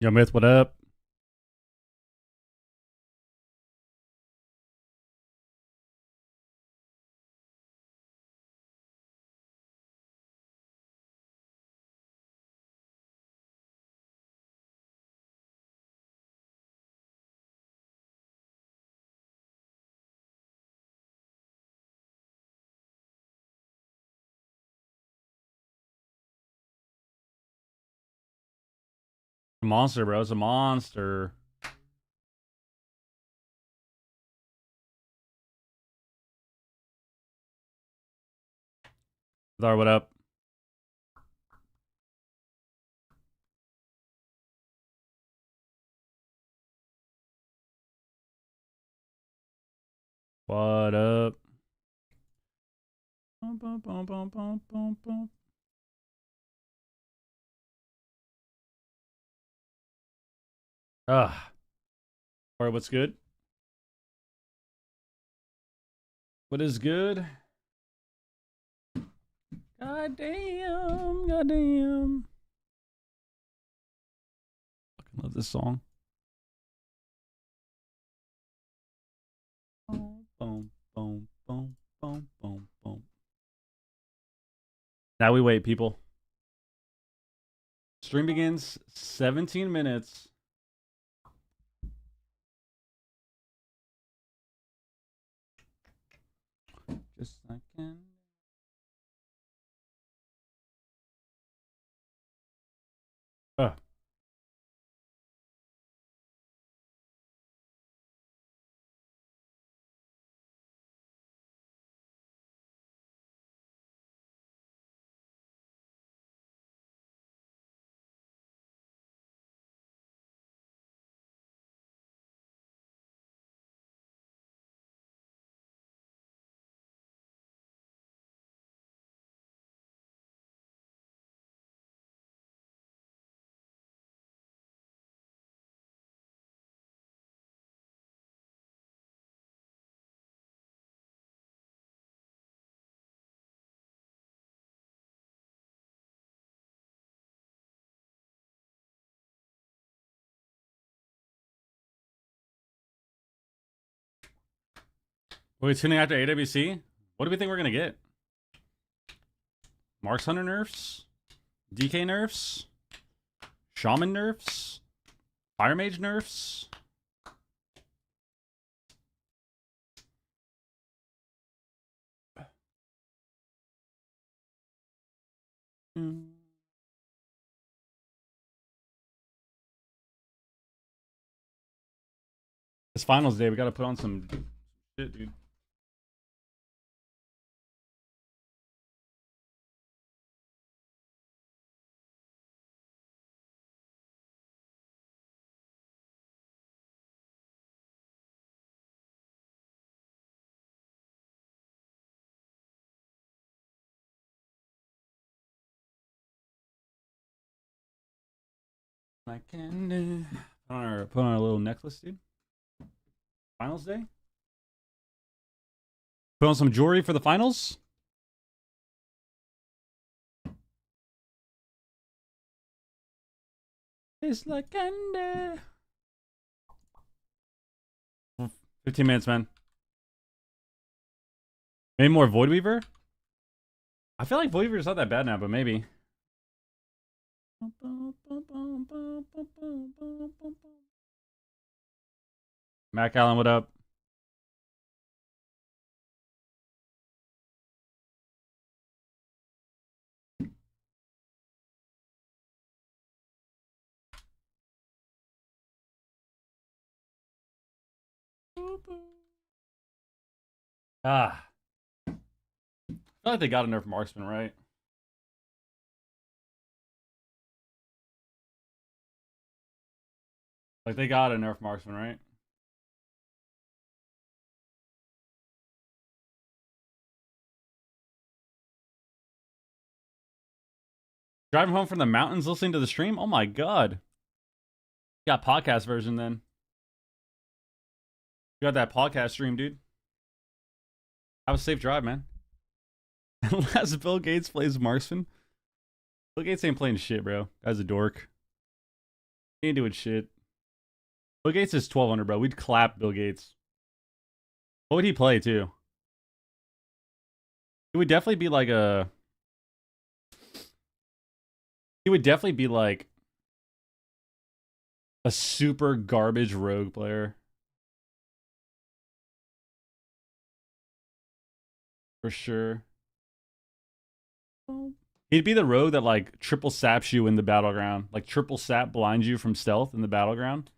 Yo, Myth, what up? A monster, bro. It's a monster. Thar, what up? What up? Bum, bum, bum, bum, bum, bum, bum. Ah. Alright, what's good? What is good? God damn. God damn. Fucking love this song. Boom, boom, boom, boom, boom, boom, boom. Now we wait, people. Stream begins 17 minutes. Just like can. Wait, tuning after AWC? What do we think we're gonna get? Marks Hunter nerfs? DK nerfs? Shaman nerfs? Fire Mage nerfs? It's finals day. We gotta put on some shit, dude. I can put on our little necklace, dude. Finals day. Put on some jewelry for the finals. It's like candy. 15 minutes, man. Maybe more Void Weaver? I feel like Void Weaver's not that bad now, but maybe. Mac Allen, what up? Ah. I feel like they got a nerf marksman, right? Like they got a nerf marksman, right? Driving home from the mountains listening to the stream? Oh my god. You got podcast version then. You got that podcast stream, dude. Have a safe drive, man. Unless Bill Gates plays marksman. Bill Gates ain't playing shit, bro. Guy's a dork. He ain't doing shit. Bill Gates is 1,200, bro. We'd clap Bill Gates. What would he play too? He would definitely be like a. He would definitely be like a super garbage rogue player. For sure. He'd be the rogue that like triple saps you in the battleground. Like triple sap blinds you from stealth in the battleground.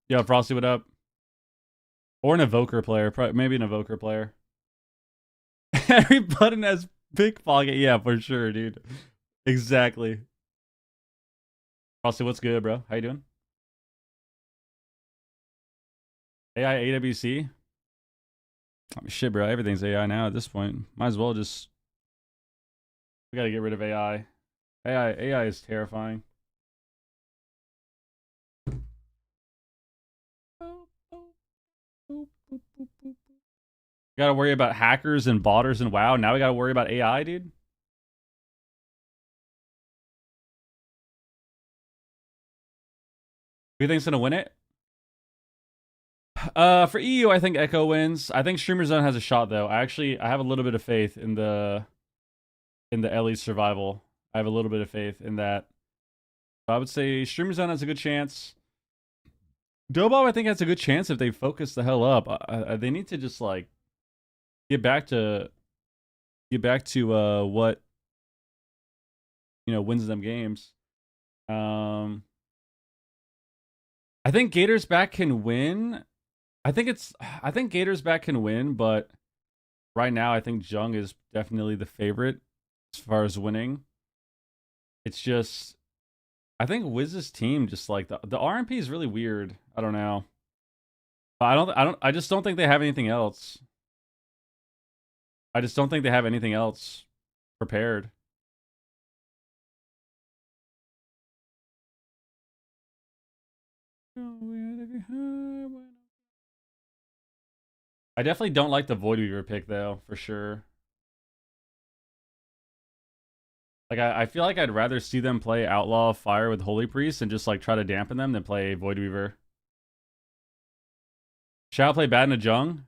Yo, Frosty, what up? Or an evoker player. Maybe an evoker player. Every button has pickpocket. Yeah, for sure, dude. Exactly. Frosty, what's good, bro? How you doing? AI AWC? I mean, shit, bro. Everything's AI now at this point. Might as well just. We gotta get rid of AI. AI is terrifying. Gotta worry about hackers and botters and WoW. Now we gotta worry about AI, dude. Who you think's gonna win it? For EU, I think Echo wins. I think Streamer Zone has a shot though. I have a little bit of faith in the Ellie's survival. I have a little bit of faith in that. I would say Streamer Zone has a good chance. Dobo, I think, has a good chance if they focus the hell up. They need to just like get back to what wins them games. I think Gators back can win. I think Gators back can win, but right now I think Jung is definitely the favorite as far as winning. It's just I think Wiz's team just like the RMP is really weird. I don't know. I just don't think they have anything else. I just don't think they have anything else prepared. I definitely don't like the Void Weaver pick though, for sure. Like I feel like I'd rather see them play Outlaw Fire with Holy Priest and just like try to dampen them than play Void Weaver. Shadow play bad in a Jung?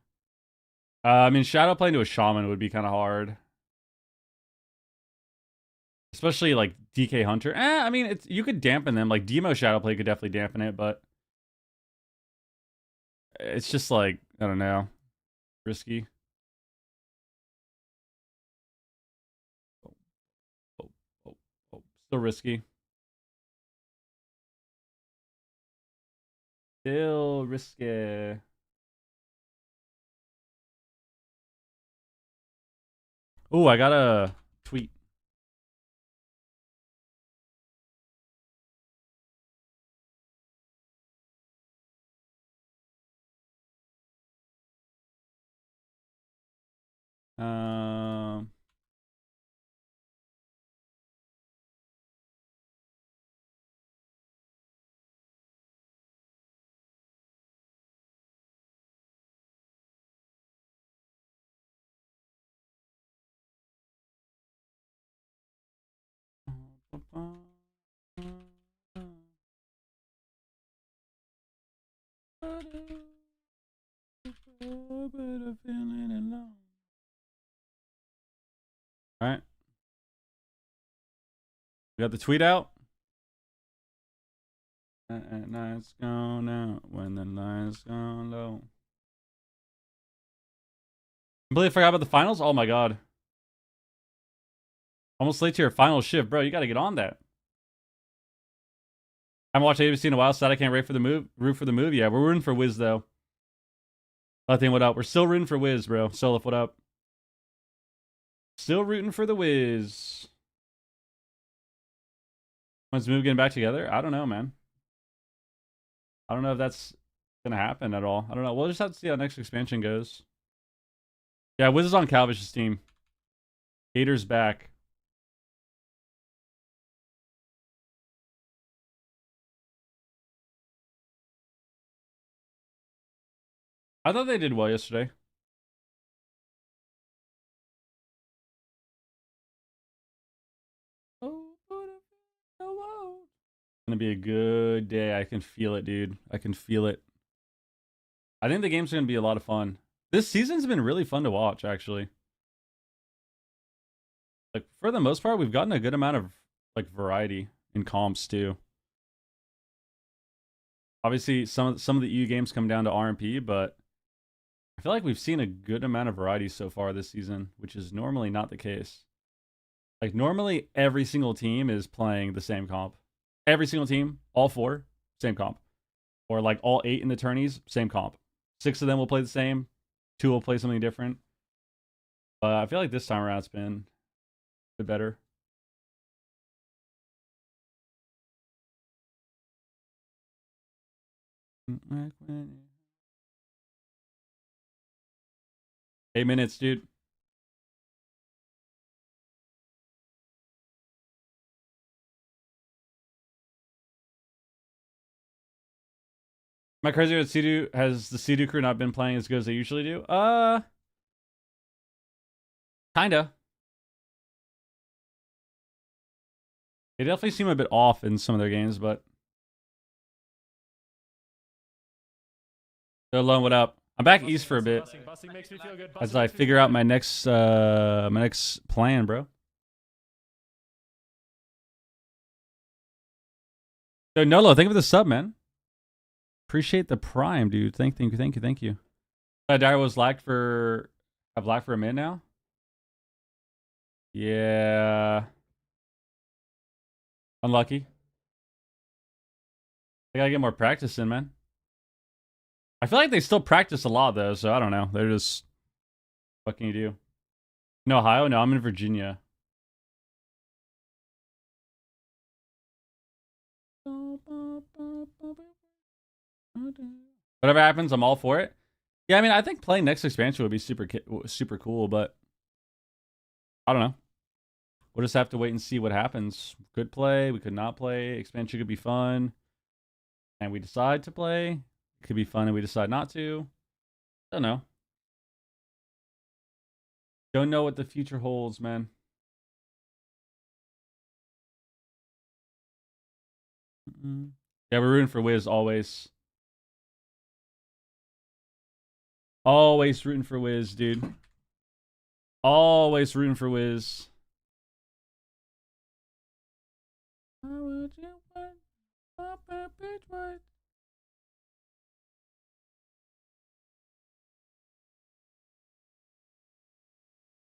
I mean, Shadow play into a Shaman would be kind of hard. Especially like DK Hunter. I mean, you could dampen them. Like Demo Shadow play could definitely dampen it, but it's just like, I don't know, risky. Still risky. Still risky. Oh, I got a tweet. Um, All right. We got the tweet out. Nights gone out when the lights gone low. Completely forgot about the finals? Oh my god. Almost late to your final shift, bro. You gotta get on that. I haven't watched AWC in a while, so I can't root for the move. Yeah, we're rooting for Wiz though. Nothing, what up? We're still rooting for Wiz, bro. Solif, what up? Still rooting for the Wiz. When's the move getting back together? I don't know, man. I don't know if that's gonna happen at all. I don't know. We'll just have to see how next expansion goes. Yeah, Wiz is on Calvish's team. Gator's back. I thought they did well yesterday. day. I can feel it, dude. I can feel it. I think the game's going to be a lot of fun. This season's been really fun to watch, actually. Like, for the most part, we've gotten a good amount of, like, variety in comps, too. Obviously, some of the EU games come down to RMP, but I feel like we've seen a good amount of variety so far this season, which is normally not the case. Like, normally, every single team is playing the same comp. Every single team, all 4, same comp. Or, like, all 8 in the tourneys, same comp. 6 of them will play the same. 2 will play something different. But I feel like this time around it's been a bit better. Eight minutes, dude. Am I crazy with Sea-Doo? Has the Sea-Doo crew not been playing as good as they usually do? Kinda. They definitely seem a bit off in some of their games, but... So, Lone, what up? I'm back east for a bit. As I figure out my next plan, bro. So, Nolo, thank you for the sub, man. Appreciate the prime, dude. Thank you. Dario was lagged for... I've lagged for a minute now? Yeah. Unlucky. I gotta get more practice in, man. I feel like they still practice a lot, though, so I don't know. They're just... What can you do? In Ohio? No, I'm in Virginia. Whatever happens, I'm all for it. Yeah, I mean, I think playing next expansion would be super cool, but... I don't know. We'll just have to wait and see what happens. Could play, we could not play. Expansion could be fun. And we decide to play. It could be fun and we decide not to. Don't know. Don't know what the future holds, man. Yeah, we're rooting for Wiz always. Always rooting for Wiz, dude. Always rooting for Wiz.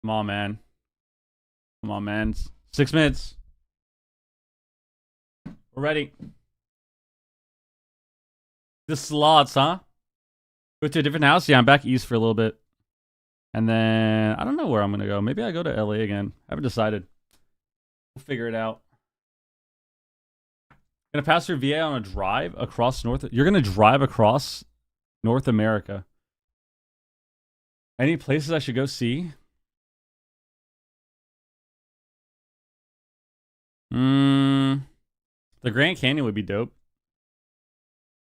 Come on, man. Come on, man. 6 minutes. We're ready. The slots, huh? Go to a different house? Yeah, I'm back east for a little bit. And then, I don't know where I'm going to go. Maybe I go to LA again. I haven't decided. We'll figure it out. Gonna pass through VA on a drive across North... You're gonna drive across North America. Any places I should go see? The Grand Canyon would be dope.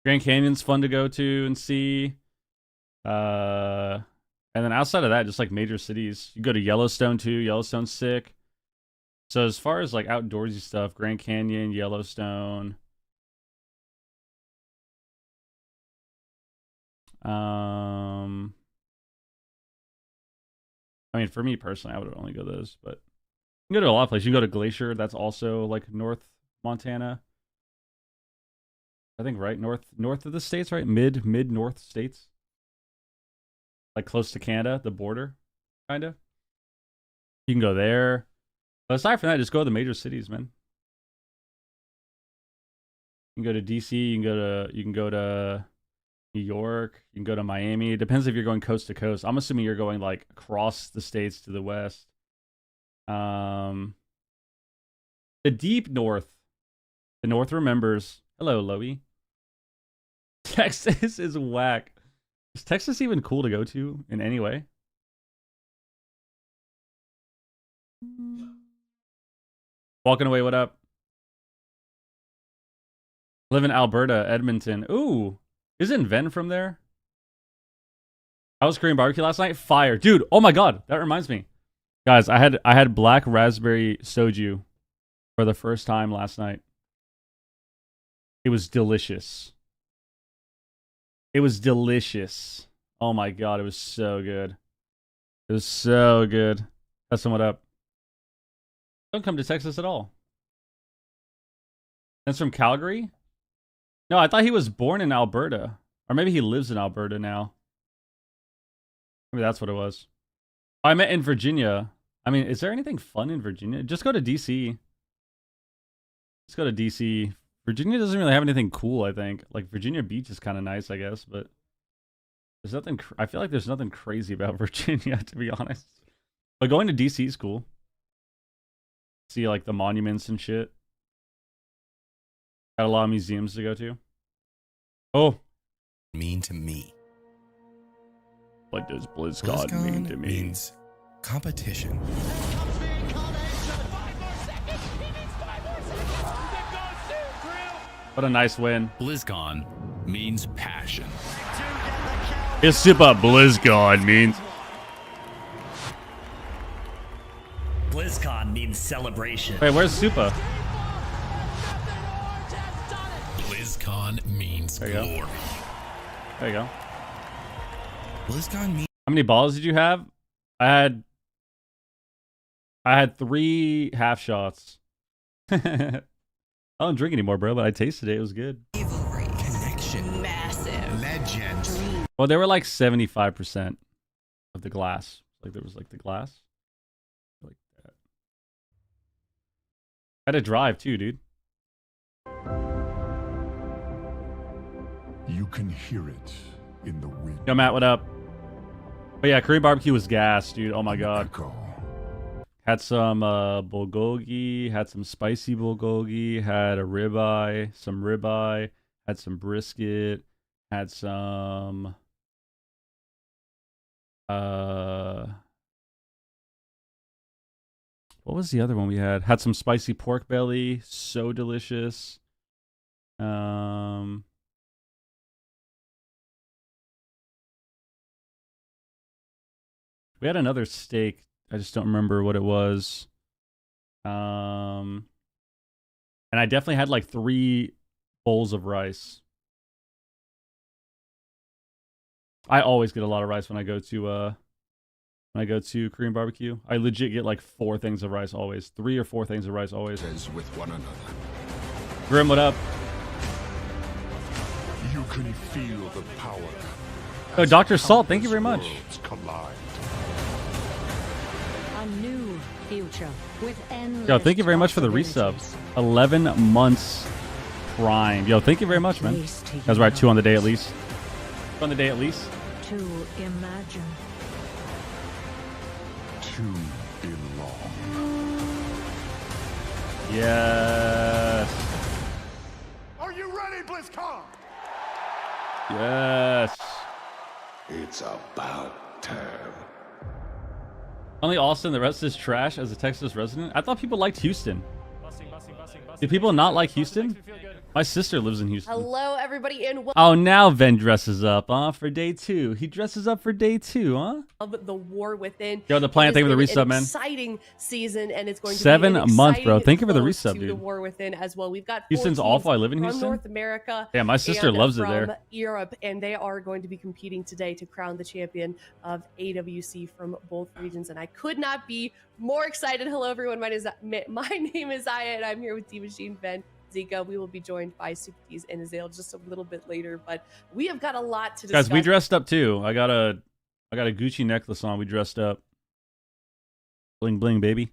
Grand Canyon's fun to go to and see. And then outside of that, just like major cities. You go to Yellowstone too. Yellowstone's sick. So as far as like outdoorsy stuff, Grand Canyon, Yellowstone. I mean, for me personally, I would only go those, but you can go to a lot of places. You can go to Glacier. That's also like North Montana. I think right north of the states, right? Mid north states. Like close to Canada, the border, kind of. You can go there. But aside from that, just go to the major cities, man. You can go to DC, you can go to New York, you can go to Miami. It depends if you're going coast to coast. I'm assuming you're going like across the states to the west. The deep north. The north remembers. Hello, Loey. Texas is whack. Is Texas even cool to go to in any way? Walking away, what up? Live in Alberta, Edmonton. Ooh, isn't Ven from there? I was Korean barbecue last night. Fire, dude. Oh my god, that reminds me, guys. I had black raspberry soju for the first time last night. It was delicious. It was delicious. Oh my god, it was so good. It was so good. That's somewhat up. Don't come to Texas at all. That's from Calgary? No, I thought he was born in Alberta. Or maybe he lives in Alberta now. Maybe that's what it was. I meant in Virginia. I mean, is there anything fun in Virginia? Just go to DC. Let's go to DC. Virginia doesn't really have anything cool, I think. Like, Virginia Beach is kind of nice, I guess, but there's nothing. I feel like there's nothing crazy about Virginia, to be honest. But going to DC is cool. See, like, the monuments and shit. Got a lot of museums to go to. Oh. Mean to me. What does BlizzCon mean to me? Means competition. What a nice win. BlizzCon means passion. It's super BlizzCon means. BlizzCon means celebration. Wait, where's Supa? BlizzCon means There you go. glory. There you go. BlizzCon means How many balls did you have? I had 3 half shots. I don't drink anymore, bro, but I tasted it. It was good. connection. Massive. Legend. Well, they were like 75% of the glass. Like there was like the glass. Like that. I had to drive too, dude. You can hear it in the wind. Yo, Matt, what up? But yeah, Korean barbecue was gas, dude. Oh my god. Echo. Had some bulgogi, had some spicy bulgogi, had a ribeye, some ribeye, had some brisket, had some what was the other one we had? Had some spicy pork belly, so delicious. We had another steak. I just don't remember what it was. And I definitely had like 3 bowls of rice. I always get a lot of rice when I go to Korean barbecue. I legit get like 4 things of rice always. 3 or 4 things of rice always. With one another. Grim, what up? You can feel the power. Oh, as Dr. Salt, thank you very countless much. worlds collide. A new future with endless Yo, thank you very much for the resub. possibilities. 11 months prime. Yo, thank you very much, man. Place to Guys, we're at 2 on the day at unite, least. 2 on the day at least. To imagine. To belong. Yes. Are you ready, BlizzCon? Yes. It's about time. Only Austin, the rest is trash as a Texas resident. I thought people liked Houston. Do people not like Houston? My sister lives in Houston. Hello, everybody, and Oh, now Ven dresses up, huh? For day 2. He dresses up for day 2, huh? welcome the War Within. Yo, the Planet, It thank you for has the been resub, an man. Exciting season, and it's going to 7 be an months, bro. exciting Thank you for the close resub, to dude. The War Within as well. We've got 4 Houston's teams awful. I live in from Houston. North America. Yeah, my sister and loves it from there. Europe, and they are going to be competing today to crown the champion of AWC from both regions. And I could not be more excited. Hello, everyone. My name is Aya, and I'm here with D Machine Ben. Zika. We will be joined by Super D's and Azale just a little bit later, but we have got a lot to discuss. Guys, we dressed up too. I got a Gucci necklace on. We dressed up. Bling bling, baby.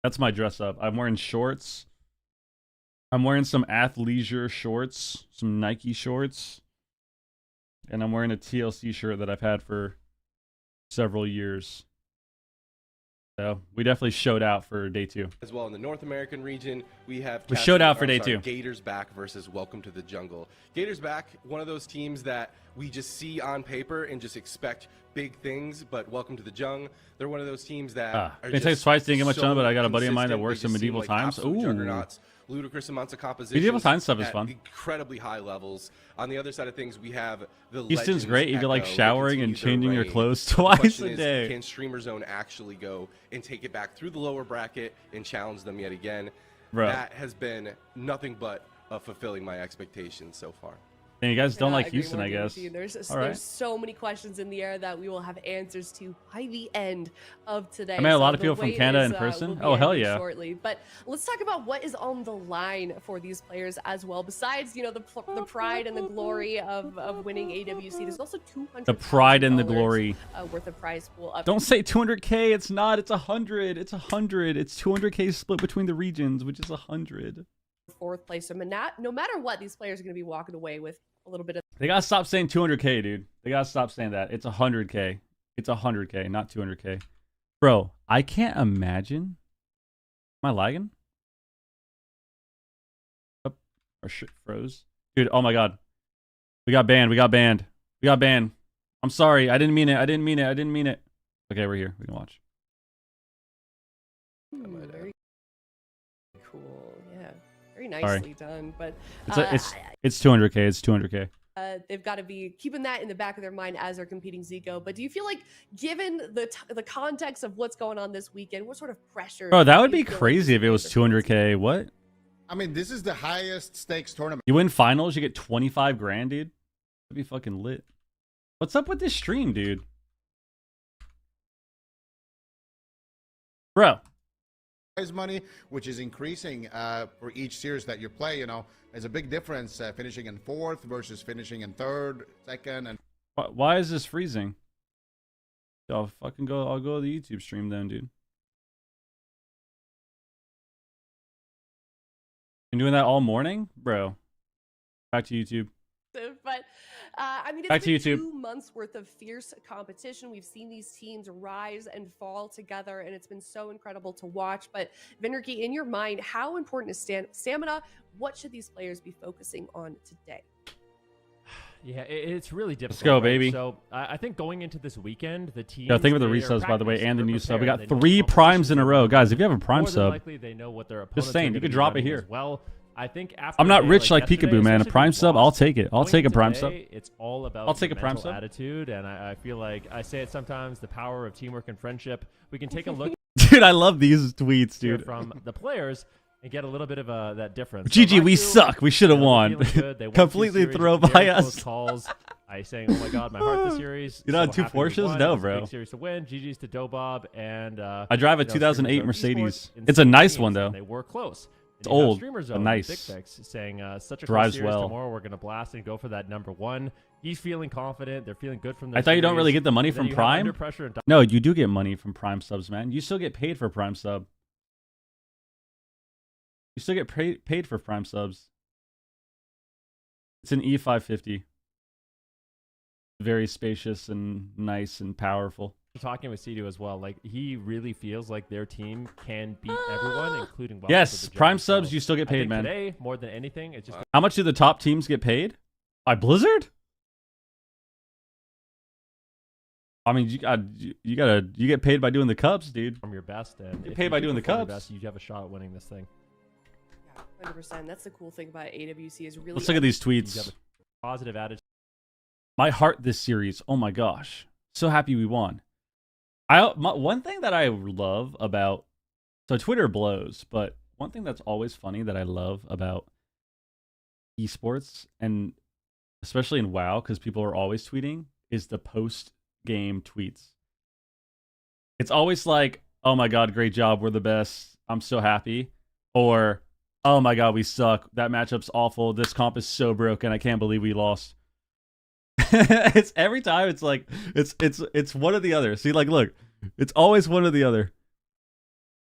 That's my dress up. I'm wearing shorts. I'm wearing some athleisure shorts, some Nike shorts, and I'm wearing a TLC shirt that I've had for several years. So we definitely showed out for day 2. As well in the North American region, we have We showed out for day 2. Gators Back versus Welcome to the Jungle. Gators Back, one of those teams that we just see on paper and just expect big things, but Welcome to the Jung, they're one of those teams that are it takes twice, didn't get much so done, but I got a buddy of mine that consistent. works They in just seem Medieval like Times. absolute Ooh. juggernauts. Ludicrous amounts of composition. Medieval Times stuff is fun. Incredibly high levels. On the other side of things, we have the Houston's Legends great. You get like Echo. They showering and continue changing their your reign. clothes The twice question a is, day. can Streamer Zone actually go and take it back through the lower bracket and challenge them yet again? Bro. That has been nothing but fulfilling my expectations so far. And you guys don't Cannot like agree Houston, more, I David guess. Sheen. There's All right. so many questions in the air that we will have answers to by the end of today. I met a lot of the people from wait Canada is, in person. will be Oh, hell ending yeah. Shortly, but let's talk about what is on the line for these players as well. Besides, the pride and the glory of winning AWC, there's also $200,000 The pride and the glory. Worth of prize pool. Up Don't say 200K. It's not. It's 100. It's 100. It's 200K split between the regions, which is 100. fourth place. So no matter what, these players are going to be walking away with a little bit of. They gotta stop saying 200K, dude. They gotta stop saying that. It's 100K. It's 100K, not 200K. Bro, I can't imagine. Am I lagging? Oh, our shit froze. Dude, oh my god. We got banned. We got banned. We got banned. I'm sorry. I didn't mean it. I didn't mean it. I didn't mean it. Okay, we're here. We can watch. Very cool. Yeah. Very nicely done. But It's 200K. It's 200K. they've got to be keeping that in the back of their mind as they're competing Zico. But do you feel like, given the context of what's going on this weekend, what sort of pressure? Bro, that would do you be feel like crazy if it was these players are feeling? 200K. What? I mean, this is the highest stakes tournament. You win finals, you get 25 grand, dude. That'd be fucking lit. What's up with this stream, dude? Bro. Prize money, which is increasing for each series that you play. You know, there's a big difference finishing in fourth versus finishing in third, second, and Why is this freezing? I'll fucking go. I'll go to the YouTube stream then, dude. Been doing that all morning, bro. Back to YouTube. But I mean, Back it's to been YouTube. 2 months worth of fierce competition. We've seen these teams rise and fall together, and it's been so incredible to watch. But Vinricky, in your mind, how important is stamina? What should these players be focusing on today? Yeah, it's really difficult. go, right? baby. So I think going into this weekend, the team. Yeah, think of the resubs, by the way, and the new sub. We got 3 primes in a row, guys. If you have a prime more than sub, likely they know what their opponents just saying, are you gonna could be drop it running here. as well. I think after I'm not a day rich like yesterday, Peekaboo, man. A especially prime if you sub, I'll lost, take it. I'll going take a into prime today, sub. It's all about I'll take a the prime mental sub. attitude, and I feel like I say it sometimes: the power of teamwork and friendship. We can take a look Dude, I love these tweets, here dude. from the players and get a little bit of that difference. GG, So we Raichu, suck. We should have you know, they're won. feeling good. They won 2 Completely series, throw very by close us. calls. I saying, oh my god, my heart this series. You know, so 2 happy we Porsches? won. No, It was a bro. big series to win. GG's to Dobob and I drive a 2008 Streamer Zone Mercedes. Esports in It's a nice teams, one, though. and they were close. It's And you have old, Streamer but Zone, nice. Big Fix saying such a Drives close series well. tomorrow. We're gonna blast and go for that number 1. He's feeling confident. They're feeling good from. I thought you don't really get the money And then from you have Prime. Under pressure and No, you do get money from Prime subs, man. You still get paid for Prime sub. You still get paid for Prime subs. It's an E550. Very spacious and nice and powerful. talking with Cedo as well. Like he really feels like their team can beat everyone, including Wells Yes, with the Prime Giants. subs, So you still get I paid, think man. Today, more than anything, it's just How much do the top teams get paid? By Blizzard? I mean, you get paid by doing the Cubs, dude. from your best. And Get if paid you by do doing the perform your Cubs. best, you have a shot at winning this thing. Yeah, 100%. That's the cool thing about AWC is really. Let's look at these You have tweets. a positive attitude. My heart this series. Oh my gosh. So happy we won. One thing that I love about, so Twitter blows, but one thing that's always funny that I love about esports, and especially in WoW, because people are always tweeting, is the post-game tweets. It's always like, oh my god, great job, we're the best, I'm so happy. Or, oh my god, we suck, that matchup's awful, this comp is so broken, I can't believe we lost. It's every time it's like it's one or the other. See, like, look, it's always one or the other.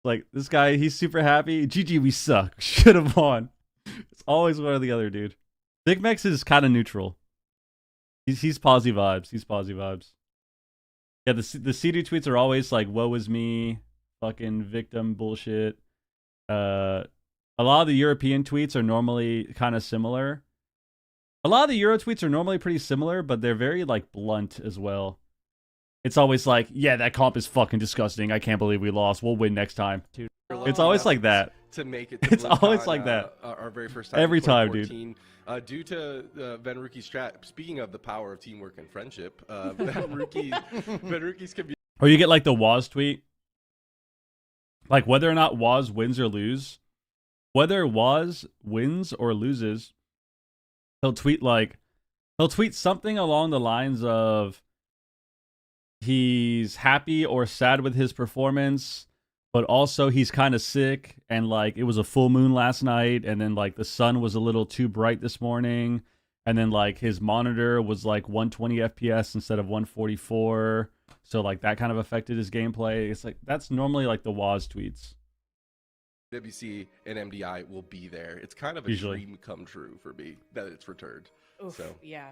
Like, this guy, he's super happy. GG, we suck. Should have won. It's always one or the other, dude. Big Mex is kind of neutral. He's posy vibes. He's posy vibes. Yeah, the CD tweets are always like, woe is me, fucking victim bullshit. A lot of the European tweets are normally kind of similar. A lot of the Euro tweets are normally pretty similar, but they're very, like, blunt as well. It's always like, yeah, that comp is fucking disgusting. I can't believe we lost. We'll win next time. It's always like that. To make it to It's always BlizzCon, like that. Our very first time Every in time, dude. 2014. Due to Van Rookie's strat, speaking of the power of teamwork and friendship, Van Rookie's community. Or you get, like, the Waz tweet. Like, whether or not Waz wins or lose, whether Waz wins or loses, he'll tweet something along the lines of he's happy or sad with his performance, but also he's kind of sick, and like it was a full moon last night, and then like the sun was a little too bright this morning, and then like his monitor was like 120 FPS instead of 144, so like that kind of affected his gameplay. It's like that's normally like the Waz tweets. AWC and MDI will be there. It's kind of a Usually. dream come true for me that it's returned. Oof, So yeah,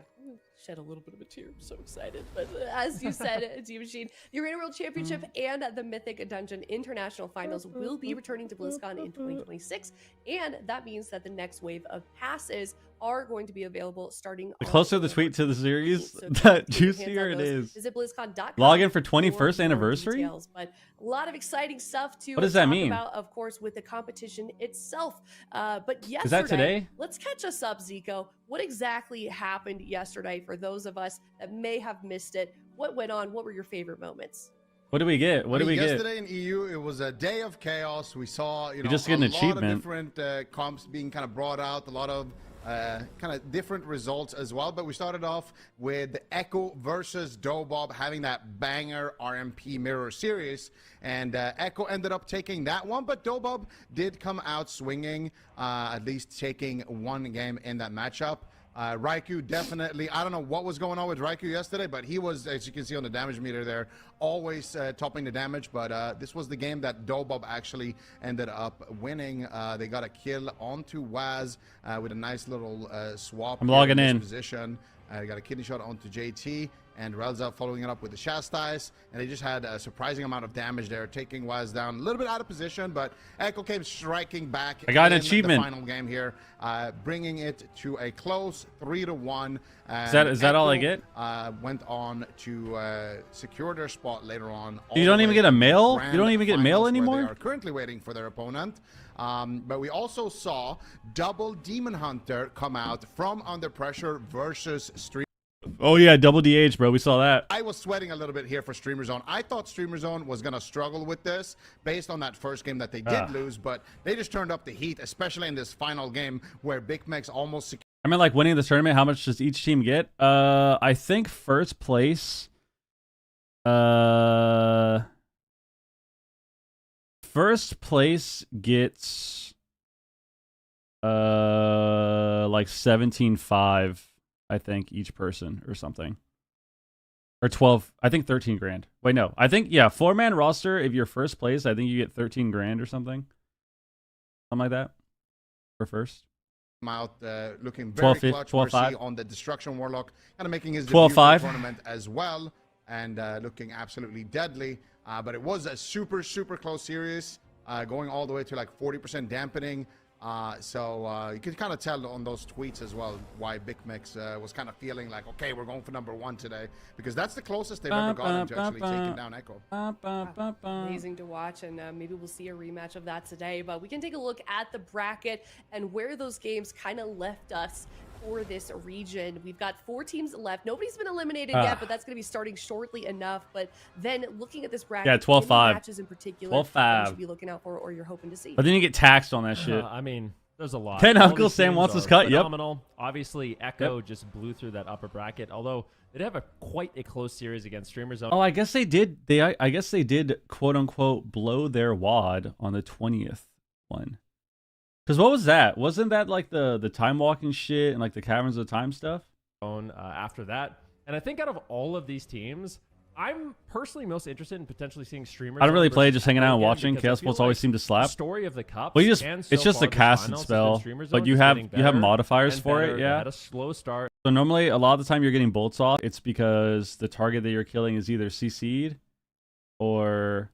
shed a little bit of a tear. I'm so excited. But as you said, D Machine, the Arena World Championship and the Mythic Dungeon International Finals will be returning to BlizzCon in 2026, and that means that the next wave of passes are going to be available starting. The closer the tweet to the series, the juicier it is. Visit BlizzCon.com. Log in for more 21st anniversary. details. But a lot of exciting stuff to What does that talk mean? about, of course, with the competition itself. But yesterday, Is that today? Let's catch us up, Zico. What exactly happened yesterday for those of us that may have missed it? What went on? What were your favorite moments? What do we get? What do we get? Yesterday in EU, it was a day of chaos. We saw, you know, just get an a lot achievement. of different comps being kind of brought out, a lot of kind of different results as well. But we started off with Echo versus Dobob having that banger RMP mirror series, and Echo ended up taking that one, but Dobob did come out swinging, at least taking one game in that matchup. Raikou definitely, I don't know what was going on with Raikou yesterday, but he was, as you can see on the damage meter there, always topping the damage. But this was the game that Dobob actually ended up winning. They got a kill onto Waz with a nice little swap. I'm logging this in. Position. Got a kidney shot onto JT, and Relza following it up with the Chastise, and they just had a surprising amount of damage there, taking Waz down a little bit out of position, but Echo came striking back. I got an in achievement. The final game here, bringing it to a close 3-1. Is that all I get? Went on to secure their spot later on. You don't even get a mail? You don't even get mail Finals, where anymore? They are currently waiting for their opponent. But we also saw Double Demon Hunter come out from Under Pressure versus Stream. Oh yeah, double DH, bro. We saw that. I was sweating a little bit here for Streamer Zone. I thought Streamer Zone was going to struggle with this based on that first game that they did lose, but they just turned up the heat, especially in this final game where Big Mex almost I mean, like winning the tournament. How much does each team get? I think first place. First place gets like 17.5, I think, each person or something. Or 12, I think 13 grand. Wait, no. I think, yeah, 4-man roster, if you're first place, I think you get 13 grand or something. Something like that. For first. out looking very 12, clutch 12-5. on the Destruction Warlock, kind of making his debut in the 12-5. tournament as well, and looking absolutely deadly. But it was a super close series, going all the way to like 40% dampening. So you can kind of tell on those tweets as well why Big Mix was kind of feeling like, okay, we're going for #1 today, because that's the closest they've ever gotten to actually taking down Echo. Amazing to watch, and maybe we'll see a rematch of that today. But we can take a look at the bracket and where those games kind of left us for this region. We've got 4 teams left. Nobody's been eliminated yet, but that's going to be starting shortly enough. But then looking at this bracket, Yeah, 12-5. matches in particular, 12-5. that you should be looking out for, or you're hoping to see. But then you get taxed on that shit. I mean, there's a lot. Then All Uncle these Sam teams wants his are cut, yep. phenomenal. Obviously, Echo just blew through that upper bracket, although they have quite a close series against Streamer Zone. Oh, I guess they did. I guess they did, quote unquote, blow their wad on the 20th one. Because what was that? Wasn't that like the time walking shit and like the Caverns of Time stuff? After that, and I think out of all of these teams, I'm personally most interested in potentially seeing Streamers. I don't really Zone play, versus just hanging Echo out and again, watching. because I Chaos feel Bolts always like seem to slap. The story of the cups. Well, you just and it's so just the far this casted finals has been spell, Streamer Zone but you is have getting you have better modifiers and for better. it, They yeah. had a slow start. So normally a lot of the time you're getting bolts off. It's because the target that you're killing is either CC'd, or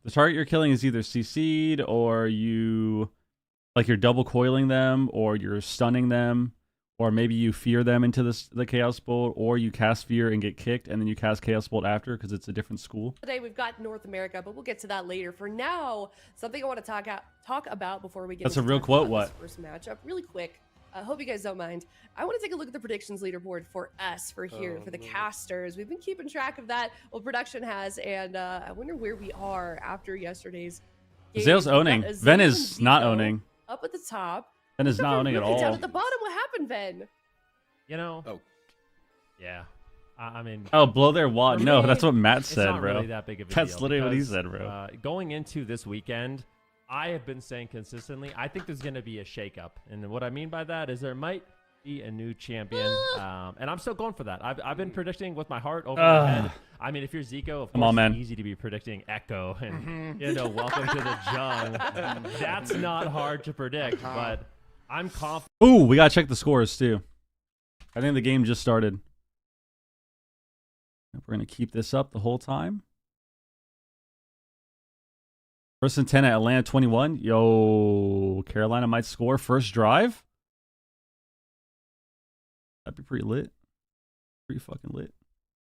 you're double coiling them, or you're stunning them, or maybe you fear them into the Chaos Bolt, or you cast fear and get kicked, and then you cast Chaos Bolt after because it's a different school. Today we've got North America, but we'll get to that later. For now, something I want to talk about before we get That's a into real talking quote, about what? this first matchup, really quick. I hope you guys don't mind. I want to take a look at the predictions leaderboard for us for here, for the casters. We've been keeping track of that, what production has, and I wonder where we are after yesterday's game. Zale's owning. We've got Ven Azale is and not Zico owning. up at the top. Ven is not owning at Down all. at the bottom, what happened, Ven? You know. Oh. Yeah. I mean. Oh, blow their wad. for No, me, that's what Matt it's said, not bro. really that big of a That's deal literally what he because, said, bro. Going into this weekend, I have been saying consistently, I think there's going to be a shakeup, and what I mean by that is there might be a new champion, and I'm still going for that. I've been predicting with my heart over my head. I mean, if you're Zico, of Come course, on, man. it's easy to be predicting Echo and welcome to the Jung. That's not hard to predict, but I'm confident. Ooh, we gotta check the scores too. I think the game just started. We're gonna keep this up the whole time. First and 10 at Atlanta 21. Yo, Carolina might score first drive. That'd be pretty lit. Pretty fucking lit.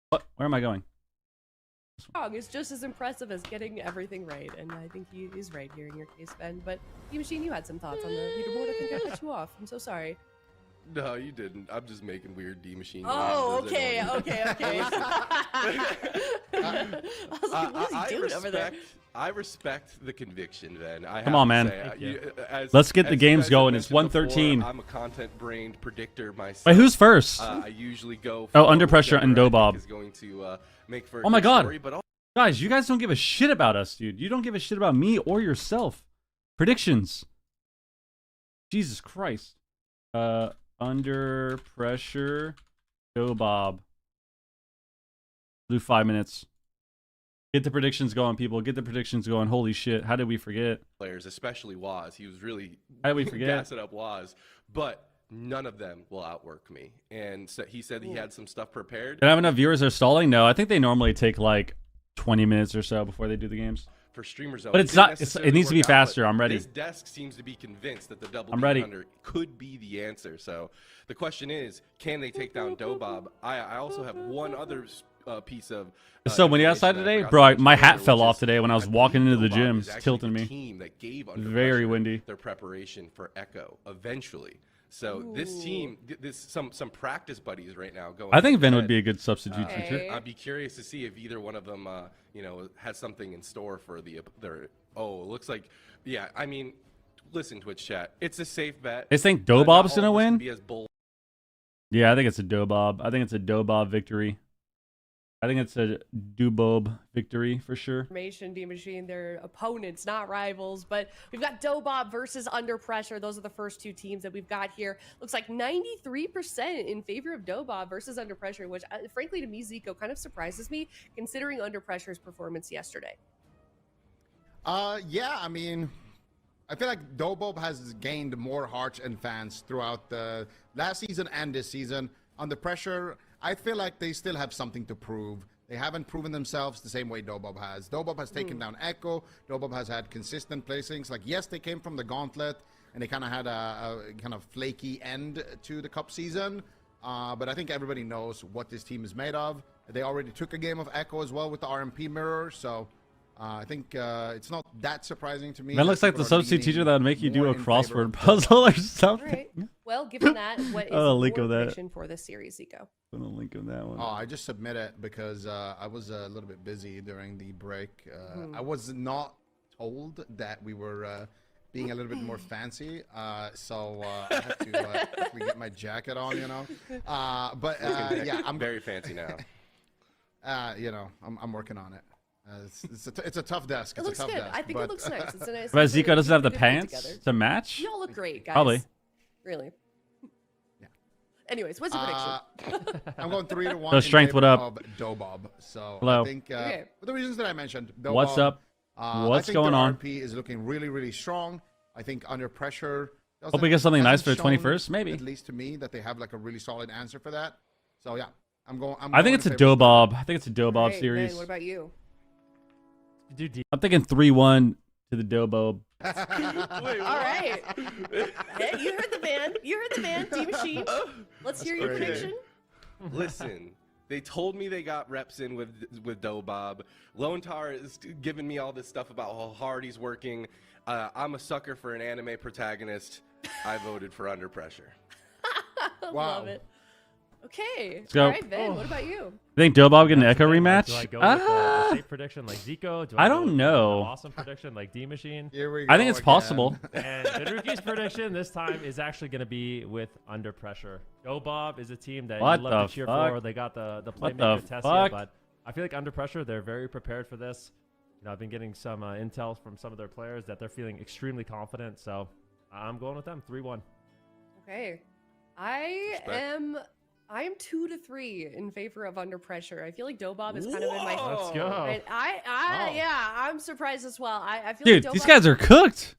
What? Where am I going? Strong is just as impressive as getting everything right, and I think he is right here in your case, Ben. But D-Machine, you had some thoughts on the leaderboard. I think I cut you off. I'm so sorry. No, you didn't. I'm just making weird D machine. Oh, okay. I was like, what is he doing over there? I respect the conviction, Then. Come on, man. Let's get the games going. It's 1:13. I'm a content-brained predictor myself. Wait, who's first? I usually go. Oh, Under Pressure and Dobob. Is going to make for a Oh my good God. story, but Guys, you guys don't give a shit about us, dude. You don't give a shit about me or yourself. Predictions. Jesus Christ. Under Pressure, Dobob. Do 5 minutes. Get the predictions going, people. Get the predictions going. Holy shit. How did we forget? players, especially Waz. He was really How did we forget? gassing up Waz, but none of them will outwork me. And so he said he had some stuff prepared. Did I have enough viewers that are stalling? No, I think they normally take like 20 minutes or so before they do the games. For streamers, though, But it's didn't not. It necessarily needs to be work out, faster. but I'm ready. This desk seems to be convinced that the double I'm ready. 100 could be the answer. So the question is, can they take down Dobob? I also have one other piece of. So when you outside information I today, forgot bro, to mention my hat earlier, fell which off is today when I was I walking believe into the Dobob gym. is It's actually tilting the me. Team that gave Under Very Pressure windy. Their preparation for Echo eventually. So this team, some practice buddies right now going. I think Ven would head. be a good substitute Okay. teacher. I'd be curious to see if either one of them, has something in store for their. Oh, it looks like, yeah. I mean, listen, Twitch chat. It's a safe bet. They think Not all Dobob's of gonna us can win. be as bold. Yeah, I think it's a Dobob. I think it's a Dobob victory. I think it's a Dubob victory for sure. Information, D-Machine, they're opponents, not rivals. But we've got Dobob versus Under Pressure. Those are the first two teams that we've got here. Looks like 93% in favor of Dobob versus Under Pressure, which frankly to me, Zico, kind of surprises me considering Under Pressure's performance yesterday. Yeah, I mean, I feel like Dobob has gained more hearts and fans throughout the last season and this season. Under Pressure, I feel like they still have something to prove. They haven't proven themselves the same way Dobob has. Dobob has taken down Echo. Dobob has had consistent placings. Like, yes, they came from the gauntlet, and they kind of had a kind of flaky end to the cup season. But I think everybody knows what this team is made of. They already took a game of Echo as well with the RMP mirror, so I think it's not that surprising to me. That looks like the people are substitute teacher leaning that would make you do more a in favor crossword of puzzle or All something. right. Well, given that, what is Oh, your link of that. prediction for this series, Zico? Put a link of that one. Oh, I just submit it because I was a little bit busy during the break. I was not told that we were being a little bit more fancy, so I had to quickly get my jacket on, But yeah, I'm very fancy now. I'm working on it. It's a tough desk. It It's looks a tough good. desk. I think it looks nice. It's a nice. But Zico doesn't have the good put pants together. to match. You all look great, guys. Probably. Really. Yeah. Anyways, what's your prediction? I'm going 3-1. So strength, in what favor up? Of Dobob. So Hello. I think Okay. for the reasons that I mentioned. Dobob, What's up? I What's think going their on? RP is looking really, really strong. I think Under Pressure. Hope we get something nice for the hasn't shown, 21st, maybe. At least to me, that they have like a really solid answer for that. So yeah, I think it's a Dobob. I think it's a Dobob All right, series. Ben, what about you? Dude, I'm thinking 3-1 to the Dobob. All right. Hey, you heard the man. You heard the man. D-Machine. Let's hear your crazy. prediction. Listen, they told me they got reps in with Dobob. Lontar is giving me all this stuff about how hard he's working. I'm a sucker for an anime protagonist. I voted for Under Pressure. Wow. Love it. Okay. go. All right, Ben. What about you? I think Dobob get an That's Echo the thing, like, rematch. do I go with the safe prediction like Zico? Do I go don't with an know. Awesome prediction like D Machine? Here we go I think it's again. possible. And Vidruki's prediction this time is actually going to be with under pressure. Go Bob is a team that What you love the to cheer fuck? for. They got the What playmaker the Tessia, fuck? but I feel like under pressure they're very prepared for this. You know, I've been getting some intel from some of their players that they're feeling extremely confident. So I'm going with them 3-1. Okay. I am 2-3 in favor of under pressure. I feel like Dobob is kind of in my. Let's go. And yeah, I'm surprised as well. I feel Dude, like these Dobop guys are cooked.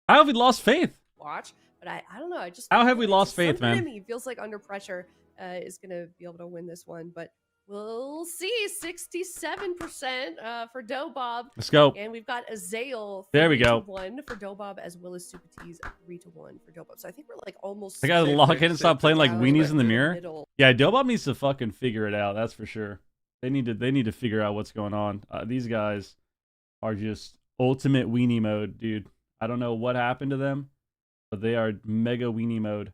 How have we lost faith? watch, but I don't know. I just How have we lost faith, something man? to me feels like under pressure is gonna be able to win this one, but we'll see. 67% for Dobob. Let's go. And we've got Azael. There we go. 1 for Dobob, as well as Supati's 3-1 for Dobob. So I think we're like almost. They gotta lock in and stop playing like weenies in the mirror. Middle. Yeah, Dobob needs to fucking figure it out. That's for sure. They need to figure out what's going on. These guys are just ultimate weenie mode, dude. I don't know what happened to them, but they are mega weenie mode.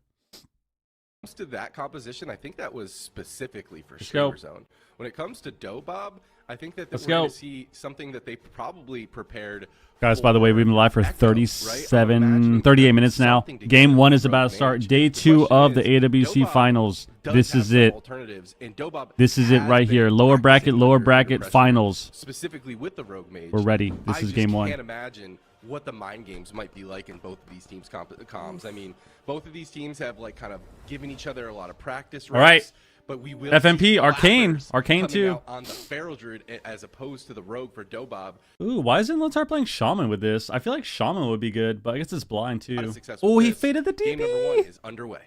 Comes to that composition, I think that was specifically for Let's go. Streamer Zone. When it comes to Dobob, I think that Let's we're going go. to see something that they probably prepared. Guys, by the way, we've been live for Echo, right? I'm imagining 38 minutes now. something to Game get 1 from is about to Rogue start. Mage. Day The 2 question of the is, AWC Dobob finals. does This have is some it. alternatives, and Dobob This is it has right been here. Lower bracket practicing under pressure, finals. specifically with the Rogue Mage. We're ready. This I is just game 1. can't imagine what the mind games might be like in both of these teams' comms. I mean, both of these teams have like kind of given each other a lot of practice reps. All right. But we will FMP, see Arcane. flappers Arcane coming too. out on the Feral Druid as opposed to the Rogue for Dobob. Ooh, why isn't Lotar playing Shaman with this? I feel like Shaman would be good, but I guess it's blind Not a too. success with Oh, he this. faded the Game number DB. 1 is underway.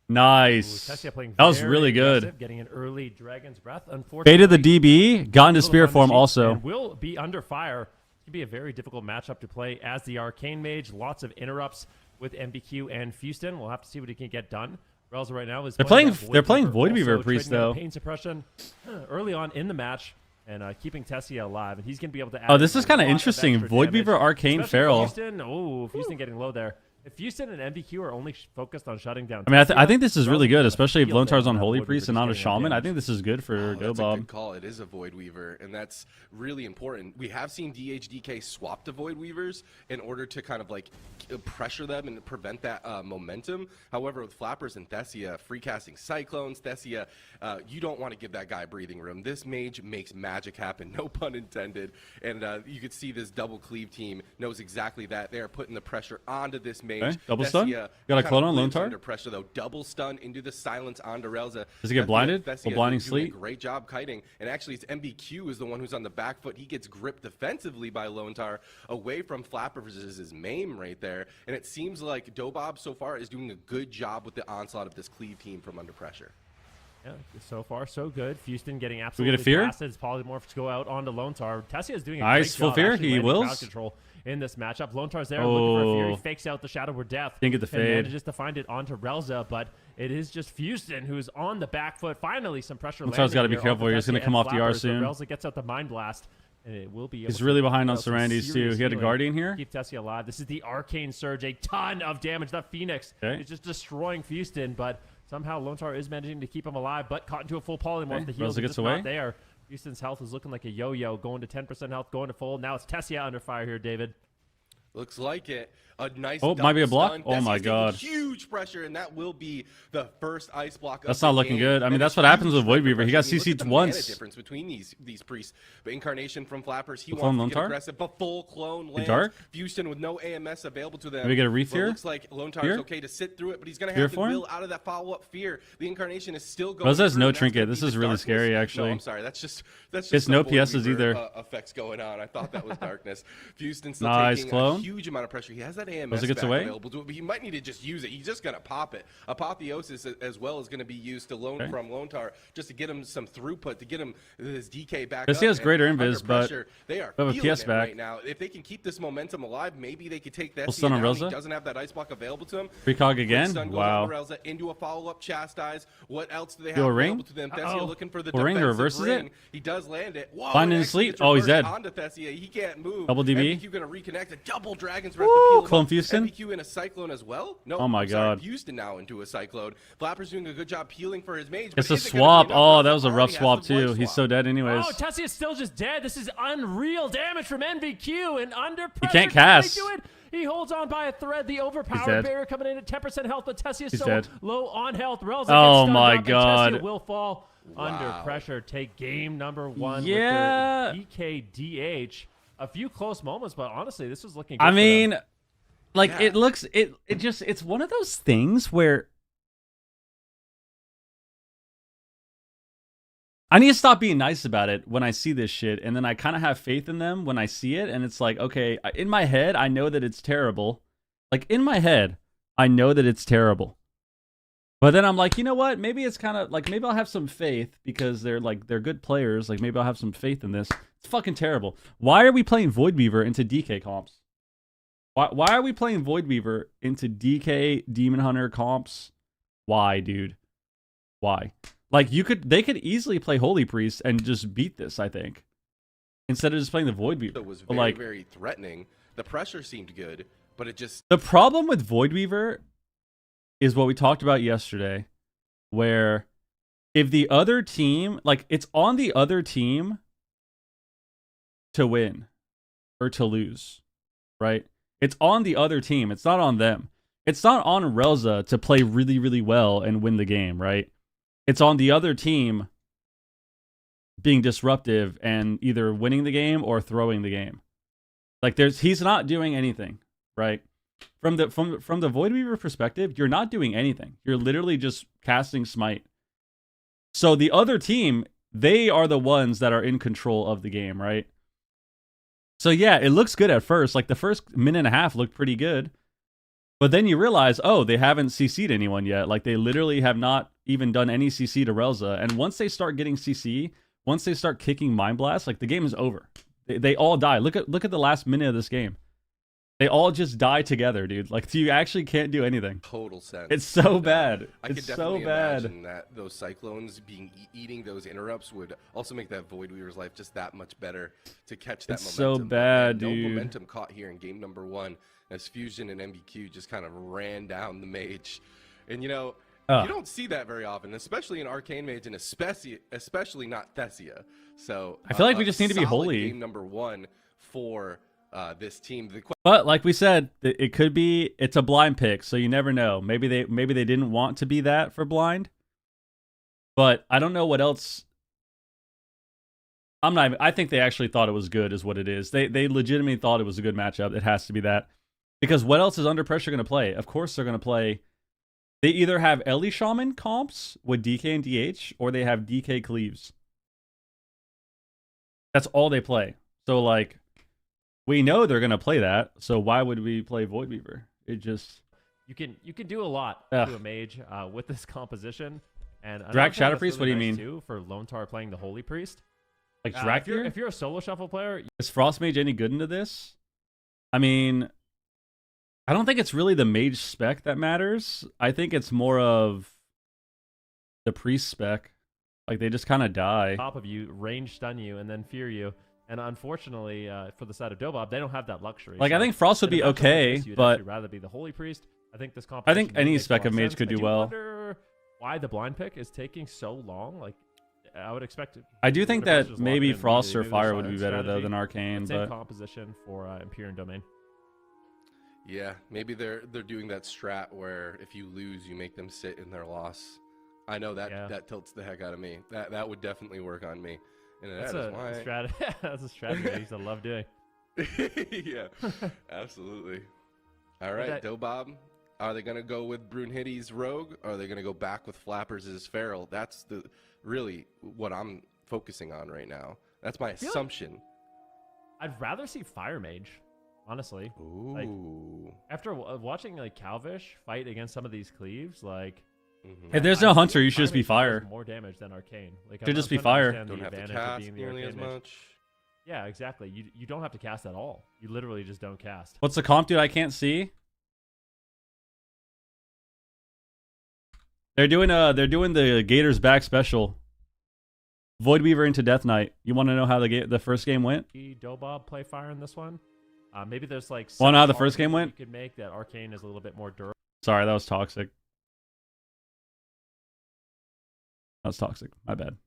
Nice. Tessia playing That was very really good. aggressive, getting an early Dragon's Breath. Unfortunately, Faded the DB, got into Little Spirit on the form sheet, also. and will be under fire. Could be a very difficult matchup to play as the Arcane Mage. Lots of interrupts with MBQ and Fuston. We'll have to see what he can get done. Relza right now is They're playing playing- they're playing Void Weaver also Priest, trading out though. Pain suppression early on in the match and keeping Tessia alive, and he's going to be able to. Oh, add this is a kind of lot interesting. extra Void damage, Weaver, Arcane, especially Feral. Fuston. Oh, Fuston getting low there. If Fuston and MBQ are only focused on shutting down, I mean, I Tessia, think this is really Relza's good, gonna especially if feel Lontar's that on Holy Void Priest Weaver and not a just getting out Shaman. I damage. think this is good for That's a good Dobob. call. It is a Void Weaver, and that's really important. We have seen DHDK swap to Void Weavers in order to kind of like pressure them and prevent that momentum. However, with Flappers and Thessia, free casting Cyclones, Thessia, you don't want to give that guy breathing room. This mage makes magic happen, no pun intended. And you could see this double cleave team knows exactly that. They are putting the pressure onto this mage. Okay, double stun? Thessia Got a kind clone of on lives Lontar? under pressure though. Double stun into the silence onto Relza. Does he get blinded? Thessia Well, blinding is doing sleep? a great job kiting, and actually it's MBQ is the one who's on the back foot. He gets gripped defensively by Lontar away from Flappers' his maim right there, and it seems like Dobob so far is doing a good job with the onslaught of this cleave team from under pressure. Yeah, so far so good. Fuston getting we absolutely get a fear? blasted. His polymorphs go out onto Lontar. Tessia is doing a Nice, great full job fear. actually He landing wills. crowd control in this matchup. Lontar's there looking for a fear. Oh. He fakes out the Shadow Word Death. Didn't get the and fade. manages to find it onto Relza, but it is just Fuston who's on the back foot. Finally, some pressure. Lontar's gotta be landing here careful onto here. He's gonna Tessia come and off the R Flappers, but soon. Relza gets out the Mind Blast, and it will be. able He's to really behind on put out some Serendi's too. serious He had a healing. Guardian here. Keep Tessia alive. This is the Arcane Surge. A ton of damage. That Phoenix Okay. is just destroying Fuston, but somehow Lontar is managing to keep him alive, but caught into a full polymorph. Okay, The heals Relza are gets just away. not there. Houston's health is looking like a yo-yo, going to 10% health, going to full. Now it's Tessia under fire here, David. Looks like it. A nice. Oh, might be a double block? stun. Oh my Thessia's taking God. Huge pressure, and that will be the first ice block. That's of the not looking game. good. I mean, And that's a what happens huge with Void strike Weaver. He got pressure. I mean, look CC'd at the once. mana difference between these priests. But Incarnation from Flappers, he The wants clone to get Lontar? aggressive, but full clone lands. dark? Fuston with no AMS available to them. Maybe get a But re-fear? it looks like Lontar Fear? is okay to sit through it, but he's going to Fear have to form? will out of that follow-up fear. The Incarnation is still going. Rosa has through, no and that's trinket. gonna This be is the really darkness. scary, actually. No, I'm sorry. That's just It's the no Void PSs Weaver, either. Effects going on. I thought that was darkness. Fuston still Nice taking clone. a huge amount of pressure. He has that AMS Rosa gets back away. available to it, but he might need to just use it. He's just gonna pop it. Apotheosis as well is gonna be used to loan Okay. from Lontar just to get him some throughput, to get him his DK back. Does he up, has and greater under invis, but pressure, they are we have a feeling PS it back. right now. If they can keep this momentum alive, maybe they could take that. Full stun on He Relza? doesn't have that ice block available to him. Precog Quick again? stun goes Wow. on to Relza into a follow-up chastise. What else do they have Do a ring? available to them? Thessia looking for the Full ring defensive reverses it? ring. He does land it. Whoa, Find it in actually sleep? gets Oh, he's reversed dead. onto Thessia. He can't move. Double DB? MBQ gonna reconnect. A double Dragons rep Woo, the Clone peel Houston. MBQ in a Cyclone as well? No, Oh my I'm sorry, God. Houston now into a Cyclone. Flapper's doing a good job peeling for his mage. It's but a is it gonna be swap. enough? Oh, that Russell was a rough already has swap the too. voice He's swap. so dead anyways. Oh, Tessie is still just dead. This is unreal damage from MVQ, and under pressure. can't can cast. do it. He holds on by a thread. The He's overpowered dead. barrier coming in at 10% health, but Tessie is He's so dead. low on health. Relza gets Oh stunned my up, and God. Tessie will fall under Wow. pressure. Take game number 1 Yeah. with their DKDH. A few close moments, but honestly, this was looking good I for mean, them. like Yeah. it looks it just it's one of those things where I need to stop being nice about it when I see this shit, and then I kind of have faith in them when I see it, and it's like, okay, in my head, I know that it's terrible. Like, in my head, I know that it's terrible. But then I'm like, you know what? Maybe it's kind of, like, maybe I'll have some faith because they're good players. Like, maybe I'll have some faith in this. It's fucking terrible. Why are we playing Voidweaver into DK comps? Why are we playing Voidweaver into DK Demon Hunter comps? Why, dude? Why? Like, they could easily play Holy Priest and just beat this, I think. Instead of just playing the Voidweaver. It was But, very, like, very threatening. The pressure seemed good, but it just the problem with Voidweaver is what we talked about yesterday, where if the other team, like, it's on the other team to win or to lose, right? It's on the other team. It's not on them. It's not on Relza to play really, really well and win the game, right? It's on the other team being disruptive and either winning the game or throwing the game. Like, he's not doing anything, right? From the Voidweaver perspective, you're not doing anything. You're literally just casting Smite. So the other team, they are the ones that are in control of the game, right? So yeah, it looks good at first. Like, the first minute and a half looked pretty good. But then you realize, oh, they haven't CC'd anyone yet. Like, they literally have not even done any CC to Relza. And once they start getting CC, once they start kicking Mind Blast, like, the game is over. They all die. Look at the last minute of this game. They all just die together, dude. Like, you actually can't do anything. total sense. It's so bad. I It's could definitely so bad. imagine that those Cyclones eating those interrupts would also make that Voidweaver's life just that much better to catch that It's momentum. so But, bad, man, dude. No momentum caught here in game number 1 as Fusion and MBQ just kind of ran down the mage. And, you know, you don't see that very often, especially in Arcane Mage and especially not Thessia. So I feel like we just need to be solid holy. Game number 1 for this team. But like we said, it could be, it's a blind pick, so you never know. Maybe they didn't want to be that for blind. But I don't know what else. I think they actually thought it was good is what it is. They legitimately thought it was a good matchup. It has to be that. Because what else is Under Pressure going to play? Of course they're going to play. They either have Ellie Shaman comps with DK and DH, or they have DK Cleaves. That's all they play. So, like, we know they're going to play that, so why would we play Voidweaver? It just... You can do a lot Ugh. to a mage with this composition. And another Drak thing Shadow that's Priest? really What do you nice, mean? Too, for Lone Tar playing the Holy Priest. Like, Drak if, you're, here? if you're a solo shuffle player, Is Frost Mage any good into this? I mean, I don't think it's really the mage spec that matters. I think it's more of the priest spec. Like, they just kind of die. top of you, range stun you, and then fear you. And unfortunately, for the side of Dobob, they don't have that luxury. Like, I So think Frost would in a be matchup like okay, this, you'd but actually rather be the Holy Priest. I think this I competition think any makes a spec lot of mage sense. could I do well. Wonder why the blind pick is taking so long. Like, I would expect it. I do think Wonder that Pressure's maybe locked in Frost or immediately. Maybe Fire there's would be a better, though, strategy. than Arcane, Same but... composition for Empyrean Domain. Yeah, maybe they're doing that strat where if you lose, you make them sit in their loss. I know that tilts the heck out of me. That would definitely work on me. And That's a strategy. That's a strategy I used to love doing. Yeah, absolutely. All right, Dobob. Are they gonna go with Brunhilde's Rogue? Or are they gonna go back with Flappers' Feral? That's really what I'm focusing on right now. That's my assumption. I'd rather see Fire Mage, honestly. Ooh. Like, after watching like Calvish fight against some of these cleaves, like If there's no Hunter, you should Fire just be Mage does Fire. more damage than Arcane. Like, Should I'm just be trying to Fire. understand Don't the have to advantage of cast being the nearly as Arcane Mage. much. Yeah, exactly. You don't have to cast at all. You literally just don't cast. What's the comp, dude? I can't see. They're doing the Gators back special. Voidweaver into Death Knight. You want to know how the first game went? Dobob play Fire in this one. Maybe there's like. Wanna know how the some first game went? You could make that Arcane is a little bit more durable. Sorry, that was toxic. That was toxic. My bad.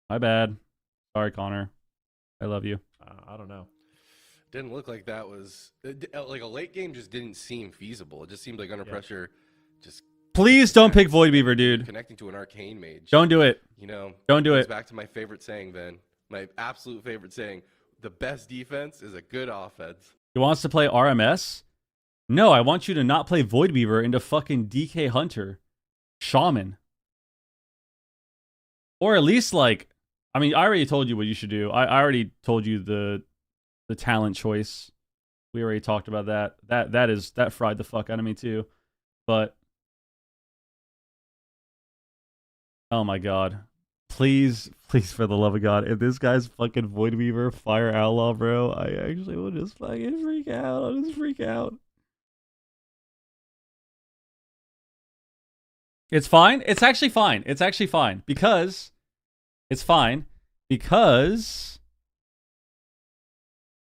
My bad. Sorry, Connor. I love you. I don't know. Didn't look like that was like a late game. Just didn't seem feasible. It just seemed like under pressure. Just Please don't pick Void Beaver, dude. connecting to an arcane mage. Don't do it. You know. Don't do goes it. Back to my favorite saying, then. My absolute favorite saying: the best defense is a good offense. He wants to play RMS? No, I want you to not play Void Beaver into fucking DK Hunter. Shaman. Or at least like, I mean, I already told you what you should do. I already told you the talent choice. We already talked about that. That fried the fuck out of me too. But oh my god. Please, for the love of God, if this guy's fucking Void Weaver, Fire Outlaw, bro, I actually will just fucking freak out. I'll just freak out. It's fine. It's actually fine. It's actually fine. Because it's fine. Because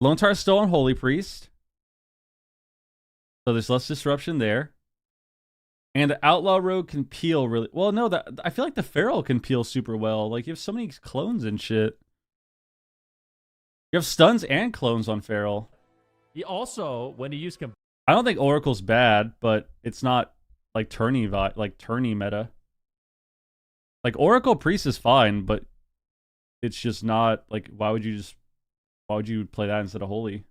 Lone Tar's still on Holy Priest. So there's less disruption there. And the Outlaw Rogue can peel really well. No, I feel like the Feral can peel super well. Like you have so many clones and shit. You have stuns and clones on Feral. He also, when he used I don't think Oracle's bad, but it's not like tourney meta. Like Oracle Priest is fine, but it's just not like why would you play that instead of Holy?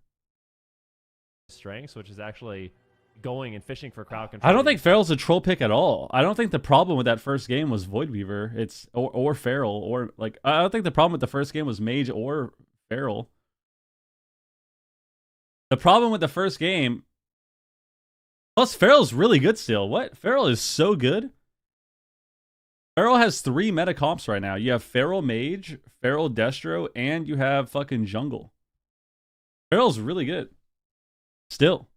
strengths, which is actually going and fishing for crowd control. I don't think Feral's a troll pick at all. I don't think the problem with that first game was Void Weaver. It's or Feral or like I don't think the problem with the first game was Mage or Feral. The problem with the first game, plus Feral's really good still. What? Feral is so good. Feral has 3 meta comps right now. You have Feral Mage, Feral Destro, and you have fucking Jungle. Feral's really good. Still.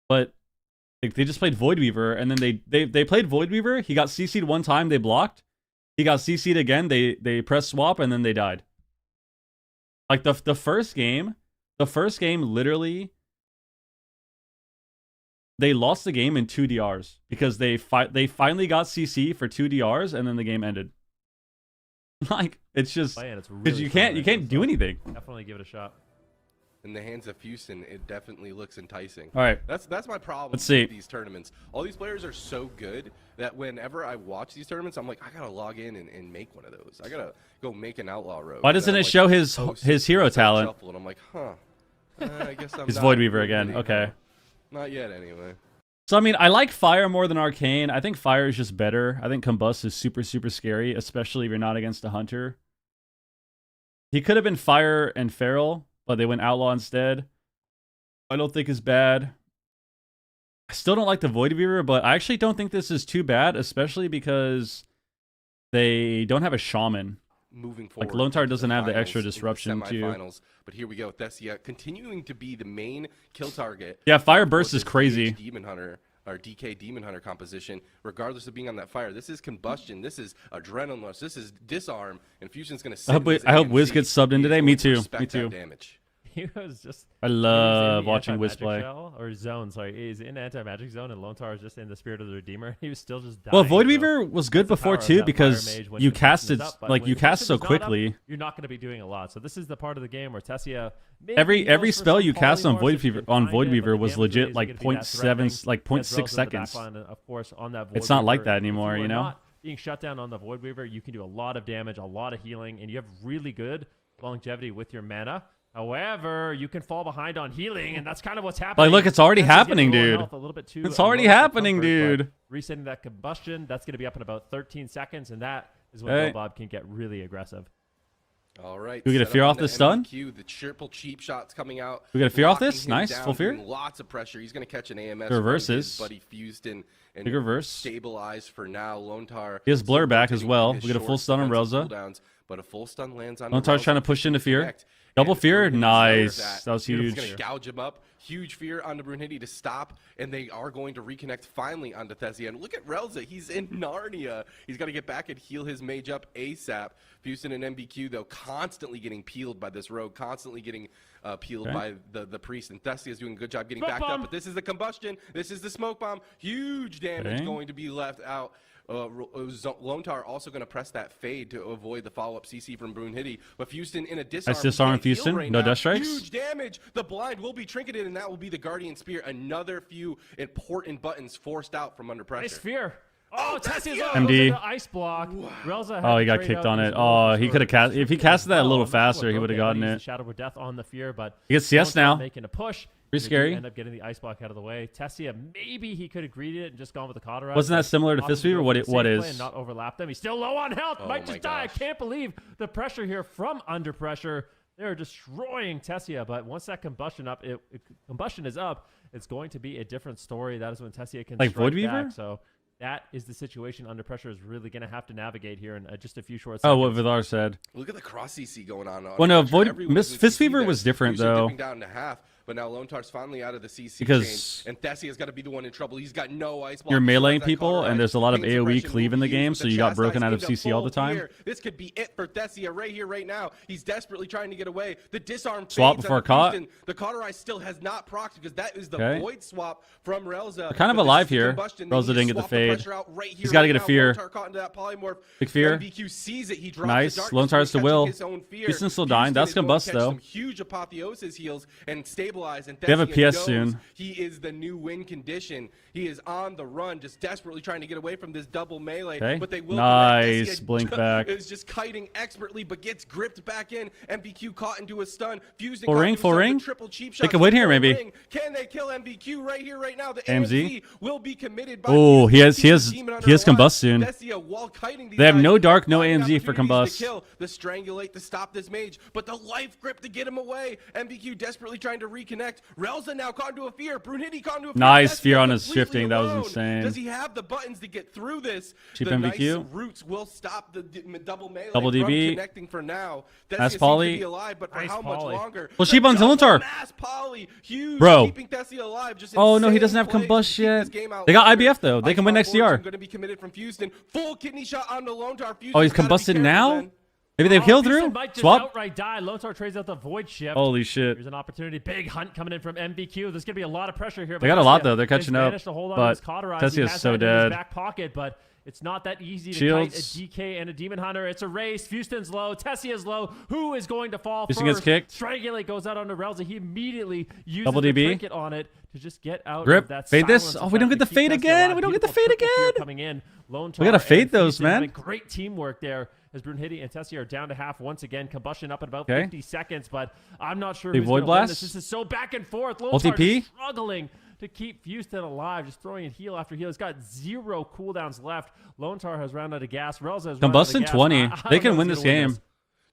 But they just played Void Weaver, and then they played Void Weaver. He got CC'd one time, they blocked. He got CC'd again, they pressed swap, and then they died. Like the first game literally, they lost the game in 2 DRs because they finally got CC for 2 DRs, and then the game ended. Like it's just because you can't do anything. Definitely give it a shot. In the hands of Houston, it definitely looks enticing. All right, that's my problem. Let's see. With these tournaments. All these players are so good that whenever I watch these tournaments, I'm like, I gotta log in and make one of those. I gotta go make an outlaw rogue. Why doesn't it show his hero talent? And I'm like, huh. I guess I'm He's not Void Weaver again. really, Okay. Not yet, anyway. So I mean, I like Fire more than Arcane. I think Fire is just better. I think Combust is super scary, especially if you're not against a Hunter. He could have been Fire and Feral, but they went Outlaw instead. I don't think is bad. I still don't like the Void Weaver, but I actually don't think this is too bad, especially because they don't have a Shaman. Moving forward, like Lone Tar doesn't have the finals, extra disruption too. Semifinals, but here we go. Thessia continuing to be the main kill target. Yeah, Fire Burst for is this crazy. Demon Hunter or DK Demon Hunter composition, regardless of being on that fire. This is combustion. This is adrenaline rush. This is disarm. And Fusion's going to. I hope Wiz gets subbed in today. Me too. Me too. Damage. He was just. I love watching Wiz play. Or zone, sorry. He's in anti-magic zone, and Lone Tar is just in the Spirit of the Redeemer. He was still just dying. Well, Void Weaver was good before too because you cast it like you cast so quickly. You're not going to be doing a lot. So this is the part of the game where Tessia. Every spell you cast on Void Weaver was legit like 0.7, like 0.6 seconds. Of course, on that Void it's not like Weaver, that anymore, you know. Being shut down on the Void Weaver, you can do a lot of damage, a lot of healing, and you have really good longevity with your mana. However, you can fall behind on healing, and that's kind of what's happening. Like, look, it's already happening, dude. It's already happening, comfort, dude. Resetting that combustion, that's going to be up in about 13 seconds, and that is when Bob can get really aggressive. All right. Do we get a fear off this stun? The triple cheap shots coming out. We get a fear off this? Nice. Full fear. Lots of pressure. He's going to catch an AMS. Reverses. Buddy fused and big reverse. Stabilized for now. Lone Tar. He has blur back as well. We get a full stun on Relza. But a full stun lands on Lone Tar's trying to push into fear. Double And fear? Brunhitty's Nice. aware of That was Beautiful's huge. gonna gouge him up. Huge fear onto Brunhitty to stop, and they are going to reconnect finally onto Thessia. And look at Relza. He's in Narnia. He's got to get back and heal his mage up ASAP. Houston and MBQ, though, constantly getting peeled by this rogue, constantly getting peeled by the priest. And Thessia is doing a good job getting backed up. But this is the combustion. This is the smoke bomb. Huge damage going to be left out. Lone Tar also going to press that fade to avoid the follow-up CC from Brunhitty. But Houston in a disarm. Nice disarm, Can't heal Houston. right No now. death strikes. Huge damage. The blind will be trinketed, and that will be the Guardian Spear. Another few important buttons forced out from under pressure. Nice fear. Oh, Tessia's up. MD. Goes into ice block. Relza Oh, had he got trade kicked out on his it. roll Oh, he for could have cast. If he casted that a little I'm not sure faster, what he would have broke gotten He used it. the Shadow of Death on the fear, but He gets CS Lone Tar now. making a push. Pretty They do scary. End up getting the ice block out of the way. Tessia, maybe he could have greeted it and just gone with the cauterize. Wasn't that similar to Opted Fist Fever? go What for it the what safe play is? and not overlap them. He's still low on health. Oh Might my just die. I gosh. can't believe the pressure here from under pressure. They're destroying Tessia, but once that combustion is up, it's going to be a different story. That is when Tessia can Like strike Void back. Weaver? So that is the situation under pressure is really going to have to navigate here in just a few short Oh, seconds. what Vidar said. Look at the cross CC going on. Well, no, Pressure. Void Everyone Miss is in Fist CC Fever there. was different Houston though. dipping down to half, but now Lone Tar's finally out of the CC Because chain, and Thessia's got to be the one in trouble. He's got no ice block. You're He still has meleeing that people, cauterize. and there's a lot of Ping AoE suppression cleave in will the be game, used so with you the got broken out of chastise CC all the into full time. fear. This could be it for Thessia right here, right now. He's desperately trying to get away. The disarm Swap fades before onto caught. Houston. The cauterize still has not procced because that is the Okay. void swap from Relza. They're kind of But this alive is the here. combustion. They Relza need to didn't get the swap fade. pressure out right here, He's got to right get a now. fear. Lone Tar caught into that polymorph. Big fear. MBQ sees it. He drops Nice. the darkness. Lone Tar's He's the catching will. his own fear. Houston's still dying. Houston That's is going to combust, catch though. some huge apotheosis heals and stabilize. And They have a Thessia PS knows soon. He is the new win condition. He is on the run, just desperately trying to get away from this double melee. Okay. But they will Nice. connect. Thessia Blink back. is just kiting expertly, but gets gripped back in. MBQ caught into a stun. Fusing Full caught ring, into full a stun, ring. the triple cheap They shots, could win here, full maybe. ring. Can they kill MBQ right here, right now? The AMZ. AMZ will be committed by Oh, he has Houston, demon under combust alive. soon. Thessia, while kiting these They have guys, no dark, no finding AMZ for opportunities combust. to kill, the strangulate to stop this mage, but the life grip to get him away. MBQ desperately trying to reconnect. Relza now caught into a fear. Brunhitty caught into a fear. Nice Thessia fear on his completely shifting. That was alone. insane. Does he have the buttons to get through this? Cheap the MBQ. nice roots will stop the double melee Double from DB. connecting for now. Thessia Nice seems poly. to be alive, but for Nice how much poly. longer? Well, The sheep on double Zillitar. mass poly. Huge. Bro. Keeping Thessia alive. Just Oh, no, he insane doesn't have plays to combust keep yet. this game out They got longer. IBF, though. They can win next CR. Going to be committed from Houston. Full kidney shot on the Lone Tar. Oh, he's combusted now? Maybe they've healed Houston through? might just Swap? outright die. Lone Tar trades out the void shift. Holy shit. Here's an opportunity. Big hunt coming in from MBQ. There's going to be a lot of pressure here. They got a lot, though. They're He's catching up. managed to hold on to But his cauterize. Tessie He is has so that in his dead. back pocket, but it's not that easy to Shields. kite a DK and a Demon Hunter. It's a race. Houston's low. Tessie is low. Who is going to fall Houston first? gets kicked. Strangulate goes out onto Relza. He immediately uses Double the DB. trinket on it to just get out Grip. of that Fade this. silence Oh, we don't effect get to the keep fade Tessie again. alive. We don't get the Beautiful fade triple fear again. coming in. Lone We gotta Tar fade and those, Houston having man. great teamwork there as Brunhitty and Tessie are down to half once again. Combustion up in about Okay. 50 seconds, but I'm not sure Big who's Void going to win this. Blast. This is so back and forth. Lone Ult Tar TP. just struggling to keep Houston alive, just throwing in heal after heal. He's got 0 cooldowns left. Lone Tar has run out of gas. Relza has run out of Combustion gas. 20. I They don't can know win who's this gonna win game.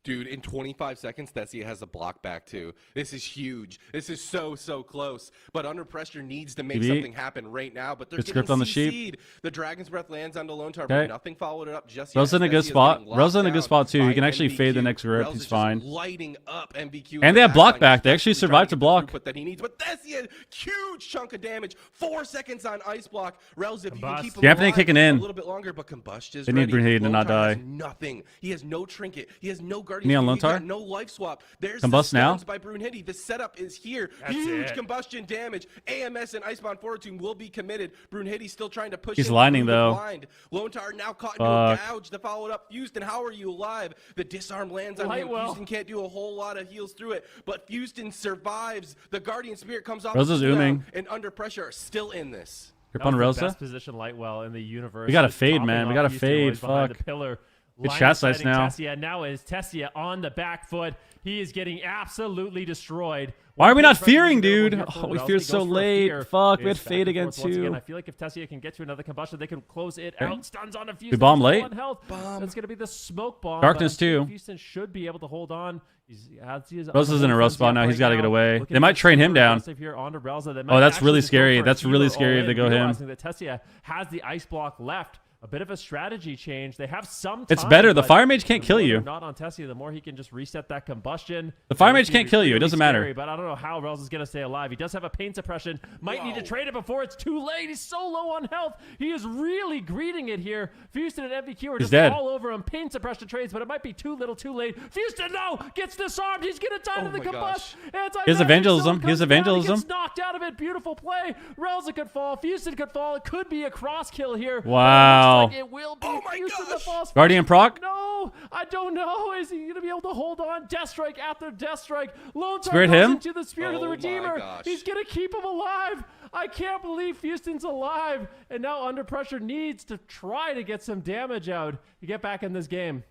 Dude, in 25 seconds, Thessia has a block back too. This is huge. This is so close. But under pressure needs to make DB. something happen right now. But they're Good getting script on the CC'd. sheep. The Dragon's Breath lands onto Lone Tar, Okay. but nothing followed it up just yet. Rel's in a good Thessia is spot. getting Rel's in a locked good spot, too. down He can by actually fade the MBQ. next grip. Rel's He's is just fine. lighting up MBQ. And they have with block the back. They backline. actually He's survived trying to block. get the throughput that he needs. But Thessia, huge chunk of damage. 4 seconds on ice block. Rel's, if you can keep him Gamping alive kicking in. a little bit longer, but Combust is They need ready. Brunhitty to Lone not Tar has die. nothing. He has no trinket. He has no guardian. Knee on Spear. Lone He's got Tar? no life swap. There's Combust the now? stuns by Brunhitty. The setup is here. That's Huge it. combustion damage. AMS and Icebound Fortune will be committed. Brunhitty still trying to push He's in lining, through the though. blind. Lone Tar now caught into a Fuck. gouge to follow it up. Houston, how are you alive? The disarm lands on him. Lightwell. Houston can't do a whole lot of heals through it, but Houston survives. The Guardian Spirit comes off. Rosa's the cooldown, ooming. And under pressure are still in this. Grip That on was the Relza. best position Lightwell in the universe. We gotta Just fade, topping man. We off gotta Houston fade. Roy's behind Fuck. the pillar. Good Line chat sighting sites now. Tessia. Now is Tessia on the back foot. He is getting absolutely destroyed. Why are we not Big pressure fearing, available dude? here Oh, from we Relza. feared He so goes for a late. fear. Fuck, we had It's back fade and again, forth once again. too. I feel like if Tessia can get to another combustion, they can close it Okay. out. Stuns on a Houston. We bomb He's low late? on health. That's going to be the smoke bomb. Darkness, but I think too. Houston should be able to hold on. Rosa's in a rough spot now. He's gotta get away. They might train him down. Oh, that's really scary. That's really scary if they go him. That Tessia has the ice block left. a bit of a strategy change. They have some time. It's better. The but Fire Mage can't the kill more you. they're not on Tessia, the more he can just reset that combustion. The Fire It's Mage gonna can't be kill you. It really doesn't matter. scary, but I don't know how Rels is going to stay alive. He does have a pain suppression. Might need to trade it before it's too late. He's so low on health. He is really greeting it here. Houston and MVQ are just dead. all over him. Pain suppression trades, but it might be too little too late. Houston, no! Gets disarmed. He's going to die to the combust. He has evangelism. He has evangelism. He gets knocked out of it. Beautiful play. Relza could fall. Houston could fall. It could be a cross kill here. Wow. It looks like it will be. Houston that falls. Guardian proc? No, I don't know. Is he going to be able to hold on? Death Strike after Death Strike. Lone Star Spirit goes him? into the Spirit of the Oh my Redeemer. gosh. He's going to keep him alive. I can't believe Houston's alive. And now Under Pressure needs to try to get some damage out to get back in this game.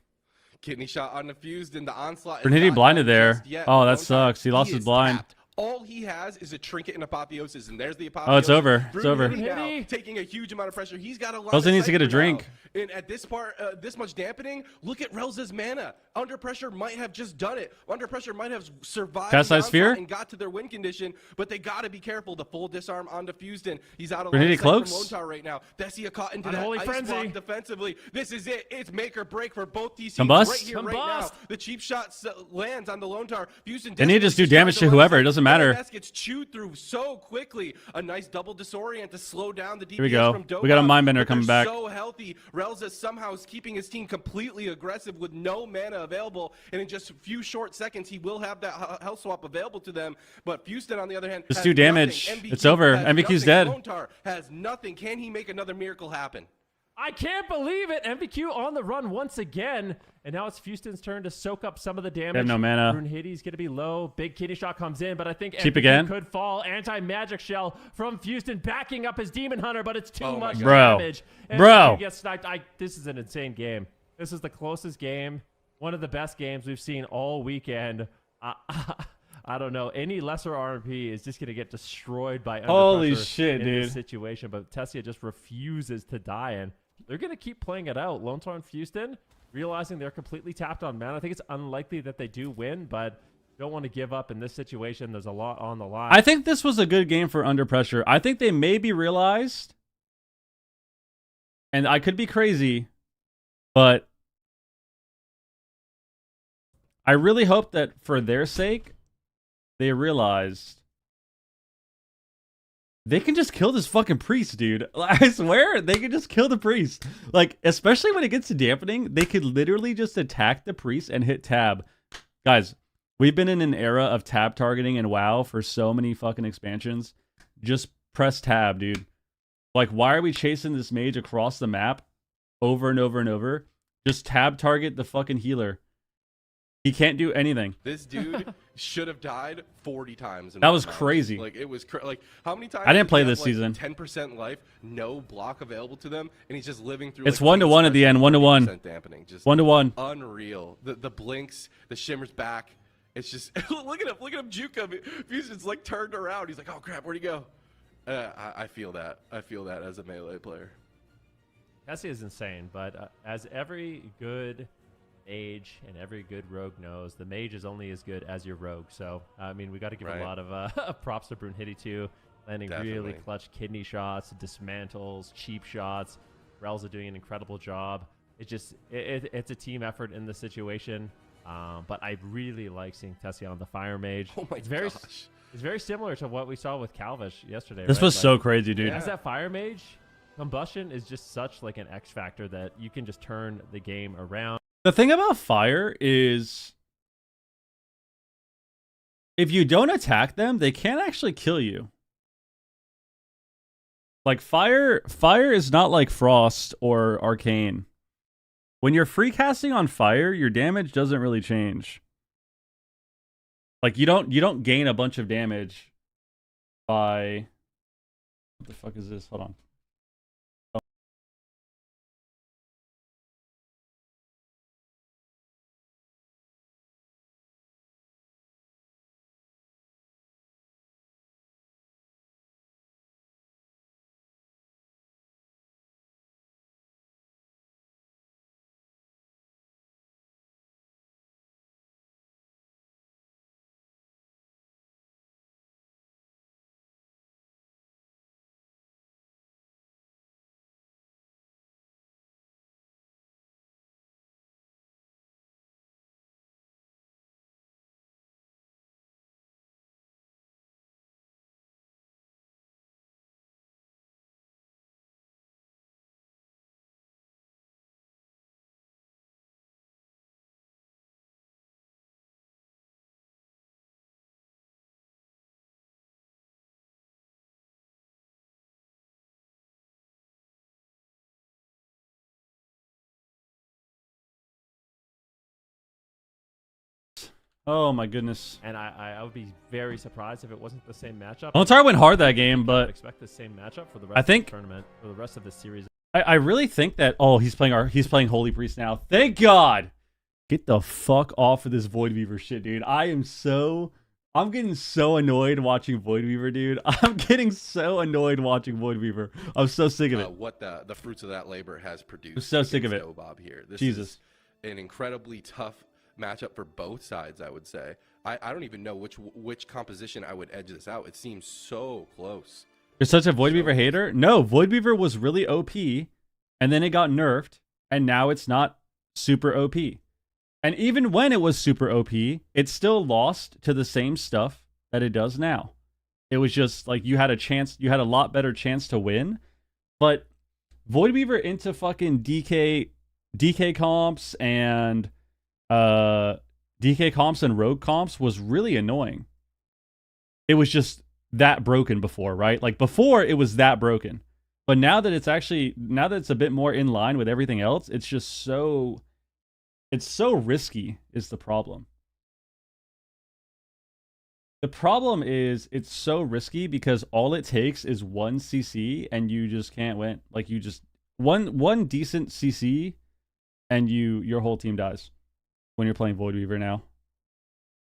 Kidney shot undefused in the onslaught. is Bernini not blinded done there. just yet. Oh, that Lone Star, sucks. He lost his is blind. tapped. All he has is a trinket and apotheosis, and there's the apotheosis. Oh, it's over. It's over. Now, taking a huge amount of pressure. He's got a lot. Relza needs to get a drink. And at this part, this much dampening, look at Relza's mana. Under Pressure might have just done it. Under Pressure might have survived Cast the Ice Sphere? onslaught and got to their win condition, but they got to be careful. The full disarm on Houston. He's out of Bernini line of sight from cloaks? Lone Star right now. Dessia caught into Unholy that ice Frenzy. block defensively. This is it. It's make or break for both these teams Combust? right here, right now. Combust. The cheap shot lands on the Lone Star. Houston They need to just do desperately damage tries to run whoever. inside. It doesn't matter. AWS gets chewed through so quickly. A nice double disorient to slow down the DPS we go. from Dope. We got a Mindbender but coming they're back. so healthy. Relza somehow is keeping his team completely aggressive with no mana available, and in just a few short seconds, he will have that health swap available to them. But Houston, on the other hand, Just has do damage. nothing. It's over. has MVQ's nothing. dead. Lone Star has nothing. Can he make another miracle happen? I can't believe it. MVQ on the run once again. And now it's Houston's turn to soak up some of the damage. They have no mana. Brunhitty's going to be low. Big kidney shot comes in, but I think Cheap MVQ again? could fall. Anti-magic shell from Houston backing up his Demon Hunter, but it's too much Bro. damage. Bro. MVQ gets sniped. This is an insane game. This is the closest game. One of the best games we've seen all weekend. I don't know. Any lesser RMP is just going to get destroyed by Under Holy Pressure shit, in this dude. situation. But Tessia just refuses to die, and they're going to keep playing it out. Lone Star and Houston, realizing they're completely tapped on mana. I think it's unlikely that they do win, but don't want to give up in this situation. There's a lot on the line. I think this was a good game for Under Pressure. I think they maybe realized, and I could be crazy, but I really hope that for their sake, they realized they can just kill this fucking priest, dude. I swear, they can just kill the priest. Like, especially when it gets to dampening, they could literally just attack the priest and hit tab. Guys, we've been in an era of tab targeting in WoW for so many fucking expansions. Just press tab, dude. Like, why are we chasing this mage across the map over and over and over? Just tab target the fucking healer. He can't do anything. This dude should have died 40 times. That was crazy. Like, it was like, how many times? I didn't does play he this have, like, season. 10% life, no block available to them, and he's just living through. It's like, 1-1 at the end, 1-1. 30% dampening, just 1-1. unreal. The blinks, the shimmers back. It's just look at him juke him. Fusion's like turned around. He's like, oh crap, where'd he go? I feel that. I feel that as a melee player. Tessia is insane, but as every good mage and every good rogue knows, the mage is only as good as your rogue. So, I mean, we got to give a lot of props to Brunhitty too, landing really clutch kidney shots, dismantles, cheap shots. Relza doing an incredible job. It's a team effort in this situation. But I really like seeing Tessia on the Fire Mage. Oh my gosh. It's very similar to what we saw with Calvish yesterday. This right? was so crazy, dude. As that Fire Mage, combustion is just such like an X factor that you can just turn the game around. The thing about fire is if you don't attack them, they can't actually kill you. Like fire is not like frost or arcane. When you're free casting on fire, your damage doesn't really change. Like you don't gain a bunch of damage by what the fuck is this? Hold on. Oh my goodness. And I would be very surprised if it wasn't the same matchup. Lontar went hard that game, I but expect the same matchup for the rest of the tournament, for the rest of the series. I really think that he's playing Holy Priest now. Thank God. Get the fuck off of this Void Weaver shit, dude. I'm getting so annoyed watching Void Weaver, dude. I'm getting so annoyed watching Void Weaver. I'm so sick of it. What the fruits of that labor has produced. I'm so sick of it. Bob here. This Jesus. is an incredibly tough matchup for both sides, I would say. I don't even know which composition I would edge this out. It seems so close. You're such a Void Weaver hater? No, Void Weaver was really OP, and then it got nerfed, and now it's not super OP. And even when it was super OP, it still lost to the same stuff that it does now. It was just like you had a lot better chance to win. But Void Weaver into fucking DK comps and DK comps and rogue comps was really annoying. It was just that broken before, right? Like before it was that broken. But now that it's a bit more in line with everything else, it's just so risky is the problem. The problem is it's so risky because all it takes is one CC and you just can't win. Like you just one decent CC and your whole team dies when you're playing Void Weaver now.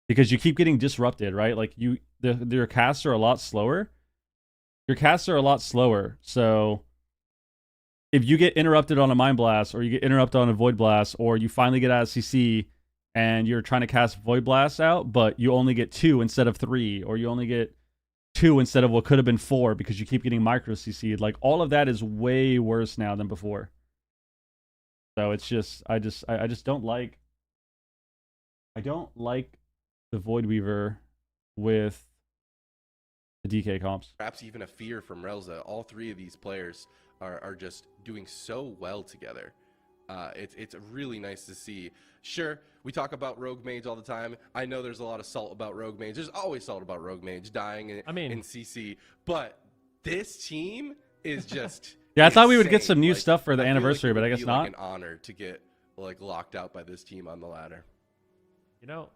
Because you keep getting disrupted, right? Like your casts are a lot slower. So if you get interrupted on a Mind Blast, or you get interrupted on a Void Blast, or you finally get out of CC and you're trying to cast Void Blast out, but you only get 2 instead of 3, or you only get 2 instead of what could have been 4 because you keep getting micro CC'd. Like all of that is way worse now than before. So it's just I just don't like the Void Weaver with the DK comps. Perhaps even a fear from Relza. All three of these players are just doing so well together. It's really nice to see. Sure, we talk about Rogue Mage all the time. I know there's a lot of salt about Rogue Mage. There's always salt about Rogue Mage dying in CC. But this team is just yeah, I thought we would get insane. some new Like, stuff for the I feel anniversary, like it but I would guess be not. Like an honor to get locked out by this team on the ladder. You know,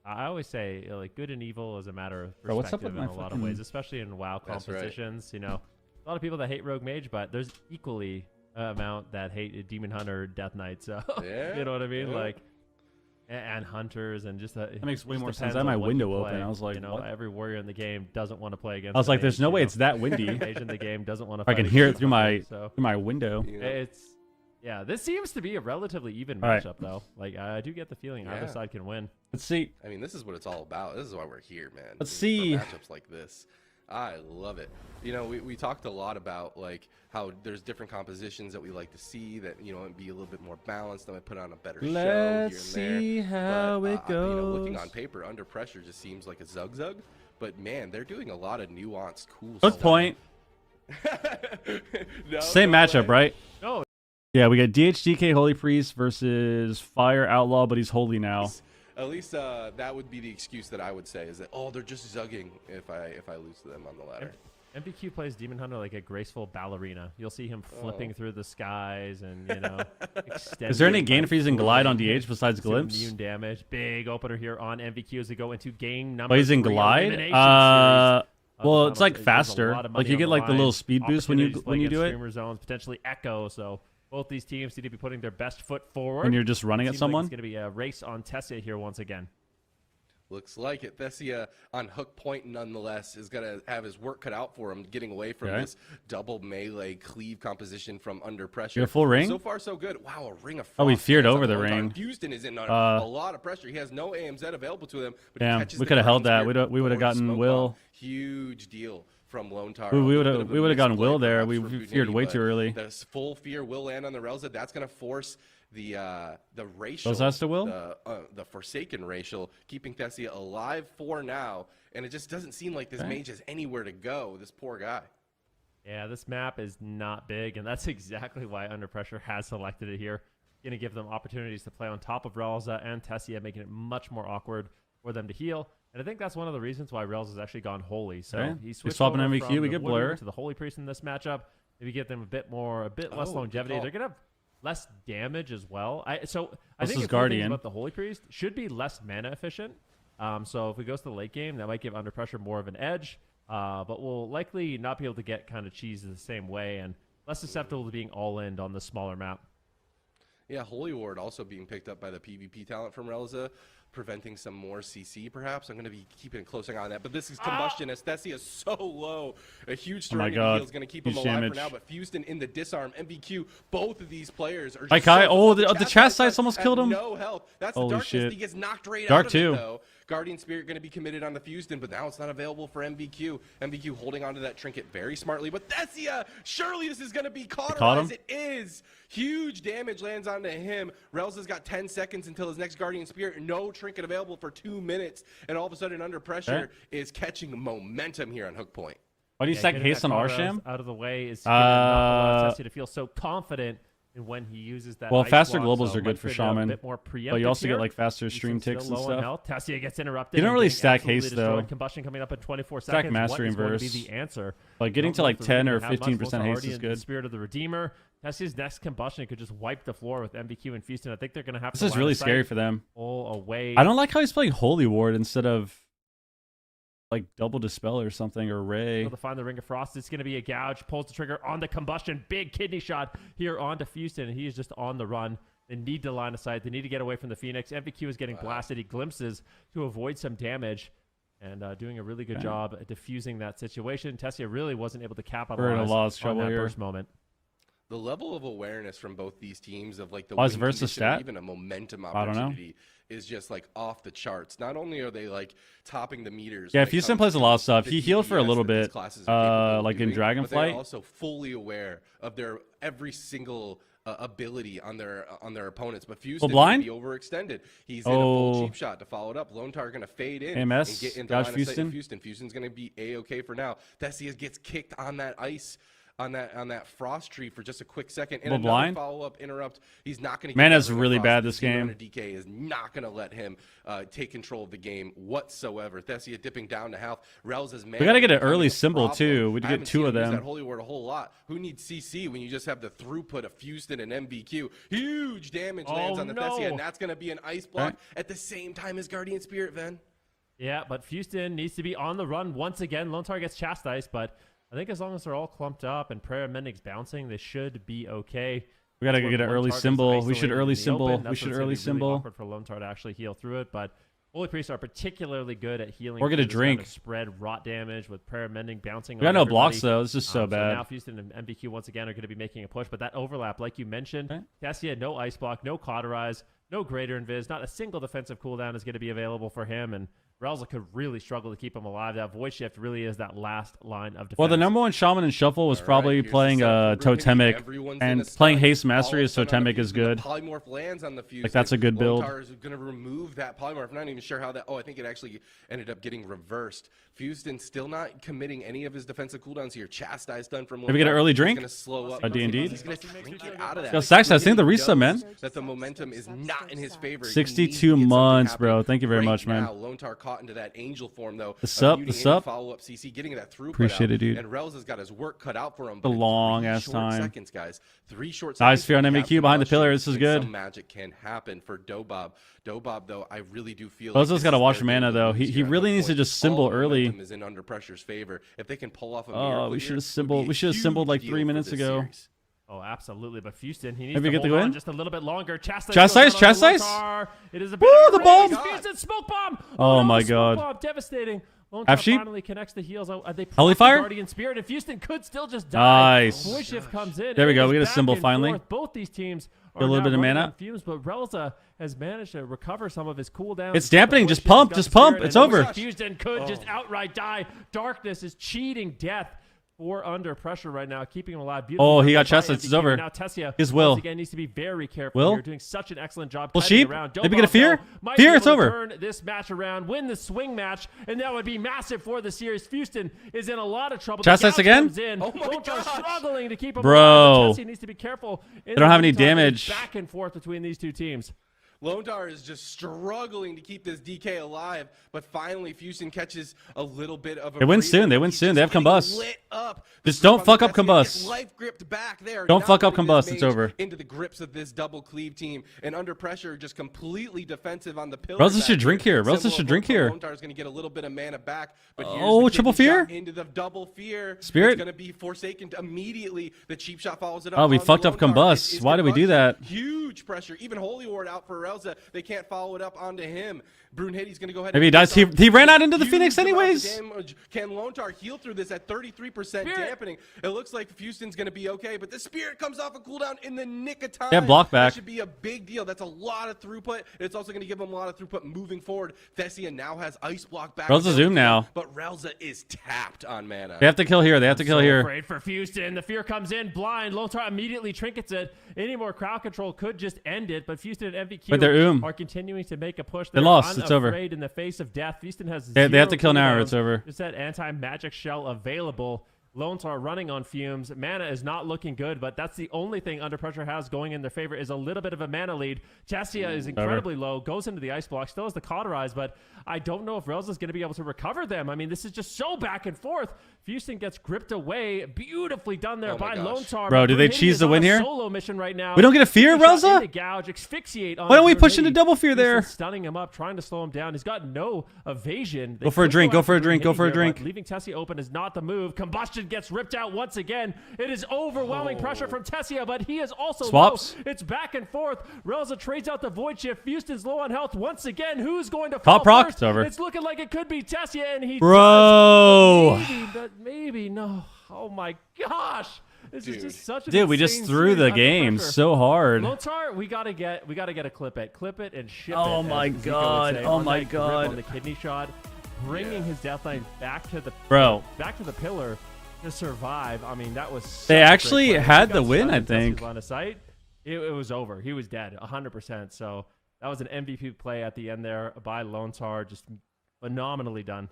I always say like good and evil is a matter of Bro, what's up perspective with in a my lot of ways, especially in WoW That's right. compositions. You know, a lot of people that hate Rogue Mage, but there's equally amount that hate Demon Hunter, Death Knight. So Yeah, you know what I mean, yeah. like and hunters and just That makes way just more sense. depends I had on my what window you open. play. I was like, you know, what? every warrior in the game doesn't want to play against. I was a like, there's mage, no you way know? it's that windy. Every mage in the game doesn't want to. I can hear it through my window. You know? It's yeah. This seems to be a relatively even All right. matchup, though. Like I do get the feeling either Yeah. side can win. Let's see. I mean, this is what it's all about. This is why we're here, man. Let's For see. matchups like this. I love it. You know, we talked a lot about like how there's different compositions that we like to see that, you know, be a little bit more balanced, that might put on a better show here and Let's there. see how But, it you know, goes. looking on paper, Under Pressure just seems like a zug. But man, they're doing a lot of nuanced, cool Good stuff. point. No, Same no matchup, way. right? No, Yeah, we got DHDK Holy Priest versus Fire Outlaw, but he's holy now. At least that would be the excuse that I would say, is that, oh, they're just zugging if I lose to them on the ladder. MVQ plays Demon Hunter like a graceful ballerina. You'll see him flipping through the skies and, you know, Is there any extending gain by freeze and glide on flying DH besides to Glimpse? Immune damage. Big opener here on MVQ as we go into game number Blazing 3 glide? elimination series. Well, of it's the like finals. There's a faster. lot of Like money you on get the like the line. little speed boost when you Opportunities to play do against it, Streamer zones, potentially Echo. So both these teams need to be putting their best foot forward. when you're just running at Seems like someone. it's going to be a race on Tessia here once again. Looks like it. Thessia on hook point, nonetheless, is going to have his work cut out for him, getting away from Okay. this double melee cleave composition from Under Pressure. You got a full ring? So far, so good. Wow, a ring of frost. Oh, we feared That's over a the long time. ring. Houston is in a lot of pressure. He has no AMZ available to him. But he Damn, catches we the could have held Guardian that. Spirit We would have before the gotten smoke Will. bomb. Huge deal from Lone Tar. We A would little bit have of a we would have gotten misplay Will there. perhaps We for feared Funini, way but too early. The full fear will land on the Relza. That's going to force the racial, Those has to will? the Forsaken racial, keeping Thessia alive for now, and it just doesn't seem like this Okay. mage has anywhere to go. This poor guy. Yeah, this map is not big, and that's exactly why Under Pressure has selected it here. Going to give them opportunities to play on top of Relza and Tessia, making it much more awkward for them to heal. And I think that's one of the reasons why Relza's actually gone Holy. So Okay. he He's switched swapping over MVQ, from we the get Woodward Blur. to the Holy Priest in this matchup. Maybe give them a bit less Oh, longevity. good They're call. going to have less damage as well. I This think is a few things Guardian. about the Holy Priest should be less mana efficient. So if we go to the late game, that might give Under Pressure more of an edge. But we'll likely not be able to get kind of cheese the same way and less susceptible to being all in on the smaller map. Yeah, Holy Ward also being picked up by the PvP talent from Relza, preventing some more CC perhaps. I'm going to be keeping a close eye on that. But this is Combustion. Esthesia is so low. A huge Serenity heal is going to keep him alive damage. for now. But Fuston in the disarm. MVQ, both of these players are Hi, just Kai. so Oh, low. the Chastise almost killed him. No health. That's Holy the Darkness. shit. He gets knocked right Dark out of too. it, though. Guardian Spirit going to be committed on the Fuston, but now it's not available for MVQ. MVQ holding onto that trinket very smartly. But Thesia, surely this is going to be cauterized. It is. Huge damage lands onto him. Relza's got 10 seconds until his next Guardian Spirit. No trinket available for 2 minutes. And all of a sudden, Under Pressure is catching momentum here on Hook Point. Why do you stack haste on Arsham? Out of the way is giving Tessia to feel so confident. And when he uses that, well, ice faster block, globals so are good for Shaman, but you also get like faster stream ticks and stuff. Tessia gets interrupted. You don't really stack haste though. Combustion coming up in 24 stack seconds. Mastery what is going Inverse. to be the answer? Like getting to like 10 or 15% haste is good. Spirit of the Redeemer. Tessia's next Combustion could just wipe the floor with MVQ and Fuston. I think they're going to have. This is really scary for them. All away. I don't like how he's playing Holy Ward instead of like double Dispel or something, or Ray. To find the Ring of Frost, it's going to be a gouge. Pulls the trigger on the Combustion. Big kidney shot here onto Fuston, and he is just on the run. They need to line of sight. They need to get away from the Phoenix. MVQ is getting blasted. He glimpses to avoid some damage and doing a really good job at diffusing that situation. Tessia really wasn't able to capitalize on that burst moment. The level of awareness from both these teams of like the Vice versa stat, even a momentum opportunity is just like off the charts. Not only are they like topping the meters. Yeah, Fuston plays a lot of stuff. He healed for a little bit, like in Dragonflight. But they're also fully aware of their every single ability on their opponents. But Fuston will be overextended. He's in a full cheap shot to follow it up. Lone Tar going to fade in and get into line of sight of Fuston. Fuston's going to be A-okay for now. Thesia gets kicked on that ice. On that frost tree for just a quick second, and another follow-up interrupt. He's not going to. Mana's really bad this game. DK is not going to let him take control of the game whatsoever. Thesia dipping down to health. Relza's man. We got to get an early symbol too. We get 2 of them. That Holy Word a whole lot. Who needs CC when you just have the throughput of Fuston and MVQ? Huge damage lands on the Thesia, and that's going to be an ice block at the same time as Guardian Spirit, Ven. Yeah, but Fuston needs to be on the run once again. Lone Tar gets chastised, but I think as long as they're all clumped up and Prayer Mending's bouncing, they should be okay. We gotta get an early symbol. We should early symbol. We should early symbol. Really awkward for Lone Tar to actually heal through it, but Holy Priests are particularly good at healing. We're gonna drink. Kind of spread rot damage with Prayer Mending bouncing. We got no blocks though. This is so bad. So now Fuston and MVQ once again are going to be making a push, but that overlap, like you mentioned, Tessia, no ice block, no cauterize, no greater invis, not a single defensive cooldown is going to be available for him, and Relza could really struggle to keep him alive. That Void Shift really is that last line of defense. Well, the number one Shaman in Shuffle was probably playing Totemic, and playing Haste Mastery as Totemic is good. Polymorph lands on the Fuston. Like that's a good build. Lone Tar is going to remove that Polymorph. I'm not even sure how that. Oh, I think it actually ended up getting reversed. Fuston still not committing any of his defensive cooldowns here. Chastise done from. Maybe get an early drink. He's going to slow up. A D&D. He's going to get out of that. Yo, Sax, I think the reset, man. That the momentum is not in his favor. 62 months, bro. Thank you very much, man. Lone Tar caught into that angel form though. The sup. Follow up CC, getting that throughput. Appreciate it, dude. And Relza's got his work cut out for him. The long ass time. Seconds, guys. 3 short seconds. Nice fear on MVQ behind the pillar. This is good. Some magic can happen for Dobob. Dobob, though, I really do feel. Relza's got to watch mana though. He really needs to just symbol early. Is in Under Pressure's favor. If they can pull off a miracle, we should have symboled. We should have symboled like 3 minutes ago. Oh, absolutely. But Fuston, he needs Maybe to get the hold on win? just a little bit longer. Chastise. It is a Woo, the bomb! Fuston smoke bomb. Oh no, my smoke god. Bomb, devastating. Lone Half Tar sheep? finally connects the heels. They Holy Fire? Guardian Spirit, and Fuston could still just die. Nice. Void Shift comes in. There we go. We get get a symbol finally. Forth. Both these teams are a little bit of mana. Fumes, but Relza has managed to recover some of his cooldowns. It's dampening. Just pump. Just pump. It's over. Fuston could just outright die. Darkness is cheating death. Or under pressure right now, keeping him alive. Oh, he got chastised. It's over. Now Tessia, his will. Once again, needs to be very careful. You're doing such an excellent job. Well, sheep. Around. Maybe get a fear. Might Fear. It's be able to over. turn this match around, win the swing match, and that would be massive for the series. Fuston is in a lot of trouble. Chastise again. Oh my god! Struggling to keep him Bro. alive. Tessia needs to be careful. They don't have any damage. Back and forth between these two teams. Lone Tar is just struggling to keep this DK alive, but finally Houston catches a little bit of a They win breather. soon. They win He's soon. just They have getting Combust. lit up. Just The don't grip fuck on up Tessia gets Combust. life gripped back there. Don't Not fuck up letting this Combust. It's mage over. into the grips of this double cleave team, and under pressure, just completely defensive on the pillar. Rosa back should drink here. Rosa Symbol should of drink hope for here. Lone Tar is going to get a little bit of mana back, but here's Oh, the triple kidney shot fear? into the double fear. Spirit? It's going to be Forsaken immediately. The cheap shot follows it up. Oh, we on fucked up Lone Tar. It Combust. is Why did we do Combust. that? Huge pressure. Even Holy Ward out for Relza. They can't follow it up onto him. Brunhitty's going to go ahead. Maybe he and dies. take off He ran out into the huge Phoenix amount of anyways. damage. Can Lone Tar heal through this at 33% dampening? It looks like Houston's going to be okay, but the Spirit comes off a cooldown in the nick of time. They have block back. That should be a big deal. That's a lot of throughput. It's also going to give them a lot of throughput moving forward. Thessia now has Ice Block back. Relza zoom now. But Relza is tapped on mana. They have to kill here. They have to kill here. Afraid for Houston. The fear comes in blind. Lone Tar immediately trinkets it. Any more crowd control could just end it, but Houston and MVQ But they're are continuing to make a push. They lost. It's over. Unafraid in the face of death. Houston has They have zero to kill now or cooldowns. it's over. Just that anti-magic shell available. Lone Tar running on fumes. Mana is not looking good, but that's the only thing Under Pressure has going in their favor is a little bit of a mana lead. Tessia is incredibly low, goes into the ice block, still has the cauterize, but I don't know if Relza is going to be able to recover them. I mean, this is just so back and forth. Houston gets gripped away. Beautifully done there by Lone Tar. Bro, do they Brunhitty cheese is the on win a here? Solo mission right now. We don't get a fear, Kidney shot Relza? into gouge, asphyxiate on Why don't we push into Brunhitty. double fear there? Houston's stunning him up, trying to slow him down. He's got no evasion. They Go for a could drink, out go for a for drink, go Brunhitty for a here, drink. but leaving Tessia open is not the move. Combustion gets ripped out once again. It is overwhelming pressure from Tessia, but he is also Swaps. low. It's back and forth. Relza trades out the void shift. Houston's low on health once again. Who's going to fall Top proc. first? It's over. It's looking like it could be Tessia, and he Bro. does. Maybe, but maybe no. Oh my gosh. This is just such a Dude, we just threw the game so hard. Lone Tar, we gotta get a clip it and ship it. Oh my as Zico would God. say, Oh on my that grip God. On the kidney shot, bringing his deathline back to the pillar to survive. I mean, that was such They a great actually play. had He the got win, stunned I in Tessie's think. line of sight. It was over. He was dead, 100%. So that was an MVP play at the end there by Lone Tar, just phenomenally done.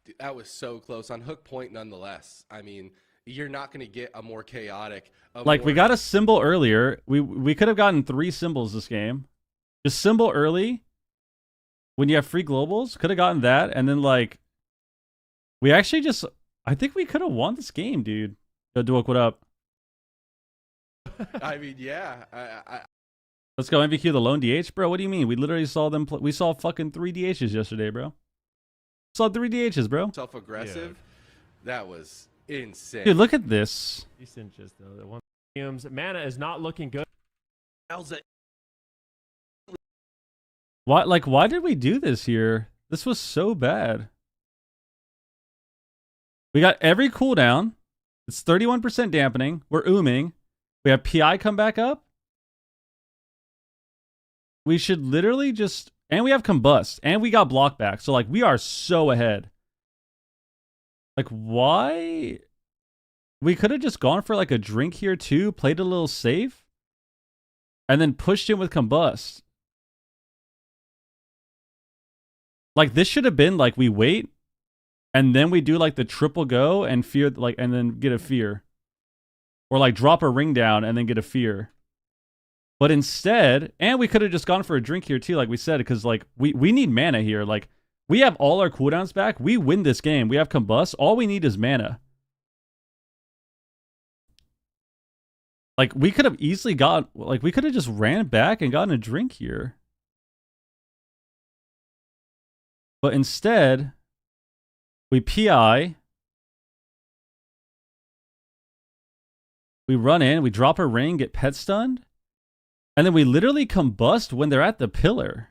Dude, that was so close on hook point, nonetheless. I mean, you're not going to get a more chaotic. We got a symbol earlier. We could have gotten 3 symbols this game. Just symbol early. When you have free globals, could have gotten that, and then we actually just. I think we could have won this game, dude. Yo, Duok, what up? I mean, yeah. Let's go MVQ the lone DH, bro. What do you mean? We literally saw them. We saw fucking 3 DHs yesterday, bro. Saw 3 DHs, bro. Self-aggressive. Yeah. That was insane. Dude, look at this. Decent, just the one. Mana is not looking good. Why did we do this here? This was so bad. We got every cooldown. It's 31% dampening. We're ooming. We have PI come back up. We should literally just... And we have Combust. And we got block back. So, we are so ahead. Why? We could have just gone for, a drink here, too. Played a little safe. And then pushed in with Combust. This should have been, we wait. And then we do, the triple go and fear, and then get a fear. Or, drop a ring down and then get a fear. But instead, and we could have just gone for a drink here too, like we said, because we need mana here. We have all our cooldowns back. We win this game. We have Combust. All we need is mana. We could have easily got, we could have just ran back and gotten a drink here. But instead, we PI. We run in, we drop a ring, get pet stunned. And then we literally combust when they're at the pillar.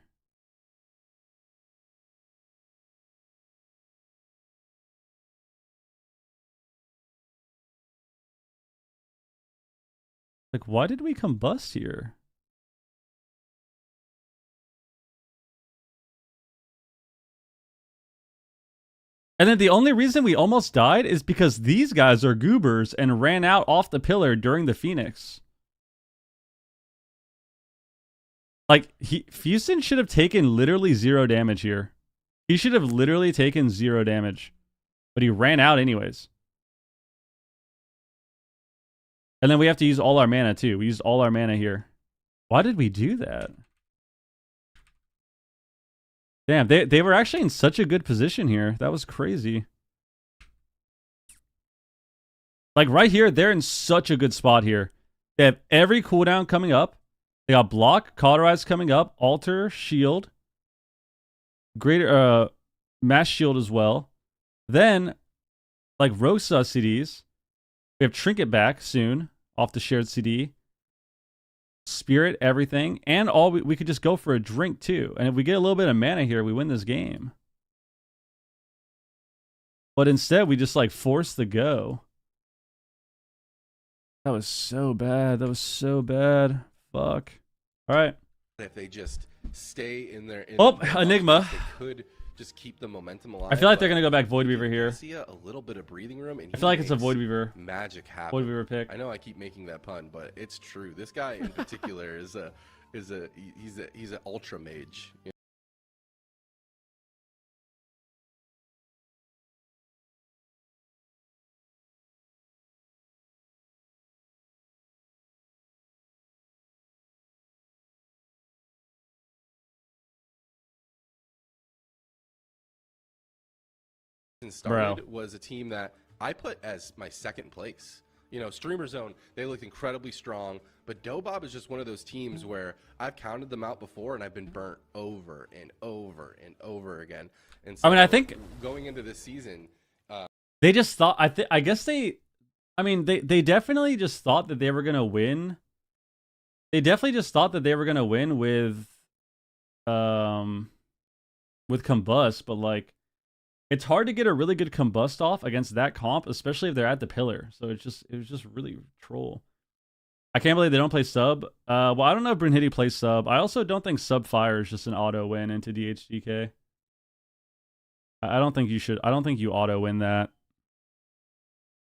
Why did we combust here? And then the only reason we almost died is because these guys are goobers and ran out off the pillar during the Phoenix. Houston should have taken literally 0 damage here. He should have literally taken 0 damage. But he ran out anyways. And then we have to use all our mana too. We used all our mana here. Why did we do that? Damn, they were actually in such a good position here. That was crazy. Like right here, they're in such a good spot here. They have every cooldown coming up. They got block, cauterize coming up, alter, shield, greater mass shield as well. Then, like Rosa CDs, we have trinket back soon off the shared CD. Spirit, everything, and all we could just go for a drink too. And if we get a little bit of mana here, we win this game. But instead, we just like force the go. That was so bad. That was so bad. Fuck. All right. If they just stay in their Enigma. they could just keep the momentum alive. I feel like they're gonna go back Void Weaver here. See a little bit of breathing room. And I feel like it's a Void Weaver. Magic happen. Void Weaver pick. I know I keep making that pun, but it's true. This guy in particular he's an ultra mage. Started was a team that I put as my second place. You know, Streamer Zone, they looked incredibly strong, but Dobob is just one of those teams where I've counted them out before and I've been burnt over and over and over again. And so I mean, I think going into this season, they just thought. I guess they. I mean, they definitely just thought that they were gonna win. They definitely just thought that they were gonna win with Combust, but like. It's hard to get a really good Combust off against that comp, especially if they're at the pillar. So it was just really troll. I can't believe they don't play sub. Well, I don't know if Brunhilde plays sub. I also don't think sub fire is just an auto win into DHGK. I don't think you should. I don't think you auto win that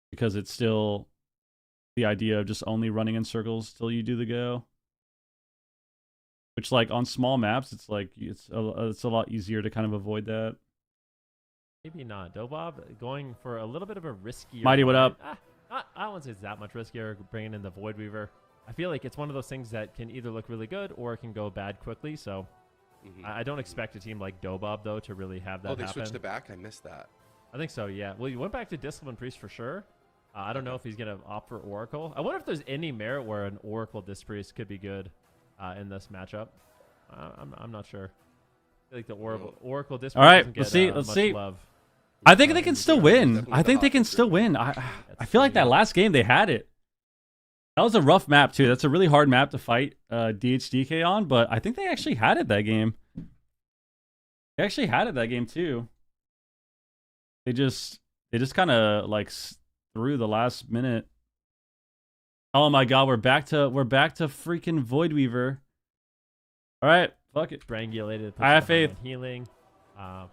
because it's still the idea of just only running in circles till you do the go. Which, like on small maps, it's like it's a lot easier to kind of avoid that. Maybe not. Dobob going for a little bit of a riskier. Mighty, what up? I wouldn't say it's that much riskier bringing in the Void Weaver. I feel like it's one of those things that can either look really good or it can go bad quickly. So I don't expect a team like Dobob, though, to really have that happen. Oh, they switched it back? I missed that. I think so, yeah. Well, you went back to Discipline Priest for sure. I don't know if he's going to opt for Oracle. I wonder if there's any merit where an Oracle Disc Priest could be good in this matchup. I'm not sure. I feel like the Oracle Disc Priest All right, doesn't get let's see. love. I think they can still win. I think they can still win. I feel like that last game they had it. That was a rough map too. That's a really hard map to fight DHDK on, but I think they actually had it that game. They actually had it that game too. They just kind of like threw the last minute. Oh my god, we're back to freaking Void Weaver. All right, fuck it. Strangulated. I have faith. Healing.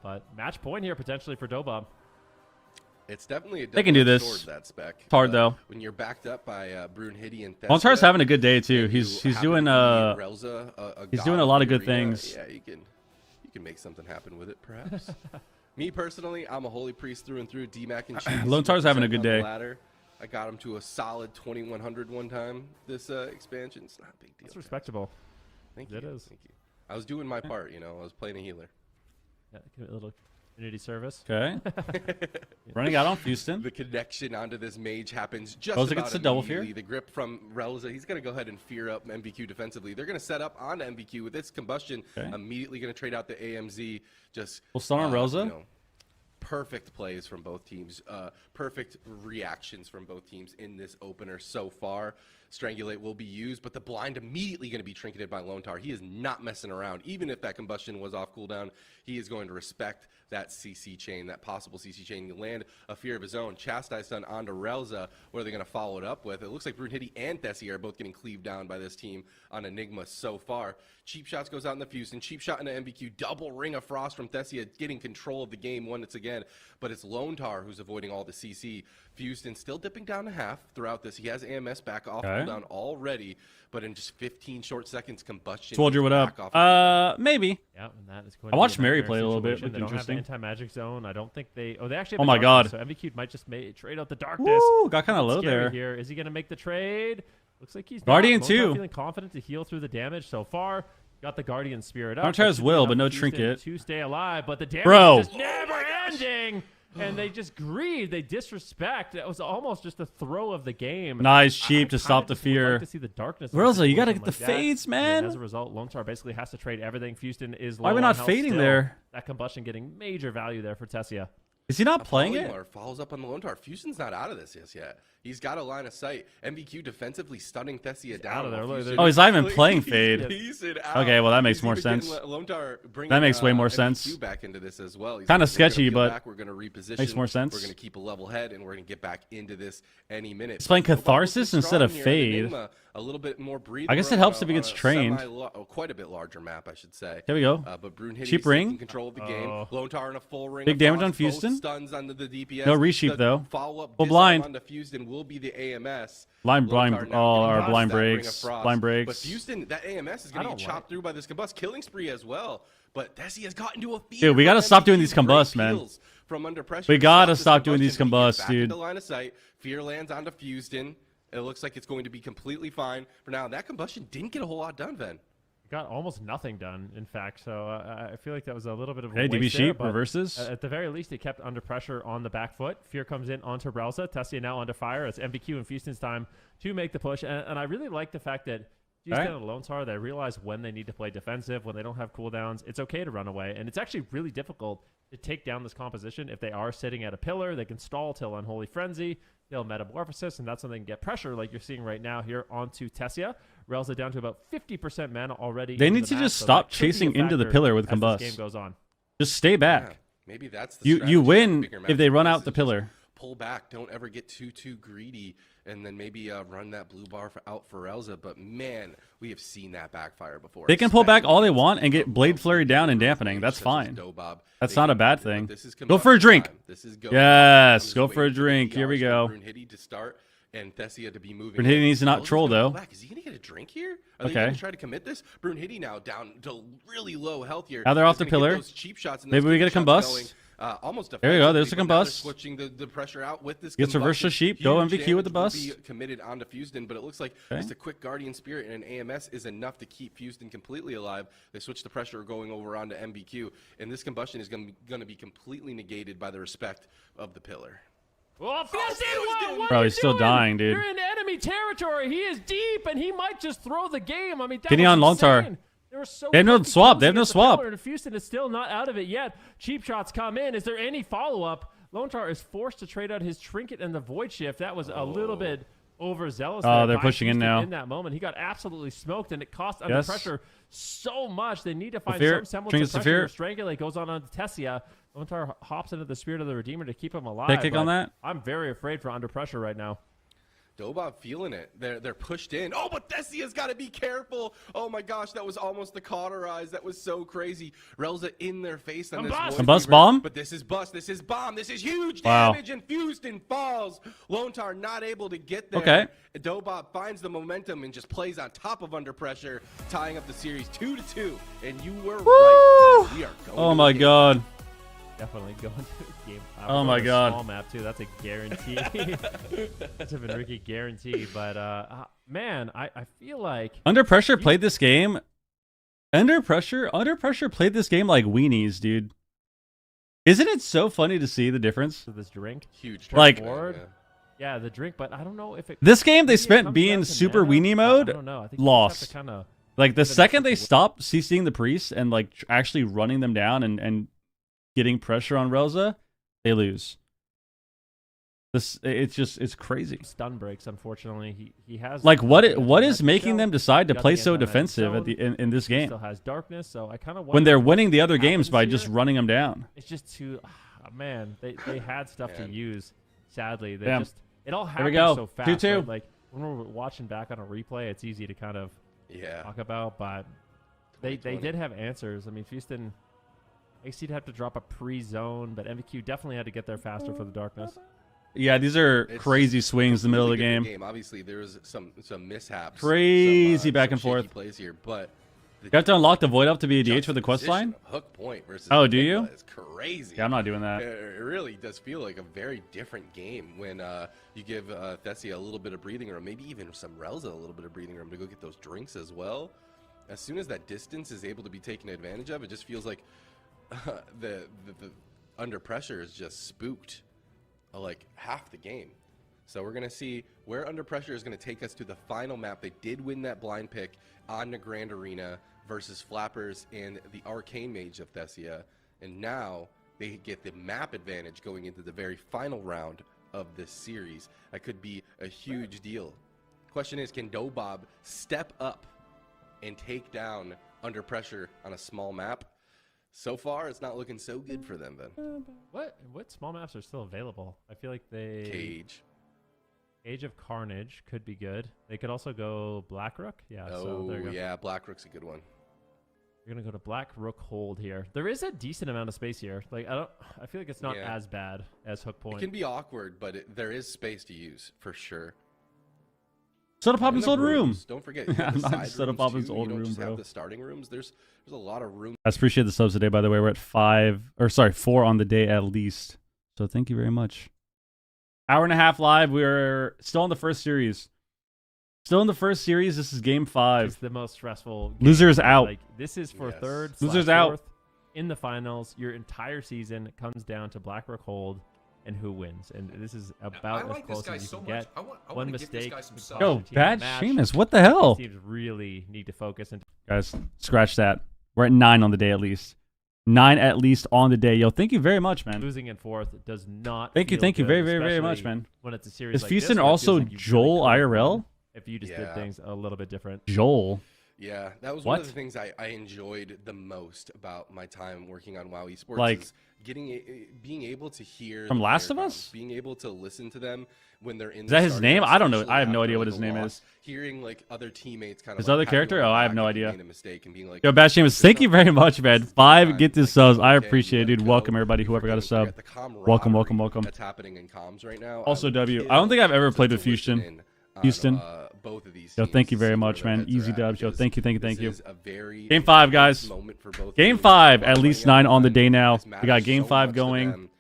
But match point here potentially for Dobob. It's definitely a they can do double-edged this. sword, that spec. It's hard though. When you're backed up by Brunhilde and Thessia, Lontar's having a good day too. and He's you doing happen to be Relza, he's god doing a of lot the of good arena, things. Yeah, you can make something happen with it, perhaps. Me personally, I'm a holy priest through and through. DMAC and cheese. Lontar's having a good day. Ladder. I got him to a solid 2100 one time this expansion. It's not a big deal. That's respectable. Thank you. It is. Thank you. I was doing my part, you know. I was playing a healer. Yeah, give it a little community service. Okay. Running out on Houston. The connection onto this mage happens just Goes about against the double immediately. fear. The grip from Relza, he's going to go ahead and fear up MBQ defensively. They're going to set up onto MBQ with its combustion. Okay. Immediately going to trade out the AMZ. Just We'll stun on Relza. you know, perfect plays from both teams. Perfect reactions from both teams in this opener so far. Strangulate will be used, but the blind immediately going to be trinketed by Lontar. He is not messing around. Even if that combustion was off cooldown, he is going to respect that CC chain, that possible CC chain. You land a fear of his own. Chastise done onto Relza. What are they going to follow it up with? It looks like Brunhilde and Thessia are both getting cleaved down by this team on Enigma so far. Cheap shots goes out in the fuse, and cheap shot into MBQ. Double ring of frost from Thessia, getting control of the game once again. But it's Lontar who's avoiding all the CC. Fused still dipping down to half throughout this. He has AMS back off cooldown already, but in just 15 short seconds, combustion. Soldier, what up? Maybe. Yeah, and that is going I to watched be a Mary nightmare play a little bit. situation. They Looked don't have interesting. anti-magic zone. I don't think they. Oh, they actually. Oh Have my the darkness, god. So MVQ might just trade out the darkness. Woo, got kind of low Scary there. Here is he going to make the trade? Looks like he's Guardian not. too. Feeling confident to heal through the damage so far. got the Guardian Spirit up. Lone-Tire's That should be will, enough but no for Houston trinket. to stay alive, but the damage Bro. is just never ending. And they just grieve. They disrespect. It was almost just a throw of the game. Nice, cheap to I stop kinda the just would fear. like to see the darkness. of a Rosa, you gotta situation get the like that. fades, And man. as a result, Lone Star basically has to trade everything. Houston is Why are low we on not health fading still. there? That combustion getting major value there for Tessia. Is he not playing it? Polymar follows up on the Lone Tar. Houston's not out of this yet. He's got a line of sight. MVQ defensively stunning Thessia down. out of there. while Look, Houston- Oh, he's not even playing fade. He's out. Okay, well, that makes He's more even getting sense. Lone Tar bringing, That makes way more MVQ sense. back into this as well. He's Kinda like, we're gonna sketchy, peel but back, we're gonna reposition. makes more sense. We're going to keep a level head, and we're going to get back into this any minute. He's playing Nobody Catharsis looking instead of strong here. Fade. Enigma, a little bit more breathing. I guess it room helps on if he a- gets on a trained. quite a bit larger map, I should say. Here we go. But Brune Hitty Cheap is taking ring. control of the game. Lone Tar in a full ring. Big of damage frost, on both Houston. Stuns onto the DPS. No resheep, The though. Follow-up Full disarm blind. onto Houston will be the AMS. Blind, Lone blind, Tar now all getting our past blind that ring of breaks. frost. Blind But breaks. Houston, that AMS is going to get chopped through by this combust. Killing spree as well. But Tessie has gotten to a fear. Dude, we from gotta stop doing MVQ. these combusts, Great man. peels from under pressure. We gotta this stop doing these combustion. He gets combusts, back dude. into line of sight. Fear lands onto Houston. It looks like it's going to be completely fine for now. That combustion didn't get a whole lot done, Ven. Got almost nothing done, in fact. So I feel like that was a little bit of a Hey, DB waste there, Sheep but reverses. At the very least, it kept under pressure on the back foot. Fear comes in onto Relza. Tessia now under fire. It's MVQ and Houston's time to make the push. And I really like the fact that Houston and Lone Star, they realize when they need to play defensive, when they don't have cooldowns. It's okay to run away. And it's actually really difficult to take down this composition. If they are sitting at a pillar, they can stall till Unholy Frenzy, till Metamorphosis, and that's when they can get pressure like you're seeing right now here onto Tessia. Relza down to about 50% mana already. They in need the to match, just so stop that could be a chasing into the factor pillar with as this combust. game goes on. Just stay back. Yeah, maybe that's the You strategy of win bigger if they matches. run This out is the just pillar. Pull back. Don't ever get too greedy, and then maybe run that blue bar out for Relza. But man, we have seen that backfire before. They can pull back all they especially want and get from Blade Flurry down and players dampening. That's such as fine. Dobob. That's They not a can- bad but thing. this is Go for a combustion drink. time. This is go Yes, time. I'm go just for a waiting the drink. Here we DRs go. for Brune Hitty to start and Thessia to be moving. Brune Hitty in. needs to not Relza's troll, gonna though. pull back. Is he gonna get a drink here? Are they Okay. gonna try to commit this? Brune Hitty now down to really low health here. Now they're off He's the gonna get pillar. those cheap shots and Maybe those we good get a shots combust. going, almost There you go, there's defensively, a but now they're combust. switching the pressure out with this. Gets reverse combustion. to sheep, go Huge MVQ with the damage will bust. be committed onto Houston, but it looks like just a quick Guardian Spirit and an AMS is enough to keep Houston completely alive. They switch the pressure going over onto MVQ, and this combustion is going to be completely negated by the respect of the pillar. Oh, Houston, what Bro, are you he's still doing? dying, dude. You're in enemy territory. He is deep, and he might just throw the game. I mean, that Getting was on Lone Tar. insane. They were so They have no close to swap. They have closing no at the swap. pillar, and Houston is still not out of it yet. Cheap shots come in. Is there any follow-up? Lone Tar is forced to trade out his trinket and the void shift. That was a little bit overzealous. Oh, there they're by pushing in Houston now. In that moment, he got absolutely smoked, and it cost under Yes. pressure so much. They need to find Fear. some semblance Trinkets of to pressure. fear. Strangulate goes on to Tessia. Lone Tar hops into the Spirit of the Redeemer to keep him alive. Dead kick on but that? I'm very afraid for under pressure right now. Dobob feeling it. They're pushed in. Oh, but Thessia's got to be careful. Oh my gosh, that was almost the cauterize. That was so crazy. Relza in their face on this Combust. Void Combust Fever. bomb? But this is bust. This is bomb. This is huge Wow. damage. And Houston falls. Lone Tar not able to get there. Okay. Dobob finds the momentum and just plays on top of under pressure, tying up the series 2-2. And you were right. We are going Oh to my the game. god. Definitely going to the game. Oh my God. Small map too. That's a guarantee. That's a Ricky guarantee. But man, I feel like Under Pressure played this game. Under Pressure played this game like weenies, dude. Isn't it so funny to see the difference? with this drink. Huge. Like- tournament, Forward. Yeah, the drink, but I don't know if it. This game they maybe it spent comes being down to super mana, weenie but I mode, don't know. I think lost. Kind of. Like the Even second they if it- stopped CCing the priest and like actually running them down and getting pressure on Relza, they lose. It's crazy. Stun breaks. Unfortunately, he has Like what he has is magic making shell, them decide to got play the so anti-magic defensive at zone, the in this he game Still has darkness, so I kind of when they're winning the other games happens by here. just running them down? It's just too, man. They had stuff to Man. use. Sadly, they Damn. just it all we happened go. so fast. 2-2. Right? Like when we're watching back on a replay, it's easy to kind of Yeah. talk about, but they 2020. did have answers. I mean, Houston, AC'd have to drop a pre-zone, but MVQ definitely had to get there faster for the darkness. Yeah, these are It's crazy swings in the middle of the really game. good Obviously, there was some mishaps. Crazy some, back some and forth. shaky plays here, but You have to unlock the void up to be a DH for the quest juxtaposition line. of Hook Point versus Oh, do Enigma you? is crazy. Yeah, I'm not doing that. It really does feel like a very different game when you give Thessia a little bit of breathing room, maybe even some Relza a little bit of breathing room to go get those drinks as well. as soon as that distance is able to be taken advantage of, it just feels like the under pressure is just spooked like half the game. So we're going to see where under pressure is going to take us to the final map. They did win that blind pick on the Grand Arena versus Flappers and the Arcane Mage of Thessia. And now they get the map advantage going into the very final round of this series. That could be a huge deal. Question is, can Dobob step up and take down under pressure on a small map? So far, it's not looking so good for them, then. What small maps are still available? I feel like Cage. Age of Carnage could be good. They could also go Black Rook. Yeah. Oh, so there you go. yeah, Black Rook's a good one. We're gonna go to Black Rook Hold here. There is a decent amount of space here. Like I feel like it's not as bad as Hook Point. It can be awkward, but there is space to use for sure. Soda Pop's old room. Don't forget. I'm not Soda Pop's old room, just bro. have the starting rooms. There's a lot of room. I appreciate the subs today, by the way. We're at 4 on the day at least. So thank you very much. Hour and a half live. We're still in the first series. This is game 5. It's the most stressful game. Losers out. Like, this is for third. Losers / out. fourth in the finals. Your entire season comes down to Black Rook Hold and who wins. And this is about as close as you can get. One mistake. Yo, bad Seamus. What the hell? Teams really need to focus. Guys, scratch that. We're at 9 on the day at least. 9 at least on the day. Yo, thank you very much, man. Losing in fourth does not. Thank you very, very much, man. When it's a series Is like this, Feastin where it also feels like you Joel really could IRL? win if you just did things a little bit different. Joel. Yeah, that was one of the things I enjoyed the most about my time working on WoW Esports. Like, is being able to hear from the Last of player Us? comms, being able to listen to them when they're in. Is that his name? I don't know. I have no idea what his his name is. Hearing like other teammates kind of His like other pat character? you on Oh, the I have back no if you idea. made a mistake and being like, Yo, Bad Seamus, thank you very much, man. 5 get this subs. I okay, appreciate it, you dude. let Welcome go. everybody, You whoever got a forget sub. the camaraderie Welcome. That's happening in comms right now. Also would W. kill I don't think I've ever to played with listen Houston. in Houston. on, both of these Yo, teams thank you to very see where much, their man. heads Easy are at, dubs. Yo, because thank you. this is a very Game 5, guys. moment for both Game teams. 5, While at least running 9 out on the of day time, now. this We got matters game so 5 much to going. them.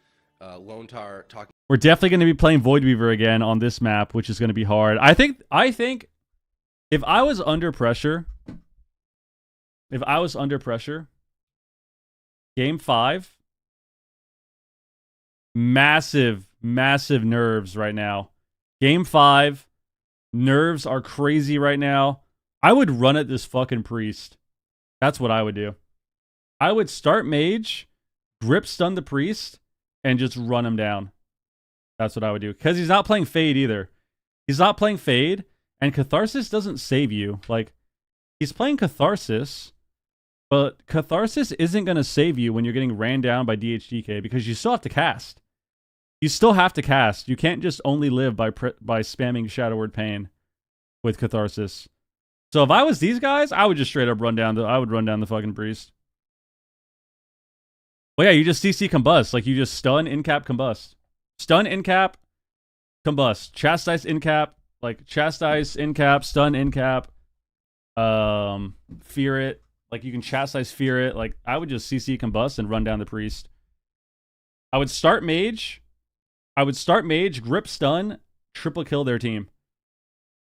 Lone Tar talking. We're definitely going to be playing Void Weaver again on this map, which is going to be hard. I think if I was under pressure, game 5, massive nerves right now. Game 5, nerves are crazy right now. I would run at this fucking priest. That's what I would do. I would start mage, grip stun the priest, and just run him down. That's what I would do. Because he's not playing Fade either. He's not playing Fade, and Catharsis doesn't save you. Like, he's playing Catharsis, but Catharsis isn't going to save you when you're getting ran down by DHDK because you still have to cast. You still have to cast. You can't just only live by spamming Shadow Word Pain with Catharsis. So if I was these guys, I would just straight up run down the fucking priest. Well, yeah, you just CC combust. Like, you just stun, incap, combust. Stun, incap, combust. Chastise, incap. Like, chastise, incap, stun, incap. Fear it. Like, you can chastise, fear it. Like, I would just CC combust and run down the priest. I would start mage, grip stun, triple kill their team.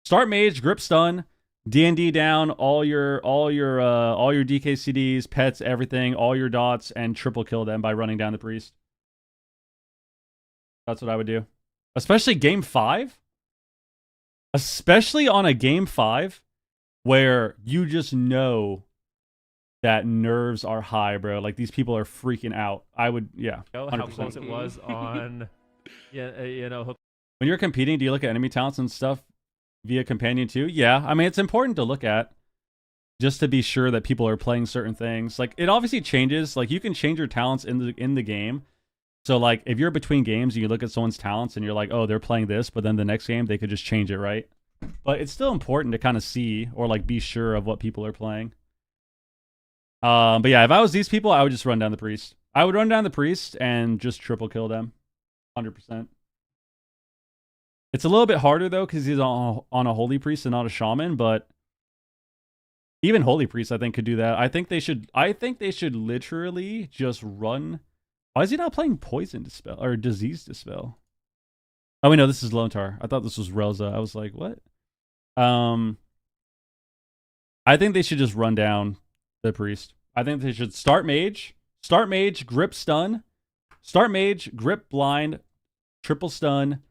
Start mage, grip stun, D&D down, all your DKCDs, pets, everything, all your dots, and triple kill them by running down the priest. That's what I would do. Especially game 5. Especially on a game 5 where you just know that nerves are high, bro. Like, these people are freaking out. I would, yeah. 100%. How close it was on, When you're competing, do you look at enemy talents and stuff via companion too? Yeah, I mean, it's important to look at just to be sure that people are playing certain things. Like, it obviously changes. Like, you can change your talents in the game. So, like, if you're between games and you look at someone's talents and you're like, oh, they're playing this, but then the next game they could just change it, right? But it's still important to kind of see or like be sure of what people are playing. But yeah, if I was these people, I would just run down the priest. I would run down the priest and just triple kill them, 100%. It's a little bit harder though because he's on a holy priest and not a shaman. But even holy priests, I think, could do that. I think they should literally just run. Why is he not playing poison dispel or disease dispel? Oh wait, no, this is Lone Tar. I thought this was Relza. I was like, what? I think they should just run down the priest. I think they should start mage, grip stun, start mage, grip blind, triple stun,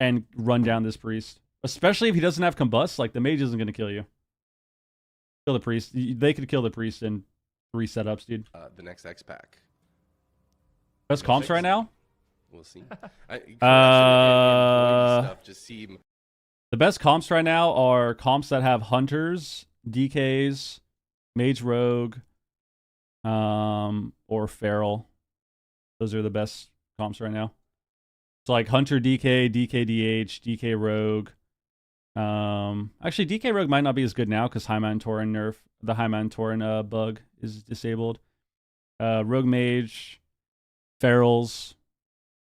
and run down this priest. Especially if he doesn't have combust, like the mage isn't going to kill you. Kill the priest. They could kill the priest in 3 setups, dude. The next X pack. Best comps right now? We'll see. Stuff just seem. The best comps right now are comps that have hunters, DKs, mage rogue, or feral. Those are the best comps right now. So like hunter DK, DK DH, DK rogue. Actually DK rogue might not be as good now because High Mountain Tauren nerf. The High Mountain Tauren bug is disabled. Rogue mage, ferals,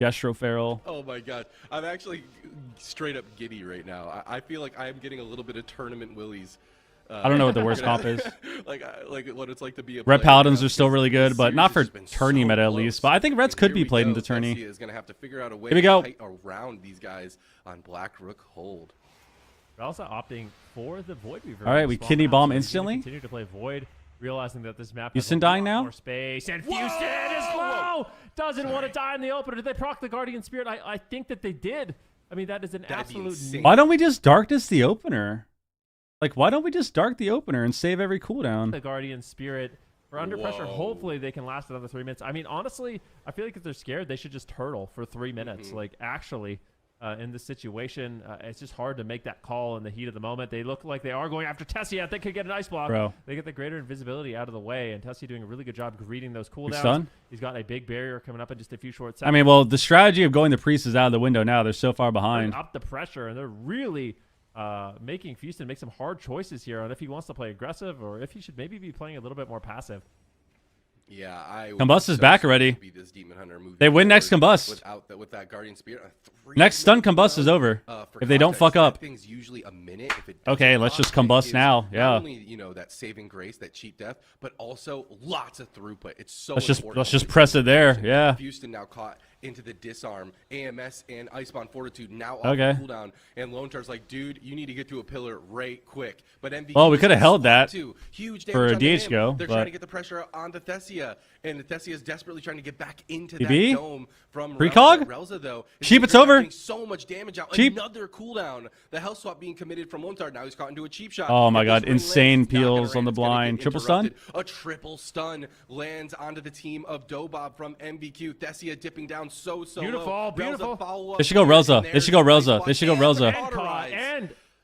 Gestro feral. Oh my god, I'm actually straight up giddy right now. I feel like I am getting a little bit of tournament willies. I don't know what the worst comp is. like what it's like to be a Red player Paladins now, are still because really good, the but not for series has been tourney so meta at close. least. But I think Reds And could here be we played in go. the tourney. Tessia is going to have to figure out a way Here we to go. fight around these guys on Black Rook Hold. They're also opting for the Void Weaver. All right, we kidney bomb instantly. Continue to play Void, realizing that this map Houston has a lot dying now? more space. And Houston is low. Doesn't want to die in the opener. Did they proc the Guardian Spirit? I think that they did. I mean, that is an That'd be absolute. insane. Why don't we just darkness the opener? Like, why don't we just dark the opener and save every cooldown? The Guardian Spirit for under pressure. Whoa. Hopefully they can last another 3 minutes. I mean, honestly, I feel like if they're scared, they should just turtle for 3 minutes. Like, actually, in this situation, it's just hard to make that call in the heat of the moment. They look like they are going after Tessia. They could get an ice block. Bro. They get the greater invisibility out of the way, and Tessia doing a really good job greeting those cooldowns. Stun? He's got a big barrier coming up in just a few short seconds. I mean, well, the strategy of going the priest is out of the window now. They're so far behind. Up the pressure, and they're really making Houston make some hard choices here on if he wants to play aggressive or if he should maybe be playing a little bit more passive. Yeah, I Combust is back already. They win next Combust. With that Guardian Spirit. Next stun Combust is over. For If they don't fuck context, up. that thing's usually a minute. If it Okay, doesn't let's just lock, it Combust is now. not Yeah. only, you know, that saving grace, that cheap death, but also lots of throughput. It's so Let's just important. press it there. Yeah. Houston now caught into the disarm. AMS and Icebound Fortitude now off Okay. cooldown. And Lone Star's like, dude, you need to get to a pillar right quick. But MVP Well, we could have held spot that too. Huge for damage a onto DH him. go, They're but- trying to get the pressure onto Tessia. And Tessia is desperately trying to get back into TB? that dome from Precog? Relza, though. is Cheap, it's getting over. So much damage out. Cheap. Another cooldown. The health swap being committed from Lone Star. Now he's caught into a cheap shot. Oh my If God, this ring insane lands, it's not gonna peels on land. the It's gonna blind. get Triple stun? interrupted. A triple stun lands onto the team of Dobob from MBQ. Tessia dipping down so Beautiful, low. beautiful. Relza follow up They should go there, Relza. and They should go there's the Relza. ice They should go block Relza. and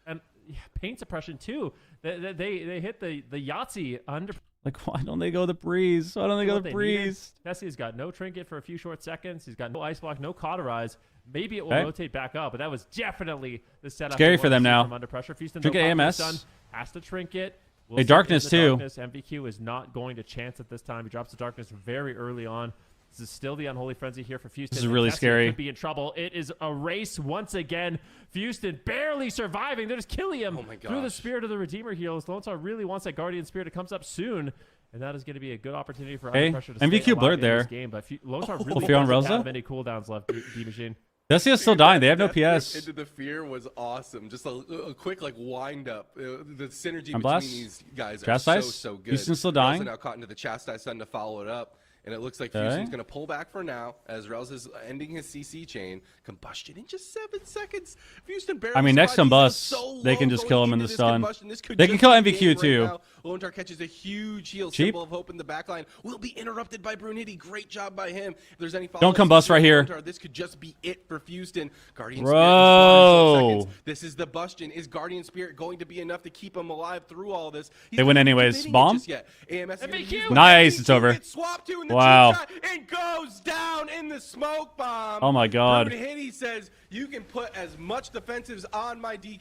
And, cauterize. paint suppression too. They hit the Yahtzee under. Like, why don't they go the breeze? Why don't they go what the they needed. breeze? Tessia's got no trinket for a few short seconds. He's got no ice block, no cauterize. Maybe it will Okay. rotate back up, but that was definitely the setup. Scary we for wanted them to see now. From under pressure. Houston, Trinket though, AMS. Stun, has to trinket. Hey, darkness too. Darkness. MVQ is not going to chance at this time. He drops the darkness very early on. This is still the unholy frenzy here for Houston. This is really Tessia scary. Could be in trouble. It is a race once again. Houston barely surviving. They're just killing him Oh my through the gosh. Spirit of the Redeemer heals. Lone Star really wants that Guardian Spirit. It comes up soon. And that is going to be a good opportunity for Okay, Under Pressure to MVQ stay alive blurred in there. this game. But Lone Star really Fear on doesn't Relza? have any cooldowns left, D-Machine. Desia's still dying. They have no That flip PS. Into the fear was awesome. Just a quick like wind up. The synergy between Blast. these guys are Chastise? so good. Houston's still Relza dying. now caught into the Chastise Sun to follow it up. And it looks like Okay. Houston's going to pull back for now as Relz is ending his CC chain. Combustion in just 7 seconds. Houston barely I mean, next survived. He's Combust, so they can low just kill going him in into the this stun. combustion. This could They can just kill be MVQ game too. right now. Lone Star catches a huge heal. Cheap. Symbol of hope in the backline. Will be interrupted by Bruniti. Great job by him. If there's any Don't follow-ups combust from right here. Lone Star, this could just be it for Houston. Guardian Bro. Spirit in short seconds. This is the Bustion. Is Guardian Spirit going to be enough to keep him alive through all this? He's They win not anyways. committing it Bomb? just yet. AMS is gonna MVQ. use Nice, MVQ it's over. gets swapped to in the Wow. cheap shot and goes down in the smoke bomb. Oh my God. Bruniti says you can put as much defensives on my decal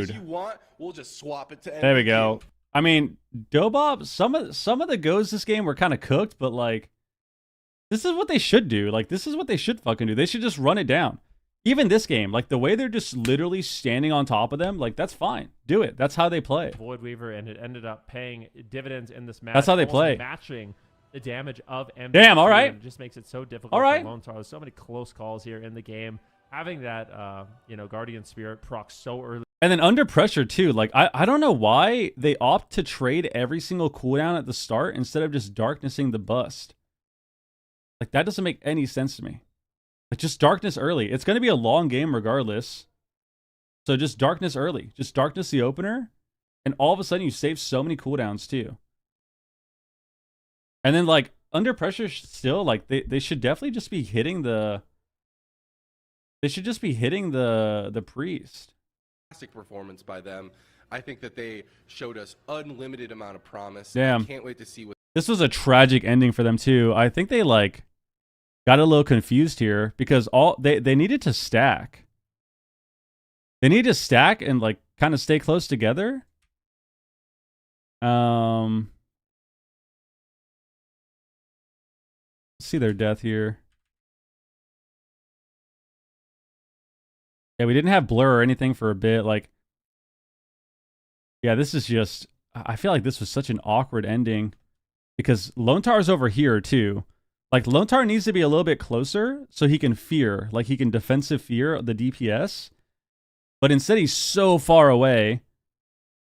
as Dude. you want. We'll just swap it to There we MVQ. go. I mean, Dobob, some of the goes this game were kind of cooked, but like, this is what they should do. Like, this is what they should fucking do. They should just run it down. Even this game, like the way they're just literally standing on top of them, like that's fine. Do it. That's how they play. Void Weaver, and it ended up paying dividends in this match. That's how they almost play. Matching the damage of MVQ. Damn, all right. And it just makes it so difficult All right. for Lone Star. There's so many close calls here in the game. Having that, Guardian Spirit proc so early. And then under pressure too. Like I don't know why they opt to trade every single cooldown at the start instead of just darknessing the bust. Like that doesn't make any sense to me. Like just darkness early. It's going to be a long game regardless. So just darkness early. Just darkness the opener. And all of a sudden you save so many cooldowns too. And then like under pressure still, like they should definitely just be hitting the... They should just be hitting the priest. Fantastic performance by them. I think that they showed us unlimited amount of promise. Damn. I can't wait to see what... This was a tragic ending for them too. I think they like got a little confused here because they needed to stack. They need to stack and like kind of stay close together. Let's see their death here. Yeah, we didn't have blur or anything for a bit. Like, yeah, this is just... I feel like this was such an awkward ending because Lone Tar's over here too. Like, Lone Tar needs to be a little bit closer so he can fear. Like, he can defensive fear the DPS. But instead, he's so far away.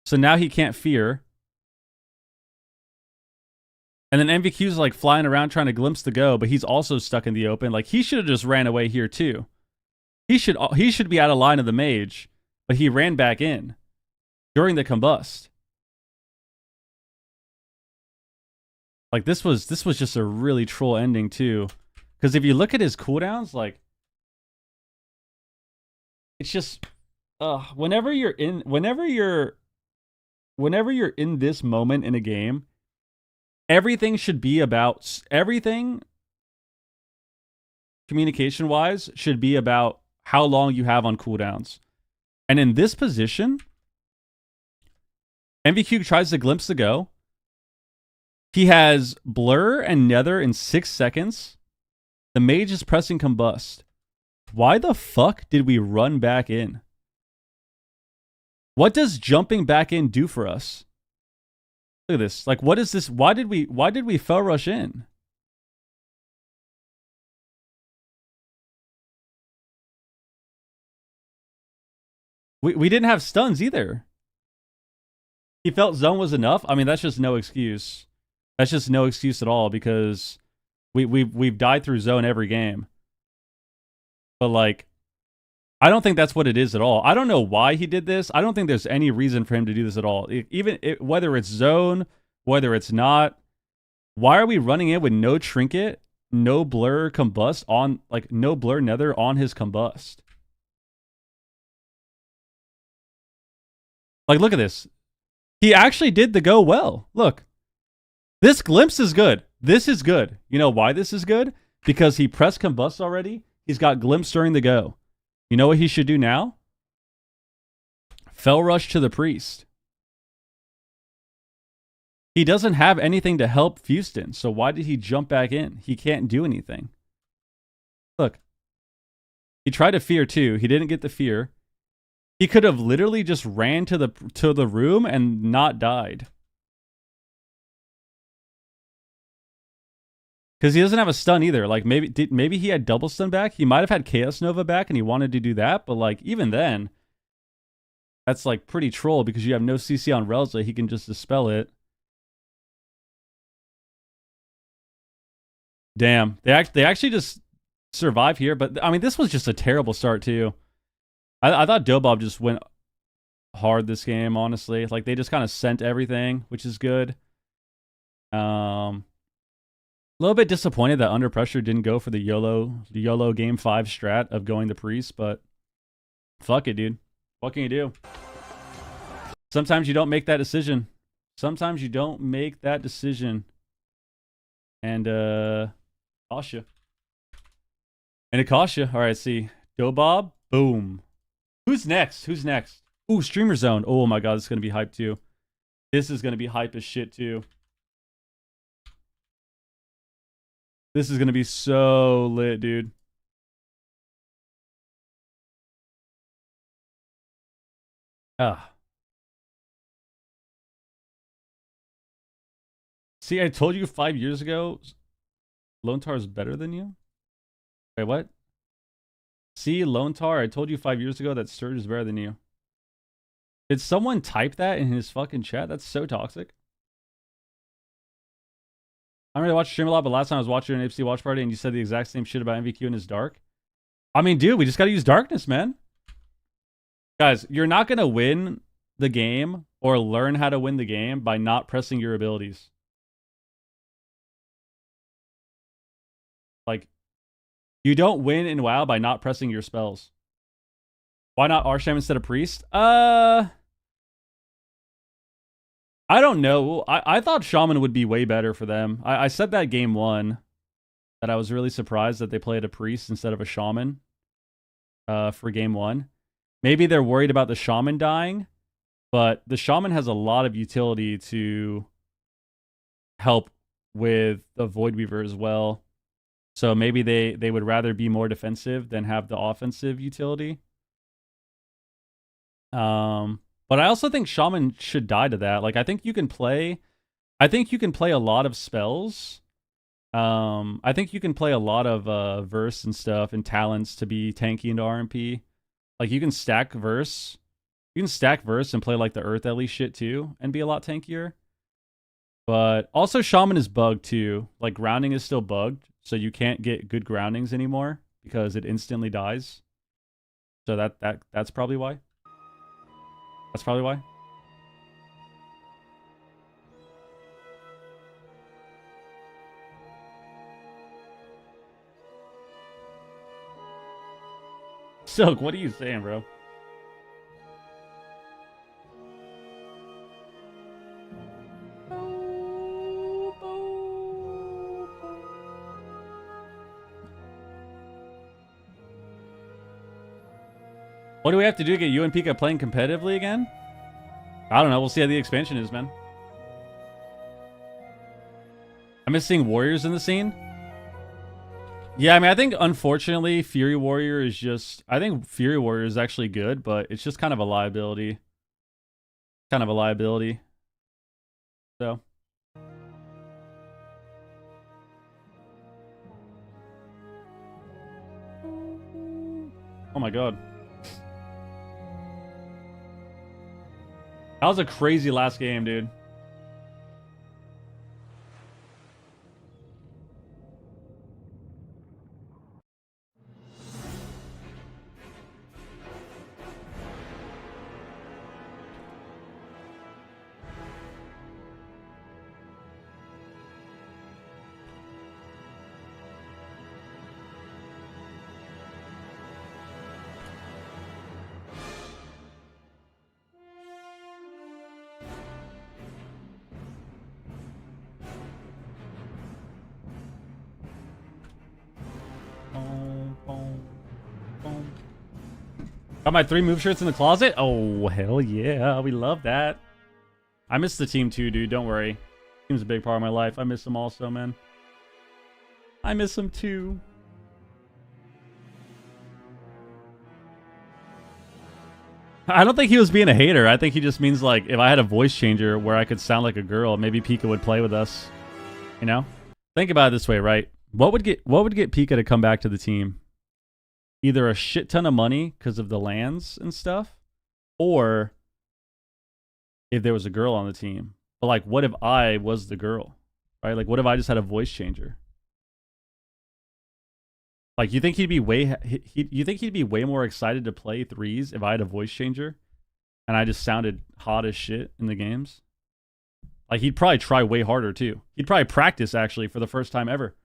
So now he can't fear. And then MVQ's like flying around trying to glimpse the go, but he's also stuck in the open. Like, he should have just ran away here too. He should be out of line of the mage, but he ran back in during the combust. Like this was just a really troll ending too, because if you look at his cooldowns, like it's just whenever you're in this moment in a game, everything should be about everything. Communication wise should be about how long you have on cooldowns. And in this position, MVQ tries to glimpse the go. He has blur and nether in 6 seconds. The mage is pressing combust. Why the fuck did we run back in? What does jumping back in do for us? Look at this. Like, what is this? Why did we fell rush in? We didn't have stuns either. He felt zone was enough. I mean, that's just no excuse. That's just no excuse at all because we've died through zone every game. But like, I don't think that's what it is at all. I don't know why he did this. I don't think there's any reason for him to do this at all. Whether it's zone, whether it's not. Why are we running in with no trinket, no blur combust on, like no blur nether on his combust? Like, look at this. He actually did the go well. Look. This glimpse is good. This is good. You know why this is good? Because he pressed combust already. He's got glimpse during the go. You know what he should do now? Fell rush to the priest. He doesn't have anything to help Fuston, so why did he jump back in? He can't do anything. Look. He tried to fear too. He didn't get the fear. He could have literally just ran to the room and not died. Because he doesn't have a stun either. Like maybe he had double stun back. He might have had Chaos Nova back and he wanted to do that. But like even then, that's like pretty troll because you have no CC on Relza. He can just dispel it. Damn. They actually just survive here. But I mean, this was just a terrible start too. I thought Dobob just went hard this game, honestly. Like, they just kind of sent everything, which is good. A little bit disappointed that Under Pressure didn't go for the YOLO Game 5 strat of going the priest, but fuck it, dude. What can you do? Sometimes you don't make that decision. Sometimes you don't make that decision. And, cost you. And it cost you. All right, see. Dobob, boom. Who's next? Who's next? Ooh, Streamer Zone. Oh my god, this is going to be hype too. This is going to be hype as shit too. This is going to be so lit, dude. Ah. See, I told you 5 years ago Lone Tar is better than you? Wait, what? See, Lone Tar, I told you 5 years ago that Surge is better than you. Did someone type that in his fucking chat? That's so toxic. I don't really watch stream a lot, but last time I was watching an AWC watch party and you said the exact same shit about MVQ and his dark. I mean, dude, we just gotta use darkness, man. Guys, you're not gonna win the game or learn how to win the game by not pressing your abilities. Like, you don't win in WoW by not pressing your spells. Why not Arsham instead of Priest? I don't know. I thought Shaman would be way better for them. I said that game 1 that I was really surprised that they played a Priest instead of a Shaman for game 1. Maybe they're worried about the Shaman dying, but the Shaman has a lot of utility to help with the Void Weaver as well. So maybe they would rather be more defensive than have the offensive utility. But I also think Shaman should die to that. Like, I think you can play a lot of spells. I think you can play a lot of Verse and stuff and talents to be tanky into RMP. Like, you can stack Verse. You can stack Verse and play like the Earth Ellie shit too and be a lot tankier. But also Shaman is bugged too. Like, grounding is still bugged, so you can't get good groundings anymore because it instantly dies. So that's probably why. That's probably why. Silk, what are you saying, bro? What do we have to do to get you and Pika playing competitively again? I don't know. We'll see how the expansion is, man. I miss seeing warriors in the scene. Yeah, I mean, I think, unfortunately, Fury Warrior is just... I think Fury Warrior is actually good, but it's just kind of a liability. Kind of a liability. So... Oh my god. That was a crazy last game, dude. Got my 3 move shirts in the closet? Oh, hell yeah. We love that. I miss the team too, dude. Don't worry. Team's a big part of my life. I miss them also, man. I miss them too. I don't think he was being a hater. I think he just means, like, if I had a voice changer where I could sound like a girl, maybe Pika would play with us. You know? Think about it this way, right? What would get Pika to come back to the team? Either a shit ton of money because of the lands and stuff, or if there was a girl on the team. But, like, what if I was the girl? Right? Like, what if I just had a voice changer? Like, you think he'd be way more excited to play threes if I had a voice changer and I just sounded hot as shit in the games? Like, he'd probably try way harder too. He'd probably practice actually for the first time ever.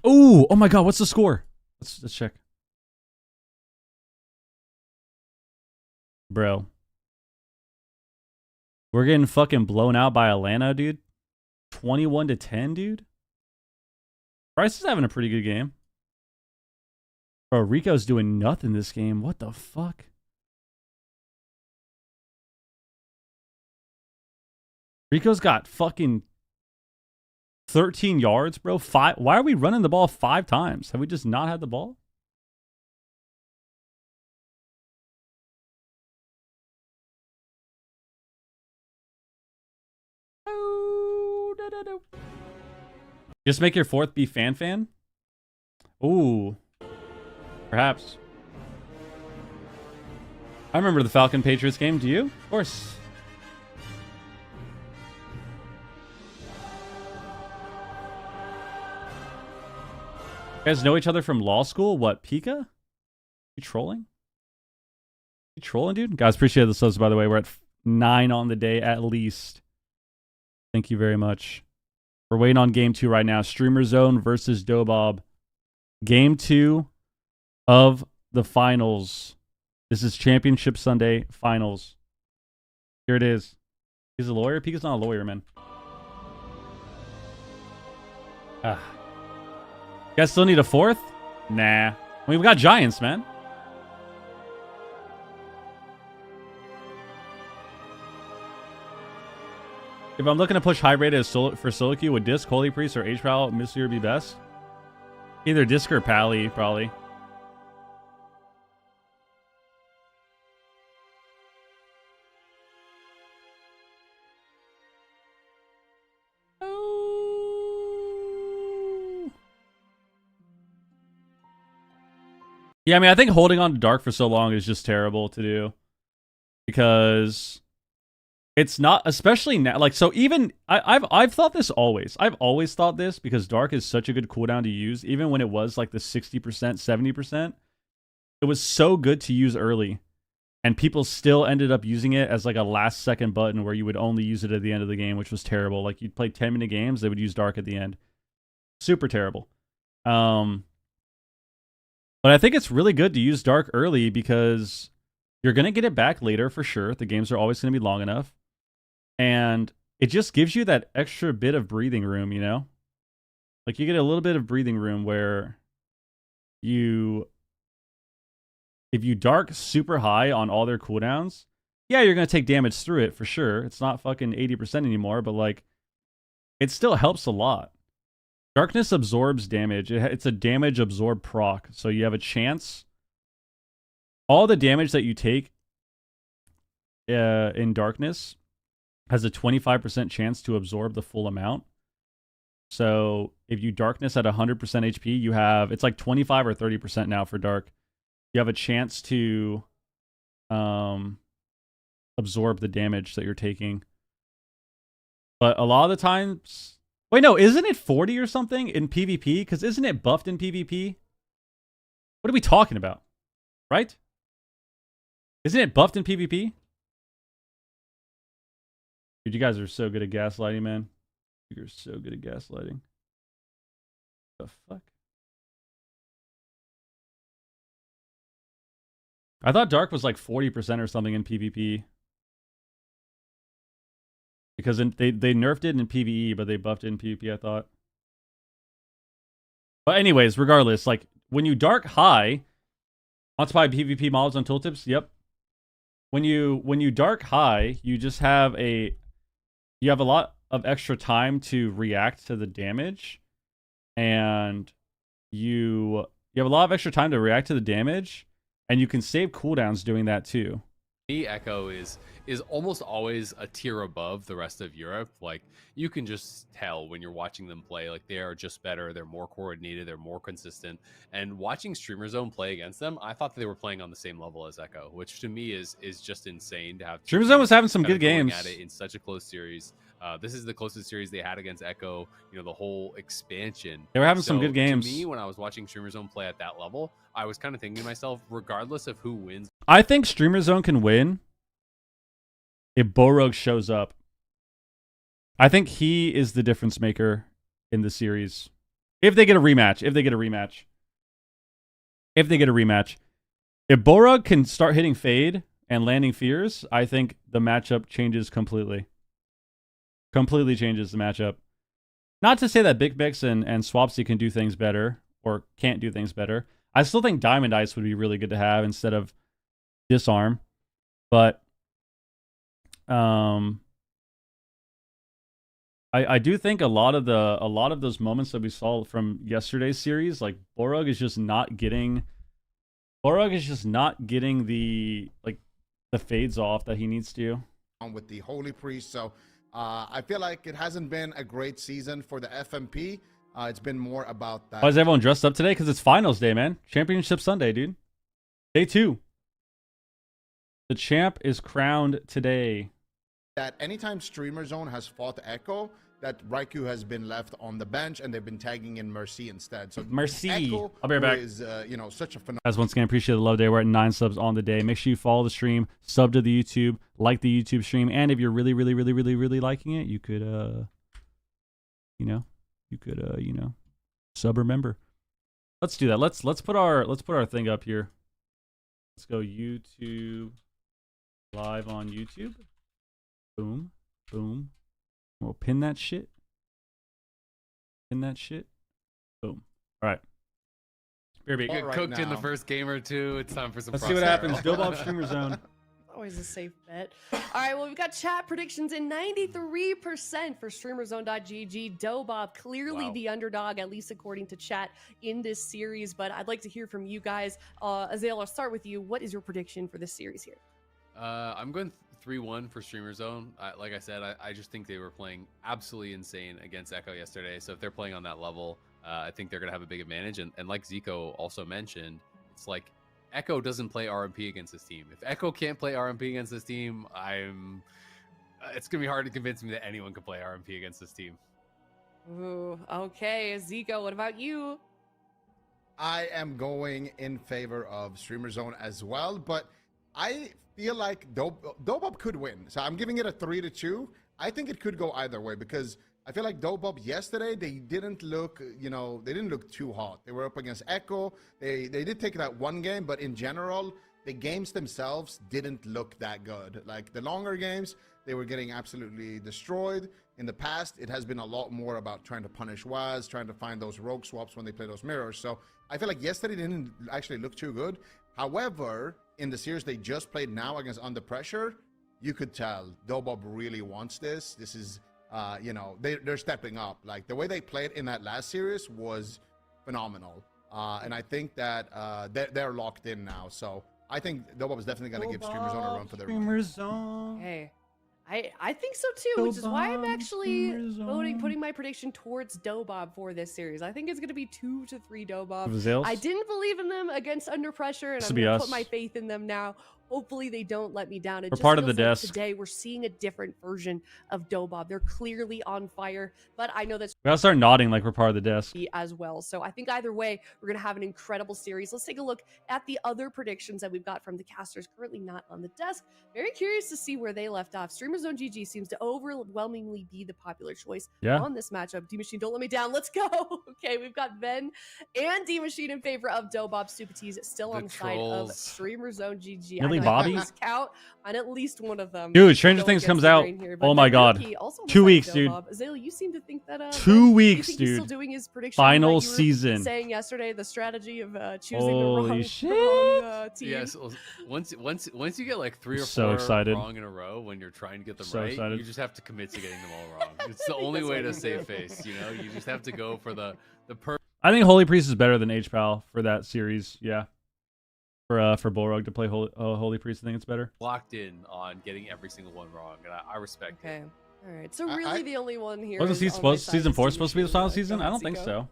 Ooh, oh my god, what's the score? Let's check. Bro. We're getting fucking blown out by Atlanta, dude. 21-10, dude. Bryce is having a pretty good game. Bro, Rico's doing nothing this game. What the fuck? Rico's got fucking 13 yards, bro. Why are we running the ball 5 times? Have we just not had the ball? Just make your 4th be Fan. Ooh. Perhaps. I remember the Falcon Patriots game. Do you? Of course. You guys know each other from law school? What, Pika? You trolling? You trolling, dude? Guys, appreciate the subs, by the way. We're at 9 on the day at least. Thank you very much. We're waiting on game 2 right now. Streamer Zone versus Dobob. Game 2 of the finals. This is Championship Sunday finals. Here it is. He's a lawyer? Pika's not a lawyer, man. You guys still need a 4th? Nah. I mean, we got Giants, man. If I'm looking to push high rate for solo queue, would Disc, Holy Priest, or H-Pal Mystery be best? Either Disc or Pally, probably. Yeah, I mean, I think holding on to Dark for so long is just terrible to do. Because it's not, especially now, like, so even, I've thought this always. I've always thought this because Dark is such a good cooldown to use, even when it was like the 60%, 70%. It was so good to use early. And people still ended up using it as like a last second button where you would only use it at the end of the game, which was terrible. Like, you'd play 10-minute games, they would use Dark at the end. Super terrible. But I think it's really good to use Dark early because you're going to get it back later for sure. The games are always going to be long enough. And it just gives you that extra bit of breathing room, you know? Like, you get a little bit of breathing room where if you Dark super high on all their cooldowns, yeah, you're going to take damage through it for sure. It's not fucking 80% anymore, but like, it still helps a lot. Darkness absorbs damage. It's a damage absorb proc. So you have a chance. All the damage that you take in Darkness has a 25% chance to absorb the full amount. So if you Darkness at 100% HP, you have, it's like 25 or 30% now for Dark. You have a chance to absorb the damage that you're taking. But a lot of the times... Wait, no, isn't it 40 or something in PvP? Because isn't it buffed in PvP? What are we talking about? Right? Isn't it buffed in PvP? Dude, you guys are so good at gaslighting, man. You're so good at gaslighting. The fuck? I thought Dark was like 40% or something in PvP. Because they nerfed it in PvE, but they buffed it in PvP, I thought. But anyways, regardless, like, when you Dark high, want to buy PvP models on tooltips? Yep. When you Dark high, you just have you have a lot of extra time to react to the damage. And you have a lot of extra time to react to the damage. And you can save cooldowns doing that too. Echo is almost always a tier above the rest of Europe. Like, you can just tell when you're watching them play, like, they are just better, they're more coordinated, they're more consistent. And watching Streamer Zone play against them, I thought that they were playing on the same level as Echo, which to me is just insane to have. Streamer Zone was having some good games at it in such a close series. This is the closest series they had against Echo, you know, the whole expansion. They were having some good games. To me, when I was watching Streamer Zone play at that level, I was kind of thinking to myself, regardless of who wins. I think Streamer Zone can win if Borog shows up. I think he is the difference maker in the series. If they get a rematch. If Borog can start hitting Fade and landing Fears, I think the matchup changes completely. Completely changes the matchup. Not to say that Big Mix and Swapsy can do things better or can't do things better. I still think Diamond Ice would be really good to have instead of Disarm. But I do think a lot of those moments that we saw from yesterday's series, like Borog is just not getting the fades off that he needs to. With the Holy Priest, so I feel like it hasn't been a great season for the FMP. It's been more about that. Why is everyone dressed up today? Because it's finals day, man. Championship Sunday, dude. Day 2. The champ is crowned today. That anytime Streamer Zone has fought Echo, that Raikou has been left on the bench, and they've been tagging in Mercy instead. So Mercy. Echo, I'll be right back. who is, such a phenomenal. Guys, once again, appreciate the love day. We're at 9 subs on the day. Make sure you follow the stream, sub to the YouTube, like the YouTube stream, and if you're really, really, really, really, really liking it, you could, sub or member. Let's do that. Let's put our thing up here. Let's go YouTube live on YouTube. Boom, boom. We'll pin that shit. Pin that shit. Boom. All right. You get cooked in the first game or two. It's time for some. Let's see what happens. Dobob Streamer Zone. Always a safe bet. All right, well, we've got chat predictions in 93% for StreamerZone.gg. Dobob, clearly the underdog, at least according to chat, in this series. But I'd like to hear from you guys. Azael, I'll start with you. What is your prediction for this series here? I'm going 3-1 for Streamer Zone. Like I said, I just think they were playing absolutely insane against Echo yesterday. So if they're playing on that level, I think they're going to have a big advantage. And like Zico also mentioned, it's like Echo doesn't play RMP against this team. If Echo can't play RMP against this team, it's going to be hard to convince me that anyone can play RMP against this team. Ooh, okay. Zico, what about you? I am going in favor of Streamer Zone as well, but I feel like Dobob could win. So I'm giving it a 3-2. I think it could go either way because I feel like Dobob yesterday, they didn't look too hot. They were up against Echo. They did take that one game, but in general, the games themselves didn't look that good. Like the longer games, they were getting absolutely destroyed. In the past, it has been a lot more about trying to punish Waz, trying to find those rogue swaps when they play those mirrors. So I feel like yesterday didn't actually look too good. However, in the series they just played now against Under Pressure, you could tell Dobob really wants this. This is, they're stepping up. Like the way they played in that last series was phenomenal. And I think that they're locked in now. So I think Dobob is definitely going to give Streamer Zone a run for their Streamer Zone. Hey. I think so too, which is why I'm actually putting my prediction towards Dobob for this series. I think it's going to be 2 to 3 Dobob. I didn't believe in them against Under Pressure, and I'm going to put my faith in them now. Hopefully they don't let me down. It we're just part of the feels like desk. Today we're seeing a different version of Dobob. They're clearly on fire, but I know that's We gotta start nodding like we're part of the desk. as well. So I think either way, we're going to have an incredible series. Let's take a look at the other predictions that we've got from the casters currently not on the desk. Very curious to see where they left off. Streamer Zone GG seems to overwhelmingly be the popular choice on this matchup. D-Machine, don't let me down. Let's go. Okay, we've got Ben and D-Machine in favor of Dobob. Stupities still on the side of Streamer Zone GG. Really, Bobby? Count on at least one of them. Dude, Stranger Things comes out. Oh my god. 2 weeks, dude. Azale, you seem to think that 2 weeks, he's dude. Still doing his prediction Final like you were season. Saying yesterday the strategy of choosing Holy the wrong shit. team. Yes, once you get like 3 or 4 excited. wrong in a row when you're trying to get them So right, excited. you just have to commit to getting them all wrong. It's the only way to save face, you know? You just have to go for the perfect. I think Holy Priest is better than HPAL for that series. Yeah. For Bullrug to play Holy Priest, I think it's better. Locked in on getting every single one wrong, and I respect it. All right. So really, the only one here. Wasn't is on my side season is 4 supposed to be the final Go season? ahead, I don't think Zico. so.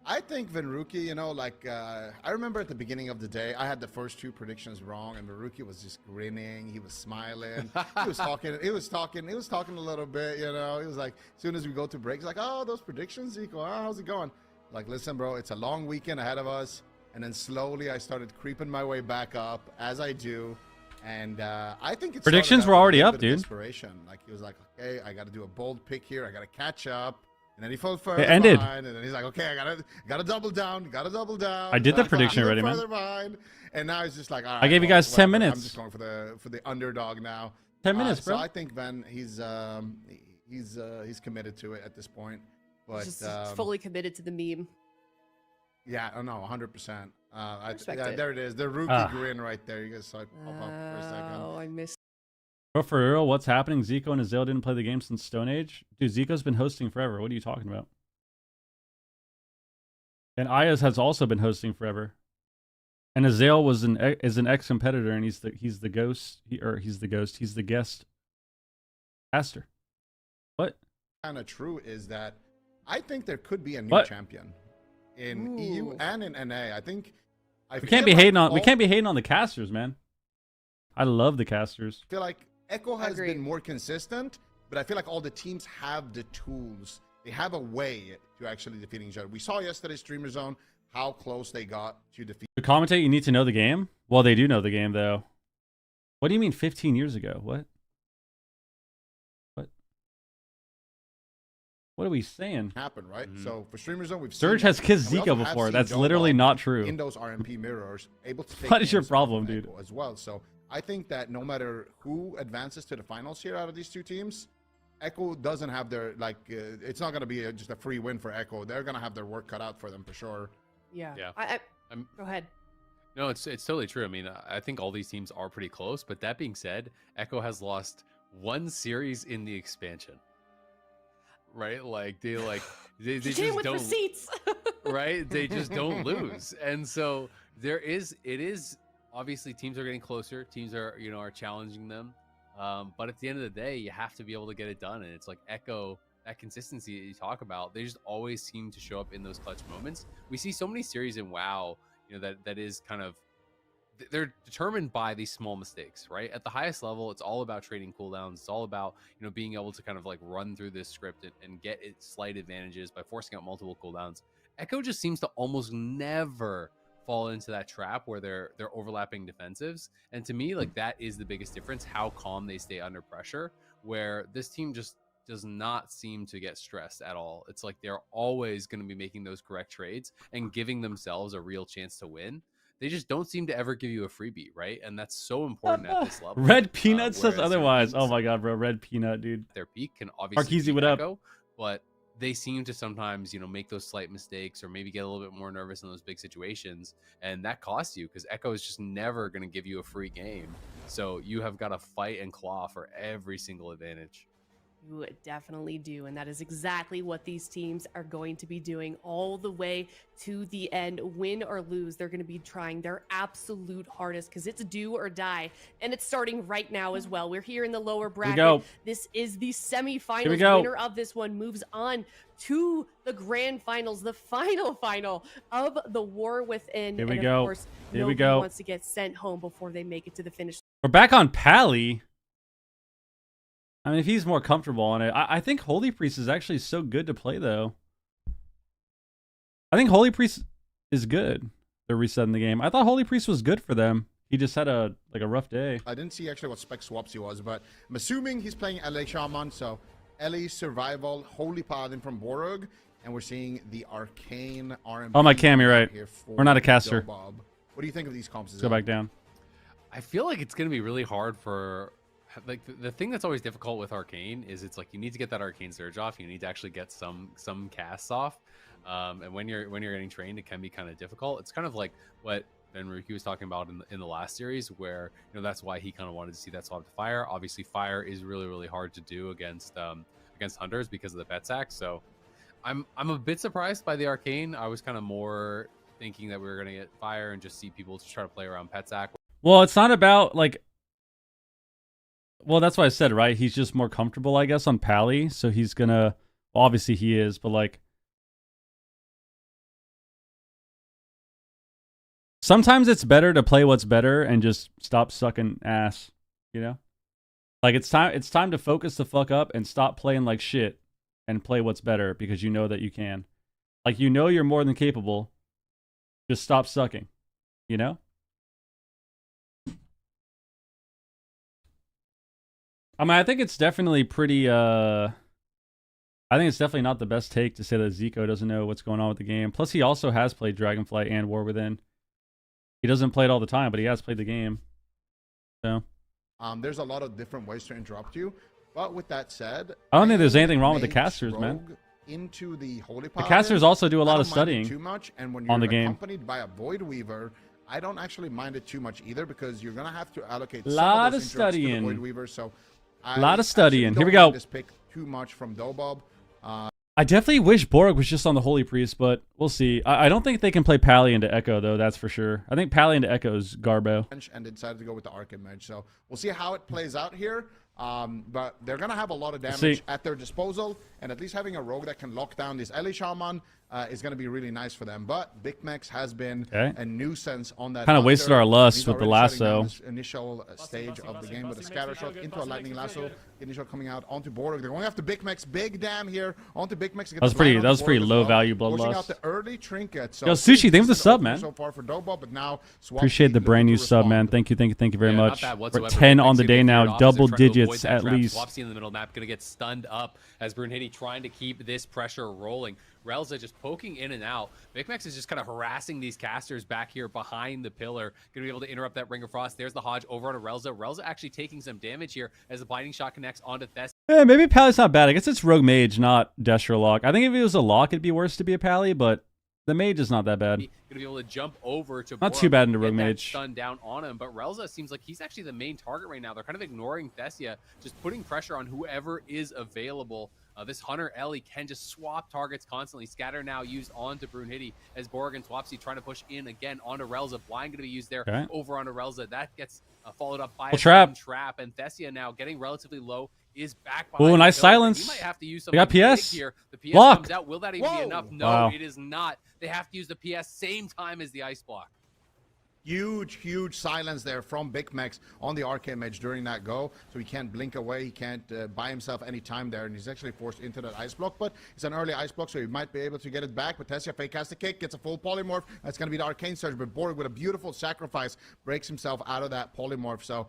I think Venruki, I remember at the beginning of the day, I had the first 2 predictions wrong, and Venruki was just grinning. He was smiling. He was talking a little bit, He was like, as soon as we go to break, he's like, oh, those predictions, Zico, how's it going? Like, listen, bro, it's a long weekend ahead of us. And then slowly I started creeping my way back up, as I do. And I think it's predictions were already up, dude. Inspiration. Like, he was like, okay, I got to do a bold pick here. I got to catch up. And then he fell further It ended. behind, and then he's like, okay, I gotta double down. I did the prediction already, man. Behind, and now he's just like, all right, I gave you guys 10 minutes. I'm just going for the underdog now. 10 minutes, bro. So I think Ben, he's committed to it at this point. But Just fully committed to the meme. yeah, oh no, 100%. Respect Yeah, it. there it is. The rookie grin right there. You guys saw it pop up for a second. Oh, I missed. Bro, for real, what's happening? Zico and Azale didn't play the game since Stone Age? Dude, Zico's been hosting forever. What are you talking about? And Ayaz has also been hosting forever. And Azale is an ex-competitor, and he's the ghost. He's the guest caster. What? Kind of true is that I think there could be a new champion in EU and in NA. I think we can't be hating on the casters, man. I love the casters. I feel like Echo has Agreed. been more consistent, but I feel like all the teams have the tools. They have a way to actually defeating each other. We saw yesterday Streamer Zone how close they got to defeat. To commentate, you need to know the game? Well, they do know the game, though. What do you mean 15 years ago? What? What are we saying? Happen, right? So for Streamer Zone, we've Surge seen has kissed and we also Zico have before. seen That's Domo literally not true. in those RMP mirrors, able to take What is your games problem, off dude? Echo as well. So I think that no matter who advances to the finals here out of these two teams, Echo doesn't have their it's not going to be just a free win for Echo. They're going to have their work cut out for them for sure. Yeah. Yeah. Go ahead. No, it's totally true. I mean, I think all these teams are pretty close. But that being said, Echo has lost one series in the expansion. Right? Like they She just came with don't receipts. right? They just don't lose. And so it is obviously teams are getting closer. Teams are are challenging them. But at the end of the day, you have to be able to get it done. And it's like Echo, that consistency that you talk about, they just always seem to show up in those clutch moments. We see so many series in WoW, that is kind of, they're determined by these small mistakes, right? At the highest level, it's all about trading cooldowns. It's all about, being able to kind of like run through this script and get its slight advantages by forcing out multiple cooldowns. Echo just seems to almost never fall into that trap where they're overlapping defensives. And to me, like, that is the biggest difference, how calm they stay under pressure, where this team just does not seem to get stressed at all. It's like they're always going to be making those correct trades and giving themselves a real chance to win. They just don't seem to ever give you a freebie, right? And that's so important at this level. Red Peanut says whereas otherwise. teams, Oh my god, bro. Red Peanut, dude. their peak can obviously Marquise, beat what up? Echo, but they seem to sometimes, make those slight mistakes or maybe get a little bit more nervous in those big situations. And that costs you because Echo is just never going to give you a free game. So you have got to fight and claw for every single advantage. You definitely do. And that is exactly what these teams are going to be doing all the way to the end. Win or lose, they're going to be trying their absolute hardest because it's do or die. And it's starting right now as well. We're here in the lower bracket. go. This is the Here we semifinals. go. Winner of this one moves on to the grand finals, the final of the War Within. Here we and go. Of course, Here we nobody go. wants to get sent home before they make it to the finish. We're back on Pally. I mean, if he's more comfortable on it. I think Holy Priest is actually so good to play, though. I think Holy Priest is good. They're resetting the game. I thought Holy Priest was good for them. He just had a rough day. I didn't see actually what spec swaps he was, but I'm assuming he's playing LA Shaman, so LA Survival, Holy Paladin from Borog, and we're seeing the Arcane RMP. Oh, my cam, you're right. here for We're not a caster. Bob. What do you think of these comps? Let's go back down. I feel like it's going to be really hard for, like, the thing that's always difficult with Arcane is it's like you need to get that Arcane Surge off. You need to actually get some casts off. And when you're getting trained, it can be kind of difficult. It's kind of like what Ben Ruki was talking about in the last series, where that's why he kind of wanted to see that swap to fire. Obviously, fire is really hard to do against hunters because of the pet sack. So I'm a bit surprised by the Arcane. I was kind of more thinking that we were gonna get fire and just see people just try to play around pet sack. Well, it's not about, like... Well, that's what I said, right? He's just more comfortable, I guess, on Pally. So he's gonna... Well, obviously he is, but, like... Sometimes it's better to play what's better and just stop sucking ass, Like, it's time to focus the fuck up and stop playing like shit and play what's better because you know that you can. Like, you're more than capable. Just stop sucking, I mean, I think it's definitely pretty, I think it's definitely not the best take to say that Zico doesn't know what's going on with the game. Plus, he also has played Dragonflight and War Within. He doesn't play it all the time, but he has played the game. So, there's a lot of different ways to interrupt you. But with that said, I don't think there's anything wrong with the casters, man. Into the Holy The Paladin, casters also do a lot I of don't mind it studying too much, and when you're on the game. accompanied by a Void Weaver, I don't actually mind it too much either because you're gonna have to allocate Lot some of those interrupts to the studying. Void Weaver. So, A lot of actually studying. Here we don't go. like this pick too much from Dobob. I definitely wish Borg was just on the Holy Priest, but we'll see. I don't think they can play Pally into Echo, though, that's for sure. I think Pally into Echo is Garbo. And they decided to go with the Archimage. So we'll see how it plays out here. But they're going to have a lot of damage at their disposal. and at least having a rogue that can lock down this Ellie Shaman is going to be really nice for them. But Big Mex has been a nuisance on that. Kind of wasted our lust He's with the already shutting down lasso. this initial stage of the game with a scatter shot into a lightning lasso. Initial coming out onto Borg. They're going after Big Mex. Big damn here onto Big Mex. That was pretty low value bloodlust. Pushing out the early trinket. So Yo, Sushi, thanks for the sub, man. So far for Dobo, but now appreciate the brand new sub, man. Thank you very much. We're 10 on the day now, double digits at least. Swapsy in the middle map, gonna get stunned up as Brunhilde trying to keep this pressure rolling. Relza just poking in and out. Big Mex is just kind of harassing these casters back here behind the pillar. Gonna be able to interrupt that Ring of Frost. There's the Hodge over on Relza. Relza actually taking some damage here as the Blinding Shot connects onto Thess. Yeah, maybe Pally's not bad. I guess it's Rogue Mage, not Destro Lock. I think if it was a Lock, it'd be worse to be a Pally, but the Mage is not that bad. Gonna be able to jump over to not Bora, too bad into Rogue get that Mage. Stun down on him, but Relza seems like he's actually the main target right now. They're kind of ignoring Thessia, just putting pressure on whoever is available. This Hunter Ellie can just swap targets constantly. Scatter now used onto Brunhilde as Borg and Swapsy trying to push in again onto Relza. Blind going to be used there over onto Relza. That gets followed up by a trap. And Thessia now getting relatively low is back behind. Oh, nice silence. He might have to use They got PS. here. The PS block. Comes out. Will that even be enough? No, wow. It is not. They have to use the PS same time as the ice block. Huge silence there from Big Mex on the Arcane Mage during that go. So he can't blink away. He can't buy himself any time there. And he's actually forced into that ice block. But it's an early ice block, so he might be able to get it back. But Tessia fake has the kick, gets a full polymorph. That's going to be the Arcane Surge. But Borg, with a beautiful sacrifice, breaks himself out of that polymorph. So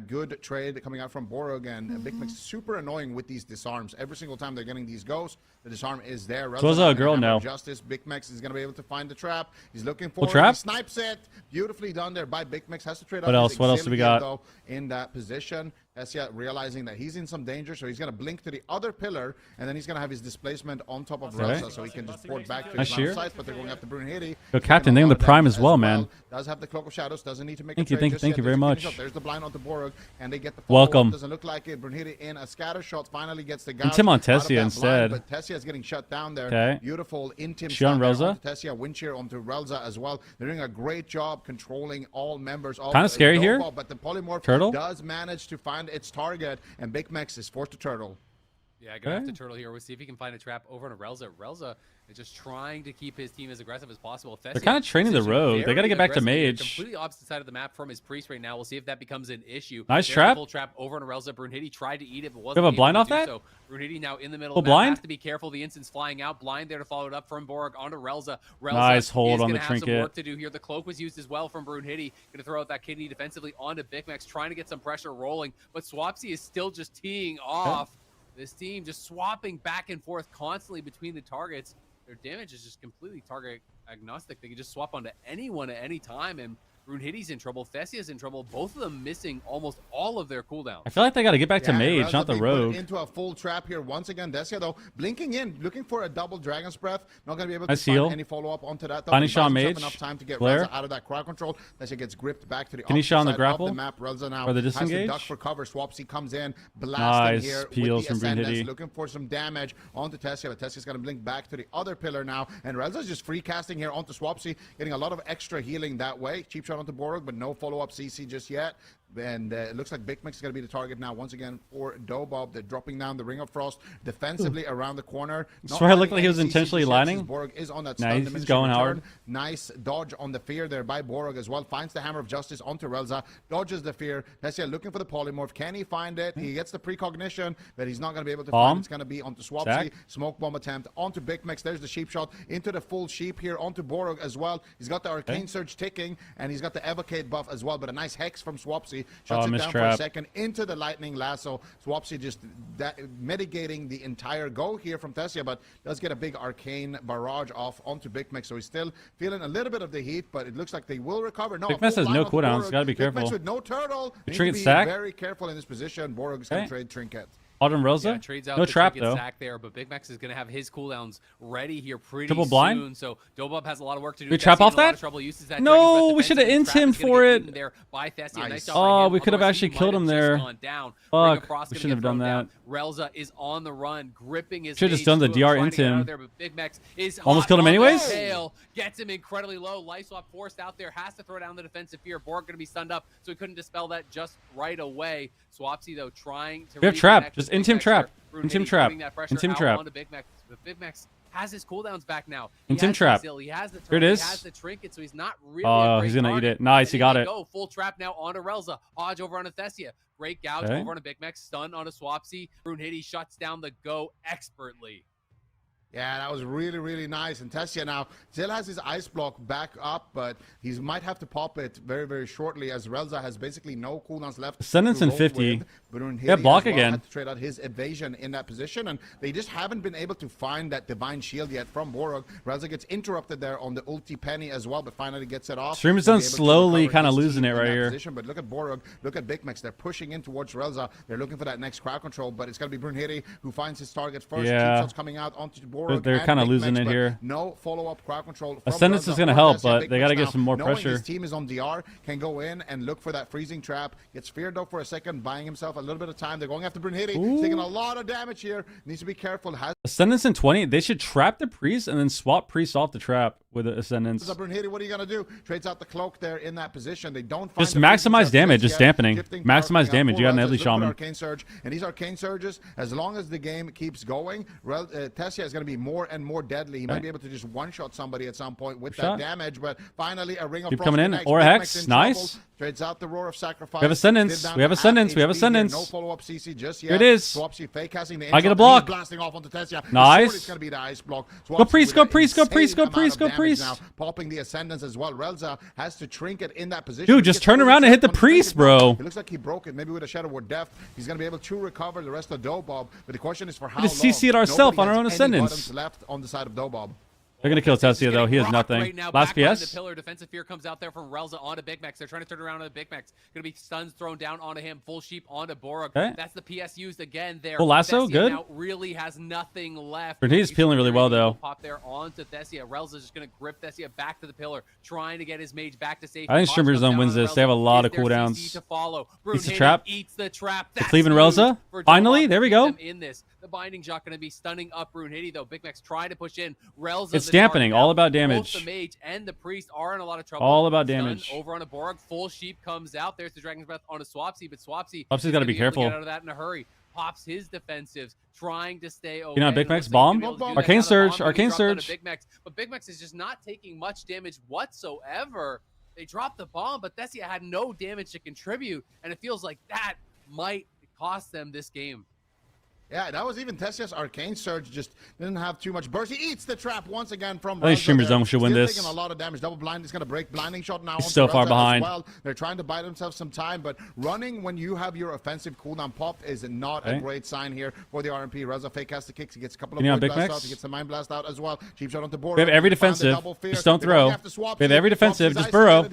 good trade coming out from Borg. And Big Mex is super annoying with these disarms. Every single time they're getting these goes, the disarm is there. So was a girl now. Justice. Big Mex is going to be able to find the trap. He's looking for trap. He snipes it. Beautifully done there by Big Mex. Has to trade What else? What else do we got? Though, in that position, Tessia realizing that he's in some danger, so he's going to blink to the other pillar, and then he's going to have his displacement on top of Relza, so he can just port back to his sides. But they're going after Brunhilde. Yo, Captain, they on the prime as well, man. Does have the Cloak of Shadows. Doesn't need to make. Thank you very much. There's the blind onto Borg, and they get the welcome. Doesn't look like it. Brunhilde in a scatter shot finally gets the guy. Tim on Tessia instead. But Tessia is getting shut down there. Okay. Beautiful Intim. She on Relza. Tessia, wind shear onto Relza as well. They're doing a great job controlling all members of kind of scary here. But the polymorph Turtle does manage to find its target, and Big Mex is forced to turtle. Yeah, gonna have to turtle here. We'll see if he can find a trap over on Relza. Relza is just trying to keep his team as aggressive as possible. They're kind of training the road. They got to get back to Mage. Completely opposite side of the map from his priest right now. We'll see if that becomes an issue. Nice trap. Full trap over on Relza. Brunhilde tried to eat it, but wasn't. You have a blind off that? So Brunhilde now in the middle. Oh, blind. Has to be careful. The instance flying out. Blind there to follow it up from Borg onto Relza. Relza nice hold on the have trinket. Some work to do here. The cloak was used as well from Brunhilde. Going to throw out that kidney defensively onto Big Mex, trying to get some pressure rolling. But Swapsy is still just teeing off. This team just swapping back and forth constantly between the targets. Their damage is just completely target agnostic. They can just swap onto anyone at any time, and Brunhilde's in trouble. Thessia's in trouble. Both of them missing almost all of their cooldowns. I feel like they got to get back to Mage, not the Rogue. Into a full trap here once again. Tessia though blinking in, looking for a double Dragon's Breath. Not going to be able to find any follow up onto that. Tanisha Mage. Enough time to get Relza out of that crowd control. Tessia gets gripped back to the Tanisha on the grapple. The map. Relza now or the has disengage. to duck for cover. Swapsy comes in, blasting here peels with the from Ascendance, looking for some damage onto Tessia. But Tessia's going to blink back to the other pillar now, and Relza's just free casting here onto Swapsy, getting a lot of extra healing that way. Cheap shot onto Borg, but no follow-up CC just yet. And it looks like Big Mex is going to be the target now once again for Dobob. They're dropping down the Ring of Frost defensively around the corner. I swear it looked like he was intentionally lining. Borg is on that nice, he's going hard. Nice dodge on the fear there by Borg as well. Finds the Hammer of Justice onto Relza. Dodges the fear. Tessia looking for the polymorph. Can he find it? He gets the precognition, but he's not going to be able to find it. It's going to be onto Swapsy. Smoke bomb attempt onto Big Mex. There's the sheep shot into the full sheep here onto Borg as well. He's got the Arcane Surge ticking, and he's got the Evocate buff as well, but a nice Hex from Swapsy. Shuts it down for a second into the lightning lasso. Swapsy just mitigating the entire go here from Tessia, but does get a big arcane barrage off onto Big Mex, so he's still feeling a little bit of the heat, but it looks like they will recover. No, Big Mex has no cooldowns. Got to be careful. Big Mex with no turtle. Trinket stack. Very careful in this position. Borg is going to trade Trinket. Autumn Relza? Trades out no the trap though. Stack there, but Big Mex is going to have his cooldowns ready here pretty Triple soon. blind? So Dobob has a lot of work to do. We trap off that? No, we should have int him for it. Nice. Oh, we could have actually killed him there. Fuck, we shouldn't have done that. Relza is on the run, gripping his. Should have just done the DR int him. Big Mex is almost killed him anyways. Gets him incredibly low. Life swap forced out there, has to throw down the defensive fear. Borg going to be stunned up, so he couldn't dispel that just right away. Swapsy though trying to. We have trap. reconnect Just with in Big team Max trap. here. In team Brunhilde trap. putting that pressure In team out trap. onto Big Max. But Big Max has his cooldowns back now. In He team has trap. Brazil, he has the Here it turret, is. He has the trinket, so he's not really. Oh, a great he's gonna eat target. it. Nice, he And got they it. Go full trap now onto Relza. Hodge over on Athesia. Great gouge Okay. over on a Big Max. Stun on a Swapsy. Brunhilde shuts down the go expertly. Yeah, that was really, really nice. And Tessia now still has his ice block back up, but he might have to pop it very, very shortly as Relza has basically no cooldowns left. Ascendance to in roll 50. with. Brunhilde Yeah, block as well again. had to trade out his evasion in that position, and they just haven't been able to find that divine shield yet from Borog. Relza gets interrupted there on the ulti penny as well, but finally gets it off. Streamer's and done be able to slowly recover kind of his losing team it in right that here. position. But look at Borog, look at Big Max. They're pushing in towards Relza. They're looking for that next crowd control, but it's going to be Brunhilde who finds his target first. Yeah. Cheap shots coming out onto Borog. They're and kind of Big losing Max, it but here. no follow-up crowd control. From Ascendance Relza is gonna or help, Tessia. but Big they Max gotta get now, some more knowing pressure. his team is on DR, can go in and look for that freezing trap. Gets feared though for a second, buying himself a little bit of time. They're going after Brunhilde. He's taking a lot of damage here. Needs to be careful. Has Ascendance in 20. They should trap the priest and then swap priest off the trap with the Ascendance. Brunhilde, what are you gonna do? Trades out the cloak there in that position. They don't find Just the maximize freezing trap damage, just just yet. dampening. Shifting Maximize power coming damage. out You got for an Relza. Deadly Look for Shaman. Arcane Surge, and these Arcane Surges, as long as the game keeps going, Tessia is going to be more and more deadly. He might be able to just one-shot somebody at some point with that Shot. damage, but finally a Ring of Keep Frost coming in. connects. Or Big Hex. Max in Nice. trouble. Trades out the Roar of Sacrifice. We have Ascendance. Still down We have to half Ascendance. We have HP here. Ascendance. No follow-up CC just yet. Here it is. Swapsy fake casting the I get a insult. block. He's blasting off onto Tessia. Nice. It's going to be the ice block. Go Swapsy priest, with go an priest, go priest, insane go amount priest, of go damage priest. now, popping the Ascendance as well. Relza has to trinket in that position. Dude, He just gets turn fully around and hit set the on the priest, trinket now. bro. It looks like he broke it. Maybe with a Shadow Word Deft, he's going to be able to recover the rest of Dobob. But the question is for how long. just CC it ourselves on Nobody our own has any Ascendance. buttons left on the side of Dobob. They're going to kill Tessia, though. He has Rocked nothing. Right now, Last back behind the PS. pillar. Defensive fear comes out there from Relza onto Big Max. They're trying to turn around on the Big Max. Going to be stuns thrown down onto him. Full sheep onto Borog. Okay. That's the PS used again there. Full lasso, Tessia good. now really has nothing left. Brunhilde's He's peeling really well, security though. Pop there onto Tessia. Relza's just going to grip Tessia back to the pillar, trying to get his mage back to safety. I think Hodge Streamer's comes Zone down wins on this. They have a Relza. lot Is of there cooldowns. CC to follow. Eats the Brunhilde trap. Eats the trap. The That's Cleveland huge Relza. for Finally, Dobob there we to keep go. them in this. The Binding Shot going to be stunning up Brunhilde, though. Big Max trying to push in. Relza It's the dampening. target All now. about Both damage. the mage and the priest are in a lot of trouble. All about Stun damage. over on a Borg. Full sheep comes out. There's the Dragon's Breath on a Swapsy, but Swapsy Swapsy's gotta be careful. Get out of that in a hurry. Pops his defensives, trying to stay away. You know, Big and Max looks like bomb? he'll be able to do that. Arcane Now the Surge, bomb will be Arcane dropped onto Surge. Big Max, but Big Max is just not taking much damage whatsoever. They dropped the bomb, but Tessia had no damage to contribute, and it feels like that might cost them this game. Yeah, that was even Tessia's Arcane Surge. Just didn't have too much burst. He eats the trap once again from I think Relza Streamer's there. Zone should win Still this. taking a lot of damage. Double blind is going to break. Blinding shot now. He's onto so far Relza as behind. Well. They're trying to buy themselves some time, but running when you have your offensive cooldown popped is not Okay. a great sign here for the RMP. Relza fake has the kicks. He gets a couple of Can you have Void Big Blast Max? out. He gets the Mind Blast out as well. Cheap shot onto board. We have every defensive. Just don't throw. We have every defensive. Just burrow.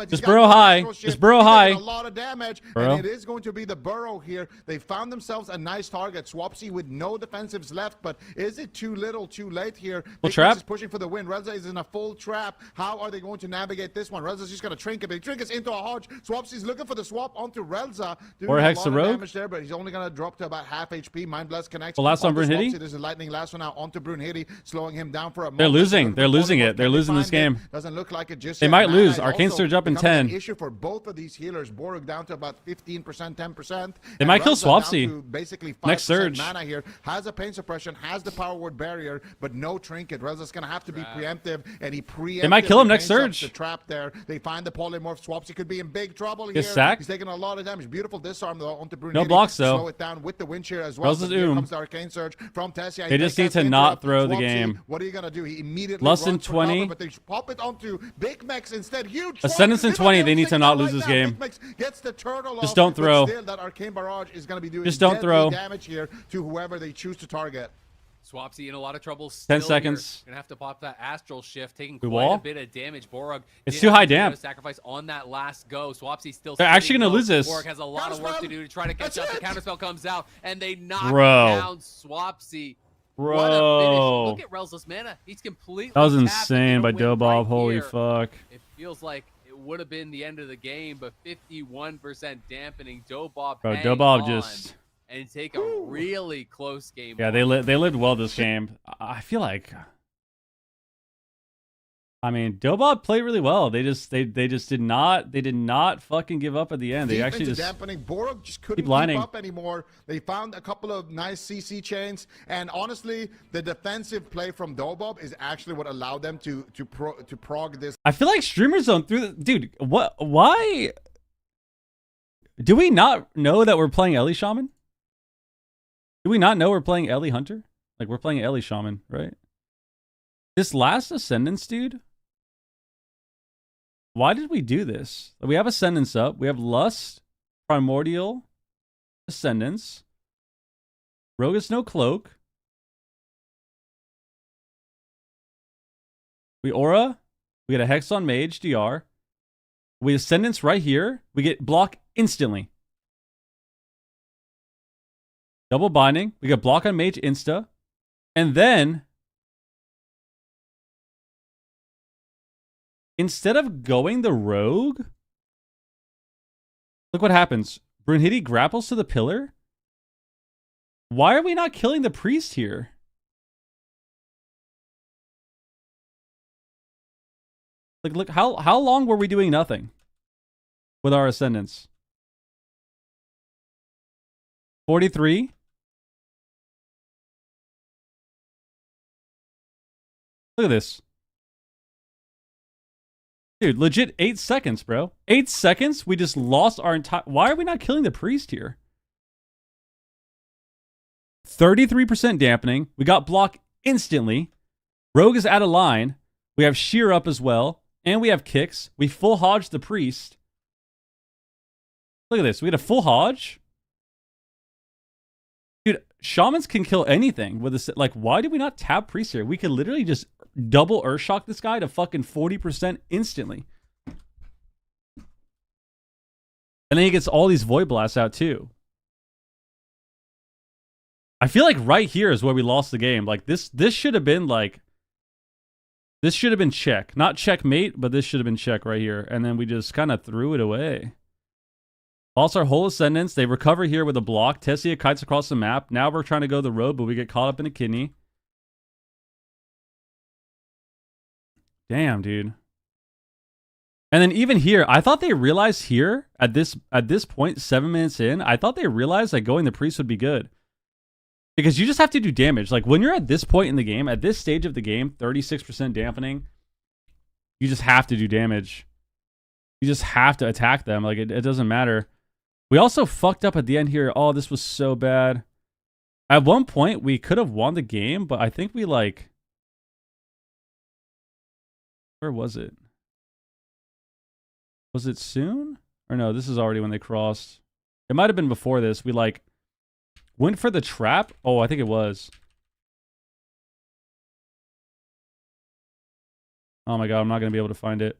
Just burrow high. Just burrow high. A lot of damage, Burrow. and it is going to be the burrow here. They found themselves a nice target. Swapsy with no defensives left, but is it too little, too late here? Full Big trap. Max is pushing for the win. Relza is in a full trap. How are they going to navigate this one? Relza's just going to trinket, but he trinkets into a Hodge. Swapsy's looking for the swap onto Relza. Doing Or a Hex lot the of Rogue. damage there, but he's only going to drop to about half HP. Mind Blast connects. The last on onto Brunhilde. Swapsy. There's a lightning last one now onto Brunhilde, slowing him down for a moment. They're losing. Looking They're for losing polymorph. it. They're Can they losing this find it? game. Doesn't look like it just They yet. might Mana lose. is Arcane also Surge up in becoming 10. An issue for both of these healers. Borg down to about 15%, 10%. They might kill Relza down Swapsy. to basically 5% Next Surge. mana here. Has a pain suppression, has the power word barrier, but no trinket. Relza's going to have to be preemptive, and he preemptively might kill him next paints up Surge. the trap there. They find the polymorph. Swapsy could be in big trouble here. Gets sacked. He's taking a lot of damage. Beautiful disarm though onto Brunhilde. No blocks, though. Slow it down with the wind shear as well. Relza's But here Oom. comes the Arcane Surge from Tessia. They He just takes need that to not interrupt. throw the Swapsy, game. what are you going to do? He immediately Less than runs for 20. cover, but they pop it onto Big Max instead. Huge Ascendance in swap. 20. They need to Taking not it lose right this now. game. Big Max gets the turtle Just off, don't but throw. Still, that Arcane Barrage is going to be doing Just don't deadly throw. damage here to whoever they choose to target. Swapsy in a lot of trouble. 10 still seconds. Here. Gonna have to pop that Astral Shift, taking We quite wall? a bit of damage. Borg. It's did too have high to do a damp. Sacrifice on that last go. Swapsy still. They're actually sitting gonna low. lose this. Borg has a lot of work to do to try to catch up. That's The it. counterspell comes out, and they knock Bro. down Swapsy. What a finish. Bro. Look at Relza's mana. He's completely. That was tapped. insane by They don't win Dobob. right Holy here. fuck. It feels like it would have been the end of the game, but 51% dampening. Dobob. Bro, hang Dobob on just. and take a really close game. Yeah, they lived well this game. I feel like I mean, Dobop played really well. They just did not fucking give up at the end. They Deep actually into just dampening. Borog just couldn't lining. keep up anymore. They found a couple of nice CC chains, and honestly, the defensive play from Dobop is actually what allowed them to prog this. I feel like Streamer Zone through the dude. What? Why? Do we not know that we're playing Ellie Shaman? Do we not know we're playing Ellie Hunter? Like, we're playing Ellie Shaman, right? This last Ascendance, dude. Why did we do this? We have Ascendance up. We have Lust, Primordial, Ascendance. Rogue is no cloak. We Aura. We get a Hex on Mage, DR. We Ascendance right here. We get block instantly. Double binding. We get block on Mage insta. And then, instead of going the Rogue, look what happens. Brunhilde grapples to the pillar. Why are we not killing the priest here? Like, look, how long were we doing nothing with our Ascendants? 43. Look at this. Dude, legit 8 seconds, bro. 8 seconds? We just lost our entire... Why are we not killing the priest here? 33% dampening. We got block instantly. Rogue is out of line. We have shear up as well. And we have kicks. We full hodge the priest. Look at this. We get a full hodge. Dude, shamans can kill anything with this. Like, why did we not tap priest here? We could literally just double Earthshock this guy to fucking 40% instantly. And then he gets all these Void Blasts out too. I feel like right here is where we lost the game. Like, this should have been like... This should have been check. Not checkmate, but this should have been check right here. And then we just kind of threw it away. Lost our whole Ascendance. They recover here with a block. Tessia kites across the map. Now we're trying to go the road, but we get caught up in a kidney. Damn, dude. And then even here, I thought they realized here, at this point, 7 minutes in, I thought they realized that going the priest would be good. Because you just have to do damage. Like, when you're at this point in the game, at this stage of the game, 36% dampening, you just have to do damage. You just have to attack them. Like, it doesn't matter. We also fucked up at the end here. Oh, this was so bad. At one point, we could have won the game, but I think we, like... Where was it? Was it soon? Or no, this is already when they crossed. It might have been before this. We, like... Went for the trap? Oh, I think it was. Oh my god, I'm not going to be able to find it.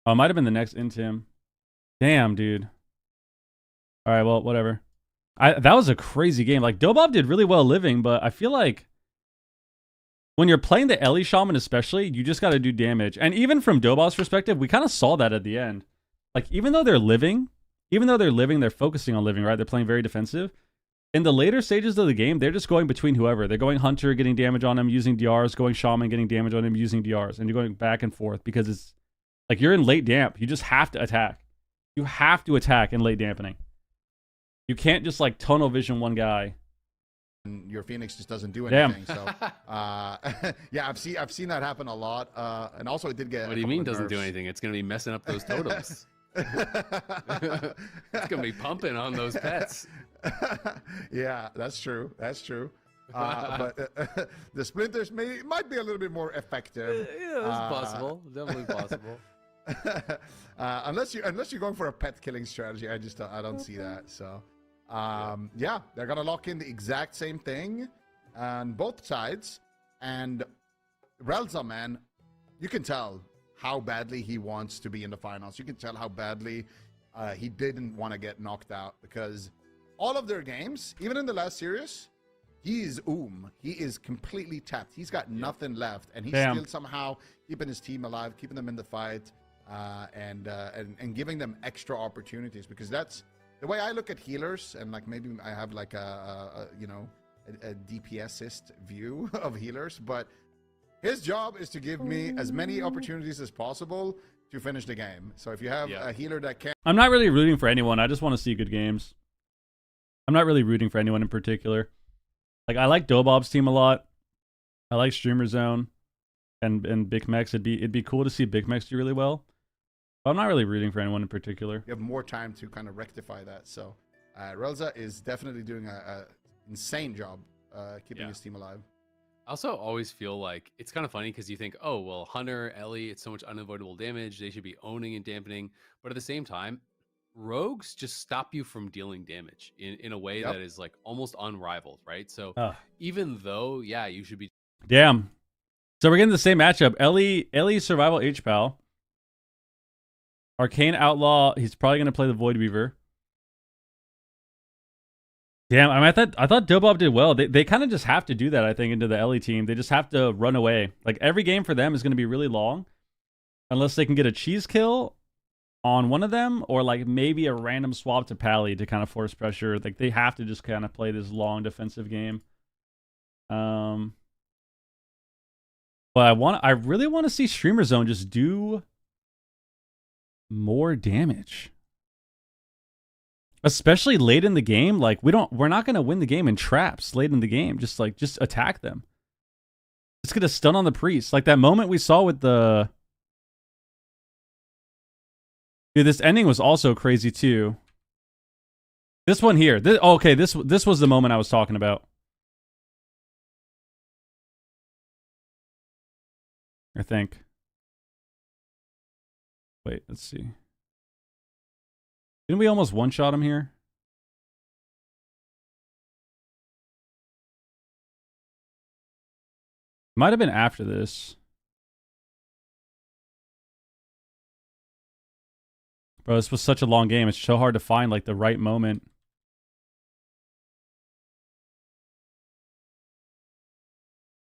Oh, it might have been the next Intim. Damn, dude. Alright, well, whatever. That was a crazy game. Like, Dobop did really well living, but I feel like when you're playing the Ellie Shaman especially, you just got to do damage. And even from Dobop's perspective, we kind of saw that at the end. Like, even though they're living, they're focusing on living, right? They're playing very defensive. In the later stages of the game, they're just going between whoever. They're going Hunter, getting damage on him, using DRs, going Shaman, getting damage on him, using DRs. And you're going back and forth because it's like you're in late damp. You just have to attack. You have to attack in late dampening. You can't just like tunnel vision one guy. And your Phoenix just doesn't do anything. So, yeah, I've seen that happen a lot. And also it did get... What do you mean doesn't do anything? It's going to be messing up those totems. It's gonna be pumping on those pets. Yeah, that's true. That's true. But the splinters might be a little bit more effective. Yeah, that's possible. Definitely possible. Unless you're going for a pet killing strategy, I don't see that. So, yeah, they're gonna lock in the exact same thing on both sides. And Relza, man, you can tell how badly he wants to be in the finals. You can tell how badly he didn't want to get knocked out, because all of their games, even in the last series, he is He is completely tapped. He's got nothing left, and he's still somehow keeping his team alive, keeping them in the fight, and giving them extra opportunities. Because that's the way I look at healers, and like maybe I have like a DPSist view of healers, but His job is to give me as many opportunities as possible to finish the game. So if you have a healer that can... I'm not really rooting for anyone. I just want to see good games. I'm not really rooting for anyone in particular. Like, I like Dobob's team a lot. I like Streamer Zone and Big Mex. It'd be cool to see Big Mex do really well. But I'm not really rooting for anyone in particular. You have more time to kind of rectify that. So Relza is definitely doing a insane job keeping his team alive. I also always feel like it's kind of funny because you think, oh, well, Hunter, Ellie, it's so much unavoidable damage. They should be owning and dampening. But at the same time, rogues just stop you from dealing damage in a way that is like almost unrivaled, right? So even though, you should be... Damn. So we're getting the same matchup. Ellie Survival H-Pal. Arcane Outlaw, he's probably going to play the Void Weaver. Damn, I mean, I thought Dobob did well. They kind of just have to do that, I think, into the Ellie team. They just have to run away. Like, every game for them is going to be really long. Unless they can get a cheese kill on one of them, or like maybe a random swap to Pally to kind of force pressure. Like, they have to just kind of play this long defensive game. But I really want to see Streamer Zone just do more damage. Especially late in the game. Like, we're not going to win the game in traps late in the game. Just attack them. Just get a stun on the priest. Like that moment we saw with the... Dude, this ending was also crazy too. This one here. This was the moment I was talking about. I think. Wait, let's see. Didn't we almost one-shot him here? Might have been after this. Bro, this was such a long game. It's so hard to find like the right moment.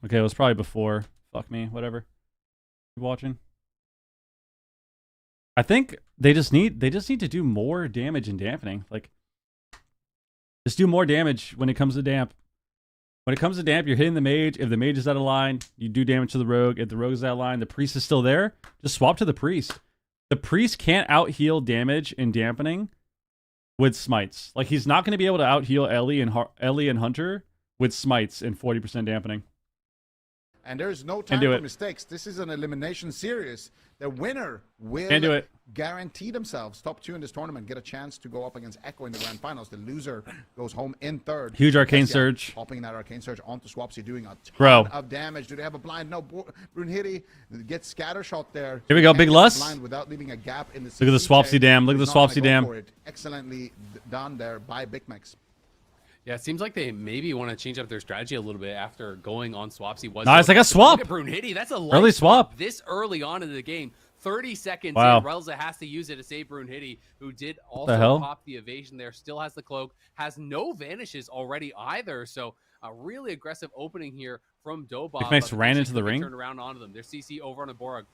Okay, it was probably before. Fuck me, whatever. Keep watching. I think they just need to do more damage and dampening. Like, just do more damage when it comes to damp. When it comes to damp, you're hitting the mage. If the mage is out of line, you do damage to the rogue. If the rogue is out of line, the priest is still there. Just swap to the priest. The priest can't out heal damage and dampening with smites. Like, he's not going to be able to out heal Ellie and Hunter with smites and 40% dampening. And there's no time for mistakes. This is an elimination series. The winner will guarantee themselves top 2 in this tournament, get a chance to go up against Echo in the grand finals. The loser goes home in third. Huge Arcane Surge. Hopping that Arcane Surge onto Swapsy, doing a ton of damage. Do they have a blind? No. Brunhilde gets scatter shot there. Here we go, Big Lust. Blind without leaving a gap in the Look at the Swapsy dam. Look at the Swapsy dam. Excellently done there by Big Max. Yeah, it seems like they maybe want to change up their strategy a little bit after going on Swapsy. Nice, I got swap. Look at Brunhilde. That's a early swap this early on in the game. 30 seconds wow. in, Relza has to use it to save Brunhilde, who did also pop the evasion there, still has the cloak, has no vanishes already either. So a really aggressive opening here from Dobob. Big Max ran into the ring. Turned around onto them. There's CC over on the Borg.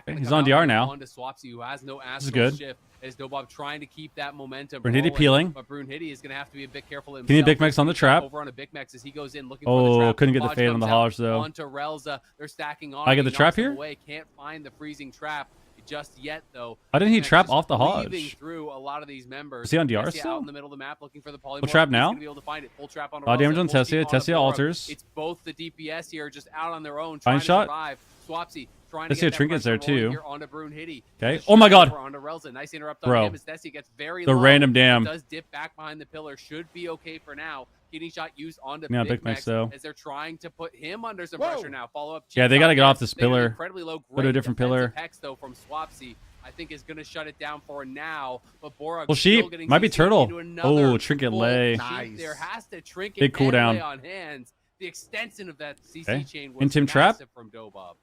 He's on DR now. Onto Swapsy, who has no good. shift. As Dobob trying to keep that momentum. Brunhilde peeling. But Brunhilde is going to have to be a bit careful himself. Can you Big Max on the trap? Over on a Big Max as he goes in looking for the trap. Couldn't get the fade on the Hodge though. Onto Relza. They're stacking on. I get the trap here? Away. Can't find the freezing trap just yet though. Why didn't he trap off the Hodge? Through a lot of these members. Is he on DR still? Out in the middle of the map looking for the polymorph. Full trap now. Be able to find it. Full trap on damage on Tessia. Tessia alters. It's both the DPS here just out on their own trying to survive. Swapsy trying to get trinkets there too. Onto Brunhilde. Okay. Oh my god. Onto Relza. Nice interrupt Bro. on him as Tessia gets very the low. Random dam. Does dip back behind the pillar. Should be okay for now. Getting shot used onto Big Max though. As they're trying to put him under some pressure now. Follow up. Yeah, they got to get off this pillar. Incredibly low. Go to a different pillar. Hex though from Swapsy. I think is going to shut it down for now. But Borag well, she might be turtle. Oh, trinket lay. Nice. There has to trinket big cooldown on hands. The extension of that CC chain was Intim trap from Dobob.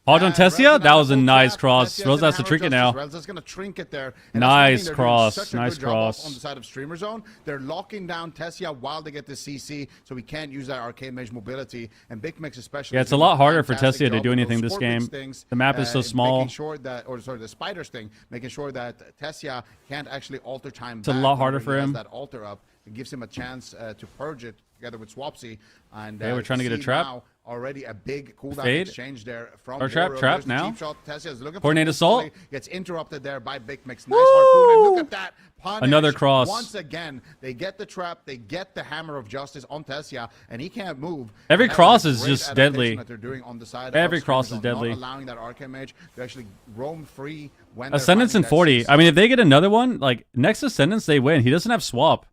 Hodge on Tessia? That was a nice cross. Relza has to trinket now. Relza's going to trinket there. Nice cross. Nice cross. On the side of Streamer Zone. They're locking down Tessia while they get the CC, so we can't use that Arcane Mage mobility. And Big Mix especially. Yeah, it's a lot harder for Tessia to do anything this game. The map is so small. Making sure that, the spider sting, making sure that Tessia can't actually alter time. It's a lot harder for him. That alter up It gives him a chance to purge it together with Swapsy. And we're trying to get a see trap. now already a big cooldown Fade. exchange there from Our trap, Boro. trap There's the now. cheap shot. Tessia's looking for Coordinate the assault. play. Gets interrupted there by Big Mix. Nice harpoon. And look at that. Punish. Another cross. Once again, they get the trap. They get the Hammer of Justice on Tessia, and he can't move. Every And that cross a is great just adaptation deadly. that they're doing on the side Every of cross Screamers is on deadly. Not allowing that Arcamage to actually roam free when they're Ascendance finding in that 40. CC I mean, if they get another one, like next Ascendance, they win. He doesn't have swap.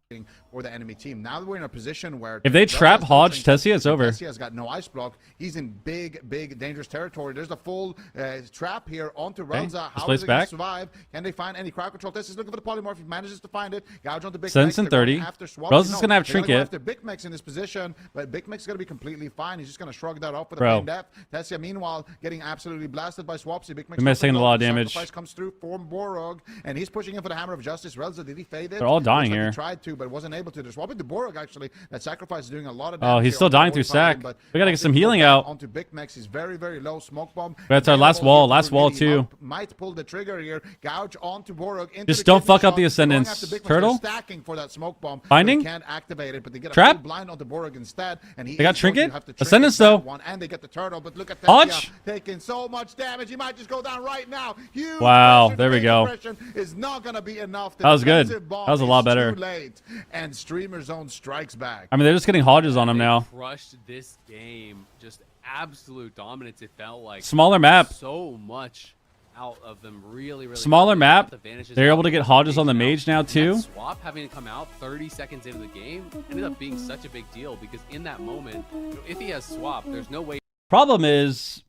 for the enemy team. Now that we're in a position where If they Tessia's trap touching, Hodge Tessia, it's over. Tessia's got no ice block. He's in big dangerous territory. There's a full trap here onto Relza. How place is it going back. to survive? Can they find any crowd control? Tessia's looking for the polymorph. He manages to find it. Gouge onto Big Sense Mex. in They're going 30. after Swap. Relza's No, gonna have they're gonna go Trinket. after Big Mex in this position, but Big Mex is going to be completely fine. He's just going to shrug that off with a Bro. main depth. Tessia, meanwhile, getting absolutely blasted by Swapsy. Big Mex Big Mex taking a lot of damage. Sacrifice comes through for Borog, and he's pushing in for the Hammer of Justice. Relza, did he fade it? They're all dying Looks like here. He tried to, but wasn't able to. They're swapping to Borog, actually. That sacrifice is doing a lot of Oh, damage. he's here still onto dying through Fortifying, sack. but We gotta get some onto healing Big- out. Onto Big Mex, he's very low. Smoke bomb. That's our last wall. Last wall, too. Might pull the trigger here. Gouge onto Borog. Into Just the don't kidney fuck up shot, the going Ascendance. after Big Mex. Turtle? They're stacking for that smoke bomb. Finding? They can't activate it, but they get a Trap? full blind onto Borog instead. And he They got is going to Trinket? have to trinket Ascendance, that though. one, and they get the turtle. But look at Hodge? Tessia taking so much damage. He might just go down right now. Huge Wow, pressure. there we Today's go. aggression is not going to be enough. The That was good. defensive bomb That was a lot is better. Too late, and Streamer Zone strikes back. I mean, they're just getting Hodges on him They now. crushed this game. Just absolute dominance. It felt like Smaller map. So much out of them. Really. Smaller well. They map. got the advantages They're out. able to get Hodges on the mage now, And that too. swap having to come out 30 seconds into the game ended up being such a big deal because in that moment, if he has swap, there's no way. Problem is,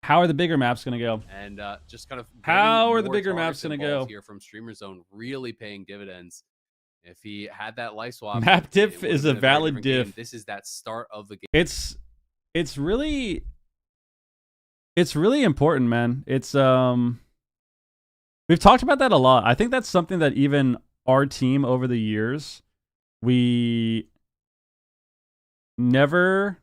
how are the bigger maps going to go? And just kind of How getting are the more bigger targets maps gonna involved go? here from Streamer Zone, really paying dividends. If he had that life swap, Map it diff would've is been a very valid different game. diff. This is that start of the game. It's really important, man. It's we've talked about that a lot. I think that's something that even our team over the years, we never,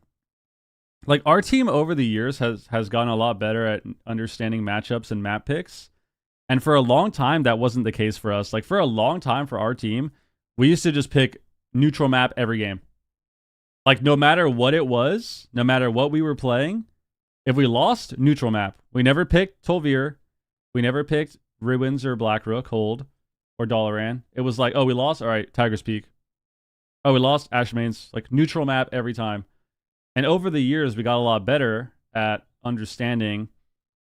like, our team over the years has gotten a lot better at understanding matchups and map picks. And for a long time, that wasn't the case for us. Like, for a long time for our team, we used to just pick neutral map every game. Like, no matter what it was, no matter what we were playing, if we lost, neutral map. We never picked Tolvir. We never picked Ruins or Blackrook, Hold, or Dalaran. It was like, oh, we lost? All right, Tiger's Peak. Oh, we lost? Ashmains. Like, neutral map every time. And over the years, we got a lot better at understanding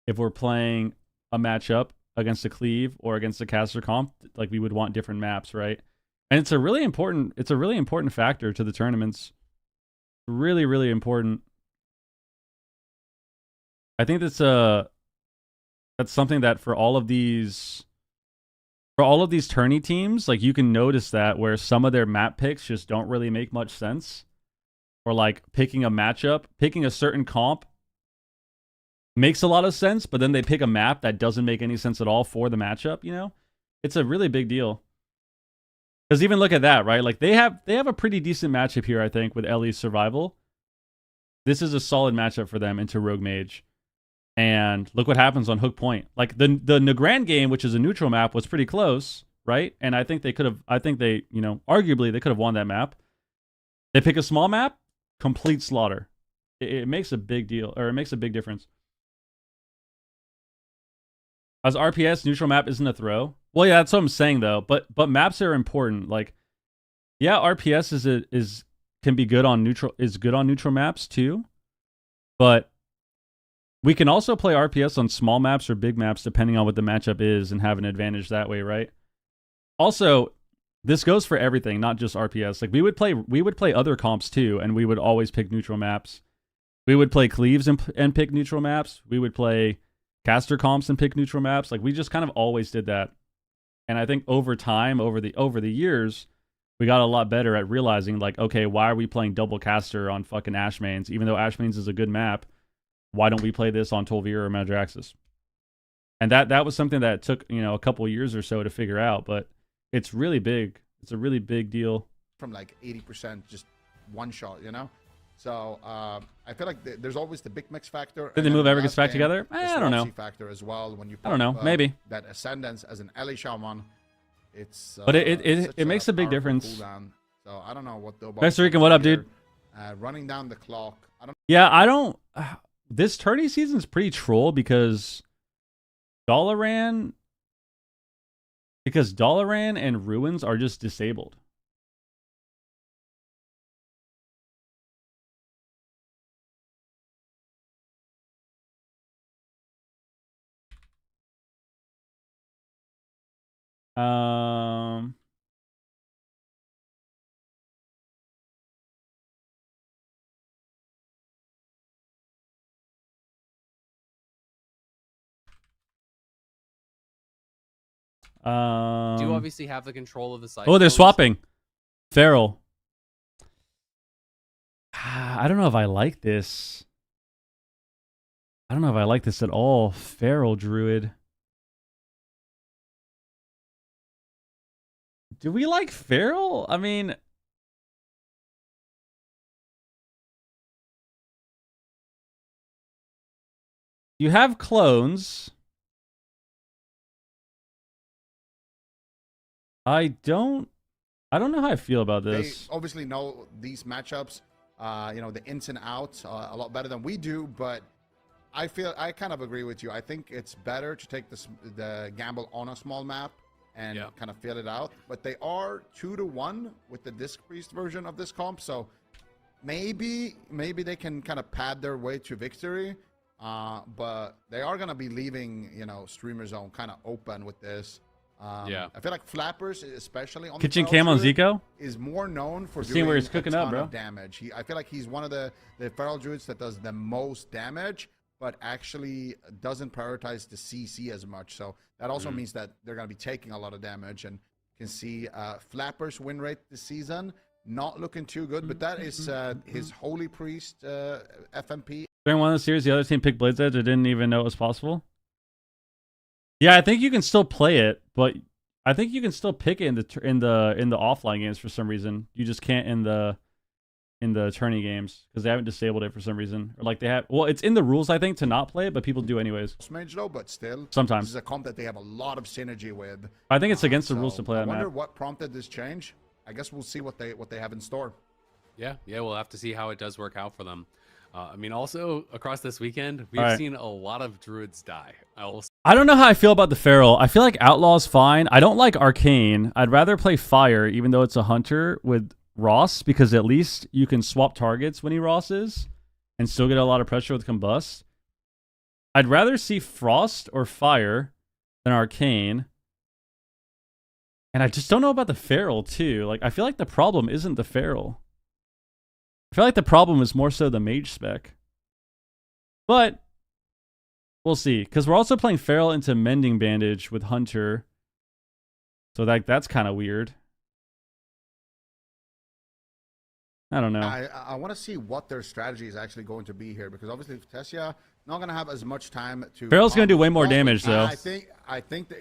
if we're playing a matchup against a cleave or against a caster comp, like, we would want different maps, right? And it's a really important factor to the tournaments. Really important. I think that's something that for all of these tourney teams, like, you can notice that where some of their map picks just don't really make much sense. Or like picking a matchup, picking a certain comp makes a lot of sense, but then they pick a map that doesn't make any sense at all for the matchup, you know? It's a really big deal. Because even look at that, right? Like, they have a pretty decent matchup here, I think, with Ellie's Survival. This is a solid matchup for them into Rogue Mage. And look what happens on Hook Point. Like, the Nagrand game, which is a neutral map, was pretty close, right? And I think arguably they could have won that map. They pick a small map, complete slaughter. It makes a big deal, or it makes a big difference. As RPS, neutral map isn't a throw. Well, yeah, that's what I'm saying though. But maps are important. Like, yeah, RPS can be good on neutral maps too. But we can also play RPS on small maps or big maps depending on what the matchup is and have an advantage that way, right? Also, this goes for everything, not just RPS. Like, we would play other comps too, and we would always pick neutral maps. We would play cleaves and pick neutral maps. We would play caster comps and pick neutral maps. Like, we just kind of always did that. And I think over time, over the years, we got a lot better at realizing, like, okay, why are we playing double caster on fucking Ashmains? Even though Ashmains is a good map, why don't we play this on Tolvir or Madraxis? And that was something that took, a couple years or so to figure out, but it's really big. It's a really big deal. From like 80% just one shot, So I feel like there's always the Big Mix factor. Did the move ever gets back together? The I don't know. Swapsy factor as well. When you I don't know. Maybe that Ascendance as an Ellie Shaman, it's but it makes a big difference. Cooldown. So I don't know what Dobob's Costa Rican, gonna what do up, here. dude? Running down the clock. I don't. Yeah, I don't. This tourney season's pretty troll because Dalaran and Ruins are just disabled. Um. Do you obviously have the control of the site? Oh, they're swapping. Feral. I don't know if I like this. I don't know if I like this at all. Feral Druid. Do we like Feral? I mean, you have clones. I don't know how I feel about this. They obviously know these matchups, the ins and outs a lot better than we do, but I kind of agree with you. I think it's better to take the gamble on a small map and kind of feel it out. But they are 2-1 with the Disc Priest version of this comp, so maybe they can kind of pad their way to victory. But they are going to be leaving, Streamer Zone kind of open with this. I feel like Flappers, especially on Kitchen the Cam on Druid, Zico is more known for seeing doing where he's cooking a up, ton bro. of damage. I feel like he's one of the Feral Druids that does the most damage, but actually doesn't prioritize the CC as much. So that also means that they're going to be taking a lot of damage. And you can see Flappers' win rate this season not looking too good, but that is his Holy Priest FMP. During one of the series, the other team picked Blade's Edge. I didn't even know it was possible. Yeah, I think you can still play it, but I think you can still pick it in the offline games for some reason. You just can't in the tourney games because they haven't disabled it for some reason, or like they have. Well, it's in the rules I think to not play it, but people do anyways. Mage though, but still, sometimes this is a comp that they have a lot of synergy with. I think it's against the rules to play that map. I wonder what prompted this change. I guess we'll see what they have in store. Yeah, we'll have to see how it does work out for them. I mean, also across this weekend, we've seen a lot of Druids die. I don't know how I feel about the Feral. I feel like Outlaw's fine. I don't like Arcane. I'd rather play Fire, even though it's a Hunter with Ross, because at least you can swap targets when he Rosses and still get a lot of pressure with Combust. I'd rather see Frost or Fire than Arcane. And I just don't know about the Feral, too. Like, I feel like the problem isn't the Feral. I feel like the problem is more so the Mage spec. But we'll see. Because we're also playing Feral into Mending Bandage with Hunter. So that's kind of weird. I don't know. I want to see what their strategy is actually going to be here, because obviously Tessia not going to have as much time to. Feral's going to do way more damage, though. I think that,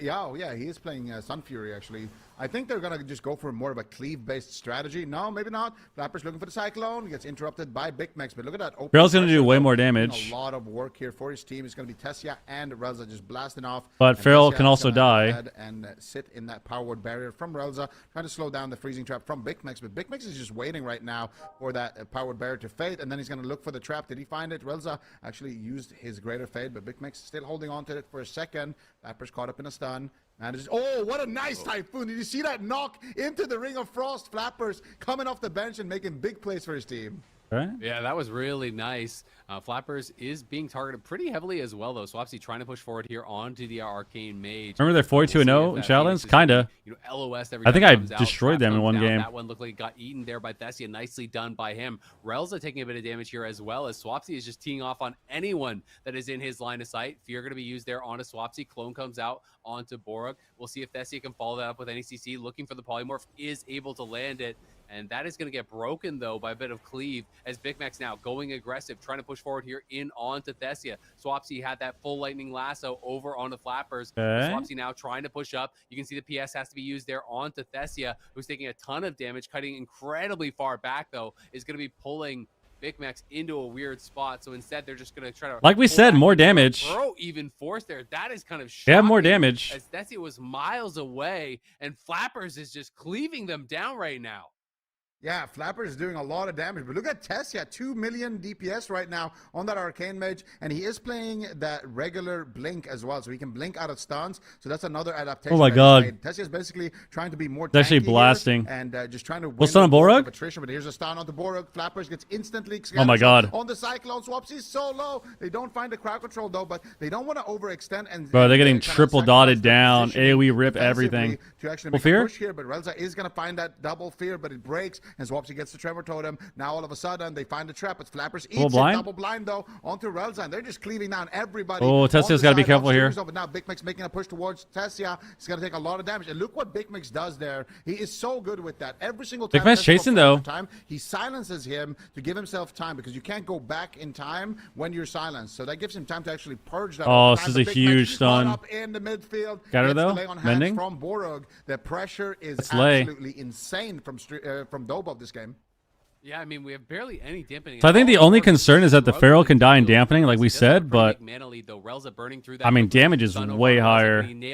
he is playing Sun Fury actually. I think they're going to just go for more of a cleave-based strategy. No, maybe not. Flappers looking for the Cyclone. He gets interrupted by Big Max, but look at that. Feral's going to do way more damage. A lot of work here for his team. It's going to be Tessia and Relza just blasting off. But Feral can also die. And sit in that power word barrier from Relza, trying to slow down the freezing trap from Big Max. But Big Max is just waiting right now for that power barrier to fade, and then he's going to look for the trap. Did he find it? Relza actually used his greater fade, but Big Max is still holding on to it for a second. Flappers caught up in a stun. Oh, what a nice Typhoon. Did you see that knock into the Ring of Frost? Flappers coming off the bench and making big plays for his team. Right? Yeah, that was really nice. Flappers is being targeted pretty heavily as well, though. Swapsy trying to push forward here onto the Arcane Mage. Remember they're 42-0 in Shadowlands? Kinda. LOS every I think time I destroyed them in one game. That one looked like it got eaten there by Thessia. Nicely done by him. Relza taking a bit of damage here as well, as Swapsy is just teeing off on anyone that is in his line of sight. Fear going to be used there onto Swapsy. Clone comes out onto Borog. We'll see if Thessia can follow that up with any CC. Looking for the Polymorph, is able to land it. And that is going to get broken, though, by a bit of cleave, as Big Max now going aggressive, trying to push forward here in onto Thessia. Swapsy had that full lightning lasso over onto Flappers. Okay. Swapsy now trying to push up. You can see the PS has to be used there onto Thessia, who's taking a ton of damage, cutting incredibly far back, though, is going to be pulling Big Max into a weird spot. So instead, they're just going to try to, like we said, more damage. Throw even force there. That is kind of shocking. They have more damage. As Thessia was miles away, and Flappers is just cleaving them down right now. Yeah, Flapper is doing a lot of damage, but look at Tessia, 2 million DPS right now on that Arcane Mage, and he is playing that regular Blink as well, so he can blink out of stuns, so that's another adaptation. Oh my god. Tessia is basically trying to be more It's actually tanky here blasting. and just trying to win What's on Borog? attrition, but here's a stun on the Borog. Flappers gets instantly Oh my god. on the Cyclone. Swapsy's so low. They don't find the crowd control though, but they don't want to overextend and Bro, they're getting kind of triple sacrifice dotted their down. positioning AoE rip defensively everything. to actually Full make a fear? push here, but Relza is going to find that double fear, but it breaks, and Swapsy gets the Tremor Totem. Now all of a sudden they find the trap, but Flappers eats it, blind? double blind though onto Relza, and they're just cleaving down everybody. Oh, Tessia's got to be careful here. But now Big Mix making a push towards Tessia. He's going to take a lot of damage, and look what Big Mix does there. He is so good with that. Every single time Big Mix Tessia chasing, goes though. after time, he silences him to give himself time, because you can't go back in time when you're silenced. So that gives him time to actually purge that. Oh, over this time. is But a Big huge Mix stun. caught up in the midfield. Got her, Gets the though? lay on hands Mending? from Borog. The pressure is That's lay. absolutely insane from Dobov this game. Yeah, I mean, we have barely any dampening. So I think the only concern is that the Pharaoh can die in dampening, like we said, but I mean, damage is way higher. They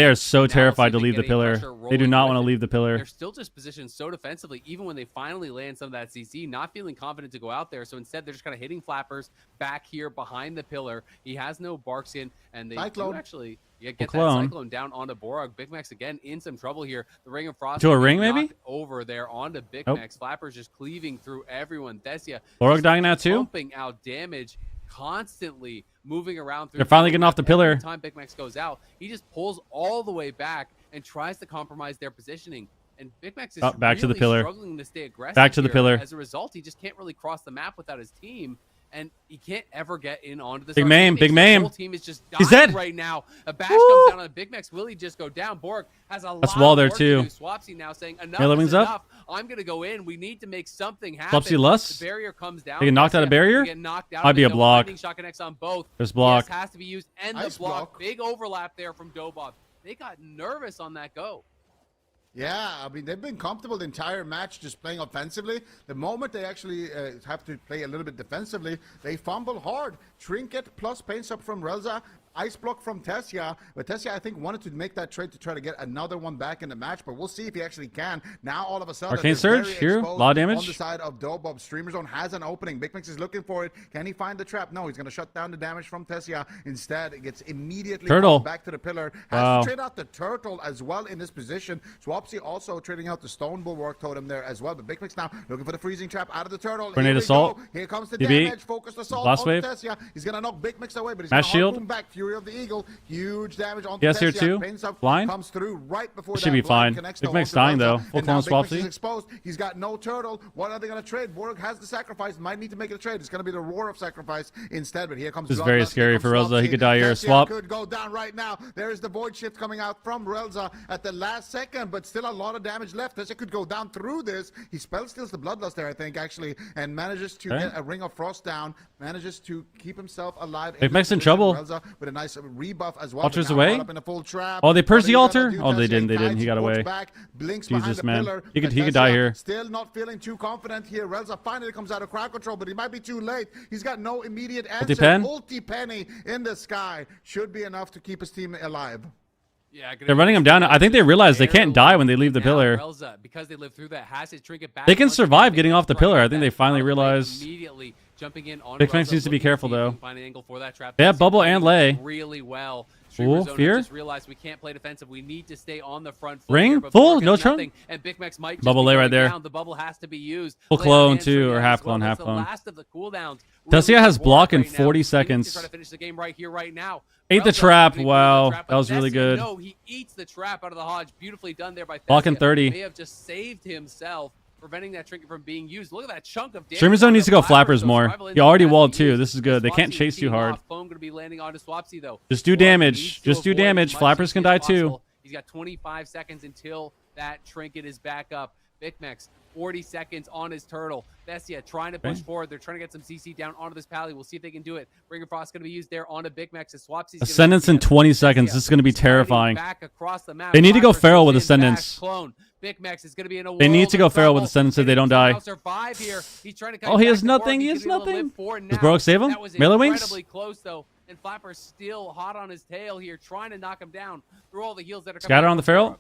are so terrified to leave the pillar. They do not want to leave the pillar. They're still just positioned so defensively, even when they finally land some of that CC, not feeling confident to go out there. So instead, they're just kind of hitting Flappers back here behind the pillar. He has no Barkskin, and they do actually... Yeah, get that Cyclone down onto Borog. Big Max again in some trouble here. The Ring of Frost to a ring, maybe? Over there onto Big Max. Flappers just cleaving through everyone. Thessia Borog dying now too? Pumping out damage, constantly moving around through. They're finally getting off the pillar. Every time Big Max goes out, he just pulls all the way back and tries to compromise their positioning. And Big Max is back to the pillar. Struggling to stay aggressive. Back to the pillar. As a result, he just can't really cross the map without his team. And he can't ever get in onto this. Big Mame, Big Mame. The whole team is just dying He's dead right now. A bash comes down on Big Max. Will he just go down? Borg has a That's lot wall of there work too. To do. Swapsy now saying enough Melee is wings enough. up. I'm gonna go in. We need to make something happen. Swapsy Lust. The barrier comes down. They get knocked out of barrier. Get knocked out. Might be a block. Shot connects on both. There's block. Yes, has to be used. And nice the block. Big overlap there from Dobov. They got nervous on that go. Yeah, I mean, they've been comfortable the entire match just playing offensively. The moment they actually have to play a little bit defensively, they fumble hard. Trinket plus paints up from Relza. Ice block from Tessia, but Tessia, I think, wanted to make that trade to try to get another one back in the match, but we'll see if he actually can. Now, all of a sudden, Arcane Surge here, a lot of damage. On the side of Dobov, Streamer Zone has an opening. Big Mix is looking for it. Can he find the trap? No, he's going to shut down the damage from Tessia. Instead, it gets immediately back to the pillar. Has to trade out the turtle as well in this position. Swapsy also trading out the Stone Bulwark Totem there as well, but Big Mix now looking for the freezing trap out of the turtle. Grenade assault. Here comes the DB. damage. Focused assault Last on wave. Tessia. He's going to knock Big Mix away, but he's Mass going to shield. harpoon back. Fury of the Eagle. Huge damage on Yes, here Tessia. too. Paints up, Blind. comes through right before Should that be blind fine. connects Big to Mix Ultra dying, Relza. though. Full And now clone Big Mix is Swapsy. exposed. He's got no turtle. What are they going to trade? Borg has the sacrifice. Might need to make a trade. It's going to be the Roar of Sacrifice instead, but here comes This is Bloodlust. very Here scary comes for Relza. He Swapsy. could die here. Tessia Swap. could go down right now. There is the Void Shift coming out from Relza at the last second, but still a lot of damage left. Tessia could go down through this. He spell steals the Bloodlust there, I think, actually, and manages to get a Ring of Frost down. Manages to keep himself alive. Big Mix in trouble. Relza with a nice rebuff as well. Altars Now away. caught up in a full trap. Oh, they purged the What are you altar? gonna do, Oh, they Tessia? didn't. They didn't. He got walks away. Back, blinks behind Jesus, the man. pillar, He could but die Tessia here. Still not feeling too confident here. Relza finally comes out of crowd control, but he might be too late. He's got no immediate answer. Pen? Ulti Penny in the sky should be enough to keep his team alive. Yeah, They're running him down. I think they realize they can't die when they leave the pillar. Relza, because they live through that, has his trinket back. They can survive getting off the pillar. I think they finally realized. Immediately jumping in on Big Mix Relza, needs to be looking careful, see if he though. can find an angle for that trap. They have bubble and lay. Really well. Ooh, fear. Just realized we can't play defensive. We need to stay on the front foot Ring? here, but Full? Borg No has trunk? nothing, and Big Max might just Bubble be lay right going there. down. The bubble has to be used. Full Lay on clone, hands too, right or now half as well. clone, half That's clone. The last of the cooldowns. Tessia Really has for block in right now. 40 He needs to seconds. try to finish the game right here, right now. Ate the Relza trap. gonna be Wow. the trap, That was but really Tessia, good. No, he eats the trap out of the Hodge. Beautifully done there by Tessia. Block in 30. May have just saved himself, preventing that trinket from being used. Look at that chunk of damage. Streamer Zone needs to go Flappers so more. survival He ends up already as walled he too. is. This is good. They can't Swapsy chase too teeing hard. off. Foam going to be landing onto Swapsy though. Just do Borg damage. needs to Just do avoid damage. as much Flappers CC can as die too. possible. He's got 25 seconds until that trinket is back up. Big Max, 40 seconds on his turtle. Thessia trying to push forward. They're trying to get some CC down onto this pally. We'll see if they can do it. Ring of Frost going to be used there onto Big Max. Swapsy's Ascendance in 20 seconds. This is going to be terrifying. Back across the map. They need to go Flappers feral with goes in, Ascendance. bash clone. Big Max is going to be in a They need world to go of feral with trouble. Ascendance so they don't Somehow die. survive here. He's trying to Oh, he back has and forth. nothing. He He has could be able to nothing. live for it Does now. Borg save him? That was Melee wings? incredibly close though, and Flapper's still hot on his tail here, trying to knock him down through all the heals that are coming Scatter out on the from feral. Borg.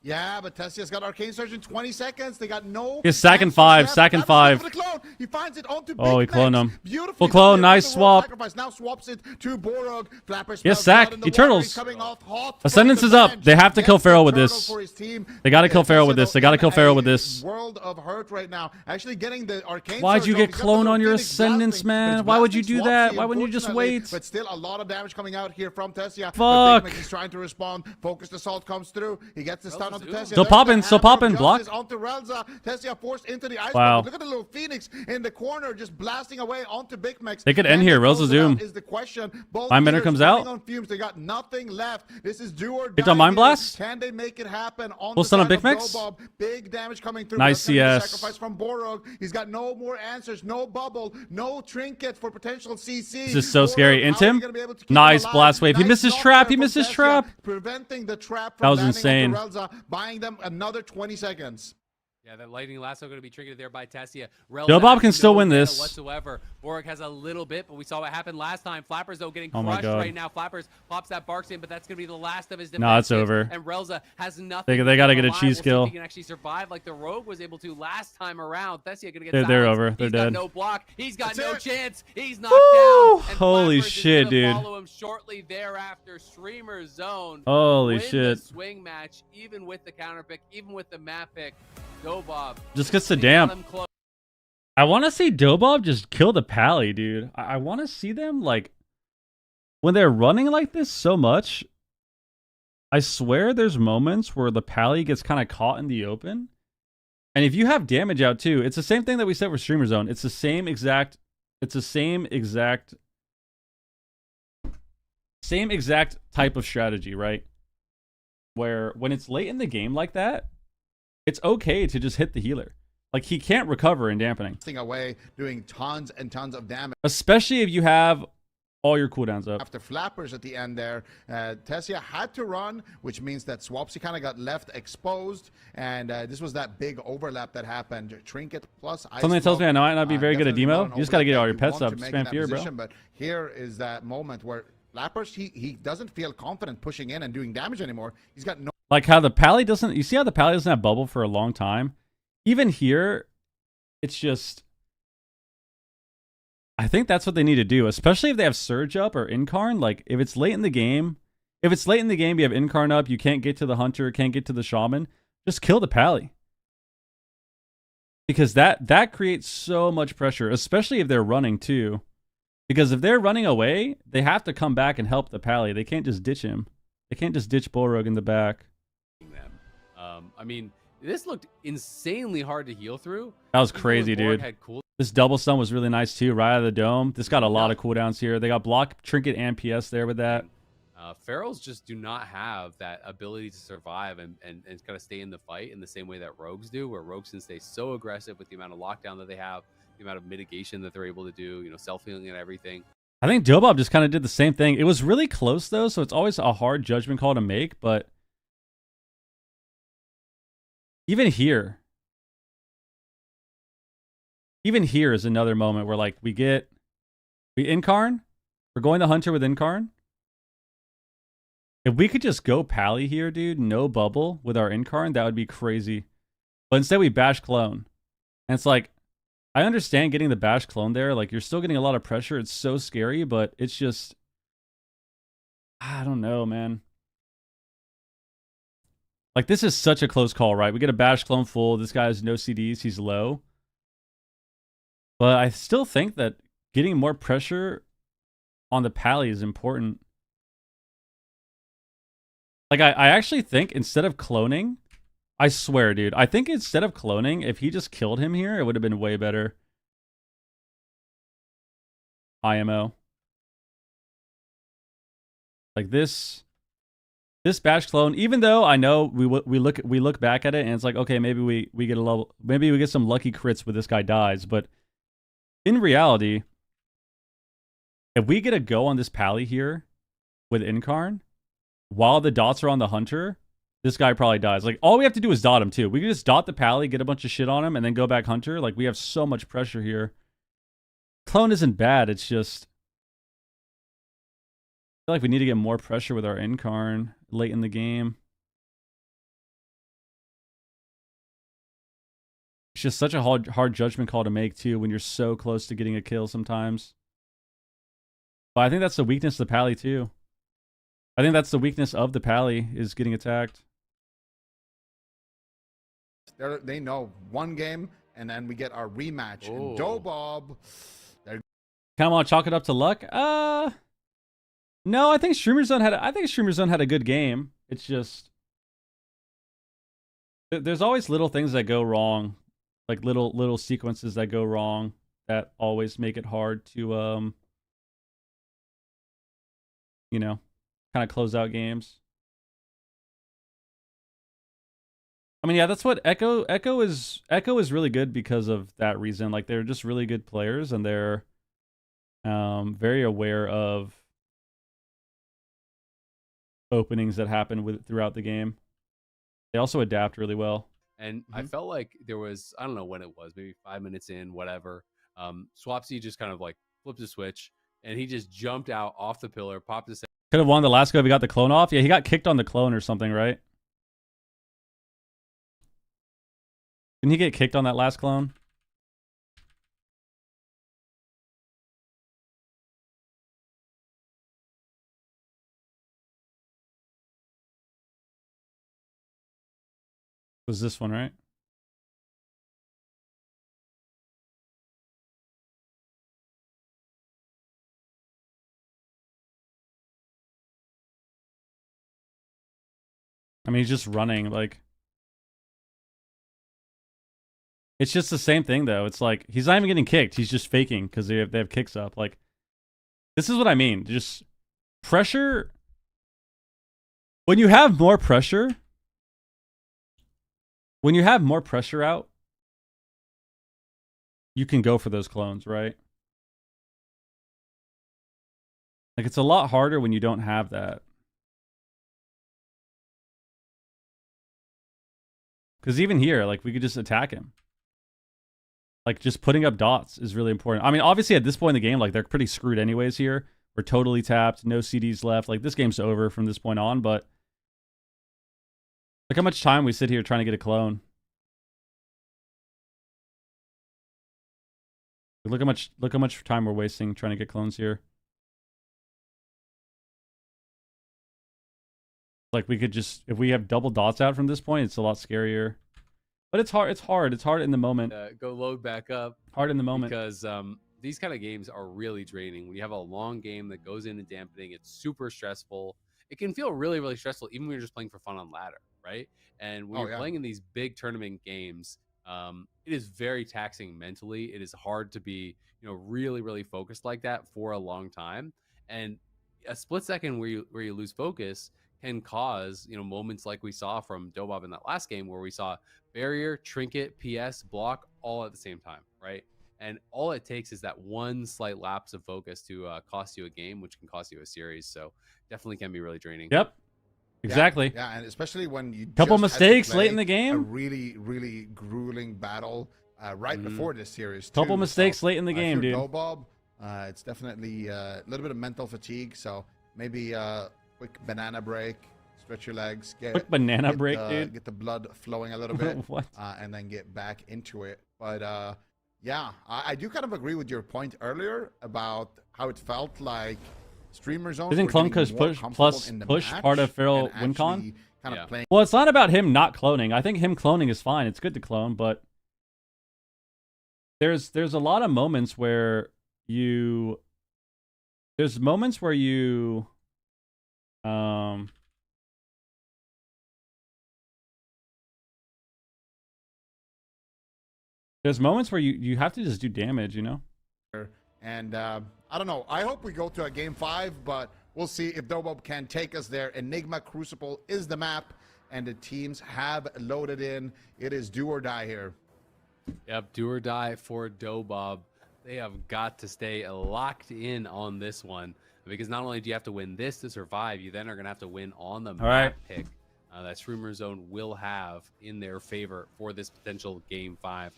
Yeah, but Tessia's got Arcane Surge in 20 seconds. They got no. He's stacking answers 5, left. stacking Flappers 5. looking for the clone. He finds it onto Oh, he Big cloned Max. him. Beautifully Full done clone, there. nice The world swap. Sacrifice now swaps it to Borog. Flappers Yes, smells sack. blood in the Eternals. water. He's coming off hot from Ascendance the is up. bench. They have to kill Gets the Pharaoh with turtle this. for his team. They got to kill Okay, Pharaoh with Tessia this. They got to in kill Pharaoh a with this. World of hurt right now. Actually getting the Arcane Why'd Surge you off. get He's got the clone little on your Phoenix Ascendance, blasting, but man? it's Why would you blasting do that? Swapsy, Why wouldn't you just unfortunately, wait? But still a lot of damage coming out here from Tessia. Fuck. But Big Mac is trying to respond. Focused Assault comes through. He gets the stun onto Tessia. Still popping, still popping. Block. Onto Relza. Tessia forced into the ice. Wow. Look at the little Phoenix in the corner, just blasting away onto Big Max. They could end here. Relza's doom. Is the question. Both Mindbender healers comes running out. on fumes. They got nothing left. This is do or Hit die on Mind here. Blast. Can they make it happen on Full the stun on side Big of Max. Dobob? Big damage coming through. Nice That's gonna be the CS. sacrifice from Borog. He's got no more answers, no bubble, no trinket for potential CC. This is so Borog, scary. how Into are you him. gonna be able to keep Nice him alive? blast wave. He Nice missed his knock trap. there He from missed his Tessia, trap. preventing the trap That from was landing insane. onto Relza, buying them another 20 seconds. Yeah, that lightning lasso going to be triggered there by Tessia. Dobob can still win mana this. whatsoever. Borg has a little bit, but we saw what happened last time. Flappers though getting Oh my crushed God. right now. Flappers pops that Barks in, but that's going to be the last of his defense. No, it's hits, over. And Relza has nothing. They got to get a alive. cheese We'll see if kill. he can actually survive like the Rogue was able to last time around. Tessia going to get They're silenced. over. They're He's dead. got no block. He's got That's no it. chance. He's knocked Woo! down. And Holy Flappers is shit, gonna dude. Follow him shortly thereafter. Streamer zone. Holy Win shit. The swing match, even with the counter pick, even with the map pick. Dobob Just gets the they damp. got him close. I want to see Dobob just kill the Pally, dude. I want to see them, like, when they're running like this so much, I swear there's moments where the Pally gets kind of caught in the open. And if you have damage out too, it's the same thing that we said for Streamer Zone. It's the same exact type of strategy, right? Where when it's late in the game like that, it's okay to just hit the healer. Like, he can't recover in dampening. Away, doing tons and tons of damage. Especially if you have all your cooldowns up. After Flappers at the end there, Tessia had to run, which means that Swapsy kind of got left exposed, and this was that big overlap that happened. Trinket plus Ice Something that tells me I Smoke, might not be very good at definitely demo. not an You just got to get overlap all that your you pets want up. to make in Spam that fear, bro. position, but here is that moment where Flappers, he doesn't feel confident pushing in and doing damage anymore. He's got no... Like how the Pally doesn't... You see how the Pally doesn't have bubble for a long time? Even here, it's just... I think that's what they need to do, especially if they have Surge up or Incarn. Like, if it's late in the game, you have Incarn up, you can't get to the Hunter, can't get to the Shaman, just kill the Pally. Because that creates so much pressure, especially if they're running too. Because if they're running away, they have to come back and help the Pally. They can't just ditch him. They can't just ditch Borog in the back. I mean, this looked insanely hard to heal through. That was Even though crazy, Borg dude. had cool This double stun was really nice too, right out of the dome. This got a lot of cooldowns here. They got block, trinket, and PS there with that. Pharaohs just do not have that ability to survive and kind of stay in the fight in the same way that rogues do, where rogues can stay so aggressive with the amount of lockdown that they have, the amount of mitigation that they're able to do, self-healing and everything. I think Dobob just kind of did the same thing. It was really close though, so it's always a hard judgment call to make, but even here is another moment where, like, we Incarn, we're going the Hunter with Incarn. If we could just go Pally here, dude, no bubble with our Incarn, that would be crazy. But instead we bash clone. And it's like, I understand getting the bash clone there. Like, you're still getting a lot of pressure. It's so scary, but it's just, I don't know, man. Like, this is such a close call, right? We get a bash clone full. This guy has no CDs. He's low. But I still think that getting more pressure on the Pally is important. Like, I actually think instead of cloning, I swear, dude, I think instead of cloning, if he just killed him here, it would have been way better. IMO. Like this bash clone, even though I know we look back at it and it's like, okay, maybe we get a level, maybe we get some lucky crits where this guy dies, but in reality, if we get a go on this Pally here with Incarn, while the dots are on the Hunter, this guy probably dies. Like, all we have to do is dot him too. We can just dot the Pally, get a bunch of shit on him, and then go back Hunter. Like, we have so much pressure here. Clone isn't bad. It's just, I feel like we need to get more pressure with our Incarn late in the game. It's just such a hard judgment call to make too when you're so close to getting a kill sometimes. But I think that's the weakness of the Pally too. I think that's the weakness of the Pally is getting attacked. They know one game, and then we get our rematch. And Dobob, Come on, chalk it up to luck. No, I think Streamer Zone had a good game. It's just there's always little things that go wrong, like little sequences that go wrong that always make it hard to you know, kind of close out games. I mean, yeah, that's what Echo is really good because of that reason. Like they're just really good players and they're very aware of openings that happen throughout the game. They also adapt really well. And I felt like there was, I don't know when it was, maybe 5 minutes in, whatever. Swapsy just kind of like flipped a switch and he just jumped out off the pillar, popped his head. Could have won the last go if he got the clone off. Yeah, he got kicked on the clone or something, right? Didn't he get kicked on that last clone? Was this one, right? I mean, he's just running, like... It's just the same thing, though. It's like, he's not even getting kicked. He's just faking because they have kicks up. Like, this is what I mean. Just pressure... When you have more pressure... When you have more pressure out, you can go for those clones, right? Like, it's a lot harder when you don't have that. Because even here, like, we could just attack him. Like, just putting up dots is really important. I mean, obviously, at this point in the game, like, they're pretty screwed anyways here. We're totally tapped. No CDs left. Like, this game's over from this point on, but... Look how much time we sit here trying to get a clone. Look how much time we're wasting trying to get clones here. Like, we could just... If we have double dots out from this point, it's a lot scarier. But it's hard. It's hard in the moment. Go load back up. Hard in the moment. Because these kind of games are really draining. When you have a long game that goes into dampening, it's super stressful. It can feel really, really stressful even when you're just playing for fun on ladder, right? And when you're playing in these big tournament games, it is very taxing mentally. It is hard to be, really, really focused like that for a long time. And a split second where you lose focus can cause, moments like we saw from Dobob in that last game where we saw barrier, trinket, PS, block all at the same time, right? And all it takes is that one slight lapse of focus to cost you a game, which can cost you a series. So definitely can be really draining. Yep. Exactly. Yeah, and especially when you couple just mistakes had to play late in the game. A really, really grueling battle right before this series. Couple too. mistakes So, late in the game, if you're dude. Dobob, it's definitely a little bit of mental fatigue. So maybe a quick banana break, stretch your legs, Quick banana break, dude. Get the blood flowing a little bit, What? And then get back into it. But yeah, I do kind of agree with your point earlier about how it felt like streamer zones. Isn't clone push part of Feral WinCon? Kind of playing. Well, it's not about him not cloning. I think him cloning is fine. It's good to clone, but there's a lot of moments where you there's moments where you there's moments where you have to just do damage, And I don't know. I hope we go to a game 5, but we'll see if Dobob can take us there. Enigma Crucible is the map, and the teams have loaded in. It is do or die here. Yep, do or die for Dobob. They have got to stay locked in on this one because not only do you have to win this to survive, you then are going to have to win on the map pick that Streamer Zone will have in their favor for this potential game 5.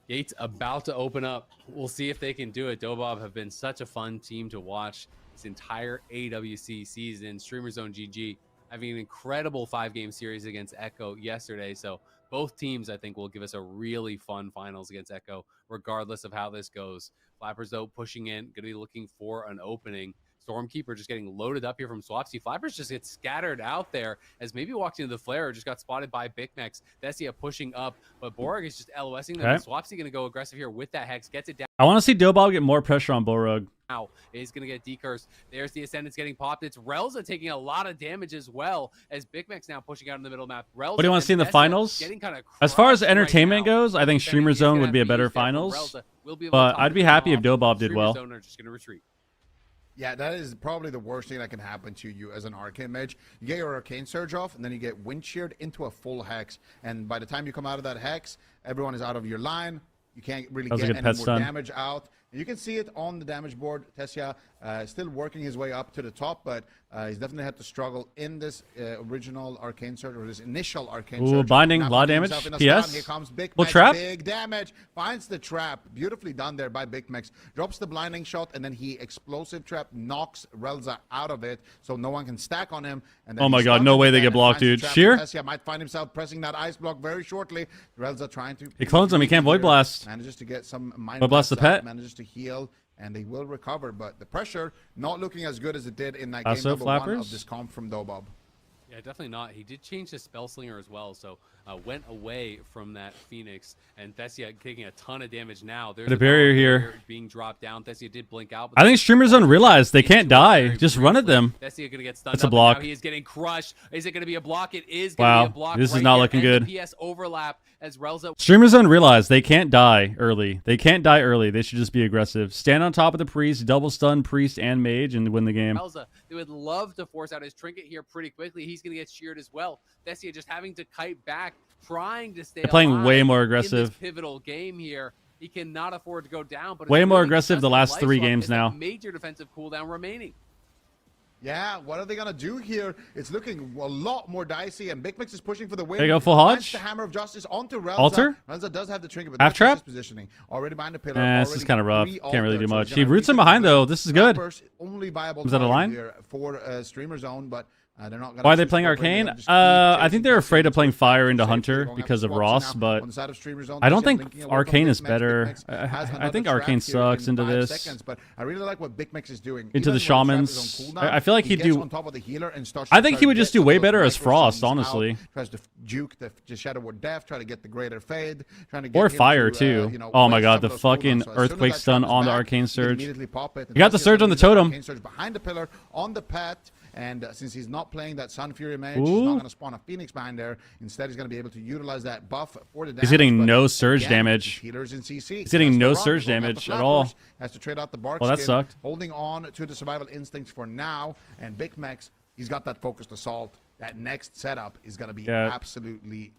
Gates about to open up. We'll see if they can do it. Dobob have been such a fun team to watch this entire AWC season. Streamer Zone GG having an incredible 5-game series against Echo yesterday. So both teams, I think, will give us a really fun finals against Echo, regardless of how this goes. Flappers, though, pushing in, going to be looking for an opening. Stormkeeper just getting loaded up here from Swapsy. Flappers just get scattered out there as maybe walked into the flare, just got spotted by Bigmex. Thessia pushing up, but Borg is just LOSing them. Swapsy going to go aggressive here with that Hex, gets it down. I want to see Dobob get more pressure on Borug. Now is going to get decursed. There's the Ascendants getting popped. It's Relza taking a lot of damage as well as Bigmex now pushing out in the middle map. Relza, what do you want to see in the finals? As far as entertainment goes, I think Streamer Zone would be a better finals. But I'd be happy if Dobob did well. Zone are just going to retreat. Yeah, that is probably the worst thing that can happen to you as an Arcane Mage. You get your Arcane Surge off, and then you get Wind Sheared into a full Hex. And by the time you come out of that Hex, everyone is out of your line. You can't really get any more damage out. And you can see it on the damage board. Tessia still working his way up to the top, but he's definitely had to struggle in this original Arcane Surge, or this initial Arcane Surge. Binding, a lot of damage. PS. Here comes Big Well, Max, trap. big damage. Finds the trap. Beautifully done there by Big Max. Drops the blinding shot, and then he explosive trap knocks Relza out of it, so no one can stack on him. And then oh my god, no way they get blocked, dude. Sheer? Tessia might find himself pressing that ice block very shortly. Relza trying to... He clones him. He can't Void Blast. Manages to get some... Void Blast the pet. Manages to heal, and they will recover, but the pressure not looking as good as it did in that Also game number Flappers? 1 of this comp from Dobob. Yeah, definitely not. He did change his Spell Slinger as well, so went away from that Phoenix, and Thessia taking a ton of damage now. There's a barrier here. Being dropped down. Thessia did blink out. I think Streamer Zone realized they can't die. Just run at them. Thessia gonna get stunned. That's a block. Now he is getting crushed. Is it gonna be a block? It is gonna be a block. This is right not here. looking And good. the PS overlap as Relza. Streamer Zone realized they can't die early. They can't die early. They should just be aggressive. Stand on top of the Priest, double stun Priest and Mage, and win the game. Relza, they would love to force out his trinket here pretty quickly. He's gonna get sheared as well. Thessia just having to kite back, trying to stay. They're playing alive way more in aggressive. this pivotal game here. He cannot afford to go down, but Way it's more really aggressive just the a last life 3 swap. games It's a now. major defensive cooldown remaining. Yeah, what are they going to do here? It's looking a lot more dicey, and Big Mix is pushing for the win. There you go, full Finds Hodge. the Hammer of Justice onto Relza. Altar? Relza does have the trinket, but Half that's trap? his positioning. Already behind the pillar. This is kind of rough. Can't really do altered, so much. he's He gonna roots him retake behind, the though. win. This is good. Flappers, only viable Was that a target line? here for Streamer Zone, but they're not gonna Why are they choose playing to operate. Arcane? They'll just keep I chasing think they're Tessia afraid of playing into Fire into Safety. Hunter They're gonna because have of Swapsy Ross, now but on the side of Streamer Zone. I don't Tessia think blinking away from Arcane is Big Mix. better. Big Mix I has think another Arcane trap here sucks in into 5 this. seconds, but I really like what Big Mix is doing. Into Even the when trap Shamans. is on cooldown, I feel like he'd gets do... on top of the healer and starts I to think try he to would just get do some way of those better as micro Frost, summons honestly. out, tries to juke the Shadow Word Death, try to get the Greater Fade, trying to get Or him Fire, to, too. you know, Oh my waste god, some the of those fucking cooldowns. So as soon as Earthquake that stun trap is on the back, Arcane you can Surge. immediately pop it. You got the Tessia's Surge on gonna the use that totem. Arcane Surge behind the pillar on the pet, and since he's not playing that Sun Fury Mage, he's Ooh. not going to spawn a Phoenix behind there. Instead, he's going to be able to utilize that buff for the damage. He's getting but no surge again, damage. Healers in CC. He's getting That's no the surge problem. damage The at all. Flappers has to trade out the bark Well, that skin, sucked. holding on to the survival instincts for now, and Big Max, he's got that focused assault. That next setup is going to be absolutely...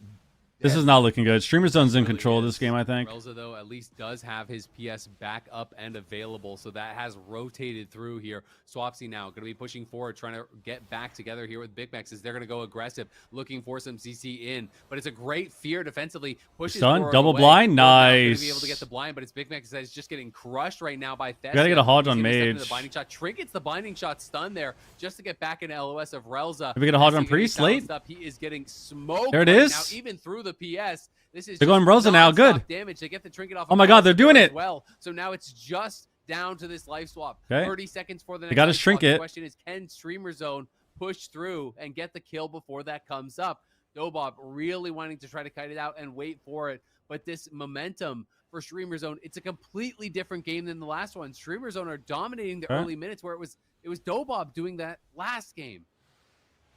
This is not looking good. Streamer Zone's in control of this game, I think. Relza, though, at least does have his PS back up and available, so that has rotated through here. Swapsy now going to be pushing forward, trying to get back together here with Big Max as they're going to go aggressive, looking for some CC in. But it's a great fear defensively. Pushes Stun, Borg double away. blind, Borg now gonna nice. be able to get the blind, but it's Big Max that is just getting crushed right now by Thessia. Gotta get a Hodge on He's gonna step into Mage. The binding shot trinkets the binding shot stun there just to get back into LOS of Relza. If we get a Hodge on As he gonna be Priest late. balanced up, he is getting smoked. There it right is. Now, even through the PS. This is They're going just Relza now, nonstop good. Damage. They get the trinket off. Oh my god, they're doing it. Well, so now it's just down to this life swap. Okay. 30 seconds for the next. They got his life swap. trinket. The question is, can Streamer Zone push through and get the kill before that comes up? Dobob really wanting to try to kite it out and wait for it, but this momentum for Streamer Zone, it's a completely different game than the last one. Streamer Zone are dominating the early minutes, where it was Dobob doing that last game.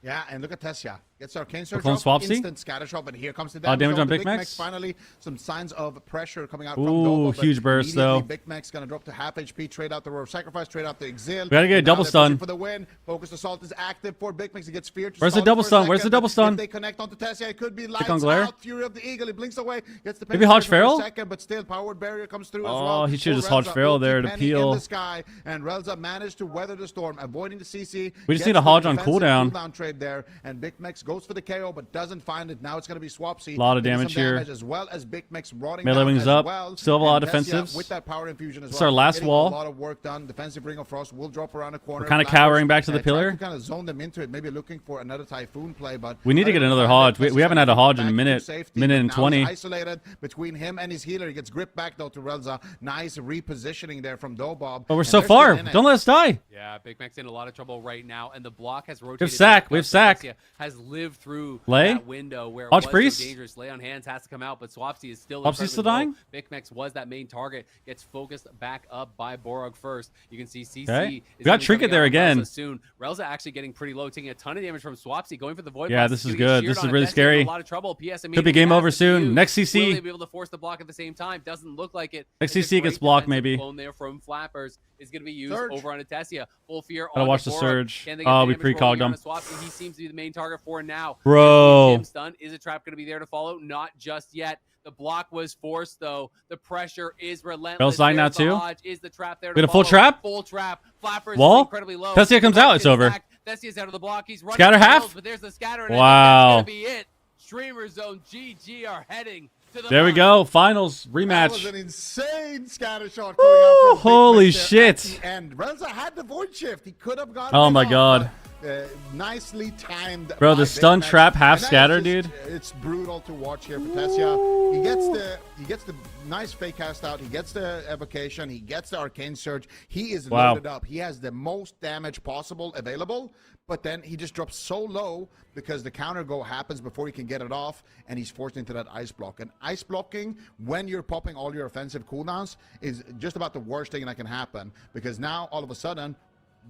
Yeah, and look at Tessia. Gets Arcane Surge Clone off, Swapsy? instant scatter shot, but here comes the damage, damage on the Big Max? Finally, some signs of pressure coming out Ooh, from Dobo. but huge burst, immediately though. Big Max going to drop to half HP, trade out the Roar of Sacrifice, trade out the Exil. We gotta get a And now double they're pushing stun. for the win. Focused Assault is active for Big Max. He gets feared. Where's the double stun? Where's the double stun? If they connect onto Tessia, it could be lights on Glare. out. Fury of the Eagle. He blinks away. Gets the Maybe Hodge penalty for a Feral? second, but still, Powered Barrier comes through as Oh, well. he should've for just Hodge Relza. Feral there Ulti to penny peel. in the sky, and Relza managed to weather the storm, avoiding the CC. We just Gets need a the Hodge on defensive cooldown. trade there, and Big Max goes for the KO, but doesn't find it. Now it's going to be Swapsy. A lot of getting damage some here. as well as Big Mix rotting Melee down wings as up. well. Still have a lot And of Tessia defensives. with that power infusion as It's well. our last Getting wall. A lot of work done. Defensive Ring of Frost will drop around the corner. We're kind of Flappers, cowering back to the trying pillar. to kind of zone them into it, maybe looking for another Typhoon play, but We need to get another Hodge. We haven't had a Hodge in a minute. Minute and 20. Isolated between him and his healer. He gets gripped back though to Relza. Nice repositioning there from Dobob. But we're And so they're far. still in it. Don't let us die. Yeah, Big Mac's in a lot of trouble right now, and the block has rotated. We have sack. back We up, have so sack. Tessia has lived through Lay. that window where it Hodge was Priest. so dangerous. Lay on hands has to come out, but Swapsy is still. Swapsy's still dying? Big Max was that main target. Gets focused back up by Borog first. You can see CC. Okay. Is We got gonna be Trinket coming there out on again. Relza soon. Relza actually getting pretty low, taking a ton of damage from Swapsy, going for the Void Yeah, Blast. this is Gonna get good. sheared This is on it. really Tessia in scary. A lot of trouble. PS Could be game over soon. Next CC. Will they be able to force the block at the same time? Doesn't look like it. Next It's a CC gets great blocked, defensive maybe. clone there from Flappers is going to be used Surge. over on Tessia. Full fear. Gotta on watch the Borog. surge. Can they get Oh, we damage precogged rolling him. on Swapsy? He seems to be the main target for now. Bro. Jim stun. Is a trap going to be there to follow? Not just yet. The block was forced though. The pressure is relentless. Bell's dying now There's the too. Hodge. Is the trap there to We got a full follow? trap? Full trap. Flappers Wall? is incredibly low. Tessia comes out, it's over. Tessia's out of the block. He's running. Scatter for half? kills, but there's the scatter. And Wow. I think that's going to be it. Streamer Zone GG are heading to the There we go. Finals That was rematch. an insane scatter shot coming out from Big Holy Mix there at shit. the end. Relza had the void shift. He could have gotten Oh it my off, God. but, nicely timed. Bro, by the Big stun Max. trap half And that is scatter, just- dude. It's brutal to watch here for Tessia. He gets the nice fake cast out. He gets the evocation. He gets the arcane surge. He is Wow. loaded up. He has the most damage possible available. But then he just drops so low because the counter go happens before he can get it off, and he's forced into that ice block. And ice blocking, when you're popping all your offensive cooldowns, is just about the worst thing that can happen. Because now, all of a sudden,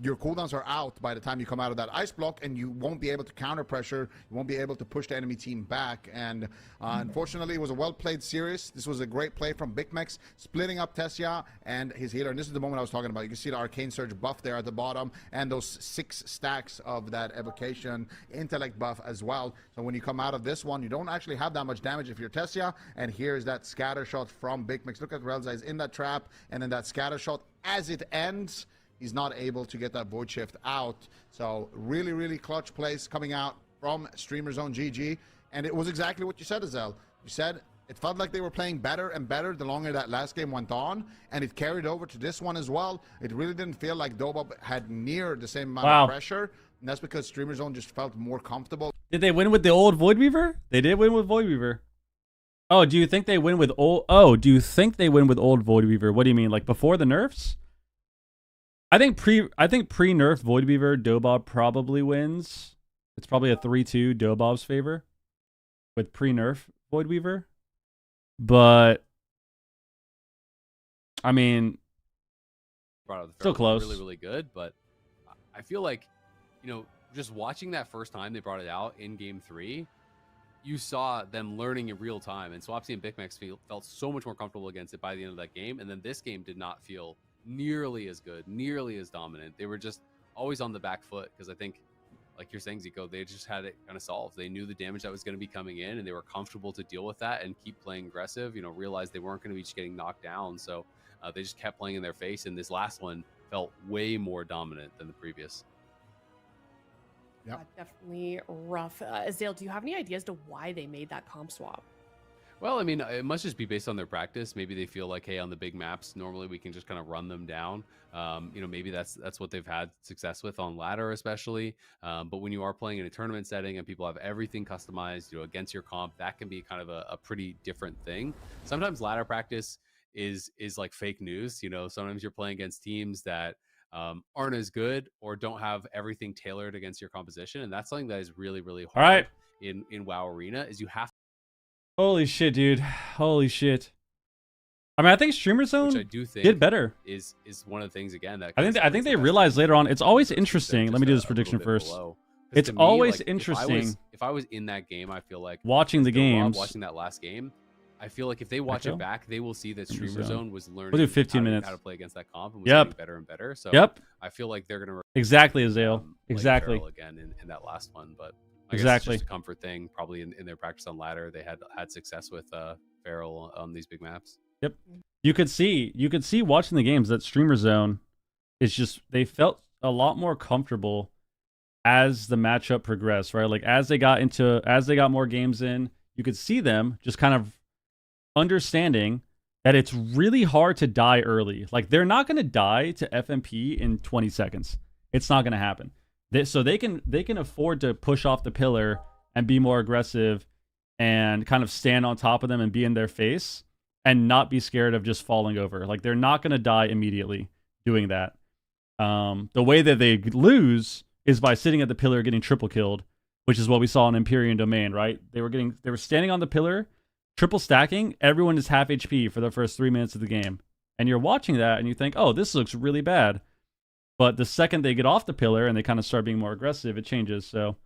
your cooldowns are out by the time you come out of that ice block, and you won't be able to counter pressure. You won't be able to push the enemy team back. And unfortunately, it was a well-played series. This was a great play from Big Mex, splitting up Tessia and his healer. And this is the moment I was talking about. You can see the Arcane Surge buff there at the bottom, and those 6 stacks of that Evocation Intellect buff as well. So when you come out of this one, you don't actually have that much damage if you're Tessia. And here's that scatter shot from Big Mex. Look at Relza is in that trap, and then that scatter shot, as it ends, he's not able to get that void shift out. So really, really clutch plays coming out from Streamer Zone GG. And it was exactly what you said, Azel. You said it felt like they were playing better and better the longer that last game went on. And it carried over to this one as well. It really didn't feel like Dobob had near the same amount Wow. of pressure. And that's because Streamer Zone just felt more comfortable. Did they win with the old Void Weaver? They did win with Void Weaver. Oh, do you think they win with old? Oh, do you think they win with old Void Weaver? What do you mean, like before the nerfs? I think pre-nerf Void Weaver Dobob probably wins. It's probably a 3-2 Dobob's favor with pre-nerf Void Weaver. But I mean, Brought up the still Pharaoh, close. really, really good. But I feel like, just watching that first time they brought it out in Game 3, you saw them learning in real time. And Swapsy and Big Max felt so much more comfortable against it by the end of that game. And then this game did not feel nearly as good, nearly as dominant. They were just always on the back foot because I think, like you're saying, Zico, they just had it kind of solved. They knew the damage that was going to be coming in, and they were comfortable to deal with that and keep playing aggressive. Realized they weren't going to be just getting knocked down, so they just kept playing in their face. And this last one felt way more dominant than the previous. Yep. Definitely rough. Azale, do you have any idea as to why they made that comp swap? Well, I mean, it must just be based on their practice. Maybe they feel like, hey, on the big maps, normally we can just kind of run them down. Maybe that's what they've had success with on ladder, especially. But when you are playing in a tournament setting and people have everything customized, against your comp, that can be kind of a pretty different thing. Sometimes ladder practice is like fake news. Sometimes you're playing against teams that aren't as good or don't have everything tailored against your composition, and that's something that is really, really hard. All right. In WoW Arena is you have. Holy shit, dude. Holy shit. I mean, I think Streamer Zone Which I do think did better. Is one of the things again that I think they realized later on. It's always interesting. Let me do this prediction first. It's always interesting. If I was in that game, I feel like watching the games, watching that last game, I feel like if they watch it back, they will see that Streamer Zone was learning. We'll do 15 minutes. How to play against that comp and was getting better and better. So I feel like they're gonna exactly, Azale. Exactly. Feral again in that last one, but I exactly, guess it's just a comfort thing. Probably in their practice on ladder, they had success with Feral on these big maps. Yep. You could see watching the games that Streamer Zone is just, they felt a lot more comfortable as the matchup progressed, right? Like as they got more games in, you could see them just kind of understanding that it's really hard to die early. Like they're not going to die to FMP in 20 seconds. It's not going to happen. So they can afford to push off the pillar and be more aggressive and kind of stand on top of them and be in their face and not be scared of just falling over. Like they're not going to die immediately doing that. The way that they lose is by sitting at the pillar getting triple killed, which is what we saw in Empyrean Domain, right? They were standing on the pillar, triple stacking, everyone is half HP for the first 3 minutes of the game. And you're watching that and you think, oh, this looks really bad. But the second they get off the pillar and they kind of start being more aggressive, it changes. So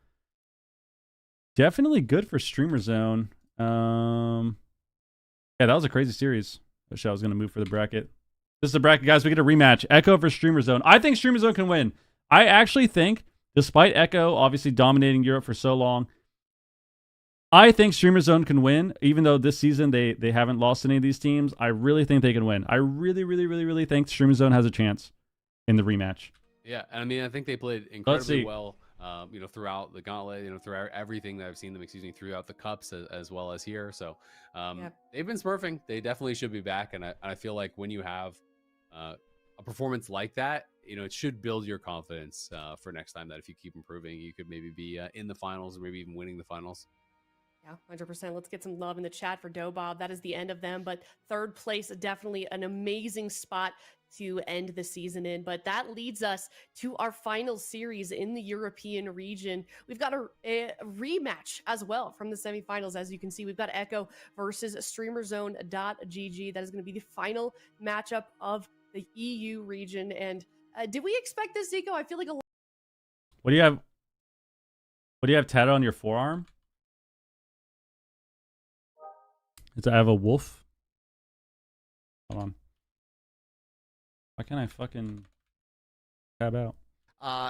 definitely good for Streamer Zone. Yeah, that was a crazy series. Wish I was going to move for the bracket. This is the bracket, guys. We get a rematch. Echo versus Streamer Zone. I think Streamer Zone can win. I actually think, despite Echo obviously dominating Europe for so long, I think Streamer Zone can win. Even though this season they haven't lost any of these teams, I really think they can win. I really think Streamer Zone has a chance in the rematch. Yeah, and I mean, I think they played incredibly well, throughout the gauntlet, throughout everything that I've seen them, throughout the cups as well as here. So they've been smurfing. They definitely should be back. And I feel like when you have a performance like that, it should build your confidence for next time, that if you keep improving, you could maybe be in the finals or maybe even winning the finals. Yeah, 100%. Let's get some love in the chat for Dobob. That is the end of them, but third place, definitely an amazing spot to end the season in. But that leads us to our final series in the European region. We've got a rematch as well from the semifinals. As you can see, we've got Echo versus StreamerZone.gg. That is going to be the final matchup of the EU region. And did we expect this, Zico? I feel like What do you have? What do you have tatted on your forearm? Does it have a wolf? Hold on. Why can't I fucking tab out?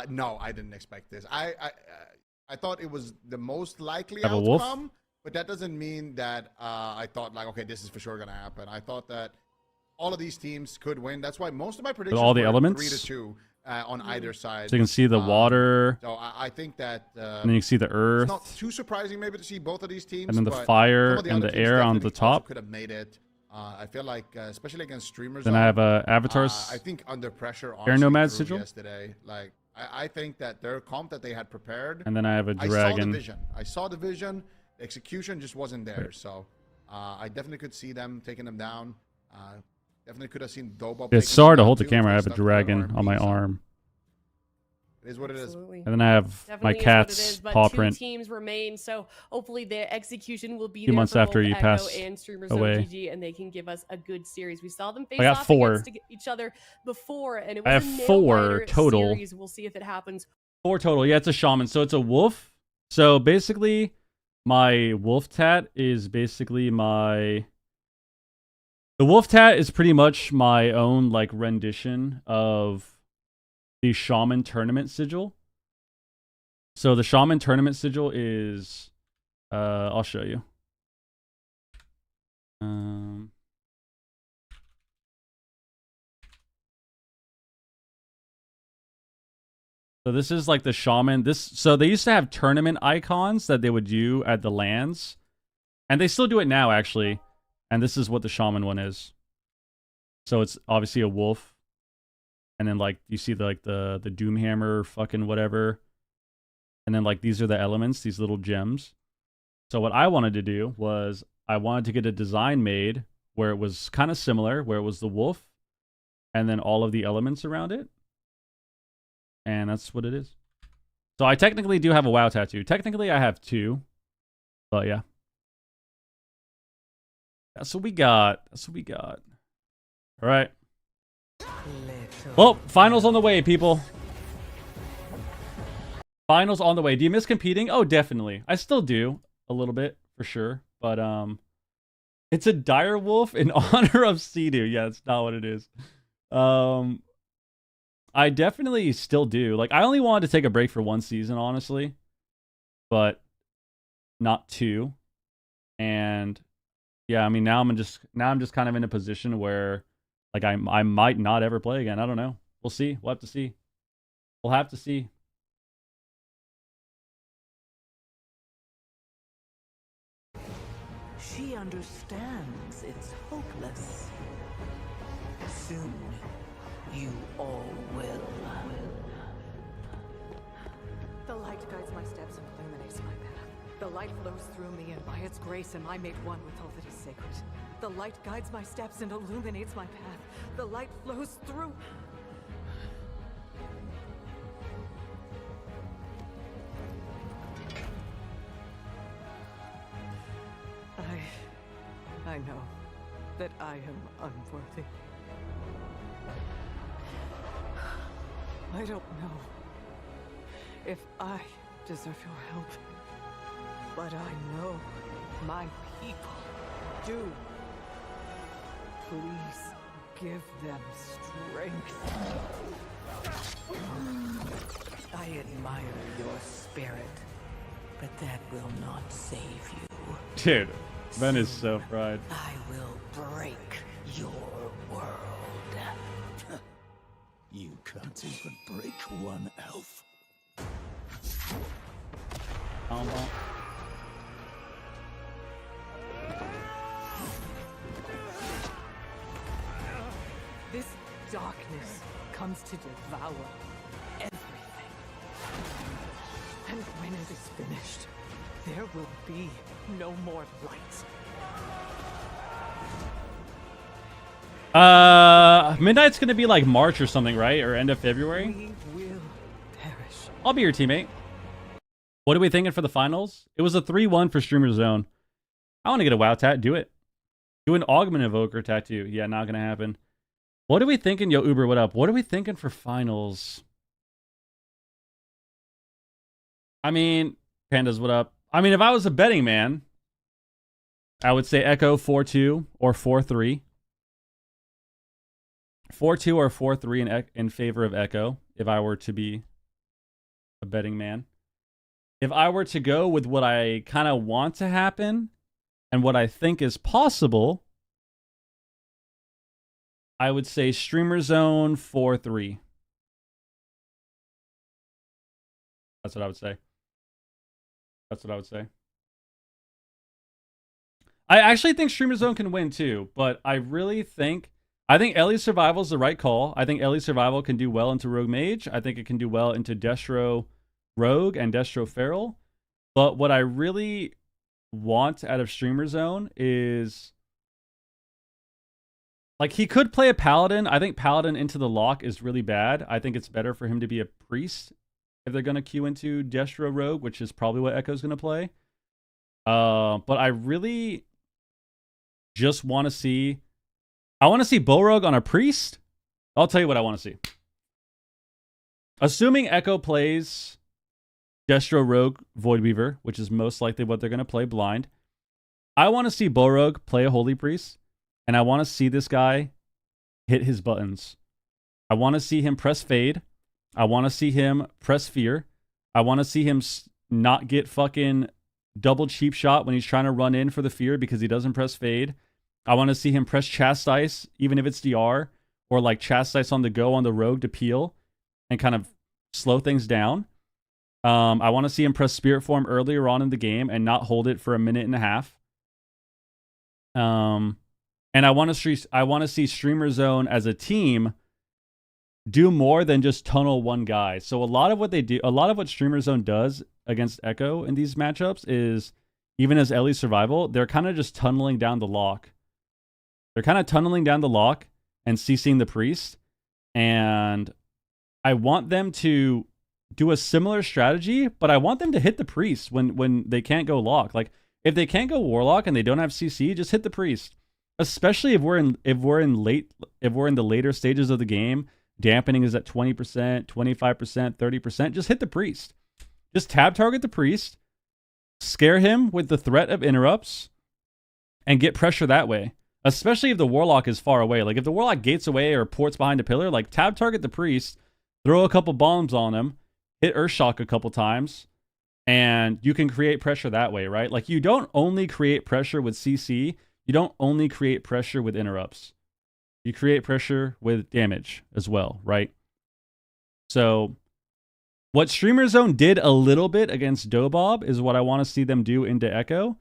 No, I didn't expect this. I thought it was the most likely Have a wolf? outcome, but that doesn't mean that I thought like, okay, this is for sure gonna happen. I thought that all of these teams could win. That's why most of my predictions all the were elements? 3-2 on either side. So you can see the water. So I think that And then you can see the earth. it's not too surprising maybe to see both of these teams. And then the but fire some of and other the teams air on definitely the top. could have made it. I feel like, especially against streamers. Then I have a Avatar's I think under pressure. Air honestly, Nomad grew sigil. yesterday. Like I think that their comp that they had prepared. And then I have a I saw the dragon. vision. I saw the vision. The execution just wasn't there. So I definitely could see them taking them down. Definitely could have seen Dobob. It's sorry to hold the camera. I have a dragon on my arm. It is what it is. Absolutely. And then I have Definitely my is what it cat's is, but paw two print. teams remain, so hopefully the execution will be Few there months for after both you Echo pass and Streamers away. GG, and they can give us a good series. We saw them face got off 4. against each other before, and it I was have a nail 4 biter total. series. We'll see if it happens. 4 total. Yeah, it's a shaman. So it's a wolf. So basically, my wolf tat is basically my... The wolf tat is pretty much my own like rendition of the shaman tournament sigil. So the shaman tournament sigil is... I'll show you. So this is like the shaman. So they used to have tournament icons that they would do at the LANs. And they still do it now, actually. And this is what the shaman one is. So it's obviously a wolf. And then like you see the Doomhammer fucking whatever. And then like these are the elements, these little gems. So what I wanted to do was I wanted to get a design made where it was kind of similar, where it was the wolf and then all of the elements around it. And that's what it is. So I technically do have a WoW tattoo. Technically I have 2. But yeah. That's what we got. That's what we got. All right. Well, finals on the way, people. Finals on the way. Do you miss competing? Oh, definitely. I still do a little bit for sure. But it's a dire wolf in honor of Sea-Doo. Yeah, it's not what it is. I definitely still do. Like I only wanted to take a break for 1 season, honestly. But not 2. And yeah, I mean now I'm just kind of in a position where like I might not ever play again. I don't know. We'll see. We'll have to see. We'll have to see. Soon, you all will. The light guides my steps and illuminates my path. The light flows through me, and by its grace am I made one with all that is sacred. The light guides my steps and illuminates my path. The light flows through. I know that I am unworthy. I don't know if I deserve your help, but I know my people do. Please give them strength. I admire your spirit, but that will not save you. Dude, Ben is so fried. I will break your world. You can't even break one elf. This darkness comes to devour everything. And when it is finished, there will be no more light. Midnight's gonna be like March or something, right? Or end of February? We will perish. I'll be your teammate. What are we thinking for the finals? It was a 3-1 for Streamer Zone. I want to get a WoW tat. Do it. Do an Augment Evoker tattoo. Yeah, not gonna happen. What are we thinking? Yo, Uber, what up? What are we thinking for finals? I mean, Pandas, what up? I mean, if I was a betting man, I would say Echo 4-2 or 4-3. 4-2 or 4-3 in favor of Echo, if I were to be a betting man. If I were to go with what I kind of want to happen and what I think is possible, I would say Streamer Zone 4-3. That's what I would say. That's what I would say. I actually think Streamer Zone can win too, but I think Ellie Survival is the right call. I think Ellie Survival can do well into Rogue Mage. I think it can do well into Destro Rogue and Destro Feral. But what I really want out of Streamer Zone is, like, he could play a Paladin. I think Paladin into the lock is really bad. I think it's better for him to be a Priest if they're going to queue into Destro Rogue, which is probably what Echo's going to play. But I really just want to see... I want to see Borog on a Priest. I'll tell you what I want to see. Assuming Echo plays Destro Rogue Voidweaver, which is most likely what they're going to play blind, I want to see Borog play a Holy Priest, and I want to see this guy hit his buttons. I want to see him press Fade. I want to see him press Fear. I want to see him not get fucking double cheap shot when he's trying to run in for the Fear because he doesn't press Fade. I want to see him press Chastise, even if it's DR, or like Chastise on the go on the Rogue to peel and kind of slow things down. I want to see him press Spirit Form earlier on in the game and not hold it for a minute and a half. And I want to see Streamer Zone as a team do more than just tunnel one guy. So a lot of what Streamer Zone does against Echo in these matchups is, even as Ellie Survival, they're kind of just tunneling down the lock. They're kind of tunneling down the lock and CCing the Priest. And I want them to do a similar strategy, but I want them to hit the Priest when they can't go lock. Like, if they can't go Warlock and they don't have CC, just hit the Priest. Especially if we're in the later stages of the game, dampening is at 20%, 25%, 30%, just hit the Priest. Just tab target the Priest, scare him with the threat of interrupts, and get pressure that way. Especially if the Warlock is far away. Like, if the Warlock gates away or ports behind a pillar, like, tab target the Priest, throw a couple bombs on him, hit Earthshock a couple times, and you can create pressure that way, right? Like, you don't only create pressure with CC, you don't only create pressure with interrupts. You create pressure with damage as well, right? So, what Streamer Zone did a little bit against Dobob is what I want to see them do into Echo.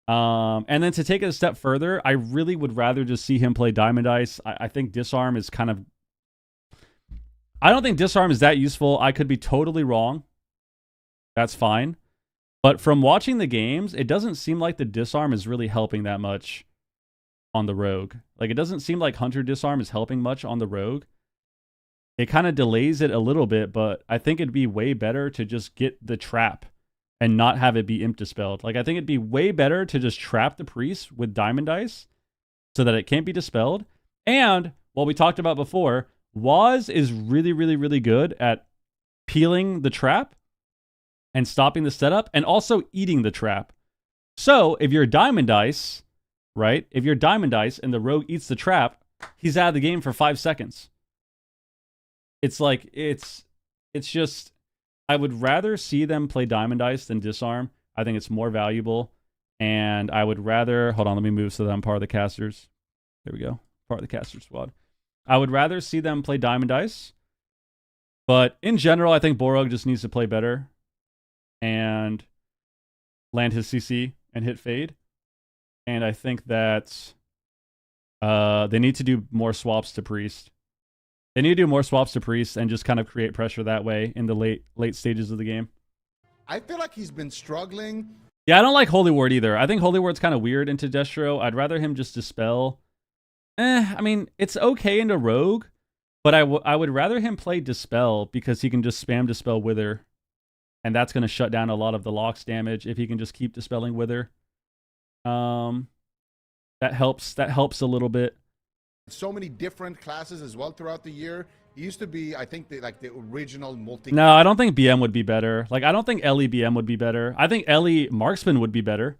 And then to take it a step further, I really would rather just see him play Diamond Ice. I think Disarm is kind of... I don't think Disarm is that useful. I could be totally wrong. That's fine. But from watching the games, it doesn't seem like the Disarm is really helping that much on the Rogue. Like, it doesn't seem like Hunter Disarm is helping much on the Rogue. It kind of delays it a little bit, but I think it'd be way better to just get the trap and not have it be imp dispelled. Like, I think it'd be way better to just trap the priest with Diamond Dice so that it can't be dispelled. And what we talked about before, Waz is really, really, really good at peeling the trap and stopping the setup and also eating the trap. So if you're Diamond Dice, right? If you're Diamond Dice and the rogue eats the trap, he's out of the game for 5 seconds. It's like, it's just, I would rather see them play Diamond Dice than Disarm. I think it's more valuable. And I would rather, hold on, let me move so that I'm part of the casters. There we go. Part of the caster squad. I would rather see them play Diamond Dice. But in general, I think Borog just needs to play better and land his CC and hit fade. And I think that they need to do more swaps to priest. They need to do more swaps to priest and just kind of create pressure that way in the late stages of the game. I feel like he's been struggling. Yeah, I don't like Holy Word either. I think Holy Word's kind of weird into Destro. I'd rather him just dispel. I mean, it's okay into Rogue, but I would rather him play Dispel because he can just spam Dispel Wither. And that's going to shut down a lot of the Locks damage if he can just keep dispelling Wither. That helps a little bit. So many different classes as well throughout the year. He used to be, I think, the original multi. No, I don't think BM would be better. Like, I don't think Ellie BM would be better. I think Ellie Marksman would be better.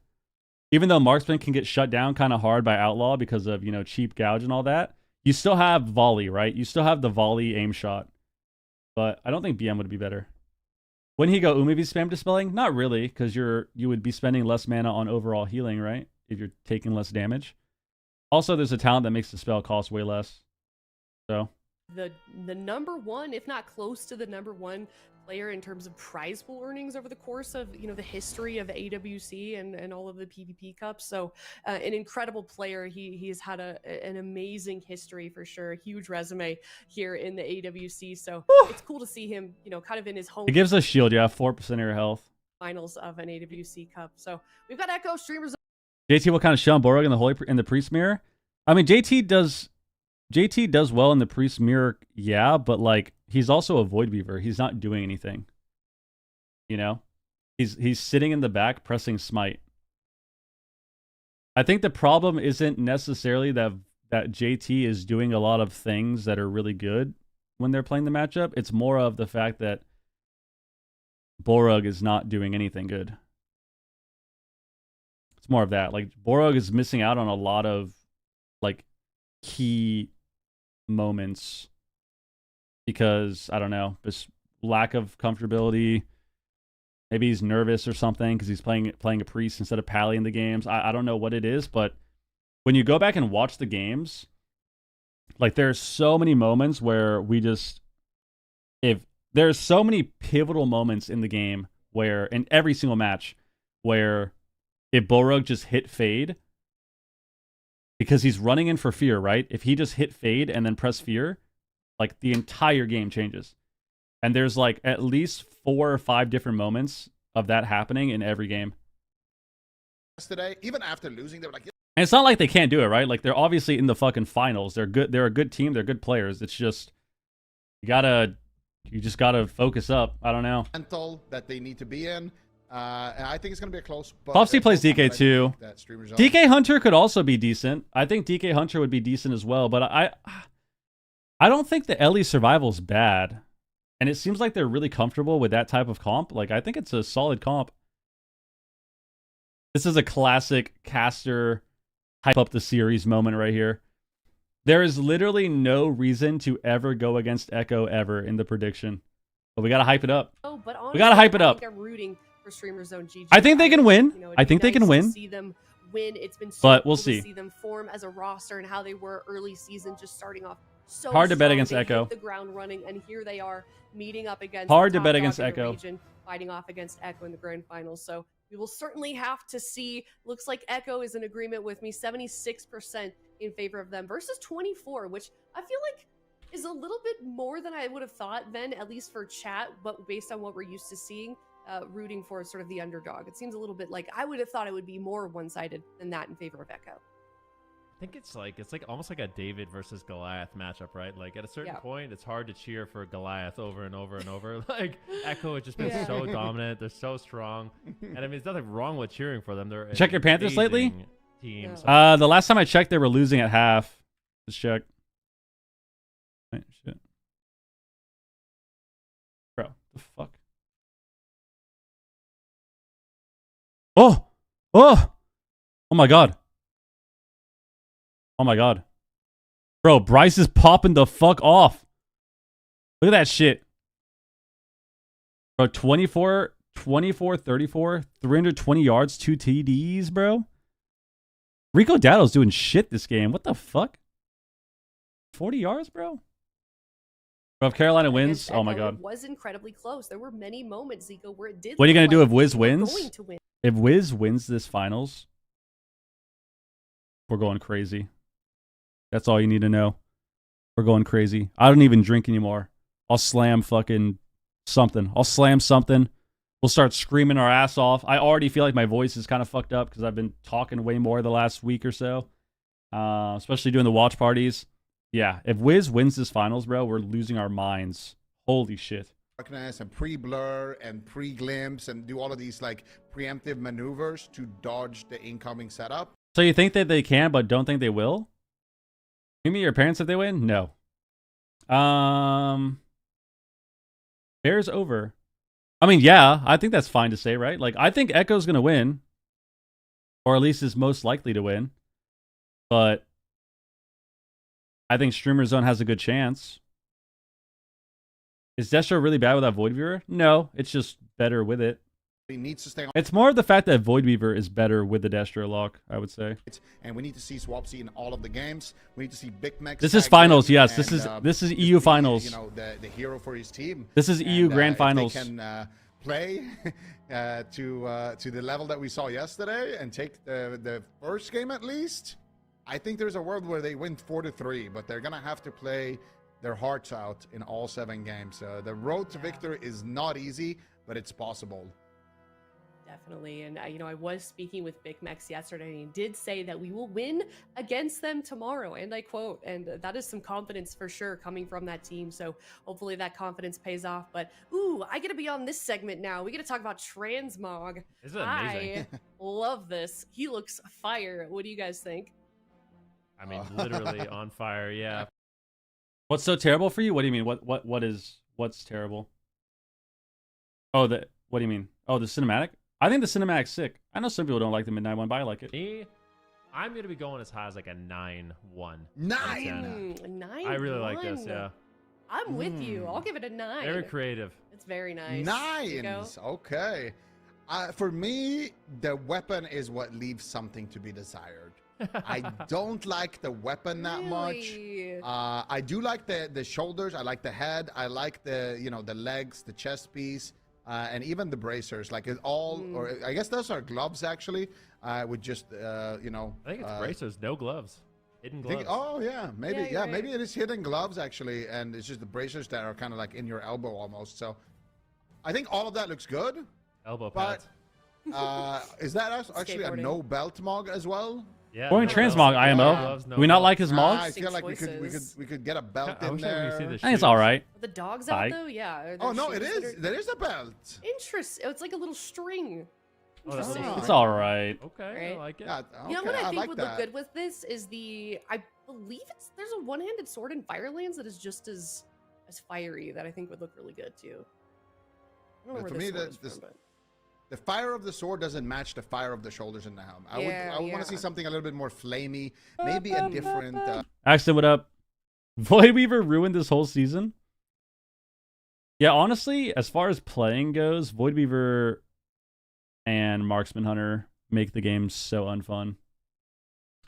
Even though Marksman can get shut down kind of hard by Outlaw because of, cheap gouge and all that, you still have volley, right? You still have the volley aim shot. But I don't think BM would be better. Wouldn't he go Umivi spam dispelling? Not really, because you would be spending less mana on overall healing, right? If you're taking less damage. Also, there's a talent that makes the spell cost way less. So the number one, if not close to the number one player in terms of prize pool earnings over the course of the history of AWC and all of the PvP cups. So an incredible player. He has had an amazing history for sure. A huge resume here in the AWC. So it's cool to see him kind of in his home. It gives us shield. Yeah, 4% of your health. Finals of an AWC cup. So we've got Echo streamers. JT will kind of shun Borog in the priest mirror. I mean, JT does well in the priest mirror, yeah, but like he's also a void weaver. He's not doing anything. He's sitting in the back pressing smite. I think the problem isn't necessarily that JT is doing a lot of things that are really good when they're playing the matchup. It's more of the fact that Borog is not doing anything good. It's more of that. Like, Borog is missing out on a lot of like key moments because I don't know, this lack of comfortability. Maybe he's nervous or something because he's playing a priest instead of Pally in the games. I don't know what it is, but when you go back and watch the games, like there's so many moments where there's so many pivotal moments in the game where in every single match where if Borog just hit fade because he's running in for fear, right? If he just hit fade and then press fear, like the entire game changes. And there's like at least 4 or 5 different moments of that happening in every game. Yesterday, even after losing, they were like, and it's not like they can't do it, right? Like they're obviously in the fucking finals. They're good. They're a good team. They're good players. It's just you just gotta focus up. I don't know. Mental that they need to be in. And I think it's going to be a close. Popsy plays DK too. DK Hunter could also be decent. I think DK Hunter would be decent as well. But I don't think the Ellie survival's bad. And it seems like they're really comfortable with that type of comp. Like, I think it's a solid comp. This is a classic caster hype up the series moment right here. There is literally no reason to ever go against Echo ever in the prediction. But we got to hype it up. Oh, but honestly, we got to hype it up. I'm rooting for Streamer Zone GG. I think they can win. I think they can win. See them win. It's been so but cool we'll to see. See them form as a roster and how they were early season, just starting off so hard to bet strong. against They Echo. hit the ground running, and here they are meeting up against hard the to bet top against dog in the Echo. region, fighting off against Echo in the grand finals. So we will certainly have to see. Looks like Echo is in agreement with me, 76% in favor of them versus 24, which I feel like is a little bit more than I would have thought then, at least for chat, but based on what we're used to seeing, rooting for sort of the underdog. It seems a little bit like I would have thought it would be more one-sided than that in favor of Echo. I think it's like almost like a David versus Goliath matchup, right? Like at a certain point, it's hard to cheer for Goliath over and over and over. Like Echo has just been so dominant; they're so strong, and I mean, there's nothing wrong with cheering for them. They're Check your Panthers lately. Team. The last time I checked, they were losing at half. Let's check. Wait, shit, bro, the fuck. Oh my god. Oh my god. Bro, Bryce is popping the fuck off. Look at that shit. Bro, 24, 34, 320 yards, 2 TDs, bro. Rico Dowdle's doing shit this game. What the fuck? 40 yards, bro? Bro, if Carolina wins, oh my god. It was incredibly close. There were many moments, Zico, where it did. What are you going to do if like Wiz they were wins? going to win. If Wiz wins this finals, we're going crazy. That's all you need to know. We're going crazy. I don't even drink anymore. I'll slam fucking something. I'll slam something. We'll start screaming our ass off. I already feel like my voice is kind of fucked up because I've been talking way more the last week or so, especially doing the watch parties. Yeah, if Wiz wins this finals, bro, we're losing our minds. Holy shit. Darkness and pre-blur and pre-glimpse and do all of these like preemptive maneuvers to dodge the incoming setup. So you think that they can, but don't think they will? You mean your parents if they win? No. Bears over. I mean, yeah, I think that's fine to say, right? Like, I think Echo's gonna win, or at least is most likely to win. But I think Streamer Zone has a good chance. Is Destro really bad without Void Weaver? No, it's just better with it. He needs to stay on. It's more of the fact that Void Weaver is better with the Destro lock, I would say. And we need to see Swapsy in all of the games. We need to see Big Max. This is finals, yes. This is EU finals. You know, the hero for his team. This is EU grand finals. If they can play to the level that we saw yesterday and take the first game at least, I think there's a world where they win 4-3, but they're gonna have to play their hearts out in all 7 games. The road to victory is not easy, but it's possible. Definitely. And, you know, I was speaking with Big Max yesterday, and he did say that we will win against them tomorrow. And I quote, and that is some confidence for sure coming from that team. So hopefully that confidence pays off. But, ooh, I get to be on this segment now. We get to talk about Transmog. This is amazing. I love this. He looks fire. What do you guys think? I mean, literally on fire. Yeah. What's so terrible for you? What do you mean? What's terrible? Oh, what do you mean? Oh, the cinematic? I think the cinematic's sick. I know some people don't like the midnight one, but I like it. I'm going to be going as high as like a 9-1. 9? I really like this, yeah. I'm with you. I'll give it a 9. Very creative. It's very nice. 9s. Okay. For me, the weapon is what leaves something to be desired. I don't like the weapon that much. I do like the shoulders. I like the head. I like the the legs, the chest piece. And even the bracers, like it all, or I guess those are gloves actually, with just, I think it's bracers, no gloves, hidden gloves. Oh yeah, maybe, maybe it is hidden gloves actually, and it's just the bracers that are kind of like in your elbow almost. So I think all of that looks good. Elbow pads. Is that actually a no belt mog as well? Yeah. Or in Transmog IMO. Do we not like his mogs? I feel like we could get a belt in there. I think it's all right. Are the dogs out though? Yeah. Oh no, it is. There is a belt. Interesting. It's like a little string. Interesting. It's all right. Okay, I like it. Yeah, You know what I think like would look good with this is I believe there's a one-handed sword in Firelands that is just as fiery that I think would look really good too. I don't know where this sword is from, but... The fire of the sword doesn't match the fire of the shoulders in the helm. I would want to see something a little bit more flamey, maybe a different... Axton, what up? Void Weaver ruined this whole season? Yeah, honestly, as far as playing goes, Void Weaver and Marksman Hunter make the game so unfun.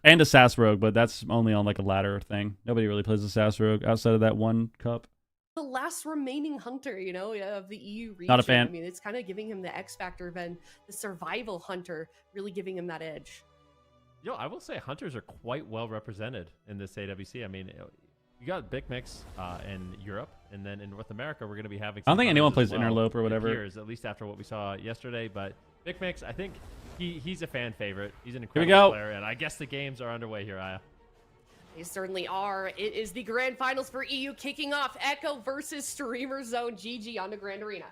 And Assassin Rogue, but that's only on like a ladder thing. Nobody really plays Assassin Rogue outside of that one cup. The last remaining hunter, you know, of the EU region. Not a fan. I mean, it's kind of giving him the X factor, then the survival hunter really giving him that edge. You know, I will say hunters are quite well represented in this AWC. I mean, you got Big Mix in Europe, and then in North America, we're going to be having. I don't think anyone plays well, Interlope or whatever. Appears, at least after what we saw yesterday. But Big Mix, I think he's a fan favorite. He's an incredible player, and I guess the games are underway here, Aya. They certainly are. It is the grand finals for EU kicking off. Echo versus Streamer Zone. GG on the Grand Arena.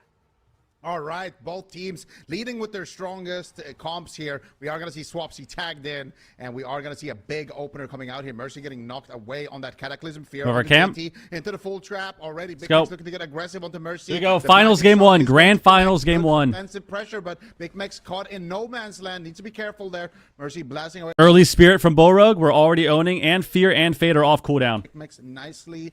All right, both teams leading with their strongest comps here. We are going to see Swapsy tagged in, and we are going to see a big opener coming out here. Mercy getting knocked away on that Cataclysm. Fear over camp. Into the full trap already. Big Mex looking to get aggressive onto Mercy. Here we go. Finals game 1. Grand finals game 1. Defensive pressure, but Big Mex caught in no man's land. Needs to be careful there. Mercy blasting away. Early Spirit from Borug. We're already owning, and Fear and Fade are off cooldown. Big Mex nicely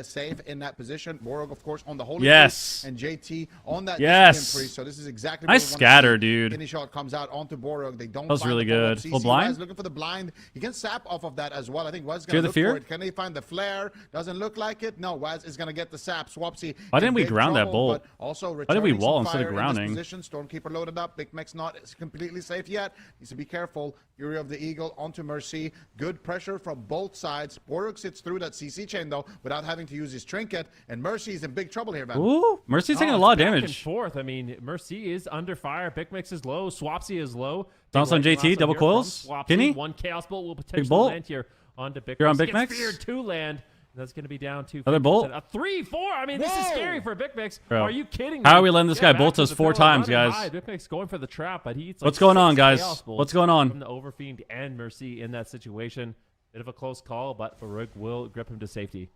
safe in that position. Borg, of course, on the holy yes, and JT on that yes. Priest. So this is exactly nice scatter, dude. Any shot comes out onto Borg. They don't. That was really good. Full blind. Looking for the blind. He can sap off of that as well. I think Waz is Fear going to the fear. For it. Can he find the flare? Doesn't look like it. No, Waz is going to get the sap. Swapsy. Why didn't we ground that bolt? Also, why did we wall instead of grounding? Stormkeeper loaded up. Big Mex not completely safe yet. Needs to be careful. Fury of the Eagle onto Mercy. Good pressure from both sides. Borg sits through that CC chain though without having to use his trinket. And Mercy's in big trouble here, Van. Ooh, Mercy's taking a lot of damage. Back and forth. I mean, Mercy is under fire. Big Mix is low. Swapsy is low. Bounce on JT. Double coils. Kenny. One Chaos Bolt will potentially land here onto Big Mix. You're on Big Mix. Feared to land. That's going to be down to another bolt. A 3-4. I mean, this is scary for Big Mix. Bro. Are you kidding me? How are we letting this guy bolt us 4 times, guys? Big Mix going for the trap, but he's what's going on, guys? What's going on? From the Overfiend and Mercy in that situation. Bit of a close call, but Farouk will grip him to safety.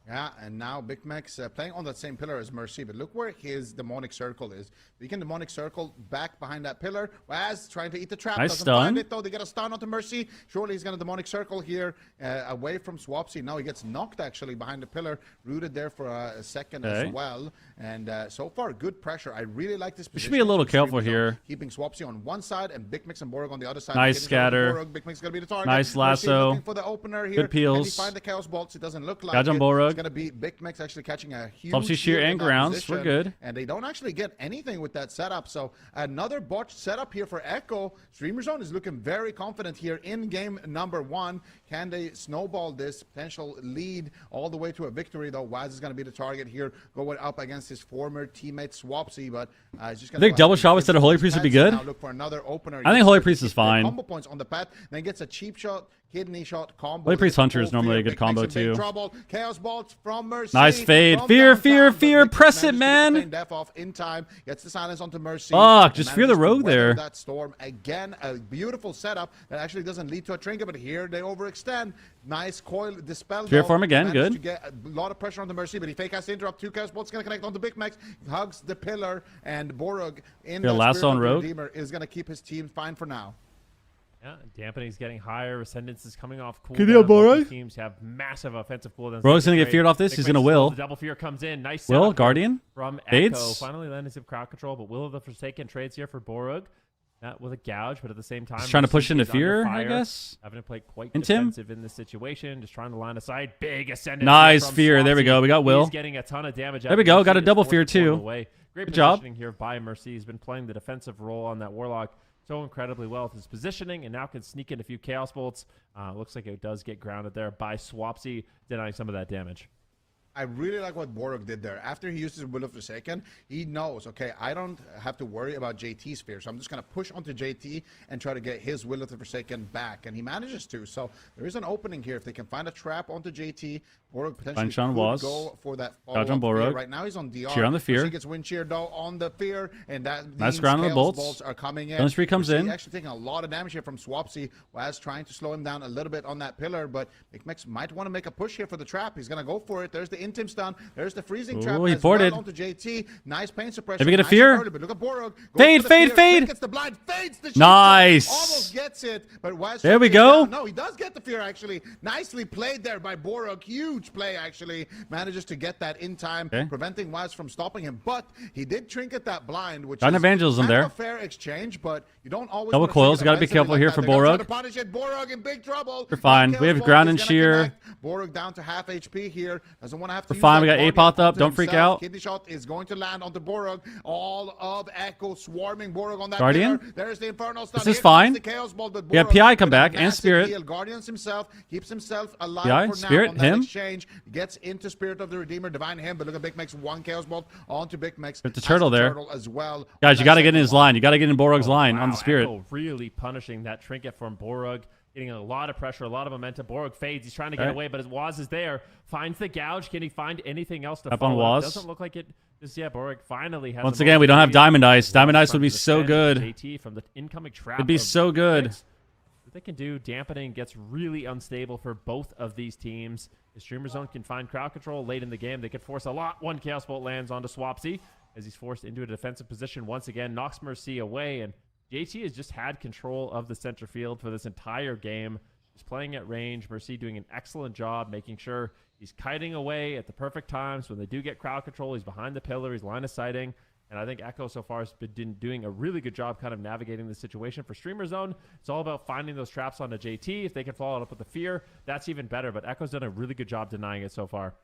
Yeah, and now Big Mex playing on that same pillar as Mercy, but look where his demonic circle is. We can demonic circle back behind that pillar. Waz trying to eat the trap. Nice doesn't stun. find it though. They get a stun onto Mercy. Surely he's going to demonic circle here away from Swapsy. Now he gets knocked actually behind the pillar, rooted there for a second as well. And so far, good pressure. I really like this position. We should be a little careful here. Keeping Swapsy on one side and Big Mix and Borg on the other side. Nice scatter. Borg. Big Mix is going to be the target. Nice lasso. Looking for the opener here. Good peels. Can he find the Chaos Bolts? It doesn't look like Dodge on it. Borg. It's going to be Big Mix actually catching a huge Swapsy shear and grounds. We're good. And they don't actually get anything with that setup. So another botched setup here for Echo. Streamer Zone is looking very confident here in game number 1. Can they snowball this potential lead all the way to a victory, though? Waz is going to be the target here, going up against his former teammate Swapsy, but he's just going to. I think double shot instead of Holy Priest would be good. Now look for another opener. I think Holy Priest is fine. Combo points on the path, then gets a cheap shot. Kidney shot combo. Holy Priest Hunter is normally a good combo too. Chaos Bolts from Mercy. Nice fade. Fear, fear, fear. Press it, man. Death off in time. Gets the silence onto Mercy. Fuck, just fear the rogue there. That storm again. A beautiful setup that actually doesn't lead to a trinket, but here they overextend. Nice coil dispel. Fear form again. Good. To get a lot of pressure on the Mercy, but he fake has to interrupt. 2 Chaos Bolts going to connect onto Big Max. Hugs the pillar, and Borug in the lasso on rogue Redeemer is going to keep his team fine for now. Yeah, dampening's getting higher. Ascendance is coming off cooldown. Can you both teams have massive offensive cooldowns. Rogue's gonna get feared off this. He's gonna will. The double fear comes in. Nice. Will Guardian from fades. Echo. Finally landing some crowd control, but Will of the Forsaken trades here for Borug. Not with a gouge, but at the same time, just trying to push into fear, I guess. Having to play quite and defensive in this situation. Just trying to line aside. Big ascendance. Nice fear. There we go. We got Will. He's getting a ton of damage. There we go. Got a double fear too. Great Good job. positioning here by Mercy. He's been playing the defensive role on that Warlock so incredibly well with his positioning, and now can sneak in a few Chaos Bolts. Looks like it does get grounded there by Swapsy, denying some of that damage. I really like what Borug did there. After he uses Will of the Forsaken, he knows, okay, I don't have to worry about JT's fear, so I'm just going to push onto JT and try to get his Will of the Forsaken back, and he manages to. So there is an opening here. If they can find a trap onto JT, Borug potentially could go for that follow-up. Right now he's on DR. Cheer on the fear. He gets wind cheer though on the fear, and that nice ground on the bolts. Are coming in. Dungeon comes in. Actually taking a lot of damage here from Swapsy, Waz trying to slow him down a little bit on that pillar, but McMex might want to make a push here for the trap. He's going to go for it. There's the Intim stun. There's the freezing trap. He ported. Onto JT. Nice pain suppression. Did we get a fear? Early, but look at Borug. Fade, fade, fade. Gets the blind, fades the nice. Almost gets it, but Waz there we go. No, he does get the fear actually. Nicely played there by Borug. Huge play actually. Manages to get that in time, preventing Waz from stopping him. But he did trinket that blind, which is evangelism there. A fair exchange, but you don't always double coils. You got to be careful here for Borug. Borug in big trouble. We're fine. We have ground and shear. Borug down to half HP here. Doesn't want to have to We're use fine. that We got Guardian Apoth up. onto Don't freak himself. out. Kidney shot is going to land onto Borog. All of Echo swarming Borog on that Guardian? pillar. There's the Infernal Stun. This Here is comes fine. the Chaos Bolt, but We have Borog PI come with a back and massive Spirit. heal. Guardians himself keeps himself alive PI, for Spirit, now on that him. exchange. Gets into Spirit of the Redeemer, Divine him, but look at Big Max, one Chaos Bolt onto Big Max. There's the turtle there. Turtle as well. Guys, you got to get in his line. You got to get in Borog's line on the Spirit. Echo really punishing that trinket from Borog, getting a lot of pressure, a lot of momentum. Borog fades. He's trying to get away, but his Waz is there. Finds the gouge. Can he find anything else to Up on follow? Waz. Doesn't look like it. Just yet. Borog finally has. Once again, we don't have Diamond Ice. Diamond Ice would be so good. JT from the incoming trap. It'd be so good. What they can do, dampening gets really unstable for both of these teams. The Streamer Zone can find crowd control late in the game. They could force a lot. One Chaos Bolt lands onto Swapsy as he's forced into a defensive position once again. Knocks Mercy away, and JT has just had control of the center field for this entire game. He's playing at range. Mercy doing an excellent job making sure he's kiting away at the perfect times. When they do get crowd control, he's behind the pillar. He's line of sighting. And I think Echo so far has been doing a really good job kind of navigating the situation. For Streamer Zone, it's all about finding those traps onto JT. If they can follow it up with the fear, that's even better. But Echo's done a really good job denying it so far.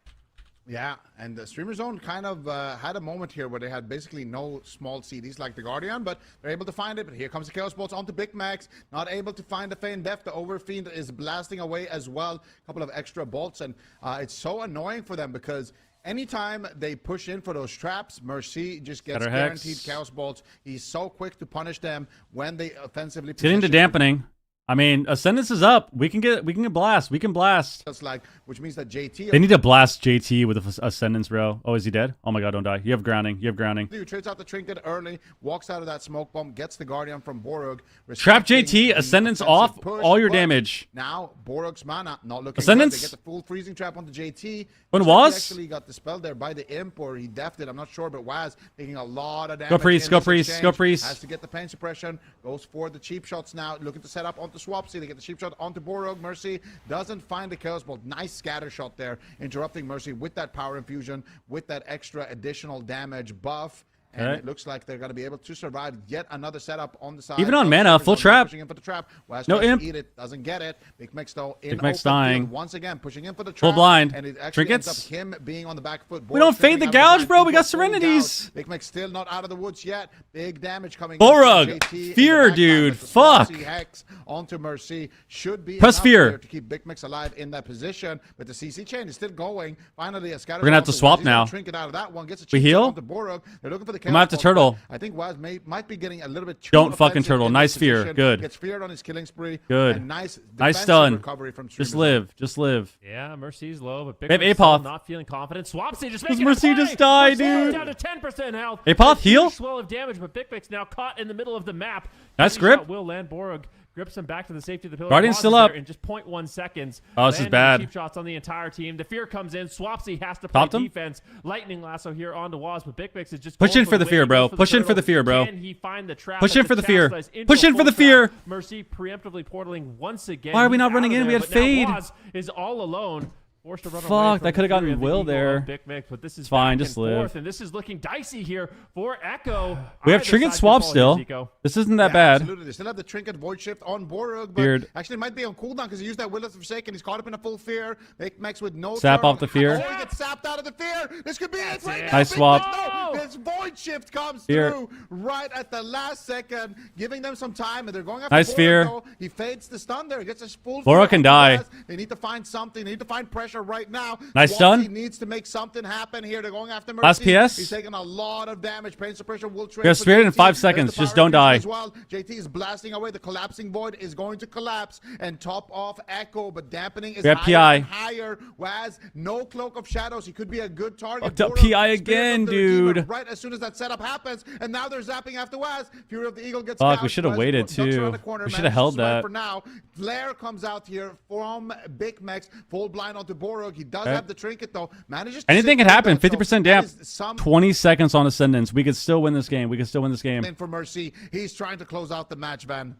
Yeah, and the Streamer Zone kind of had a moment here where they had basically no small CDs like the Guardian, but they're able to find it. But here comes the Chaos Bolts onto Big Max. Not able to find the Feign Death. The Overfiend is blasting away as well. A couple of extra bolts, and it's so annoying for them because anytime they push in for those traps, Mercy just gets guaranteed Chaos Bolts. He's so quick to punish them when they offensively Get into dampening. I mean, Ascendance is up. We can get blast. We can blast. That's like, which means that JT. They need to blast JT with Ascendance, bro. Oh, is he dead? Oh my god, don't die. You have grounding. You have grounding. He trades out the trinket early, walks out of that smoke bomb, gets the Guardian from Borog. Trap JT, Ascendance off, push, all your damage. Now Borog's mana not looking Ascendance. good. They get the full freezing trap onto JT. When He was? actually got dispelled there by the imp, or he defted it. I'm not sure, but Waz taking a lot of damage. Go Priest, in go this Priest, exchange. go Priest. Has to get the pain suppression. Goes for the cheap shots now. Looking to set up onto Swapsy. They get the cheap shot onto Borog. Mercy doesn't find the Chaos Bolt. Nice scatter shot there, interrupting Mercy with that power infusion, with that extra additional damage buff. And it looks like they're going to be able to survive yet another setup on the side. Even on mana, full trap. Pushing in for the trap. Waz No tries to imp. eat it, doesn't get it. Big Mix though in Big Mix open dying. field once again, pushing in for the trap. Full blind. And it actually ends Trinkets. up him being on the back foot. We don't fade the gouge, bro. We got Serenities. Big Mix still not out of the woods yet. Big damage coming. Borog. in from JT in Fear, the back line, dude. but the Fuck. Swapsy Hex onto Mercy should be Press enough fear. there to keep Big Mix alive in that position. But the CC chain is still going. Finally, a scatter. We're gonna have to shot swap onto Waz. He's gonna now. Trinket out of that one. Gets a We cheap heal? shot onto Borog. They're looking for the I'm gonna have to Chaos Bolt, turtle. but I think Waz might be getting a little bit too Don't fucking offensive turtle. in Nice this fear. position. Good. Gets feared on his killing spree. Good. And nice Nice defensive stun. recovery from Just Streamer Zone. live. Just live. Yeah, Mercy's low, but Big Babe, Mix Apoth. still not feeling confident. Swapsy just Does making Mercy a play. just die, Mercy dude? down to 10% health. Apoth, A heal? huge swell of damage, but Big Mix now caught in the middle of the map. Nice Any grip. shot will land. Borog grips him back to the safety of the pillar. Guardian's Pauses still up. there in just 0.1 seconds. Oh, this is Landing bad. Cheap shots on the entire team. The fear comes in. Swapsy has to play Topped him? defense. Lightning lasso here onto Waz, but Big Mix is just Push going in for the win. fear, He bro. goes Push in for turtle. the fear, bro. Can he find the trap? Push as in for the fear. chastise into Push a in for full the fear. trap? Mercy preemptively portaling once again. Why are we He's not out running of in? there, We had but now fade. Waz is all alone. Forced to run away Fuck, from that could have the fury gotten of the Will evil there. of Big Mix, but this is It's fine, back just and live. forth, and this is looking dicey here for Echo. We have Either trinket side swap can fall still. here, Zico. This isn't that Yeah, bad. Absolutely. They still have the trinket void shift on Borog, but Weird. actually it might be on cooldown because he used that Will of Forsaken. He's caught up in a full fear. Big Max with no Sap turn. off the fear. Oh, he gets sapped out of the fear. This could be it right now. Nice Big swap. Max, no, this void shift comes Fear. through right at the last second, giving them some time, and they're going after Nice Borog, fear. though. He fades the stun there. He gets a full Borog fear can on the die. glass. They need to find something. They need to find pressure right now. Nice Swapsy stun. needs to make something happen here. They're going after Mercy. Last PS. He's taking a lot of damage. Pain suppression will trade. We have for Spirit in JT. 5 There's seconds. the Just power don't die. infusion as well. JT is blasting away. The collapsing void is going to collapse and top off Echo, but dampening is We have higher PI. and higher. Waz, no cloak of shadows. He could be a good target. Fucked up Borog, PI Spirit again, of the Redeemer, dude. Right as soon as that setup happens, and now they're zapping after Waz. Fury of the Eagle gets Fuck, we gouged. should have Waz waited, ducks around too. the corner, We should manages have held to survive that. For now, Blair comes out here from Big Max, full blind onto Borog. He does Okay. have the trinket though. Manages to Anything sit can through happen. that, so 50% that damp. is some 20 seconds on Ascendance. We could still win this game. We could still win this game. in for Mercy. He's trying to close out the match, Van.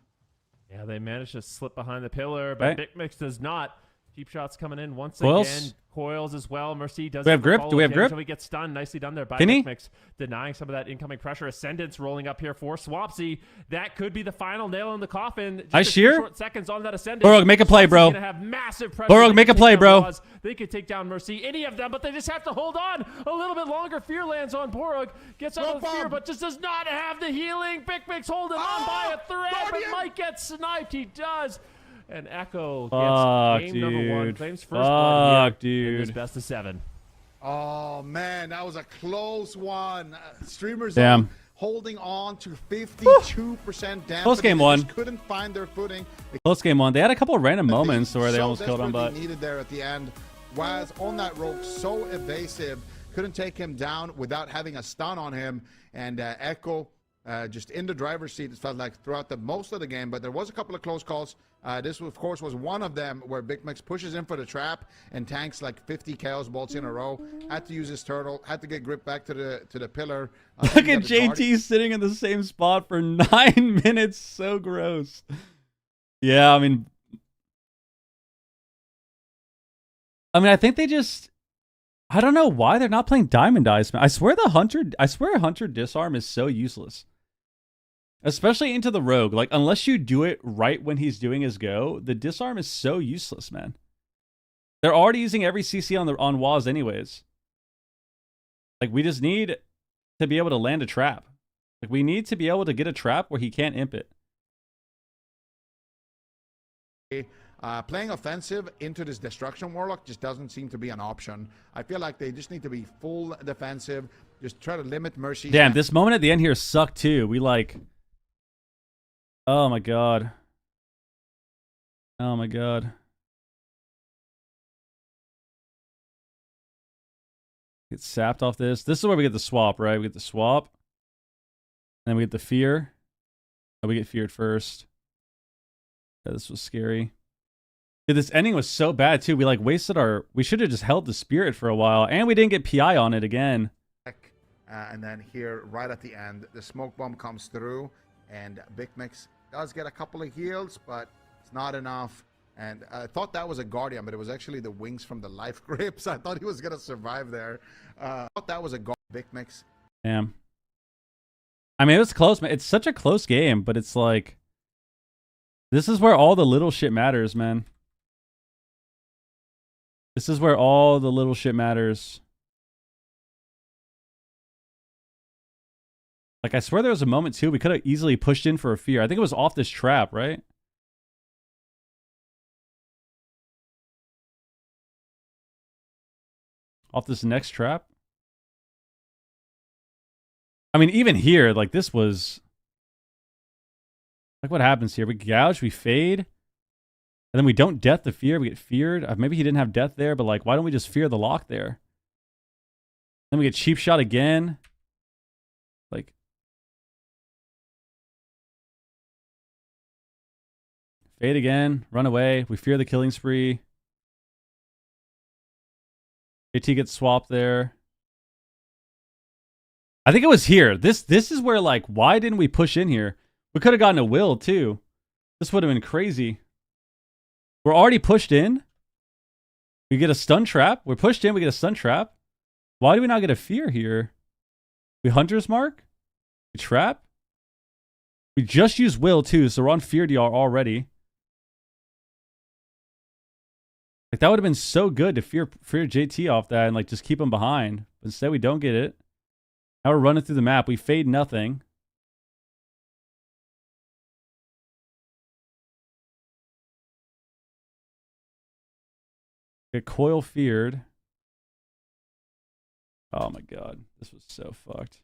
Yeah, they managed to slip behind the pillar, but Okay. Big Mix does not. Cheap shots coming in once Coils? again. Coils as well. Mercy does Do we have grip? follow Do we have grip? until we get stunned. Nicely done there by Can he? Mix, denying some of that incoming pressure. Ascendance rolling up here for Swampsy. That could be the final nail in the coffin. Just I a few shear? short seconds on that Ascendance. Borog, make a play, Swampsy's bro. gonna have massive pressure. Borog, They make can a play, take down bro. Waz. They could take down Mercy. Any of them, but they just have to hold on a little bit longer. Fear lands on Borog. Gets out of the fear, but just does not have the healing. Big Mix holding on by a thread, but Mike gets sniped. He does. And Echo gets game number 1. Claims first blood here in this best of 7. Oh, man, that was a close one. Streamers Damn. are holding on to 52% damage. Close game one. Couldn't find their footing. Close game 1. They had a couple of random moments where they almost killed him, but needed there at the end. Waz on that rope, so evasive, couldn't take him down without having a stun on him. And Echo just in the driver's seat, it felt like throughout the most of the game, but there was a couple of close calls. This, of course, was one of them where Big Mix pushes in for the trap and tanks like 50 Chaos Bolts in a row. Had to use his turtle, had to get grip back to the pillar. look at JT sitting in the same spot for 9 minutes. So gross. Yeah, I mean, I think they just, I don't know why they're not playing Diamond Eyes, man. I swear Hunter Disarm is so useless. Especially into the Rogue. Like, unless you do it right when he's doing his go, the Disarm is so useless, man. They're already using every CC on Waz anyways. Like, we just need to be able to land a trap. Like, we need to be able to get a trap where he can't imp it. Playing offensive into this Destruction Warlock just doesn't seem to be an option. I feel like they just need to be full defensive. Just try to limit Mercy. Damn, this moment at the end here sucked too. We like... Oh my god. Oh my god. Get sapped off this. This is where we get the swap, right? We get the swap. Then we get the fear. Oh, we get feared first. Yeah, this was scary. Dude, this ending was so bad too. We like wasted our... We should have just held the spirit for a while. And we didn't get PI on it again. And then here, right at the end, the smoke bomb comes through. And Big Mix does get a couple of heals, but it's not enough. And I thought that was a Guardian, but it was actually the wings from the life grips. I thought he was going to survive there. I thought that was a Big Mix. Damn. I mean, it was close, man. It's such a close game, but it's like... This is where all the little shit matters, man. This is where all the little shit matters. Like, I swear there was a moment, too, we could have easily pushed in for a fear. I think it was off this trap, right? Off this next trap? I mean, even here, like, this was... Like, what happens here? We gouge, we fade, and then we don't death the fear. We get feared. Maybe he didn't have death there, but, like, why don't we just fear the lock there? Then we get cheap shot again. Like... Fade again, run away. We fear the killing spree. JT gets swapped there. I think it was here. This is where, like, why didn't we push in here? We could have gotten a will, too. This would have been crazy. We're already pushed in. We get a stun trap. We're pushed in, we get a stun trap. Why do we not get a fear here? We Hunter's Mark? We trap? We just used will, too, so we're on fear DR already. Like, that would have been so good to fear JT off that and, like, just keep him behind. But instead, we don't get it. Now we're running through the map. We fade nothing. Get coil feared. Oh, my God. This was so fucked.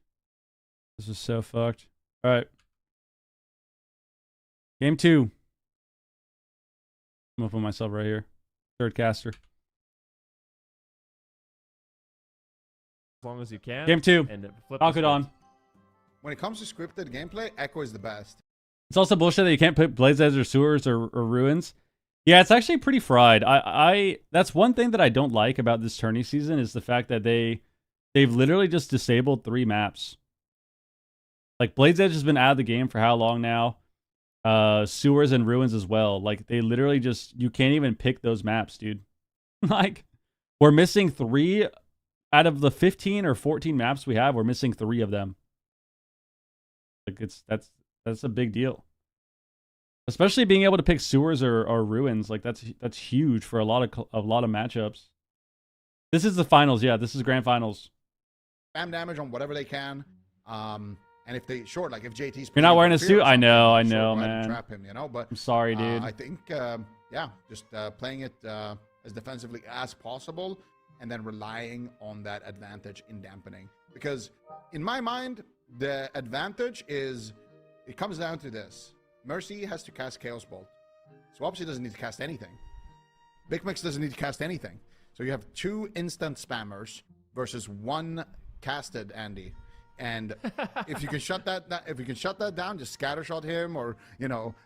This was so fucked. All right. Game 2. I'm going to put myself right here. Third caster. As long as you can. Game 2. And Knock it on. When it comes to scripted gameplay, Echo is the best. It's also bullshit that you can't put Blades Edge or Sewers or Ruins. Yeah, it's actually pretty fried. That's one thing that I don't like about this tourney season is the fact that they've literally just disabled 3 maps. Like, Blades Edge has been out of the game for how long now? Sewers and Ruins as well. Like, they literally just, you can't even pick those maps, dude. Like, we're missing 3 out of the 15 or 14 maps we have. We're missing 3 of them. Like, that's a big deal. Especially being able to pick Sewers or Ruins. Like, that's huge for a lot of matchups. This is the finals. Yeah, this is grand finals. Spam damage on whatever they can. And if they short, like if JT's You're not wearing a suit. I know, man. man. Trap him, you know. But I'm sorry, dude. I think, yeah, just playing it as defensively as possible, and then relying on that advantage in dampening. Because in my mind, the advantage is it comes down to this: Mercy has to cast Chaos Bolt. Swapsy doesn't need to cast anything. Big Mix doesn't need to cast anything. So you have 2 instant spammers versus 1 casted Andy. And if you can shut that down, just scattershot him, or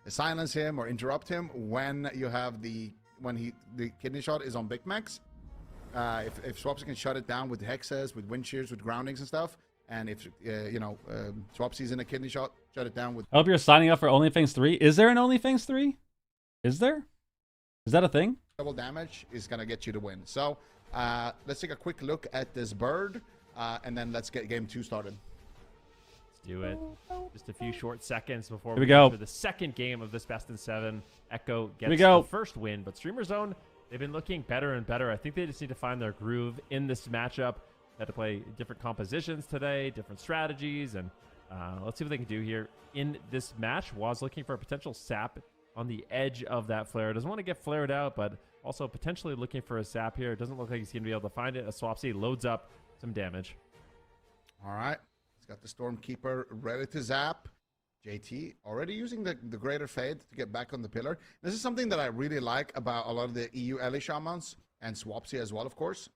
silence him, or interrupt him when you have the kidney shot is on Big Max. If Swapsy can shut it down with hexes, with wind shears, with groundings and stuff, and if Swapsy's in a kidney shot, shut it down with. I hope you're signing up for OnlyFans 3. Is there an OnlyFans 3? Is there? Is that a thing? Double damage is gonna get you to win. So let's take a quick look at this bird. And then let's get game 2 started. Let's do it. Just a few short seconds before we go enter the second game of this best in 7. Echo gets the first win, but Streamer Zone, they've been looking better and better. I think they just need to find their groove in this matchup. They had to play different compositions today, different strategies, and let's see what they can do here in this match. Was looking for a potential sap on the edge of that flare. Doesn't want to get flared out, but also potentially looking for a sap here. It doesn't look like he's going to be able to find it. A Swapsy loads up some damage. All right. He's got the Stormkeeper ready to zap. JT already using the Greater Fade to get back on the pillar. This is something that I really like about a lot of the EU Ellie Shamans and Swapsy as well, of course.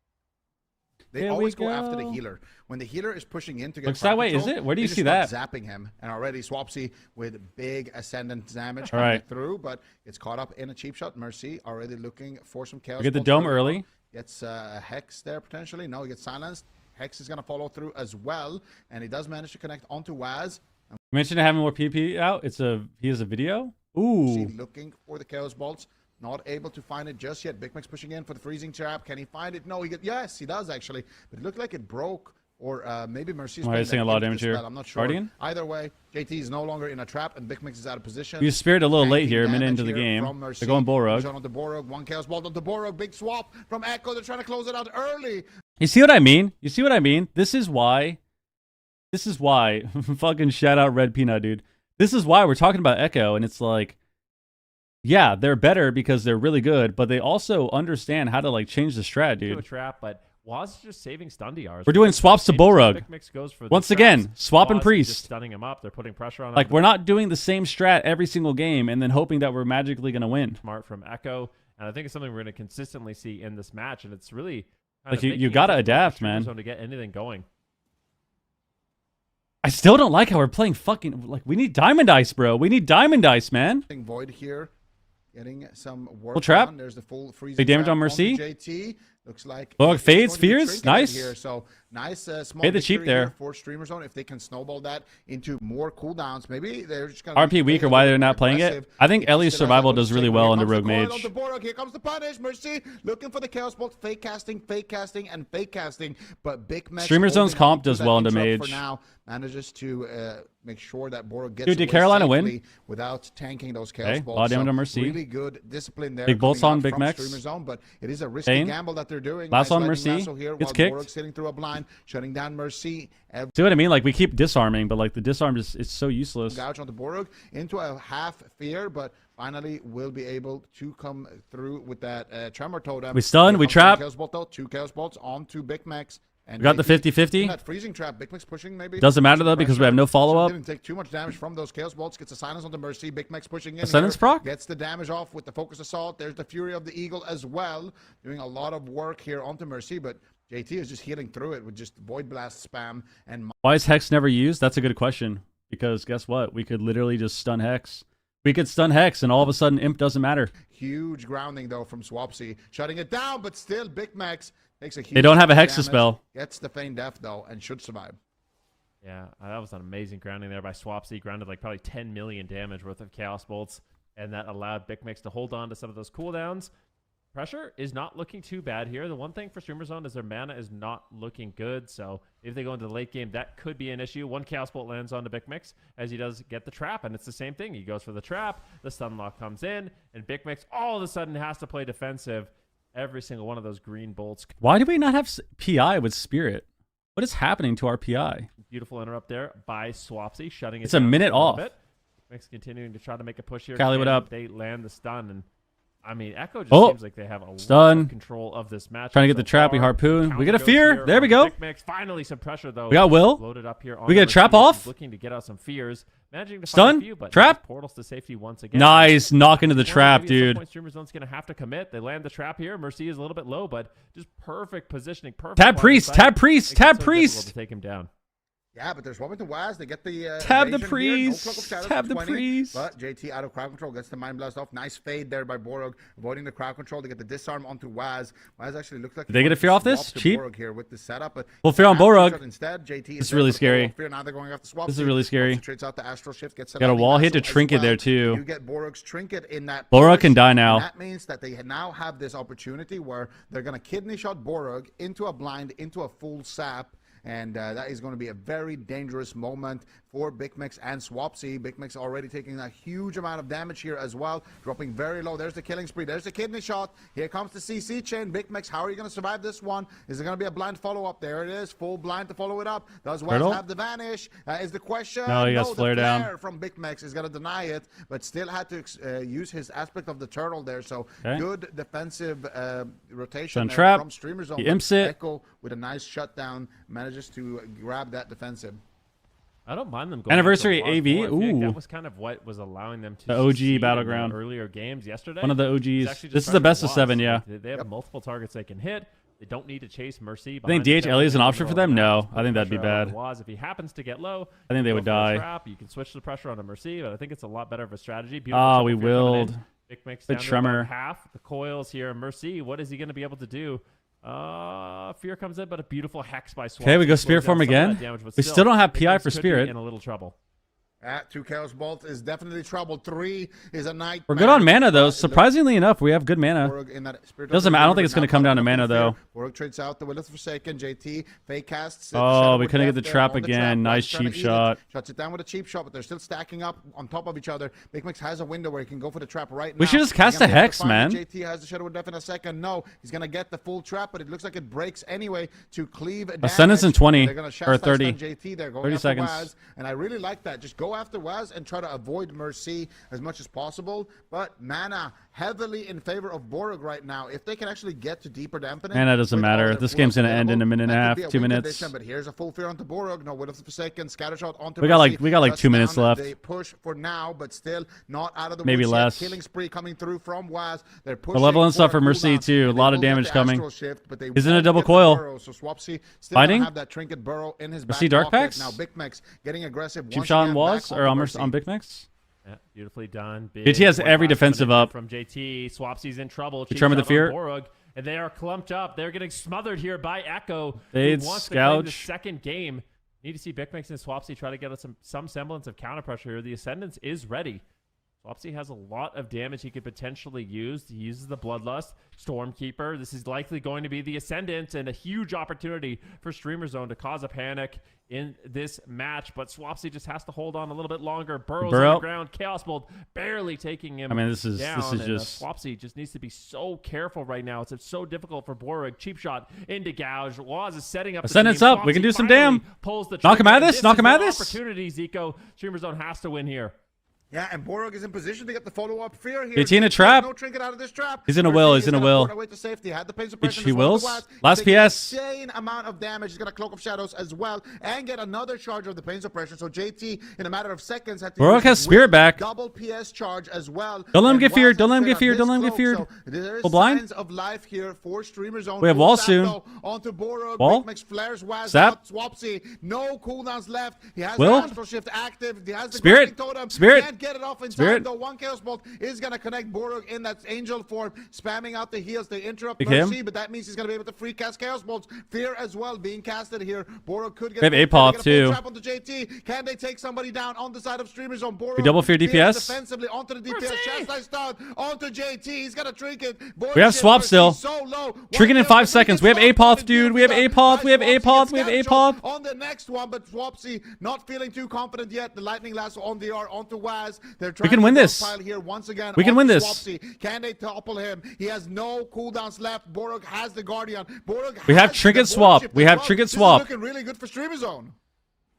They always go after the healer. When the healer is pushing in to get looks that way, is it? Where do you see that? Zapping him, and already Swapsy with big ascendant damage coming through, but it's caught up in a cheap shot. Mercy already looking for some chaos. Get the dome early. Gets a Hex there potentially. No, he gets silenced. Hex is going to follow through as well, and he does manage to connect onto Waz. You mentioned having more PP out. He has a video. Ooh. Looking for the Chaos Bolts. Not able to find it just yet. Big Max pushing in for the freezing trap. Can he find it? No, yes, he does actually. But it looked like it broke, or maybe Mercy's seeing a lot of damage here. I'm not sure. Guardian? Either way, JT is no longer in a trap, and Big Max is out of position. You spared a little late here, a minute into the game. They're going Borog. On the Borog, 1 Chaos Bolt on the Borog. Big swap from Echo. They're trying to close it out early. You see what I mean? You see what I mean? This is why. Fucking shout out Red Peanut, dude. This is why we're talking about Echo, and it's like, yeah, they're better because they're really good, but they also understand how to like change the strat, dude. A trap, but Waz is just saving stun DRs. We're doing swaps to Borog. Once again, swap and Priest. Just stunning him up. They're putting pressure on him. Like, we're not doing the same strat every single game and then hoping that we're magically going to win. Smart from Echo, and I think it's something we're going to consistently see in this match, and it's really like you got to adapt, man. To get anything going. I still don't like how we're playing fucking like we need Diamond Ice, bro. We need Diamond Ice, man. Void here. Getting some work full trap. On. There's the full freezing big damage on Mercy. JT looks like fades, fears, nice. Here. So nice small pay the cheap there for Streamer Zone. If they can snowball that into more cooldowns, maybe they're just gonna RP weak or why they're not playing it. I think Ellie's survival does really well under Rogue Mage. Here comes the punish. Mercy looking for the Chaos Bolt, fake casting, and fake casting. But Big Max Streamer Zone's comp does well into Mage. For now, manages to make sure that Borog gets. Dude, did Carolina win without tanking those Chaos Bolts? A lot of damage on Mercy. Really good discipline there. Big bolts on Big Max. Streamer Zone, but it is a risky gamble that they're doing. Last on Mercy. Gets kicked. Borog sitting through a blind, shutting down Mercy. See what I mean? Like, we keep disarming, but like the disarm is it's so useless. Gouge on the Borog into a half fear, but finally will be able to come through with that Tremor Totem. We stun, we trap. 2 Chaos Bolts onto Big Max. And we got the 50-50. That freezing trap, Big Max pushing maybe. Doesn't matter though because we have no follow-up. Didn't take too much damage from those Chaos Bolts. Gets a silence on the Mercy. Big Max pushing in. Ascendance proc? Gets the damage off with the Focus Assault. There's the Fury of the Eagle as well. Doing a lot of work here onto Mercy, but JT is just healing through it with just Void Blast spam. And why is Hex never used? That's a good question. Because guess what? We could literally just stun Hex. We could stun Hex, and all of a sudden, Imp doesn't matter. Huge grounding, though, from Swapsy. Shutting it down, but still, Big Max takes a huge They don't have a Hex damage. spell. Gets the Feign Death, though, and should survive. Yeah, that was an amazing grounding there by Swapsy. Grounded like probably 10 million damage worth of Chaos Bolts, and that allowed Big Mix to hold on to some of those cooldowns. Pressure is not looking too bad here. The one thing for Streamer Zone is their mana is not looking good, so if they go into the late game, that could be an issue. One Chaos Bolt lands onto Big Mix as he does get the trap, and it's the same thing. He goes for the trap, the stun lock comes in, and Big Mix all of a sudden has to play defensive. Every single one of those green bolts. Why do we not have PI with Spirit? What is happening to our PI? Beautiful interrupt there by Swapsy, shutting it It's a down minute little off. bit. Mix continuing to try to make a push here. Callie, what up? They land the stun, and I mean, Echo just seems like they have a stun. lot of control of this match. Trying to get the trap. We harpoon. We get a fear. There we go. Big Mix. Finally, some pressure though. We got Will. Loaded up here. We get a trap off. Looking to get out some fears. Managing to Stun. find a few, but Trap. Portals to safety once again. Nice. Knock into the trap, Maybe at some dude. point Streamer Zone's going to have to commit. They land the trap here. Mercy is a little bit low, but just perfect positioning. Perfect. Tab line of Priest. sight. Tab Priest. Makes it Tab so Priest. difficult to take him down. Yeah, but there's one with the Waz. They get the Tab the invasion here. No Priest. Cloak of Shadows Tab for the 20, Priest. But JT out of crowd control gets the Mind Blast off. Nice fade there by Borog, avoiding the crowd control. They get the disarm onto Waz. Waz actually looks like Did they get a fear off this? Cheap? Borog here with the setup, but Full fear on Borog. Instead, JT This is really scary. fear. Now they're going after Swap. This is really scary. Trades out the Astral Shift. Gets Got a wall hit to Trinket there too. You get Borog's Trinket in that. Borog push, can die and now. that means that they now have this opportunity where they're going to kidney shot Borog into a blind, into a full sap. And that is going to be a very dangerous moment for Big Mix and Swapsy. Big Mix already taking a huge amount of damage here as well, dropping very low. There's the killing spree. There's the kidney shot. Here comes the CC chain. Big Mix, how are you going to survive this one? Is it going to be a blind follow-up? There it is, full blind to follow it up. Does Wes have the vanish? Is the question. No, he got flare down. Flare from Big Mix is going to deny it, but still had to use his aspect of the turtle there. So good defensive rotation there trap. from Streamer Zone. He imps it. Echo with a nice shutdown manages to grab that defensive. I don't mind them going Anniversary after AV. Waz more. I feel like Ooh. that was kind of what was allowing them to The OG succeed in Battleground. the earlier games yesterday. One of the It's OGs. actually just This is the trying to best of Waz. 7, yeah. They have multiple targets they can hit. They don't need to chase Mercy. I think behind the DHL is an tower. option for them? No, I think that'd be Pressure out on bad. Waz. If he happens to get low, I think they go would for a die. Trap. You can switch the pressure onto Mercy, but I think it's a lot better of a strategy. Ah, we Beautiful triple fear coming in. willed. Big Mix Good down to tremor. about half. The coils here. Mercy, what is he going to be able to do? Fear comes in, but a beautiful hex by Swap. Okay, we go Spirit Form again. We still don't have PI for Spirit. In a little trouble. Two Chaos Bolt is definitely trouble. 3 is a night. We're good on mana, though. Surprisingly enough, we have good mana. Doesn't matter. I don't think it's going to come down to mana, though. Borg trades out the Will of the Forsaken. JT fake casts. Oh, we couldn't get the trap again. Nice cheap shot. Shuts it down with a cheap shot, but they're still stacking up on top of each other. Big Mix has a window where he can go for the trap right now. We should just cast a Hex, man. JT has the Shadow of Death in a second. No, he's going to get the full trap, but it looks like it breaks anyway to cleave damage. Ascendance in 20 They're gonna or Shasta 30. stun JT. They're going 30 after seconds. Waz, and I really like that. Just go after Waz and try to avoid Mercy as much as possible. But mana heavily in favor of Borog right now. If they can actually get to deeper dampening. Mana doesn't with all matter. their This pools game's going to end in a available, minute and a that half, could be 2 weak minutes. condition, but here's a full fear onto Borog. No Will of the Forsaken. Scatter shot onto We got Mercy. like 2 minutes Touchdown. left. They push for now, but still not out of the Maybe woods yet. less. Killing spree coming through from Waz. They're We're pushing leveling stuff for a for Mercy, cooldown, too. A and lot they of will get damage the coming. Astral Shift, but they He's in a won't double get the coil. burrow, so Swapsy still Fighting? don't have that trinket burrow in his back Mercy Dark pocket. Packs? Now Big Mix getting aggressive. Cheap once shot on again, Waz back or onto on Mercy. Big Mix? Yeah, beautifully done. JT has Big every blast defensive coming in up. from JT. Swapsy's in trouble. Good tremor the Cheap shot fear. on Borog, and they are clumped up. They're getting smothered here by Echo. They who wants to claim the Scouch. second game. Need to see Big Mix and Swapsy try to get us some semblance of counter pressure here. The Ascendance is ready. Swapsy has a lot of damage he could potentially use. He uses the Bloodlust, Stormkeeper. This is likely going to be the Ascendant and a huge opportunity for Streamer Zone to cause a panic in this match. But Swapsy just has to hold on a little bit longer. Burrows on the ground. Chaos Bolt barely taking him down. This is just... Swapsy just needs to be so careful right now. It's so difficult for Borg. Cheap shot into Gouge. Waz is setting up Ascendance the team. up. We can Swapsy do some finally damn. Pulls the Knock him trigger, out of and this. Knock him out of your this. Opportunity, Zico. Streamer Zone has to win here. Yeah, and Borog is in position to get the follow-up fear here. JT in a trap. No trinket out of this trap. He's in a will. He's in a will. Away to safety. Had the pain suppression He as well wills. to Waz. Last He's taking PS. Insane amount of damage. He's got a Cloak of Shadows as well, and get another charge of the pain suppression. So JT, in a matter of seconds, had to Borog use has his Spirit back. double PS charge as well. Don't let him And get Waz feared. has Don't let him been get on feared. his Don't let him get cloak, feared. so there is Full blind. signs of life here for Streamer Zone. We have Full wall zap, soon. though, onto Borog. Wall. Big Mix flares Waz Zap. out. Swapsy. No cooldowns left. He has Will. the Astral Shift active. He has the Spirit. Grinding Totem. Spirit. Can't get it off in time, Spirit. though. One Chaos Bolt is going to connect Borog in that angel form, spamming out the heals. They interrupt Pick Mercy, him. but that means he's going to be able to free cast Chaos Bolts. Fear as well being casted here. Borog could get They have Apoth too. Trap onto JT. Can they take somebody down on the side of Streamer Zone? Borog We double fear DPS. defensively onto the DPS. Chastised down onto JT. He's got a trinket. We have swap still. So low. Trinket in 5 seconds. We have Apoth, dude. We have Apoth. We have Apoth. We have Apoth. On the next one, but Swapsy not feeling too confident yet. The lightning lasso on the R onto Waz. They're trying can to win this. pile here once again. We can win this. Swapsy. Can they topple him? He has no cooldowns left. Borog has the Guardian. Borog We have has trinket the swap. warship We as have well. trinket This swap. is looking really good for Streamer Zone.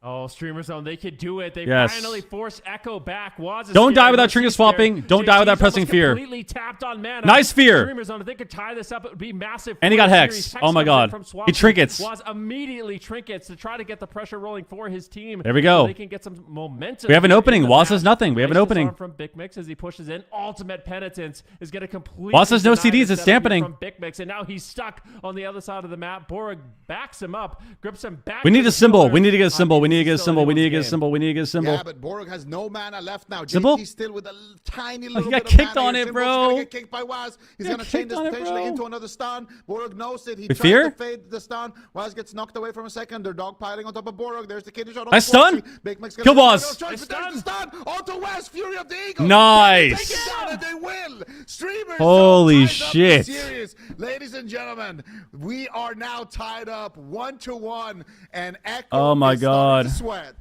Oh, Streamer Zone, they could do it. They Yes. finally forced Echo back. Waz is Don't die scared. without Mercy's trinket scared. swapping. Don't die JT's without pressing almost fear. Completely tapped on mana. Nice fear. Streamer Zone, if they could tie this up, it would be massive. And he for got the Hex. series. Oh my comes in God. from He Swapsy. trinkets. Waz immediately trinkets to try to get the pressure rolling for his team. There we go. So they can get some momentum. We have an here opening. in the Waz match. has nothing. We have an Nice opening. disarm from Big Mix as he pushes in. Ultimate Penitence is going to complete. Waz has no CDs. It's dampening. From Big Mix, and now he's stuck on the other side of the map. Borog backs him up, grips him back. We need to a the symbol. pillar. We need to get a symbol. We need to He's get a still symbol. We need to get a anyone's game. symbol. We need to get a symbol. Yeah, but Borog has no mana left now. Symbol? JT's still with a tiny He little got bit of kicked mana on here. it, Symbol's bro. gonna get kicked by Waz. He's Got gonna change kicked this on it, potentially bro. into another stun. Borog knows it. He We tries fear? to fade the stun. Waz gets knocked away from a second. They're dogpiling on top of Borog. There's the kidney shot on Nice stun. Swapsy. Big Mix Kill Waz. There's the stun onto Waz. Fury of the Eagle. Nice. Take it down and they will. Streamers. Holy ties up the shit. series. Ladies and gentlemen, we are now tied up 1-1, and Echo Oh my is starting God. to sweat.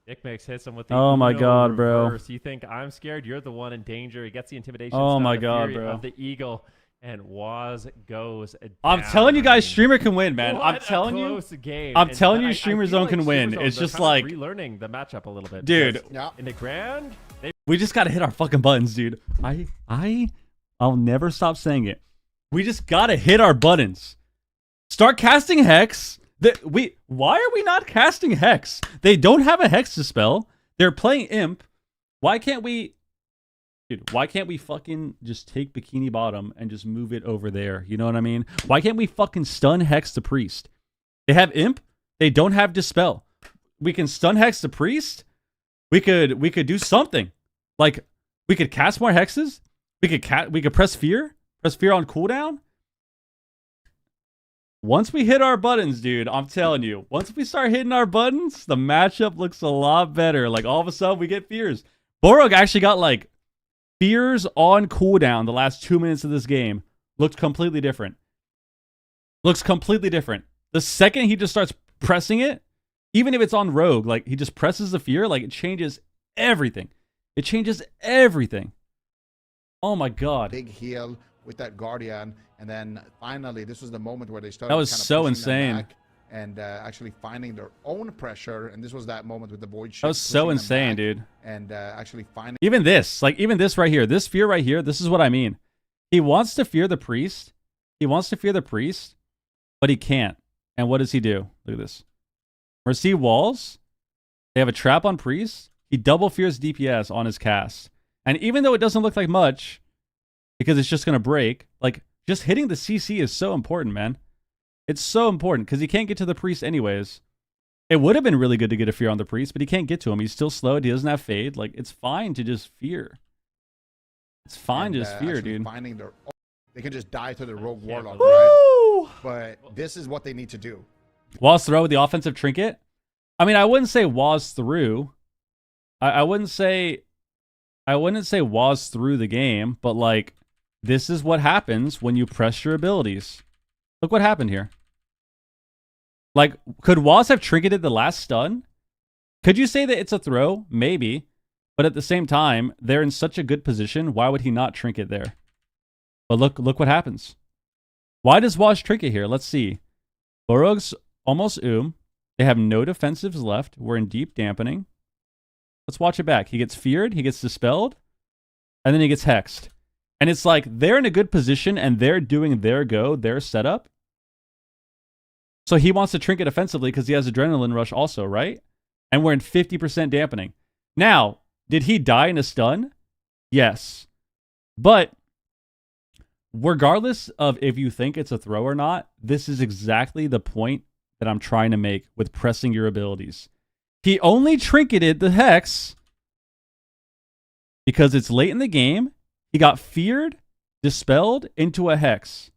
Dick Mix hits him with the Oh my Uno God, bro. reverse. You think I'm scared? You're the one in danger. He gets the intimidation. Oh stun, my the God, Fury bro. Of the Eagle, and Waz goes down. I'm telling you guys, Streamer can win, man. What I'm a telling you. close game. I'm And telling I you, Streamer feel Zone like can Streamer win. Zone, It's they're just kinda like, relearning the matchup a little bit. dude. because Yeah. In the grand, they We just gotta hit our fucking buttons, dude. I'll never stop saying it. We just gotta hit our buttons. Start casting Hex. Why are we not casting Hex? They don't have a Hex to spell. They're playing Imp. Why can't we, dude? Why can't we fucking just take Bikini Bottom and just move it over there? You know what I mean? Why can't we fucking stun Hex the Priest? They have Imp. They don't have Dispel. We can stun Hex the Priest. We could do something. Like, we could cast more hexes. We could press fear on cooldown. Once we hit our buttons, dude, I'm telling you, once we start hitting our buttons, the matchup looks a lot better. Like, all of a sudden, we get fears. Borog actually got, like, fears on cooldown the last 2 minutes of this game. Looked completely different. Looks completely different. The second he just starts pressing it, even if it's on rogue, like, he just presses the fear, like, it changes everything. It changes everything. Oh my God. Big heal with that Guardian, and then finally, this was the moment where they started. That was kind of so pushing them insane. back and actually finding their own pressure. And this was that moment with the Void Shift. That was so pushing them insane, back dude. And actually finding. Even this right here, this fear right here, this is what I mean. He wants to fear the priest. But he can't. And what does he do? Look at this. Mercy walls. They have a trap on priest. He double fears DPS on his cast. And even though it doesn't look like much, because it's just going to break, like, just hitting the CC is so important, man. It's so important because he can't get to the priest anyways. It would have been really good to get a fear on the priest, but he can't get to him. He's still slowed. He doesn't have fade. Like, it's fine to just fear. It's fine to just fear, dude. Finding their own, they can just die to the Rogue Warlock, Woo! right? But this is what they need to do. Waz throw with the offensive trinket. I mean, I wouldn't say Waz through. I wouldn't say Waz through the game, but like, this is what happens when you press your abilities. Look what happened here. Like, could Waz have trinketed the last stun? Could you say that it's a throw? Maybe. But at the same time, they're in such a good position. Why would he not trinket there? But look what happens. Why does Waz trinket here? Let's see. Borog's almost They have no defensives left. We're in deep dampening. Let's watch it back. He gets feared. He gets dispelled. And then he gets hexed. And it's like they're in a good position and they're doing their setup. So he wants to trinket offensively because he has adrenaline rush also, right? And we're in 50% dampening. Now, did he die in a stun? Yes. But regardless of if you think it's a throw or not, this is exactly the point that I'm trying to make with pressing your abilities. He only trinketed the hex because it's late in the game. He got feared, dispelled into a hex.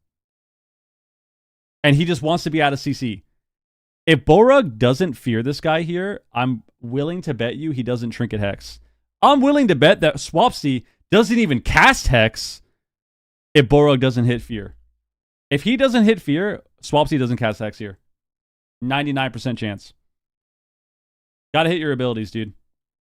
And he just wants to be out of CC. If Borug doesn't fear this guy here, I'm willing to bet you he doesn't Trinket Hex. I'm willing to bet that Swapsy doesn't even cast Hex if Borug doesn't hit fear. If he doesn't hit fear, Swapsy doesn't cast Hex here. 99% chance. Gotta hit your abilities, dude.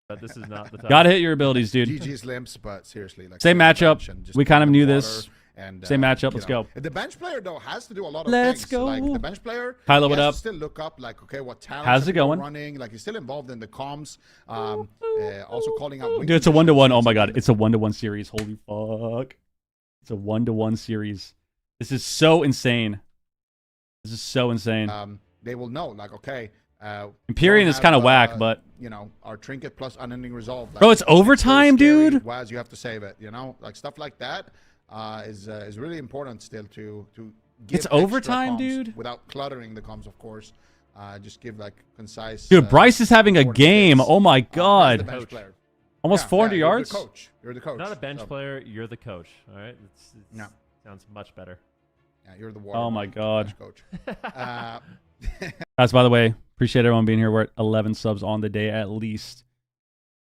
But this is not the time. Gotta hit your abilities, dude. GG's limps, but seriously. Like Same matchup. We kind of knew water this. And, Same matchup. Let's go. The bench player, though, has to do a lot of Let's things. go. Like, the bench player Kylo, what has up? to still look up, like, okay, what talents How's are it people going? running. Like, he's still involved in the comms. Also calling out... Dude, it's a 1-to-1. Oh, my God. It's a 1-to-1 series. Holy fuck. It's a 1-to-1 series. This is so insane. This is so insane. They will know, like, okay... Empyrean is kind of whack, but... You know, our Trinket plus Unending Resolve. Like, Bro, it's overtime, dude. Waz, you have to save it, you know? Like, stuff like that is really important still to give It's extra overtime, comms dude. without cluttering the comms, of course. Just give, like, concise... Dude, Bryce is having a game. Oh, my God. The bench player. Almost 400 yards? You're the coach. You're the coach. Not a bench player. You're the coach. All right. No. Sounds much better. Yeah, you're the water. Oh, my God. Coach. Guys, by the way, appreciate everyone being here. We're at 11 subs on the day at least.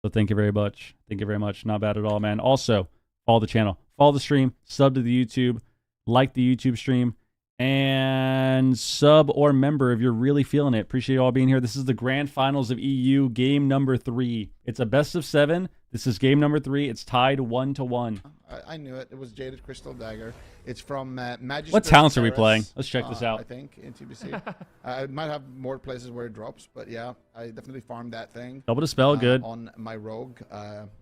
So thank you very much. Thank you very much. Not bad at all, man. Also, follow the channel. Follow the stream. Sub to the YouTube. Like the YouTube stream. And sub or member if you're really feeling it. Appreciate you all being here. This is the grand finals of EU, game number 3. It's a best of 7. This is game number 3. It's tied 1-1. I knew it. It was Jaded Crystal Dagger. It's from Magic. What talents are we playing? Let's check this out. I think in TBC. It might have more places where it drops, but yeah, I definitely farmed that thing. Double Dispel, good. On my Rogue,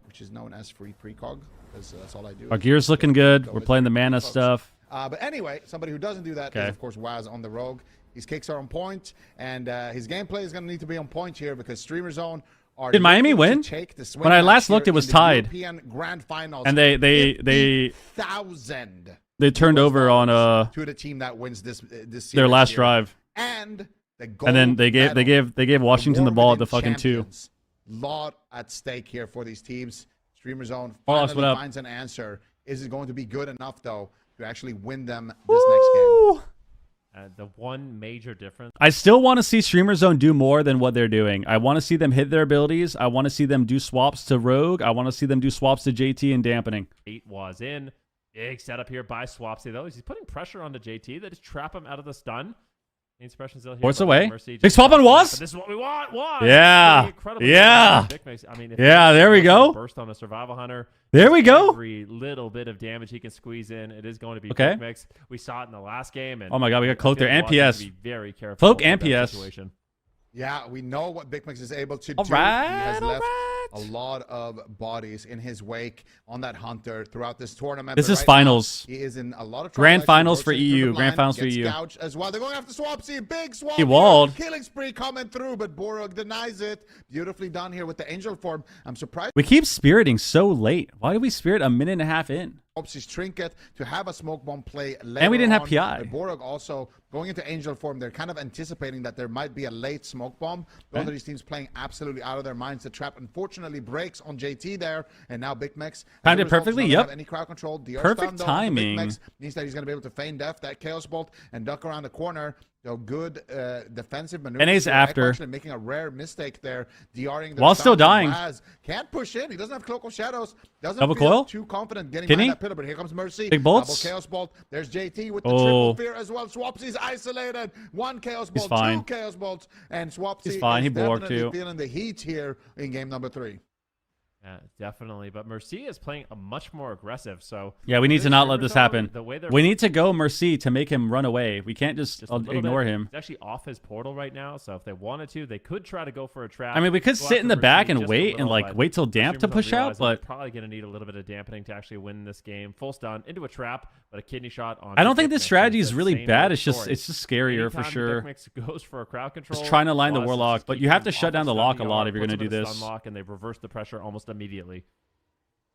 which is known as free precog, because that's all I do. Our gear's looking good. We're playing the mana stuff. But anyway, somebody who doesn't do that is, of course, Waz on the Rogue. His kicks are on point, and his gameplay is going to need to be on point here because Streamer Zone are... Did Miami win? When I last looked, it was tied. Grand Finals, and they 1,000. They turned over on to the team that wins this series their last here. drive. And then they gave Washington the ball at the fucking 2. Lot at stake here for these teams. Streamer Zone Warlocks, finally what up? finds an answer. Is it going to be good enough though to actually win them this next game? The one major difference. I still want to see Streamer Zone do more than what they're doing. I want to see them hit their abilities. I want to see them do swaps to Rogue. I want to see them do swaps to JT and dampening. 8 was in. Big setup here by Swapsy, though. He's putting pressure onto JT. They just trap him out of the stun. Inspiration still here. Force away. Mercy Big swap on Was? This is what we want. Was. Yeah. Yeah. I mean, yeah, there we go. Burst on a Survival Hunter. There we go. Every little bit of damage he can squeeze in, it is going to be okay. Big Mix. We saw it in the last game. And oh my God, we got Cloak there. And PS. Be very careful. Cloak and PS. Situation. Yeah, we know what Big Mix is able to do. All right, he has left a lot of bodies in his wake on that Hunter throughout this tournament. This is finals. He is in a lot of grand finals for EU. Grand finals for EU. As well. They're going after Swapsy. Big Swap. He walled. Killing spree coming through, but Borug denies it. Beautifully done here with the angel form. I'm surprised. We keep spiriting so late. Why did we spirit a minute and a half in? Swapsy's Trinket to have a smoke bomb play later and we didn't have on. PI. But Borug also going into angel form. They're kind of anticipating that there might be a late smoke bomb. Both of these teams playing absolutely out of their minds. The trap unfortunately breaks on JT there, and now Big Mex timed it perfectly. Yep. Any crowd control. DR perfect stun, timing. Big Mex means that he's going to be able to feign death that Chaos Bolt and duck around the corner. So good defensive maneuver. NA's after. Actually making a rare mistake there, DRing the while still dying. Can't push in. He doesn't have Cloak of Shadows. Doesn't double feel coil? too confident getting Can behind he? that pillar. But here comes Mercy. Big bolts. Double Chaos Bolt. There's JT with the triple fear as well. Swapsy's isolated. 1 Chaos Bolt. 2 Chaos Bolts. And Swapsy He's fine. He definitely too. feeling the heat here in game number 3. Yeah, definitely. But Mercy is playing a much more aggressive. So yeah, we need to not let this happen. The way we need to go Mercy to make him run away. We can't just ignore him. He's actually off his portal right now. So if they wanted to, they could try to go for a trap. I mean, we could sit in the back and wait and like wait till damp to push out, but probably going to need a little bit of dampening to actually win this game. Full stun into a trap, but a kidney shot on. I don't think this strategy is really bad. It's just scarier Anytime for sure. Mix goes for a crowd control. Just trying to line the Warlock, but you have to shut down the lock a lot if you're going to do this. Lock and they reverse the pressure almost immediately.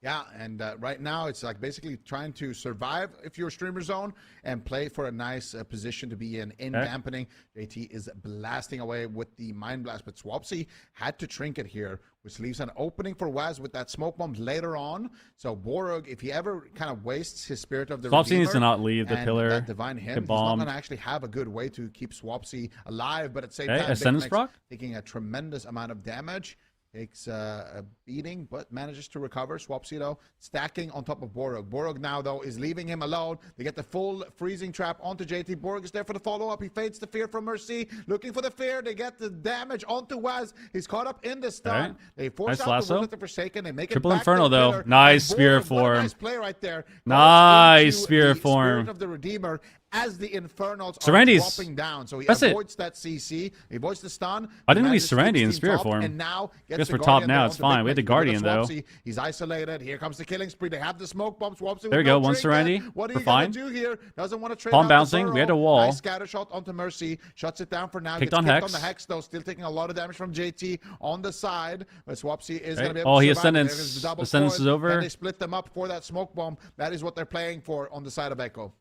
Yeah, and right now it's like basically trying to survive if you're streamer zone and play for a nice position to be in dampening. JT is blasting away with the Mind Blast, but Swapsy had to trinket here, which leaves an opening for Waz with that smoke bomb later on. So Borog, if he ever kind of wastes his Spirit of the Swapsy Redeemer needs to not leave the and pillar. that Divine Hymn, he's not going to actually have a good way to keep Swapsy alive, but at the same time, Ascendance proc? taking a tremendous amount of damage. Takes a beating, but manages to recover. Swapsy, though, stacking on top of Borog. Borog now, though, is leaving him alone. They get the full freezing trap onto JT. Borog is there for the follow-up. He fades the fear from Mercy. Looking for the fear. They get the damage onto Waz. He's caught up in the stun. Right. They force Nice out lasso. the Wizard of Forsaken. They make Triple it back Inferno, to the though. pillar. Nice And Spirit Borog, form. what a nice play right there. Nice Goes Spirit into the form. Spirit of the Redeemer as the Infernals Serendi's. are dropping down. So he That's it. avoids that CC. He avoids the stun. I didn't He leave manages to Serendi keep in his team Spirit top, form. And now I gets guess the we're top Guardian now. there It's onto fine. Big We had the Mix. Guardian, Look at though. Swapsy. He's isolated. Here comes the killing spree. They have the smoke bomb. Swapsy There we with go. no One trinket. Serenity. What are We're you gonna fine. do here? Doesn't want to trade Palm out the bouncing. We had a burrow. wall. Nice scatter shot onto Mercy. Shuts it down for now. Kicked Gets on kicked Hex. on the Hex, though. Still taking a lot of damage from JT on the side. But Swapsy is Okay. going to be able Oh, to he survive. There Ascendance. is the double Ascendance coil, is over. And they split them up for that smoke bomb. That is what they're playing for on the side of Echo.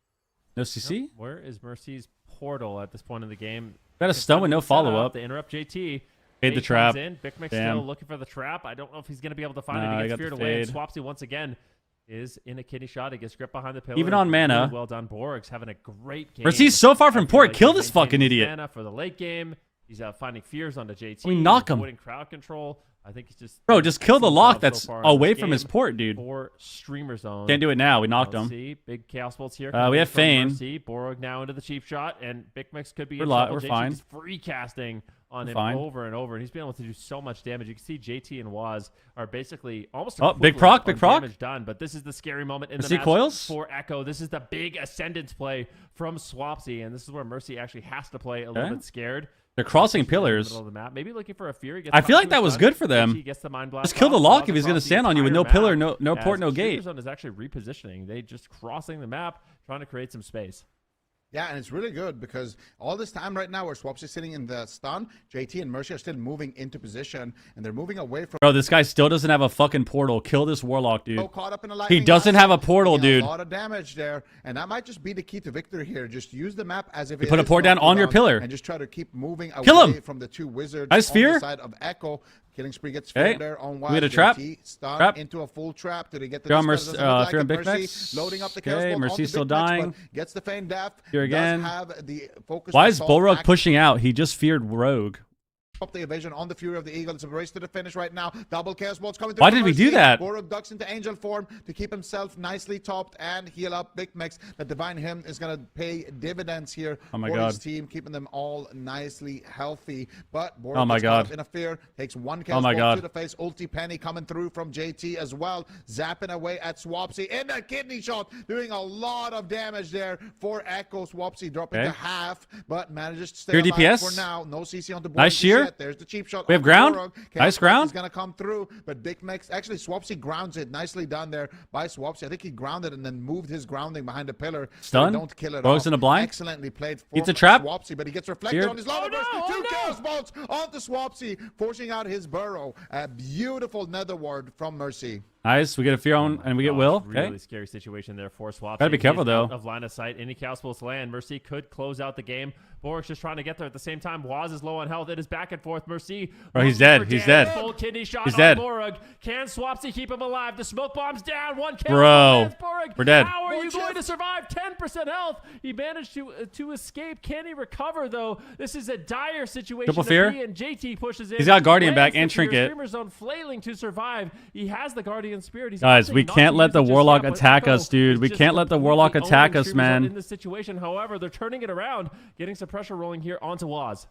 No CC? Where is Mercy's portal at this point in the game? Got a stun with no follow-up. They interrupt JT. Fade the Fade trap. comes in. Big Mix Damn. still looking for the trap. I don't know if he's going to be able to find Nah, it. he He got gets feared the away. And fade. Swapsy once again is in a kidney shot. He gets gripped behind the pillar. Even on Really mana. well done. Borg's having a great game. Mercy's so far from I feel port. like Kill he's this fucking maintaining his idiot. mana for the late game. He's finding fears onto JT. We knock him. Avoiding crowd control. I think he's just Bro, just kill the excellent lock job that's so far in away this from his game port, dude. For streamer zone. Can't do it now. We knocked Let's him. see. Big chaos bolts here. We have Fane. Borg now into the cheap shot, and Big Mix could be We're in li- trouble. we're JT's fine. free casting on We're him fine. over and over, and he's been able to do so much damage. You can see JT and Waz are basically almost Oh, big equivalent proc, on big proc. damage done, but this is the scary moment in Let's the see match coils. for Echo. This is the big ascendance play from Swapsy, and this is where Mercy actually has to play a little Okay. bit scared. They're crossing He's in the pillars. middle of the map. Maybe looking for a Fury. I feel like that was good for them. Gets the mind blast Just kill the off, lock draws if he's going to across the stand on you with no entire pillar, map, no port, as no Streamer gate. Zone is actually repositioning. They just crossing the map, trying to create some space. Yeah, and it's really good because all this time right now where Swapsy's sitting in the stun, JT and Mercy are still moving into position, and they're moving away from... Bro, this guy still doesn't have a fucking portal. Kill this Warlock, dude. So caught up in a He lightning doesn't blast, have a portal, taking dude. A lot of damage there, and that might just be the key to victory here. Just use the map as if You it put a is port down Monkey on your Dog pillar. and just try to keep moving away Kill him. from the two wizards Nice on fear. the side of Echo. Killing spree gets Okay. filled there on We had Wild. a trap. JT stun Trap. into a full trap. Did he get the Fear on dispel? Mercy- Doesn't look like fear on it. Big Mercy Mix. loading up the Okay, chaos bolt Mercy's onto still Big Mix, but dying. gets the feign death. Fear again. Does have the focus Why is assault Bolrog active. pushing out? He just feared Rogue. Up the evasion on the Fury of the Eagle. It's a race to the finish right now. Double chaos bolts coming through. Why for did we Mercy. do that? Borog ducks into angel form to keep himself nicely topped and heal up Big Mix. The Divine Hymn is going to pay dividends here Oh my for God. his team, keeping them all nicely healthy. But Borog Oh my gets caught God. up in a fear, takes one chaos Oh my bolt God. to the face. Ulti Penny coming through from JT as well. Zapping away at Swapsy in a kidney shot, doing a lot of damage there for Echo. Swapsy dropping Okay. to half, but manages to stay Fear alive DPS. for now. No CC on the board. Nice shear. There's the cheap shot. We have on ground. Borog. Nice Chaos ground. is going to come through, but Big Mix, actually Swapsy grounds it. Nicely done there by Swapsy. I think he grounded and then moved his grounding behind the pillar. So Stun. they don't kill it Borg's off. in a blind. Excellently played for Eats a trap. Swapsy, but he gets reflected Feared. on his lava burst. Two chaos bolts onto Swapsy, forcing out his burrow. A beautiful nether ward from Mercy. Nice. We get a fear on, and we get Will. Really Okay. scary situation there for Swapsy. Gotta be careful, He's though. out of line of sight. Any chaos bolts land. Mercy could close out the game. Borg's just trying to get there at the same time. Waz is low on health. It is back and forth. Mercy. Bro, he's looking dead. for He's damage. dead. Full kidney shot He's on dead. Borg. Can Swapsy keep him alive? The smoke bomb's down. One chaos Bro, bomb lands Borg. we're dead. How are More you going to chest. survive? 10% health. He managed to escape. Can he recover though? This is a dire situation. Triple to fear. be in. JT pushes in. He's got Guardian back lands and the fear. Trinket. Streamer zone flailing to survive. He has the Guardian Spirit. He's Guys, opting we not can't to let use the it just Warlock yet, but attack Echo us, dude. is We just can't let the Warlock completely attack owning us, Streamer Zone man. in this situation. However, they're turning it around, getting some pressure rolling here onto Waz.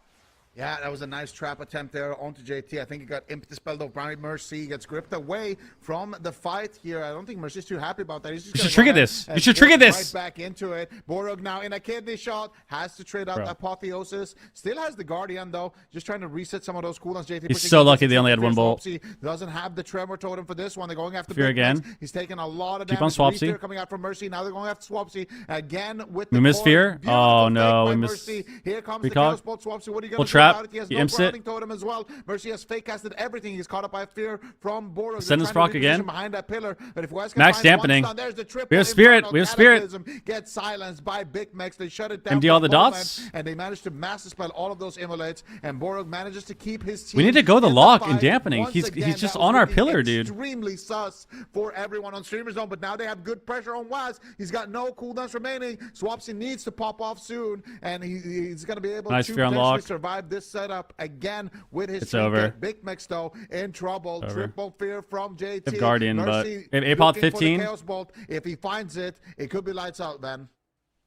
Yeah, that was a nice trap attempt there onto JT. I think he got imp dispelled over by Mercy. Gets gripped away from the fight here. I don't think Mercy's too happy about that. He's just You gonna should trigger go ahead this. and You should force trigger this. Right back into it. Borog now in a kidney shot. Has to trade out Bro. Apotheosis. Still has the Guardian though. Just trying to reset some of those cooldowns. JT He's pushing so into lucky they only had one Swapsy bolt. doesn't have the Tremor Totem for this one. They're going after Fear Big again. Mix. He's taking a lot of Keep on damage. Swapsy. Restore coming out from Mercy. Now they're going after Swapsy again with We the missed core. fear? Beautiful Oh, fake no, by we missed Mercy. Here comes recog. the Chaos Bolt. Swapsy, what are you Full going to trap. He has He no imps it. grounding totem as well. Mercy has fake casted everything. He's caught up by fear from Borog. Ascendance proc again. Behind that pillar. But if Wes can Max find one dampening. stun, there's the triple We have spirit. Inferno We have spirit. Cataclysm. Gets silenced by Big Mex. They shut it down. MD for all a the moment, dots. and they manage to mass dispel all of those immolates. And Borog manages to keep his team. We need to go the in lock fight. and dampening. Once He's again, just that was on our looking pillar, dude. Extremely sus for everyone on Streamer Zone. But now they have good pressure on Waz. He's got no cooldowns remaining. Swapsy needs to pop off soon, and he's going to be able Nice to fear unlock. potentially survive this setup again with his It's over. Big Mex though in trouble. Over. Triple fear from JT. They have Guardian, Mercy but they have APOT looking for the 15. Chaos Bolt. If he finds it, it could be lights out then.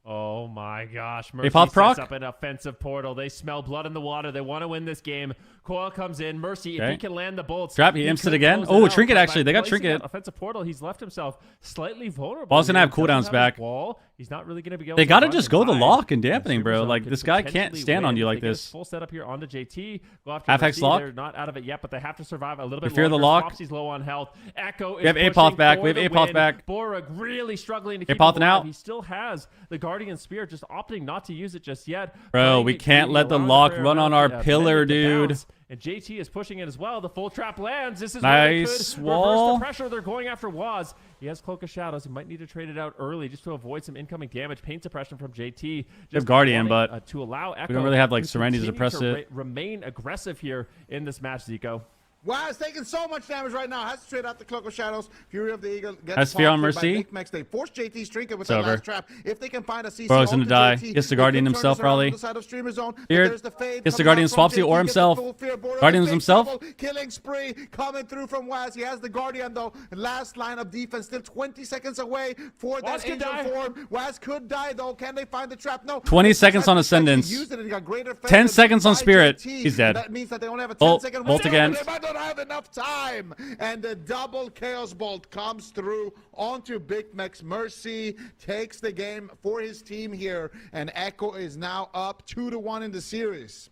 Oh my gosh. Mercy pop sets proc? up an offensive portal. They smell blood in the water. They want to win this game. Coil comes in. Mercy, if Okay. he can land the bolts. Trap, he imps it could again. close Oh, out, Trinket but actually. by They got placing Trinket. that offensive portal, he's left himself slightly vulnerable. Wall's gonna here. have He doesn't cooldowns his back. Wall. He's not really going to be able They to gotta run just and go the hide. lock and dampening, bro. Streamer Like, Zone this could guy can't potentially stand on win you if like they get a this. Full setup here onto JT. Go after Half X Mercy. lock. They're not out of it yet, but they have to survive a little We bit fear longer. the lock. Swapsy's low on health. Echo We have is APOT pushing back. for We have the APOT win. back. Borog really struggling to keep APOT him now. alive. He still has the Guardian Spear, just opting not to use it just yet. Bro, Playing we it can't greedy, let the allowing lock prayer run on around, our pillar, mending the dude. bounce. And JT is pushing it as well. The full trap lands. This is where they Nice could wall. reverse the pressure. They're going after Waz. He has Cloak of Shadows. He might need to trade it out early just to avoid some incoming damage. Pain suppression from JT. Just Guardian, wanting, but to allow Echo we don't really have, like, to Serenity to continue suppress to it. remain aggressive here in this match, Zico. Waz taking so much damage right now. Has to trade out the Cloak of Shadows. Fury of the Eagle gets Has Fear on popped by Mercy. Big Mex. They force JT's Trinket with It's that over. last trap. If they can find a CC Bro's gonna onto die. JT, Gets the they Guardian could turn himself, this around probably. on the side of Streamer Zone, but Fear. there's the fade Gets the coming Guardian out from Swapsy JT, or gets the himself. full Fear. Borog Guardians in big himself. trouble. Killing spree coming through from Waz. He has the Guardian though. Last line of defense, still 20 seconds away for Waz that could angel die. form. Waz could die though. Can they find the trap? No. 20 They seconds tried on to Ascendance. use it and he got greater fade 10 than seconds on by Spirit. JT. He's dead. That means that they only have a Bolt. 10-second Bolt window. again. They might not have enough time. And the double Chaos Bolt comes through onto Big Mex. Mercy takes the game for his team here. And Echo is now up 2-1 in the series.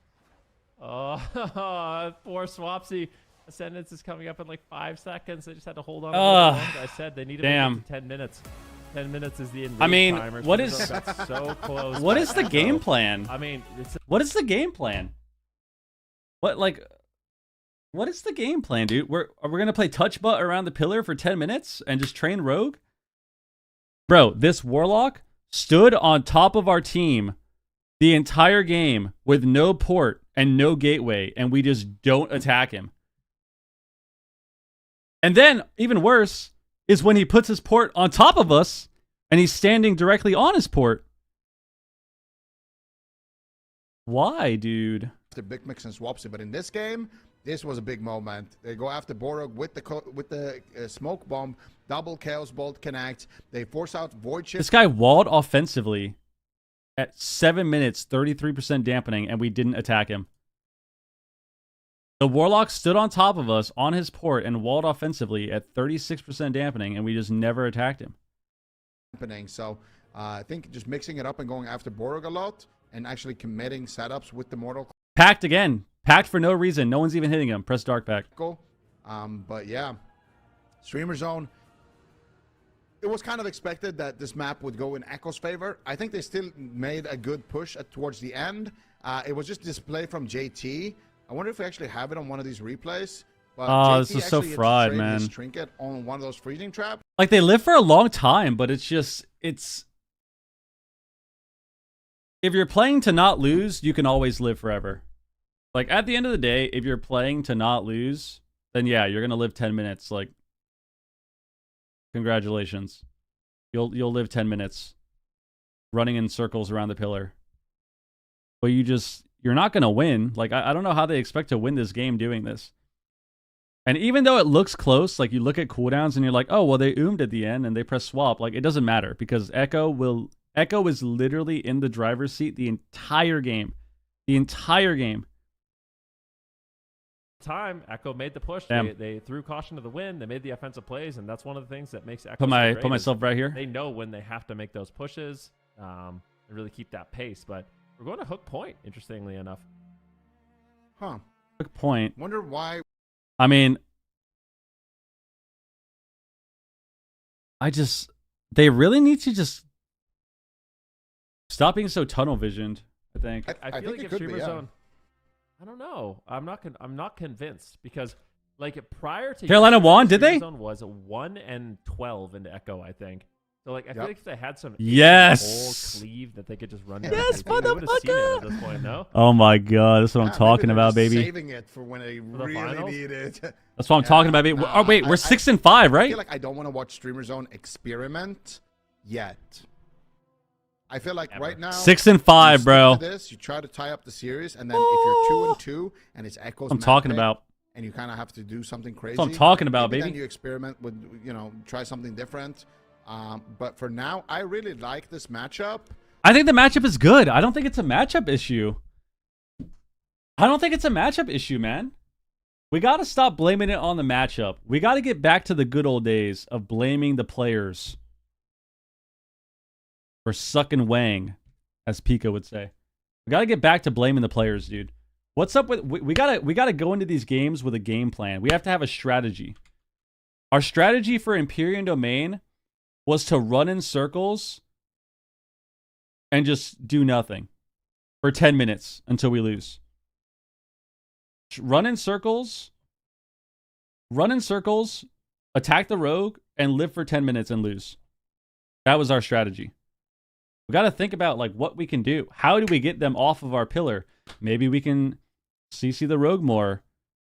Oh, poor Swapsy. Ascendance is coming up in like 5 seconds. They just had to hold on. Ugh. I said they needed Damn. to make it to 10 minutes. 10 minutes is the I mean, timer. what Streamer is- Zone got so close. What is the game plan? I mean, it's What is the game plan? What is the game plan, dude? Are we gonna play touch butt around the pillar for 10 minutes and just train rogue? Bro, this warlock stood on top of our team the entire game with no port and no gateway, and we just don't attack him. And then, even worse, is when he puts his port on top of us and he's standing directly on his port. Why, dude? After Big Mix and Swapsy, but in this game, this was a big moment. They go after Borog with the smoke bomb, double Chaos Bolt connect. They force out Void Shift. This guy walled offensively at 7 minutes, 33% dampening, and we didn't attack him. The Warlock stood on top of us on his port and walled offensively at 36% dampening, and we just never attacked him. So I think just mixing it up and going after Borog a lot and actually committing setups with the Mortal Packed again. Packed for no reason. No one's even hitting him. Press dark pack. But yeah, Streamer Zone. It was kind of expected that this map would go in Echo's favor. I think they still made a good push towards the end. It was just display from JT. I wonder if we actually have it on one of these replays. But Oh, JT this is so actually had to fraud, trade man. his trinket on one of those freezing traps. Like, they live for a long time, but it's just, it's... If you're playing to not lose, you can always live forever. Like, at the end of the day, if you're playing to not lose, then yeah, you're going to live 10 minutes. Like, congratulations. You'll live 10 minutes running in circles around the pillar. But you're not going to win. Like, I don't know how they expect to win this game doing this. And even though it looks close, like, you look at cooldowns and you're like, oh, well, they oomed at the end and they press swap. Like, it doesn't matter because Echo is literally in the driver's seat the entire game. The entire game. time. Echo made the push. Damn. They threw caution to the wind. They made the offensive plays, and that's one of the things that makes Echo Put so great put myself is right here. They know when they have to make those pushes and really keep that pace. But we're going to hook point, interestingly enough. Huh. Quick point. Wonder why. I mean, they really need to just stop being so tunnel visioned, I think. I feel think like it if could be, Streamer yeah. Zone, I don't know. I'm not convinced because like prior to Carolina won, did they? Zone was 1-12 into Echo, I think. So like I feel like if they had some Yes. whole cleave that they could just run. Yes, down, we would have seen it motherfucker. at this point. No. Oh my god, that's what I'm talking maybe they're about, just baby. Saving it for when they really finals? need it. That's what I'm talking about, baby. Oh wait, we're 6-5, right? I feel like I don't want to watch Streamer Zone experiment yet. I feel like right now 6-5, you bro. stick to this, you try to tie up the series, and then if you're 2-2 and it's Echo's I'm map talking pick, about. and you kind of have to do something crazy. That's what I'm talking about, maybe baby. Then you experiment with, try something different. But for now, I really like this matchup. I think the matchup is good. I don't think it's a matchup issue. I don't think it's a matchup issue, man. We got to stop blaming it on the matchup. We got to get back to the good old days of blaming the players for sucking Wang, as Pika would say. We got to get back to blaming the players, dude. What's up with we gotta go into these games with a game plan. We have to have a strategy. Our strategy for Empyrean Domain was to run in circles and just do nothing for 10 minutes until we lose. Run in circles, attack the rogue, and live for 10 minutes and lose. That was our strategy. We got to think about like what we can do. How do we get them off of our pillar? Maybe we can CC the rogue more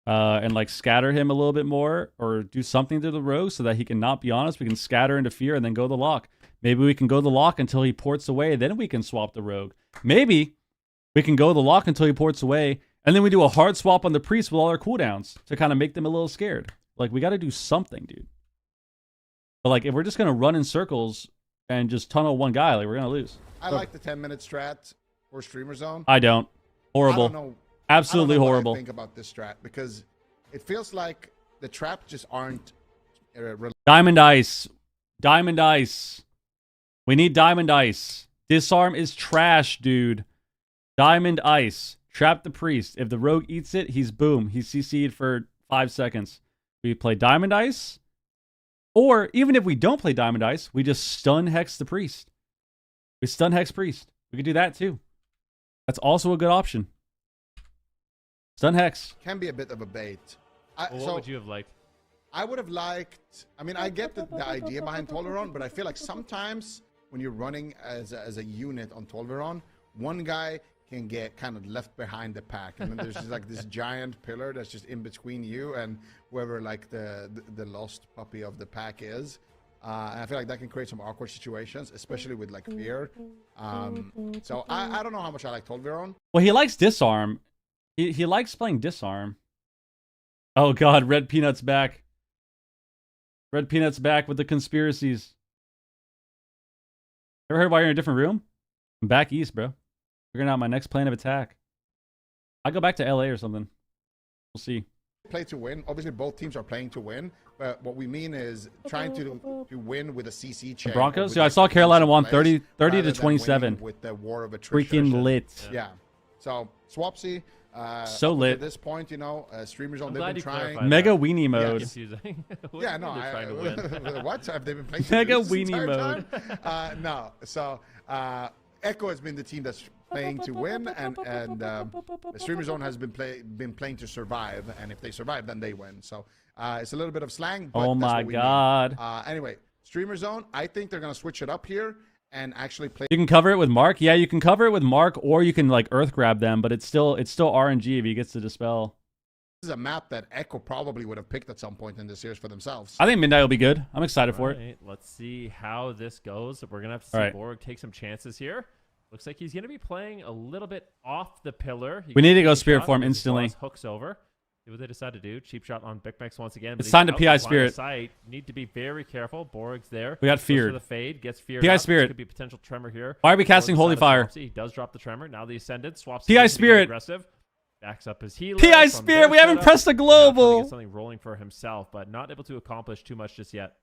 and like scatter him a little bit more, or do something to the rogue so that he can not be honest. We can scatter into fear and then go the lock. Maybe we can go the lock until he ports away. Then we can swap the rogue. Maybe we can go the lock until he ports away. And then we do a hard swap on the priest with all our cooldowns to kind of make them a little scared. Like, we got to do something, dude. But, like, if we're just going to run in circles and just tunnel one guy, like, we're going to lose. I like the 10-minute strat for Streamer Zone. I don't. Horrible. I don't know. Absolutely I don't know horrible. What I think about this strat, because it feels like the traps just aren't. Diamond Ice. Diamond Ice. We need Diamond Ice. Disarm is trash, dude. Diamond Ice. Trap the priest. If the rogue eats it, he's boom. He's CC'd for 5 seconds. We play Diamond Ice. Or even if we don't play Diamond Ice, we just stun hex the priest. We stun hex priest. We could do that too. That's also a good option. Stun hex. Can be a bit of a bait. What would you have liked? I would have liked. I mean, I get the idea behind Toleron, but I feel like sometimes when you're running as a unit on Toleron, one guy can get kind of left behind the pack, and then there's just like this giant pillar that's just in between you and whoever like the lost puppy of the pack is. And I feel like that can create some awkward situations, especially with like fear. So I don't know how much I like Toleron. Well, he likes disarm. He likes playing disarm. Oh god, Red Peanut's back. Red Peanut's back with the conspiracies. Ever heard why you're in a different room? I'm back east, bro. Figuring out my next plan of attack. I go back to LA or something. We'll see. Play to win. Obviously, both teams are playing to win. But what we mean is trying to win with a CC chain. The Broncos? Yeah, I saw Carolina won 30 to 27. With the war of attrition. Freaking lit. Yeah. So, Swapsy. So lit. At this point, Streamers on, they've been trying. Mega weenie mode. Confusing. Yeah, no. What? Have they been playing? Mega weenie mode. No. So, Echo has been the team that's playing to win, and the Streamer Zone has been playing to survive, and if they survive, then they win. So it's a little bit of slang. But Oh that's my what we god. mean. Anyway, Streamer Zone, I think they're gonna switch it up here and actually play. You can cover it with Mark. Yeah, you can cover it with Mark, or you can like earth grab them, but it's still RNG if he gets to dispel. This is a map that Echo probably would have picked at some point in the series for themselves. I think Midnight will be good. I'm excited for it. Let's see how this goes. We're gonna have to see Borg take some chances here. Looks like he's going to be playing a little bit off the pillar. We need to go Spirit Form instantly. Hooks over. See what they decide to do. Cheap shot on Big Max once again. It's time to PI Spirit. Need to be very careful. Borg's there. We got feared. For the fade. Gets feared. PI up. Spirit. This could be potential tremor here. Why are we casting Holy Fire? He does drop the tremor. Now the Ascended. Swaps. PI Spirit. Aggressive. Backs up his healer. PI Spirit. We haven't pressed a global. Get something rolling for himself, but not able to accomplish too much just yet.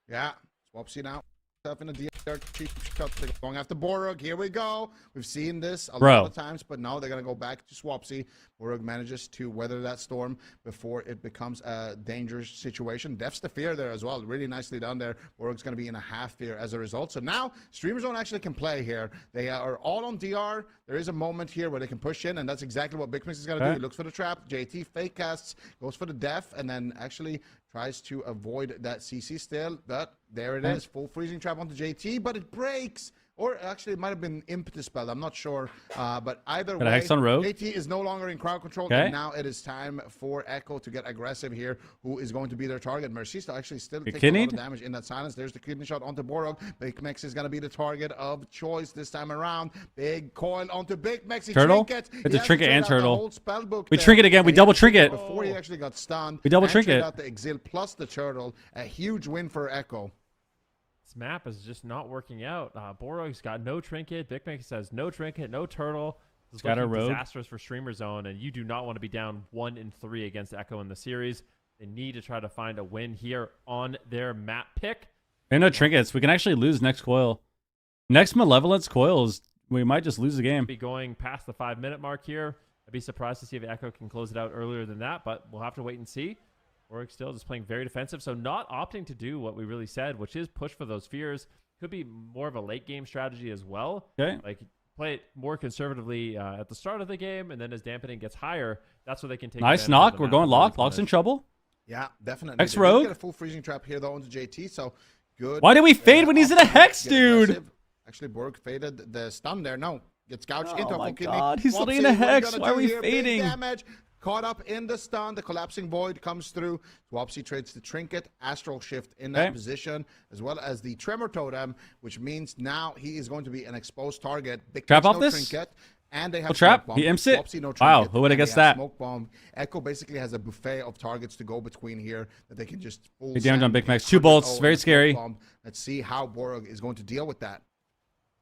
Yeah. Swapsy now. Stuff in the DR, cheap shot, going after Borg. Here we go. We've seen this a lot of times, but now they're gonna go back to Swapsy. Borog manages to weather that storm before it becomes a dangerous situation. Defs the fear there as well. Really nicely done there. Borog's going to be in a half fear as a result. So now Streamer Zone actually can play here. They are all on DR. There is a moment here where they can push in, and that's exactly what Big Mix is going to do. He looks for the trap. JT fake casts, goes for the def, and then actually tries to avoid that CC still. But there it is. Full freezing trap onto JT, but it breaks. Or actually, it might have been impetus spell. I'm not sure. But either way, Hex on Rogue. JT is no longer in crowd control. And now it is time for Echo to get aggressive here. Who is going to be their target? Mercista actually still takes a lot of damage in that silence. There's the kidney shot onto Borog. Big Mex is going to be the target of choice this time around. Big coil onto Big Mex. Turtle? Trinkets. It's a trinket and turtle. We trinket again. We double trinket. Before he actually got stunned. We double trinket. Out the Exil plus the turtle. A huge win for Echo. This map is just not working out. Borog's got no trinket. Big Mix has no trinket, no turtle. This is looking disastrous for Streamer Zone, and you do not want to be down 1-3 against Echo in the series. They need to try to find a win here on their map pick. And no trinkets. We can actually lose next coil. Next Malevolence coils, we might just lose the game. Be going past the 5-minute mark here. I'd be surprised to see if Echo can close it out earlier than that, but we'll have to wait and see. Borog still just playing very defensive, so not opting to do what we really said, which is push for those fears. Could be more of a late game strategy as well. Okay. Like play it more conservatively at the start of the game, and then as dampening gets higher, that's where they can take. Nice knock. We're going lock. Lock's in trouble. Yeah, definitely. Hex Rogue. Get a full freezing trap here though onto JT. So good. Why did we fade when he's in a hex, dude? Aggressive. Actually, Borg faded the stun there. No, gets gouged into a full kidney. God, he's sitting in a hex. Why are we fading? Big damage. Caught up in the stun. The collapsing void comes through. Swapsy trades the trinket, astral shift in that position, as well as the tremor totem, which means now he is going to be an exposed target. Big trap off no this. Trinket, and they have trap. Bomb. He imps it. Swapsy, no Wow, trinket, who would have and guessed they have that? Smoke bomb. Echo basically has a buffet of targets to go between here that they can just full Big damage on send, Big Max. 100 2 bolts. Very and a smoke scary. bomb. Let's see how Borog is going to deal with that.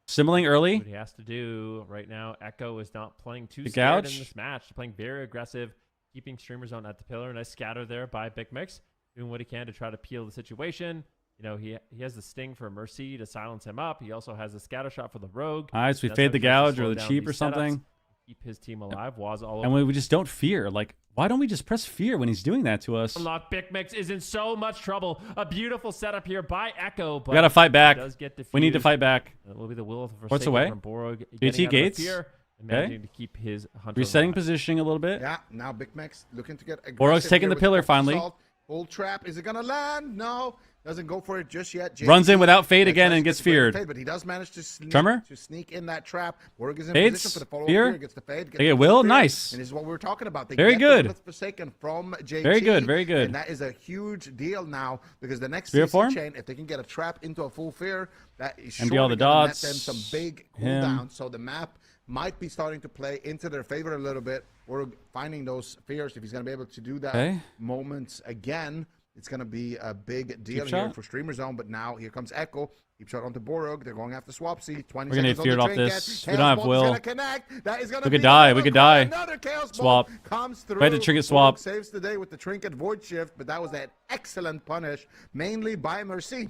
Simmling early. What he has to do right now, Echo is not playing too The scared gouge. in this match. They're playing very aggressive, keeping Streamer Zone at the pillar. Nice scatter there by Big Mix, doing what he can to try to peel the situation. You know, he has the sting for Mercy to silence him up. He also has a scatter shot for the Rogue. Nice. We That's fade how the he tries to gouge or slow the down cheap these or something. setups, keep his team alive. Waz all And over. we just don't fear. Like, why don't we just press fear when he's doing that to us? Unlock. Big Mix is in so much trouble. A beautiful setup here by Echo. But We gotta fight back. does get We need to defused. fight back. It will be the will of the What's Forsaken away? from Borog. JT getting out of the Gates. fear and Okay. managing to keep his hunter Resetting alive. positioning a little bit. Yeah, now Big Max looking to get aggressive. Borog's taking here the with pillar Focus finally. Assault. Full trap. Is it going to land? No. Doesn't go for it just yet. Runs in JT without fade tries again to and get gets the fade, feared. but he does manage to Tremor? sneak in that trap. Borog is in Fades. position for the follow-up Fear. Gets the fade. Gets They the get will. fear, Nice. And this is what we were talking about. They Very get good. The Forsaken from JT. Very good, very good. And that is a huge deal now because the next Fear CC form? chain, if they can get a trap into a full fear, that is And surely be all the gonna net dots. them some big Him. cooldowns. So the map might be starting to play into their favor a little bit. Or finding those fears. If he's going to be able to do that Okay. moments again, it's going to be a big deal Keep here shot. for Streamer Zone. But now here comes Echo. Keep shot onto Borog. They're going after Swapsy. 20 We're gonna seconds get feared on off the trinket. this. We Chaos don't have Bomb is will. gonna connect. That is gonna We be could die. another We could call. die. Another Chaos Swap. Bomb comes through. Right, the trinket Borog swap. saves the day with the trinket void shift, but that was an excellent punish, mainly by Mercy.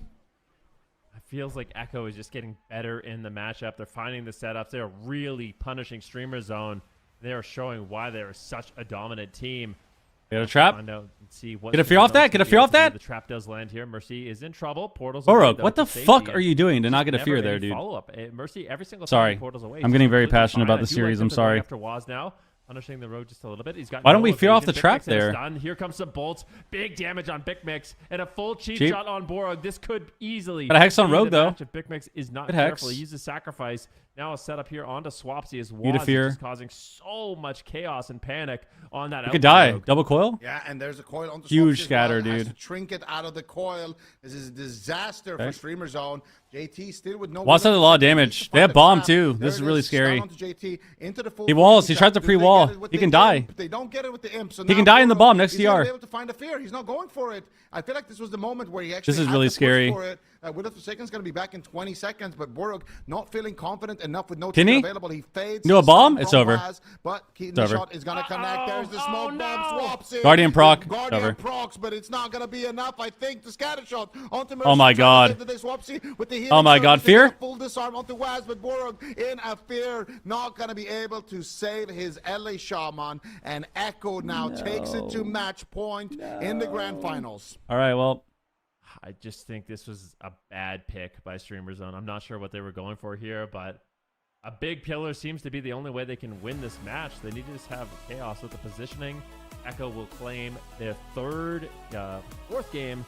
It feels like Echo is just getting better in the matchup. They're finding the setups. They're really punishing Streamer Zone. They are showing why they are such a dominant team. Get a trap. Find out and see what Get a fear Streamer off that. Zone's Get a gonna be fear able off to do. that. The trap does land here. Mercy is in trouble. Portals. Borog, away, what though, the for safety, fuck are and you doing to not get a never fear any there, dude? Follow-up. Mercy every single time Sorry. he portals away. I'm getting very completely passionate fine. about the I do series. that I'm they're sorry. going After Waz now. Punishing the road just a little bit. He's got Why don't no we fear off evasion. the Big trap Mix and a there? stun. Here comes some bolts. Big damage on Big Mix and a full cheap Cheap. shot on Borog. This could easily Got a hex on be Rogue, the though. match if Big Mix is not Good hex. careful. He uses sacrifice. Now a setup here onto Swapsy as Need a Waz fear. is just causing so much chaos and panic on that. You could die. Double coil. Yeah, and there's a coil on the Huge Swapsy as scatter, well. Has dude. to trinket out of the coil. This is a disaster Okay. for Streamer Zone. JT still with no. Waz has a lot of damage. They have bomb too. There This is it really is. scary. Stun onto JT, into the full He walls. freezing He tried trap. to Do they pre-wall. get it with He the can die. imp? They don't get it with the imp. So He now can die in the Borog bomb next is gonna DR. be able to find a fear. He's not going for it. I feel like this was the moment where he actually This is had really to push scary. for it, Will of Forsaken is going to be back in 20 seconds, but Borog not feeling confident enough with no Can trigger he? available. He fades. No, a the bomb? stun It's from over. Waz, but It's the over. shot is going to connect. There's the smoke bomb. Swaps in. Guardian proc. Guardian Over. procs, but it's not going to be enough, I think. The scatter shot onto Oh my God. Oh my God, Fear? Full disarm onto Waz, but Borog in a Fear, not going to be able to save his LA Shaman, and Echo now takes it to match point in the grand finals. All right, well, I just think this was a bad pick by Streamer Zone. I'm not sure what they were going for here, but a big pillar seems to be the only way they can win this match. They need to just have chaos with the positioning. Echo will claim their fourth game,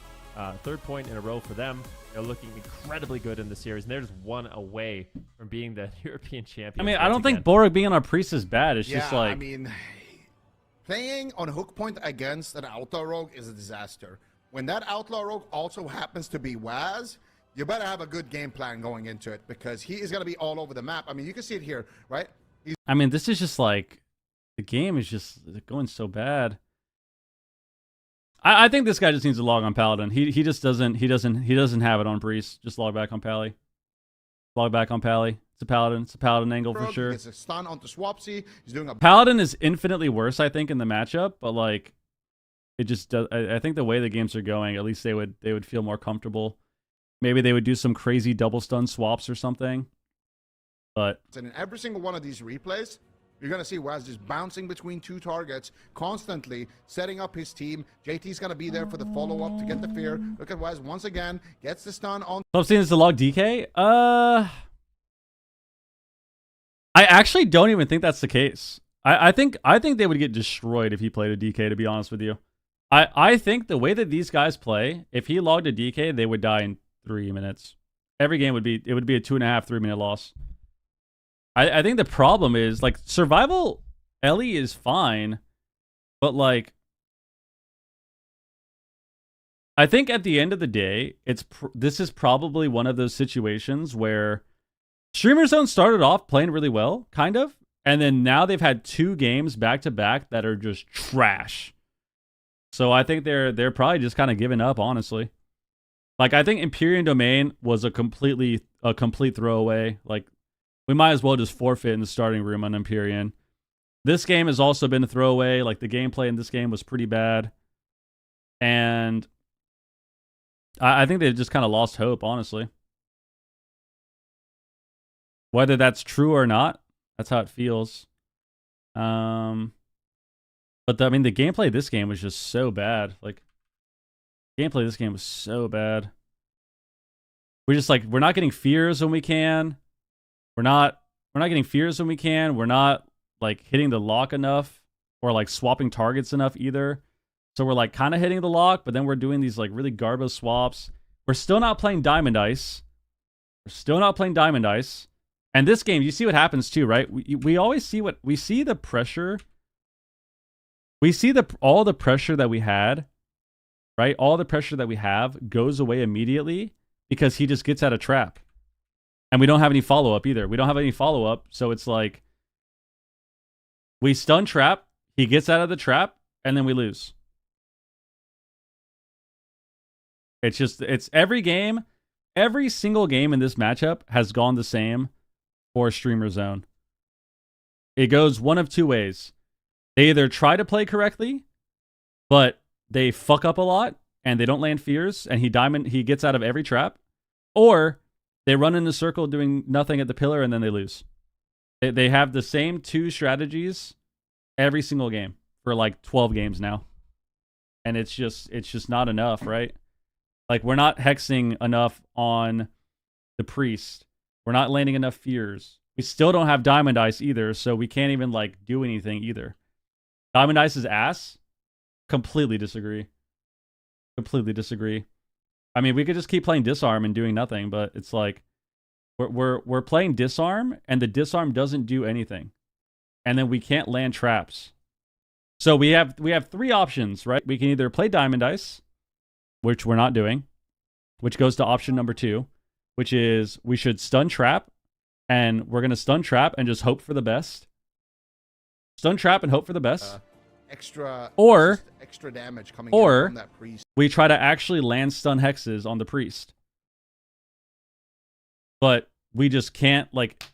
third point in a row for them. They're looking incredibly good in the series, and they're just one away from being the European champion. I mean, I don't think Borog being on a priest is bad. It's Yeah, just like, I mean, playing on hook point against an outlaw rogue is a disaster. When that outlaw rogue also happens to be Waz, you better have a good game plan going into it, because he is going to be all over the map. I mean, you can see it here, right? I mean, this is just like, the game is just going so bad. I think this guy just needs to log on Paladin. He just doesn't have it on Priest. Just log back on Pally. Log back on Pally. It's a Paladin angle for sure. It's a stun onto Swapsy. He's doing a Paladin is infinitely worse, I think, in the matchup, but like, it just does. I think the way the games are going, at least they would feel more comfortable. Maybe they would do some crazy double stun swaps or something. But and in every single one of these replays, you're going to see Waz just bouncing between two targets, constantly setting up his team. JT's going to be there for the follow-up to get the Fear. Look at Waz once again, gets the stun on. So I'm seeing this to log DK. I actually don't even think that's the case. I think they would get destroyed if he played a DK, to be honest with you. I think the way that these guys play, if he logged a DK, they would die in 3 minutes. Every game would be a 2.5, 3 minute loss. I think the problem is, like, survival Ellie is fine, but like, I think at the end of the day, this is probably one of those situations where Streamer Zone started off playing really well, kind of, and then now they've had 2 games back to back that are just trash. So I think they're probably just kind of giving up, honestly. Like, I think Empyrean Domain was a complete throwaway. Like, we might as well just forfeit in the starting room on Empyrean. This game has also been a throwaway. Like, the gameplay in this game was pretty bad. And I think they've just kind of lost hope, honestly. Whether that's true or not, that's how it feels. But I mean, the gameplay of this game was just so bad. Like, gameplay of this game was so bad. We're not getting fears when we can. We're not getting fears when we can. We're not like hitting the lock enough or like swapping targets enough either. So we're like kind of hitting the lock, but then we're doing these like really garbo swaps. We're still not playing Diamond Ice. And this game, you see what happens too, right? We always see the pressure. We see all the pressure that we had, right? All the pressure that we have goes away immediately because he just gets out of trap. And we don't have any follow-up either. So it's like, we stun trap, he gets out of the trap, and then we lose. It's every single game in this matchup has gone the same for Streamer Zone. It goes one of 2 ways. They either try to play correctly, but they fuck up a lot, and they don't land fears, and he gets out of every trap, or they run in a circle doing nothing at the pillar, and then they lose. They have the same 2 strategies every single game for like 12 games now. And it's just not enough, right? Like, we're not hexing enough on the priest. We're not landing enough fears. We still don't have Diamond Ice either, so we can't even like do anything either. Diamond Ice is ass. Completely disagree. I mean, we could just keep playing disarm and doing nothing, but it's like we're playing disarm, and the disarm doesn't do anything, and then we can't land traps. So we have 3 options, right? We can either play Diamond Ice, which we're not doing, which goes to option number 2, which is we should stun trap, and we're gonna stun trap and just hope for the best. Extra damage coming in from that priest. We try to actually land stun hexes on the priest. but we just can't, like,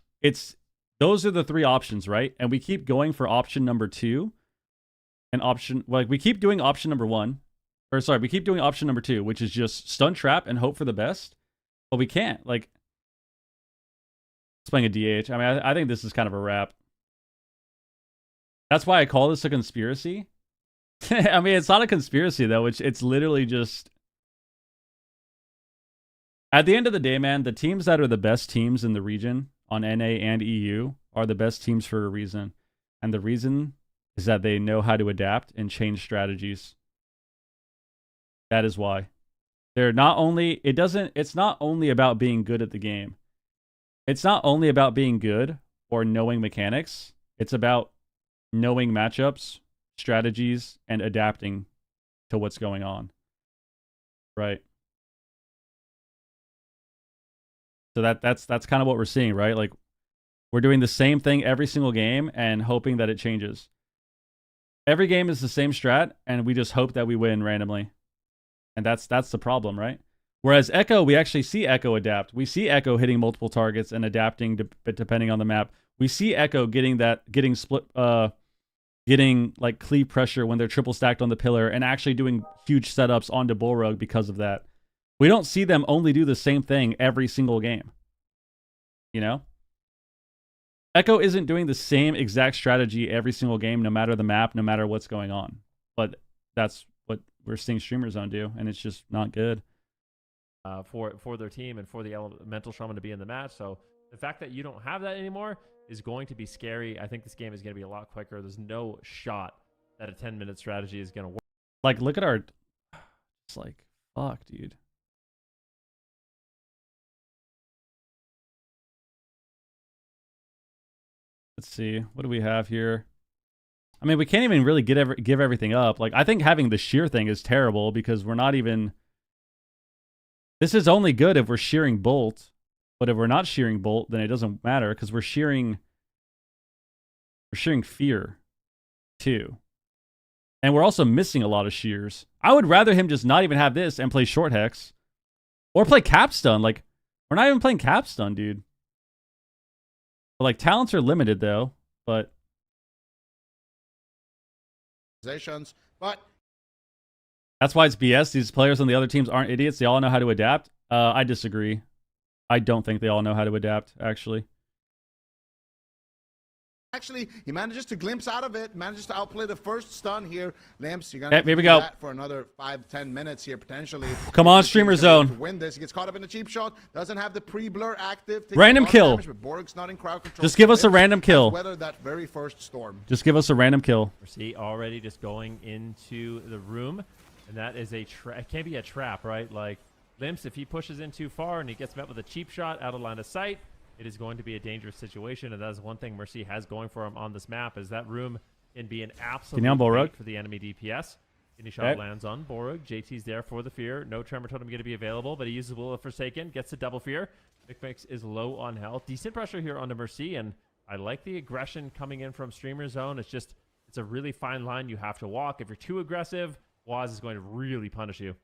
those are the 3 options, right? And we keep going for option number 2 and we keep doing option number 1, or sorry, we keep doing option number 2, which is just stun trap and hope for the best, but we can't, like, it's playing a DH. I mean, I think this is kind of a wrap. That's why I call this a conspiracy. I mean, it's not a conspiracy, though. It's literally just... At the end of the day, man, the teams that are the best teams in the region on NA and EU are the best teams for a reason. And the reason is that they know how to adapt and change strategies. That is why. They're not only... It's not only about being good at the game. It's not only about being good or knowing mechanics. It's about knowing matchups, strategies, and adapting to what's going on. Right. So that's kind of what we're seeing, right? Like, we're doing the same thing every single game and hoping that it changes. Every game is the same strat, and we just hope that we win randomly. And that's the problem, right? Whereas Echo, we actually see Echo adapt. We see Echo hitting multiple targets and adapting depending on the map. We see Echo getting split, getting like cleave pressure when they're triple stacked on the pillar and actually doing huge setups onto Bullrug because of that. We don't see them only do the same thing every single game. You know? Echo isn't doing the same exact strategy every single game, no matter the map, no matter what's going on. But that's what we're seeing Streamer Zone do, and it's just not good. For their team and for the Elemental Shaman to be in the match. So the fact that you don't have that anymore is going to be scary. I think this game is going to be a lot quicker. There's no shot that a 10-minute strategy is going to work. Like, look at our... It's like, fuck, dude. Let's see. What do we have here? I mean, we can't even really give everything up. Like, I think having the shear thing is terrible because we're not even... This is only good if we're shearing Bolt, but if we're not shearing Bolt, then it doesn't matter because we're shearing Fear, too. And we're also missing a lot of shears. I would rather him just not even have this and play Short Hex. Or play Capstun. Like, we're not even playing Capstun, dude. But, like, talents are limited, though. But... But... That's why it's BS. These players on the other teams aren't idiots. They all know how to adapt. I disagree. I don't think they all know how to adapt, actually. Actually, he manages to glimpse out of it, manages to outplay the first stun here. Lamps, you're going to here we go. That for another 5-10 minutes here, potentially. Come on, Streamer Zone. To win this. He gets caught up in the cheap shot, doesn't have the pre-blur active. Random kill. Damage, Borg's not in crowd control. Just give us a random kill. Weather that very first storm. Just give us a random kill. See, already just going into the room. And that is it can't be a trap, right? Like, Limps, if he pushes in too far and he gets met with a cheap shot out of line of sight, it is going to be a dangerous situation. And that is one thing Mercy has going for him on this map, is that room can be an absolute bait for the enemy DPS. Any shot lands on Borug. JT's there for the fear. No Tremor Totem going to be available, but he uses Will of Forsaken, gets the double fear. Mix is low on health. Decent pressure here onto Mercy, and I like the aggression coming in from Streamer Zone. It's just, it's a really fine line you have to walk. If you're too aggressive, Waz is going to really punish you.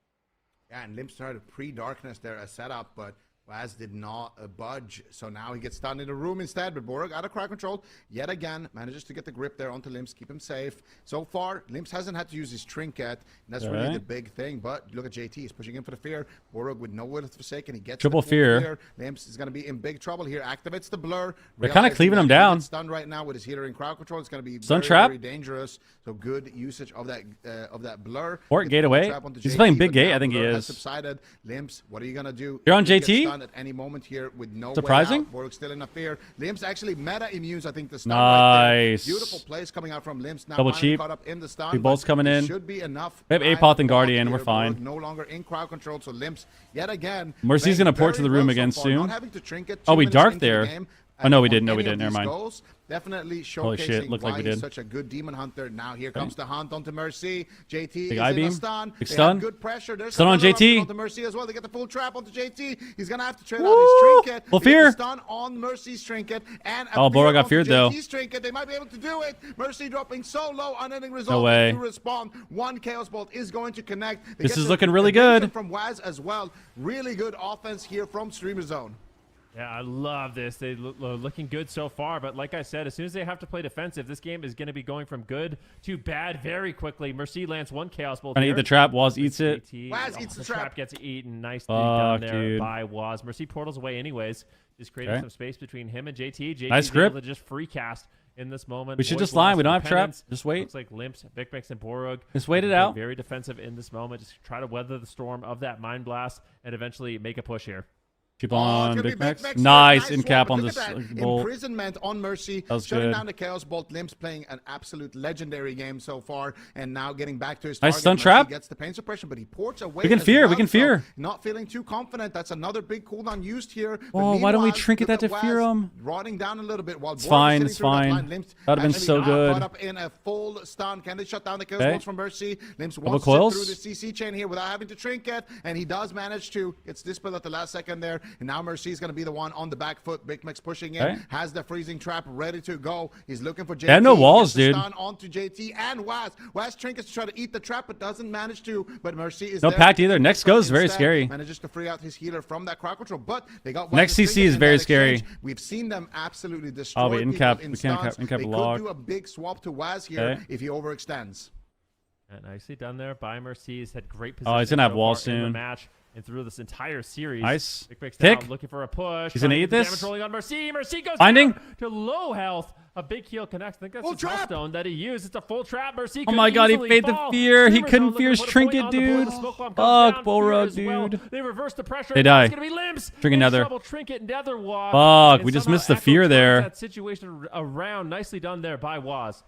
Yeah, and Limp started pre-darkness there as setup, but Waz did not budge. So now he gets stunned in the room instead, but Borg out of crowd control yet again, manages to get the grip there onto Limps, keep him safe. So far, Limps hasn't had to use his trinket, and that's really the big thing. But look at JT, he's pushing in for the fear. Borg with no will to forsake, and he gets triple fear. Limps is going to be in big trouble here. Activates the blur. They're kind of cleaving him down. Stunned right now with his healer in crowd control. It's going to be very dangerous. So good usage of that blur. Or gate away. He's playing big gate. I think he is. Subsided. Limps, what are you going to do? You're on JT. At any moment here with no surprising. Borg's still in a fear. Limps actually meta immunes, I think, the stun. Nice. Right, beautiful plays coming out from Limps. Now double cheap. Caught up in the stun. Big bolts coming in. Should be enough. We have Apoth and Guardian. We're fine. Borg no longer in crowd control, so Limps yet again. Mercy's gonna port to the room again soon. Oh, we dark there. Oh no, we didn't. No, we didn't. Never mind. Goals, definitely showcasing holy shit, looked like we did. He's such a good demon hunter. Now here comes the hunt onto Mercy. JT big eye beam. Stun. Big stun. Good pressure. There's stun on JT. Onto Mercy as well. They get the full trap onto JT. He's gonna have to trade out his trinket. Full fear. Stun on Mercy's trinket and Bora got feared though. Trinket. They might be able to do it. Mercy dropping so low, unending result. No way. To respond. One Chaos Bolt is going to connect. This is looking really good. From Waz as well. Really good offense here from Streamer Zone. Yeah, I love this. They looking good so far, but like I said, as soon as they have to play defensive, this game is going to be going from good to bad very quickly. Mercy lands one Chaos Bolt. Trying to eat the trap. Waz eats it. Waz eats the trap. Gets eaten. Nicely done there dude. by Waz. Mercy portals away anyways, just creating some space between him and JT. JT's Nice grip. able to just free cast in this moment. We should Void just line. Blast We don't have Independence. trap. Just wait. Looks like Limps, Big Mix, and Borug. Just wait it They're out. Very defensive in this moment. Just try to weather the storm of that Mind Blast and eventually make a push here. Keep on Big Big Max. Max. Nice in swap, cap but on look this at that. bolt. Imprisonment on Mercy. That was Shutting good. down the Chaos Bolt. Limps playing an absolute legendary game so far, and now getting back to his Nice target. stun Mercy trap. Gets the pain suppression, but he ports away. We can as fear, well, we can so fear. Not feeling too confident. That's another big cooldown used here. But Oh, why don't we meanwhile, trinket look that to at fear Waz him? Rotting down a little bit while It's Borg is fine, sitting it's through that fine. line. Limps That'd have been actually so now good. Caught up in a full stun. Can they shut down the Chaos Okay. Bolts from Mercy? Limps Couple wants to sit coils. through the CC chain here without having to trinket, and he does manage to. Gets dispelled at the last second there, and now Mercy's going to be the one on the back foot. Big Mix pushing in, Okay. has the freezing trap ready to go. He's looking for JT. They have no walls, Gets the dude. Stun onto JT and Waz. Waz trinkets to try to eat the trap, but doesn't manage to. But Mercy is No there. pact either. Next goes very Instead, scary. Manages to free out his healer from that crowd control, but they got Next Waz's CC trinket is in very that scary. exchange. We've seen them absolutely destroy Oh, wait, in people cap. in We can't stuns. cap- in cap They lock. could do a big swap to Waz here Okay. if he overextends. Nicely done there by Mercy. He's had great position. Oh, he's gonna have so wall far in the soon. match and through this entire series. Nice. Big Mix Tick. down, looking for a push. He's gonna trying to eat get the this. Damage rolling on Mercy. Mercy goes Finding. down to low health. A big heal connects. I think that's Full the trap. stone that he used. It's a full trap. Mercy. Oh could my God, he easily fade the fall. fear. He Streamer's couldn't down, fear looking to put a trinket, point on the board. dude. The smoke bomb comes Fuck, down. Bull Fear Rug, as well. dude. They reverse the pressure. They Now die. It's gonna be Limps. Drink In another. trouble. Trinket nether walk. Fuck, And we just somehow missed the Echo fear turns there. That situation around. Nicely done there by Waz.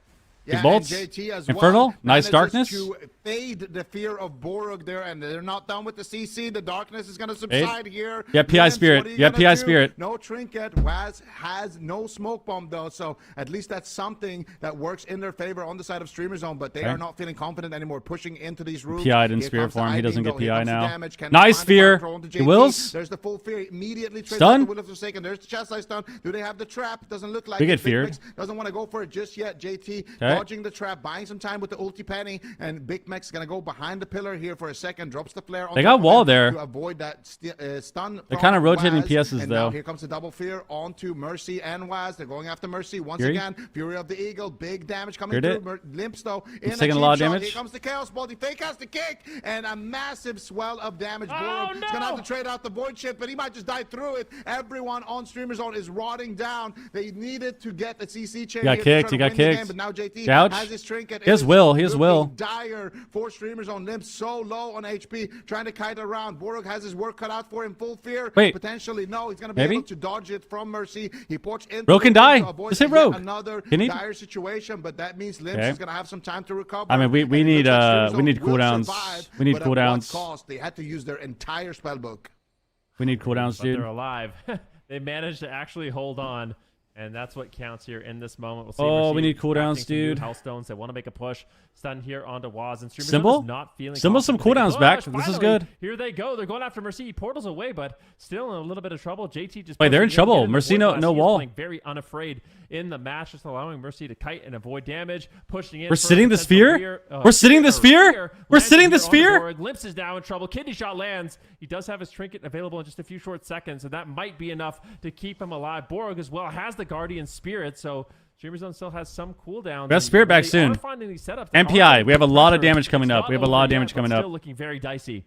Yeah, bolts. and JT as Infernal. well Nice manages darkness. to fade the fear of Borug there, and they're not done with the CC. The darkness is going to subside here. You have PI Limps, Spirit. what are You have gonna PI do? Spirit. No trinket. Waz has no smoke bomb though, so at least that's something that works in their favor on the side of Streamer Zone. But they Okay. are not feeling confident anymore, pushing into these rooms. PI'd in Here Spirit comes the form. He doesn't IB, get though. Here PI comes the now. damage. Cannot Nice find the fear. control into He JT. wills. There's the full fear. Immediately trades Stun. out the Will of Forsaken. There's the chest side stun. Do they have the trap? Doesn't look like We it. get Big feared. Mix doesn't want to go for it just yet. JT Okay. dodging the trap, buying some time with the ulti penny, and Big Mac's gonna go behind the pillar here for a second, drops the flare. They on got top of wall him there. to avoid that stun. They're from kinda rotating Waz. PSs and though. Now here comes the double fear onto Mercy and Waz. They're going after Mercy once Fury. again. Fury of the Eagle, big damage coming Feared through. it. Limps though. He's taking a lot of damage. Here comes the Chaos Bolt. He fake has the kick and a massive swell of damage. Oh, Borug is gonna no. have to trade out the void ship, but he might just die through it. Everyone on Streamer Zone is rotting down. They needed to get the CC chain. He got here to kicked, try he to got win the game, kicked. but now JT Gouge. has his trinket. He has It will, is he has looking will. dire for Streamers on Limps, so low on HP, trying to kite around. Borug has his work cut out for him. Full fear. Wait. Potentially, no. He's going to be Maybe? able to dodge it from Mercy. He ports into Rogue can the room die. to avoid Just hit yet Rogue. another Can he? dire situation, but that means Limps Okay. is going to have some time to recover. I mean, we And it need, looks like Streamer we Zone need will cooldowns. survive, We need but at what cooldowns. cost? They had to use their entire spellbook. We need cooldowns, But dude. they're alive. They managed to actually hold on, and that's what counts here in this moment. We'll see Oh, we Mercy need cooldowns, crafting some new dude. Hellstones. They want to make a push. Stun here onto Waz, and Streamer Symbol? Zone is not feeling Symbol some confident to make a cooldowns back. push. This is Finally, good. Here they go. They're going after Mercy. Portals away, but still in a little bit of trouble. JT just Wait, they're in pushing trouble. getting the Mercy, void no- blast. no He is wall. playing very unafraid in the match, just allowing Mercy to kite and avoid damage. Pushing in. We're for a sitting the potential sphere? We're sitting the sphere? We're lands sitting the here on sphere? board. Limps is now in trouble. Kidney shot lands. He does have his trinket available in just a few short seconds, and that might be enough to keep him alive. Borg as well has the Guardian Spirit, so Streamer Zone still has some cooldown. We got Spirit back soon. MPI. We have a lot of damage coming up. We have a lot of damage coming up. Still looking very dicey.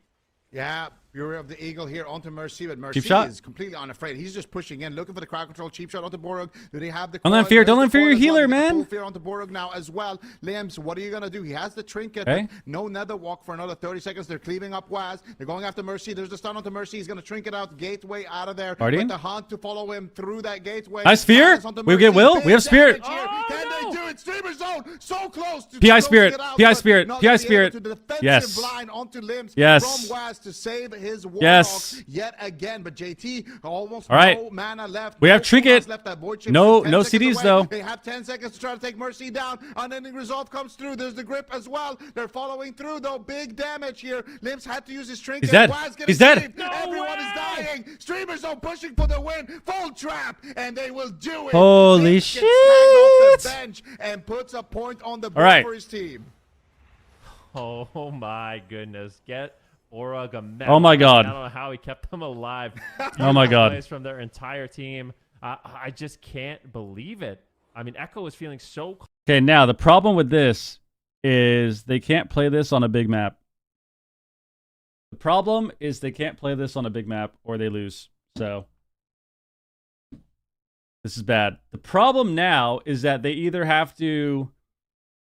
Yeah, Fury of the Eagle here onto Mercy, but Mercy Cheap shot. is completely unafraid. He's just pushing in, looking for the crowd control. Cheap shot onto Borug. Do they have the Don't let him coil? fear. There's Don't the let him fear coil your as well. healer, They get the man. full fear onto Borug now as well. Limbs, what are you going to do? He has the trinket. Okay. But no nether walk for another 30 seconds. They're cleaving up Waz. They're going after Mercy. There's the stun onto Mercy. He's going to trinket out. Gateway out of there. Guardian? With the hunt to follow him through that gateway. Nice fear. Silence onto We get Mercy. will. Big We have Spirit. damage here. Oh, Can no. they do it? Streamer Zone so close to PI closing Spirit. it out, PI but Spirit. not PI to be able Spirit. to. The defensive Yes. line onto Limbs Yes. from Waz to save his Warlock Yes. yet again. But JT almost All right. no mana left. We no have Trinket. cooldowns left. That void chip No- is 10 no seconds CDs away. though. They have 10 seconds to try to take Mercy down. Unending Resolve comes through. There's the grip as well. They're following through though. Big damage here. Limbs had to use his trinket. He's dead. Waz getting He's dead. saved. No Everyone way. is dying. Streamers are pushing for the win. Full trap, and they will do it. Holy Limbs gets tagged off the shit. bench and puts a point on the All board right. for his team. Oh my goodness. Get Borug a mess. Oh my God. I don't know how he kept them alive. Oh my God. Plays from their entire team. I just can't believe it. I mean, Echo is feeling so. Okay, now the problem with this is they can't play this on a big map. The problem is they can't play this on a big map or they lose. So this is bad. The problem now is that they either have to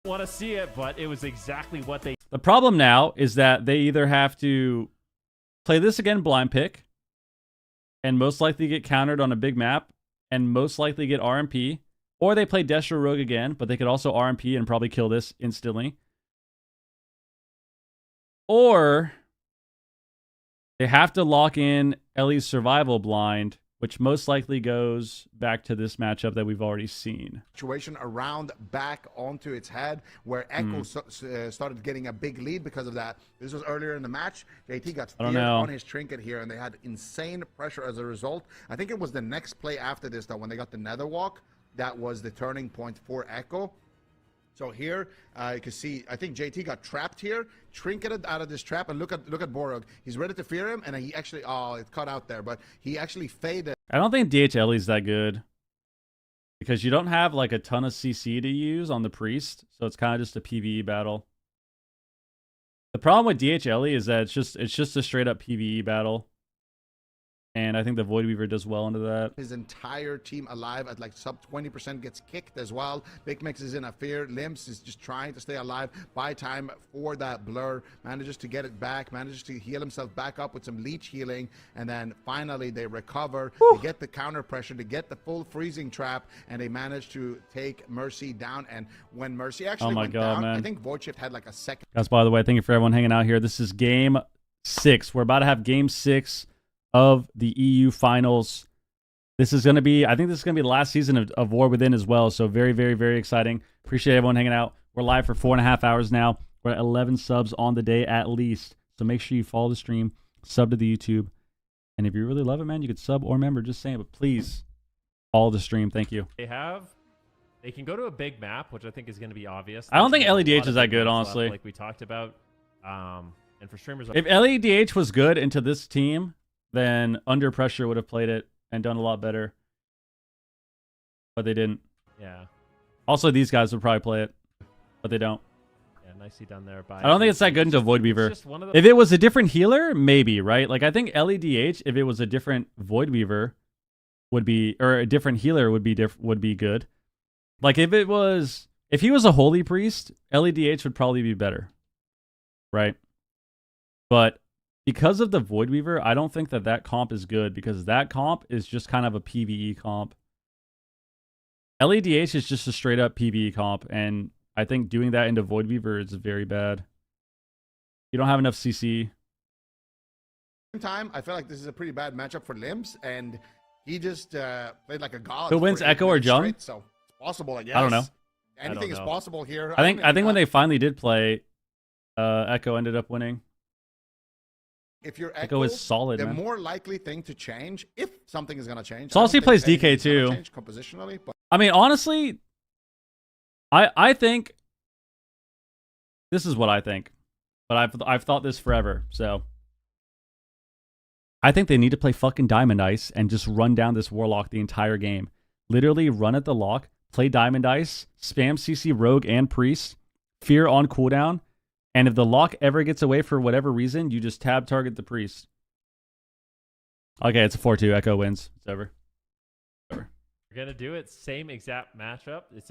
Want to see it, but it was exactly what they. The problem now is that they either have to play this again blind pick and most likely get countered on a big map and most likely get RMP, or they play Destro Rogue again, but they could also RMP and probably kill this instantly. Or they have to lock in Ellie's survival blind, which most likely goes back to this matchup that we've already seen. Situation around back onto its head where Echo started getting a big lead because of that. This was earlier in the match. JT got fear on his trinket here, and they had insane pressure as a result. I think it was the next play after this, though, when they got the Nether Walk, that was the turning point for Echo. So here, you can see, I think JT got trapped here, trinketed out of this trap, and look at Borug. He's ready to fear him, and he actually, it cut out there, but he actually faded. I don't think DHL is that good because you don't have like a ton of CC to use on the priest, so it's kind of just a PvE battle. The problem with DHL is that it's just a straight up PvE battle. And I think the Void Weaver does well into that. His entire team alive at like sub 20% gets kicked as well. Big Mix is in a fear. Limps is just trying to stay alive. Buy time for that blur. Manages to get it back. Manages to heal himself back up with some leech healing. And then finally they recover. They get the counter pressure. They get the full freezing trap. And they manage to take Mercy down. And when Mercy actually went down, man. I think Void Shift had like a second. Guys, by the way, thank you for everyone hanging out here. This is game 6. We're about to have game 6 of the EU finals. This is going to be, I think this is going to be the last season of War Within as well. So very, very, very exciting. Appreciate everyone hanging out. We're live for 4.5 hours now. We're at 11 subs on the day at least. So make sure you follow the stream, sub to the YouTube. And if you really love it, man, you could sub or member, just saying, but please follow the stream. Thank you. They can go to a big map, which I think is going to be obvious. I don't think LEDH is that good, honestly. Like we talked about. And for streamers, if LEDH was good into this team, then Under Pressure would have played it and done a lot better. But they didn't. Yeah. Also, these guys would probably play it, but they don't. Yeah, nicely done there. I don't think it's that good into Void Weaver. If it was a different healer, maybe, right? Like, I think LEDH, if it was a different Void Weaver, would be, or a different healer would be good. Like, if he was a Holy Priest, LEDH would probably be better. Right? But because of the Void Weaver, I don't think that comp is good because that comp is just kind of a PvE comp. LEDH is just a straight up PvE comp, and I think doing that into Void Weaver is very bad. You don't have enough CC. Time, I feel like this is a pretty bad matchup for Limbs, and he just played like a god. Who wins, Echo or Jung? So it's possible, I guess. I don't know. Anything is possible here. I think when they finally did play, Echo ended up winning. If you're Echo is solid, the man. more likely thing to change, if something is going to change. Saucy plays DK too. Change compositionally, but I mean, honestly, I think this is what I think, but I've thought this forever. So I think they need to play fucking Diamond Ice and just run down this Warlock the entire game. Literally run at the lock, play Diamond Ice, spam CC Rogue and Priest, fear on cooldown. And if the lock ever gets away for whatever reason, you just tab target the priest. Okay, it's a 4-2. Echo wins. It's over. We're gonna do it. Same exact matchup. This is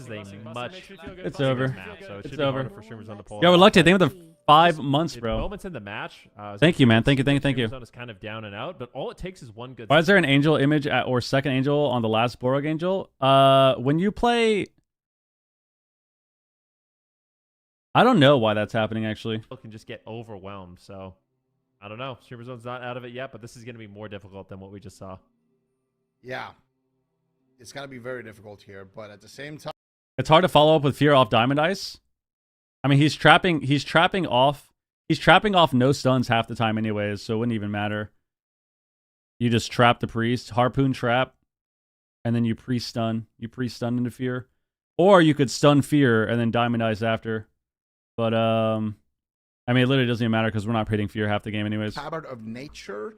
a much. It's over. Map, so it it's should be over. harder for streamers on the poll. Yeah, we're lucky. Thank you for the 5 months, bro. Moments in the match. Thank you, man. Thank you. Is kind of down and out, but all it takes is one good. Why is there an angel image or second angel on the last Borog angel? When you play. I don't know why that's happening, actually. People can just get overwhelmed, so I don't know. Streamer Zone's not out of it yet, but this is going to be more difficult than what we just saw. Yeah. It's going to be very difficult here, but at the same time... It's hard to follow up with Fear off Diamond Ice. I mean, he's trapping off no stuns half the time anyways, so it wouldn't even matter. You just trap the priest, harpoon trap, and then you pre-stun. You pre-stun into Fear. Or you could stun Fear and then Diamond Ice after. But I mean, it literally doesn't even matter because we're not predicting fear half the game anyways. Tabard of Nature.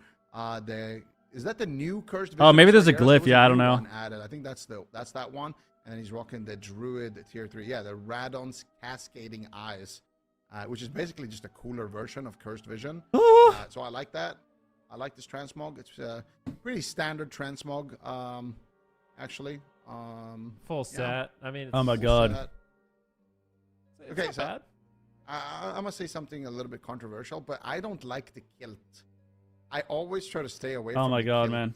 Is that the new cursed? Oh, maybe there's a Vision? glyph. Yeah, I don't know. Added. I think that's that one. And then he's rocking the Druid tier 3. Yeah, the Radon's Cascading Eyes, which is basically just a cooler version of Cursed Vision. So I like that. I like this transmog. It's a pretty standard transmog, actually. Full set. I mean, oh my god. It's okay, not so bad. I'm gonna say something a little bit controversial, but I don't like the kilt. I always try to stay away from Oh my the god, kilt. man.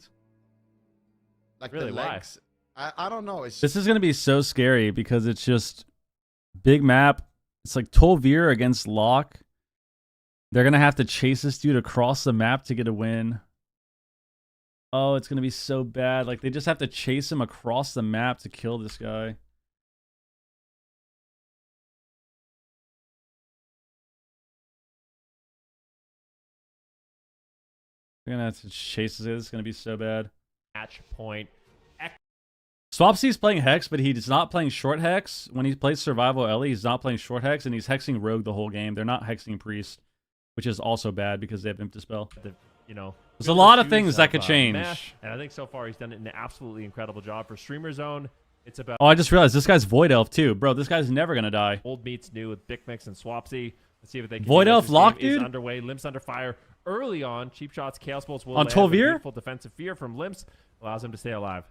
Like Really, the why? legs. I don't know. It's This is gonna be so scary because it's just big map. It's like Tolvir against Locke. They're gonna have to chase this dude across the map to get a win. Oh, it's gonna be so bad. Like they just have to chase him across the map to kill this guy. They're gonna have to chase this. It's gonna be so bad. Match point. Swapsy's playing Hex, but he's not playing short Hex. When he plays Survival Ellie, he's not playing short Hex, and he's hexing Rogue the whole game. They're not hexing Priest, which is also bad because they have Imp Dispel. There's a lot of things that could change. Mesh, and I think so far he's done an absolutely incredible job for Streamer Zone. It's about Oh, I just realized this guy's Void Elf too. Bro, this guy's never going to die. old meets new with Big Mix and Swapsy. Let's see if they can Void do this. Elf This lock, game is dude? underway. Limps under fire early on. Cheap shots, Chaos Bolts will On land. Tolvir? Full defensive fear from Limps allows him to stay alive.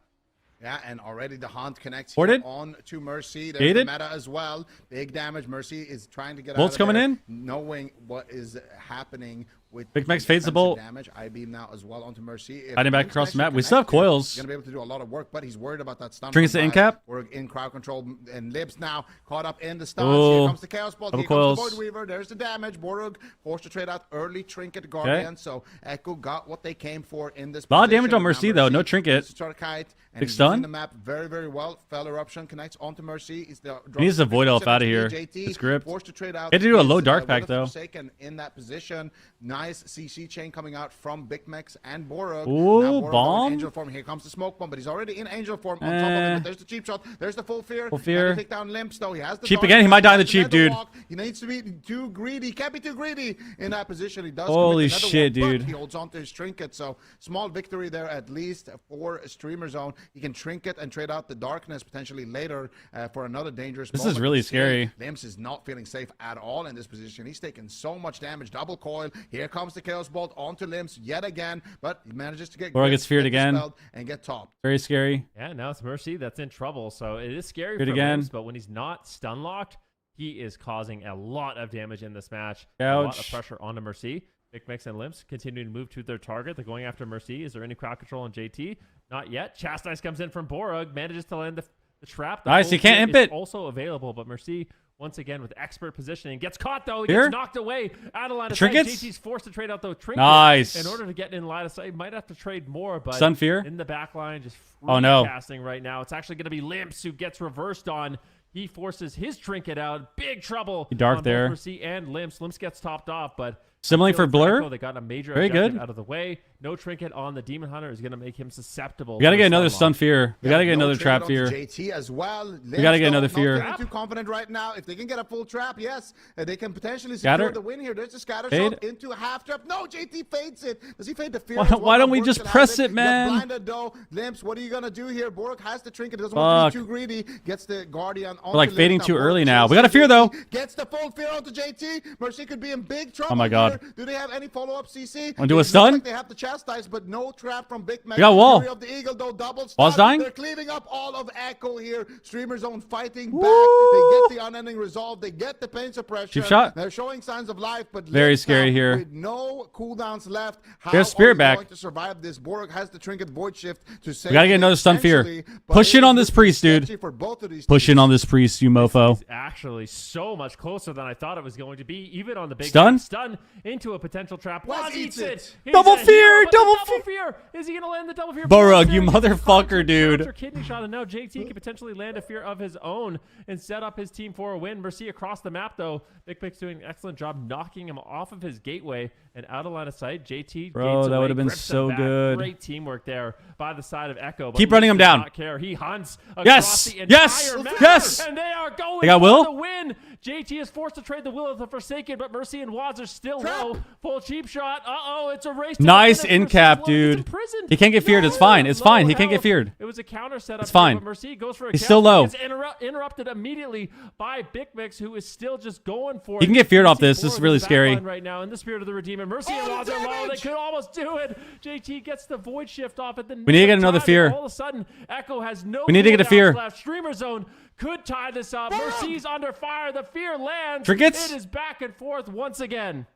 Yeah, and already the Hunt connects Ported? on to Mercy. There's Gated? the meta as well. Big damage. Mercy is trying to get Bolt's out of coming there, in? knowing what is happening with Big Max fades the bolt. damage. I beam now as well onto Mercy. If Hiding back Hunt's across the map. actually We still have connected, coils. He's gonna be able to do a lot of work, but he's worried about that stun. Trinkets from to in Vibe. cap. We're in crowd control, and Libs now caught up in the stuns. Ooh. Here comes the Chaos Bolt. Double Here comes the coils. Void Weaver. There's the damage. Borug forced to trade out early Trinket Guardian. So Echo got what they came for in this. A lot of damage position. on Now Mercy, though. No trinket. needs to start a kite, and Big he's stun. using the map very, very well. Fell Eruption connects onto Mercy. He's the He needs to Void Elf out of here. It's gripped. Forced to trade out. He had to do a low his, dark Will pack, of though. Forsaken in that position. Nice CC chain coming out from Big Mex and Borug. Ooh, Now Borug on bomb? Angel form. Here comes the smoke bomb, but he's already in Angel form. On top of it, but there's the cheap shot. There's the full fear. Full fear. Can he take down Limps though? He has the Cheap dark again? He pack, might die in the has cheap, nether dude. walk. He needs to be too greedy. He can't be too greedy in that position. He does. Holy commit the nether shit, walk, dude. But he holds on to his trinket. So small victory there at least for Streamer Zone. He can trinket and trade out the darkness potentially later for another dangerous. This is moment. really But still, scary. Limps is not feeling safe at all in this position. He's taking so much damage. Double coil. Here comes the Chaos Bolt onto Limps yet again, but he manages to get. Laura gripped, gets feared get again. dispelled, and get topped. Very scary. Yeah, now it's Mercy that's in trouble. So it is scary Feared for again. Limps, but when he's not stun locked, he is causing a lot of damage in this match. A lot of Ouch. pressure onto Mercy. Big Mix and Limps continuing to move to their target. They're going after Mercy. Is there any crowd control on JT? Not yet. Chastise comes in from Borug, manages to land the trap. The Nice, full he can't fear imp is it. Also available, but Mercy once again with expert positioning gets caught though. He Here? gets knocked away. Out of line of Trinkets? sight. JT's forced to trade out though. Trinkets Nice. in order to get in line of sight. Might have to trade more, but Stun fear? in the back line, just Oh, no. casting right now. It's actually going to be Limps who gets reversed on. He forces his trinket out. Big trouble. He dark on there. Both Mercy and Limps. Limps gets topped off, but Similarly for Blur. Echo, they got a major Very objective good. out of the way. No trinket on the Demon Hunter is going to make him susceptible. We gotta to get the another stun stun lock. fear. We gotta get No another trade trap onto fear. JT as well. We gotta get another Not fear. feeling too confident right now. If they can get a full trap, yes, they can potentially Scatter? secure the win here. There's a scatter Fade? shot into a half trap. No, JT fades it. Does he fade the fear? Why- as well? why don't we Borg just still has press it, He got man? Blinded though. Limps, what are you gonna do here? Borg has the trinket. Doesn't want to be Fuck. too greedy. Gets the guardian. We're like fading too early now. We got got a fear though. Gets the full fear onto JT. Mercy could be in big trouble. Oh my God. Here. Do they have any follow-up CC? Wanna do a It looks stun? Like they have the chastise, but no trap from Big Mac. We got wall. Fury of the Eagle though, double Wall's stun. dying? They're cleaning up all of Echo here. Streamer Zone fighting back. They get the unending resolve. They get the pain suppression. Cheap shot. They're showing signs of life, but Very Limps scary now here. With no cooldowns left. How There's Spirit are you back. going to survive this? Borg has the trinket void shift to save. We gotta get him another stun fear. essentially, but Push it in is on this looking priest, dude. sketchy for both of these Push in teams. on this priest, you mofo. It's actually so much closer than I thought it was going to be, even on the big Stun? stun into a potential trap. Wes Waz eats eats it. He's Double a fear, hero, but the double double fear. Is he going to land the double fear? Borug, Fear you gets caught motherfucker, into dude. a kidney shot, and now JT can potentially land a fear of his own and set up his team for a win. Mercy across the map, though. Big Pic's doing an excellent job knocking him off of his gateway and out of line of sight. JT Bro, gates that away, would've been grips him so back. good. Great teamwork there by the side of Echo. But Keep running him Limps does down. Not care. He hunts Yes! across the Yes! entire map. Yes! Wills. And they are going They got for Will? the win. JT is forced to trade the Will of the Forsaken, but Mercy and Waz are still low. Full cheap shot. Uh-oh, it's a race to Nice the finish. in cap, Mercy's low. He's dude. imprisoned. He can't get feared. It's No, fine. It's fine. He low can't get health. feared. It was a counter setup. It's fine. But Mercy goes for a He's catch. still low. Gets interrupted immediately by Big Mix, who is still just going for it. He can get feared off this. Mercy This is forward really in the back scary. line right now in the spirit of the Redeemer. Mercy and Waz are low. They could almost do it. JT gets the void shift off at the We need to get another fear. All of a sudden, Echo has no We need to get a cooldowns fear. left. Streamer zone could tie this up. Mercy's under fire. The fear lands. Trinkets? It is back and forth once again.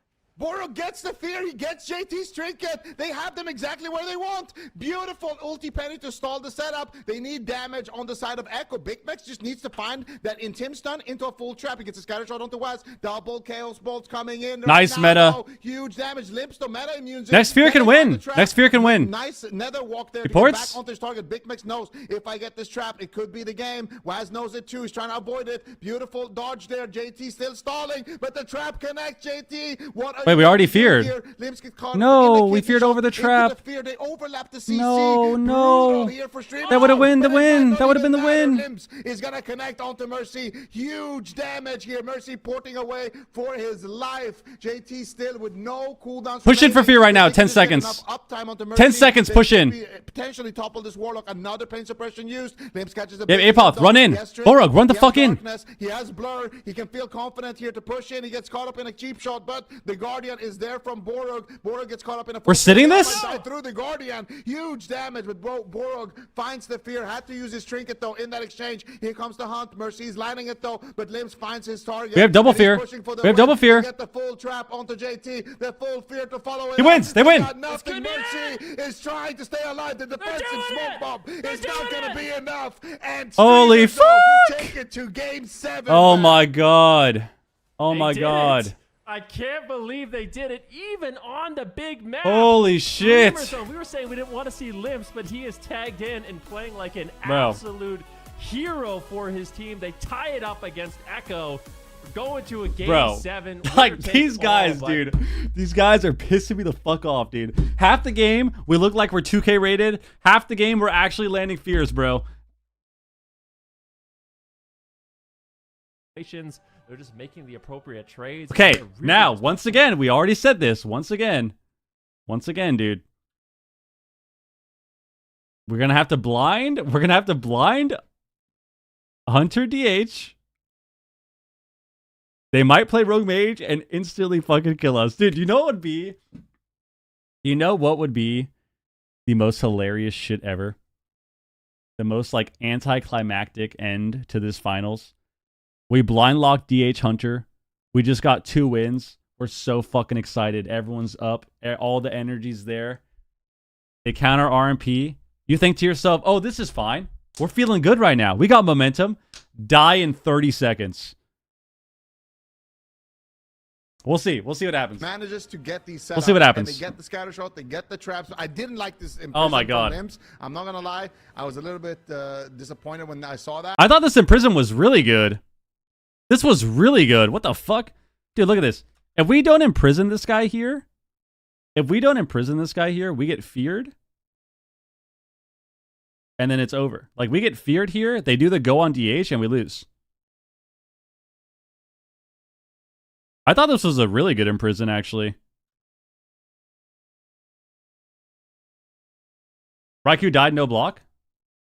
Borog gets the fear. He gets JT's trinket. They have them exactly where they want. Beautiful ulti penny to stall the setup. They need damage on the side of Echo. Big Max just needs to find that Intim stun into a full trap. He gets a scatter shot onto West. Double chaos bolts coming in. Nice Right now, meta. Huge damage. Limps to meta immune. Next fear can win. Next fear can win. Nice nether walk there. Reports? To get back onto his target. Big Max knows if I get this trap, it could be the game. Waz knows it too. He's trying to avoid it. Beautiful dodge there. JT still stalling, but the trap connects. JT. Wait, we already feared. No, we feared over the trap. They overlap the CC. No. Here for That would have been the win. That would have been the win. Limbs is gonna connect onto Mercy. Huge damage here. Mercy porting away for his life. JT still with no cooldowns. Push in for fear right now. 10 seconds. 10 seconds. Push in. Potentially topple this Warlock. Another pain suppression used. Limbs catches a Yeah, Apoth, run in. Borog, run the fuck in. He has blur. He can feel confident here to push in. He gets caught up in a cheap shot, but the Guardian is there from Borog. Borog gets caught up in a. We're sitting this? Through the Guardian. Huge damage, but Borog finds the fear. Had to use his trinket though in that exchange. Here comes the hunt. Mercy's lining it though, but Limbs finds his target. We have double fear. We have double fear. Get the full trap onto JT. The full fear to follow it. He wins. They win. Nothing. Mercy is trying to stay alive. The defensive smoke bomb is not going to be enough. And Holy fuck! Take it to game 7. Oh my god. Oh They my did god. it. I can't believe they did it, even on the big map. Holy shit. Zone, we were saying we didn't want to see Limps, but he is tagged in and playing like an Bro. absolute hero for his team. They tie it up against Echo. Going to a game Bro, 7. like winner take these guys, all, but dude. These guys are pissing me the fuck off, dude. Half the game, we look like we're 2K rated. Half the game, we're actually landing fears, bro. They're just making the appropriate trades. Okay, They're really now, once again, we already said this. Once again, dude. We're going to have to blind. We're going to have to blind Hunter DH. They might play Rogue Mage and instantly fucking kill us. Dude, you know what would be? You know what would be the most hilarious shit ever? The most, like, anticlimactic end to this finals? We blind locked DH Hunter. We just got 2 wins. We're so fucking excited. Everyone's up. All the energy's there. They counter RMP. You think to yourself, oh, this is fine. We're feeling good right now. We got momentum. Die in 30 seconds. We'll see. We'll see what happens. Manages to get these setups. We'll see what happens. And they get the scatter shot. They get the traps. I didn't like this. Oh my god. Limbs. I'm not gonna lie. I was a little bit disappointed when I saw that. I thought this Imprison was really good. This was really good. What the fuck? Dude, look at this. If we don't imprison this guy here, we get feared. And then it's over. Like, we get feared here, they do the go on DH, and we lose. I thought this was a really good imprison, actually. Raikou died, no block?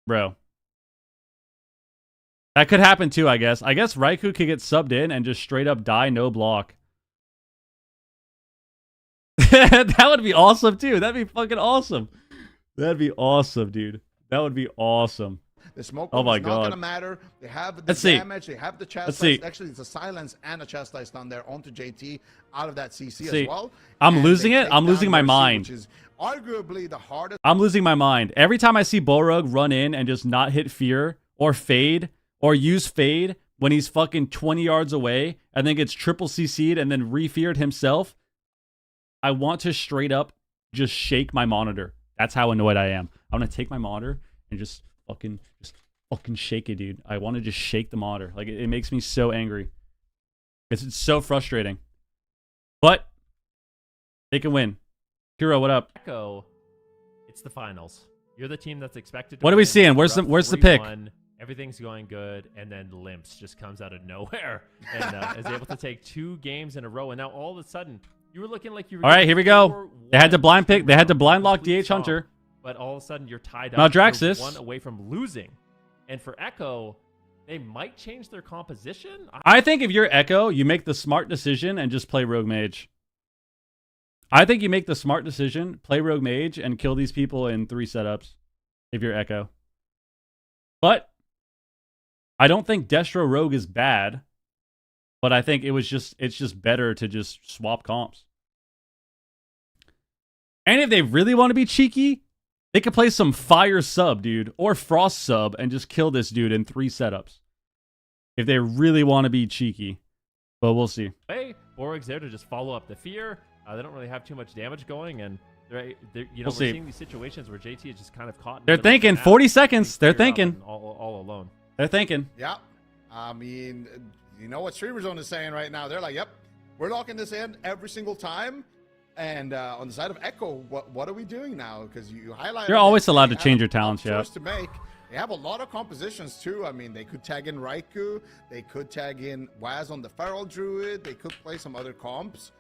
Bro. That could happen too, I guess. I guess Raikou could get subbed in and just straight up die, no block. That would be awesome too. That'd be fucking awesome. That'd be awesome, dude. That would be awesome. The smoke oh my is god. not gonna matter. They have the Let's damage. See. They have the chest. Let's see. Actually, it's a silence and a chest dice down there onto JT out of that CC see. as well. I'm And losing they it. take I'm losing down my Mercy, mind. Which is arguably the hardest. I'm losing my mind. Every time I see Borog run in and just not hit fear or fade or use fade when he's fucking 20 yards away and then gets triple CC'd and then re-feared himself, I want to straight up just shake my monitor. That's how annoyed I am. I want to take my monitor and just fucking shake it, dude. I want to just shake the monitor. Like, it makes me so angry. It's so frustrating. But they can win. Kuro, what up? Echo, it's the finals. You're the team that's expected to What are we win. seeing? Where's You're the up where's the pick? 3-1, everything's going good, and then Limps just comes out of nowhere and is able to take 2 games in a row. And now all of a sudden, you were looking like you were. All right, here we go. They had to blind pick. They had to blind lock DH Hunter. But all of a sudden, you're tied up. Maldraxxus. You're 1 away from losing. And for Echo, they might change their composition. I think if you're Echo, you make the smart decision and just play Rogue Mage. I think you make the smart decision, play Rogue Mage, and kill these people in 3 setups if you're Echo. But I don't think Destro Rogue is bad. But I think it's just better to just swap comps. And if they really want to be cheeky, they could play some Fire sub, dude, or Frost sub and just kill this dude in 3 setups. If they really want to be cheeky. But we'll see. Hey, Borg's there to just follow up the fear. They don't really have too much damage going, and they're we're seeing these situations where JT is just kind of caught. They're thinking 40 seconds. They're thinking all alone. They're thinking. Yeah, I mean, you know what Streamer Zone is saying right now? They're like, "Yep, we're locking this in every single time." And on the side of Echo, what are we doing now? Because you highlight. You're always allowed to change your talents, yeah. To make. They have a lot of compositions too. I mean, they could tag in Raikou. They could tag in Waz on the Feral Druid. They could play some other comps.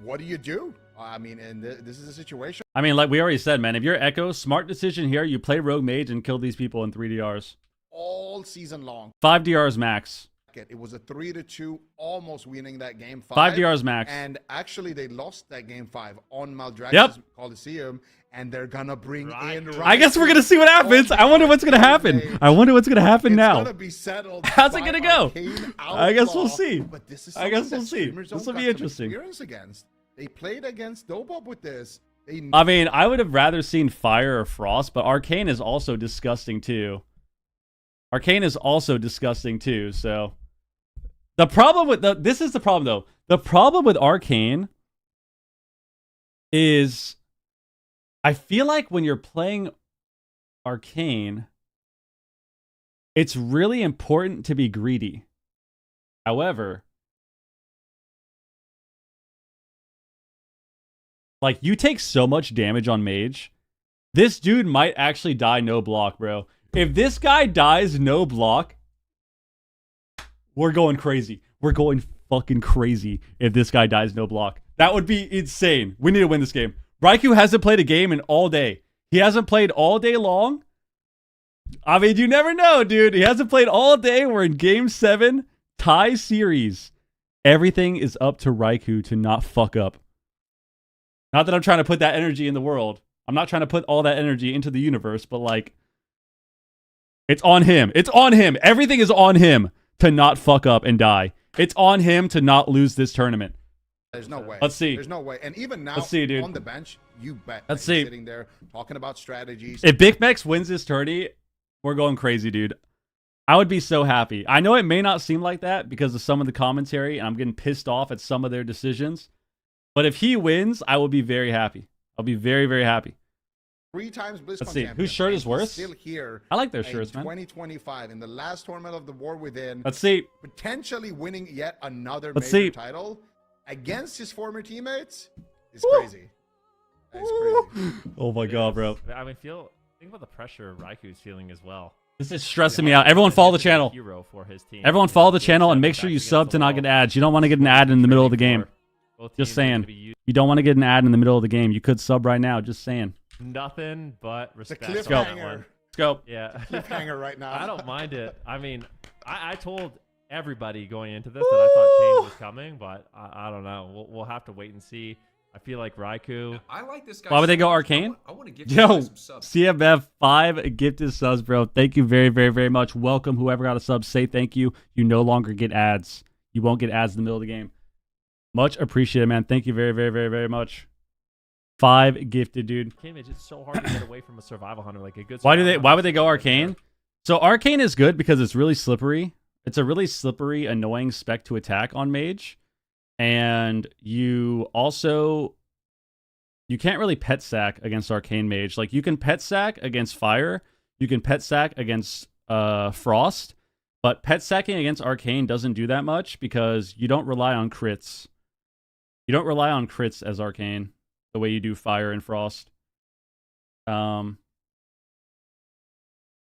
What do you do? I mean, and this is a situation. I mean, like we already said, man, if you're Echo, smart decision here. You play Rogue Mage and kill these people in 3 DRs. All season long. 5 DRs max. It was a 3-2, almost winning that game 5. 5 DRs max. And actually, they lost that game 5 on Maldraxxus Coliseum, and they're gonna bring in. I guess we're gonna see what happens. I wonder what's gonna happen. I wonder what's gonna happen now. It's gonna be settled. How's it gonna go? I guess we'll see. But this is I guess we'll see. This will be interesting. Against. They played against Dobop with this. I mean, I would have rather seen Fire or Frost, but Arcane is also disgusting too. Arcane is also disgusting too. So the problem with this is the problem though. The problem with Arcane is I feel like when you're playing Arcane, it's really important to be greedy. However, like, you take so much damage on Mage. This dude might actually die no block, bro. If this guy dies no block, we're going crazy. We're going fucking crazy if this guy dies no block. That would be insane. We need to win this game. Raikou hasn't played a game in all day. He hasn't played all day long. I mean, you never know, dude. He hasn't played all day. We're in Game 7. Tie series. Everything is up to Raikou to not fuck up. Not that I'm trying to put that energy in the world. I'm not trying to put all that energy into the universe, but like, it's on him. It's on him. Everything is on him to not fuck up and die. It's on him to not lose this tournament. There's no way. Let's see. There's no way. And even now, let's see, dude. On the bench, you bet. Let's see. Sitting there talking about strategies. If Big Mex wins this tourney, we're going crazy, dude. I would be so happy. I know it may not seem like that because of some of the commentary, and I'm getting pissed off at some of their decisions. But if he wins, I will be very happy. I'll be very, very happy. 3 times BlizzCon Let's see. champion. Whose shirt is worse? Still here. I like their shirts, man. 2025 in the last tournament of the War Within. Let's see. Potentially winning yet another Let's major see. title against his former teammates is Woo. crazy. That's crazy. Oh my god, bro. I mean, think about the pressure Raiku's feeling as well. This is stressing me out. Everyone follow the channel. Hero for his team. Everyone follow the channel and make sure you sub to not get ads. You don't want to get an ad in the middle of the game. Just saying. You don't want to get an ad in the middle of the game. You could sub right now. Just saying. Nothing but respect. It's a cliffhanger. Let's go. Yeah. Cliffhanger right now. I don't mind it. I mean, I told everybody going into this that I thought change was coming, but I don't know. We'll have to wait and see. I feel like Raikou. I like this guy. Why would they go Arcane? I want to give Yo, some subs. CFF 5 gifted subs, bro. Thank you very, very, very much. Welcome. Whoever got a sub, say thank you. You no longer get ads. You won't get ads in the middle of the game. Much appreciated, man. Thank you very, very, very, very much. 5 gifted, dude. It's so hard to get away from a survival hunter, like a good. Why would they go Arcane? So Arcane is good because it's really slippery. It's a really slippery, annoying spec to attack on Mage. And you can't really pet sack against Arcane Mage. Like, you can pet sack against Fire. You can pet sack against Frost. But pet sacking against Arcane doesn't do that much because you don't rely on crits. You don't rely on crits as Arcane the way you do Fire and Frost.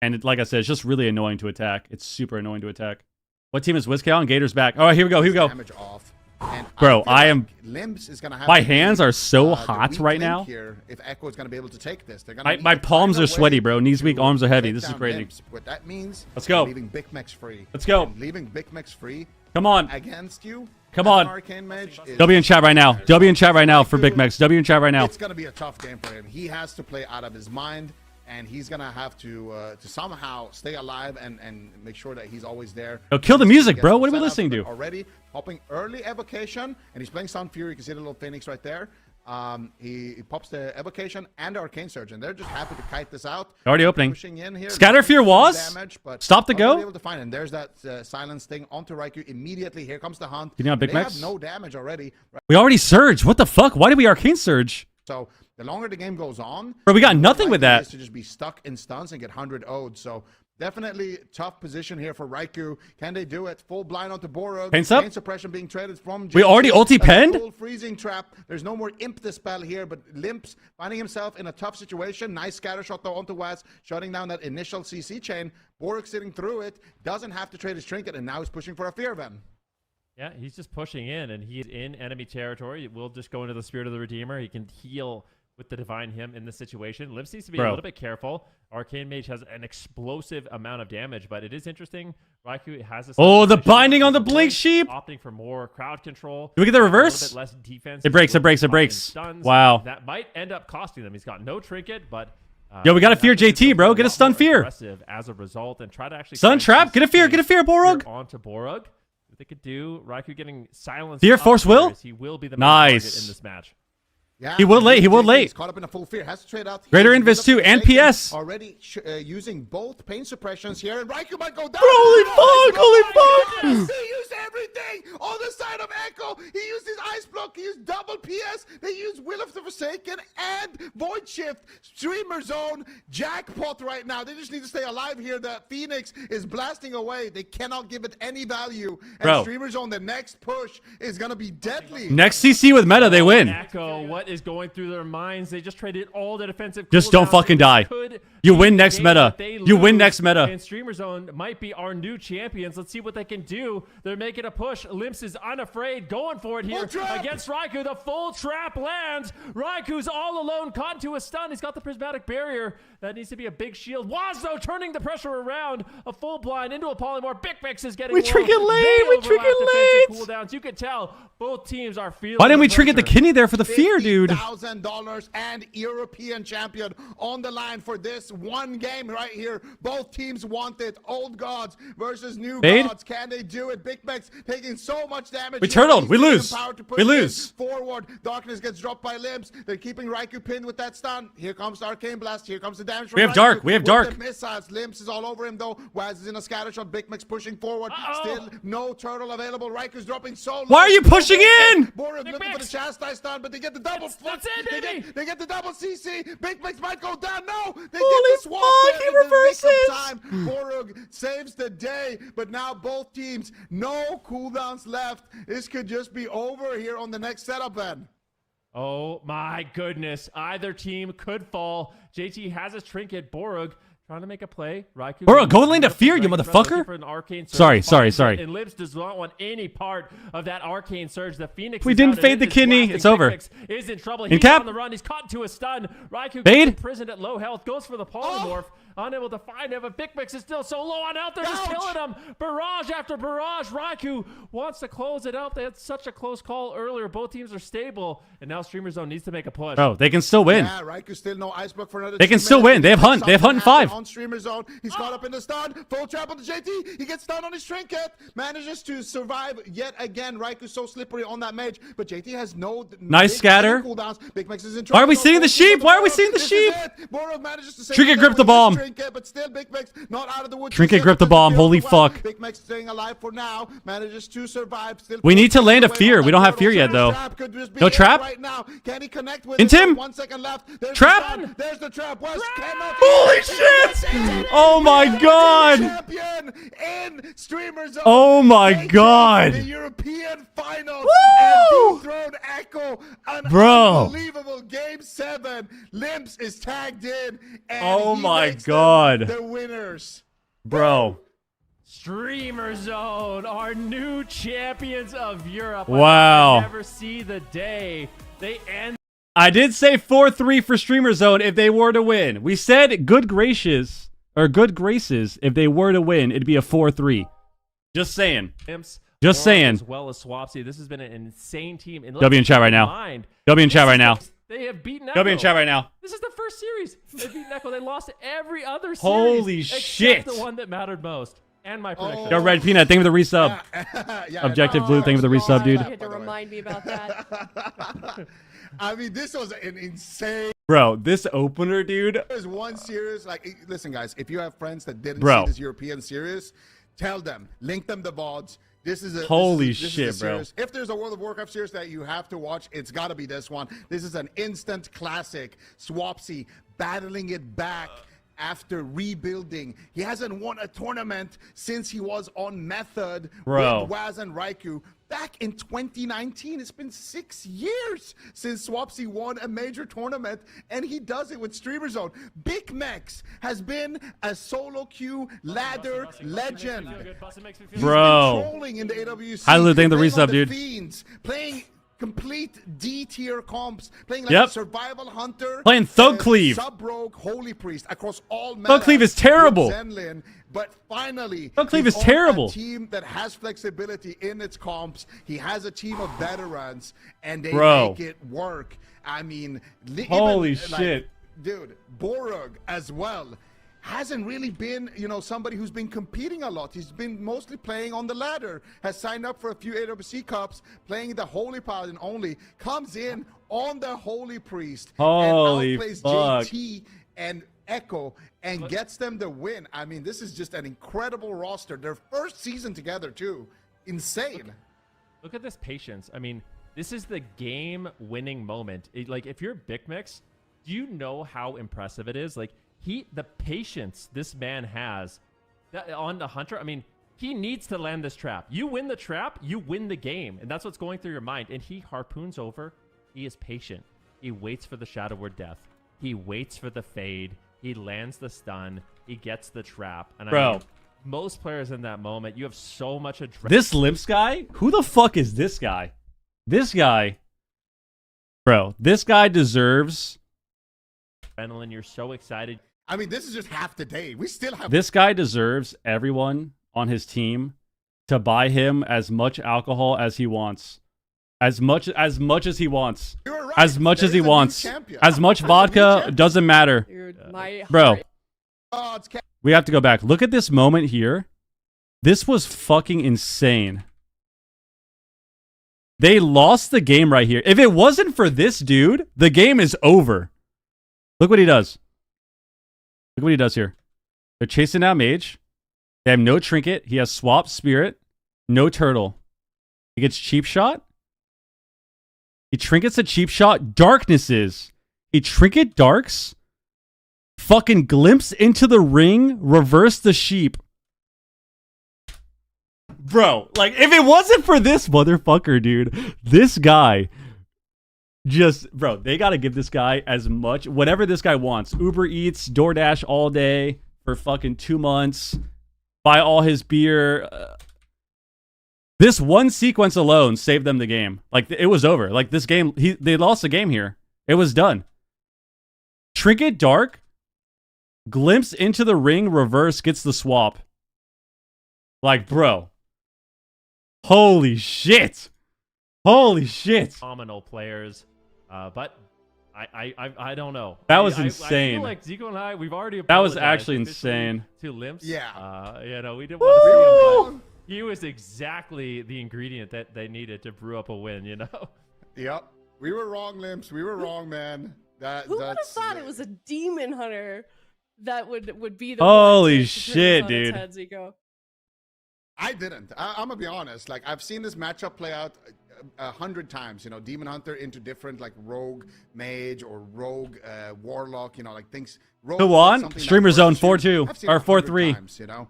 And like I said, it's just really annoying to attack. It's super annoying to attack. What team is Whizcow and Gator's back? All right, here we go. Here we go. Damage off. And Bro, I am. Limbs is gonna have My hands are so hot right now. Here, if Echo is going to be able to take this, they're My palms are sweaty, bro. Knees weak, arms are heavy. This is crazy. Limbs. What that means, let's go. Leaving Big Max free. Let's go. And leaving Big Max free. Come on. Against you. Come on. Arcane Mage W in chat right now. W in chat right now for Big Max. W in chat right now. It's going to be a tough game for him. He has to play out of his mind, and he's going to have to somehow stay alive and make sure that he's always there. Oh, kill the music, bro. What are we listening to? Already popping early evocation, and he's playing Sun Fury. You can see the little Phoenix right there. He pops the evocation and Arcane Surge, and they're just happy to kite this out. Already opening. Pushing in here. Scatter Fear was. Damage, Stop the go. Able to find him. There's that silence thing onto Raikou immediately. Here comes the hunt. Can you have Big they Max? have no damage already. We already surged. What the fuck? Why did we Arcane Surge? So the longer the game goes on, bro, we got nothing with that. Is to just be stuck in stuns and get 100 O'd. So definitely tough position here for Raikou. Can they do it? Full blind onto Borog. Paints up. Pain suppression being traded from. We already ulti penned. Full freezing trap. There's no more imp dispel here, but Limps finding himself in a tough situation. Nice scatter shot though onto Waz, shutting down that initial CC chain. Borog sitting through it, doesn't have to trade his trinket, and now he's pushing for a Fear Ven. Yeah, he's just pushing in, and he's in enemy territory. We'll just go into the Spirit of the Redeemer. He can heal with the Divine Hymn in this situation. Limps needs to be a little bit careful. Arcane Mage has an explosive amount of damage, but it is interesting. Raikou has this. Oh, the binding on the Blink Sheep. Opting for more crowd control. Do we get the reverse? A little bit less defense. It breaks, it breaks, it breaks. Wow. That might end up costing them. He's got no trinket, but... Yo, we got to fear JT, bro. Get a stun fear. As a result, and try to actually stun trap. Get a fear, Borog. Onto Borog. What they could do, Raikou getting silenced. Fear, force will. He will be the main target in this match. Yeah, he will late. He will late. He's caught up in a full fear. Has to trade out. Greater Invis too, and PS. Already using both pain suppressions here, and Raikou might go down. Holy fuck! Holy fuck! He used everything on the side of Echo. He used his Ice Block. He used double PS. They used Will of the Forsaken and Void Shift. Streamer Zone. Jackpot right now. They just need to stay alive here. The Phoenix is blasting away. They cannot give it any value. And bro. Streamer Zone, the next push is going to be deadly. Next CC with meta, they win. Echo, what is going through their minds? They just traded all the defensive. Just don't fucking die. You win next meta. You win next meta. And Streamer Zone might be our new champions. Let's see what they can do. They're making a push. Limps is unafraid, going for it here against Raikou. The full trap lands. Raikou's all alone, caught into a stun. He's got the prismatic barrier. That needs to be a big shield. Wazo turning the pressure around. A full blind into a polymorph. Big Mix is getting. We trinket late. We trinket late. Cooldowns. You can tell both teams are feeling. Why didn't we trinket the kidney there for the fear, dude? $50,000 and European champion on the line for this one game right here. Both teams want it. Old gods versus new gods. Can they do it? Big Max taking so much damage. We turtled. We lose. We lose. Forward. Darkness gets dropped by Limbs. They're keeping Raikou pinned with that stun. Here comes the Arcane Blast. Here comes the damage from We have Raikou. dark. We have dark. The missiles. Limbs is all over him though. Waz is in a scatter shot. Big Max pushing forward. Still no turtle available. Raikou's dropping so low. Why are you pushing in? Borog looking for the chastise stun, but they get the double flip. They get the double CC. Big Max might go down. No, they get the swap. He reverses. Borog saves the day, but now both teams, no cooldowns left. This could just be over here on the next setup then. Oh my goodness. Either team could fall. JT has his trinket. Borog trying to make a play. Raikou. Borog, go lane to fear, you motherfucker. Sorry. And Limbs does not want any part of that arcane surge. The Phoenix. We didn't fade the kidney. It's over. Is in trouble. In He's cap. on the run. He's caught into a stun. Raikou Fade. gets imprisoned at low health. Goes for the polymorph. Unable to find him. But Big Mix is still so low on health. They're just killing him. Barrage after barrage. Raikou wants to close it out. They had such a close call earlier. Both teams are stable. And now Streamer Zone needs to make a push. Bro, they can still win. Yeah, Raikou still no ice block for another. They can still win. They have hunt. They have hunt in 5. On Streamer Zone. He's caught up in the stun. Full trap on the JT. He gets stunned on his trinket. Manages to survive yet again. Raikou's so slippery on that mage. But JT has no nice scatter. Cooldowns. Big Max is in trouble. Why are we seeing the sheep? Why are we seeing the sheep? Borog manages to save Trinket grip the bomb. Trinket, but still Big Max not out of the woods. Trinket grip the bomb. Holy fuck. Big Max staying alive for now. Manages to survive. Still we need to land a fear. We don't have fear yet though. No trap. Right now. Can he connect with Into him. 1 second left. There's Trap. There's the trap. Holy shit. shit! Oh my god! Champion in Streamer Zone. Oh my They god! take The European Finals Woo! and dethroned Echo. An Bro. unbelievable Game 7. Limps is tagged in. And Oh he my makes them god. the winners. Bro. Streamer Zone, our new champions of Europe. Wow. I never see the day they end. I did say 4-3 for Streamer Zone if they were to win. We said good graces if they were to win, it'd be a 4-3. Just saying. Just saying. As well as Swapsy. This has been an insane team. And W in chat right now. W in chat right now. They have beaten Echo. W in chat right now. This is the first series. They beat Echo. They lost every other series. Holy except shit. the one that mattered most. And my prediction. Yo, Red Peanut, thank you for the resub. Objective Blue, thank you for the resub, dude. You had to remind me about that. I mean, this was an insane. Bro, this opener, dude. There's one series. Like, listen, guys, if you have friends that didn't Bro. see this European series, tell them, link them the VODs. This is a Holy this is shit, a series. bro. If there's a World of Warcraft series that you have to watch, it's got to be this one. This is an instant classic. Swapsy battling it back after rebuilding. He hasn't won a tournament since he was on Method Bro. with Waz and Raikou. Back in 2019, it's been 6 years since Swapsy won a major tournament, and he does it with Streamer Zone. Big Mex has been a solo queue ladder legend. He's Bro. been trolling in the AWC. Hi, Lou, thank you for the playing on resub, dude. Fiends, playing complete D-tier comps, playing like Yep. a Survival Hunter. Playing Thug Cleave. Sub-Rogue, Holy Priest, across all Thug Cleave is metas terrible. with Zenlin, but finally, Thug Cleave he's is on terrible. a team that has flexibility in its comps. He has a team of veterans, and they Bro. make it work. I mean, Holy even, like, shit. dude, Borug as well hasn't really been, somebody who's been competing a lot. He's been mostly playing on the ladder, has signed up for a few AWC Cups, playing the Holy Paladin only, comes in on the Holy Priest, Holy and outplays fuck. JT and Echo, and gets them the win. I mean, this is just an incredible roster. Their first season together, too. Insane. Look at this patience. I mean, this is the game-winning moment. Like, if you're Big Mix, do you know how impressive it is? Like, the patience this man has on the Hunter. I mean, he needs to land this trap. You win the trap, you win the game, and that's what's going through your mind. And he harpoons over. He is patient. He waits for the Shadow Word Death. He waits for the fade. He lands the stun. He gets the trap. And Bro. I mean, most players in that moment, you have so much adrenaline. This Limps guy? Who the fuck is this guy? This guy. Bro, this guy deserves. Adrenaline. You're so excited. I mean, this is just half the day. We still have. This guy deserves everyone on his team to buy him as much alcohol as he wants. As much as he wants. You're right. As much There as he is a new wants. champion. As much There's a new vodka champion. doesn't matter. Dude, my Bro, heart. Oh, it's we have to go back. Look at this moment here. This was fucking insane. They lost the game right here. If it wasn't for this dude, the game is over. Look what he does. Look what he does here. They're chasing down Mage. They have no trinket. He has swap spirit. No turtle. He gets cheap shot. He trinkets a cheap shot. Darknesses. He trinket darks. Fucking glimpse into the ring. Reverse the sheep. Bro, like, if it wasn't for this motherfucker, dude, this guy just, bro, they got to give this guy as much, whatever this guy wants. Uber Eats, DoorDash all day for fucking 2 months. Buy all his beer. This one sequence alone saved them the game. Like, it was over. Like, this game, they lost the game here. It was done. Trinket Dark, glimpse into the ring, reverse, gets the swap. Like, bro. Holy shit. Holy shit. Phenomenal players. But I don't know. That was I insane. feel like Zico and I, we've already That was apologized actually officially insane. to Limps. Yeah. We didn't want to see him, but he was exactly the ingredient that they needed to brew up a win, Yep. We were wrong, Limps. We were wrong, man. Who would have thought it was a demon hunter that would be the Holy one to shit, turn this on dude. its head, Zico? I didn't. I'm gonna be honest. Like, I've seen this matchup play out 100 times, you know, Demon Hunter into different like rogue mage or rogue warlock, you know, like things. Rogue Who is won? something that Streamer Zone versus you. 4-2 I've seen or it 100 4-3. times, you know,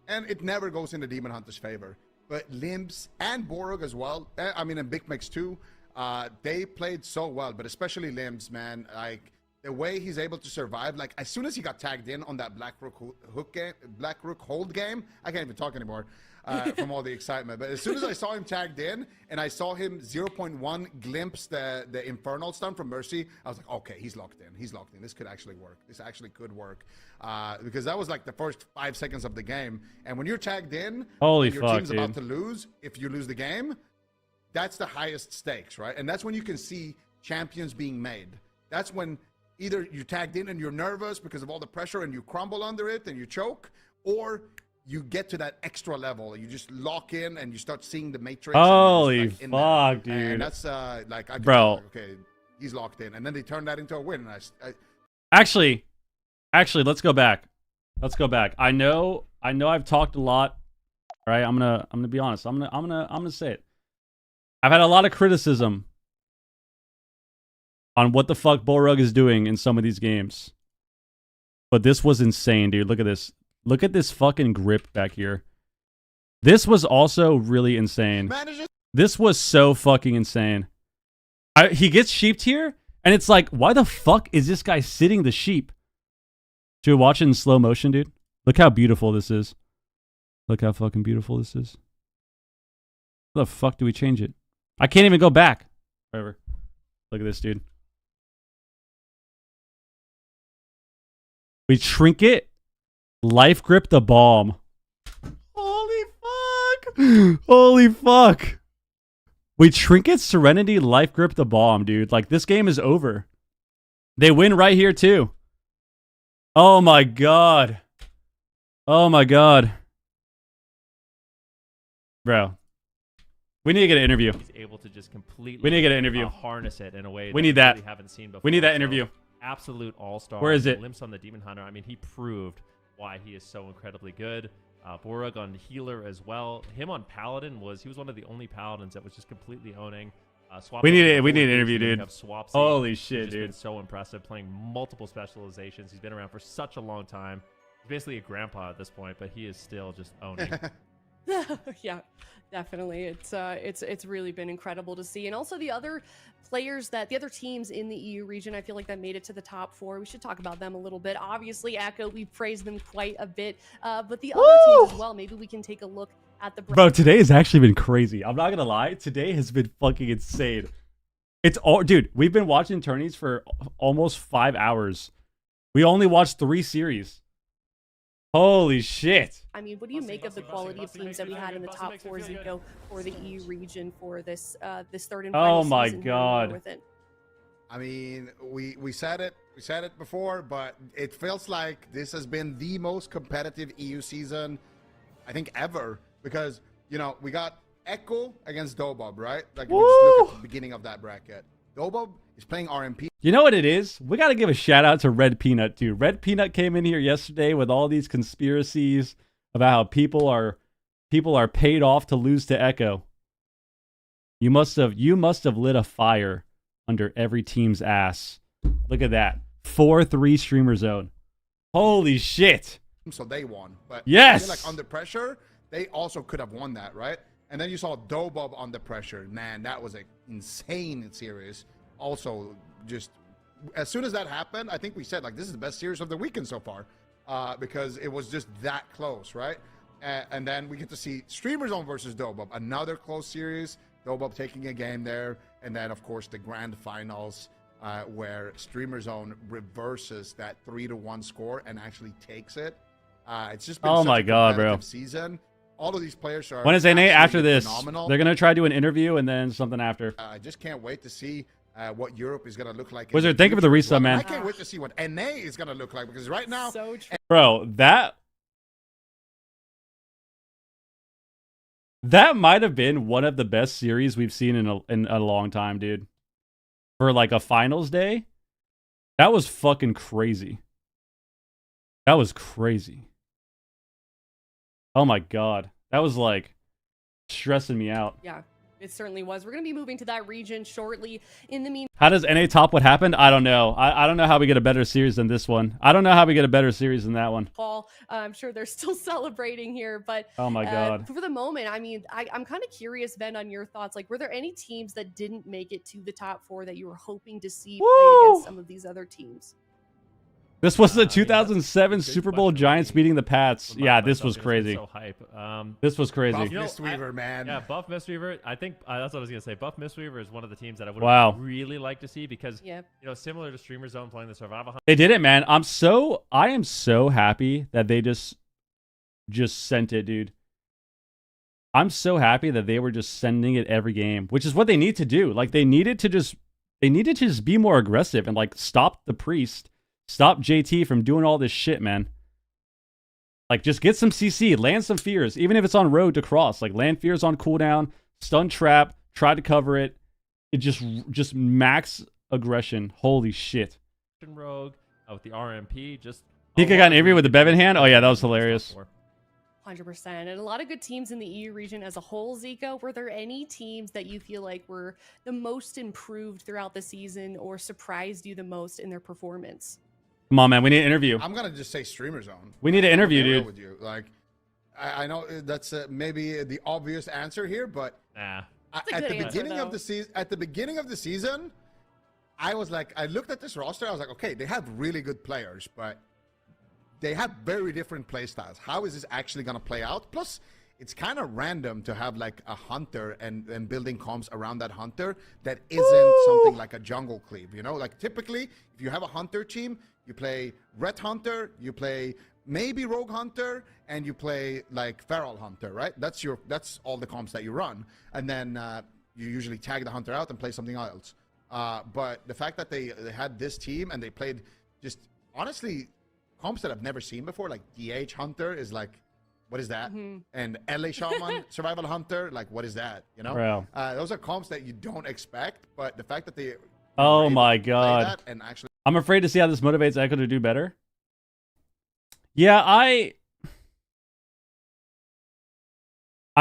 and it never goes into Demon Hunter's favor. But Limbs and Borog as well. I mean, and Big Mix too. They played so well, but especially Limbs, man. Like the way he's able to survive. Like as soon as he got tagged in on that Black Rook hold game, I can't even talk anymore from all the excitement. But as soon as I saw him tagged in and I saw him 0.1 glimpse the Infernal stun from Mercy, I was like, okay, he's locked in. He's locked in. This could actually work. This actually could work because that was like the first 5 seconds of the game. And when you're tagged in, holy and your fuck, team's dude. about to lose. If you lose the game, that's the highest stakes, right? And that's when you can see champions being made. That's when either you're tagged in and you're nervous because of all the pressure and you crumble under it and you choke, or you get to that extra level. You just lock in and you start seeing the matrix. Holy and you're just, like, in there. fuck, dude. And that's like, I could Bro. tell, okay, he's locked in. And then they turn that into a win. And Actually, let's go back. I know I've talked a lot. Right? I'm gonna be honest. I'm gonna say it. I've had a lot of criticism on what the fuck Borug is doing in some of these games. But this was insane, dude. Look at this. Look at this fucking grip back here. This was also really insane. This was so fucking insane. He gets sheeped here, and it's like, why the fuck is this guy sitting the sheep? Dude, watch it in slow motion, dude. Look how beautiful this is. Look how fucking beautiful this is. How the fuck do we change it? I can't even go back. Whatever. Look at this, dude. We trinket, life grip the bomb. Holy fuck. Holy fuck. We trinket, serenity, life grip the bomb, dude. Like, this game is over. They win right here, too. Oh, my God. Oh, my God. Bro. We need to get an interview. He's able to just completely We need to get an interview. Harness it in a way We need that. really haven't seen before. We need that So, interview. absolute all-star. Where is it? Limps on the Demon Hunter. I mean, he proved why he is so incredibly good. Borug on healer as well. Him on Paladin he was one of the only Paladins that was just completely owning. We need an interview, dude. Swapsy. Holy He's shit, just dude. been so impressive, playing multiple specializations. He's been around for such a long time. He's basically a grandpa at this point, but he is still just owning. Yeah, definitely. It's really been incredible to see. And also the other players the other teams in the EU region, I feel like that made it to the top 4. We should talk about them a little bit. Obviously, Echo, we praised them quite a bit. But the other teams as well, maybe we can take a look at the... Bro, today has actually been crazy. I'm not gonna lie. Today has been fucking insane. It's all... Dude, we've been watching tourneys for almost 5 hours. We only watched 3 series. Holy shit. I mean, what do you make of the quality of teams that we had in the top 4, Zico, for the EU region for this third and final Oh my season here God. with it? I mean, we said it before, but it feels like this has been the most competitive EU season, I think, ever. Because, you know, we got Echo against Dobob, right? Like, we just look at the beginning of that bracket. Dobob is playing RMP. You know what it is? We got to give a shout out to Red Peanut, too. Red Peanut came in here yesterday with all these conspiracies about how people are paid off to lose to Echo. You must have lit a fire under every team's ass. Look at that. 4-3 streamer zone. Holy shit. So they won. But yes, I feel like under pressure, they also could have won that, right? And then you saw Dobob under pressure. Man, that was an insane series. Also, just as soon as that happened, I think we said, like, this is the best series of the weekend so far, because it was just that close, right? And then we get to see Streamer Zone versus Dobob, another close series. Dobob taking a game there, and then of course the grand finals, where Streamer Zone reverses that 3-1 score and actually takes it. It's just been oh such my a God, bro. competitive season. All of these players are When is NA after absolutely this? phenomenal. They're gonna try to do an interview and then something after. I just can't wait to see what Europe is going to look like. Wizard, thank you for the resub, man. I can't wait to see what NA is going to look like, because right now, so true. Bro, that might have been one of the best series we've seen in a long time, dude. For like a finals day, that was fucking crazy. That was crazy. Oh my God, that was like stressing me out. Yeah. It certainly was. We're going to be moving to that region shortly. In the meantime, How does NA top what happened? I don't know. I don't know how we get a better series than this one. I don't know how we get a better series than that one. Paul, I'm sure they're still celebrating here, but Oh my God. for the moment, I mean, I'm kind of curious, Ben, on your thoughts. Like, were there any teams that didn't make it to the top 4 that you were hoping to see play against some of these other teams? This was the 2007 Super Bowl Giants beating the Pats. Remind Yeah, this myself was because it's crazy. So hype. This was crazy. Buff Mistweaver, man. Yeah, Buff Mistweaver. I think that's what I was gonna say. Buff Mistweaver is one of the teams that I would really like to see because you know, similar to Streamer Zone playing the Survival Hunt. They did it, man. I am so happy that they just sent it, dude. I'm so happy that they were just sending it every game, which is what they need to do. Like they needed to just be more aggressive and like stop the Priest. Stop JT from doing all this shit, man. Like, just get some CC, land some fears, even if it's on road to cross. Like, land fears on cooldown, stun trap, try to cover it. It just max aggression. Holy shit. Rogue with the RMP, just Pika got an interview with the Bevan hand. Oh yeah, that was hilarious. 100%. And a lot of good teams in the EU region as a whole, Zico. Were there any teams that you feel like were the most improved throughout the season or surprised you the most in their performance? Come on, man. We need an interview. I'm gonna just say Streamer Zone. We need an interview, dude. With you. Like, I know that's maybe the obvious answer here, but at the beginning of the season, I was like, I looked at this roster. I was like, okay, they have really good players, but they have very different play styles. How is this actually gonna play out? Plus, it's kind of random to have like a hunter and building comps around that hunter that isn't something like a jungle cleave, you know? Like typically, if you have a hunter team, you play Ret Hunter, you play maybe Rogue Hunter, and you play like Feral Hunter, right? That's all the comps that you run. And then you usually tag the hunter out and play something else. But the fact that they had this team and they played just honestly comps that I've never seen before, like DH Hunter is like, what is that? And LA Shaman, Survival Hunter, like, what is that? You know? Bro. Those are comps that you don't expect, but the fact that they Oh my God. that and actually I'm afraid to see how this motivates Echo to do better. Yeah, I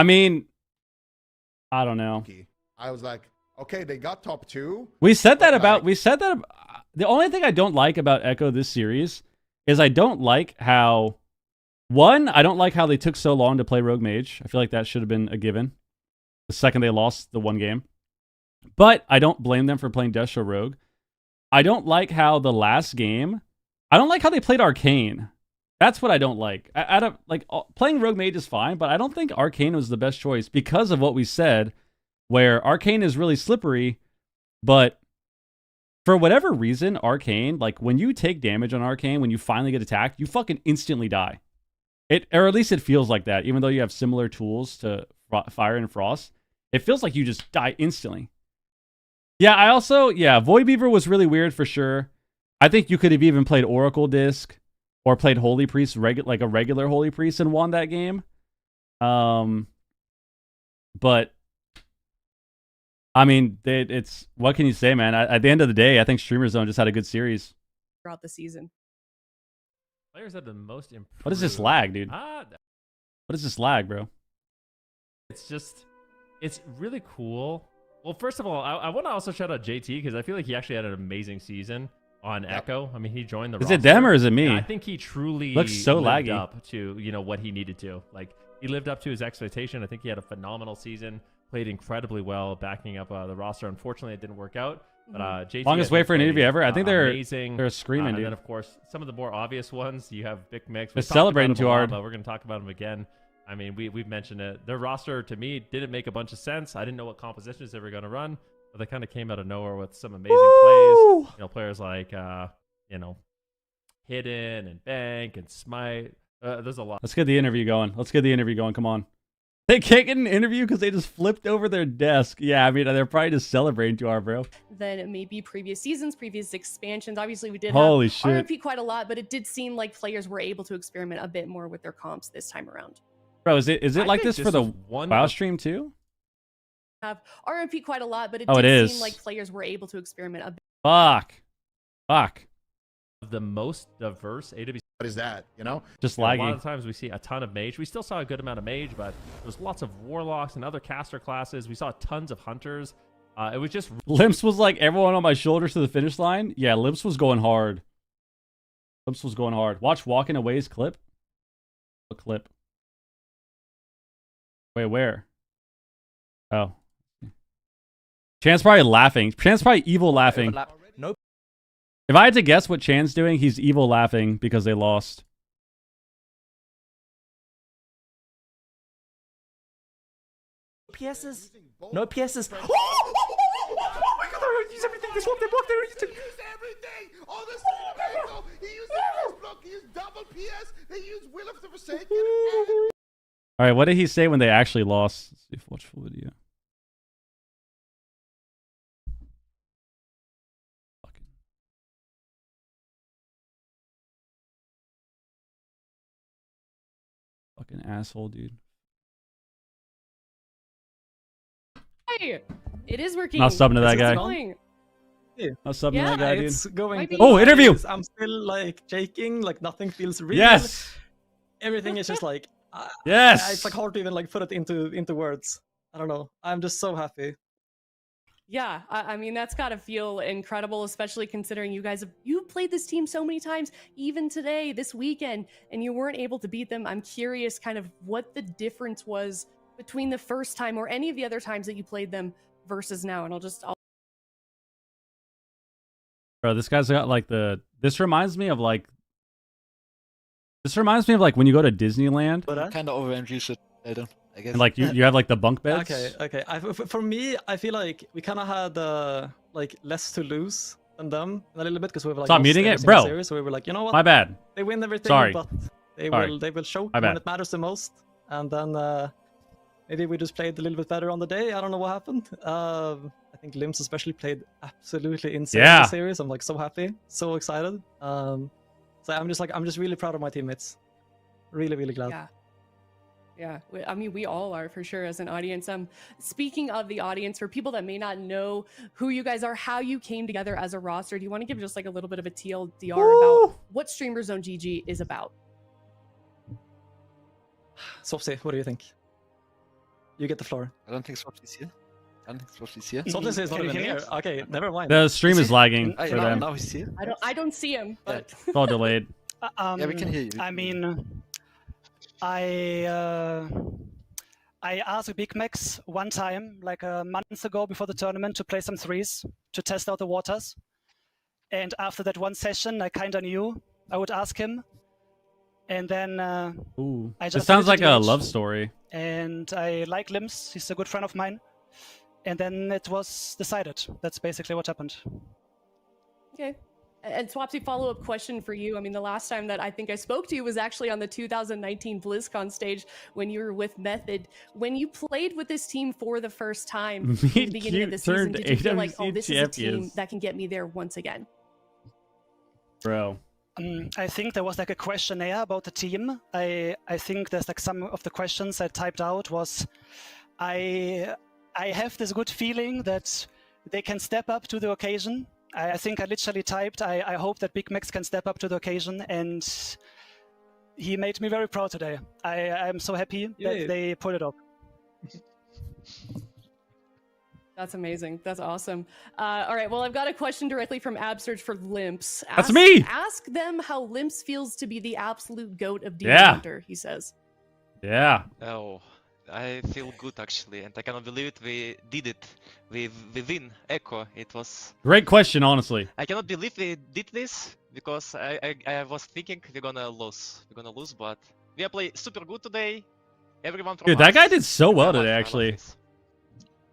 mean, I don't know. I was like, okay, they got top 2. We said that the only thing I don't like about Echo this series is I don't like how I don't like how they took so long to play Rogue Mage. I feel like that should have been a given the second they lost the one game. But I don't blame them for playing Death Show Rogue. I don't like how the last game, I don't like how they played Arcane. That's what I don't like. I don't like playing Rogue Mage is fine, but I don't think Arcane was the best choice because of what we said, where Arcane is really slippery, but for whatever reason, Arcane, like when you take damage on Arcane, when you finally get attacked, you fucking instantly die. Or at least it feels like that, even though you have similar tools to Fire and Frost. It feels like you just die instantly. Yeah, Void Beaver was really weird for sure. I think you could have even played Oracle Disc or played Holy Priest, like a regular Holy Priest and won that game. But I mean, it's what can you say, man? At the end of the day, I think Streamer Zone just had a good series throughout the season. Players have the most improved. What is this lag, dude? What is this lag, bro? It's really cool. Well, first of all, I want to also shout out JT because I feel like he actually had an amazing season on Echo. I mean, he joined the roster. Is it them or is it me? I think he truly looks so lived laggy up to what he needed to. Like he lived up to his expectation. I think he had a phenomenal season. Played incredibly well, backing up the roster. Unfortunately, it didn't work out. But JT, longest wait for an interview ever. I think they're amazing. They're screaming, and dude. then of course some of the more obvious ones. You have Big Mix. They're celebrating too hard. But we're going to talk about him again. I mean, we've mentioned it. Their roster to me didn't make a bunch of sense. I didn't know what compositions they were going to run, but they kind of came out of nowhere with some amazing plays. Players like Hidden and Bank and Smite. There's a lot. Let's get the interview going. Come on. They can't get an interview because they just flipped over their desk. Yeah, I mean, they're probably just celebrating too hard, bro. Than maybe previous seasons, previous expansions. Obviously, we did Holy have shit. RMP quite a lot, but it did seem like players were able to experiment a bit more with their comps this time around. Bro, is it like this for the WoW stream too? Have RMP quite a lot, but it it did is. seem like players were able to experiment a bit. Fuck. The most diverse AWC what is that, you know? Just A lot laggy. of times we see a ton of mage. We still saw a good amount of mage, but there's lots of warlocks and other caster classes. We saw tons of hunters. It was just Limps was like everyone on my shoulders to the finish line. Yeah, Limps was going hard. Limps was going hard. Watch Walking Away's clip. What clip? Wait, where? Oh. Chan's probably laughing. Chan's probably evil laughing. Nope. If I had to guess what Chan's doing, he's evil laughing because they lost. PSs. No PSs. Oh my god, I use everything. They swapped their block there. He used everything! On the same He used first block, he used double PS, they used Will of the Forsaken. All right, what did he say when they actually lost? Let's see if watch full video. Fucking asshole, dude. Hey, it is working. Not subbing to that guy. Not subbing to that guy, dude. It's going. Oh, interview! I'm still like shaking, like nothing feels real. Yes. Everything is just like. Yes. It's like hard to even like put it into words. I don't know. I'm just so happy. Yeah, I mean, that's got to feel incredible, especially considering you played this team so many times, even today, this weekend, and you weren't able to beat them. I'm curious kind of what the difference was between the first time or any of the other times that you played them versus now. And I'll Bro, this guy's got like this reminds me of like when you go to Disneyland. Kind of overintroduced it, I guess. And like you have like the bunk beds. Okay. For me, I feel like we kind of had like less to lose than them a little bit because we were like stop muting it, bro. Series, so we were like, you know what? My bad. They win everything, Sorry. but they will choke My when bad. it matters the most. And then maybe we just played a little bit better on the day. I don't know what happened. I think Limbs especially played absolutely insane in the series. I'm like so happy, so excited. So I'm just really proud of my teammates. Really, really glad. Yeah, I mean, we all are for sure as an audience. Speaking of the audience, for people that may not know who you guys are, how you came together as a roster, do you want to give just like a little bit of a TLDR about what Streamer Zone GG is about? Swapsy, what do you think? You get the floor. I don't think Swapsy's here. Swapsy is not even here. Okay, never mind. The stream is lagging for them. Now he's here. I don't see him, but It's all delayed. Yeah, we can hear you. I mean, I asked Big Max one time, like a month ago before the tournament, to play some threes to test out the waters. And after that one session, I kind of knew I would ask him. And then Ooh, I this just sounds like started a to love engage. story. And I like Limbs. He's a good friend of mine. And then it was decided. That's basically what happened. okay. And Swapsy, follow-up question for you. I mean, the last time that I think I spoke to you was actually on the 2019 BlizzCon stage when you were with Method. When you played with this team for the first time in the beginning of the season, did you feel like, oh, this is a team that can get me there once again? Bro. I think there was like a questionnaire about the team. I think there's like some of the questions I typed out was, I have this good feeling that they can step up to the occasion. I think I literally typed, I hope that Big Max can step up to the occasion, and he made me very proud today. I'm so happy that they pulled it off. That's amazing. That's awesome. All right, well, I've got a question directly from Absterge for Limps. That's me! Ask them how Limps feels to be the absolute GOAT of Demon Hunter, he says. Yeah. Oh, I feel good actually, and I cannot believe it. We did it. We win Echo. It was Great question, honestly. I cannot believe we did this because I was thinking we're gonna lose. But we play super good today. Everyone from Dude, that us- guy did so well I today, love actually. this.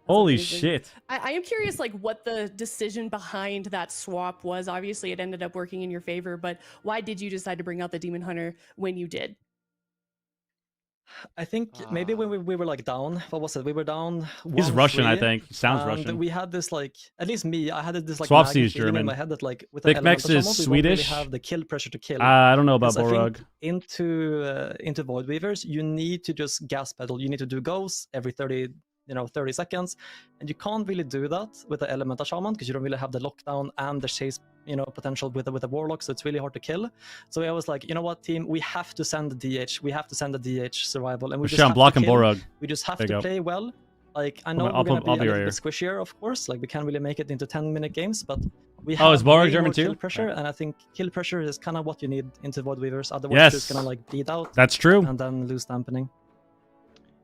Holy amazing. shit. I am curious, like, what the decision behind that swap was. Obviously, it ended up working in your favor, but why did you decide to bring out the Demon Hunter when you did? I think maybe when we were like down, what was it? We were down. He's Russian, I 1-3, think. Sounds and Russian. We had this like, at least me, I had this like Swapsy nagging is feeling German. in my head that like with Big an Max elemental is summon, we won't really Swedish. have the kill pressure to kill. I don't know about Because I think Borog. into Void Weavers, you need to just gas pedal. You need to do goes every 30 30 seconds, and you can't really do that with the Elemental Shaman because you don't really have the lockdown and the chase potential with the Warlock, so it's really hard to kill. So I was like, you know what, team, we have to send the DH. We have to send the DH survival, and we just I'm have blocking to kill. Borug. We just have There you to go. play well. Like, I know I'll we're gonna be be a right little bit squishier, of course. Like, we can't really make it into 10-minute games, but we Oh, have is Borug way German more too? kill pressure, and I think kill pressure is kind of what you need into Void Weavers. Otherwise, Yes. you're just gonna like bleed out. That's true. And then lose dampening.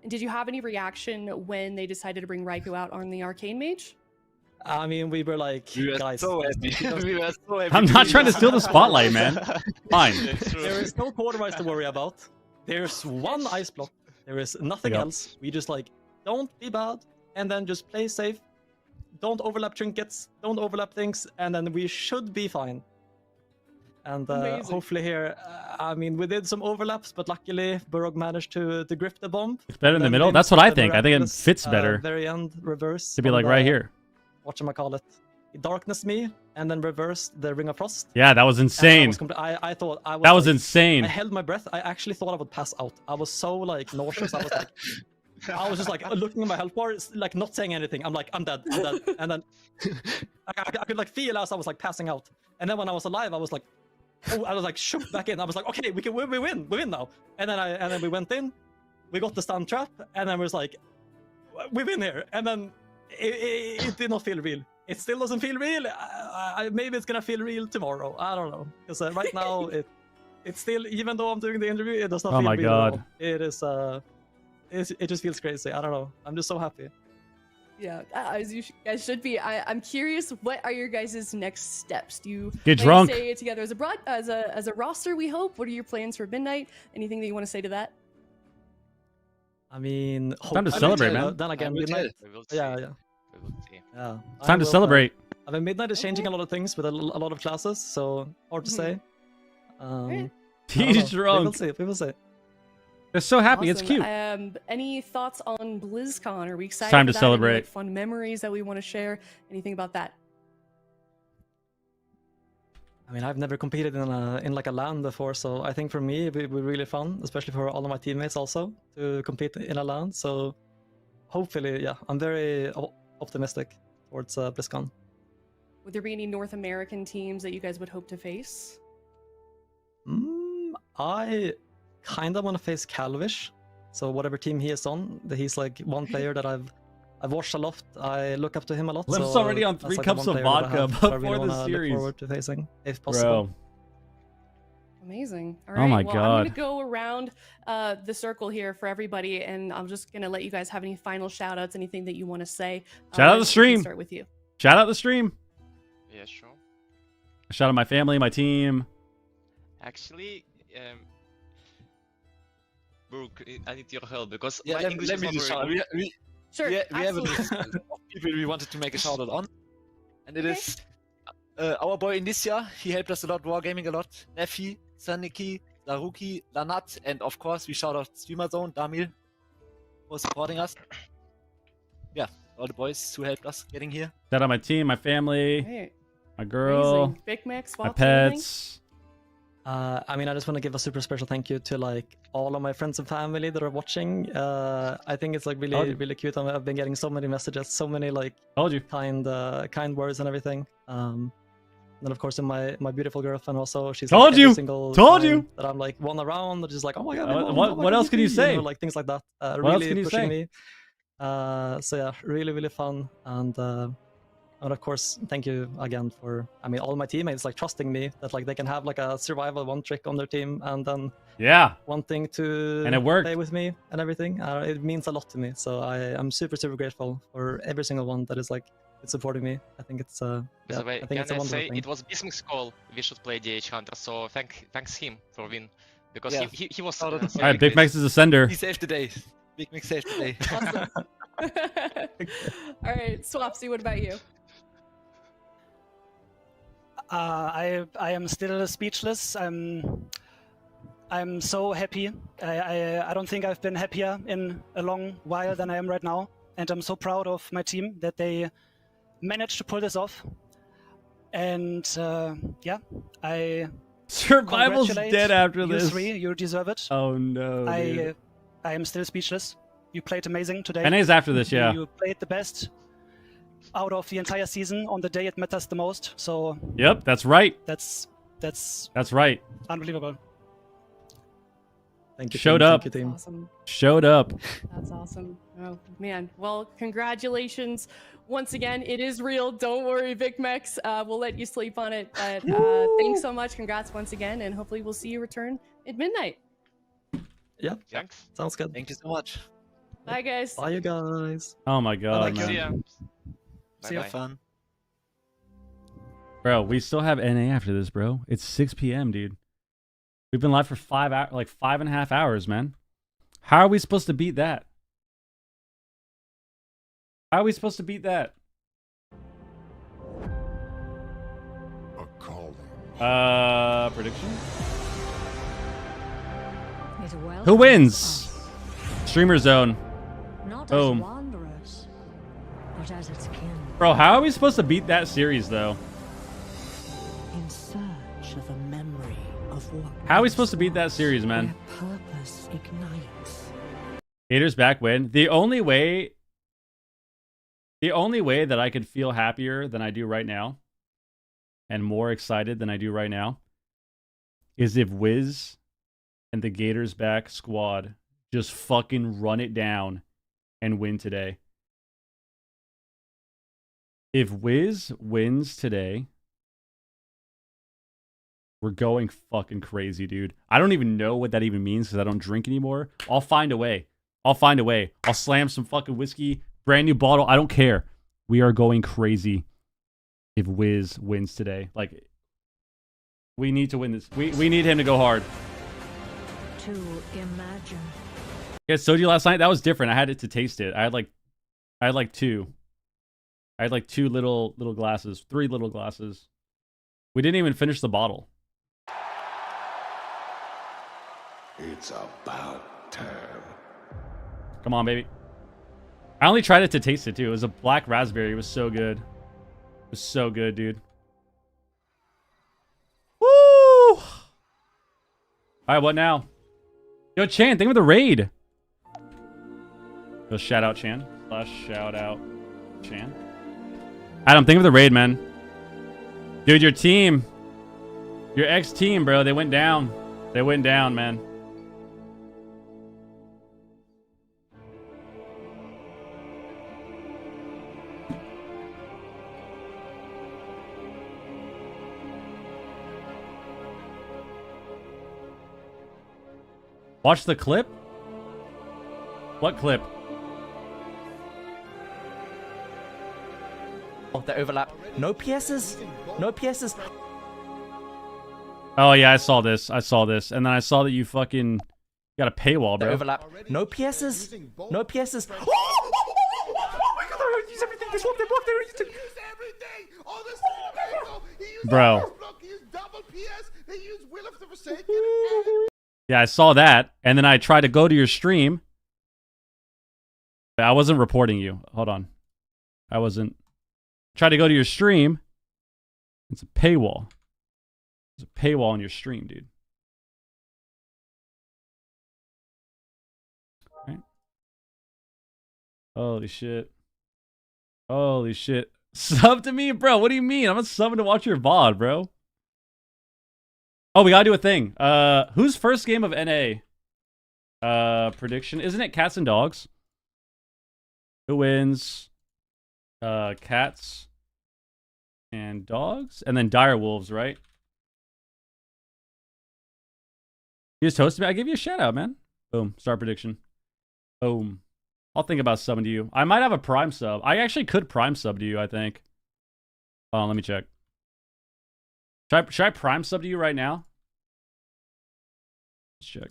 And did you have any reaction when they decided to bring Raikou out on the Arcane Mage? I mean, we were like, We were guys. so happy. We were so happy. I'm not trying to steal the spotlight, man. Fine. There is no quartermice to worry about. There's one ice block. There is nothing There you go. else. We just like, don't be bad, and then just play safe. Don't overlap trinkets. Don't overlap things, and then we should be fine. And hopefully here, I mean, we did some overlaps, but luckily Borug managed to grip the bomb. It's better in the Then middle. Lim That's what I got the think. I think it miraculous, fits better. Very end reverse. To be on like the- right here. Whatchamacallit. He darkness me and then reversed the Ring of Frost. Yeah, that was And insane. I thought I was. That was like- insane. I held my breath. I actually thought I would pass out. I was so like nauseous. I was like, I was just like looking at my health bar, like not saying anything. I'm like, I'm dead, I'm dead. And then I could like feel as I was like passing out. And then when I was alive, I was like, oh, I was like shook back in. I was like, okay, we win now. And then we went in, we got the stun trap, and then we was like, we win here. And then it did not feel real. It still doesn't feel real. Maybe it's gonna feel real tomorrow. I don't know. Because right now it's still, even though I'm doing the interview, it does not feel my real God. at all. It is it just feels crazy. I don't know. I'm just so happy. Yeah, as you guys should be. I'm curious, what are your guys' next steps? Do you Get plan to drunk. stay together as a roster? We hope. What are your plans for midnight? Anything that you want to say to that? I mean, Time to celebrate, man. Then again, I will midnight. We will see. Yeah. We will see. Yeah. It's time to celebrate. I mean, midnight is changing a lot of things with a lot of classes, so hard to say. I don't know. He's drunk. We will see. They're so happy. It's Awesome. cute. Any thoughts on BlizzCon? Are we excited? time for to that? celebrate. Any, like, fun memories that we want to share? Anything about that? I mean, I've never competed in like a LAN before, so I think for me it would be really fun, especially for all of my teammates also, to compete in a LAN. So hopefully, yeah, I'm very optimistic towards BlizzCon. Would there be any North American teams that you guys would hope to face? I kind of want to face Calvish, so whatever team he is on, he's like one player that I've watched a lot. I look up to him a lot. Lim's so already on that's 3 like cups one of player that I vodka have that I before really the wanna series. Look forward to facing, if possible. Bro. Amazing. All Oh right. my well, God. I'm going to go around the circle here for everybody, and I'm just going to let you guys have any final shout outs, anything that you want to say. Shout out the We can stream. Start with you. Shout out the stream. Yeah, sure. Shout out my family, my team. Actually, Brooke, I need your help because Yeah, my let English me is not just very shout. good. Sure. We have a absolutely. list of people we wanted to make a shout out on, and it is our boy Inicia. He helped us a lot, wargaming a lot. Nefi, Saniki, Laruki, Lanat, and of course we shout out Streamer Zone, Damil, for supporting us. Yeah, all the boys who helped us getting here. Shout out my team, my family, Hey, my girl, amazing. Big Mac, my Swaps, anything? pets. I mean, I just want to give a super special thank you to like all of my friends and family that are watching. I think it's like really cute. I've been getting so many messages, so many like Told you. kind words and everything. And then of course, in my beautiful girlfriend also, she's Told like, you! every single Told time you! that I'm like one around, just like, oh my god, What else can you say? like things like that. What Really else can you pushing say? me. So yeah, really fun. And of course, thank you again for, I mean, all my teammates like trusting me that like they can have like a survival one trick on their team and then wanting to And it worked. play with me and everything. It means a lot to me. So I'm super grateful for every single one that is like supporting me. I think it's By the way, I think can it's a I wonderful say thing. it was Bismuth's call we should play DH Hunter, so thanks him for win. Because Yeah. he was All right, Big Max is a sender. He saved the day. Big Mix saved the day. All right, Swapsy, what about you? I am still speechless. I'm so happy. I don't think I've been happier in a long while than I am right now, and I'm so proud of my team that they managed to pull this off. And yeah, I Survival's congratulate dead after you this. three. You deserve it. Oh no. dude. I am still speechless. You played amazing today. NA is after this, yeah. You played the best out of the entire season on the day it matters the most. So. Yep, that's right. That's right. Unbelievable. Thank you. Showed team. up. Thank you, team. Awesome. Showed up. That's awesome. Oh man. Well, congratulations once again. It is real. Don't worry, VicMex. We'll let you sleep on it. But thanks so much. Congrats once again, and hopefully we'll see you return at midnight. Yeah. Thanks. Sounds good. Thank you so much. Bye, guys. Bye, you guys. Oh my god, Thank man. you. See ya. See you. Bye-bye. Fun. Bro, we still have NA after this, bro. It's 6 p.m., dude. We've been live for 5.5 hours, man. How are we supposed to beat that? How are we supposed to beat that? A calling. Prediction? It Who welcomes wins? us, Streamer zone. not Boom. as wanderers, but as its kin. Bro, how are we supposed to beat that series, though? In search of a memory of what How are we supposed to beat that series, man? where purpose ignites. Gators back win. The only way that I could feel happier than I do right now and more excited than I do right now is if Wiz and the Gators back squad just fucking run it down and win today. If Wiz wins today, we're going fucking crazy, dude. I don't even know what that even means because I don't drink anymore. I'll find a way. I'll slam some fucking whiskey, brand new bottle. I don't care. We are going crazy if Wiz wins today. Like, we need to win this. We need him to go hard. To imagine. Yeah, soju last night. That was different. I had it to taste it. I had like two. I had like two little glasses, 3 little glasses. We didn't even finish the bottle. It's about time. Come on, baby. I only tried it to taste it too. It was a black raspberry. It was so good. It was so good, dude. Woo! All right, what now? Yo, Chan, think of the raid. Go shout out Chan. / shout out Chan. Adam, think of the raid, man. Dude, your team. Your ex-team, bro. They went down. They went down, man. Watch the clip? What clip? Oh, the overlap. No PSs. No PSs. Oh, yeah, I saw this. And then I saw that you fucking got a paywall, bro. The overlap. No PSs. No PSs. Oh my god, they use everything. They swap, they block, they use everything. All this Bro. He used double PS. They used Will of the Forsaken. Yeah, I saw that. And then I tried to go to your stream. I wasn't reporting you. Hold on. I wasn't. Tried to go to your stream. It's a paywall. There's a paywall on your stream, dude. Right. Holy shit. Holy shit. Sub to me, bro. What do you mean? I'm a subbing to watch your VOD, bro. Oh, we gotta do a thing. Whose first game of NA? Prediction. Isn't it cats and dogs? Who wins? Cats and dogs? And then dire wolves, right? You just hosted me. I give you a shout out, man. Boom. Start prediction. Boom. I'll think about subbing to you. I might have a prime sub. I actually could prime sub to you, I think. Hold on, let me check. Should I prime sub to you right now? Let's check.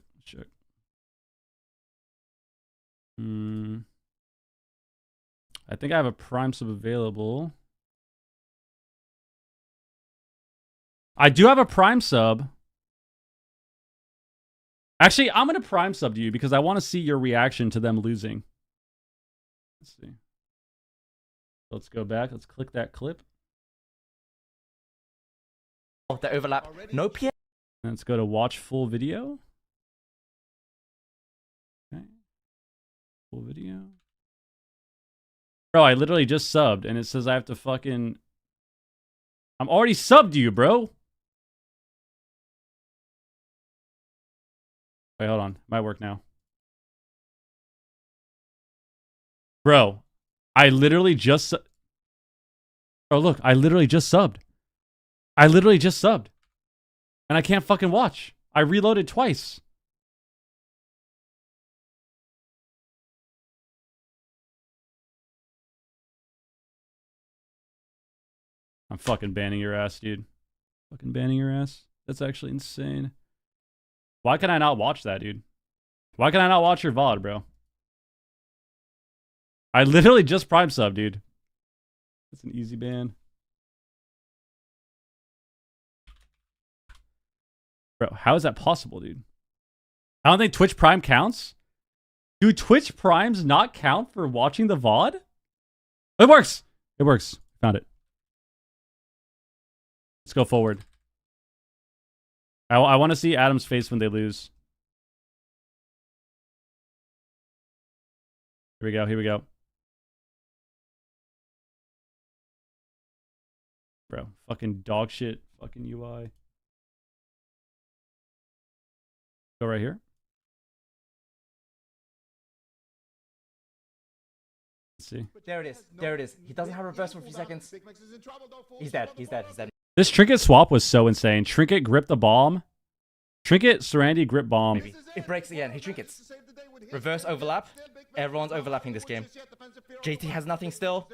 I think I have a prime sub available. I do have a prime sub. Actually, I'm going to prime sub to you because I want to see your reaction to them losing. Let's see. Let's go back. Let's click that clip. Oh, the overlap. No PS. Let's go to watch full video. Okay. Full video. Bro, I literally just subbed, and it says I have to fucking... I'm already subbed to you, bro. Wait, hold on. Might work now. Bro, I literally just... Oh, look, I literally just subbed. I literally just subbed. And I can't fucking watch. I reloaded twice. I'm fucking banning your ass, dude. Fucking banning your ass. That's actually insane. Why can I not watch that, dude? Why can I not watch your VOD, bro? I literally just prime sub, dude. That's an easy ban. Bro, how is that possible, dude? I don't think Twitch Prime counts. Do Twitch Primes not count for watching the VOD? It works. It works. Found it. Let's go forward. I want to see Adam's face when they lose. Here we go. Here we go. Bro, fucking dog shit. Fucking UI. Go right here. Let's see. There it is. There it is. He doesn't have reverse for a few seconds. He's dead. He's dead. He's dead. This Trinket swap was so insane. Trinket grip the bomb. Trinket, Sarandy, grip bomb. Maybe. It breaks again. He trinkets. Reverse overlap. Everyone's overlapping this game. JT has nothing still.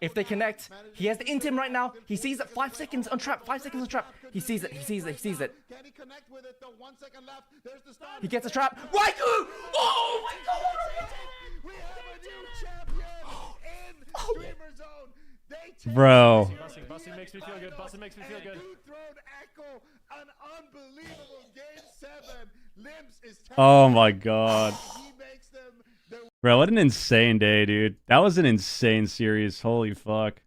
If they connect, he has the intim right now. He sees it. 5 seconds on trap. 5 seconds on trap. He sees it. He sees it. He sees it. He gets a trap. Waiku! Oh my god! We have a new champion in Streamer Zone. Bro. Bussing makes me feel good. Bussing makes me feel good. An unbelievable game 7. Limbs is Oh my god. Bro, what an insane day, dude. That was an insane series. Holy fuck.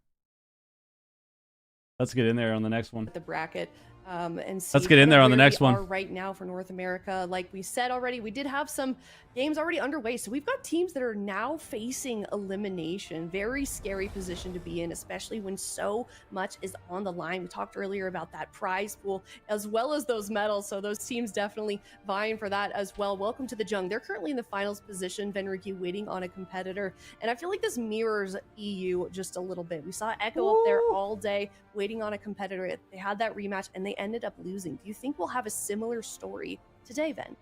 Let's get in there on the next one. The bracket. And see Let's get in there on the where next we one. are right now for North America. Like we said already, we did have some games already underway. So we've got teams that are now facing elimination. Very scary position to be in, especially when so much is on the line. We talked earlier about that prize pool as well as those medals. So those teams definitely vying for that as well. Welcome to the Jung. They're currently in the finals position. Venriki waiting on a competitor. And I feel like this mirrors EU just a little bit. We saw Echo up there all day waiting on a competitor. They had that rematch and they ended up losing. Do you think we'll have a similar story today, Ven?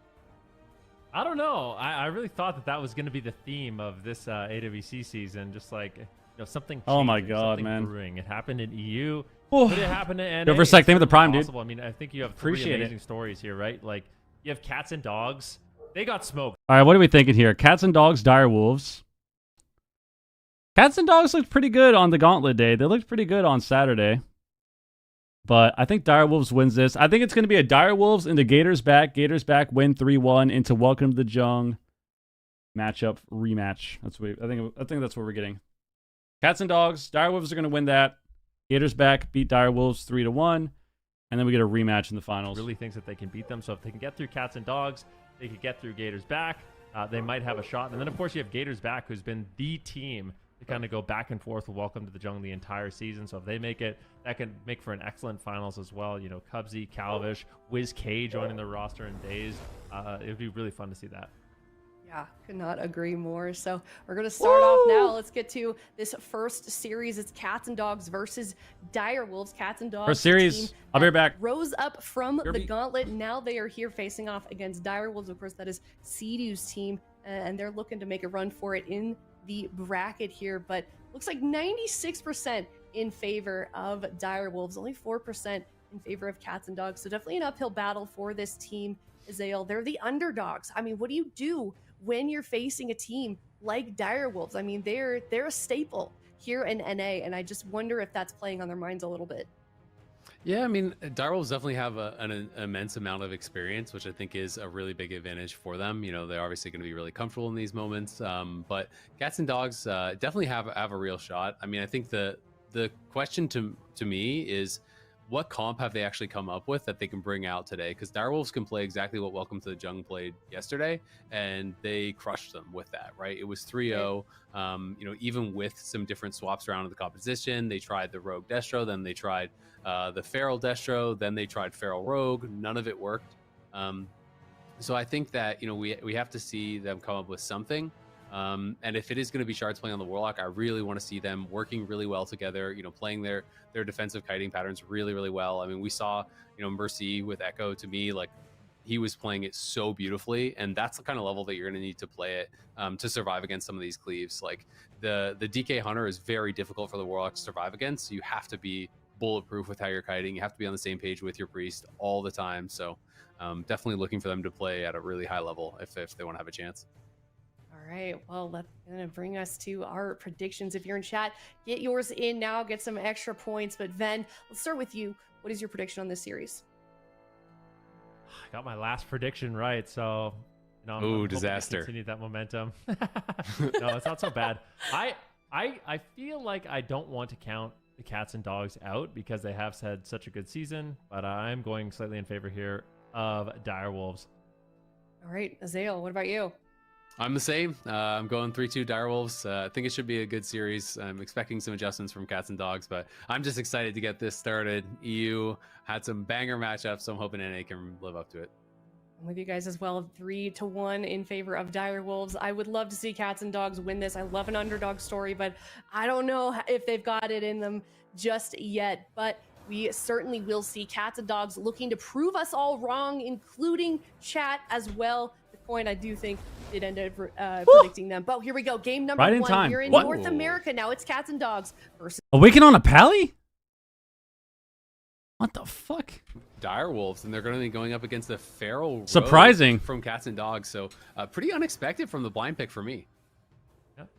I don't know. I really thought that was going to be the theme of this AWC season. Just like, something. Oh my changing, god, something man. Brewing. It happened in EU. Oh. Could it happen in NA? Go for a sec. Thank you for the prime, dude. Possible. I mean, I think you have three Appreciate amazing stories here, right? Like, you have Cats and Dogs. They got smoked. All right, what are we thinking here? Cats and Dogs, Dire Wolves. Cats and Dogs looked pretty good on the Gauntlet day. They looked pretty good on Saturday. But I think Dire Wolves wins this. I think it's going to be a Dire Wolves into Gators back win 3-1 into Welcome to the Jung matchup rematch. That's what I think that's what we're getting. Cats and Dogs, Dire Wolves are going to win that. Gators back beat Dire Wolves 3-1, and then we get a rematch in the finals. Really thinks that they can beat them. So if they can get through Cats and Dogs, they could get through Gators back. They might have a shot. And then of course you have Gators back, who's been the team to kind of go back and forth with Welcome to the Jung the entire season. So if they make it, that can make for an excellent finals as well. You know, Cubsy, Calvish, Wiz K joining the roster in days. It would be really fun to see that. Yeah, could not agree more. So we're going to start off now. Let's get to this first series. It's Cats and Dogs versus Dire Wolves. Cats and Dogs. First series. I'll be right back. Rose up from the gauntlet. Now they are here facing off against Dire Wolves. Of course, that is Sea-Doo's team, and they're looking to make a run for it in the bracket here. But looks like 96% in favor of Dire Wolves, only 4% in favor of Cats and Dogs. So definitely an uphill battle for this team. Azale, they're the underdogs. I mean, what do you do when you're facing a team like Dire Wolves? I mean, they're a staple here in NA, and I just wonder if that's playing on their minds a little bit. Yeah, I mean, Dire Wolves definitely have an immense amount of experience, which I think is a really big advantage for them. You know, they're obviously going to be really comfortable in these moments. But Cats and Dogs definitely have a real shot. I mean, I think the question to me is, what comp have they actually come up with that they can bring out today? Because Direwolves can play exactly what Welcome to the Jungle played yesterday, and they crushed them with that, right? It was 3-0. You know, even with some different swaps around in the composition, they tried the Rogue Destro, then they tried the Feral Destro, then they tried Feral Rogue. None of it worked. So I think that, you know, we have to see them come up with something. And if it is going to be Shards playing on the Warlock, I really want to see them working really well together, you know, playing their defensive kiting patterns really, really well. I mean, we saw, you know, Mercy with Echo, to me, like, he was playing it so beautifully, and that's the kind of level that you're going to need to play it to survive against some of these cleaves. Like, the DK Hunter is very difficult for the Warlock to survive against, so you have to be bulletproof with how you're kiting. You have to be on the same page with your Priest all the time. So definitely looking for them to play at a really high level if they want to have a chance. All right, well, that's going to bring us to our predictions. If you're in chat, get yours in now, get some extra points. But Ven, let's start with you. What is your prediction on this series? I got my last prediction right, so you know, ooh, disaster. Continue that momentum. No, it's not so bad. I feel like I don't want to count the Cats and Dogs out because they have had such a good season, but I'm going slightly in favor here of Direwolves. All right, Azael, what about you? I'm the same. I'm going 3-2 Direwolves. I think it should be a good series. I'm expecting some adjustments from Cats and Dogs, but I'm just excited to get this started. EU had some banger matchups, so I'm hoping NA can live up to it. I'm with you guys as well. 3-1 in favor of Direwolves. I would love to see Cats and Dogs win this. I love an underdog story, but I don't know if they've got it in them just yet. But we certainly will see Cats and Dogs looking to prove us all wrong, including chat as well. The coin, I do think, did end up predicting them. But here we go. Game number Right in one. time. We're in What? North America now. It's Cats and Dogs versus Awaken on a Pally? What the fuck? Direwolves, and they're going to be going up against the Feral Rogue Surprising. from Cats and Dogs. So pretty unexpected from the blind pick for me.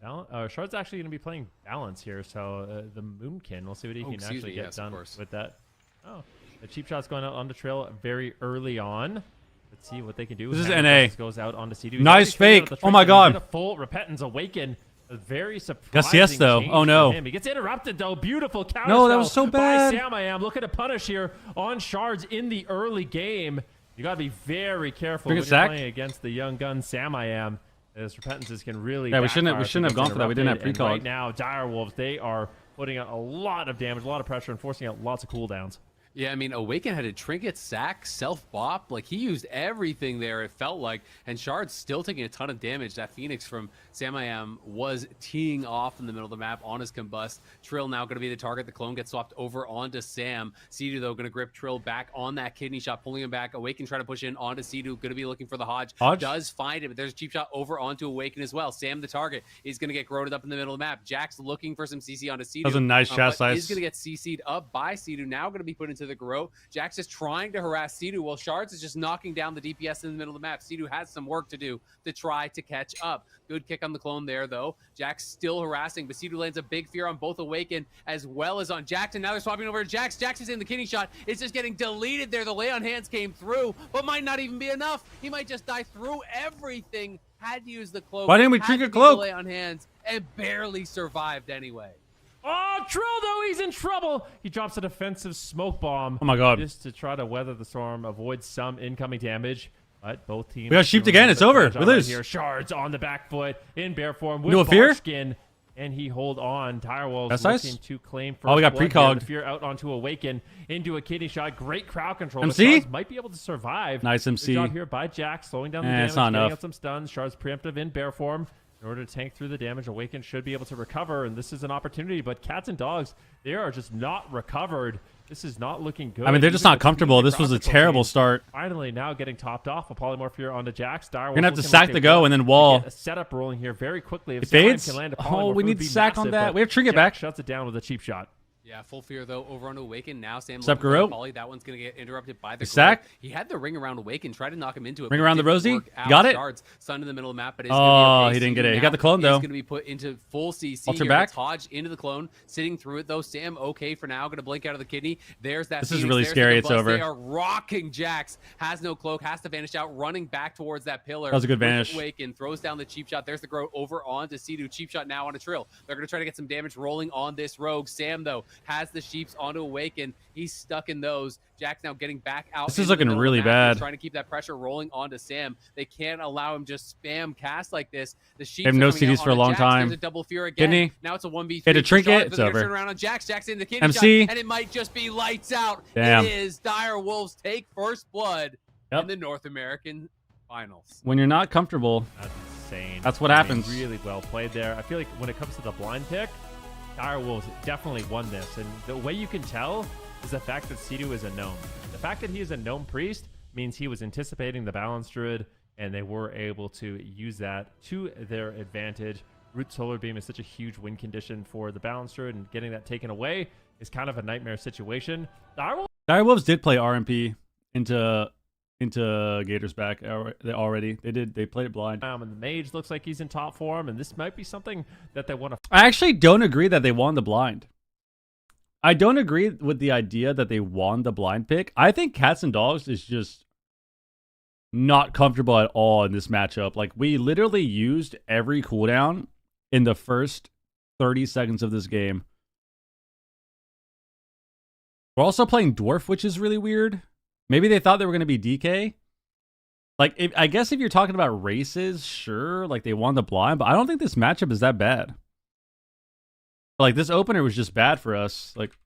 Yeah, Shard's actually going to be playing Balance here, so the Moonkin. We'll see what he can actually get done with that. Oh, the cheap shot's going out on the trail very early on. Let's see what they can do. This is Hammer NA. Goes out onto C2. Nice fake. Oh my god. A full Repentance Awaken. A very surprising Yes, yes, though. change Oh, no. for him. He gets interrupted, though. Beautiful counter. No, that was so bad. By Sam I Am. Looking to punish here on Shards in the early game. You got to be very careful Bring when it, you're Zach. playing against the young gun Sam I Am. As Repentances can really Yeah, we shouldn't backfire have if gone he for that. We didn't have interrupted. And pre-cog. right now, Direwolves, they are putting out a lot of damage, a lot of pressure, and forcing out lots of cooldowns. Yeah, I mean, Awaken had a trinket, sack, self-bop. Like, he used everything there, it felt like. And Shard's still taking a ton of damage. That Phoenix from Sam I Am was teeing off in the middle of the map on his combust. Trill now going to be the target. The clone gets swapped over onto Sam. Cedu, though, going to grip Trill back on that kidney shot, pulling him back. Awaken trying to push in onto Cedu. Going to be looking for the Hodge. Does find it, but there's a cheap shot over onto Awaken as well. Sam, the target, is going to get groated up in the middle of the map. Jack's looking for some CC onto Cedu. That was a nice but chastise. He's going to get CC'd up by Cedu. Now going to be put into the garrote. Jax is trying to harass Cedu while Shards is just knocking down the DPS in the middle of the map. Cedu has some work to do to try to catch up. Good kick on the clone there, though. Jax still harassing, but Cedu lands a big fear on both Awaken as well as on Jax, and now they're swapping over to Jax. Jax is in the kidney shot. It's just getting deleted there. The lay on hands came through, but might not even be enough. He might just die through everything. Had to use the cloak. Why didn't we had trigger to be cloak? the lay on hands and barely survived anyway. Oh, Trill, though, he's in trouble. He drops a defensive smoke bomb. Oh my god. Just to try to weather the storm, avoid some incoming damage. But both teams. We got sheeped again. It's over. We lose. Here. Shards on the back foot in bear form with No fear? Barskin. And he hold on. Direwolves That's looking nice. to claim first Oh, we got blood here. precogged. The fear out onto Awaken into a kidney shot. Great crowd control. MC? But Shards might be able to survive. Nice MC. Good job here by Jack, slowing down the damage, it's not getting enough. out some stuns. Shards preemptive in bear form. In order to tank through the damage, Awaken should be able to recover, and this is an opportunity. But Cats and Dogs, they are just not recovered. This is not looking good. I mean, they're just Even not with comfortable. the This was a crowd terrible control start. Finally, now getting topped off. A polymorph here onto Jax. We're gonna have to sack the go and then wall. A setup rolling here very quickly. If It Sam fades? Can land a Oh, polymorph, we it need would be sack on massive, that. but We have Trinket Jack back. Shuts it down with a cheap shot. Yeah, full fear, though, over on Awaken. Now Sam Sup, looking for the Garrote? volley. That one's going to get interrupted by the Sack? Garrote. He had the ring around Awaken, tried to knock him into it. Ring but around the didn't Rosie? work out. Got it? Shards, sun in the middle of the map, but it's Oh, gonna be okay. he didn't get Cedu it. He now got the clone, is though. going to be put into full CC. Alter Here back. gets Hodge into the clone, sitting through it, though. Sam okay for now. Going to blink out of the kidney. There's that This is Phoenix. really There's scary. the It's bust. over. They are rocking Jax. Has no cloak. Has to vanish out. Running back towards that pillar. That was a good with vanish. Awaken throws down the cheap shot. There's the Garrote over onto Cedu. Cheap shot now on a Trill. They're going to try to get some damage rolling on this Rogue. Sam, though, has the sheeps onto Awaken. He's stuck in those. Jack's now getting back out. This is looking really bad. He's trying to keep that pressure rolling onto Sam. They can't allow him just spam cast like this. The sheeps They have no CDs for a long time. There's a double fear again. Kidney. Now it's a 1v3. Hit a trinket. It's over. Turn around on Jax. Jack's in the kidney MC. shot, and it might just be lights out. Damn. It is. Dire Wolves take first blood in the North American finals. When you're not comfortable, that's insane. That's what I mean, happens. really well played there. I feel like when it comes to the blind pick, Dire Wolves definitely won this. And the way you can tell is the fact that Sidu is a gnome. The fact that he is a gnome priest means he was anticipating the balance druid, and they were able to use that to their advantage. Root Solar Beam is such a huge win condition for the balance druid, and getting that taken away is kind of a nightmare situation. Dire Wolves did play RMP into Gators back already. They played it blind. And the mage looks like he's in top form, and this might be something that they want to. I actually don't agree that they won the blind. I don't agree with the idea that they won the blind pick. I think Cats and Dogs is just not comfortable at all in this matchup. Like, we literally used every cooldown in the first 30 seconds of this game. We're also playing Dwarf, which is really weird. Maybe they thought they were going to be DK. Like, I guess if you're talking about races, sure, like they won the blind, but I don't think this matchup is that bad. Like, this opener was just bad for us. Like,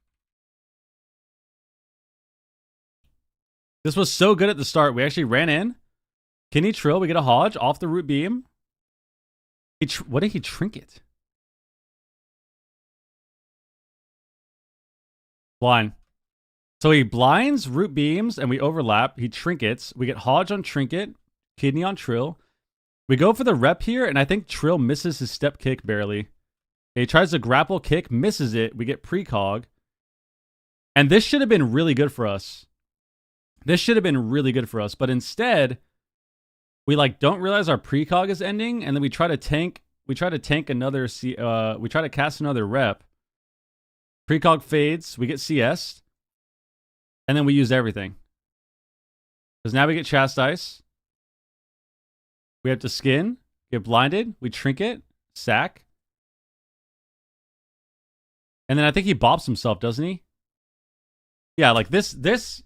this was so good at the start. We actually ran in. Kenny Trill, we get a Hodge off the root beam. What did he trinket? Blind. So he blinds, root beams, and we overlap. He trinkets. We get Hodge on trinket, Kidney on Trill. We go for the rep here, and I think Trill misses his step kick barely. He tries to grapple kick, misses it. We get precog. And this should have been really good for us. This should have been really good for us. But instead, we don't realize our precog is ending, and then we try to tank. We try to tank another. We try to cast another rep. Precog fades. We get CS. And then we use everything. Because now we get Chastise. We have to skin. Get blinded. We trinket. Sack. And then I think he bops himself, doesn't he? Yeah, like this.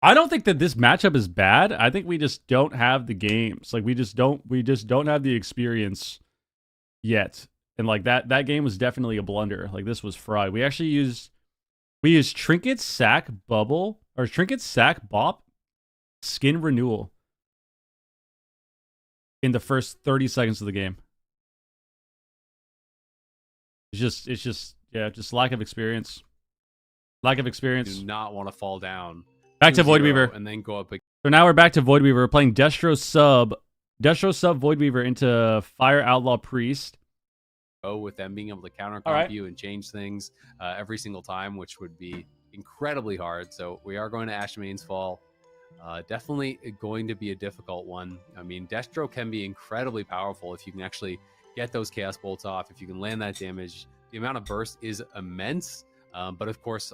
I don't think that this matchup is bad. I think we just don't have the games. Like, we just don't have the experience yet. And like that game was definitely a blunder. Like, this was fried. We actually used Trinket, Sack, Bubble, or Trinket, Sack, Bop, Skin Renewal in the first 30 seconds of the game. It's just lack of experience. Lack of experience. Do not want to fall down. Back to Void Weaver. And then go up again. So now we're back to Void Weaver. We're playing Destro sub Void Weaver into Fire Outlaw Priest. With them being able to counter All right. you and change things every single time, which would be incredibly hard. So we are going to Ashmane's Fall. Definitely going to be a difficult one. I mean, Destro can be incredibly powerful if you can actually get those Chaos Bolts off, if you can land that damage. The amount of burst is immense, but of course,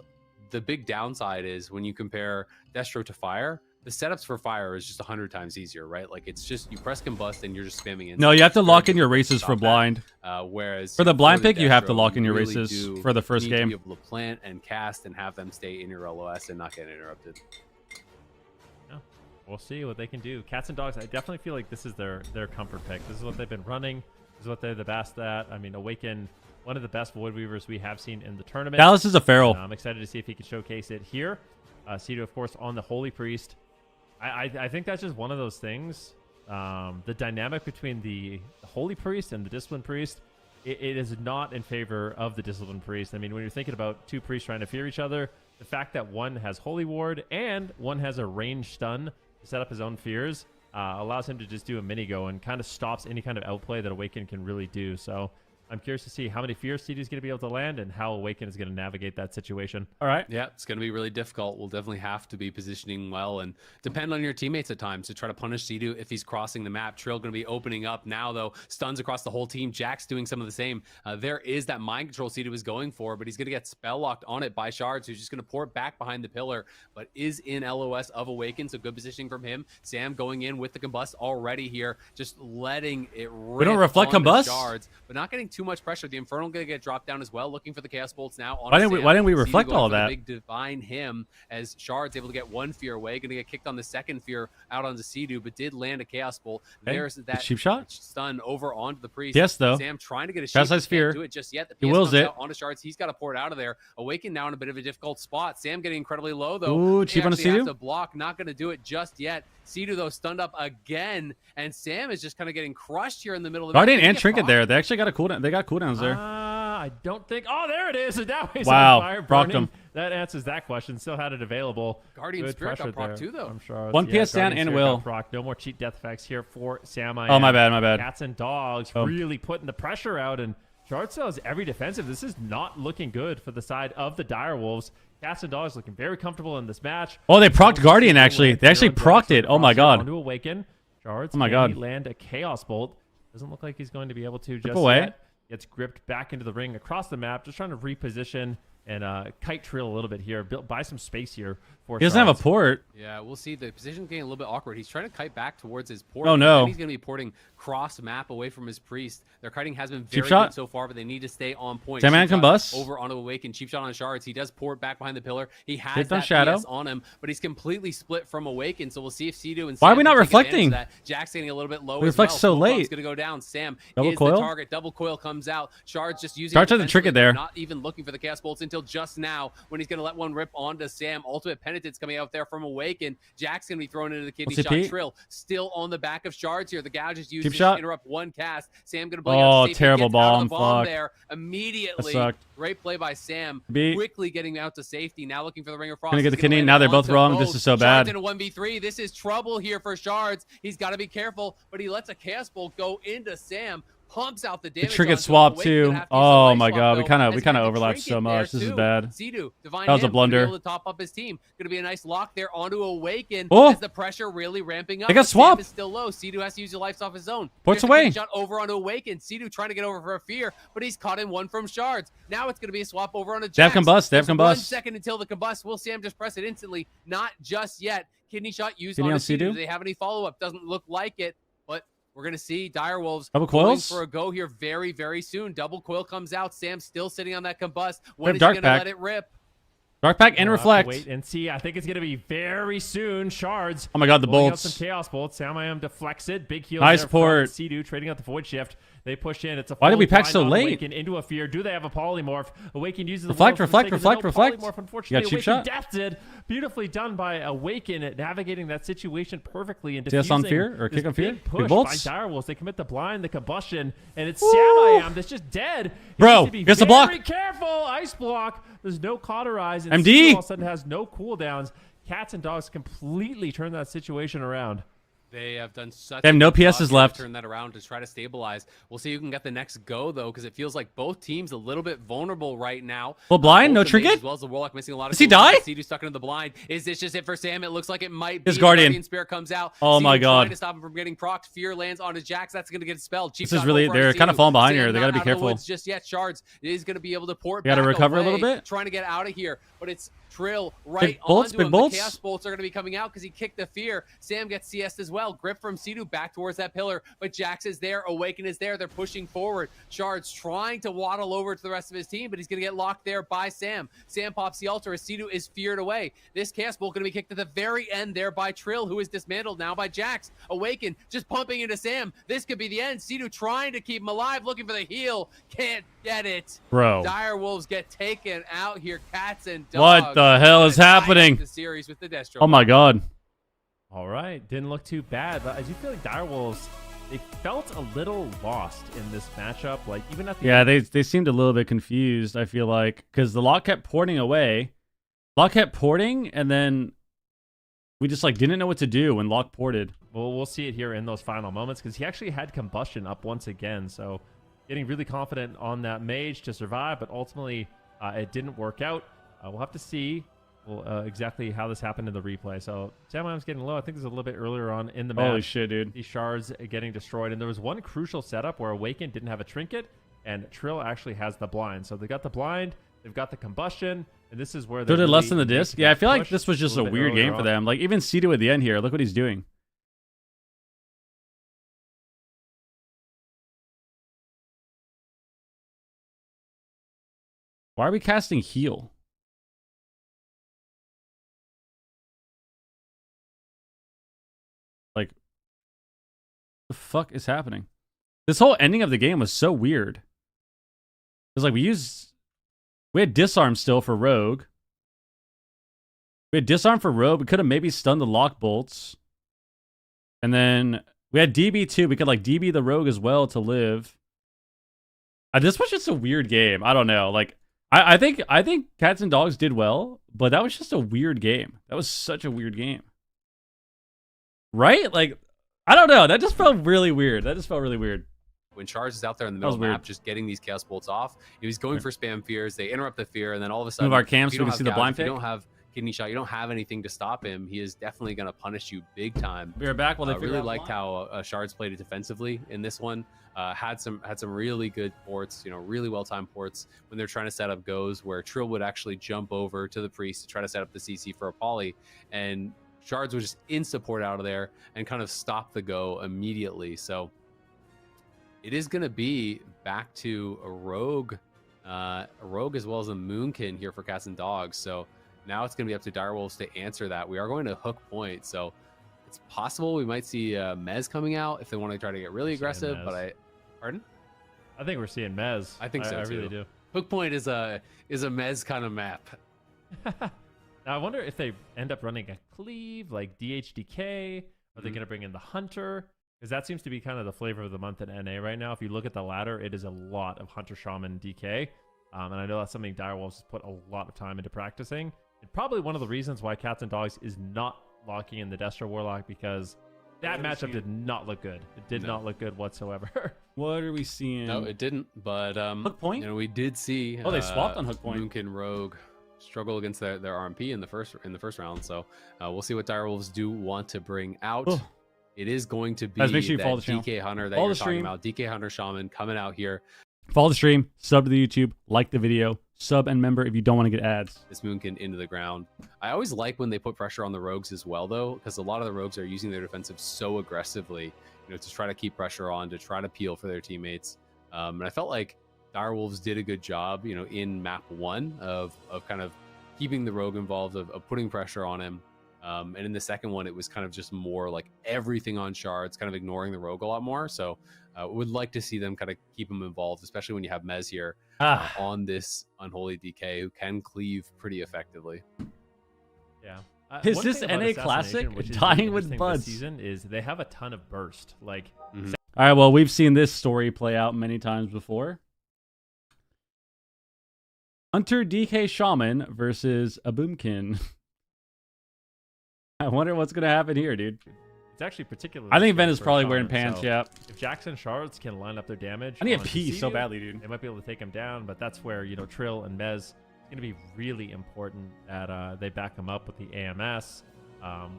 the big downside is when you compare Destro to Fire, the setups for Fire is just 100 times easier, right? Like, it's just you press combust and you're just spamming in. No, you have to lock in your races for blind. Whereas for the blind for the pick, you have to Destro, lock in your really races for the first game. To be able to plant and cast and have them stay in your LOS and not get interrupted. Yeah, we'll see what they can do. Cats and Dogs, I definitely feel like this is their comfort pick. This is what they've been running. This is what they're the best at. I mean, Awaken, one of the best Void Weavers we have seen in the tournament. Dallas is a feral. I'm excited to see if he can showcase it here. Sido, of course, on the Holy Priest. I think that's just one of those things. The dynamic between the Holy Priest and the Disciplined Priest, it is not in favor of the Disciplined Priest. I mean, when you're thinking about two priests trying to fear each other, the fact that one has Holy Ward and one has a ranged stun to set up his own fears allows him to just do a mini-go and kind of stops any kind of outplay that Awaken can really do. So I'm curious to see how many fears CD is going to be able to land and how Awaken is going to navigate that situation. All right. Yeah, it's going to be really difficult. We'll definitely have to be positioning well and depend on your teammates at times to try to punish Sidu if he's crossing the map. Trill going to be opening up now, though. Stuns across the whole team. Jack's doing some of the same. There is that mind control Sidu is going for, but he's going to get spell locked on it by Shards, who's just going to pour it back behind the pillar, but is in LOS of Awaken, so good positioning from him. Sam going in with the combust already here, just letting it rip. We don't reflect onto combust? Shards, but not getting too too much pressure. The Infernal going to get dropped down as well, looking for the Chaos Bolts now. On Why didn't we Seedu reflect going all for the that? Big Divine Him as Shard's able to get one fear away. Going to get kicked on the second fear out onto Seedu, but did land a Chaos Bolt. Okay. There's that cheap shot stun over onto the Priest. Yes, though. Sam trying to get a Fast shot. size fear. Do it just yet. The He PS wills comes it. out onto Shards. He's got to pour it out of there. Awaken now in a bit of a difficult spot. Sam getting incredibly low though. Ooh, They cheap on a actually have Seedu. to block. Not going to do it just yet. Seedu though stunned up again, and Sam is just kind of getting crushed here in the middle of the Guardian match. and Trinket there. They actually got a cooldown. They got cooldowns there. I don't think. Oh, there it is. And now he's Wow, on fire, procced burning. him. That answers that question. Still had it available. Guardian Good Spirit got pressure proc there too, though. from Shards. One PS down Guardian and Spirit Will. got proc. No more cheap death effects here for Sam. Oh, my bad, my bad. Cats and dogs Oh. really putting the pressure out, and Shards still has every defensive. This is not looking good for the side of the Direwolves. Cats and dogs looking very comfortable in this match. Oh, they procced Guardian actually. They actually procced it. Oh my god. To awaken. Shards. Oh my can god. he land a Chaos Bolt? Doesn't look like he's going to be able to just away. yet. Gets gripped back into the ring across the map, just trying to reposition and kite trail a little bit here, buy some space here for He doesn't have a Shards. port. Yeah, we'll see. The position's getting a little bit awkward. He's trying to kite back towards his port. Oh, no. And he's going to be porting cross map away from his priest. Their kiting has been Cheap very shot. good so far, but they need to stay on point. Ten man Cheap shot combust. over onto Awaken. Cheap shot on Shards. He does port back behind the pillar. He has Hit on that Shadow. PS on him, but he's completely split from Awaken. So we'll see if Seedu and Why are Sam we can not take advantage of reflecting? that. Jack's getting a little bit low We as well. reflect so Smoke Bomb's late. going to go down. Sam Double is coil? the target. Double coil comes out. Shards just using Shards it had the trinket defensively, there. not even looking for the Chaos Bolts until just now when he's going to let one rip onto Sam. Ultimate Penitence coming out there from Awaken. Jack's going to be thrown into the kidney What's it, shot. Pete? Trill still on the back of Shards here. The gouge is used Cheap to shot. interrupt one cast. Sam going to blink Oh, out to safety. terrible Gets out of the bomb. bomb Fuck. there immediately. That sucked. Great play by Sam. Beat. Quickly getting out to safety. Now looking for the Ring of Frost. Gonna get the He's gonna kidney. land Now they're both onto wrong. This is so Shards bad. in a 1v3. This is trouble here for Shards. He's got to be careful, but he lets a Chaos Bolt go into Sam. Pumps out the The damage. trinket onto him. swap Awaken too. gonna have to use a Oh life my swap, god, we though. kind Has of got the overlapped so trinket there, much. This is too. bad. Seedu, Divine That was a Him, gonna be blunder. able to top up his team. Going to be a nice lock there onto Awaken Oh. as the pressure really ramping up. They got but Sam swapped. is still low. Seedu has to use the lives off his own. Port's Here's the kidney away. Shot over onto Awaken. Seedu trying to get over for a fear, but he's caught in one from Shards. Now it's going to be a swap over onto They have Jax. combust, they have There's 1 combust. second until the combust. Will Sam just press it instantly? Not just yet. Kidney shot used Kidney on on Seedu. Do Seedu? they have any follow-up? Doesn't look like it, but we're going to see Direwolves Double going coils? for a go here very, very soon. Double coil comes out. Sam still sitting on that combust. We When have is he Dark going to Pack. let it rip? Dark pack and We'll have to reflect. Wait and see. I think it's going to be very soon. Shards. Oh my god, the pulling out bolts. some Chaos Bolts. Sam I am deflects it. Big heal. Nice there from port. Seedu trading out the Void Shift. They push in. It's a Why did we full pack so blind on late? Awaken into a fear. Do they have a polymorph? Awaken uses the Reflect, will reflect, for the sake of reflect, no reflect. polymorph, unfortunately, You got cheap Awaken shot? deathed. Beautifully done by Awaken at navigating that situation perfectly and CS on diffusing fear or this kick on fear? big Big push by bolts? Direwolves. They commit the blind, the combustion, and it's Sam that's just dead. He Bro, needs to be gets the block. very careful. Ice block. There's no cauterize. And MD. Seedu all of a sudden has no cooldowns. Cats and dogs completely turn that situation around. They have done such. They have a no good job PSs here to left. Turn that around to try to stabilize. We'll see who can get the next go though, because it feels like both teams a little bit vulnerable right now. Well, blind, Both no the mages trinket? as well as the Warlock missing a lot of. Does he cooldowns. die? Seedu stuck into the blind. Is this just it for Sam? It looks like it might be. His Guardian. Spirit comes out. Oh my Seedu god. Trying to stop him from getting procced. Fear lands onto Jax. That's going to get expelled. Cheap This is shot really- over they're onto kinda Seedu. falling behind Sam here. They gotta not be out of the careful. woods just yet. Shards is going to be able to port They gotta back recover a away, little bit. trying to get out of here, but it's Trill right bolts, onto big him. bolts. The Chaos Bolts are going to be coming out because he kicked the fear. Sam gets CS'd as well. Grip from Seedu back towards that pillar, but Jax is there. Awaken is there. They're pushing forward. Shards trying to waddle over to the rest of his team, but he's going to get locked there by Sam. Sam pops the altar as Seedu is feared away. This Chaos Bolt going to be kicked at the very end there by Trill, who is dismantled now by Jax. Awaken just pumping into Sam. This could be the end. Seedu trying to keep him alive, looking for the heal. Can't get it. Bro. Direwolves get taken out here. Cats and dogs. What the hell is Tie up happening? The series with the Destro. Oh my god. All right, didn't look too bad, but I do feel like Direwolves, they felt a little lost in this matchup. Like even at the Yeah, end, they seemed a little bit confused, I feel like, because the lock kept porting away. Lock kept porting, and then we just like didn't know what to do when lock ported. well, we'll see it here in those final moments because he actually had combustion up once again. So getting really confident on that mage to survive, but ultimately it didn't work out. We'll have to see exactly how this happened in the replay. So Samuel's getting low. I think this is a little bit earlier on in the match. Holy shit, dude. These shards getting destroyed. And there was one crucial setup where Awaken didn't have a trinket and Trill actually has the blind. So they got the blind, they've got the combustion, and this is where So they did less really than the make disc? that Yeah, I feel like push this was just a little bit weird earlier game for on. them. Like even Seedu at the end here, look what he's doing. Why are we casting heal? Like, the fuck is happening? This whole ending of the game was so weird. It was like we had disarm still for Rogue. We had disarm for Rogue. We could have maybe stunned the lock bolts. And then we had DB too. We could like DB the Rogue as well to live. This was just a weird game. I don't know. Like, I think Cats and Dogs did well, but that was just a weird game. That was such a weird game. Right? Like, I don't know. That just felt really weird. When Charge is out there in the middle of the weird. map, just getting these Chaos Bolts off, he's going for spam fears. They interrupt the fear, and then all of a sudden, Move our camps if so you we don't can see have the blind Gouge, if you pick. don't have Kidney Shot, you don't have anything to stop him. He is definitely going to punish you big time. We are back while they figure really out liked how Shards played it defensively in this one. Had some really good ports, really well timed ports when they're trying to set up goes, where Trill would actually jump over to the Priest to try to set up the CC for a poly, and Shards would just in support out of there and kind of stop the go immediately. So it is going to be back to a rogue as well as a Moonkin here for Cats and Dogs. So now it's going to be up to Direwolves to answer that. We are going to hook point, so it's possible we might see Mez coming out if they want to try to get really aggressive. But pardon? I think we're seeing Mez. I think so I too. really do. Hook point is a Mez kind of map. Now I wonder if they end up running a cleave like DHDK. Are they going to bring in the Hunter? Because that seems to be kind of the flavor of the month in NA right now. If you look at the ladder, it is a lot of Hunter, Shaman, DK. And I know that's something Direwolves has put a lot of time into practicing. And probably one of the reasons why Cats and Dogs is not locking in the Destro Warlock, because that matchup did not look good. It did not look good whatsoever. What are we seeing? No, it didn't. But hook point. We did see. Oh, they swapped on hook point. Moonkin Rogue struggle against their RMP in the first round. So we'll see what Direwolves do want to bring out. Oh. It is going to be Guys, make sure you that follow the channel. DK Hunter that Follow you're the talking stream. about. DK Hunter Shaman coming out here. Follow the stream, sub to the YouTube, like the video, sub and member if you don't want to get ads. This Moonkin into the ground. I always like when they put pressure on the rogues as well, though, because a lot of the rogues are using their defensive so aggressively, to try to keep pressure on, to try to peel for their teammates. And I felt like Direwolves did a good job, in map 1 of kind of keeping the rogue involved, of putting pressure on him. And in the second one, it was kind of just more like everything on Shards, kind of ignoring the rogue a lot more. So would like to see them kind of keep him involved, especially when you have Mez here on this Unholy DK who can cleave pretty effectively. Yeah. Is One this thing about NA Classic? Assassination, which is Dying really with interesting buds. This season is they have a ton of burst. Like, All right, well, we've seen this story play out many times before. Hunter DK Shaman versus a Boomkin. I wonder what's going to happen here, dude. it's actually particularly. I think strong Ven is for probably Shaman, wearing pants, so yeah. If Jackson Shards can line up their damage, I need a on pee so Cecilio, badly, dude. They might be able to take him down, but that's where Trill and Mez. It's going to be really important that they back him up with the AMS,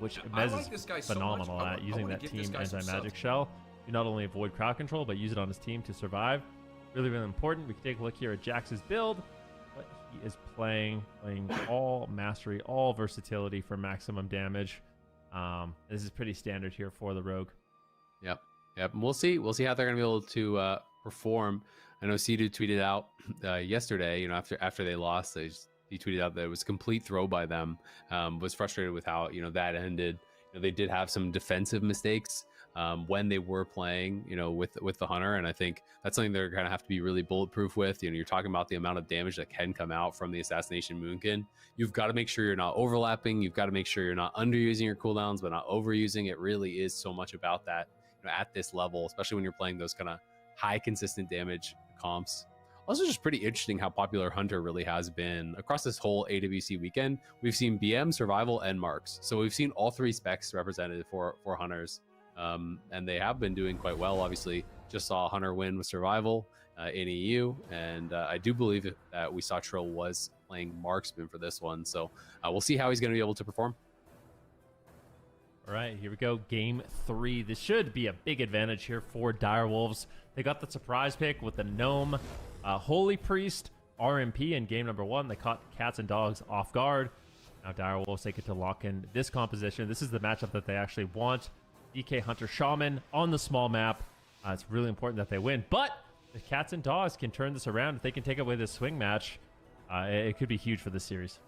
which I Mez like this guy is so much. phenomenal I at using wanna that give this team guy some anti-magic subs. shell. You not only avoid crowd control, but use it on his team to survive. Really, really important. We can take a look here at Jax's build. But he is playing all mastery, all versatility for maximum damage. This is pretty standard here for the rogue. Yep. And we'll see how they're gonna be able to perform. I know Cedu tweeted out yesterday, after they lost, he tweeted out that it was a complete throw by them. Was frustrated with how that ended. They did have some defensive mistakes when they were playing, with the Hunter, and I think that's something they're gonna have to be really bulletproof with. You're talking about the amount of damage that can come out from the Assassination Moonkin. You've got to make sure you're not overlapping. You've got to make sure you're not underusing your cooldowns, but not overusing. It really is so much about that at this level, especially when you're playing those kind of high consistent damage comps. Also, just pretty interesting how popular Hunter really has been across this whole AWC weekend. We've seen BM, Survival, and Marks. So we've seen all 3 specs represented for Hunters. And they have been doing quite well. Obviously, just saw Hunter win with Survival in EU, and I do believe that we saw Trill was playing Marksman for this one. So we'll see how he's going to be able to perform. All right, here we go. Game 3. This should be a big advantage here for Direwolves. They got the surprise pick with the Gnome, Holy Priest, RMP in game number 1. They caught Cats and Dogs off guard. Now Direwolves, they get to lock in this composition. This is the matchup that they actually want. DK Hunter Shaman on the small map. It's really important that they win. But the Cats and Dogs can turn this around. If they can take away this swing match, it could be huge for this series.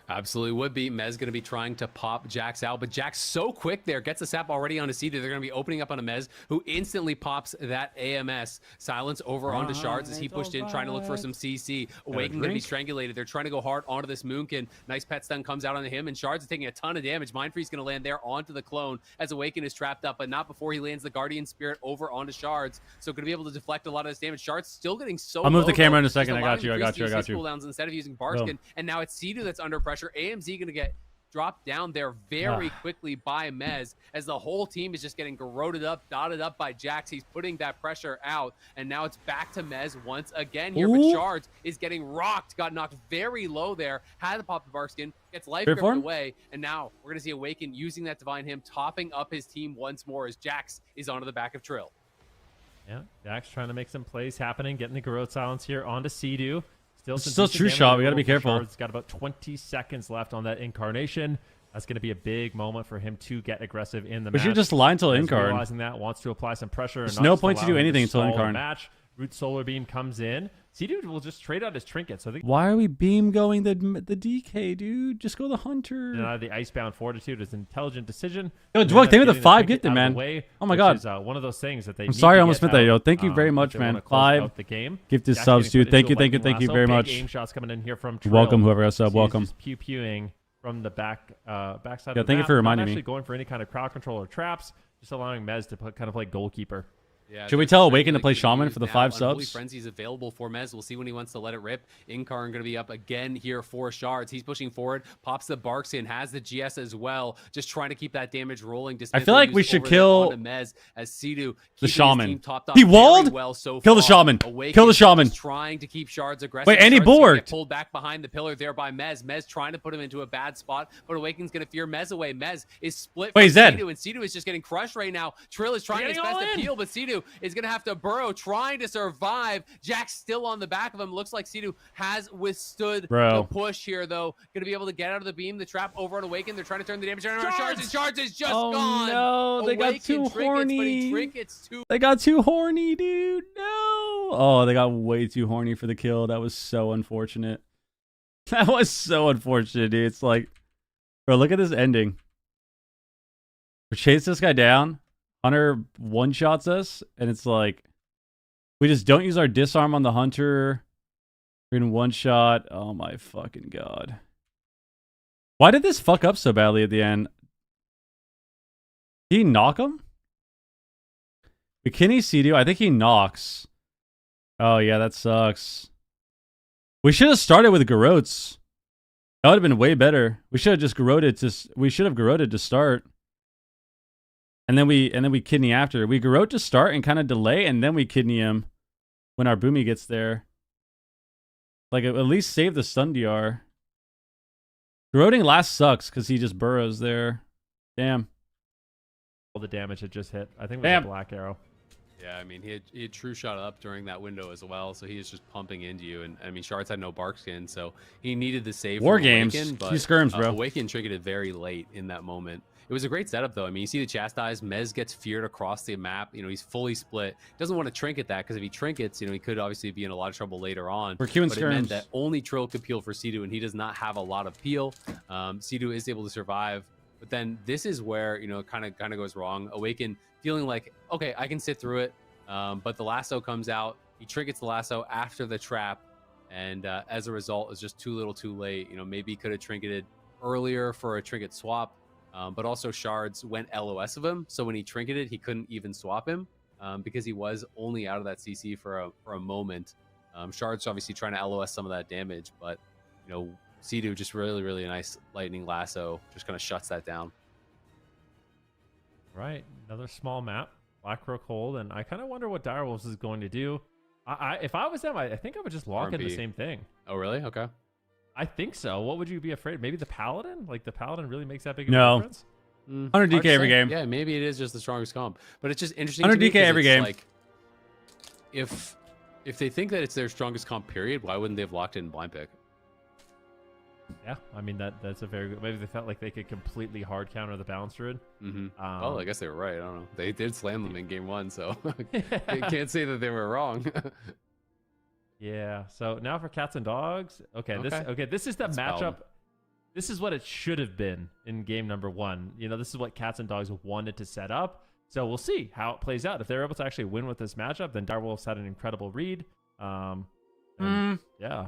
Absolutely would be. Mez going to be trying to pop Jax out, but Jax so quick there, gets the sap already onto C2. They're going to be opening up on a Mez, who instantly pops that AMS. Silence over onto Shards as he pushed in, trying to look for some CC. Awaken going to be strangulated. They're trying to go hard onto this Moonkin. Nice pet stun comes out onto him, and Shards is taking a ton of damage. Mind Freeze going to land there onto the clone as Awaken is trapped up, but not before he lands the Guardian Spirit over onto Shards. So going to be able to deflect a lot of this damage. Shards still getting so I'll move low, the camera in a Just second. I got allowing you. Freeze to use his cooldowns instead of using Barskin, and now it's C2 that's under pressure. AMZ going to get dropped down there very quickly by Mez as the whole team is just getting garroted up, dotted up by Jax. He's putting that pressure out, and now it's back to Mez once again here. But Shards is getting rocked, got knocked very low there, had to pop the Barskin, gets life gripped away, and now we're going to see Awaken using that Divine Hymn, topping up his team once more as Jax is onto the back of Trill. Yeah, Jax trying to make some plays happening, getting the Garrote Silence here onto Sea-Doo. Still true shot. We got to be careful. It's got about 20 seconds left on that Incarnation. That's going to be a big moment for him to get aggressive in the match. We should just lie until Incarn. Realizing that, wants to apply some pressure. There's no point to do anything until Incarn. Match. Root Solar Beam comes in. Sea-Doo will just trade out his trinket. So I think why are we beam going the DK, dude? Just go the Hunter. And the Icebound Fortitude is an intelligent decision. Yo, Dwug, thank you for the 5 gifted, man. Oh my god. Is, one of those things that they I'm sorry I almost missed that, yo. Thank you very much, man. 5 gifted subs, dude. Thank you very much. Aim shots coming in here from Trill. Welcome, whoever got sub. Welcome. Pew-pewing from the backside of the thank you for reminding me. Not actually going for any kind of crowd control or traps, just allowing Mez to kind of play goalkeeper. Yeah, should we tell Awaken to play Shaman for the 5 subs? Unholy Frenzy's available for Mez. We'll see when he wants to let it rip. Incarn going to be up again here for Shards. He's pushing forward, pops the Barks in, has the GS as well, just trying to keep that damage rolling. I feel like we should kill Mez as Sea-Doo the Shaman. He walled? Well so kill the Shaman. Kill the Shaman. Trying to keep Shards aggressive. Wait, and he bulwarked. Pulled back behind the pillar there by Mez. Mez trying to put him into a bad spot, but Awaken's going to fear Mez away. Mez is split from Sea-Doo, and Sea-Doo is just getting crushed right now. Trill is trying his best to peel, but Sea-Doo is going to have to burrow, trying to survive. Jack's still on the back of him. Looks like Sea-Doo has withstood the push here, though. Going to be able to get out of the beam. The trap over on Awaken. They're trying to turn the damage around. Shards, and Shards is just gone. No, they got too horny. Too they got too horny, dude. No. Oh, they got way too horny for the kill. That was so unfortunate. That was so unfortunate, dude. It's like, bro, look at this ending. We chase this guy down. Hunter one-shots us, and it's like, we just don't use our disarm on the Hunter. We're in one shot. Oh my fucking god. Why did this fuck up so badly at the end? Did he knock him? McKinney Sea-Doo, I think he knocks. Oh yeah, that sucks. We should have started with Garrotes. That would have been way better. We should have just Garroted to start. And then we kidney after. We Garrote to start and kind of delay, and then we kidney him when our Boomy gets there. Like, at least save the stun DR. Garroting last sucks because he just burrows there. Damn. All the damage it just hit. I think it was a black arrow. Yeah, I mean, he had true shot up during that window as well, so he is just pumping into you. And I mean, Shards had no bark skin, so he needed the save. War from games. Awaken, but, He skirms, bro. Awaken triggered very late in that moment. It was a great setup, though. I mean, you see the Chastise. Mez gets feared across the map. You know, he's fully split. Doesn't want to trinket that, because if he trinkets, you know, he could obviously be in a lot of trouble later on. We're queuing but it meant skirms. that only Trill could peel for Sea-Doo, and he does not have a lot of peel. Sea-Doo is able to survive. But then this is where, you know, it kind of goes wrong. Awaken feeling like, okay, I can sit through it. But the lasso comes out. He trinkets the lasso after the trap. And as a result, it's just too little too late. You know, maybe he could have trinketed earlier for a trinket swap. But also Shards went LOS of him. So when he trinketed, he couldn't even swap him because he was only out of that CC for a moment. Shards obviously trying to LOS some of that damage. But, you know, Sea-Doo just really, really nice lightning lasso. Just kind of shuts that down. Right. Another small map. Blackrock hold, and I kind of wonder what Direwolves is going to do. If I was them, I think I would just lock in the same thing. Oh, really? Okay. I think so. What would you be afraid? Maybe the Paladin? Like, the Paladin really makes that big of No. a difference? 100 DK every game. Yeah, maybe it is just the strongest comp. But it's just interesting 100 to me DK every game. Like, if they think that it's their strongest comp, period, why wouldn't they have locked in blind pick? Yeah, I mean, that's a very good... Maybe they felt like they could completely hard counter the Balance Druid. Well, I guess they were right. I don't know. They did slam them in game one, so I can't say that they were wrong. Yeah. So now for cats and dogs. Okay. This is the That's matchup. valid. This is what it should have been in game number 1. You know, this is what cats and dogs wanted to set up. So we'll see how it plays out. If they're able to actually win with this matchup, then Direwolves had an incredible read. Yeah,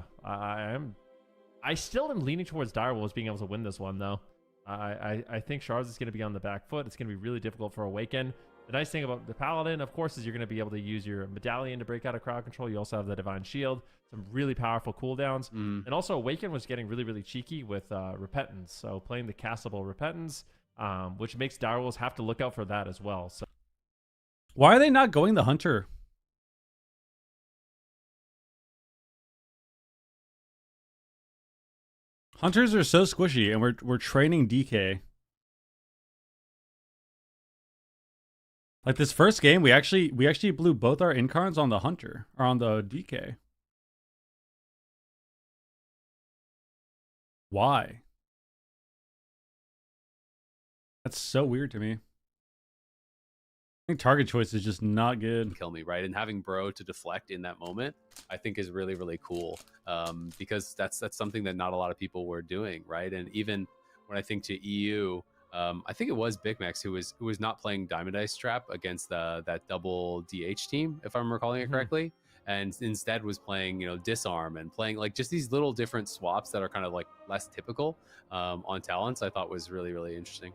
I still am leaning towards Direwolves being able to win this one, though. I think Shards is going to be on the back foot. It's going to be really difficult for Awaken. The nice thing about the Paladin, of course, is you're going to be able to use your Medallion to break out of crowd control. You also have the Divine Shield, some really powerful cooldowns. And also Awaken was getting really, really cheeky with Repentance. So playing the castable Repentance, which makes Direwolves have to look out for that as well. So Why are they not going the Hunter? Hunters are so squishy, and we're training DK. Like this first game, we actually blew both our incarns on the Hunter or on the DK. Why? That's so weird to me. I think target choice is just not good. Kill me, right? And having Bro to deflect in that moment, I think is really, really cool. Because that's something that not a lot of people were doing, right? And even when I think to EU, I think it was Big Max who was not playing Diamond Ice Trap against that double DH team, if I'm recalling it correctly, and instead was playing, you know, Disarm and playing like just these little different swaps that are kind of like less typical on talents. I thought was really, really interesting.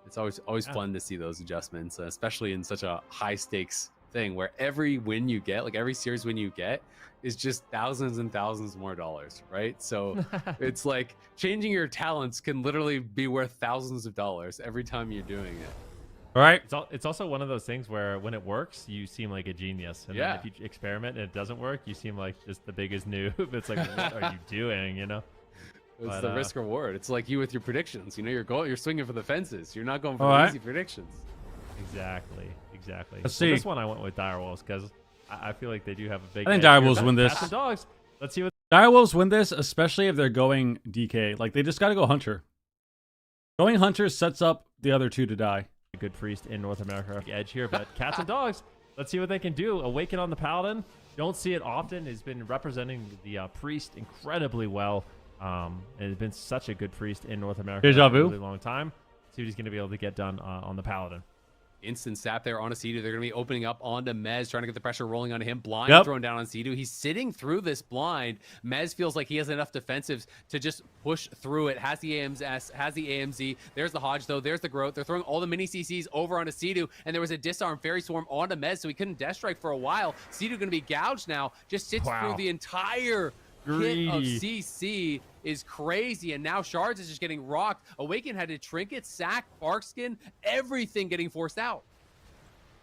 It's always fun to see those adjustments, especially in such a high stakes thing where every win you get, like every series win you get, is just thousands and thousands more dollars, right? So it's like changing your talents can literally be worth thousands of dollars every time you're doing it. All right. It's also one of those things where when it works, you seem like a genius. And then if you experiment and it doesn't work, you seem like just the biggest noob. It's like, what are you doing, you know? It's the risk reward. It's like you with your predictions. You know, you're swinging for the fences. You're not going for the easy predictions. Exactly. Let's So see. this one I went with Direwolves because I feel like they do have a big. I think edge here. Direwolves win this. Cats and dogs. Let's see what Direwolves win this, especially if they're going DK. Like they just got to go Hunter. Going Hunter sets up the other two to die. A good priest in North America edge here, but cats and dogs. Let's see what they can do. Awaken on the Paladin. Don't see it often. Has been representing the priest incredibly well. And has been such a good priest in North America Deja for a vu. really long time. See what he's going to be able to get done on the Paladin. Instant sap there on a Sea-Doo. They're going to be opening up onto Mez, trying to get the pressure rolling onto him. Blind thrown down on Sea-Doo. He's sitting through this blind. Mez feels like he has enough defensives to just push through it. Has the AMS, has the AMZ. There's the Hodge, though. There's the Growth. They're throwing all the mini CCs over onto Sea-Doo, and there was a disarm Fairy Swarm onto Mez, so he couldn't Death Strike for a while. Sea-Doo going to be gouged now. Just sits through the entire kit of CC. Is crazy, and now Shards is just getting rocked. Awaken had a Trinket, Sack, Barkskin, everything getting forced out.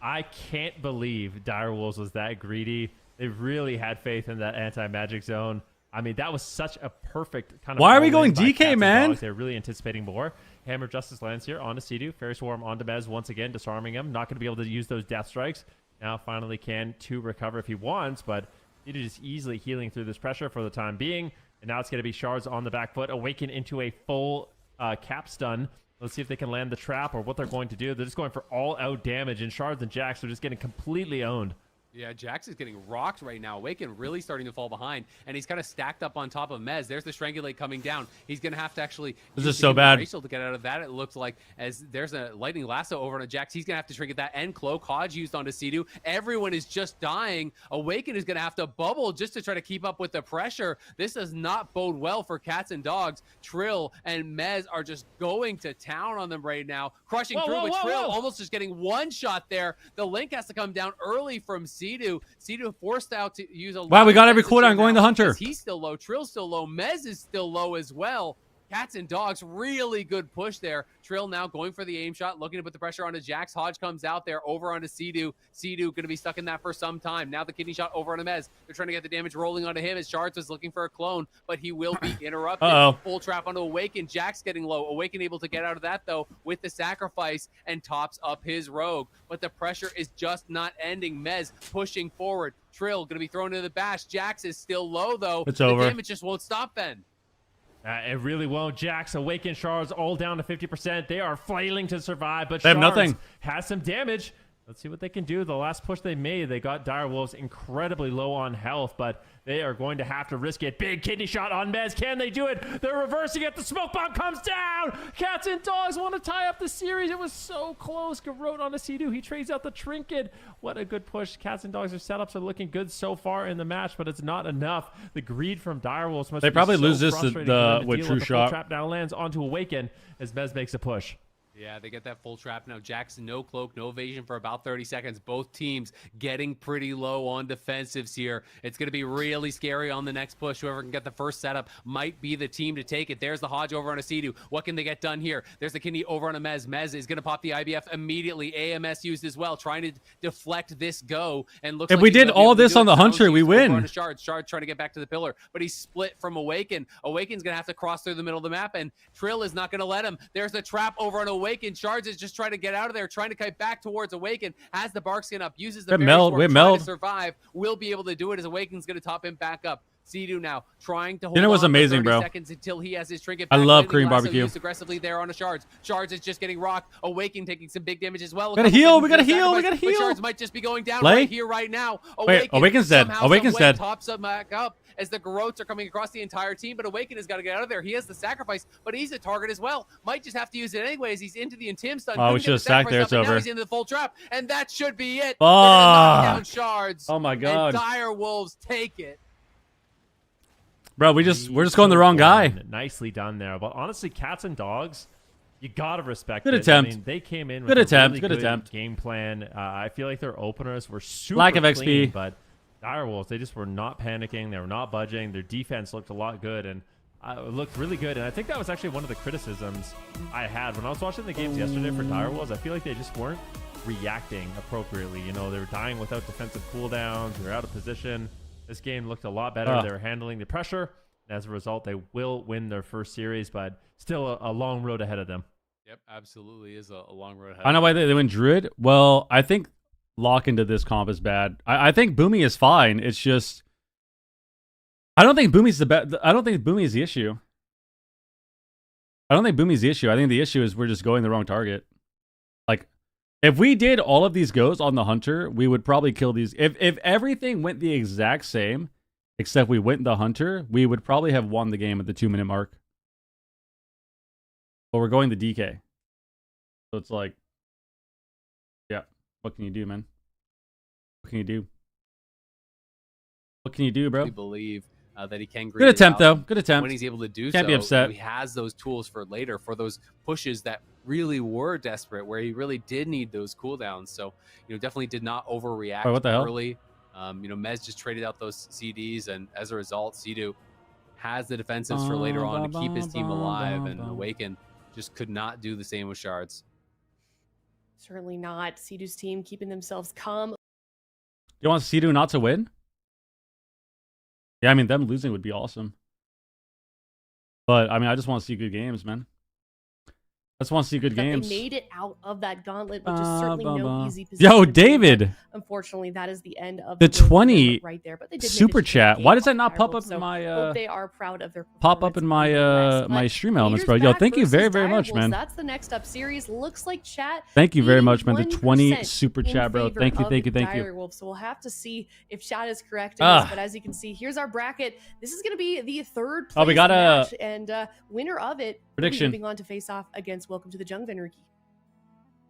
I can't believe Direwolves was that greedy. They really had faith in that anti-magic zone. I mean, that was such a perfect kind of. Why are we going by DK, Cats and man? Dogs. They're really anticipating more. Hammer Justice lands here onto Sea-Doo. Fairy Swarm onto Mez once again, disarming him. Not going to be able to use those death strikes. Now finally can to recover if he wants, but Sea-Doo just easily healing through this pressure for the time being. And now it's going to be Shards on the back foot. Awaken into a full cap stun. Let's see if they can land the trap or what they're going to do. They're just going for all-out damage, and Shards and Jax are just getting completely owned. Yeah, Jax is getting rocked right now. Awaken really starting to fall behind, and he's kind of stacked up on top of Mez. There's the Strangulate coming down. He's going to have to actually This use is so the bad. Racial to get out of that, it looks like, as there's a Lightning Lasso over on Jax. He's going to have to trinket that, and Cloak. Hodge used onto Sea-Doo. Everyone is just dying. Awaken is going to have to bubble just to try to keep up with the pressure. This does not bode well for Cats and Dogs. Trill and Mez are just going to town on them right now, crushing through, but Trill almost just getting one shot there. The Link has to come down early from Sea-Doo. Sea-Doo forced out to use a Wow, we got every defensive cooldown here going now the Hunter. because he's still low, Trill's still low, Mez is still low as well. Cats and Dogs, really good push there. Trill now going for the aim shot, looking to put the pressure onto Jax. Hodge comes out there over onto Sea-Doo. Sea-Doo going to be stuck in that for some time. Now the kidney shot over onto Mez. They're trying to get the damage rolling onto him as Shards was looking for a clone, but he will be interrupted. Full trap onto Awaken. Jax getting low. Awaken able to get out of that, though, with the sacrifice and tops up his rogue. But the pressure is just not ending. Mez pushing forward. Trill going to be thrown into the bash. Jax is still low, though. It's the over. damage just won't stop then. It really won't. Jax, Awaken, Shards all down to 50%. They are flailing to survive, but They have Shards nothing. has some damage. Let's see what they can do. The last push they made, they got Direwolves incredibly low on health, but they are going to have to risk it. Big kidney shot on Mez. Can they do it? They're reversing it. The smoke bomb comes down. Cats and Dogs want to tie up the series. It was so close. Garrote on a Sea-Doo. He trades out the trinket. What a good push. Cats and Dogs' setups are looking good so far in the match, but it's not enough. The greed from Direwolves must They be probably so lose this to frustrating for them to with deal True with. The full Shot. trap now lands onto Awaken as Mez makes a push. Yeah, they get that full trap. Now Jackson, no cloak, no evasion for about 30 seconds. Both teams getting pretty low on defensives here. It's going to be really scary on the next push. Whoever can get the first setup might be the team to take it. There's the Hodge over on a Sea-Doo. What can they get done here? There's the kidney over on a Mez. Mez is going to pop the IBF immediately. AMS used as well, trying to deflect this go. And looks If like we he's gonna did be able all to this do on it. the Hunter, Sounds we over on win. a Shard trying to get back to the pillar, but he's split from Awaken. Awaken's going to have to cross through the middle of the map, and Trill is not going to let him. There's the trap over on Awaken. Shards is just trying to get out of there, trying to kite back towards Awaken, has the bark skin up, uses the We berry meld, swarm, we trying meld. to survive, will be able to do it as Awaken's going to top him back up. Sea-Doo now trying to hold Dinner was on for amazing, 30 bro. seconds until he has his trinket I back. love Landing Korean lasso barbecue. used aggressively there on a Shards. Shards is just getting rocked. Awaken taking some big damage as well. We gotta heal, we gotta heal, we gotta But heal. Shards might just be going down Play. right here, right now. Wait, Awaken's dead. somehow, Awaken's some way dead. tops him back up as the Garrotes are coming across the entire team, but Awaken has got to get out of there. He has the sacrifice, but he's a target as well. Might just have to use it anyways. He's into the Intim stun. Oh, we Couldn't get should've the sacked there. sacrifice It's up, and now over. he's into the full trap, and that should be it. They're gonna knock down Fuck. Shards. Oh my God. And Dire Wolves take it. Bro, we're just going the wrong guy. Nicely done there. But honestly, Cats and Dogs, you gotta respect Good it. attempt. I mean, they came in with Good a attempt, really good attempt. game plan. I feel like their openers were super Lack of XP. clean, but Direwolves, they just were not panicking. They were not budging. Their defense looked a lot good and looked really good. And I think that was actually one of the criticisms I had when I was watching the games yesterday for Direwolves. I feel like they just weren't reacting appropriately. You know, they were dying without defensive cooldowns. They were out of position. This game looked a lot better. They were handling the pressure. As a result, they will win their first series, but still a long road ahead of them. Yep, absolutely is a long road ahead. I know why they went Druid. Well, I think lock into this comp is bad. I think Boomy is fine. It's just I don't think Boomy's I don't think Boomy is the issue. I don't think Boomy's the issue. I think the issue is we're just going the wrong target. Like, if we did all of these goes on the Hunter, we would probably kill these. If everything went the exact same, except we went the Hunter, we would probably have won the game at the 2-minute mark. But we're going the DK. So it's like, yeah, what can you do, man? What can you do? What can you do, bro? We believe that he can. Good attempt, though. Good attempt. When he's able to do Can't so, be upset. he has those tools for later, for those pushes that really were desperate, where he really did need those cooldowns. So, definitely did not overreact Wait, what the hell? early. Mez just traded out those CDs, and as a result, Sea-Doo has the defensives for later on to keep his team alive, and Awaken just could not do the same with Shards. Certainly not. Sea-Doo's team keeping themselves calm. You want Sea-Doo not to win? Yeah, I mean, them losing would be awesome. But, I mean, I just want to see good games, man. I just want to see good games. They made it out of that gauntlet, which is certainly no easy position. Yo, to be in. David! Unfortunately, that is the end of The game 20 right there. But they did super manage to chat. get Why game does that off not pop Direwolves, up in so my hope they are proud of their pop up in my my stream elements, bro? Yo, thank you very, very much, Direwolves, man. That's the next up series. Looks like chat. Thank you very much, man. The 20 81% super in chat, bro. favor Thank you, of thank you, thank you. Direwolves. So we'll have to see if chat is correct in Ah. this. But as you can see, here's our bracket. This is going to be the third place Oh, we got a match, and winner of it will be prediction. moving on to face off against Welcome to the Jungvan Rookie.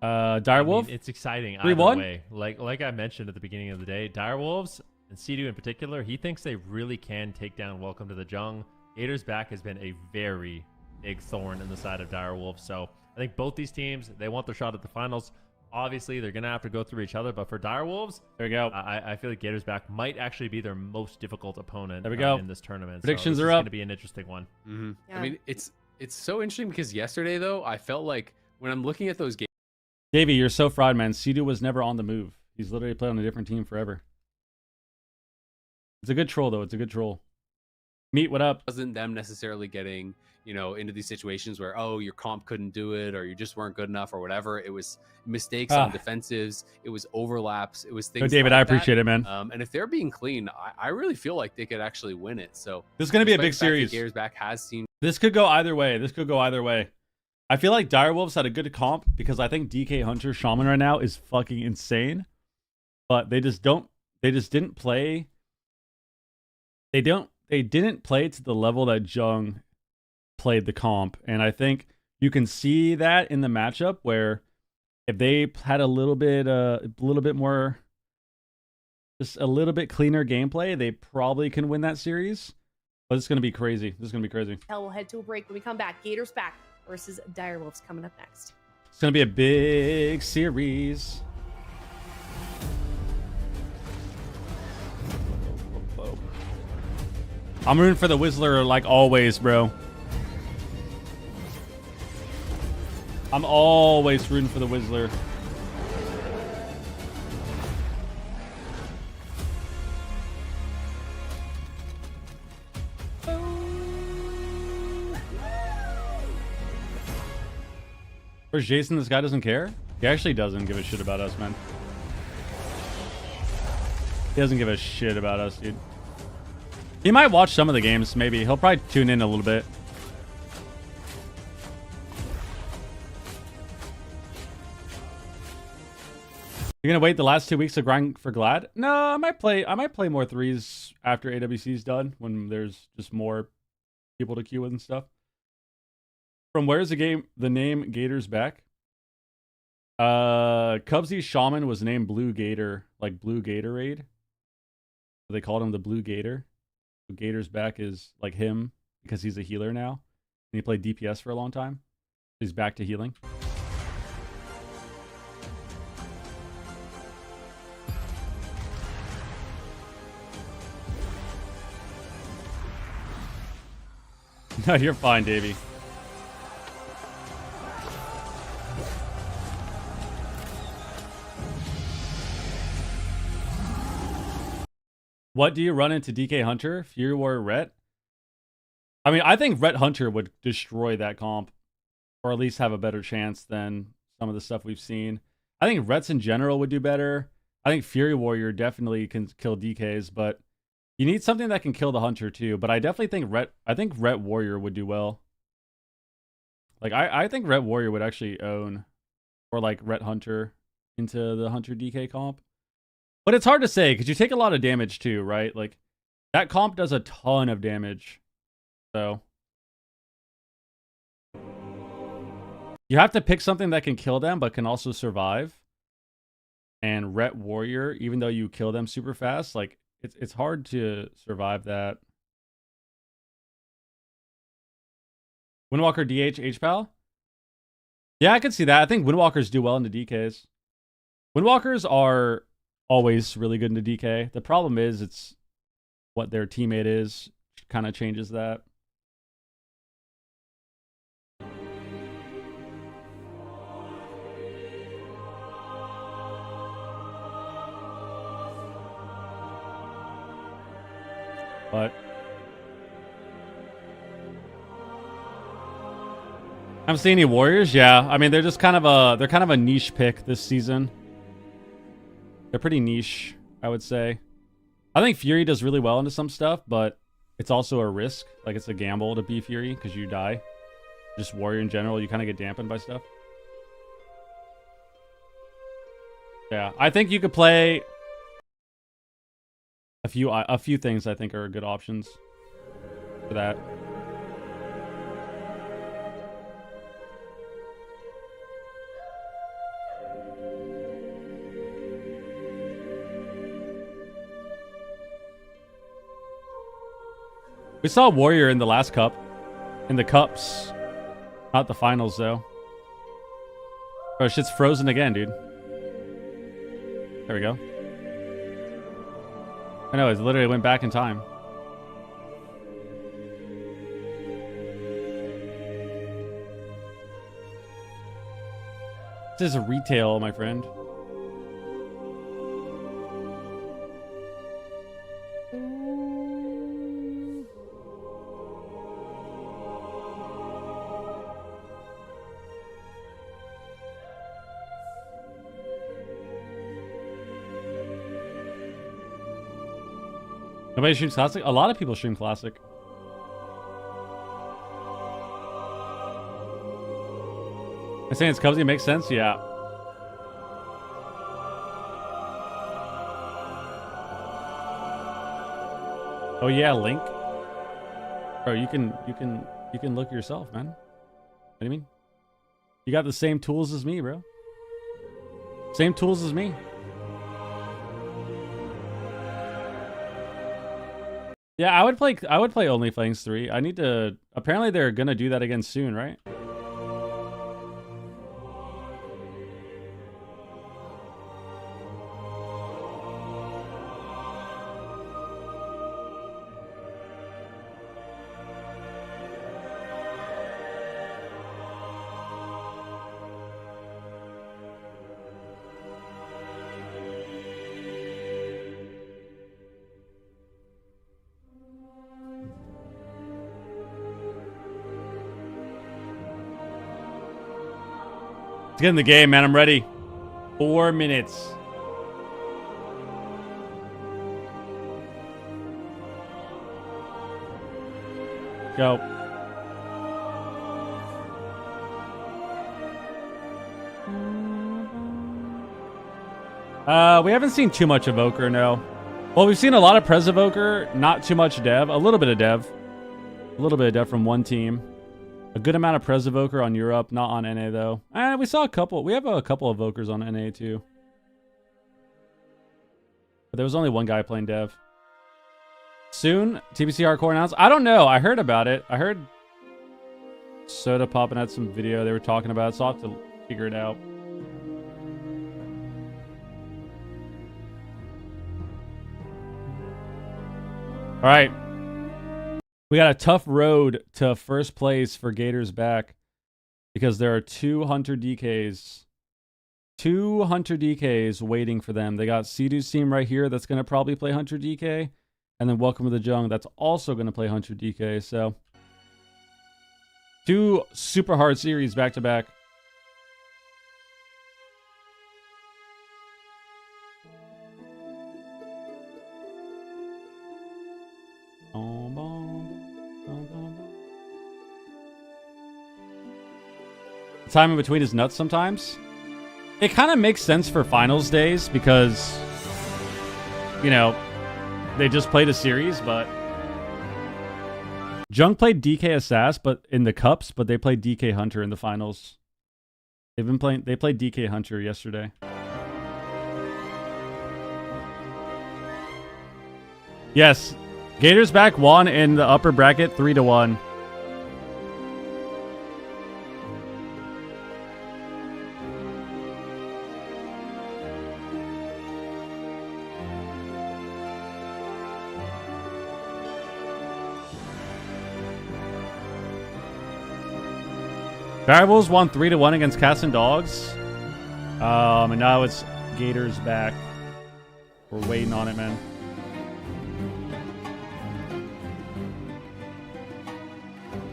Direwolf. I mean, it's exciting 3-1? either way. Like I mentioned at the beginning of the day, Direwolves and Sea-Doo in particular, he thinks they really can take down Welcome to the Jung. Gators back has been a very big thorn in the side of Direwolves. So I think both these teams, they want their shot at the finals. Obviously, they're going to have to go through each other. But for Direwolves, there we go. I feel like Gators back might actually be their most difficult opponent There we go. in this tournament. Predictions so are this up. is going to be an interesting one. Mm-hmm. Yeah. I mean, it's so interesting because yesterday, though, I felt like when I'm looking at those games, Davey, you're so fried, man. Sea-Doo was never on the move. He's literally played on a different team forever. It's a good troll, though. It's a good troll. Meet, what up? wasn't them necessarily getting, into these situations where, oh, your comp couldn't do it or you just weren't good enough or whatever. It was mistakes on defensives. It was overlaps. It was things Yo, David, like I appreciate that. it, man. And if they're being clean, I really feel like they could actually win it. So This is going to be a despite big the fact that series. Gators back has seen This could go either way. This could go either way. I feel like Direwolves had a good comp because I think DK Hunter Shaman right now is fucking insane. But they just didn't play. They didn't play to the level that Jung played the comp. And I think you can see that in the matchup where if they had a little bit more, just a little bit cleaner gameplay, they probably can win that series. But it's going to be crazy. This is going to be crazy. Hell, we'll head to a break when we come back. Gators back versus Direwolves coming up next. It's going to be a big series. I'm rooting for the Whistler like always, bro. I'm always rooting for the Whistler. Where's Jason? This guy doesn't care? He actually doesn't give a shit about us, man. He doesn't give a shit about us, dude. He might watch some of the games, maybe. He'll probably tune in a little bit. You're gonna wait the last 2 weeks to grind for Glad? No, I might play more threes after AWC's done when there's just more people to queue with and stuff. From where's the name Gators back? Cubsy Shaman was named Blue Gator, like Blue Gatorade. So they called him the Blue Gator. So Gators back is like him because he's a healer now. And he played DPS for a long time. He's back to healing. No, you're fine, Davey. What do you run into DK Hunter? Fury Warrior Rhett? I mean, I think Rhett Hunter would destroy that comp. Or at least have a better chance than some of the stuff we've seen. I think Rhetts in general would do better. I think Fury Warrior definitely can kill DKs, but you need something that can kill the Hunter too. But I definitely think Rhett Warrior would do well. Like I think Rhett Warrior would actually own, or like Rhett Hunter into the Hunter DK comp. But it's hard to say because you take a lot of damage too, right? Like that comp does a ton of damage. So you have to pick something that can kill them but can also survive. And Rhett Warrior, even though you kill them super fast, like it's hard to survive that. Windwalker DH H-Pal? Yeah, I can see that. I think Windwalkers do well into DKs. Windwalkers are always really good into DK. The problem is it's what their teammate is. Kind of changes that. But I haven't seen any Warriors. Yeah, I mean they're kind of a niche pick this season. They're pretty niche, I would say. I think Fury does really well into some stuff, but it's also a risk. Like it's a gamble to be Fury because you die. Just Warrior in general, you kind of get dampened by stuff. Yeah, I think you could play a few things I think are good options for that. We saw Warrior in the last cup. In the cups. Not the finals, though. Oh, shit's frozen again, dude. There we go. I know, it literally went back in time. This is retail, my friend. Nobody streams Classic? A lot of people stream Classic. I'm saying it's Cubsy. It makes sense. Yeah. Oh yeah, Link. Bro, you can look yourself, man. What do you mean? You got the same tools as me, bro. Same tools as me. Yeah, I would play Only Flames 3. I need to. Apparently, they're gonna do that again soon, right? Let's get in the game, man. I'm ready. 4 minutes. Go. We haven't seen too much Evoker, no. Well, we've seen a lot of Pres Evoker, not too much Dev. A little bit of Dev. A little bit of Dev from one team. A good amount of Pres Evoker on Europe, not on NA though. We saw a couple. We have a couple of Evokers on NA too. But there was only one guy playing Dev. Soon, TBC Hardcore announced. I don't know. I heard about it. I heard Soda Poppin' had some video they were talking about, so I'll have to figure it out. All right. We got a tough road to first place for Gators back because there are 2 Hunter DKs. 2 Hunter DKs waiting for them. They got Sea-Doo's team right here that's going to probably play Hunter DK. And then Welcome to the Jung that's also going to play Hunter DK. So 2 super hard series back to back. The time in between is nuts sometimes. It kind of makes sense for finals days because, you know, they just played a series, but Jung played DK Assass, but in the cups, but they played DK Hunter in the finals. They played DK Hunter yesterday. Yes, Gators back won in the upper bracket 3-1. Variables won 3-1 against Cats and Dogs. And now it's Gators back. We're waiting on it, man.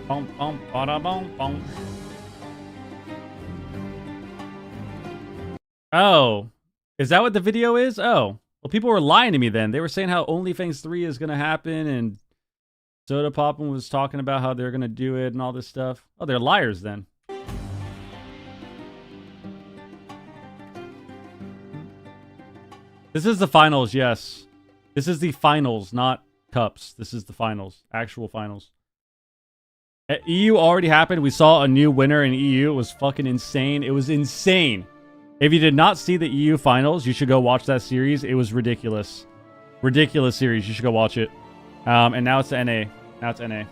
Boom, boom, bada, boom, boom. Oh, is that what the video is? Oh, well, people were lying to me then. They were saying how OnlyFans 3 is going to happen, and Soda Poppin' was talking about how they're going to do it and all this stuff. Oh, they're liars then. This is the finals, yes. This is the finals, not cups. This is the finals, actual finals. At EU already happened. We saw a new winner in EU. It was fucking insane. It was insane. If you did not see the EU finals, you should go watch that series. It was ridiculous. Ridiculous series. You should go watch it. And now it's the NA. Now it's NA.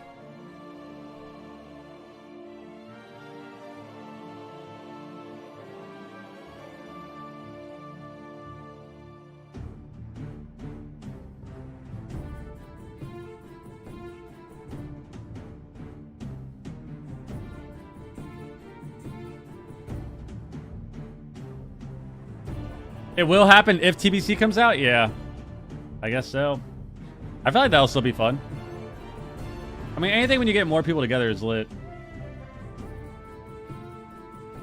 It will happen if TBC comes out? Yeah. I guess so. I feel like that'll still be fun. I mean, anything when you get more people together is lit.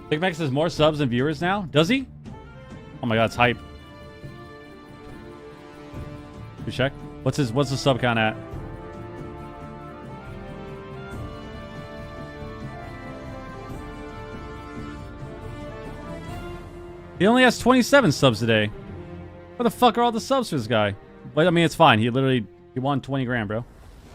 Big Max has more subs and viewers now? Does he? Oh my god, it's hype. We check. What's the sub count at? He only has 27 subs today. Where the fuck are all the subs for this guy? But I mean, it's fine. He won 20 grand, bro.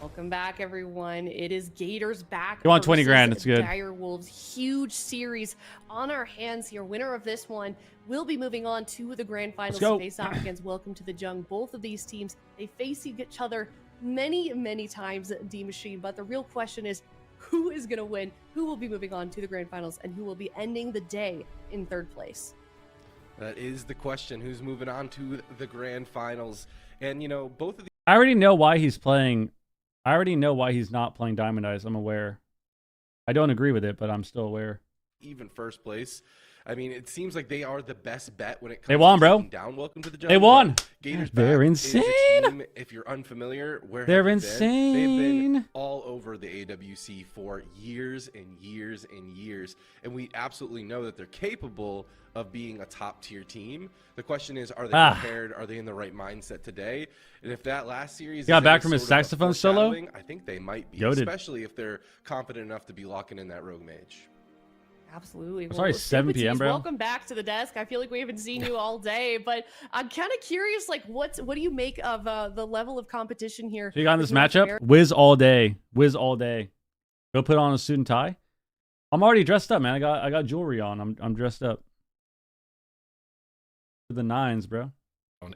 Welcome back, everyone. It is Gators back. You want 20 versus grand, it's good. Dire Wolves. Huge series on our hands here. Winner of this one will be moving on to the grand finals to face off against Welcome to the Jung. Both of these teams, they face each other many times, D-Machine. But the real question is, who is going to win? Who will be moving on to the grand finals? And who will be ending the day in third place? That is the question. Who's moving on to the grand finals? And, you know, both of the... I already know why he's playing. I already know why he's not playing Diamond Eyes. I'm aware. I don't agree with it, but I'm still aware. Even first place. I mean, it seems like they are the best bet when it comes They won, to bro. taking down Welcome to the Jungle. They won. Gators They're back insane. Is a team, if you're unfamiliar, where They're have they been? They've insane. been all over the AWC for years and years and years, and we absolutely know that they're capable of being a top-tier team. The question is, are they prepared? Are they in the right mindset today? And if that last series Got is back any from his sort of a saxophone solo? foreshadowing, I think they might be, Goated. especially if they're confident enough to be locking in that Rogue Mage. Absolutely. Sorry, 7 p.m., bro. Welcome back to the desk. I feel like we haven't seen you all day, but I'm kind of curious, like, what do you make of the level of competition here? So you got in this with North matchup? America? Whiz all day. Whiz all day. Go put on a suit and tie. I'm already dressed up, man. I got jewelry on. I'm dressed up. To the nines, bro.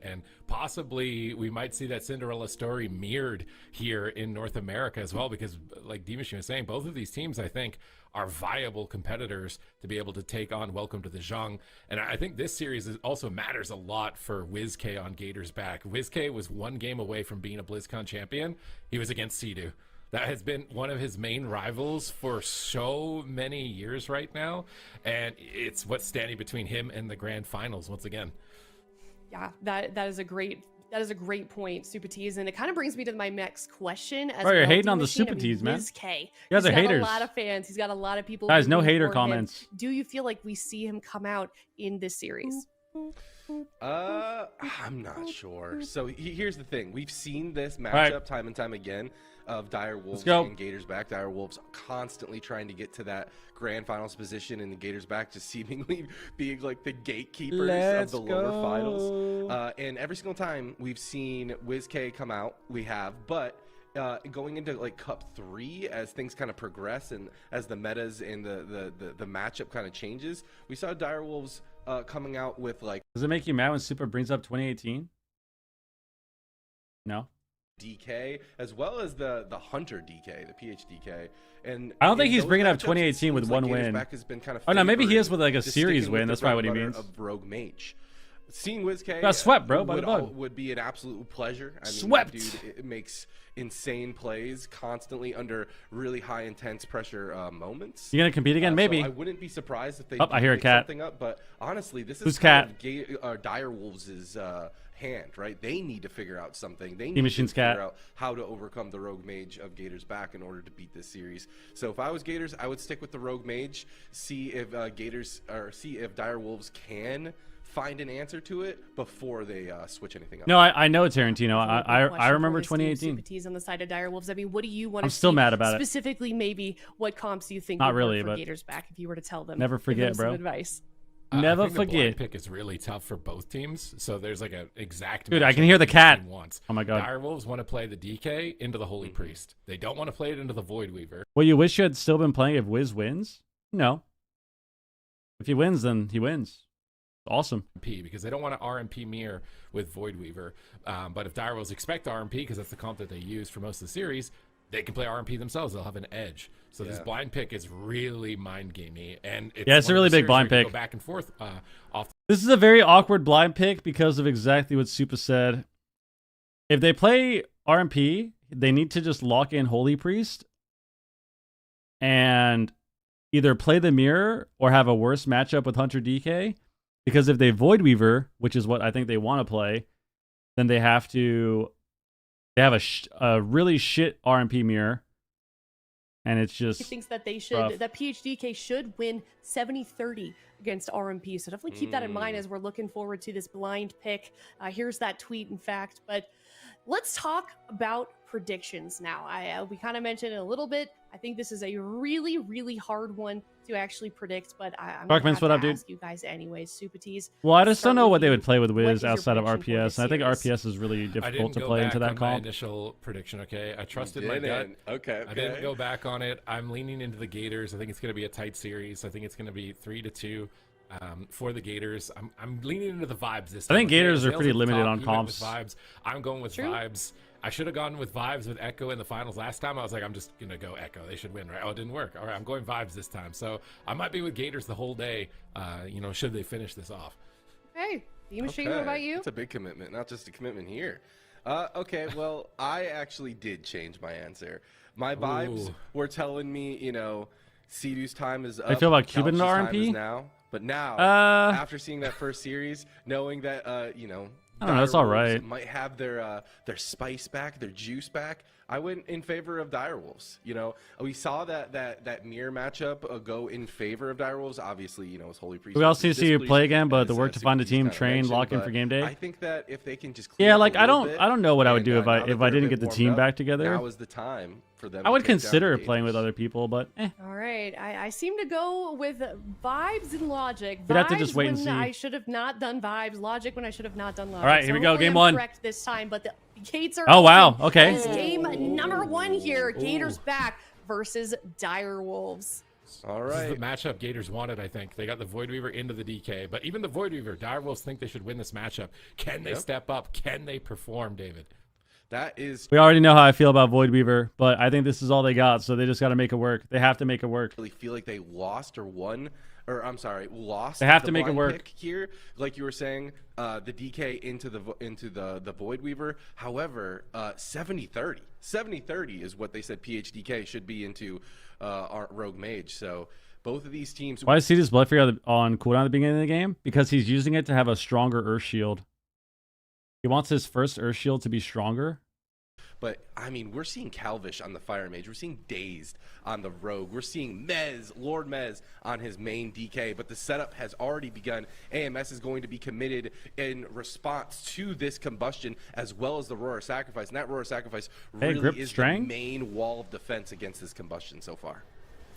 And possibly we might see that Cinderella story mirrored here in North America as well, because like D-Machine was saying, both of these teams, I think, are viable competitors to be able to take on Welcome to the Zhang. And I think this series also matters a lot for WizK on Gators back. WizK was one game away from being a BlizzCon champion. He was against Sidu. That has been one of his main rivals for so many years right now. And it's what's standing between him and the grand finals once again. Yeah, that is a great point, Super Tees, and it kind of brings me to my next question. As Bro, you're well, hating on the D-Machine. Super Tees, man. WizK. You guys are He's got haters. a lot of fans. He's got a lot of people. Guys, no rooting hater for him. comments. Do you feel like we see him come out in this series? I'm not sure. So here's the thing. We've seen this matchup right. time and time again of Dire Wolves go. and Gators back. Dire Wolves constantly trying to get to that grand finals position, and the Gators back just seemingly being like the gatekeepers Let's of the lower go. finals. And every single time we've seen WizK come out, we have, but going into like Cup 3, as things kind of progress and as the metas and the matchup kind of changes, we saw Dire Wolves coming out with like. Does it make you mad when Super brings up 2018? No. DK, as well as the Hunter DK, the PH DK, and I don't think he's those bringing up matchups, 2018 with seems one like Gators win. back has been kind of Oh no, maybe he is with like a just series sticking with win. the That's probably what he bread means. and butter of Rogue Mage. Seeing WizK Got swept, bro, by the bug. would be an absolute pleasure. I mean, Swept. that dude it makes insane plays constantly under really high intense pressure moments. You gonna compete again? Maybe. So I wouldn't be surprised if they Oh, I hear a pick cat. something up. But honestly, this Who's is cat? kind of Dire Wolves' hand, right? They need to figure out something. They need D-Machine's to figure cat. out how to overcome the Rogue Mage of Gators back in order to beat this series. So if I was Gators, I would stick with the Rogue Mage, see if see if Dire Wolves can find an answer to it before they switch anything up. No, I know Tarantino. I Question remember for this team, 2018. Super Tees on the side of Dire Wolves. I mean, what do you want to I'm still see mad about it. specifically? Maybe what comps do you think Not would work really, for but Gators back if you were to tell them? never give forget, them some bro. advice. Never I think the blind forget. pick is really tough for both teams. So there's like an exact. Dude, I matchup can hear the each cat. team wants. Oh my god. Dire Wolves want to play the DK into the Holy Priest. They don't want to play it into the Void Weaver. Well, you wish you had still been playing if Wiz wins? No. If he wins, then he wins. Awesome. Because they don't want to RMP mirror with Void Weaver. But if Dire Wolves expect RMP, because that's the comp that they use for most of the series, they can play RMP themselves. They'll have an edge. So this blind pick is really mind gamey, and it's a really big blind pick. Go back and forth off. This is a very awkward blind pick because of exactly what Supa said. If they play RMP, they need to just lock in Holy Priest and either play the mirror or have a worse matchup with Hunter DK. Because if they Void Weaver, which is what I think they want to play, then they have a really shit RMP mirror. And it's just He thinks that they should, rough. that PHDK should win 70-30 against RMP. So definitely keep that in mind as we're looking forward to this blind pick. Here's that tweet, in fact. But let's talk about predictions now. We kind of mentioned it a little bit. I think this is a really, really hard one to actually predict, but I'm Darkman's gonna have what to up, dude? ask you guys anyways. Supatees. Well, I just start don't know with what they you. would play with What Wiz is your outside of prediction for RPS, this and I think series? RPS is really I difficult didn't to go play back into that on my comp. initial prediction. Okay, I trusted my gut. didn't. Okay, I didn't go back on it. I'm leaning into the Gators. I think it's going to be a tight series. I think it's going to be 3-2 for the Gators. I'm leaning into the vibes this time. I think Gators are Nails pretty at the limited top. on He went comps. with vibes. I'm going with vibes. I should have gone with vibes with Echo in the finals last time. I was like, I'm just going to go Echo. They should win, right? Oh, it didn't work. All right, I'm going vibes this time. So I might be with Gators the whole day, should they finish this off. Hey, Machine, what about you? It's a big commitment, not just a commitment here. Okay, well, I actually did change my answer. My vibes were telling me, Sea-Doo's time is up. I feel about Cuban Couch's and time RMP? is now. But now, after seeing that first series, knowing that, I don't know, it's all right. might have their spice back, their juice back, I went in favor of Direwolves. We saw that mirror matchup go in favor of Direwolves. Obviously, it's wholly We also need to see you play again, but the work to find a team, kinda train, mentioned, lock in but for game day. I think that if they can just clean Yeah, up like a I little don't bit, I don't know what I would do and, if I now that if I they're a didn't bit get the warmed team up, back together. Now is the time for them. I would to take down consider the playing with Gators. other people, but All right, I seem to go with vibes and logic. We'd have to just Vibes wait and when see. I should have not done vibes. Logic when I should have not done logic. All right, here we go, hopefully game I'm one. Correct this time, but the gates are. Oh, wow, open. okay. This is game number 1 here. Gators back versus Direwolves. All This is right. the matchup Gators wanted, I think. They got the Void Weaver into the DK, but even the Void Weaver, Direwolves think they should win this matchup. Can they step up? Can they perform, David? That is. we already know how I feel about Void Weaver, but I think this is all they got, so they just got to make it work. They have to make it work. Really feel like they lost or won, or I'm sorry, lost. They have the to make it blind work. pick here, like you were saying, the DK into the Void Weaver. However, 70-30. 70-30 is what they said PHDK should be into our Rogue Mage. So both of these teams. Why is Cetus Bloodfear on cooldown at the beginning of the game? Because he's using it to have a stronger Earth Shield. He wants his first Earth Shield to be stronger. But, I mean, we're seeing Calvish on the Fire Mage. We're seeing Dazed on the Rogue. We're seeing Mez, Lord Mez, on his main DK. But the setup has already begun. AMS is going to be committed in response to this combustion, as well as the Roar Sacrifice. And that Roar Sacrifice really Grip is Strang? the main wall of defense against this combustion so far.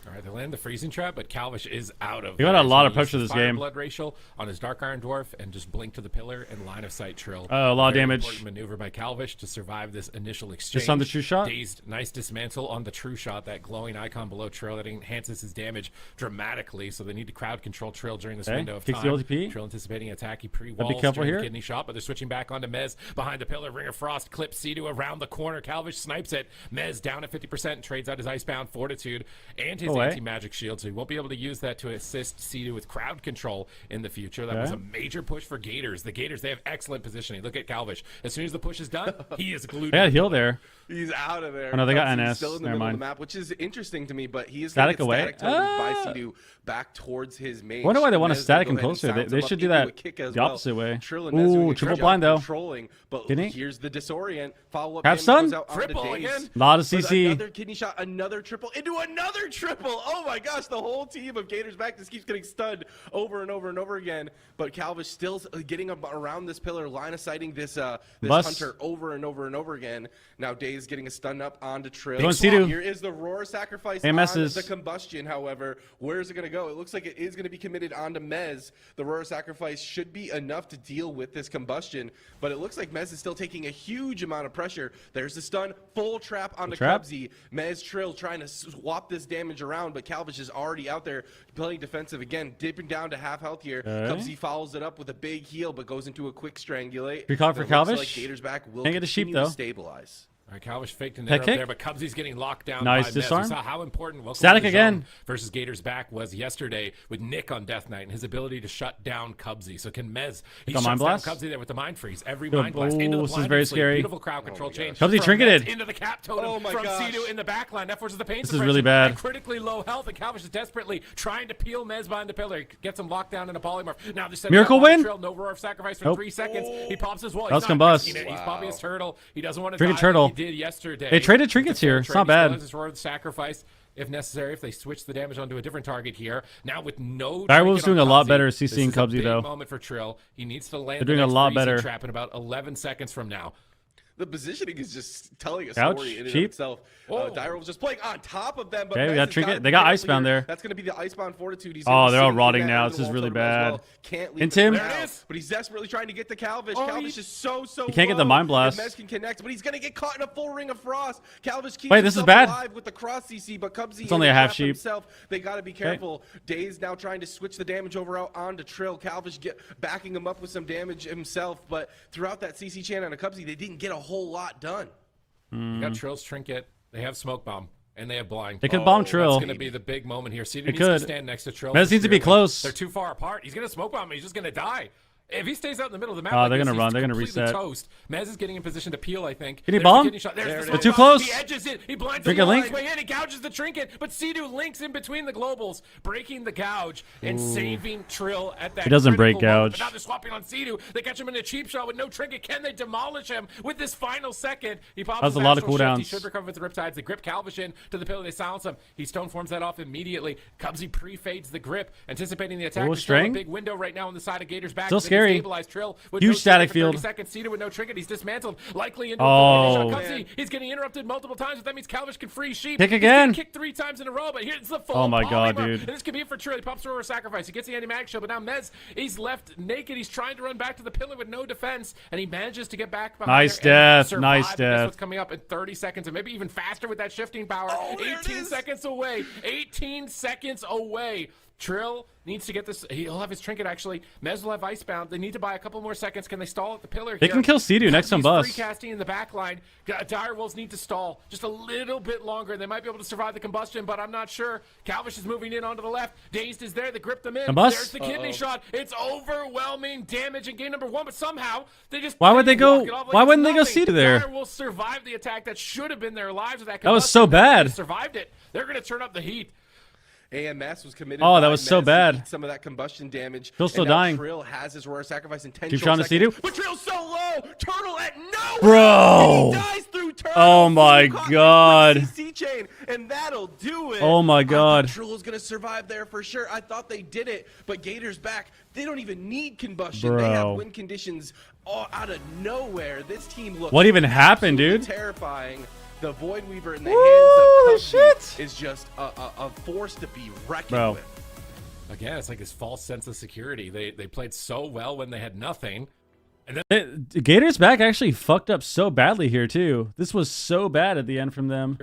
All right, they land the freezing trap, but Calvish is out of He got there. a lot of He used pressure his this Fire game. Blood racial on his Dark Iron Dwarf and just blink to the pillar and line of sight Trill. Oh, a lot of Very damage. important maneuver by Calvish to survive this initial exchange. Just on the true shot? Dazed, nice dismantle on the true shot, that glowing icon below Trill that enhances his damage dramatically. So they need to crowd control Trill during this Okay, window of kicks time. the LTP. Trill anticipating attack. He Gotta pre-walls be careful during the here. kidney shot, but they're switching back onto Mez behind the pillar. Ring of Frost clips Sea-Doo around the corner. Calvish snipes it. Mez down at 50% and trades out his Icebound Fortitude and his Away. anti-magic shield, so he won't be able to use that to assist Sea-Doo with crowd control in the future. That was a Okay. major push for Gators. The Gators, they have excellent positioning. Look at Calvish. As soon as the push is done, he is glued. They got to a the heal pillar. there. He's out of there. Oh, no, they got He's NS. Still in the Never middle mind. of the map, which is interesting to me, but he is Static gonna away? get static by Sea-Doo back towards his mage. I wonder why they want to Mez static go him ahead and closer. They, sounds they him should up do into that a kick as the opposite way. Trill and Mez doing Ooh, a triple good blind job though. controlling, but Didn't he? here's the disorient. Follow-up Have damage stun? goes out onto Triple Daze. again. Lot of But CC. Another kidney shot, another triple, into another triple. Oh my gosh, the whole team of Gators back just keeps getting stunned over and over and over again. But Calvish still getting around this pillar, line of sighting this Bust. hunter over and over and over again. Now Daze getting a stun up onto Trill. Going Sea-Doo. Here is the Roar Sacrifice AMS's. on the combustion, however. Where is it going to go? It looks like it is going to be committed onto Mez. The Roar Sacrifice should be enough to deal with this combustion, but it looks like Mez is still taking a huge amount of pressure. There's the stun, full trap onto trap? Cubsy. Mez Trill trying to swap this damage around, but Calvish is already out there playing defensive again, dipping down to half health here. Okay. Cubsy follows it up with a big heal, but goes into a quick strangulate. Free call for It looks like Calvish. Gators back will Can't get a sheep, continue to though. stabilize. All right, Calvish faked an Head error up kick? there, but Cubsy's getting locked down Nice by Mez. disarm. We saw how important Welcome Static to the again. Zone versus Gators back was yesterday with Nick on Death Knight and his ability to shut down Cubsy. So can Mez, he Got shuts Mind down Blast? Cubsy there with the Mind Freeze. Every Good. Mind Blast into the Ooh, this is blind very sleep. scary. Beautiful crowd control change. Cubsy from trinketed. Mez into the cap totem Oh my from gosh. Sea-Doo in the backline. That forces the pain This is really suppression bad. at critically low health, and Calvish is desperately trying to peel Mez behind the pillar. He gets him locked down in a polymorph. Now they're setting Miracle up on win? Trill. No Roar of Sacrifice for Nope. 3 seconds. He pops his wall. That was He's not combust. risking it. He's popping his turtle. He doesn't want to Trinket die turtle. like he did yesterday. They traded It's a trinkets fair here. It's trade. not He still bad. has his Roar of Sacrifice if necessary, if they switch the damage onto a different target here. Now with no Direwolves trinket doing on a lot Cubsy, better this CCing is a Cubsy, big though. moment for Trill. He needs to land They're doing the a next lot freezing better. trap in about 11 seconds from now. The positioning is just telling a Couch, story in and of cheap. itself. Direwolf's just playing on top of them. But Okay, we Mez got has Trinket. gotta They be got careful Icebound here. there. That's going to be the Icebound Fortitude. He's Oh, gonna be they're all sitting in rotting that now. under This the is wall really totem as bad. well. Can't leave Into him. now, but he's desperately trying to get to Calvish. Calvish is so He can't get the low. Mind Blast. If Mez can connect, but he's going to get caught in a full ring of frost. Calvish keeps Wait, this is himself bad. alive with the cross CC, but Cubsy It's only in a the half trap sheep. himself. They got to be careful. Daze now trying to switch the damage over out onto Trill. Calvish backing him up with some damage himself, but throughout that CC chain on a Cubsy, they didn't get a whole lot done. You got Trill's Trinket. They have Smoke Bomb. And they have Blind. They could bomb Trill. That's going to be the big moment here. Cedar It needs could. to stand next to Trill. Mez for needs to be sure. close. They're too far apart. He's going to Smoke Bomb him. He's just going to die. If he stays out in the middle of the map, Oh, like they're this, gonna run. he's They're gonna completely reset. Toast. Mez is getting in position to peel, I think. Can he There's the bomb? kidney shot. There's the They're smoke too bomb. close. He edges it. He blinds Trinket the link. way in. He gouges the Trinket, but Sea-Doo links in between the globals, breaking the gouge and saving Trill at that. He doesn't break critical moment. gouge. But now they're swapping on Sea-Doo. They catch him in a cheap shot with no Trinket. Can they demolish him with this final second? He pops That's his a lot of astral shift. cooldowns. He should recover with the Riptides. They grip Calvish in to the pillar. They silence him. He stone forms that off immediately. Cubsy pre-fades the grip, anticipating the attack. Oh, There's still a string. big window right now on the side of Gator's back. Still They can scary. stabilize Trill with Huge no static Trinket for 30 field. seconds. Cedar with no Trinket. He's dismantled. Likely into Oh. a Cubsy. He's getting interrupted multiple times, but that means Calvish can free sheep. Kick He's again. getting kicked 3 times in a row, but here's the full Oh my God, polymer. dude. And this could be it for Trill. He pops through a sacrifice. He gets the anti-mag shield, but now Mez, he's left naked. He's trying to run back to the pillar with no defense, and he manages to get back behind Nice her and death, survive. nice And guess death. what's coming up in 30 seconds, and maybe even faster with that shifting power. Oh, there it 18 is. seconds away. 18 seconds away. Trill needs to get this. He'll have his Trinket, actually. Mez will have Icebound. They need to buy a couple more seconds. Can they stall at the pillar They here? can kill Sea-Doo next on Cubsy's bus. free casting in the back line. Direwolves need to stall just a little bit longer. They might be able to survive the combustion, but I'm not sure. Calvish is moving in onto the left. Dazed is there. They grip them in. Combust? There's the kidney shot. It's overwhelming damage in game number 1, but somehow they just Why would they go- walk it off like why it's wouldn't they go nothing. Sea-Doo there? Direwolves survived the attack that should have been their lives with that That was combustion. so bad. They survived it. They're going to turn up the heat. AMS was committed. Oh, that by was so Mez to bad. eat some of that combustion damage. Trill's still and now dying. Trill has his Roar Sacrifice in 10 Keep short trying to see seconds. you. But Trill's so low. Turtle at nowhere. Bro. And he dies through Turtle. Oh my Caught God. in the CC chain, and that'll do it. Oh my I God. thought Trill was going to survive there for sure. I thought they did it, but Gator's back. They don't even need combustion. They have Bro. win conditions all out of nowhere. This team looks What even happened, dude? terrifying. The Void Weaver in the Holy hands of Cubsy shit. is just a force to be reckoned Bro. with. Again, it's like this false sense of security. They played so well when they had nothing. And then Gator's back actually fucked up so badly here too. This was so bad at the end from them.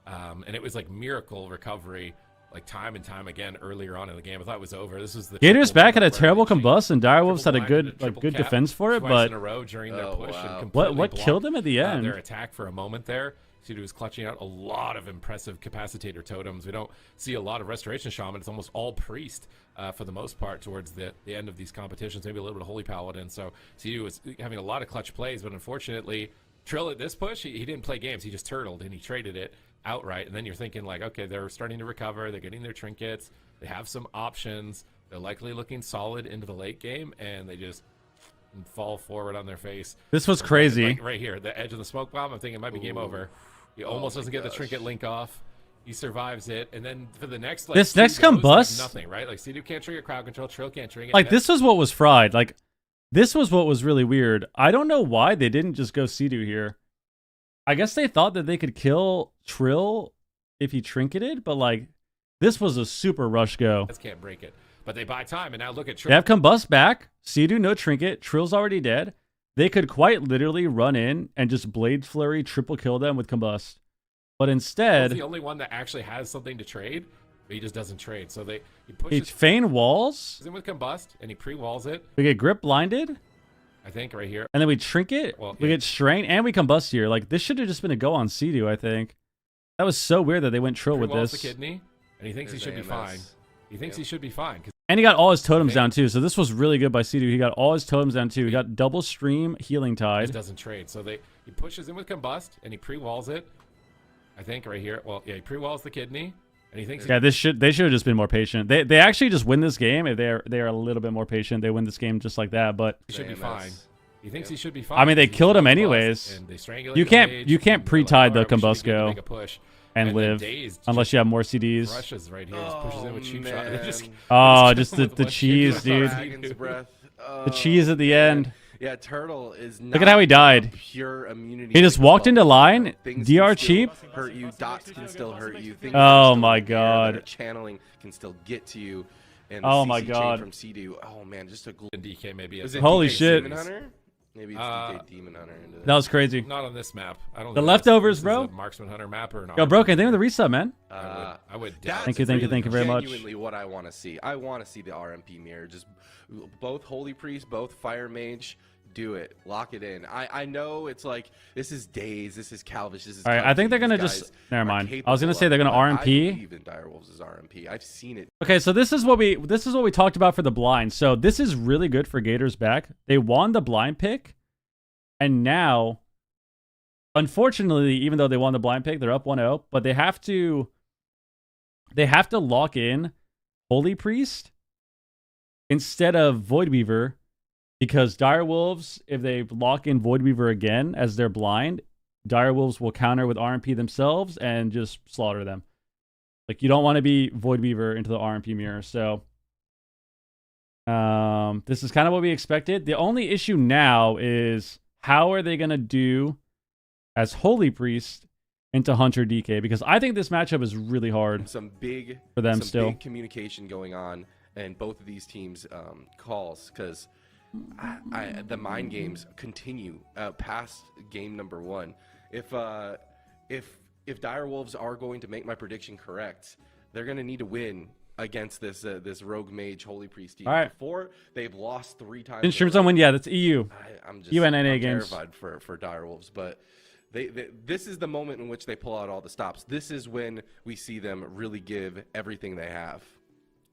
And it was like miracle recovery, like time and time again earlier on in the game. I thought it was over. This was the Gator's triple back had a where terrible they changed combust, and Direwolves had a triple blind and good like good cap defense for it, twice but in a row during their push and wow. completely what killed them at the blocked, end? their attack for a moment there. Sea-Doo was clutching out a lot of impressive capacitator totems. We don't see a lot of restoration shaman. It's almost all priest for the most part towards the end of these competitions. Maybe a little bit of holy paladin. So Sea-Doo was having a lot of clutch plays, but unfortunately, Trill at this push, he didn't play games. He just turtled and he traded it outright. And then you're thinking like, okay, they're starting to recover. They're getting their trinkets. They have some options. They're likely looking solid into the late game, and they just fall forward on their face. This was crazy. Like right here, the edge of the smoke bomb. I'm thinking it might be game over. He almost doesn't get the trinket link off. He survives it, and then for the next like This two next goes, they have combust- nothing, right? Like Sea-Doo can't trigger crowd control, Trill can't trigger it. Like this was what was fried. Like this was what was really weird. I don't know why they didn't just go Sea-Doo here. I guess they thought that they could kill Trill if he trinketed, but like this was a super rush go. Can't break it, but they buy time, and now look at Trill. They have combust back. Sea-Doo no trinket. Trill's already dead. They could quite literally run in and just blade flurry triple kill them with combust. But Trill's instead, the only one that actually has something to trade, but he just doesn't trade. So he he pushes feign walls. in with combust, and he pre-walls it. We get grip blinded. I think right here. And then we trinket. Well, we yeah. get strain and we combust here. Like this should have just been a go on Sea-Doo, I think. That was so weird that they went Trill with Pre-walls this. the kidney, and he thinks There's he should be AMS. fine. He thinks he should be fine. And he got all his totems down too. So this was really good by Sea-Doo. He got all his totems down too. He got double stream healing He tide. doesn't trade. So he pushes in with combust, and he pre-walls it. I think right here. Well, yeah, he pre-walls the kidney, and he thinks Yeah, they should have just been more patient. They actually just win this game if they are a little bit more patient. They win this game just like that. But he should be fine. He thinks he should be fine. I mean, they because he killed him combust, anyways. and they strangulate You the can't mage, you and can't they're pre-tide like, the "All right, we combust should be good to go make a push." and then live Dazed unless just you have more CDs. Crushes right here. Just pushes in with cheap shot. They just Oh, kills just him the with one cheese, cheap dude. shot. Dragon's breath. The cheese at the end. Yeah, Turtle is not Look at how he died. pure immunity. He just like walked above into line. Things DR can still cheap. hurt you. Dots can still hurt you. Things Oh that are my still in the air that God. are channeling can still get to you. And the Oh CC my chain God. from Sea-Doo. Oh man, just a And DK maybe. Is it Holy DK shit. Demon Hunter? Maybe it's DK Demon Hunter. Into That was crazy. Not on this map. I don't. The think leftovers, this bro. is a Marksman Hunter map or not. Yo, Broken, thank you for the resub, man. I would. That's Thank you very much. Genuinely, what I want to see. I want to see the RMP mirror. Just both Holy Priest, both Fire Mage. Do it. Lock it in. I know it's like this is Daze, this is Calvish, this is. All right, I think they're gonna just. Never mind. I was gonna say they're gonna RMP. I believe in Direwolves' RMP. I've seen it. Okay, so this is what we talked about for the blind. So this is really good for Gators back. They won the blind pick, and now, unfortunately, even though they won the blind pick, they're up 1-0. But they have to lock in Holy Priest instead of Voidweaver, because Direwolves, if they lock in Voidweaver again as their blind, Direwolves will counter with RMP themselves and just slaughter them. Like, you don't want to be Voidweaver into the RMP mirror. So this is kind of what we expected. The only issue now is how are they going to do as Holy Priest into Hunter DK? Because I think this matchup is really hard for them still. Big communication going on in both of these teams' calls, because the mind games continue past game number 1. If Direwolves are going to make my prediction correct, they're going to need to win against this Rogue Mage Holy Priest team. All right. Before, they've lost 3 times. Insurance on win, yeah, that's EU. I'm UNNA games. terrified for Direwolves, but this is the moment in which they pull out all the stops. This is when we see them really give everything they have.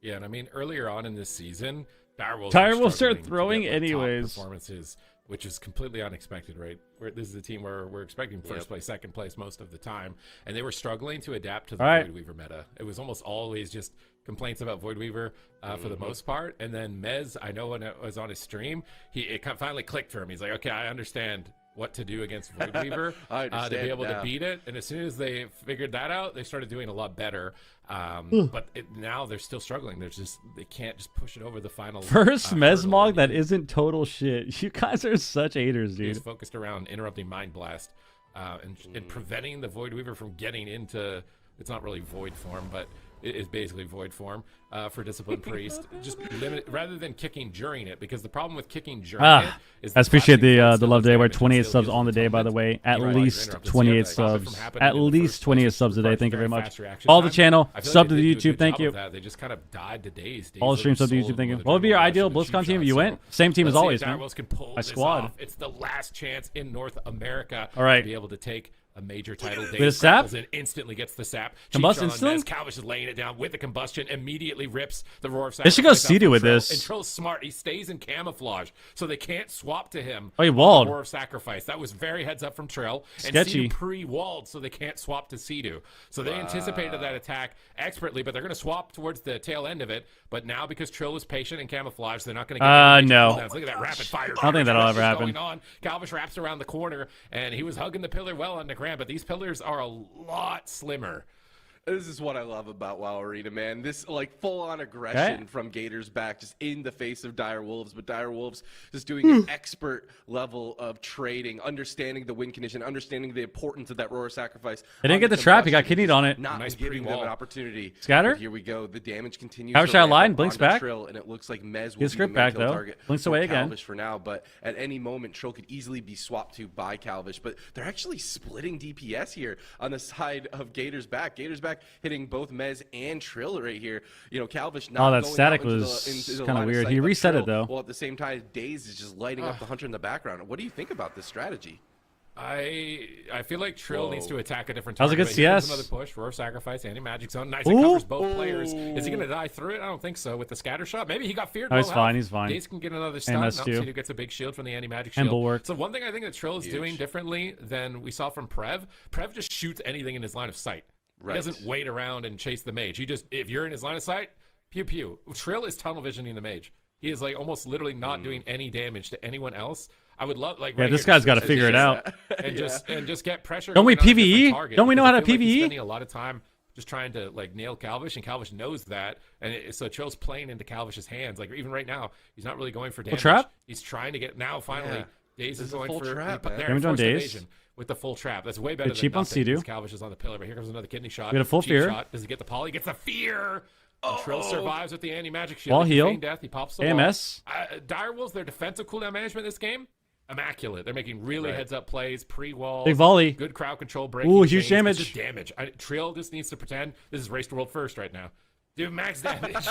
Yeah, and I mean earlier on in this season, Direwolves will start throwing anyways. Performances, which is completely unexpected, right? This is a team where we're expecting first place, second place most of the time, and they were struggling to adapt to the Voidweaver meta. It was almost always just complaints about Voidweaver for the most part, and then Mez, I know when it was on his stream, it finally clicked for him. He's like, okay, I understand what to do against Voidweaver to be able to beat it, and as soon as they figured that out, they started doing a lot better. But now they're still struggling. They can't just push it over the final. First Mesmog that isn't total shit. You guys are such haters, dude. He's focused around interrupting Mind Blast and preventing the Voidweaver from getting into. It's not really Void form, but it is basically Void form for Discipline Priest. Just limit rather than kicking during it, because the problem with kicking during it is. I appreciate the love day. We're 28 subs on the day, by the way. At least 28 subs. At least 28 subs a day. Thank you very much. All the channel. Sub to the YouTube. Thank you. They just kind of died to Daze. All the stream sub to YouTube. Thank you. What would be your ideal BlizzCon team if you went? Same team as always, man. My squad. It's the last chance in North America to be able to take a major title. With a sap? And instantly gets the sap. Combust instantly? Calvish is laying it down with the combustion. Immediately rips the roar of They should go sacrifice out Sea-Doo from with Trill. this. And Trill's smart. He stays in camouflage, so they can't swap to him. Oh, he on the walled. Roar of Sacrifice. That was very heads up from Trill. And Sketchy. Sea-Doo pre-walled, so they can't swap to Sea-Doo. So they anticipated that attack expertly, but they're going to swap towards the tail end of it. But now, because Trill is patient and camouflage, they're not going to get no. cooldowns. Look at that rapid fire. I don't think that'll ever happen. Going on. Calvish wraps around the corner, and he was hugging the pillar well on the ground, but these pillars are a lot slimmer. This is what I love about WoW Arena, man. This like full-on aggression Okay. from Gators back, just in the face of Direwolves, but Direwolves just doing an expert level of trading, understanding the win condition, understanding the importance of that Roar Sacrifice. They didn't get the trap. He got kidneyed on it. Not Nice giving them pre-wall. an opportunity. Scatter? But here we go. The damage continues. Calvish to out ramp line, up blinks onto back. Trill, and it looks like Mez will His be script the main back, kill though. target Blinks for away again. Calvish for now, but at any moment, Trill could easily be swapped to by Calvish. But they're actually splitting DPS here on the side of Gators back. Gators back hitting both Mez and Trill right here. You know, Calvish not that going static out into was into the kinda line of weird. sight He of reset it, Trill, though. while at the same time, Daze is just lighting up the Hunter in the background. What do you think about this strategy? I feel like Trill needs to attack a different That was a target. good but he does CS. Another push, Roar Sacrifice, anti-magic zone. Nice, it Ooh. covers both players. Is he going to die through it? I don't think so. With the scatter shot, maybe he got feared. No, he's low fine, health. he's fine. Daze can get another stun. MS2. Sea-Doo gets a big shield from the anti-magic And shield. bulwark. So one thing I think that Trill is doing differently than we saw from Prev just shoots anything in his line of sight. Right. He doesn't wait around and chase the mage. He just, if you're in his line of sight, pew pew. Trill is tunnel visioning the mage. He is like almost literally not doing any damage to anyone else. I would love like Yeah, right this here, guy's got to just- figure it out. and just get pressure. Don't we going on a different PvE? target, Don't we know because how I to feel like he's PvE? spending a lot of time just trying to like nail Calvish, and Calvish knows that, and so Trill's playing into Calvish's hands. Like even right now, he's not really going for damage. trap? He's trying to get now. Finally, Daze is a going full for trap, man. there, Damage on forced Daze. evasion with the full trap. That's way better Good than cheap on nothing, Sea-Doo. because Calvish is on the pillar, but here comes another kidney shot. We got a full Cheap fear. shot. Does he get the poly? He gets the fear. And Trill survives with the anti-magic shield. Wall He heal. feign death. He pops the AMS. wall. Direwolves, their defensive cooldown management this game, immaculate. They're making really heads-up plays, pre-walls. Big volley. Good crowd control, breaking Ooh, huge chains. damage. It's just damage. Trill just needs to pretend this is race to world first right now. Do max damage.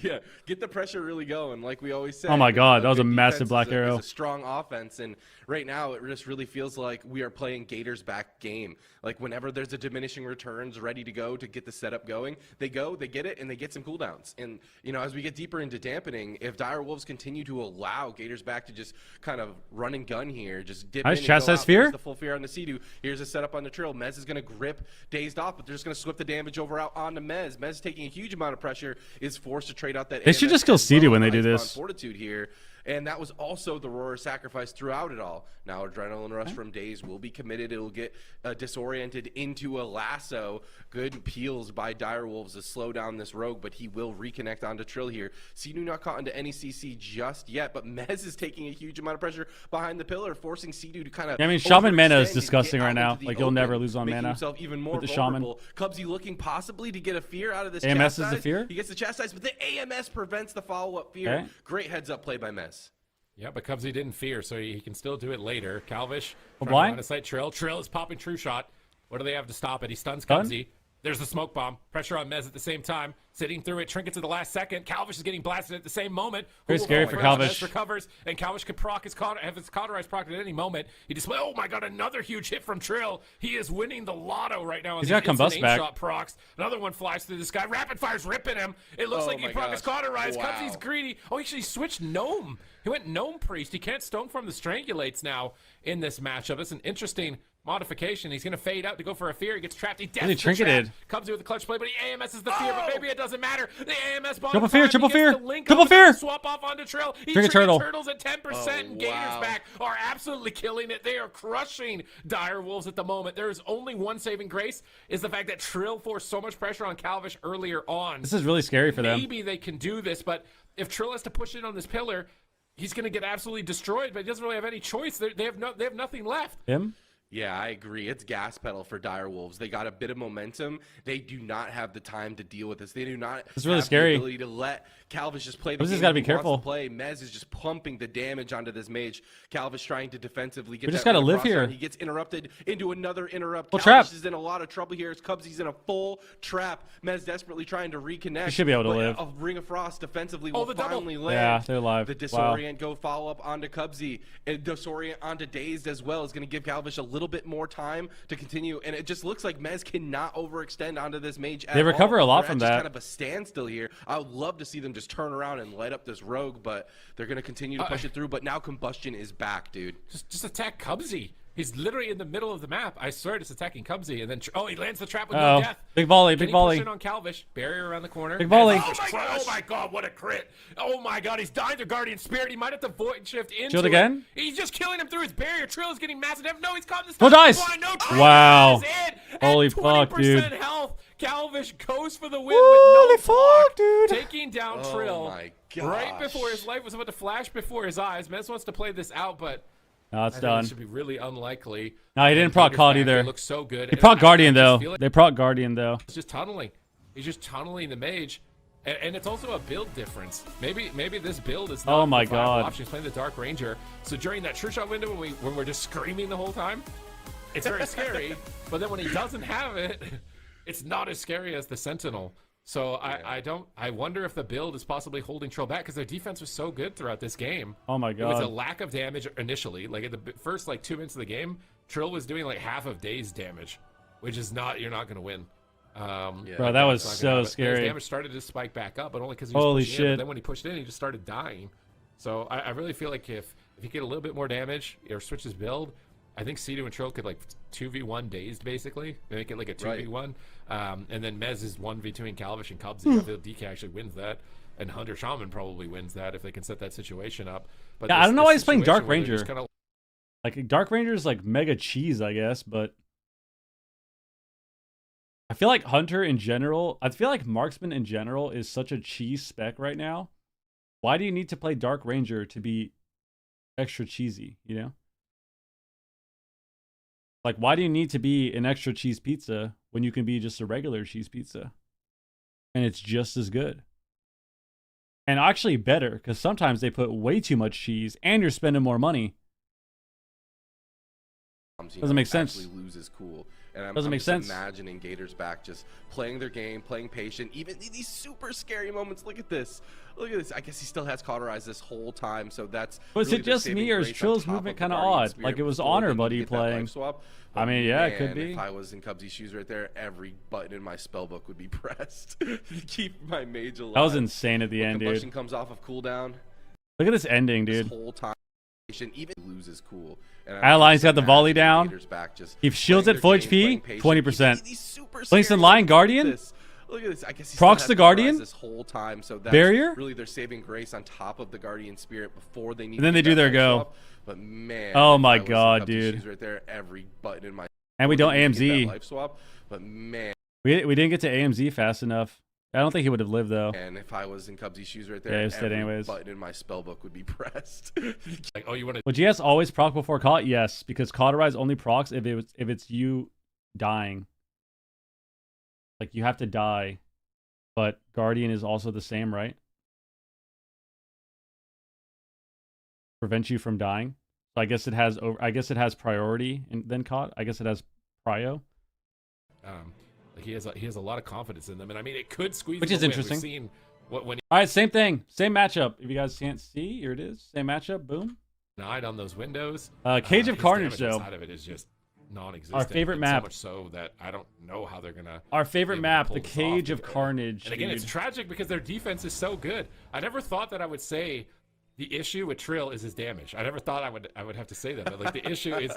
Yeah, get the pressure really going, like we always say. Oh my God, that was a good massive defense black is arrow. is a strong offense, and right now it just really feels like we are playing Gators back game. Like whenever there's a diminishing returns ready to go to get the setup going, they go, they get it, and they get some cooldowns. And you know, as we get deeper into dampening, if Direwolves continue to allow Gators back to just kind of run and gun here, just dip Nice in and chest go size out, fear. there's the full fear on the Sea-Doo. Here's a setup on the Trill. Mez is going to grip Dazed off, but they're just going to swip the damage over out onto Mez. Mez taking a huge amount of pressure, is forced to trade out that. They should AMS just kill as Sea-Doo well. when they do Nice this. Fortitude here. And that was also the Roar sacrifice throughout it all. Now Adrenaline Rush from Daze will be committed. It'll get disoriented into a lasso. Good peels by Direwolves to slow down this rogue, but he will reconnect onto Trill here. Sea-Doo not caught into any CC just yet, but Mez is taking a huge amount of pressure behind the pillar, forcing Sea-Doo to kind of. Yeah, I mean, Shaman mana is overextend and disgusting get right out now. into the Like you'll open, never lose on making mana himself even more with the Shaman. vulnerable. Cubsy looking possibly to get a fear out of this. AMS is the chastise. fear? He gets the chastise, but the AMS prevents the follow-up fear. Okay. Great heads-up play by Mez. Yeah, but Cubsy didn't fear, so he can still do it later. Calvish, blind? on a sight. Trill is popping True Shot. What do they have to stop it? He stuns Gun? Cubsy. There's the smoke bomb. Pressure on Mez at the same time. Sitting through it. Trinkets at the last second. Calvish is getting blasted at the same moment. Very scary for Calvish. Mez recovers, and Calvish could proc his have his cauterized proc at any moment. He just oh my god, another huge hit from Trill. He is winning the lotto right now. He's got combust back. Shot procs. Another one flies through the sky. Rapid fire's ripping him. It looks like he proc his cauterized. Wow. Cubsy's greedy. Oh, he actually switched Gnome. He went Gnome Priest. He can't Stone from the Strangulates now in this matchup. It's an interesting modification. He's going to fade out to go for a fear. He gets trapped. He deaths Really the trinketed. trap. Cubsy with the clutch play, but he AMS's the fear. But maybe it doesn't matter. The AMS bomb. Triple fear, triple fear, triple Triple fear. Swap off onto Trill. He Trinket turtle. Turtles at 10%. And Gators back are absolutely killing it. They are crushing Direwolves at the moment. There is only one saving grace, is the fact that Trill forced so much pressure on Calvish earlier on. This is really scary for them. Maybe they can do this, but if Trill has to push in on this pillar, he's going to get absolutely destroyed. But he doesn't really have any choice. They have nothing left. Him? Yeah, I agree. It's gas pedal for Direwolves. They got a bit of momentum. They do not have the time to deal with this. They do not It's really have scary. the ability to let Calvish just play the Cubsy's game gotta be he wants careful. to play. Mez is just pumping the damage onto this mage. Calvish trying to defensively get We just that gotta ring live across here. on. He gets interrupted into another interrupt. Full Calvish trap. is in a lot of trouble here. As Cubsy's in a full trap. Mez desperately trying to reconnect. He should be able to but live. A Ring of Frost defensively Oh, will the double. finally land. Yeah, they're alive. The Wow. disorient go follow up onto Cubsy. And disorient onto Dazed as well is going to give Calvish a little bit more time to continue. And it just looks like Mez cannot overextend onto this mage at They recover all. a lot They're from at just that. kind of a standstill here. I would love to see them just turn around and light up this rogue, but they're going to continue to push it through. But now Combustion is back, dude. Just attack Cubsy. He's literally in the middle of the map. I swear it's attacking Cubsy. And then, he lands the trap with Uh-oh. no death. Big volley, Can big he volley. push in on Calvish. Barrier around the corner. Big volley. Oh my god, what a crit. Oh my god, he's dying to Guardian Spirit. He might have to void shift into Shield it. again? He's just killing him through his barrier. Trill is getting massive damage. No, he's caught in this No time. dice. Blind, no Trill. Wow. That is it. Holy At fuck, 20% dude. health. Calvish goes for the win Holy with no block, fuck, dude. taking down Oh Trill my right gosh. before his life was about to flash before his eyes. Mez wants to play this out, but No, it's I think done. it should be really unlikely. No, he didn't proc Gators COD back, either. They look so good. He And proc I Guardian just though. feel like They proc Guardian though. It's just tunneling. He's just tunneling the mage. And it's also a build difference. Maybe this build is not Oh my the viable God. option. He's playing the Dark Ranger. So during that True Shot window when we're just screaming the whole time, it's very scary. But then when he doesn't have it, it's not as scary as the Sentinel. So I wonder if the build is possibly holding Trill back because their defense was so good throughout this game. Oh my It was a god. lack of damage initially. Like at the first 2 minutes of the game, Trill was doing like half of Daze damage, which is you're not going to win. Bro, that was so His scary. damage started to spike back up, but only because he was Holy pushing in. But shit. then when he pushed in, he just started dying. So I really feel like if he get a little bit more damage or switch his build, I think Sea-Doo and Trill could 2v1 Dazed basically, make it like a 2v1, and then Mez is 1v2ing Calvish and Cubsy. I feel DK actually wins that, and Hunter Shaman probably wins that if they can set that situation up. But Yeah, I don't know why he's playing Dark situation where they're Ranger. just kinda Like Dark Ranger's like mega cheese, I guess, but I feel like Hunter in general, I feel like Marksman in general is such a cheese spec right now. Why do you need to play Dark Ranger to be extra cheesy, you know? Like, why do you need to be an extra cheese pizza when you can be just a regular cheese pizza? And it's just as good. And actually better, because sometimes they put way too much cheese and you're spending more money. Doesn't make sense. Actually loses cool. And I'm Doesn't make just sense. imagining Gators back just playing their game, playing patient, even these super scary moments. Look at this. Look at this. I guess he still has cauterized this whole time, so that's. Was really it just me or is Trill's movement kind of odd? Like it was Honor Buddy playing. I mean, yeah, it could be. If I was in Cubsy's shoes right there, every button in my spellbook would be pressed to keep my mage alive. That was insane at the end, dude. Combustion comes off of cooldown. Look at this ending, dude. This whole time, even loses cool. Allies got the volley down. He shields at full HP, 20%. Blinks in line, Guardian. Look at this. I guess he procs the Guardian this whole time, so that's barrier. Really, they're saving grace on top of the Guardian Spirit before they need. And then they do their go. But man, oh my god, dude! Right there, every button in my. And we don't AMZ. Life swap, but man, we didn't get to AMZ fast enough. I don't think he would have lived though. And if I was in Cubsy's shoes right there, yeah, every anyways. button in my spellbook would be pressed. Like, oh, you want to? Would GS always proc before caught? Yes, because cauterize only procs if it's you dying. Like you have to die, but Guardian is also the same, right? Prevent you from dying. So I guess it has priority and then caught. I guess it has prio. He has a lot of confidence in them, and I mean it could squeeze. Which is interesting. We've seen when all right, same thing, same matchup. If you guys can't see, here it is. Same matchup. Boom. Denied on those windows. Cage of Carnage though. Side of it is just non-existent. Our favorite map. So much so that I don't know how they're gonna. Our favorite map, the Cage of Carnage. And again, it's tragic because their defense is so good. I never thought that I would say the issue with Trill is his damage. I never thought I would have to say that, but like the issue is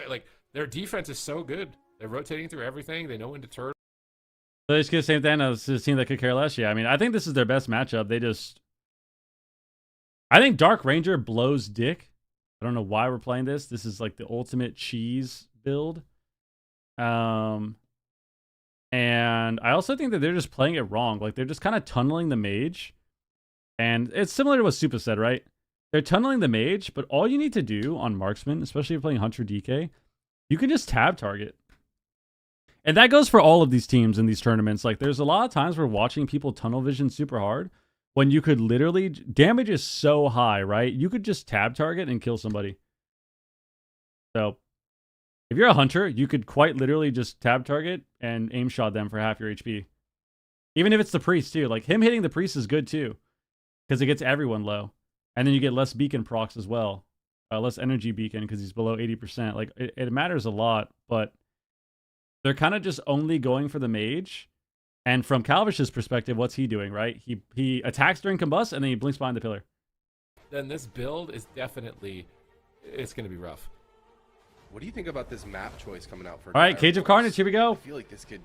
like their defense is so good. They're rotating through everything. They know when to turn. So they just get the same thing as a team that could care less. Yeah, I mean, I think this is their best matchup. I think Dark Ranger blows dick. I don't know why we're playing this. This is like the ultimate cheese build. And I also think that they're just playing it wrong. Like they're just kind of tunneling the mage. And it's similar to what Supa said, right? They're tunneling the mage, but all you need to do on Marksman, especially if you're playing Hunter DK, you can just tab target. And that goes for all of these teams in these tournaments. Like, there's a lot of times we're watching people tunnel vision super hard when you could literally... Damage is so high, right? You could just tab target and kill somebody. So, if you're a Hunter, you could quite literally just tab target and aim shot them for half your HP. Even if it's the Priest, too. Like, him hitting the Priest is good, too. Because it gets everyone low. And then you get less beacon procs as well. Less energy beacon because he's below 80%. Like, it matters a lot, but... They're kind of just only going for the mage. And from Calvish's perspective, what's he doing, right? He attacks during combust, and then he blinks behind the pillar. Then this build is definitely... It's going to be rough. What do you think about this map choice coming out for... All right, Cage of Carnage, here we go. I feel like this could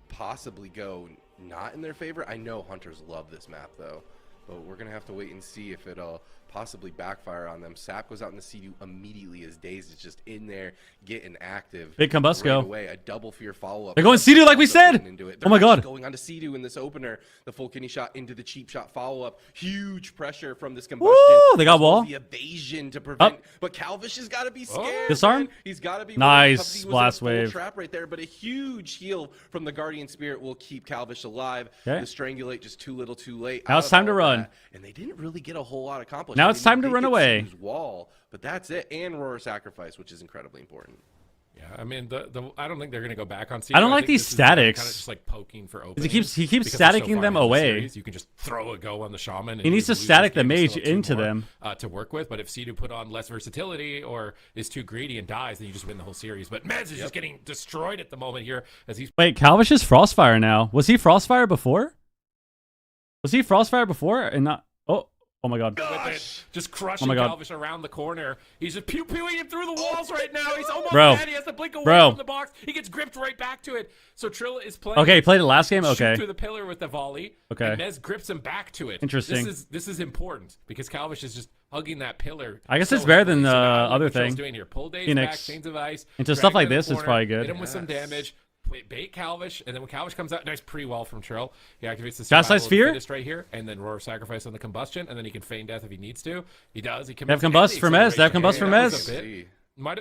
possibly go not in their favor. I know Hunters love this map, though. But we're going to have to wait and see if it'll possibly backfire on them. Sap goes out in the C2 immediately as Daze is just in there getting active. Big combust go. Away. A double fear follow-up. They're going C2 like we said. Oh my god. Going on to C2 in this opener. The full kidney shot into the cheap shot follow-up. Huge pressure from this combustion. Woo, they got wall. The evasion to prevent. But Calvish has got to be scared. Disarm. Man. He's got to be nice blast wave. Trap right there, but a huge heal from the Guardian Spirit will keep Calvish alive. Okay. The Strangulate just too little too late. Now it's time to run. And they didn't really get a whole lot accomplished. Now it's time to run away. Wall, but that's it. And Roar Sacrifice, which is incredibly important. Yeah, I mean, I don't think they're going to go back on C2. I don't like these statics. Kind of just like poking for open. He keeps staticking them away. You can just throw a go on the shaman. He needs to static the mage into them to work with. But if C2 put on less versatility or is too greedy and dies, then you just win the whole series. But Mez is just getting destroyed at the moment here as he's. Wait, Calvish is Frostfire now. Was he Frostfire before? Was he Frostfire before and not? Oh my god. Just crushing Calvish around the corner. He's just pew-pewing him through the walls right now. He's almost dead. He has to blink away from the box. He gets gripped right back to it. So Trill is playing. Okay, he played it last game? Okay. Shoot through the pillar with the volley. Okay. And Mez grips him back to it. Interesting. This is important because Calvish is just hugging that pillar. I guess it's better than the other thing. Doing here. Pull Daze back, Chains of Ice. Into stuff like this, it's probably good. Hit him with some damage. bait Calvish, and then when Calvish comes out, nice pre-wall from Trill. He activates the Chastise Sphere? fittest right here, and then Roar Sacrifice on the combustion, and then he can feign death if he needs to. He does. He They have combust for Mez. They have combust for Mez.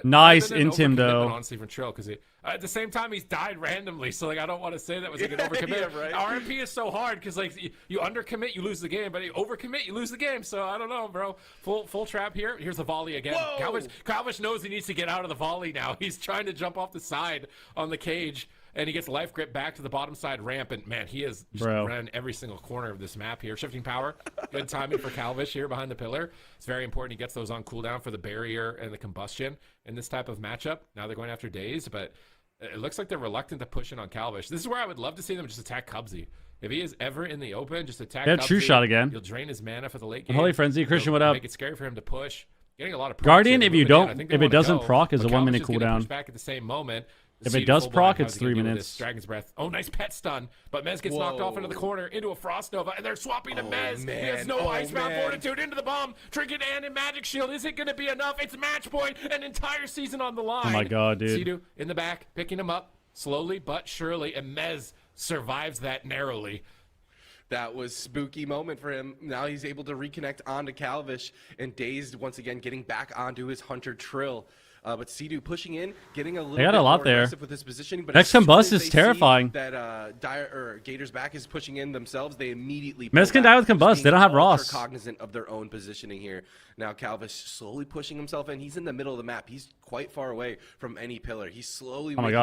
Nice Intim though. Honestly, from Trill, because at the same time he's died randomly, so like I don't want to say that was like an overcommit. Yeah, right. RMP is so hard because like you undercommit, you lose the game, but you overcommit, you lose the game. So I don't know, bro. Full trap here. Here's the volley again. Calvish knows he needs to get out of the volley now. He's trying to jump off the side on the cage. And he gets life grip back to the bottom side ramp, and man, he has just run every single corner of this map here. Shifting power, good timing for Calvish here behind the pillar. It's very important he gets those on cooldown for the barrier and the combustion in this type of matchup. Now they're going after Daze, but it looks like they're reluctant to push in on Calvish. This is where I would love to see them just attack Cubsy. If he is ever in the open, just attack Cubsy. True shot again. You'll drain his mana for the late game. Holy Frenzy, Christian, what up? Make it scary for him to push. Getting a lot of Guardian, if you don't, I think if it doesn't proc, is a 1 minute cooldown. Back at the same moment. If it does proc, it's 3 minutes. Dragon's Breath. Oh, nice pet stun. But Mez gets knocked off into the corner, into a Frost Nova, and they're swapping to Mez. Man. He has no Icebound Fortitude into the bomb. Trinket and a Magic Shield. Is it going to be enough? It's match point. An entire season on the line. Oh my god, dude. Sidu in the back, picking him up slowly but surely, and Mez survives that narrowly. That was spooky moment for him. Now he's able to reconnect onto Calvish, and Dazed once again getting back onto his Hunter Trill. But Sidu pushing in, getting a little bit more aggressive with his positioning. But Next combust is terrifying. That Gators back is pushing in themselves. They immediately Mez can die with combust. They don't have Ross. Cognizant of their own positioning here. Now Calvish slowly pushing himself in. He's in the middle of the map. He's quite far away from any pillar. He's slowly making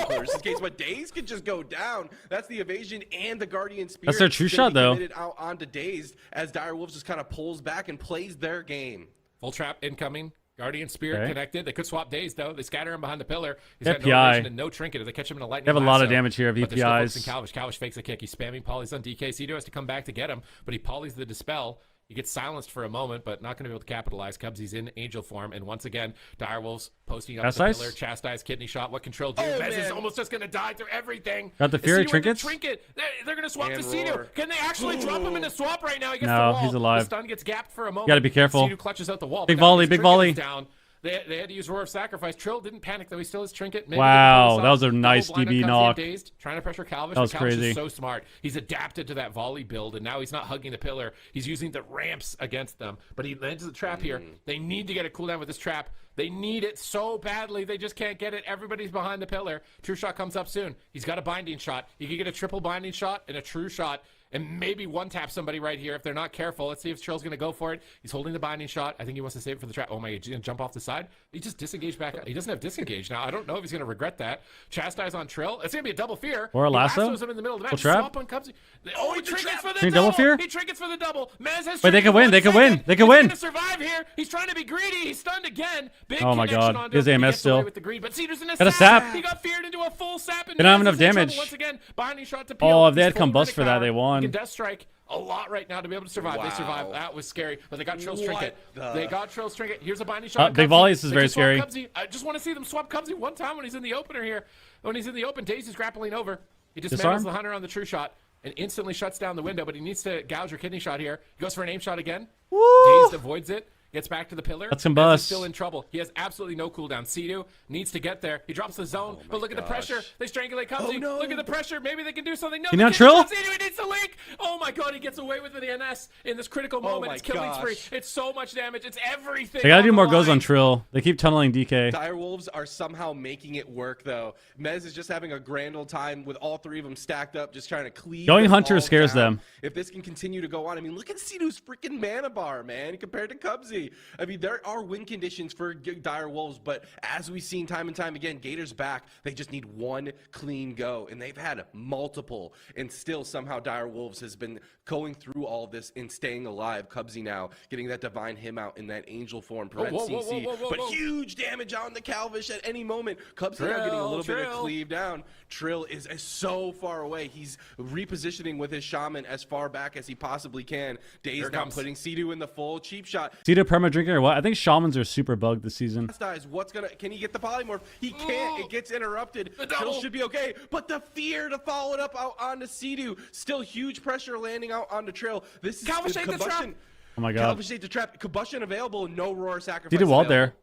pillars. Just in case what Daze could just go down. That's the evasion and the Guardian Spirit. That's their true shot though. Out onto Dazed as Dire Wolves just kind of pulls back and plays their game. Full trap incoming. Guardian Spirit connected. They could swap Daze though. They scatter him behind the pillar. He's got no evasion and no trinket. If they catch him in a lightning, they have a lot of damage here of EPIs. Calvish fakes a kick. He's spamming polys on DK. Sidu has to come back to get him, but he polys the dispel. He gets silenced for a moment, but not going to be able to capitalize. Cubsy's in angel form, and once again, Direwolves posting up the pillar. Chastise, kidney shot. What control do? Mez is almost just going to die through everything. Got the Fury trinkets? Trinket. They're going to swap to Sidu. Can they actually drop him in the swap right now? He gets no, the wall. He's alive. The stun gets gapped for a moment. Got to be careful. Sidu clutches out the wall. Big volley, big volley. Down. They had to use Roar of Sacrifice. Trill didn't panic, though. He still has Trinket. Maybe wow, that was a nice DB knock. Dazed, trying to pressure Calvish. That was Calvish crazy. is so smart. He's adapted to that volley build, and now he's not hugging the pillar. He's using the ramps against them. But he lands the trap here. They need to get a cooldown with this trap. They need it so badly. They just can't get it. Everybody's behind the pillar. True shot comes up soon. He's got a binding shot. He can get a triple binding shot and a true shot. And maybe one tap somebody right here if they're not careful. Let's see if Trill's going to go for it. He's holding the binding shot. I think he wants to save it for the trap. Oh my God, he's going to jump off the side. He just disengaged back. He doesn't have disengage now. I don't know if he's going to regret that. Chastise on Trill. It's going to be a double fear. Or a lasso. He lassos him in the middle of the match. Trap. Swap on Cubsy. Oh, he trinkets for the double fear? He trinkets for the double. Mez has Wait, they can win. They can win. They can win. He's going to survive here. He's trying to be greedy. He's stunned again. Big oh my God. His AMS still. With the green, but Cedar's in got a sap. He got feared into a full sap. They don't have enough damage. Once again, binding shot to Peel. Oh, if they had combust for that, they won. He can death strike a lot right now to be able to survive. They survived. That was scary, but they got Trill's trinket. They got Trill's trinket. Here's a binding shot. Big volleys is very scary. I just want to see them swap Cubsy one time when he's in the opener here. When he's in the open, Daisy's grappling over. He dismantles the hunter on the true shot and instantly shuts down the window, but he needs to gouge her kidney shot here. He goes for an aim shot again. Dazed avoids it. Gets back to the pillar. That's combust. He's still in trouble. He has absolutely no cooldown. Sidu needs to get there. He drops the zone, but look at the pressure. They strangulate Cubsy. Look at the pressure. Maybe they can do something. No, you know Trill? Sidu, he needs to link. Oh my God, he gets away with the NS in this critical moment. It's killing spree. It's so much damage. It's everything. They gotta do more goes on Trill. They keep tunneling DK. Dire Wolves are somehow making it work though. Mez is just having a grand old time with all three of them stacked up, just trying to cleave. Going Hunter scares them. If this can continue to go on, I mean, look at Sidu's freaking mana bar, man, compared to Cubsy. I mean, there are win conditions for Dire Wolves, but as we've seen time and time again, Gators back. They just need one clean go, and they've had multiple, and still somehow Dire Wolves has been going through all of this and staying alive. Cubsy now getting that divine him out in that angel form, CC, but huge damage on the Calvish at any moment. Cubsy now getting a little bit of cleave down. Trill is so far away. He's repositioning with his shaman as far back as he possibly can. Daze now putting Sidu in the full cheap shot. Sidu perma drinking or what? I think shamans are super bugged this season. Can he get the polymorph? He can't. It gets interrupted. Trill should be okay, but the fear to follow it up out onto Sidu. Still huge pressure landing out onto Trill. This is Calvish ate the trap. Oh my God. Calvish ate the trap. Combustion available. No Roar Sacrifice. Sidu walled there.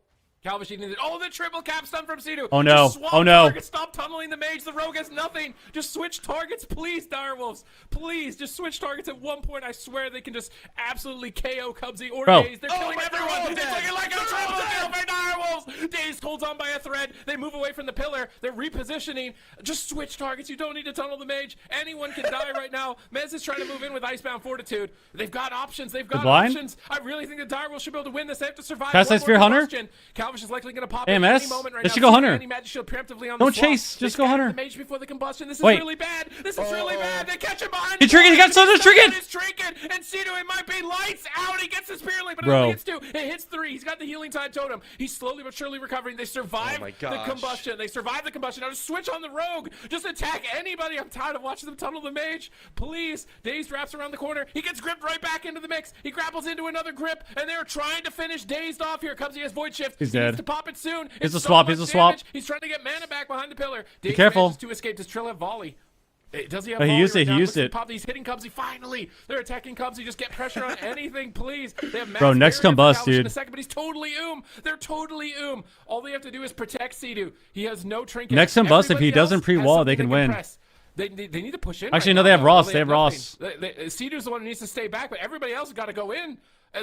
Calvish eating it. Oh, the triple cap stun from Sidu. Oh, no. Just swap Oh, no. targets. Stop tunneling the mage. The rogue has nothing. Just switch targets, please, Direwolves. Please, just switch targets. At one point, I swear they can just absolutely KO Cubsy or Bro. Daze. They're killing everyone. It's looking like a triple kill for Direwolves. Daze holds on by a thread. They move away from the pillar. They're repositioning. Just switch targets. You don't need to tunnel the mage. Anyone can die right now. Mez is trying to move in with Icebound Fortitude. They've got options. They've got blind? options. I really think the Direwolves should be able to win this. They have to survive. Cast one Ice Spear more Hunter? combustion. Calvish is likely going to pop AMS? in any moment right They now. should go Hunter. Anti-magic shield preemptively on Don't the swap. chase. They Just go scatter Hunter. the mage before the combustion. This is Wait. really bad. This is really bad. They catch him behind. He triggered. He got so triggered. His trinket. And Sido, it might be lights out. He gets the spear link, but it Bro. only hits 2. It hits 3. He's got the healing tide totem. He's slowly but surely recovering. They survive my the gosh. combustion. They survive the combustion. Now just switch on the rogue. Just attack anybody. I'm tired of watching them tunnel the mage. Please. Daze wraps around the corner. He gets gripped right back into the mix. He grapples into another grip, and they're trying to finish Dazed off here. Cubsy has Void Shift. He's He dead. needs to pop it soon. He's It's a so swap. much He's a swap. damage. He's trying to get mana back behind the pillar. Daze careful. manages to escape. Does Trill have volley? Does he have Oh, he volley used right it, he now? used Looks like it. Pop, he's hitting Cubsy. Finally, they're attacking Cubsy. Just get pressure on anything, please. They have Bro, mass next barrier for combust, Calvish in dude. a second, but he's totally They're totally All they have to do is protect Sidu. He has no trinket. Next combust, if Everybody he doesn't else has pre-wall, something they can win. press. They need to push in. Actually, right no, now, they have though. Ross. They They have nothing. Ross. Sidu's the one who needs to stay back, but everybody else has got to go in.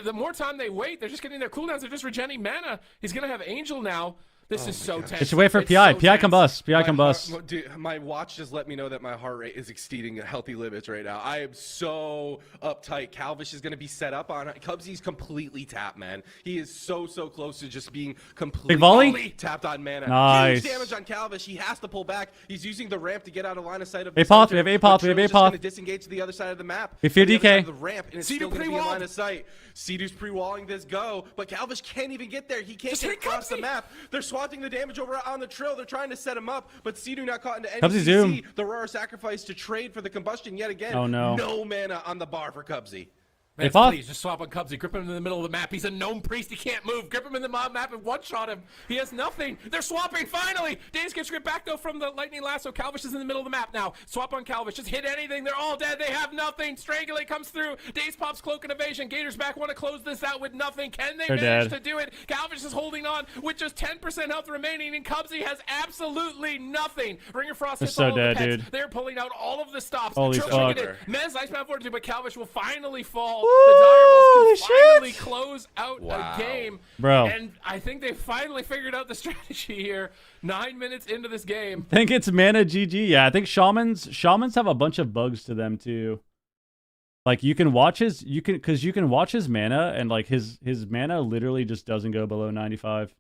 The more time they wait, they're just getting their cooldowns. They're just regenerating mana. He's going to have Angel now. This is so tense. They should wait for It's PI. so PI tense. combust. PI My combust. heart- dude, my watch just let me know that my heart rate is exceeding healthy limits right now. I am so uptight. Calvish is going to be set up on it. Cubsy's completely tapped, man. He is so close to just being completely volley? tapped on mana. Nice. Huge damage on Calvish. He has to pull back. He's using the ramp to get out of line of sight of Hey, the Pop, center, we have but Apop, we have Trill's just Apop. going to disengage to the other side of the map. We fear On the other side DK. of The ramp, and it's Sidu still going to be in pre-walled. line of sight. Sidu's pre-walling this go, but Calvish can't even get there. He can't Just get hit across the Cubsy. map. They're swatting the damage over on the Trill. They're trying to set him up, but Sidu not caught into any Cubsy's CC. doomed. The rare sacrifice to trade for the combustion yet again. Oh, no. No mana on the bar for Cubsy. Man, Pop. please just swap on Cubsy. Grip him in the middle of the map. He's a gnome priest. He can't move. Grip him in the map and one-shot him. He has nothing. They're swapping finally. Daze gets gripped back though from the lightning lasso. Calvish is in the middle of the map now. Swap on Calvish. Just hit anything. They're all dead. They have nothing. Strangulate comes through. Daze pops cloak and evasion. Gators back want to close this out with nothing. Can they They're manage dead. to do it? Calvish is holding on with just 10% health remaining, and Cubsy has absolutely nothing. Ringer Frost They're hits so all of the dead, pets. dude. They're pulling out all of the stops. Holy Trill fuck. triggered it. Mez Icebound Fortitude, but Calvish will finally fall. Holy The Direwolves can finally shit. close out Wow. a game. Bro. And I think they finally figured out the strategy here. 9 minutes into this game. I think it's mana GG. Yeah, I think shamans have a bunch of bugs to them too. Like you can watch his mana and like his mana literally just doesn't go below 95.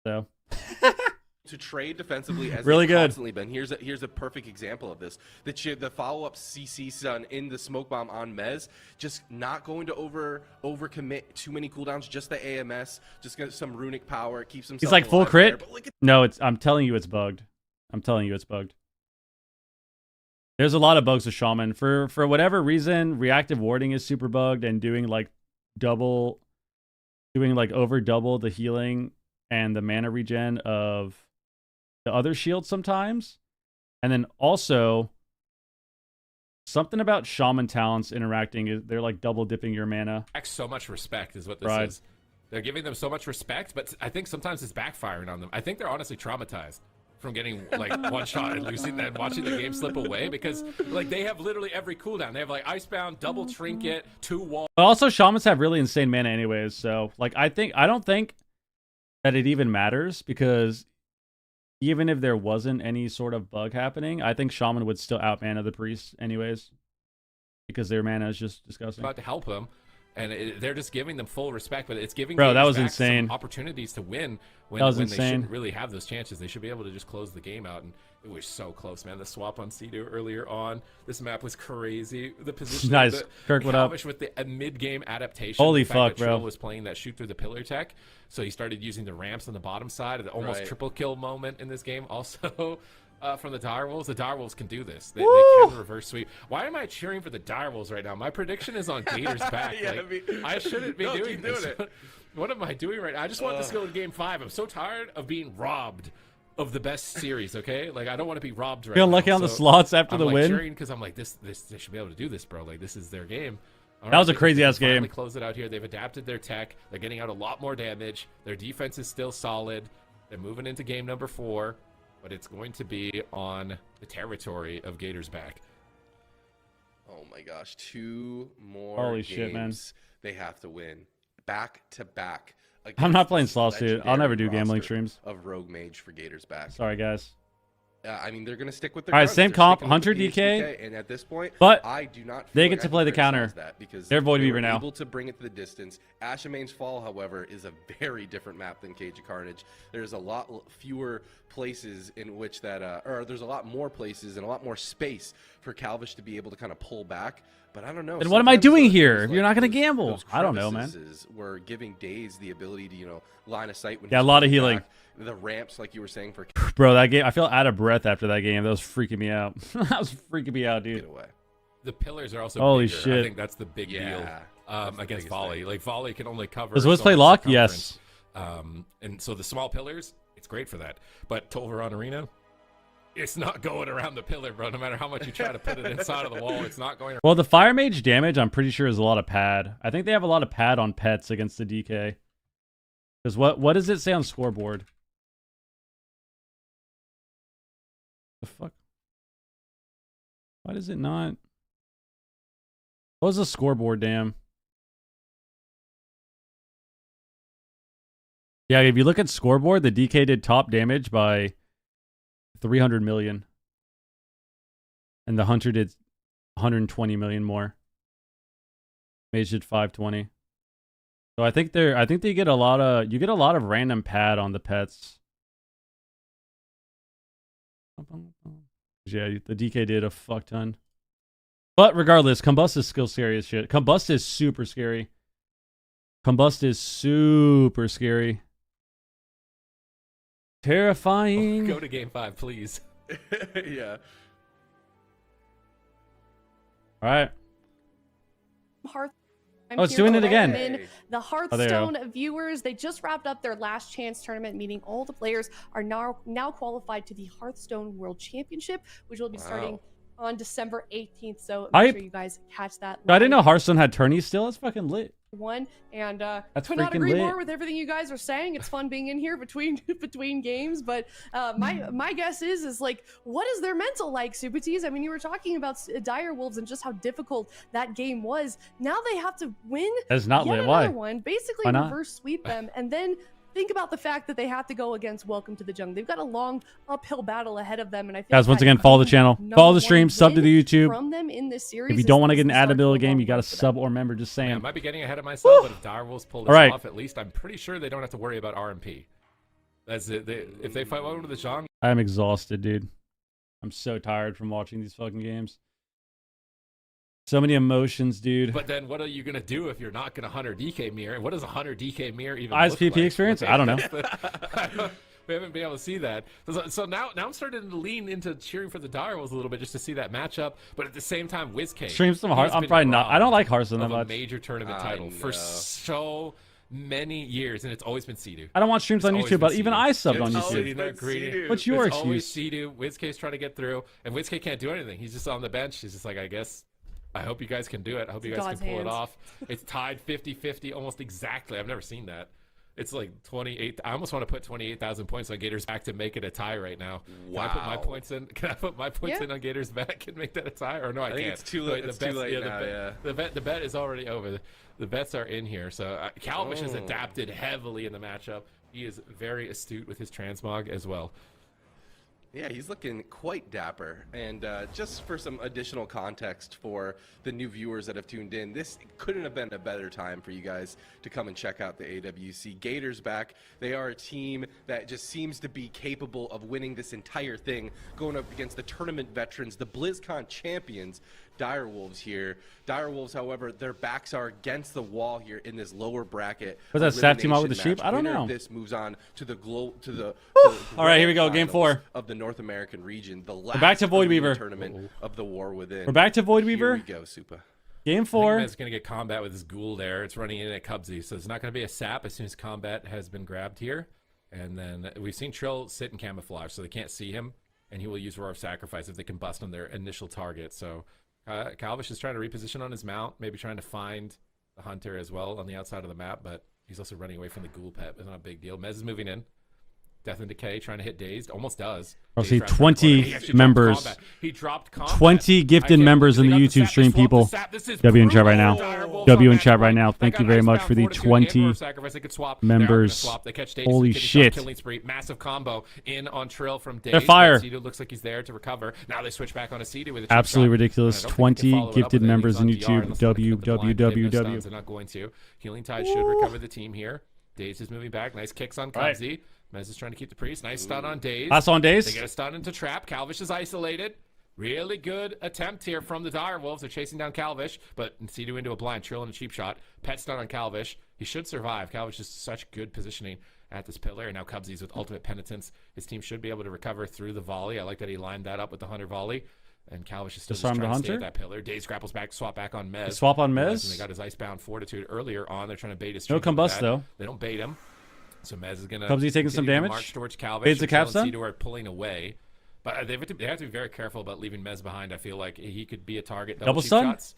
So To trade defensively as Really they've good. constantly been. Here's a perfect example of this. The follow-up CC stun in the smoke bomb on Mez, just not going to overcommit too many cooldowns, just the AMS, just get some runic power, keeps himself he's like full alive there. crit. But look at No, I'm telling you it's bugged. There's a lot of bugs with Shaman. For whatever reason, reactive warding is super bugged, and doing like over double the healing and the mana regen of the other shields sometimes. And then also something about Shaman talents interacting is they're like double dipping your mana. So much respect is what this Right. is. They're giving them so much respect, but I think sometimes it's backfiring on them. I think they're honestly traumatized from getting like one shot and losing that, watching the game slip away, because like they have literally every cooldown. They have like Icebound, double trinket, 2 wall. But also shamans have really insane mana anyways, so like I don't think that it even matters, because even if there wasn't any sort of bug happening, I think shaman would still out mana the priest anyways, because their mana is just disgusting. About to help them, and they're just giving them full respect, but it's giving Bro, that Gators was back insane. some opportunities to win when, That was when they insane. shouldn't really have those chances. They should be able to just close the game out, and it was so close, man. The swap on Sidu earlier on, this map was crazy. The position, Nice. Kirk, what up? Calvish with the mid-game adaptation. Holy the fact fuck, that bro. Trill was playing that shoot through the pillar tech, so he started using the ramps on the bottom side. The almost Right. triple kill moment in this game. Also, from the Direwolves can do this. They can reverse sweep. Why am I cheering for the Direwolves right now? My prediction is on Gators back. Yeah, Like, I shouldn't be No, doing keep doing this. it. What am I doing right now? I just want this to go in game 5. I'm so tired of being robbed of the best series, okay? Like, I don't want to be robbed right Feeling now. lucky on the So slots after I'm the like win. cheering because I'm like, this they should be able to do this, bro. Like, this is their game. That was a they crazy ass can finally game. Close it out here. They've adapted their tech. They're getting out a lot more damage. Their defense is still solid. They're moving into game number 4, but it's going to be on the territory of Gators back. Oh my gosh, 2 more Holy games shit, man. they have to win back to back. I'm not playing slots, dude. I'll never do gambling streams. Of Rogue Mage for Gators back. Sorry, guys. I mean, they're going to stick with their All right, guns. same They're comp, sticking with Hunter the DK. PHDK, and at this point, But I do not feel they like get I to can play the criticize counter. that because They're Void they Weaver were now. able to bring it to the distance. Ashamane's Fall, however, is a very different map than Cage of Carnage. There's a lot fewer places in which that, or there's a lot more places and a lot more space for Calvish to be able to kind of pull back. But I don't know. Then what am I sometimes doing those, here? like, If you're not going to those gamble, I don't know, man. crevices were giving Daze the ability to, you know, line of sight when Yeah, he's a lot of pulling healing. back. The ramps, like you were saying, for Bro, that game, I feel out of breath after that game. That was freaking me out. That was freaking me out, dude. Get away. The pillars are also Holy bigger. shit. I think that's the big deal that's the against biggest volley. thing. Like volley can only cover. Does Wiz so play much lock? circumference. Yes. And so the small pillars, it's great for that. But Tolvaron Arena, it's not going around the pillar, bro. No matter how much you try to put it inside of the wall, it's not going. Well, the Fire Mage damage, I'm pretty sure, is a lot of pad. I think they have a lot of pad on pets against the DK. Because what does it say on scoreboard? The fuck? Why does it not? What was the scoreboard, damn? Yeah, if you look at scoreboard, the DK did top damage by 300 million. And the Hunter did 120 million more. Mage did 520. So I think they get a lot of, you get a lot of random pad on the pets. Yeah, the DK did a fuck ton. But regardless, Combust is still scary as shit. Combust is super scary. Combust is super scary. Terrifying. Go to game 5, please. Yeah. All right. Hearth. Oh, it's doing it again. The Oh, Hearthstone viewers, they just wrapped up their last chance tournament, meaning all the players are now qualified to the Hearthstone World Championship, which will be starting on December 18th. So make sure you guys catch that. I didn't know Hearthstone had tourneys still. That's fucking lit. And That's could not freaking agree lit. more with everything you guys are saying. It's fun being in here between games, but my guess is like, what is their mental like, Supatees? I mean, you were talking about Dire Wolves and just how difficult that game was. Now they have to win. That's not yet lit. Why? another one, basically Why not? reverse sweep them, and then think about the fact that they have to go against Welcome to the Jungle. They've got a long uphill battle ahead of them, and I think Guys, once that again, follow the could be channel. number Follow the one stream. Sub to the win YouTube. from them in this series. If you is- don't want to is get an the start Adabilla to a game, long you got to run for them. sub or member. Just saying. I might be getting ahead of myself, but if Direwolves pull this All right. off, at least I'm pretty sure they don't have to worry about RMP. That's it. If they fight over to the Zhang, I'm exhausted, dude. I'm so tired from watching these fucking games. So many emotions, dude. but then what are you gonna do if you're not gonna Hunter DK mirror? And what does a Hunter DK mirror even Eyes look PP like? experience? I don't know. We haven't been able to see that. So now I'm starting to lean into cheering for the Direwolves a little bit just to see that matchup. But at the same time, WizKid Stream some Hearth. I'm probably not. I don't like Hearthstone that of a much. major tournament title for so many years, and it's always been Sea-Doo. I don't watch streams on YouTube, but even I subbed on It's always YouTube. been Sea-Doo. What's your It's always excuse? Sea-Doo. WizKid's trying to get through, and WizKid can't do anything. He's just on the bench. He's just like, I guess. I hope you guys can do it. I hope you guys God's can pull it hands. off. It's tied 50-50 almost exactly. I've never seen that. It's like 28. I almost want to put 28,000 points on Gators back to make it a tie right now. Wow. Can I put my points in? Can I put my points Yeah. in on Gators back and make that a tie? Or no, I think can't. it's too late. Wait, It's too late now, yeah. The bet is already over. The bets are in here. So Calvish has adapted heavily in the matchup. He is very astute with his transmog as well. Yeah, he's looking quite dapper. And just for some additional context for the new viewers that have tuned in, this couldn't have been a better time for you guys to come and check out the AWC. Gators back. They are a team that just seems to be capable of winning this entire thing, going up against the tournament veterans, the BlizzCon champions, Direwolves here. Direwolves, however, their backs are against the wall here in this lower bracket. Was that staff team out with the elimination sheep? I don't match. Winner know. of this moves on to the All right, here we go. Game finals 4 of the North American region. The last back to Void arena Weaver. tournament of the War Within. We're back to Void Weaver. Here we go, Supa. Game I 4. think Mez going to get combat with his ghoul there. It's running in at Cubsy, so it's not going to be a sap as soon as combat has been grabbed here. And then we've seen Trill sit in camouflage, so they can't see him, and he will use Roar of Sacrifice if they can bust on their initial target. So Calvish is trying to reposition on his mount, maybe trying to find the hunter as well on the outside of the map, but he's also running away from the ghoul pet. It's not a big deal. Mez is moving in. Death and Decay trying to hit Dazed. Almost does. I'll see 20 members. He dropped combat. 20 gifted members in the YouTube stream, people. W in chat right now. W in chat right now. Thank you very much for the 20 members. Holy shit. Massive combo in on Trill from Dazed. They're fire. Cedo looks like he's there to recover. Now they switch back on a Cedo with a Absolutely shot. ridiculous. 20 gifted members in YouTube. W. They're not going to. Healing Tide should recover the team here. Dazed is moving back. Nice kicks on Cubsy. Mez is trying to keep the priest. Nice stun on Dazed. Last on Dazed. They get a stun into Trap. Calvish is isolated. Really good attempt here from the Direwolves. They're chasing down Calvish, but Cedo into a blind. Trill and a cheap shot. Pet stun on Calvish. He should survive. Calvish is such good positioning at this pillar. And now Cubsy's with ultimate penitence. His team should be able to recover through the volley. I like that he lined that up with the Hunter volley. And Calvish is still just trying to stay at that pillar. Dazed grapples back, swap back on Mez. Swap on Mez. And they got his Icebound Fortitude earlier on. They're trying to bait his no combust, though. They don't bait him. So Mez is going to Cubsy taking some damage. March towards Calvish. Fades the capstone. Cedo are pulling away. But they have to be very careful about leaving Mez behind. I feel like he could be a target. Double stun? Shots.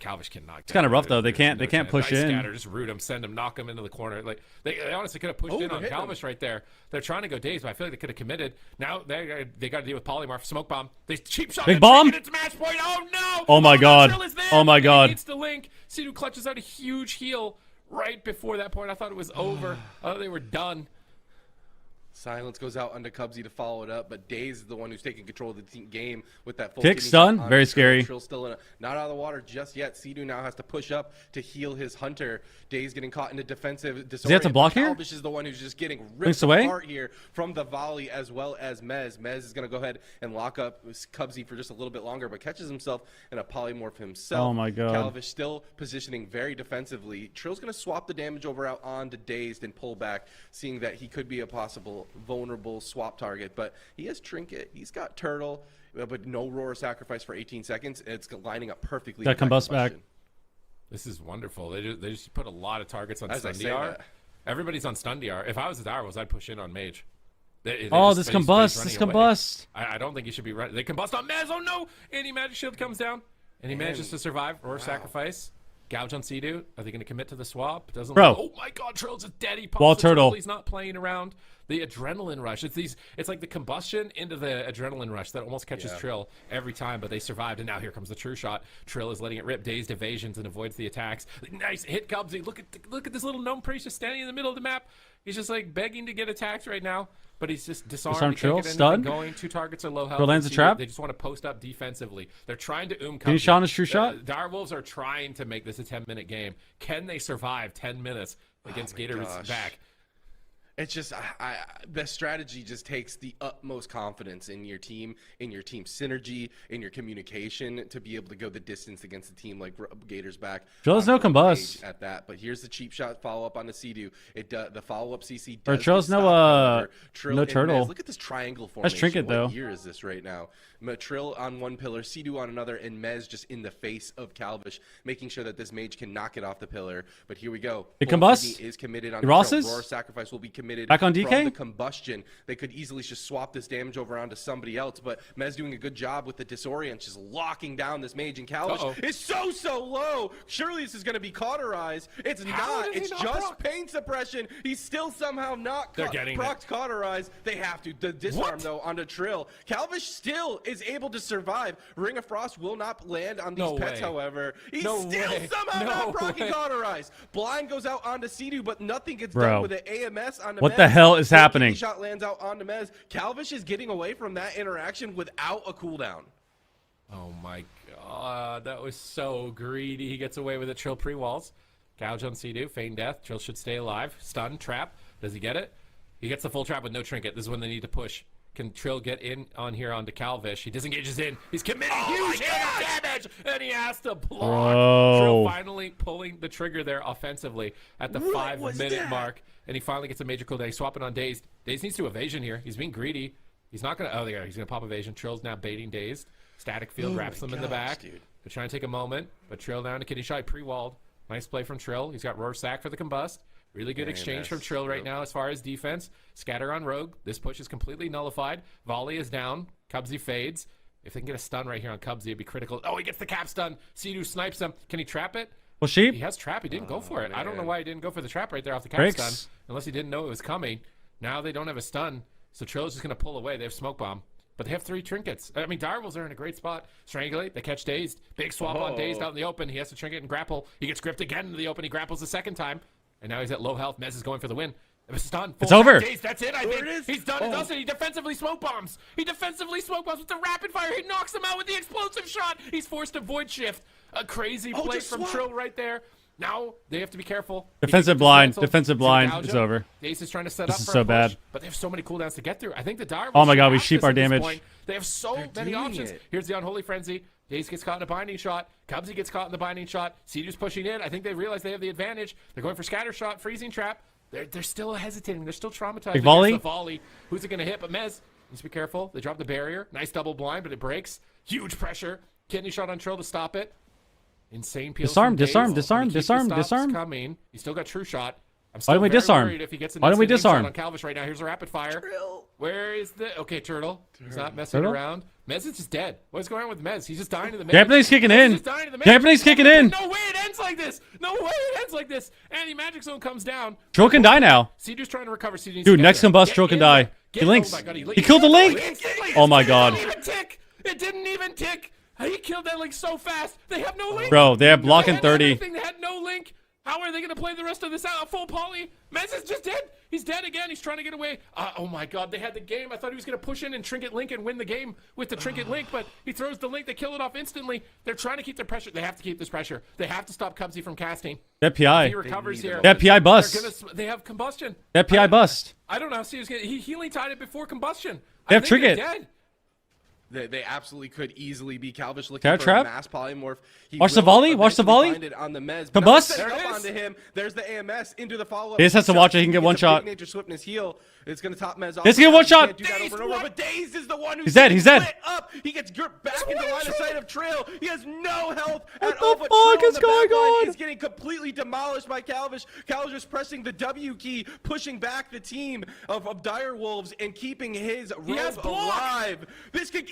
Calvish cannot. It's kind of rough, though. They can't push in. Scatter, just root him, send him, knock him into the corner. Like they honestly could have pushed in on Calvish right there. They're trying to go Dazed, but I feel like they could have committed. Now they got to deal with Polymorph, Smoke Bomb. They cheap shot. Big bomb. It's match point. Oh no! Oh my god! Oh my god! It's the link. Cedo clutches out a huge heal right before that point. I thought it was over. I thought they were done. Silence goes out onto Cubsy to follow it up, but Daze is the one who's taking control of the team game with that full kick stun. Very scary. Trill still not out of the water just yet. Cedo now has to push up to heal his hunter. Daze getting caught in a defensive disorder. Does he have to block here? Calvish is the one who's just getting ripped apart here from the volley as well as Mez. Mez is going to go ahead and lock up Cubsy for just a little bit longer, but catches himself in a polymorph himself. Oh my god. Calvish still positioning very defensively. Trill's going to swap the damage over out onto Dazed and pull back, seeing that he could be a possible vulnerable swap target, but he has Trinket, he's got Turtle, but no Roar Sacrifice for 18 seconds. It's lining up perfectly. That combust back. This is wonderful. They just put a lot of targets on Stun DR. Everybody's on Stun DR. If I was the Direwolves, I'd push in on Mage. They this combust. I don't think you should be running. They combust on Mez. Oh no! Anti-magic shield comes down, and he manages to survive. Roar Sacrifice. Gouge on Cedo. Are they going to commit to the swap? Doesn't. Bro. Oh my God! Trill's just dead. He Wall turtle. He's not playing around. The adrenaline rush. It's like the combustion into the adrenaline rush that almost catches Trill every time, but they survived. And now here comes the true shot. Trill is letting it rip. Dazed evasions and avoids the attacks. Nice hit, Cubsy. Look at this little gnome priest just standing in the middle of the map. He's just like begging to get attacked right now, but he's just disarmed. Trill, stun. Going. 2 targets are low health. Trill lands a trap. They just want to post up defensively. They're trying to Cubsy. Can you shot his true shot? Direwolves are trying to make this a 10-minute game. Can they survive 10 minutes against Gator's back? It's just the strategy just takes the utmost confidence in your team synergy, in your communication to be able to go the distance against a team like Gator's back. Trill's no combust at that, but here's the cheap shot follow up on the Cedo. The follow up CC. Or Trill's no turtle. Look at this triangle formation. That's Trinket though. What year is this right now? Trill on one pillar, Cedo on another, and Mez just in the face of Calvish, making sure that this mage can knock it off the pillar. But here we go. It combusts. Is committed on Roar Sacrifice will be committed back on DK. From the combustion. They could easily just swap this damage over onto somebody else, but Mez doing a good job with the disorient, just locking down this mage, and Calvish is so low. Surely this is going to be cauterized. It's not. It's just pain suppression. He's still somehow not procced cauterized. They have to. The disarm though onto Trill. Calvish still is able to survive. Ring of Frost will not land on these pets, however. He's still somehow not proccing cauterized. Blind goes out onto Cedo, but nothing gets done with the AMS on the What the hell is happening? Shot lands out onto Mez. Calvish is getting away from that interaction without a cooldown. Oh my God, that was so greedy. He gets away with it. Trill pre-walls. Gouge on Cedo. Feign death. Trill should stay alive. Stun. Trap. Does he get it? He gets the full trap with no trinket. This is when they need to push. Can Trill get in on here onto Calvish? He disengages in. He's committing huge damage, and he has to block. Trill finally pulling the trigger there offensively at the 5-minute mark, and he finally gets a major cooldown. He's swapping on Dazed. Dazed needs to evasion here. He's being greedy. He's not going to... Oh, he's going to pop evasion. Trill's now baiting Dazed. Static field wraps them in the back. They're trying to take a moment, but Trill down to Kitty Shot pre-walled. Nice play from Trill. He's got Roar Sack for the combust. Really good exchange from Trill right now as far as defense. Scatter on Rogue. This push is completely nullified. Volley is down. Cubsy fades. If they can get a stun right here on Cubsy, it'd be critical. Oh, he gets the cap stun. Sea-Doo snipes him. Can he trap it? Well, sheep. He has trap. He didn't go for it. I don't know man. why he didn't go for the trap right there off the cap Breaks. stun. Unless he didn't know it was coming. Now they don't have a stun. So Trill's just going to pull away. They have Smoke Bomb. But they have 3 trinkets. I mean, Direwolves are in a great spot. Strangulate. They catch Dazed. Big swap on Dazed out in the open. He has to trinket and grapple. He gets gripped again in the open. He grapples the second time. And now he's at low health. Mez is going for the win. It was stun. It's over. Dazed. That's it, I think. He's done. It does it. He defensively smoke bombs. He defensively smoke bombs with the rapid fire. He knocks him out with the explosive shot. He's forced to void shift. A crazy play from Trill right there. Now they have to be careful. Defensive blind. Defensive blind. It's over. Dace is trying to set This up is for so a push, bad. but they have so many cooldowns to get through. I think the Dire. Oh my god, we sheep our damage. They have so many options. Here's the Unholy Frenzy. Dace gets caught in a binding shot. Cubsy gets caught in the binding shot. Sea-Doo's pushing in. I think they realize they have the advantage. They're going for scatter shot, freezing trap. They're still hesitating. They're still traumatized. Big volley. The volley. Who's it going to hit? But Mez needs to be careful. They drop the barrier. Nice double blind, but it breaks. Huge pressure. Kidney shot on Trill to stop it. Insane peels. Disarm, from disarm, Daze. disarm, When he keeps disarm, the stops disarm. Coming. He's still got True Shot. I'm Why still don't we very disarm? worried if he gets an Why don't we instant disarm? shot on Calvish right now. Here's a rapid fire. Where is the... Okay, Turtle. He's not messing Turtle? around. Mez is just dead. What's going on with Mez? He's just dying to the Mez. Japanese kicking Mez is in. just dying to the Mez. Japanese kicking in. No way it ends like this. No way it ends like this. Anti-magic zone comes down. Trill can die now. Sea-Doo's trying to recover. Dude, next combust, Trill can die. He links. Oh my God, He killed the link. Oh my god. It didn't even tick. It didn't even tick. He killed that link so fast. They have no link. Bro, they have block in had 30. everything. They had no link. How are they going to play the rest of this out? Full poly. Mez is just dead. He's dead again. He's trying to get away. Oh my god, they had the game. I thought he was going to push in and trinket link and win the game with the trinket link, but he throws the link. They kill it off instantly. They're trying to keep their pressure. They have to keep this pressure. They have to stop Cubsy from casting. That PI. If he recovers here. That PI bust. They have combustion. That PI bust. I don't know how Steve's going to... He healing tied it before combustion. They have I think they're trinket. dead. They absolutely could easily be Calvish looking Terror for trap? a mass polymorph. He Watch the will volley, watch the eventually volley. find it on the Mez. Combust. Now set There up it is. onto him. There's the AMS into the follow-up. Daze has to watch it. He can get one Gets a shot. big Nature Swiftness heal. It's going to top Mez off. Daze can get one shot. He can't do that over and over, but Daze is the one who's He's dead, he's dead. lit up. He gets gripped back into line of sight of Trail. He has no health What at all. the But fuck Trail is in the going back line on? is getting completely demolished by Calvish. Calvish is pressing the W key, pushing back the team of Dire Wolves and keeping his has rope block. alive. This could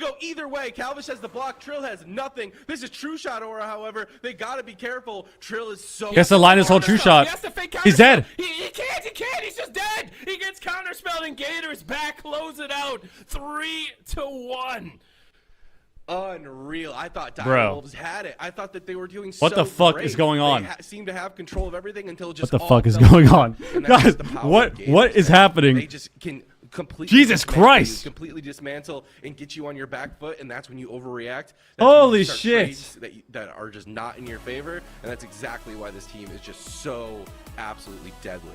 go either way. Calvish has the block. Trill has nothing. This is True Shot aura, however. They got to be careful. Trill is so... He has to line his whole true shot. He has to fake He's dead. He can't. He's just dead. He gets counterspelled and Gator's back. Close it out. 3-1. Unreal. I thought Dire Bro. Wolves had it. I thought that they were doing What so the fuck great. is going on? They seem to have control of everything until just What the all fuck is fell going apart. on? And that's Guys, the power what of games, what is man. happening? They just can completely Jesus dismantle you, Christ. completely dismantle and get you on your back foot, and that's when you overreact. That's Holy when you start shit. trades that are just not in your favor, and that's exactly why this team is just so absolutely deadly.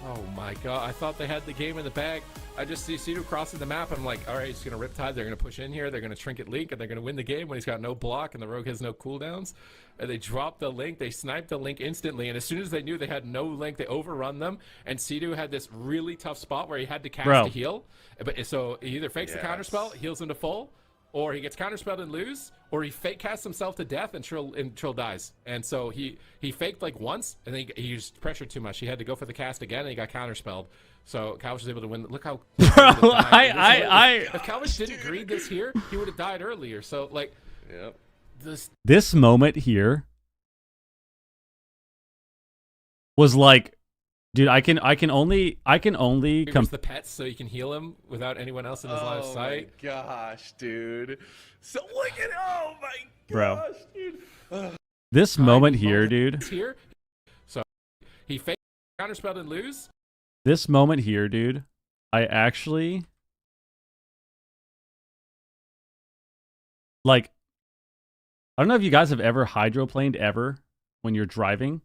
Oh my god, I thought they had the game in the bag. I just see Sea-Doo crossing the map. I'm like, all right, he's going to Riptide. They're going to push in here. They're going to Trinket Link, and they're going to win the game when he's got no block and the Rogue has no cooldowns. And they drop the Link. They snipe the Link instantly. And as soon as they knew they had no Link, they overrun them. And Sea-Doo had this really tough spot where he had to cast Bro. to heal. But so he either fakes the counterspell, heals him to full, or he gets counterspelled and lose, or he fake casts himself to death and Trill dies. And so he faked like once, and then he used pressure too much. He had to go for the cast again, and he got counterspelled. So Calvish was able to win. Look how Bro, if Calvish didn't greed this here, he would have died earlier. So like, yep. This moment here was like, dude, I can only here's the pets so you can heal him without anyone else in his line of sight. Oh my gosh, dude. So look at oh my Bro. gosh, dude. Ugh. This moment here, dude. Here, so he faked counterspelled and lose. This moment here, dude. I actually like. I don't know if you guys have ever hydroplaned ever when you're driving,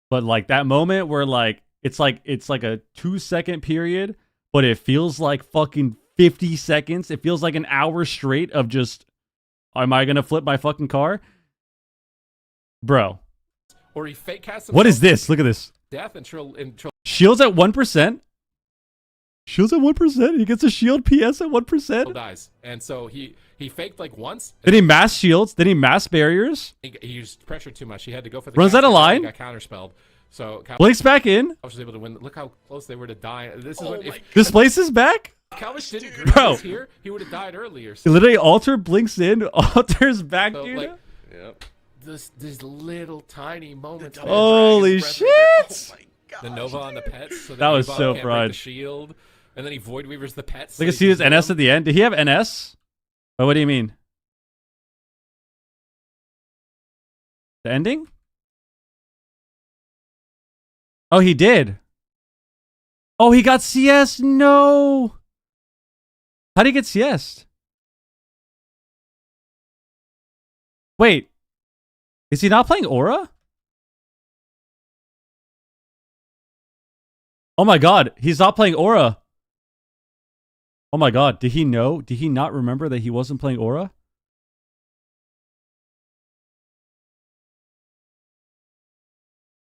but like that moment where like it's like a 2-second period, but it feels like fucking 50 seconds. It feels like an hour straight of just, am I gonna flip my fucking car, bro? Or he fake casts. What is this? Look at this. Death and Trill. Shields at 1%. Shields at 1%. He gets a shield PS at 1%. Dies, and so he faked like once. Then he mass shields. Then he mass barriers. He used pressure too much. He had to go for the Runs cast out of again, line. and Got counterspelled. So Blinks back in. I was able to win. Look how close they were to die. This is when if Displaces back. Calvish didn't agree Bro. here, he would have died earlier. Literally, Alter blinks in, Alter's back, So, dude. like, these little tiny moments. man. Holy shit! The Nova on the pets. So That was Nova so can't break fried. the shield, and then he Void Weavers the pets. Look at see his NS at the end. Did he have NS? Oh, what do you mean? The ending? Oh, he did. Oh, he got CS. No. How did he get CS? Wait. Is he not playing Aura? Oh my god, he's not playing Aura. Oh my god, did he know? Did he not remember that he wasn't playing Aura?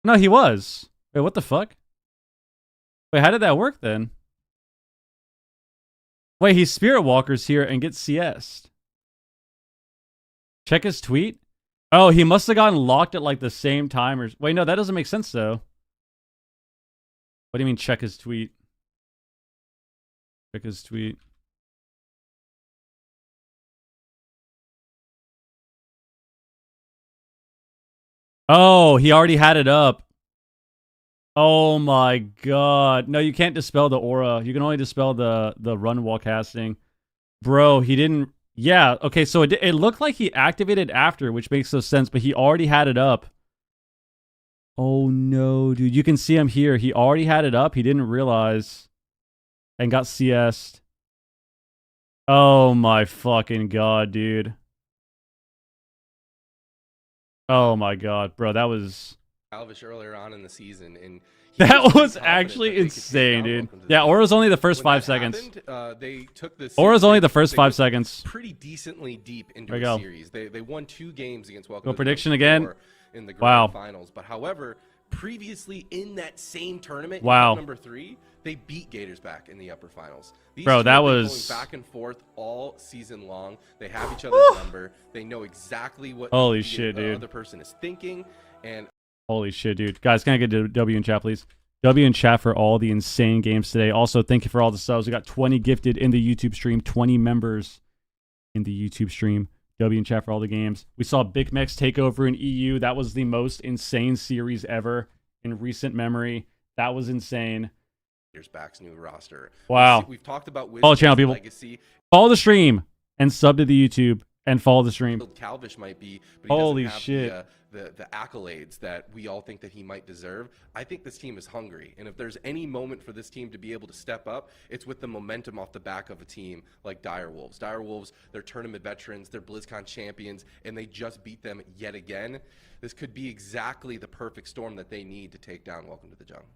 No, he was. Wait, what the fuck? Wait, how did that work then? Wait, he Spirit Walkers here and gets CS'd. Check his tweet. Oh, he must have gotten locked at like the same time or... Wait, no, that doesn't make sense though. What do you mean check his tweet? Check his tweet. Oh, he already had it up. Oh my god. No, you can't dispel the aura. You can only dispel the run while casting. Bro, he didn't... Yeah, okay, so it looked like he activated after, which makes no sense, but he already had it up. Oh no, dude. You can see him here. He already had it up. He didn't realize. And got CS'd. Oh my fucking god, dude. Oh my god, bro. That was... Calvish earlier on in the season, and that was actually insane, dude. Yeah, Aura's only the first 5 seconds. They took this. Aura's only the first 5 seconds. Pretty decently deep into There the you go. series. They won 2 games against Welcome Go to the prediction Jungle again. before in the grand Wow. finals. But however, previously in that same tournament, Wow. in number 3, they beat Gators back in the upper finals. These Bro, two that have been was- going back and forth all season long. They have each other's number. They know exactly what Holy the shit, dude. other person is thinking, and Holy shit, dude. Guys, can I get a W in chat, please? W in chat for all the insane games today. Also, thank you for all the subs. We got 20 gifted in the YouTube stream, 20 members in the YouTube stream. W in chat for all the games. We saw Big Mex take over in EU. That was the most insane series ever in recent memory. That was insane. Gators back's new roster. Wow. We've talked about Follow the channel, people. legacy. Follow the stream and sub to the YouTube and follow the stream. Calvish might be, but he Holy doesn't have shit. the accolades that we all think that he might deserve. I think this team is hungry, and if there's any moment for this team to be able to step up, it's with the momentum off the back of a team like Direwolves. Direwolves, they're tournament veterans, they're BlizzCon champions, and they just beat them yet again. This could be exactly the perfect storm that they need to take down Welcome to the Jungle.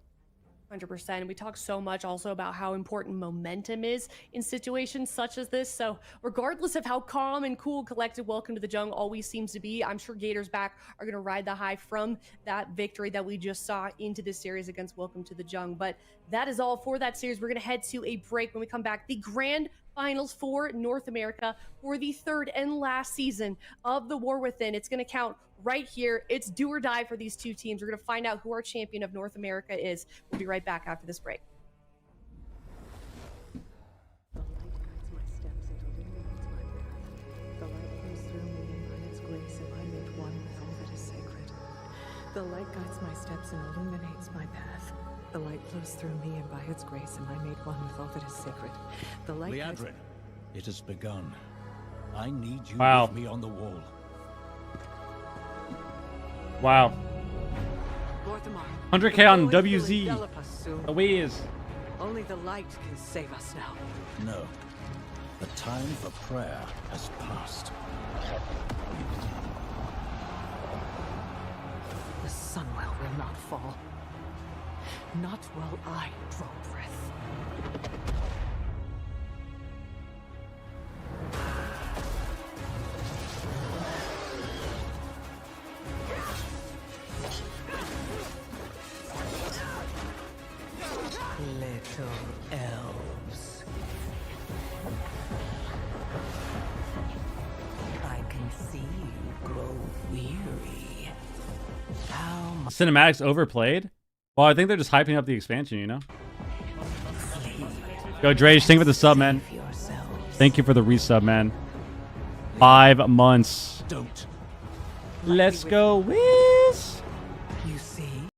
100%. We talk so much also about how important momentum is in situations such as this. So regardless of how calm and cool collected Welcome to the Jungle always seems to be, I'm sure Gators back are going to ride the high from that victory that we just saw into this series against Welcome to the Jungle. But that is all for that series. We're going to head to a break. When we come back, the grand finals for North America for the 3rd and last season of the War Within. It's going to count right here. It's do or die for these two teams. We're going to find out who our champion of North America is. We'll be right back after this break. The light guides my steps and illuminates my path. The light flows through me, and by its grace am I made one with all that is sacred. The light guides... Leandrin, it has begun. I need you Wow. with me on the wall. Wow. Lord Thamar, 100K on the void will WZ. envelop us soon. Away is. Only the light can save us now. No. The time for prayer has passed. The sunwell will not fall. Not while I draw breath. Little elves. I can see you grow weary. How much Cinematics overplayed? Well, I think they're just hyping up the expansion, you know? Yo, Drage, thank you for the sub, man. Thank you for the resub, man. 5 months. Don't. Let's go, Wiz.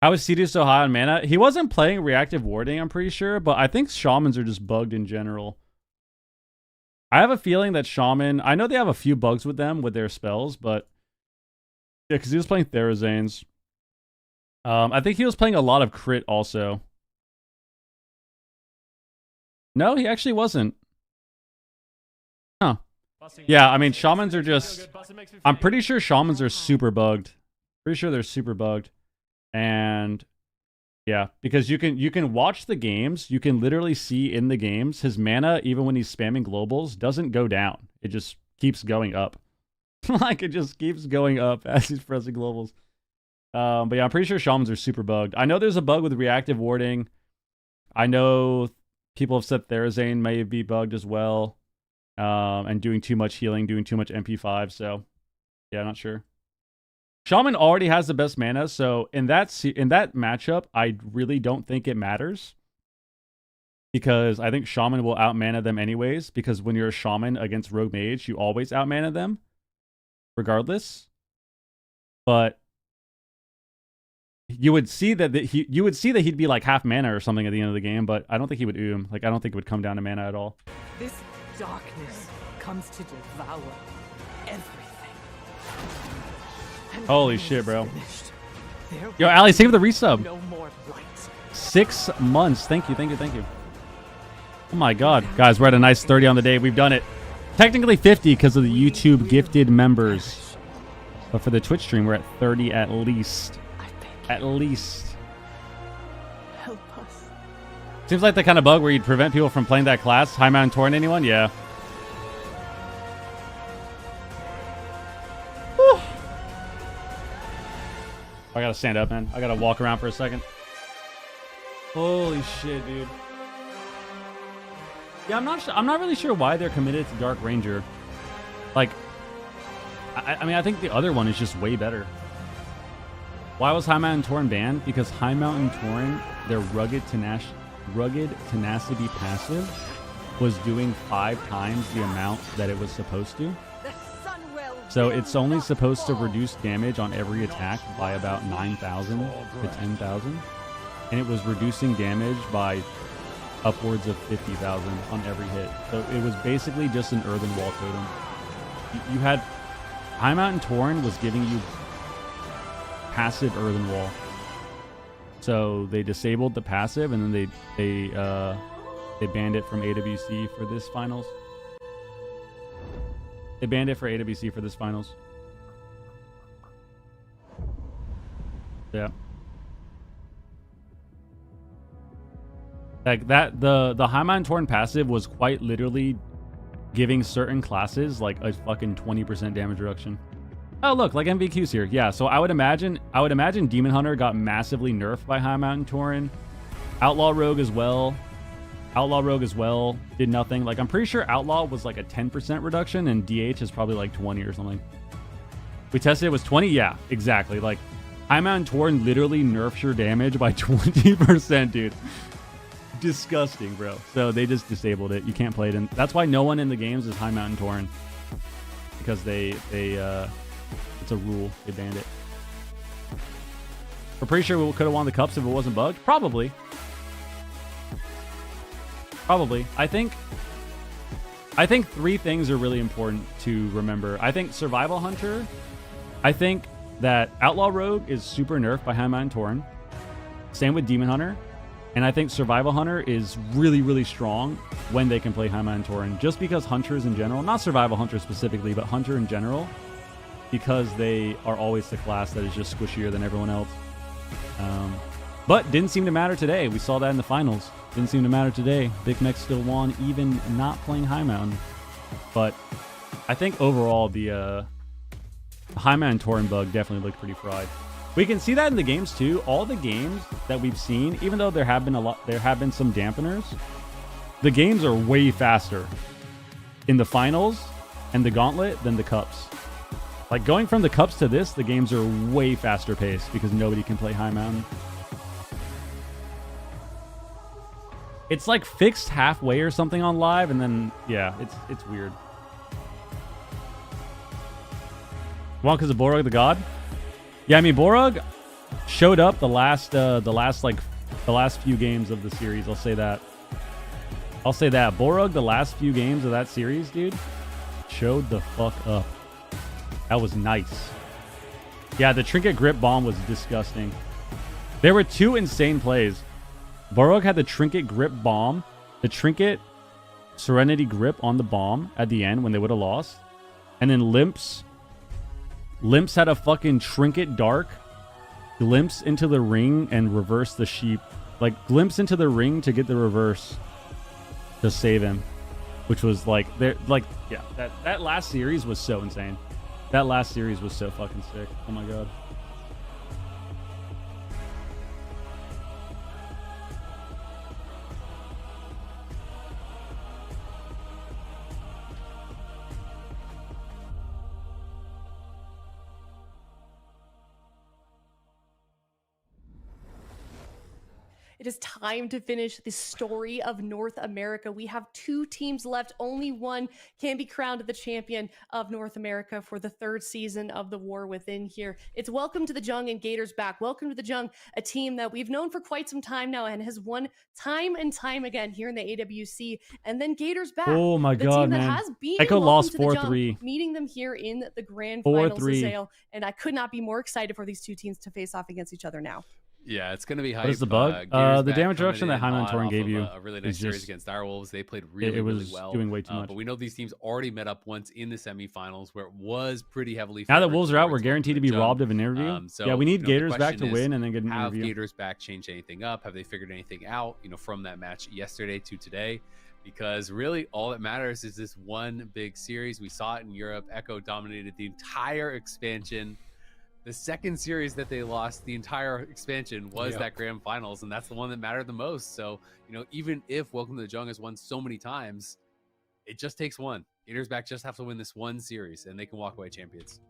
How is CD so high on mana? He wasn't playing reactive warding, I'm pretty sure, but I think shamans are just bugged in general. I have a feeling that shaman, I know they have a few bugs with them with their spells, but yeah, because he was playing Therazanes. I think he was playing a lot of crit also. No, he actually wasn't. Huh. Yeah, I mean, shamans are just... I'm pretty sure shamans are super bugged. Pretty sure they're super bugged. And yeah, because you can watch the games. You can literally see in the games his mana, even when he's spamming globals, doesn't go down. It just keeps going up. Like, it just keeps going up as he's pressing globals. But yeah, I'm pretty sure shamans are super bugged. I know there's a bug with reactive warding. I know people have said Therazane may be bugged as well. And doing too much healing, doing too much MP5. So yeah, not sure. Shaman already has the best mana, so in that matchup, I really don't think it matters. Because I think Shaman will out-mana them anyways, because when you're a Shaman against Rogue Mage, you always out-mana them, regardless. But you would see that he'd be like half mana or something at the end of the game, but I don't think he would Like, I don't think it would come down to mana at all. This darkness comes to devour everything. Holy shit, bro. Yo, Ali, save the resub. No more light. 6 months. Thank you, thank you, thank you. Oh my god. Guys, we're at a nice 30 on the day. We've done it. Technically 50 because of the YouTube gifted members. But for the Twitch stream, we're at 30 at least. At least. Help us. Seems like the kind of bug where you'd prevent people from playing that class. High Mountain Torrent, anyone? Yeah. Whew. I gotta stand up, man. I gotta walk around for a second. Holy shit, dude. Yeah, I'm not really sure why they're committed to Dark Ranger. Like, I mean, I think the other one is just way better. Why was High Mountain Torrent banned? Because High Mountain Torrent, their rugged tenacity passive was doing 5 times the amount that it was supposed to. So it's only supposed to reduce damage on every attack by about 9,000 to 10,000. And it was reducing damage by upwards of 50,000 on every hit. So it was basically just an earthen wall totem. You had... High Mountain Torrent was giving you passive earthen wall. So they disabled the passive, and then they banned it from AWC for this finals. They banned it for AWC for this finals. Yeah. Like that, the High Mountain Torrent passive was quite literally giving certain classes like a fucking 20% damage reduction. Oh look, like MVQ's here. Yeah, so I would imagine Demon Hunter got massively nerfed by High Mountain Torrent. Outlaw Rogue as well. Did nothing. Like, I'm pretty sure Outlaw was like a 10% reduction, and DH is probably like 20 or something. We tested it was 20? Yeah, exactly. Like, High Mountain Torrent literally nerfs your damage by 20%, dude. Disgusting, bro. So they just disabled it. You can't play it, and that's why no one in the games is High Mountain Torrent. Because they it's a rule. They banned it. We're pretty sure we could have won the cups if it wasn't bugged. Probably. I think 3 things are really important to remember. I think Survival Hunter. I think that Outlaw Rogue is super nerfed by High Mountain Torrent. Same with Demon Hunter. And I think Survival Hunter is really, really strong when they can play High Mountain Torrent. Just because Hunters in general, not Survival Hunter specifically, but Hunter in general, because they are always the class that is just squishier than everyone else. But didn't seem to matter today. We saw that in the finals. Didn't seem to matter today. Big Mech still won, even not playing High Mountain. But I think overall the High Mountain Torrent bug definitely looked pretty fried. We can see that in the games too. All the games that we've seen, even though there have been some dampeners, the games are way faster in the finals and the gauntlet than the cups. Like, going from the cups to this, the games are way faster paced because nobody can play High Mountain. It's like fixed halfway or something on live, and then yeah, it's weird. Well, because of Borog the God. Yeah, I mean Borog showed up the last few games of the series. I'll say that. Borog, the last few games of that series, dude, showed the fuck up. That was nice. Yeah, the trinket grip bomb was disgusting. There were two insane plays. Borog had the trinket grip bomb, the trinket serenity grip on the bomb at the end when they would have lost. And then Limps had a fucking trinket dark, glimpse into the ring and reverse the sheep. Like, glimpse into the ring to get the reverse to save him. Which was like, yeah, that last series was so insane. That last series was so fucking sick. Oh my god. It is time to finish the story of North America. We have 2 teams left. Only one can be crowned the champion of North America for the 3rd season of the War Within here. It's Welcome to the Jung and Gators Back. Welcome to the Jung, a team that we've known for quite some time now and has won time and time again here in the AWC. And then Gators Back. Oh my the god, team man. that has beaten Echo Welcome lost to the Jung, 4-3. meeting them here in the grand 4-3. finals, Azael. And I could not be more excited for these 2 teams to face off against each other now. Yeah, it's going to be hype. What is the bug? The damage reduction that Hyman Torn gave you a really nice is series just, against Direwolves. They played really, it was really well. doing way too much. But we know these teams already met up once in the semifinals where it was pretty heavily. Now that Wolves are out, we're guaranteed to be robbed of an interview. So, yeah, we need the Gators back to question win is, and then get an have interview. Gators back changed anything up? Have they figured anything out? From that match yesterday to today? Because really, all that matters is this one big series. We saw it in Europe. Echo dominated the entire expansion. The second series that they lost, the entire expansion, was that grand finals, and that's the one that mattered the most. So, even if Welcome to the Jung has won so many times, it just takes one. Gators back just have to win this one series, and they can walk away champions.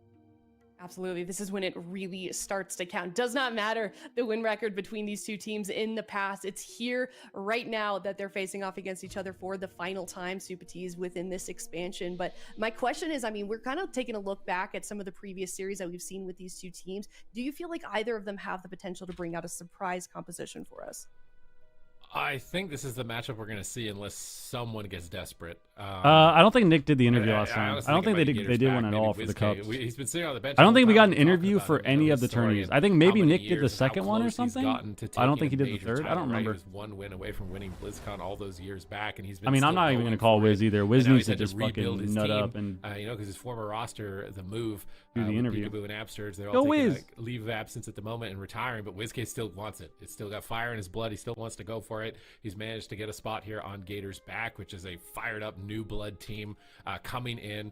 Absolutely. This is when it really starts to count. Does not matter the win record between these 2 teams in the past. It's here right now that they're facing off against each other for the final time, Super T's, within this expansion. But my question is, I mean, we're kind of taking a look back at some of the previous series that we've seen with these 2 teams. Do you feel like either of them have the potential to bring out a surprise composition for us? I think this is the matchup we're going to see unless someone gets desperate. I don't think Nick did the interview last time. I don't think they did one at all for the Cups. He's been sitting on the bench. I don't think we got an interview for any of the tourneys. I think maybe Nick did the second one or something. I don't think he did the third. I don't remember. He was 1 win away from winning BlizzCon all those years back, and he's been. I mean, I'm not even going to call Wiz either. Wiz needs to just fucking nut up and because his former roster, the move, do the interview. Peekaboo and Absterge, they're all taking leave of absence at the moment and retiring, but WizKid still wants it. It's still got fire in his blood. He still wants to go for it. He's managed to get a spot here on Gators Back, which is a fired up new blood team coming in.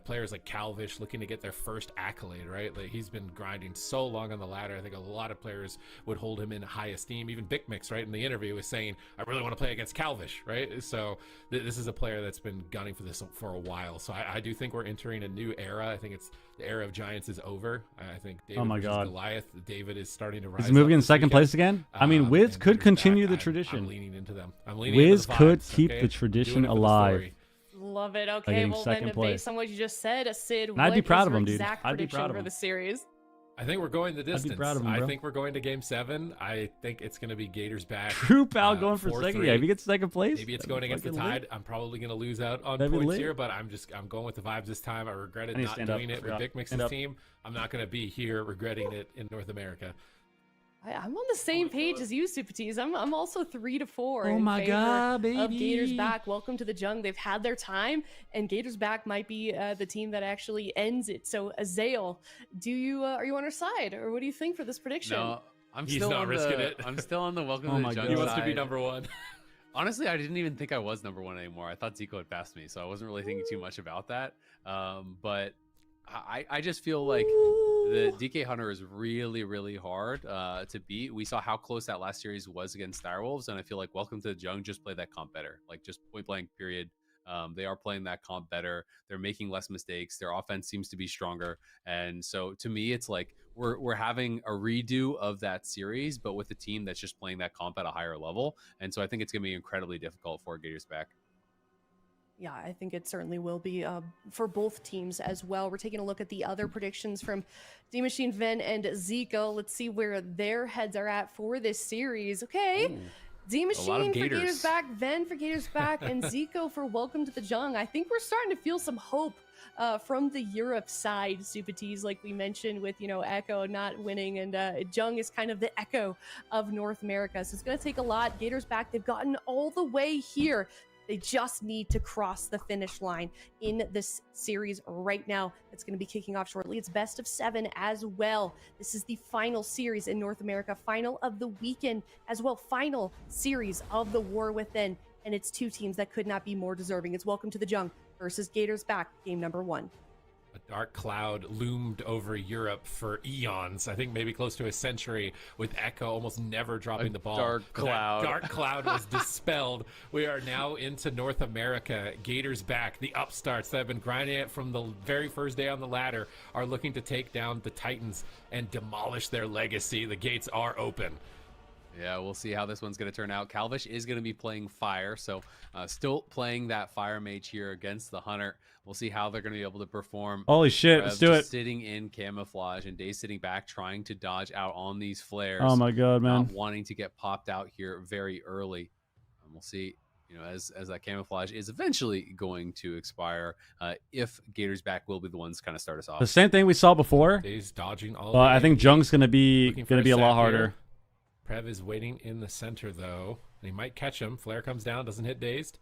Players like Calvish looking to get their first accolade, right? Like, he's been grinding so long on the ladder. I think a lot of players would hold him in high esteem. Even Big Mix, right, in the interview was saying, I really want to play against Calvish, right? So this is a player that's been gunning for this for a while. So I do think we're entering a new era. I think it's the era of Giants is over. I think David versus Goliath. David is starting to rise. He's moving in second place again. I mean, Wiz could continue the tradition. I'm leaning into them. Wiz could keep the tradition alive. Love it. Okay, well then, based on what you just said, Sid, I'd be proud of him, dude. dude. I'd be proud of for him the series. I think we're going the distance. I'd be proud of him, bro. I think we're going to Game 7. I think it's going to be Gators back. True pal going for second. Yeah, if he gets second place, maybe it's going against the Tide. I'm probably going to lose out on points here, but I'm going with the vibes this time. I regretted not doing it with Big Mix's team. I'm not going to be here regretting it in North America. I'm on the same page as you, Super T's. I'm also 3-4. Oh my god, baby! Of Gators Back. Welcome to the Jung. They've had their time, and Gators Back might be the team that actually ends it. So, Azael, are you on our side, or what do you think for this prediction? No, I'm still on the Welcome to the Jung. He wants to be number 1. Honestly, I didn't even think I was number 1 anymore. I thought Zico had passed me, so I wasn't really thinking too much about that. But I just feel like the DK Hunter is really, really hard to beat. We saw how close that last series was against Direwolves, and I feel like Welcome to the Jung just played that comp better. Like, just point blank, period. They are playing that comp better. They're making less mistakes. Their offense seems to be stronger. And so to me, it's like we're having a redo of that series, but with a team that's just playing that comp at a higher level. And so I think it's going to be incredibly difficult for Gators back. Yeah, I think it certainly will be for both teams as well. We're taking a look at the other predictions from D Machine, Ven, and Zico. Let's see where their heads are at for this series. Okay. Ooh. D Machine for Gators back, Ven for Gators back, and Zico for Welcome to the Jung. I think we're starting to feel some hope from the Europe side, Supatees, like we mentioned with, Echo not winning, and Jung is kind of the Echo of North America. So it's going to take a lot. Gators back, they've gotten all the way here. They just need to cross the finish line in this series right now. It's going to be kicking off shortly. It's best of 7 as well. This is the final series in North America, final of the weekend as well, final series of the War Within. And it's two teams that could not be more deserving. It's Welcome to the Jung versus Gators back, game number 1. A dark cloud loomed over Europe for eons, I think maybe close to a century, with Echo almost never dropping the ball. Dark cloud. That dark cloud was dispelled. We are now into North America. Gators back. The upstarts that have been grinding it from the very first day on the ladder are looking to take down the Titans and demolish their legacy. The gates are open. Yeah, we'll see how this one's going to turn out. Calvish is going to be playing Fire, so still playing that Fire Mage here against the Hunter. We'll see how they're going to be able to perform. Holy shit, let's do it. Sitting in camouflage, and Day sitting back, trying to dodge out on these flares. Oh my god, man. Not wanting to get popped out here very early. And we'll see, as that camouflage is eventually going to expire, if Gators back will be the ones to kind of start us off. The same thing we saw before. Day's dodging all But I think Jung's going to be a lot harder. Here. Prev is waiting in the center, though. He might catch him. Flare comes down, doesn't hit Dazed.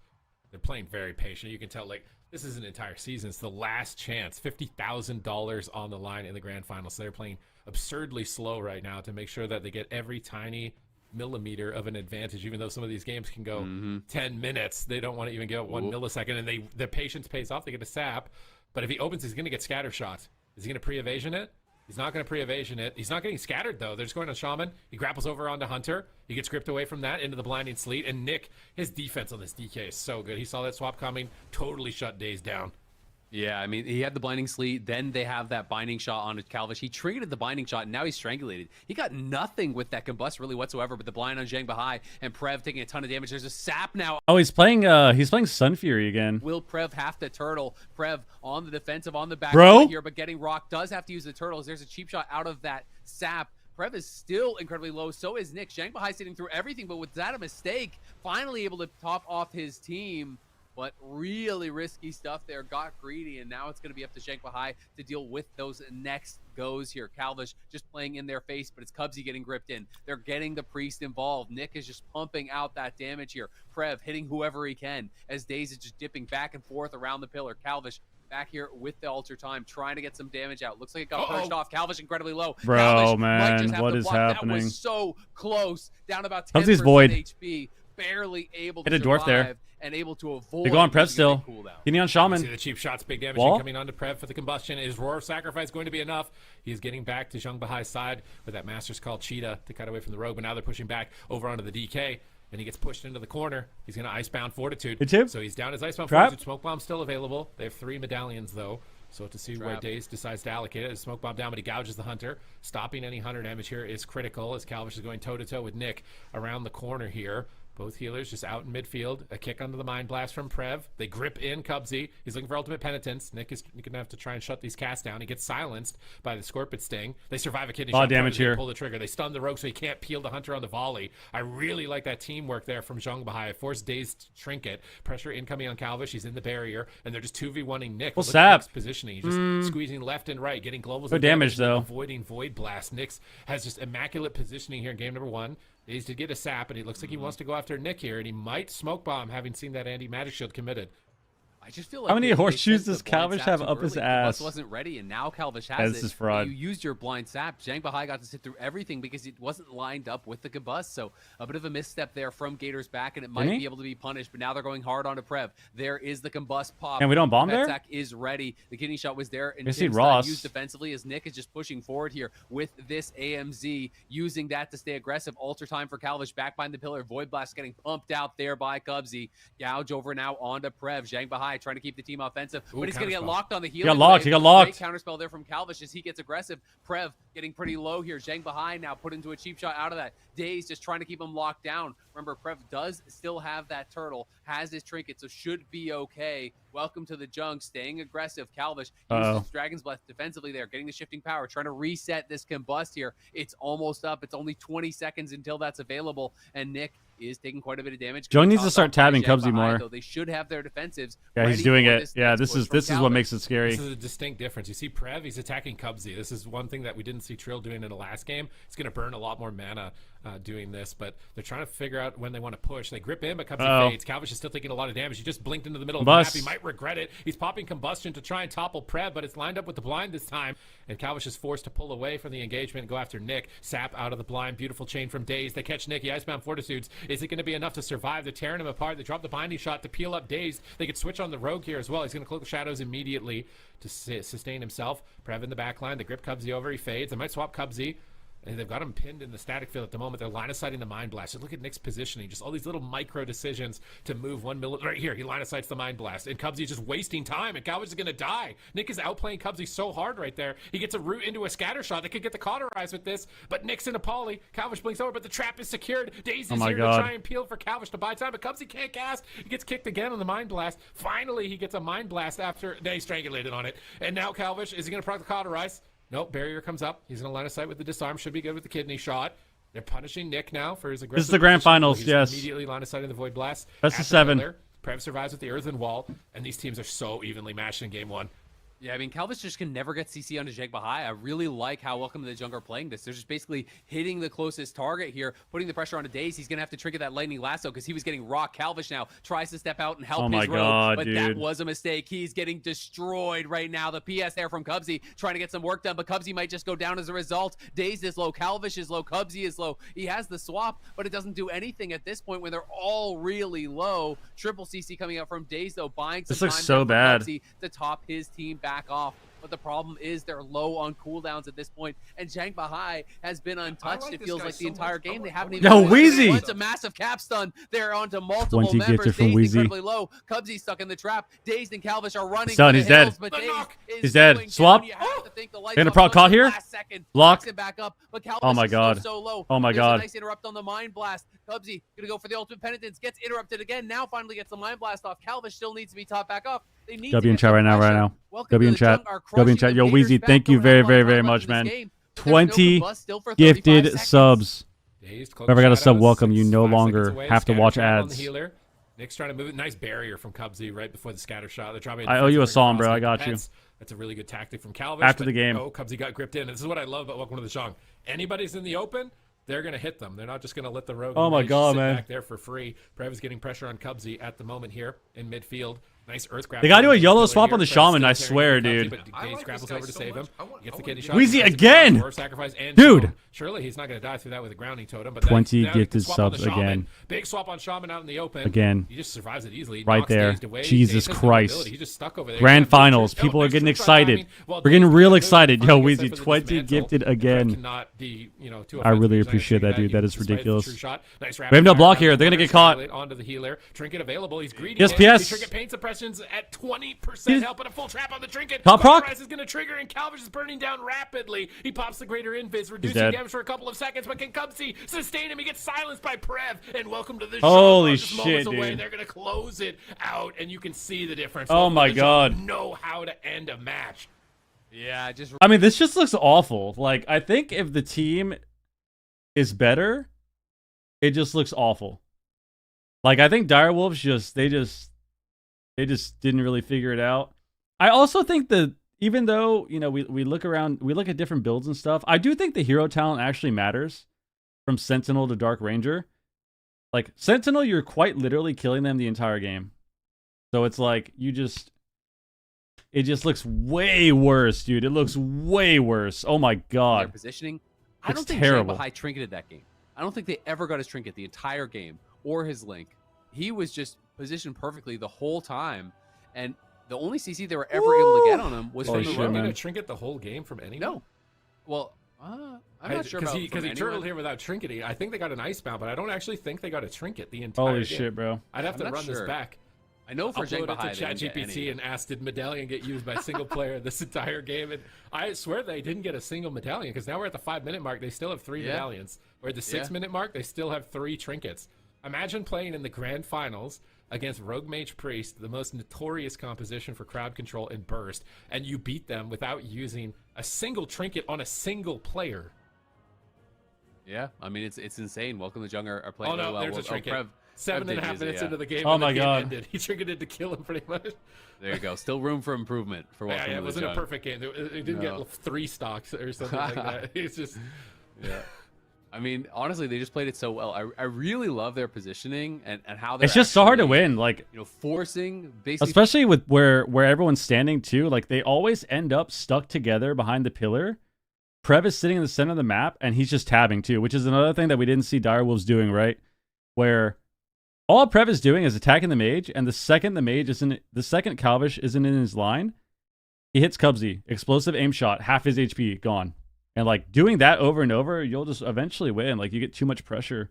They're playing very patient. You can tell, this is an entire season. It's the last chance. $50,000 on the line in the grand final. So they're playing absurdly slow right now to make sure that they get every tiny millimeter of an advantage, even though some of these games can go 10 minutes. They don't want to even get 1 millisecond, and the patience pays off. They get a sap. But if he opens, he's going to get scatter shot. Is he going to pre-evasion it? He's not going to pre-evasion it. He's not getting scattered, though. They're just going to Shaman. He grapples over onto Hunter. He gets gripped away from that into the Blinding Sleet. And Nick, his defense on this DK is so good. He saw that swap coming, totally shut Daze down. Yeah, I mean, he had the Blinding Sleet. Then they have that binding shot on Calvish. He triggered the binding shot, and now he's strangulated. He got nothing with that combust really whatsoever, but the blind on Zhang Bahai and Prev taking a ton of damage. There's a sap now. Oh, he's playing Sun Fury again. Will Prev have to turtle? Prev on the defensive, on the back here, but getting rocked. Does have to use the turtles. There's a cheap shot out of that sap. Prev is still incredibly low. So is Nick. Zhang Bahai sitting through everything, but with that a mistake, finally able to top off his team. But really risky stuff there. Got greedy, and now it's going to be up to Zhang Bahai to deal with those next goes here. Calvish just playing in their face, but it's Cubsy getting gripped in. They're getting the Priest involved. Nick is just pumping out that damage here. Prev hitting whoever he can as Daze is just dipping back and forth around the pillar. Calvish back here with the Alter Time, trying to get some damage out. Looks like it got pushed off. Calvish incredibly low. Bro, Calvish man, what is happening? That was so close. Down about 10% Cubsy's void. HP. Barely able to hit a dwarf there. And able to avoid. They go on Prev still. He on Shaman. See the cheap shots, big damage coming onto Prev for the combustion. Is Roar of Sacrifice going to be enough? He's getting back to Zhang Bahai's side with that Master's Call Cheetah to cut away from the rogue, but now they're pushing back over onto the DK, and he gets pushed into the corner. He's going to Icebound Fortitude. So he's down his Icebound Fortitude. Smoke Bomb still available. They have 3 medallions, though. So to see where Daze decides to allocate it. A Smoke Bomb down, but he gouges the Hunter. Stopping any Hunter damage here is critical as Calvish is going toe-to-toe with Nick around the corner here. Both healers just out in midfield. A kick onto the Mind Blast from Prev. They grip in Cubsy. He's looking for Ultimate Penitence. Nick is going to have to try and shut these casts down. He gets silenced by the Scorpion Sting. They survive a kidney shot. Damage here. Pull the trigger. They stun the rogue so he can't peel the Hunter on the volley. I really like that teamwork there from Zhang Bahai. Force Dazed Trinket. Pressure incoming on Calvish. He's in the barrier. And they're just 2v1ing Nick. Well, sap. Positioning. He's just squeezing left and right. Getting globals. No damage, though. Avoiding Void Blast. Nick's has just immaculate positioning here in game number 1. Daze did get a sap, and it looks like he wants to go after Nick here, and he might Smoke Bomb, having seen that Andy Magic Shield committed. I just feel How many they horseshoes sent the does blind Calvish sap have too up his early. ass? Combust wasn't ready, and now Calvish Yeah, has this it. is fraud. You used your blind sap. Zhang Bahai got to sit through everything because it wasn't lined up with the Combust. So a bit of a misstep there from Gators back, and it might be able to be punished. But now they're going hard onto Prev. There is the Combust pop. And we don't bomb there? Petzak is ready. The kidney shot was there, and I see Tim's Ross. not used defensively as Nick is just pushing forward here with this AMZ, using that to stay aggressive. Alter time for Calvish back behind the pillar. Void Blast getting pumped out there by Cubsy. Gouge over now onto Prev. Zhang Bahai trying to keep the team offensive, but he's going to get locked on the heel. He got locked. He got locked. Great counterspell there from Calvish as he gets aggressive. Prev getting pretty low here. Zhang Bahai now put into a cheap shot out of that. Daze just trying to keep him locked down. Remember, Prev does still have that turtle, has his trinket, so should be okay. Welcome to the junk, staying aggressive. Calvish uses Dragon's Blast defensively there, getting the shifting power, trying to reset this combust here. It's almost up. It's only 20 seconds until that's available, and Nick is taking quite a bit of damage. Jung needs to start tabbing Cubsy more. Though they should have their defensives. Yeah, he's doing it. Yeah, this is what makes it scary. This is a distinct difference. You see Prev, he's attacking Cubsy. This is one thing that we didn't see Trill doing in the last game. He's going to burn a lot more mana doing this, but they're trying to figure out when they want to push. They grip in, but Cubsy fades. Calvish is still taking a lot of damage. He just blinked into the middle of the map. He might regret it. He's popping Combustion to try and topple Prev, but it's lined up with the blind this time, and Calvish is forced to pull away from the engagement and go after Nick. Sap out of the blind. Beautiful chain from Daze. They catch Nick. He Icebound Fortitudes. Is it going to be enough to survive? They're tearing him apart. They drop the binding shot to peel up Daze. They could switch on the Rogue here as well. He's going to cloak the shadows immediately to sustain himself. Prev in the back line. They grip Cubsy over. He fades. They might swap Cubsy. And they've got him pinned in the static field at the moment. They're line of sighting the Mind Blast. Just look at Nick's positioning. Just all these little micro decisions to move 1 millimeter. Right here, he line of sights the Mind Blast. And Cubsy's just wasting time. And Calvish is going to die. Nick is outplaying Cubsy so hard right there. He gets a route into a scatter shot. They could get the cauterize with this. But Nick's in a poly. Calvish blinks over, but the trap is secured. Daze is here to try and peel for Calvish to buy time. But Cubsy can't cast. He gets kicked again on the Mind Blast. Finally, he gets a Mind Blast after they strangulated on it. And now Calvish, is he going to proc the cauterize? Nope, barrier comes up. He's going to line of sight with the disarm. Should be good with the kidney shot. They're punishing Nick now for his aggressive. This is the grand finals, He's yes. Immediately line of sight in the Void Blast. Best of 7. Prev survives with the Earthen Wall, and these teams are so evenly matched in game 1. Yeah, I mean, Calvish just can never get CC onto Zhang Bahai. I really like how Welcome to the Jungle are playing this. They're just basically hitting the closest target here, putting the pressure onto Daze. He's going to have to trigger that lightning lasso because he was getting rocked. Calvish now tries to step out and help his rogue, but that was a mistake. He's getting destroyed right now. The PS there from Cubsy trying to get some work done, but Cubsy might just go down as a result. Daze is low, Calvish is low, Cubsy is low. He has the swap, but it doesn't do anything at this point when they're all really low. Triple CC coming out from Daze, though, buying some this looks time so bad Cubsy to top his team back off. But the problem is they're low on cooldowns at this point, and Zhang Bahai has been untouched. It feels like the entire game. They haven't even. Yo, Wheezy! It's a massive cap stun. They're onto multiple 20 members. gifted from Dazed Wheezy. incredibly low. Cubsy stuck in the trap. Dazed and Calvish are running. He's done. for the He's dead. hills, but Dazed is He's dead. going Swap. down. You have to think the lights They're gonna off proc caught in the here. last second. Lock. Knocks it back up, but Calvish Oh my is god. so low. Oh my There's god. a nice interrupt on the Mind Blast. Cubsy gonna go for the ultimate penitence. Gets interrupted again. Now finally gets the Mind Blast off. Calvish still needs to be top back up. They need W in to chat right now. W in chat. W in chat. Yo, Gators Wheezy, back. thank you Don't very, have a lot very, of very time left much, in this man. game. There's no 20 combust still for 35 gifted seconds. subs. Dazed, cloak Whoever got a sub, shadows, welcome. You 6, no 5 seconds longer away. have to Scatter watch trap on the ads. healer. Nick's trying to move it. Nice barrier from Cubsy right before the scatter shot. They're dropping. I owe you a song, bro. I got you. That's a really good tactic from Calvish. After the game. Oh, Cubsy got gripped in. And this is what I love about Welcome to the Zhong. Anybody's in the open, they're going to hit them. They're not just going to let the rogue Oh my god, sit man. back there for free. Prev is getting pressure on Cubsy at the moment here in midfield. Nice earth grab. They gotta do a YOLO swap on the shaman, I swear, dude. Daze grapples over to save him. Gets the kidney shot. Wheezy again! Dude! Surely he's not going to die through that with a grounding totem. But 20 now he can gifted swap on the subs shaman. again. Big swap on shaman out in the open. Again. He just survives it easily. Right Knocks there. Dazed away. Jesus Dazed has no Christ. ability. He's just stuck over there. Grand He's got finals. no People are next getting trip shot excited. timing. Well, We're getting Dazed real finally excited. gets Yo, set Wheezy, for the 20 dismantle. gifted Prev again. cannot be, too I really offensive. appreciate that, dude. He That is despite the ridiculous. true shot. Nice We have no rapid block fire here. round They're gonna corner, get caught. strangulate onto the healer. Trinket available. He's greedy. Yes, His PS. trinket pain suppression's at 20% help, and a full trap on the trinket. Top proc. Cauterize is going to trigger, and Calvish is burning down rapidly. He pops the greater invis, reducing dead. damage for a couple of seconds, but can Cubsy sustain him? He gets silenced by Prev, and welcome to the Holy show. Just moments shit, away. dude. They're going to close it out, and you can see the difference. Oh Welcome my to the god. show. Know how to end a match. Yeah, just. I mean, this just looks awful. Like, I think if the team is better, it just looks awful. Like, I think Direwolves they just didn't really figure it out. I also think that even though, we look around, we look at different builds and stuff, I do think the hero talent actually matters from Sentinel to Dark Ranger. Like, Sentinel, you're quite literally killing them the entire game. So it's like it just looks way worse, dude. It looks way worse. Oh my Their god. positioning. I Looks don't think terrible. Jay trinketed that game. I don't think they ever got his trinket the entire game or his link. He was just positioned perfectly the whole time, and the only CC they were ever able to get on him was Holy from the shit, road. man. a trinket the whole game from anyone? No. Well, I'm not sure about because he turtled here without trinketing. I think they got an icebound, but I don't actually think they got a trinket the entire Holy game. shit, bro. I'd have I'm to not run this sure. back. I know for upload Zhang Bahai, it to they didn't get ChatGPT any. and ask, did medallion get used by a single player this entire game? And I swear they didn't get a single medallion because now we're at the 5-minute mark. They still have 3 medallions. Or at the 6-minute mark, they still have 3 trinkets. Imagine playing in the grand finals against Rogue Mage Priest, the most notorious composition for crowd control and burst, and you beat them without using a single trinket on a single player. Yeah, I mean it's insane. Welcome to Jung are playing Oh no, really well. there's a trinket. Prev 7.5 minutes into the game. Oh when my the game God. ended. He triggered to kill him pretty much. There you go. Still room for improvement for Welcome Yeah, to it the wasn't a Jung. perfect game. It didn't get 3 stocks or something like that. It's just yeah. I mean, honestly, they just played it so well. I really love their positioning and how they're It's just so hard to actually, win. Like, forcing basically. especially with where everyone's standing too. Like, they always end up stuck together behind the pillar. Prev is sitting in the center of the map, and he's just tabbing too, which is another thing that we didn't see Direwolves doing, right? Where all Prev is doing is attacking the mage, and the second Calvish isn't in his line, he hits Cubsy, explosive aim shot, half his HP gone. And like doing that over and over, you'll just eventually win. Like, you get too much pressure.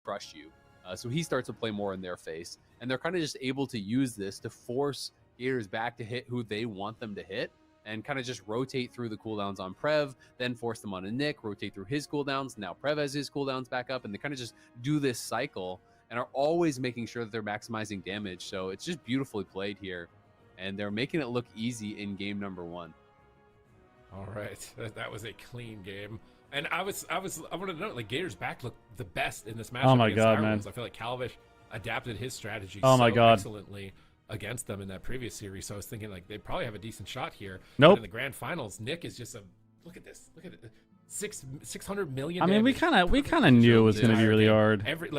Crush you. So he starts to play more in their face, and they're kind of just able to use this to force Gators back to hit who they want them to hit, and kind of just rotate through the cooldowns on Prev, then force them on a Nick, rotate through his cooldowns. Now Prev has his cooldowns back up, and they kind of just do this cycle and are always making sure that they're maximizing damage. So it's just beautifully played here, and they're making it look easy in game number 1. all right. That was a clean game. And I wanted to note, like, Gators back looked the best in this matchup. Oh my against God, Direwolves. man. I feel like Calvish adapted his strategy Oh my God. excellently against them in that previous series. So I was thinking, like, they probably have a decent shot here. Nope. But in the grand finals, Nick is just look at this. Look at it. 600 million. I mean, we damage. kind of knew it was going to be really hard. Every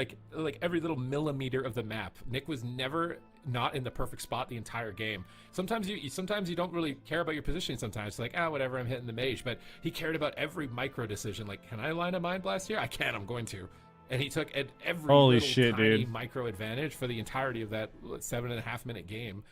every little millimeter of the map. Nick was never not in the perfect spot the entire game. Sometimes you don't really care about your positioning. Sometimes it's like, whatever, I'm hitting the mage. But he cared about every micro decision. Like, can I line a mind blast here? I can. I'm going to. And he took every Holy little shit, tiny dude. micro advantage for the entirety of that 7.5 minute game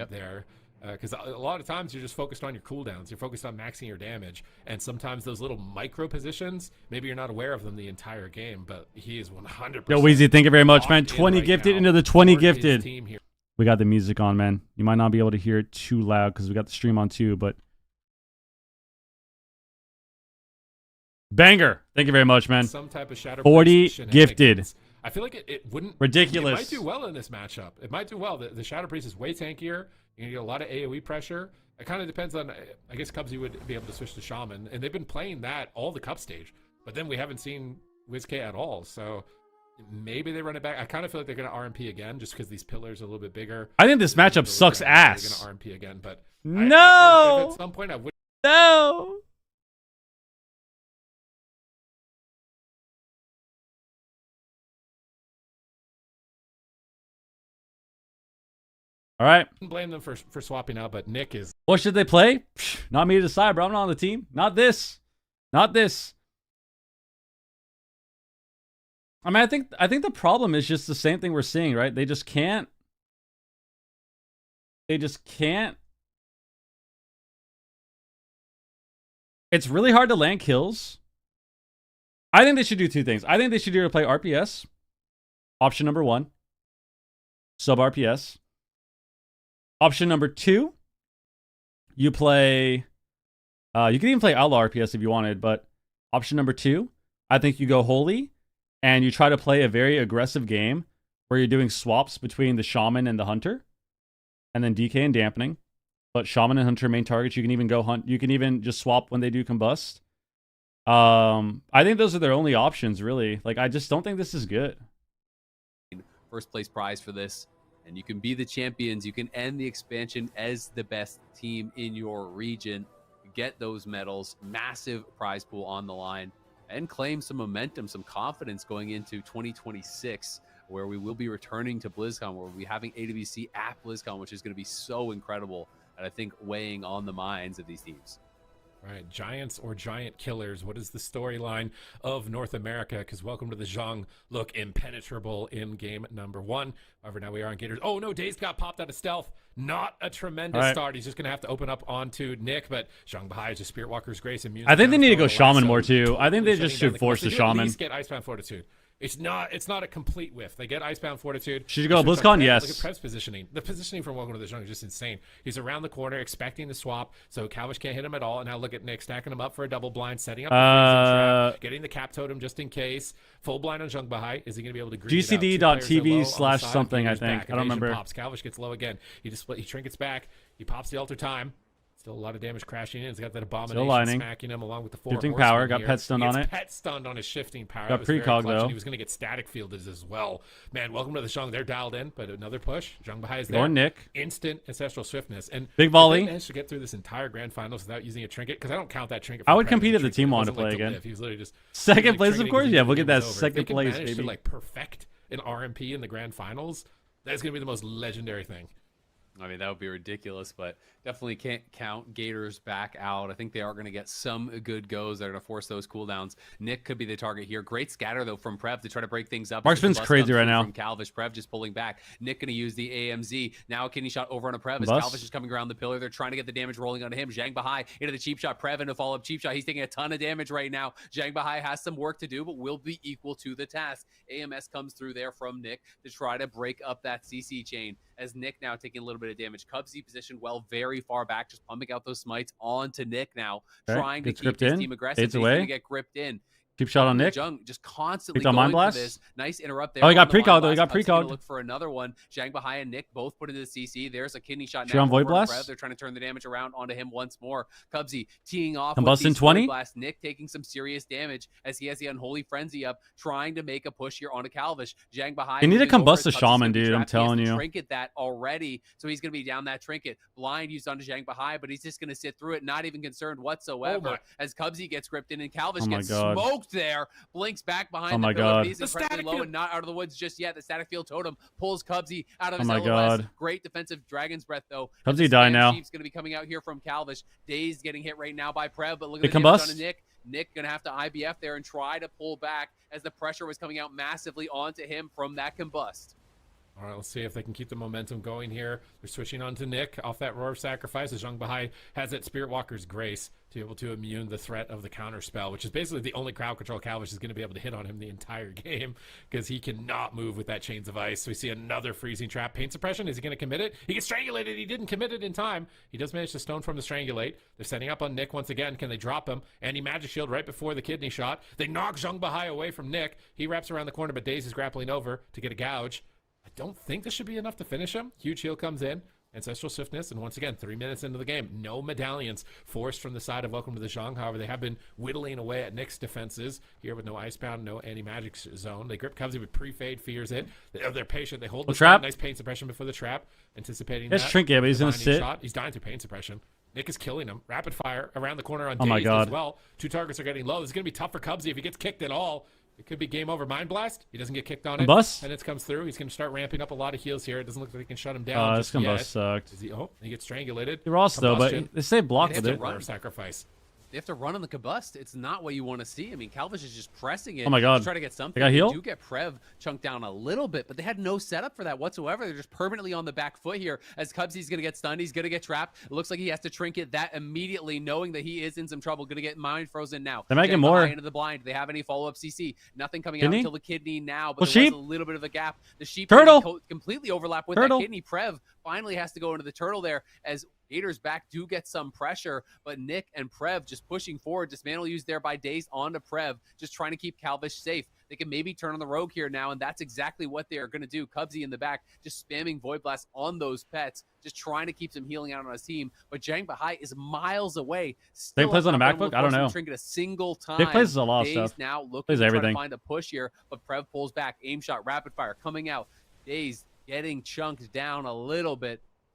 there. Because a lot of times you're just focused on your cooldowns. You're focused on maxing your damage. And sometimes those little micro positions, maybe you're not aware of them the entire game, but he is 100%. Yo, Weezy, thank you very much, man. locked in 20 right gifted now into the 20 for his gifted. team here. We got the music on, man. You might not be able to hear it too loud because we got the stream on too, but banger. Thank you very much, man. Some type of shadow 40 Priest gifted. shenanigans. I feel like it wouldn't. Ridiculous. It might do well in this matchup. It might do well. The Shadow Priest is way tankier. You're going to get a lot of AoE pressure. It kind of depends on, I guess Cubsy would be able to switch to Shaman, and they've been playing that all the Cup stage, but then we haven't seen WizK at all, so maybe they run it back. I kind of feel like they're going to RMP again, just because these pillars are a little bit bigger. I think this matchup sucks ass. They're going to RMP again, but No! if at some point I would. No! All right. Blame them for swapping out, but Nick is. What should they play? Psh, not me to decide, bro. I'm not on the team. Not this. Not this. I mean, I think the problem is just the same thing we're seeing, right? They just can't. It's really hard to land kills. I think they should do 2 things. I think they should either play RPS, option number 1, sub RPS. Option number 2, you play, you can even play Outlaw RPS if you wanted, but option number 2, I think you go Holy, and you try to play a very aggressive game where you're doing swaps between the Shaman and the Hunter, and then DK and Dampening. But Shaman and Hunter main targets, you can even go hunt, you can even just swap when they do Combust. I think those are their only options, really. Like, I just don't think this is good. First place prize for this. And you can be the champions. You can end the expansion as the best team in your region. Get those medals, massive prize pool on the line, and claim some momentum, some confidence going into 2026 where we will be returning to BlizzCon, where we'll be having AWC at BlizzCon, which is going to be so incredible, and I think weighing on the minds of these teams. All right, Giants or Giant Killers? What is the storyline of North America? Because welcome to the Zhang look impenetrable in game number 1. However, now we are on Gators. Oh no, Daze got popped out of stealth. Not a tremendous start. He's just going to have to open up onto Nick, but Zhang Bahai is a Spirit Walker's Grace. Immune. I think they need to go Shaman more too. I think they just should force the Shaman. At least get Icebound Fortitude. It's not a complete whiff. They get Icebound Fortitude. Should you go BlizzCon? Yes. Look at Prev's positioning. The positioning from Welcome to the Jungle is just insane. He's around the corner, expecting the swap, so Calvish can't hit him at all. And now look at Nick stacking him up for a double blind, setting up the freezing trap, getting the cap totem just in case. Full blind on Zhang Bahai. Is he going to be able to green GCD.TV/something, I think. I don't remember. Pops. Calvish gets low again. He trinkets back. He pops the altar time. Still a lot of damage crashing in. He's got that abomination smacking him along with the 4 shifting power. Got pet stunned on it. Pet stunned on his shifting power. Got precog though. He was going to get static fielded as well. Man, welcome to the Zhang. They're dialed in, but another push. Zhang Bahai is there. Or Nick. Instant ancestral swiftness and big volley. He managed to get through this entire grand finals without using a trinket because I don't count that trinket. I would compete if the team wanted to play again. He was literally just second place, of course. Yeah, we'll get that second place, baby. To like perfect an RMP in the grand finals. That's going to be the most legendary thing. I mean, that would be ridiculous, but definitely can't count Gators back out. I think they are going to get some good goes. They're going to force those cooldowns. Nick could be the target here. Great scatter, though, from Prev to try to break things up. Marksman's crazy right now. From Calvish, Prev just pulling back. Nick going to use the AMZ. Now a kidney shot over on a Prev as Calvish is coming around the pillar. They're trying to get the damage rolling onto him. Zhang Bahai into the cheap shot. Prev into follow-up cheap shot. He's taking a ton of damage right now. Zhang Bahai has some work to do, but will be equal to the task. AMS comes through there from Nick to try to break up that CC chain as Nick now taking a little bit of damage. Cubsy positioned well, very far back, just pumping out those smites onto Nick now, trying to keep his team aggressive. He's going to get gripped in. Cheap shot on Nick. Jung just constantly going Mind Blast. For this. Nice interrupt there. Oh, he got precog though. He got precog. Look for another one. Zhang Bahai and Nick both put into the CC. There's a kidney shot now. Now Void Blast. They're trying to turn the damage around onto him once more. Cubsy teeing off Combust in with 20. Void Blast. Nick taking some serious damage as he has the Unholy Frenzy up, trying to make a push here onto Calvish. Zhang Bahai. You need to combust the Shaman, dude. I'm telling you. Trinket that already, so he's going to be down that trinket. Blind used onto Zhang Bahai, but he's just going to sit through it, not even concerned whatsoever. As Cubsy gets gripped in and Calvish gets smoked there. Blinks back behind my God. He's incredibly low and not out of the woods just yet. The static field totem pulls Cubsy out of his my LOS. God. Great defensive Dragon's Breath, though. Cubsy die now. Chief's going to be coming out here from Calvish. Dazed getting hit right now by Prev, but look at the damage combust. on Nick. Nick going to have to IBF there and try to pull back as the pressure was coming out massively onto him from that combust. All right, let's see if they can keep the momentum going here. They're switching on to Nick off that Roar of Sacrifice as Zhang Bahai has that Spirit Walker's Grace to be able to immune the threat of the counter spell, which is basically the only crowd control Calvish is going to be able to hit on him the entire game because he cannot move with that Chains of Ice. So we see another freezing trap. Pain Suppression, is he going to commit it? He gets strangulated. He didn't commit it in time. He does manage to stone from the Strangulate. They're setting up on Nick once again. Can they drop him? Anti-Magic Shield right before the kidney shot. They knock Zhang Bahai away from Nick. He wraps around the corner, but Daze is grappling over to get a gouge. I don't think this should be enough to finish him. Huge heal comes in. Ancestral Swiftness, and once again, 3 minutes into the game, no medallions forced from the side of Welcome to the Zhang. However, they have been whittling away at Nick's defenses here with no Icebound, no anti-magic zone. They grip Cubsy with pre-fade, fears it. They're patient. They hold the trap. Nice Pain Suppression before the trap, anticipating That's that. Trinket, but he's going to sit. Shot. He's dying through Pain Suppression. Nick is killing him. Rapid fire around the corner on Oh my Dazed God. as well. 2 targets are getting low. This is going to be tough for Cubsy if he gets kicked at all. It could be game over. Mind Blast. He doesn't get kicked on it. Combust? And it comes through. He's going to start ramping up a lot of heals here. It doesn't look like he can shut him down. This Combust sucked. He gets strangulated. You're also though, but they say block with it. Sacrifice. They have to run on the combust. It's not what you want to see. I mean, Calvish is just pressing it. Oh my God. To try to get something. They got heal? They do get Prev chunked down a little bit, but they had no setup for that whatsoever. They're just permanently on the back foot here as Cubsy's going to get stunned. He's going to get trapped. It looks like he has to trinket that immediately, knowing that he is in some trouble. Going to get mind frozen now. They might get more. Into the blind. Do they have any follow-up CC? Nothing coming Kidney? out until the kidney now, but Well, there sheep? was a little bit of a gap. The sheep Turtle. completely overlap with Turtle. that kidney. Prev finally has to go into the turtle there as Gators back do get some pressure, but Nick and Prev just pushing forward. Dismantle used there by Daze onto Prev, just trying to keep Calvish safe. They can maybe turn on the rogue here now, and that's exactly what they are going to do. Cubsy in the back, just spamming Void Blast on those pets, just trying to keep some healing out on his team. But Zhang Bahai is miles away. Big plays on a MacBook? I don't know. Trinket a single time. Big plays a lot of Daze stuff. now looking Plays to try everything. to find a push here, but Prev pulls back. Aim shot, rapid fire coming out. Daze getting chunked down a little bit.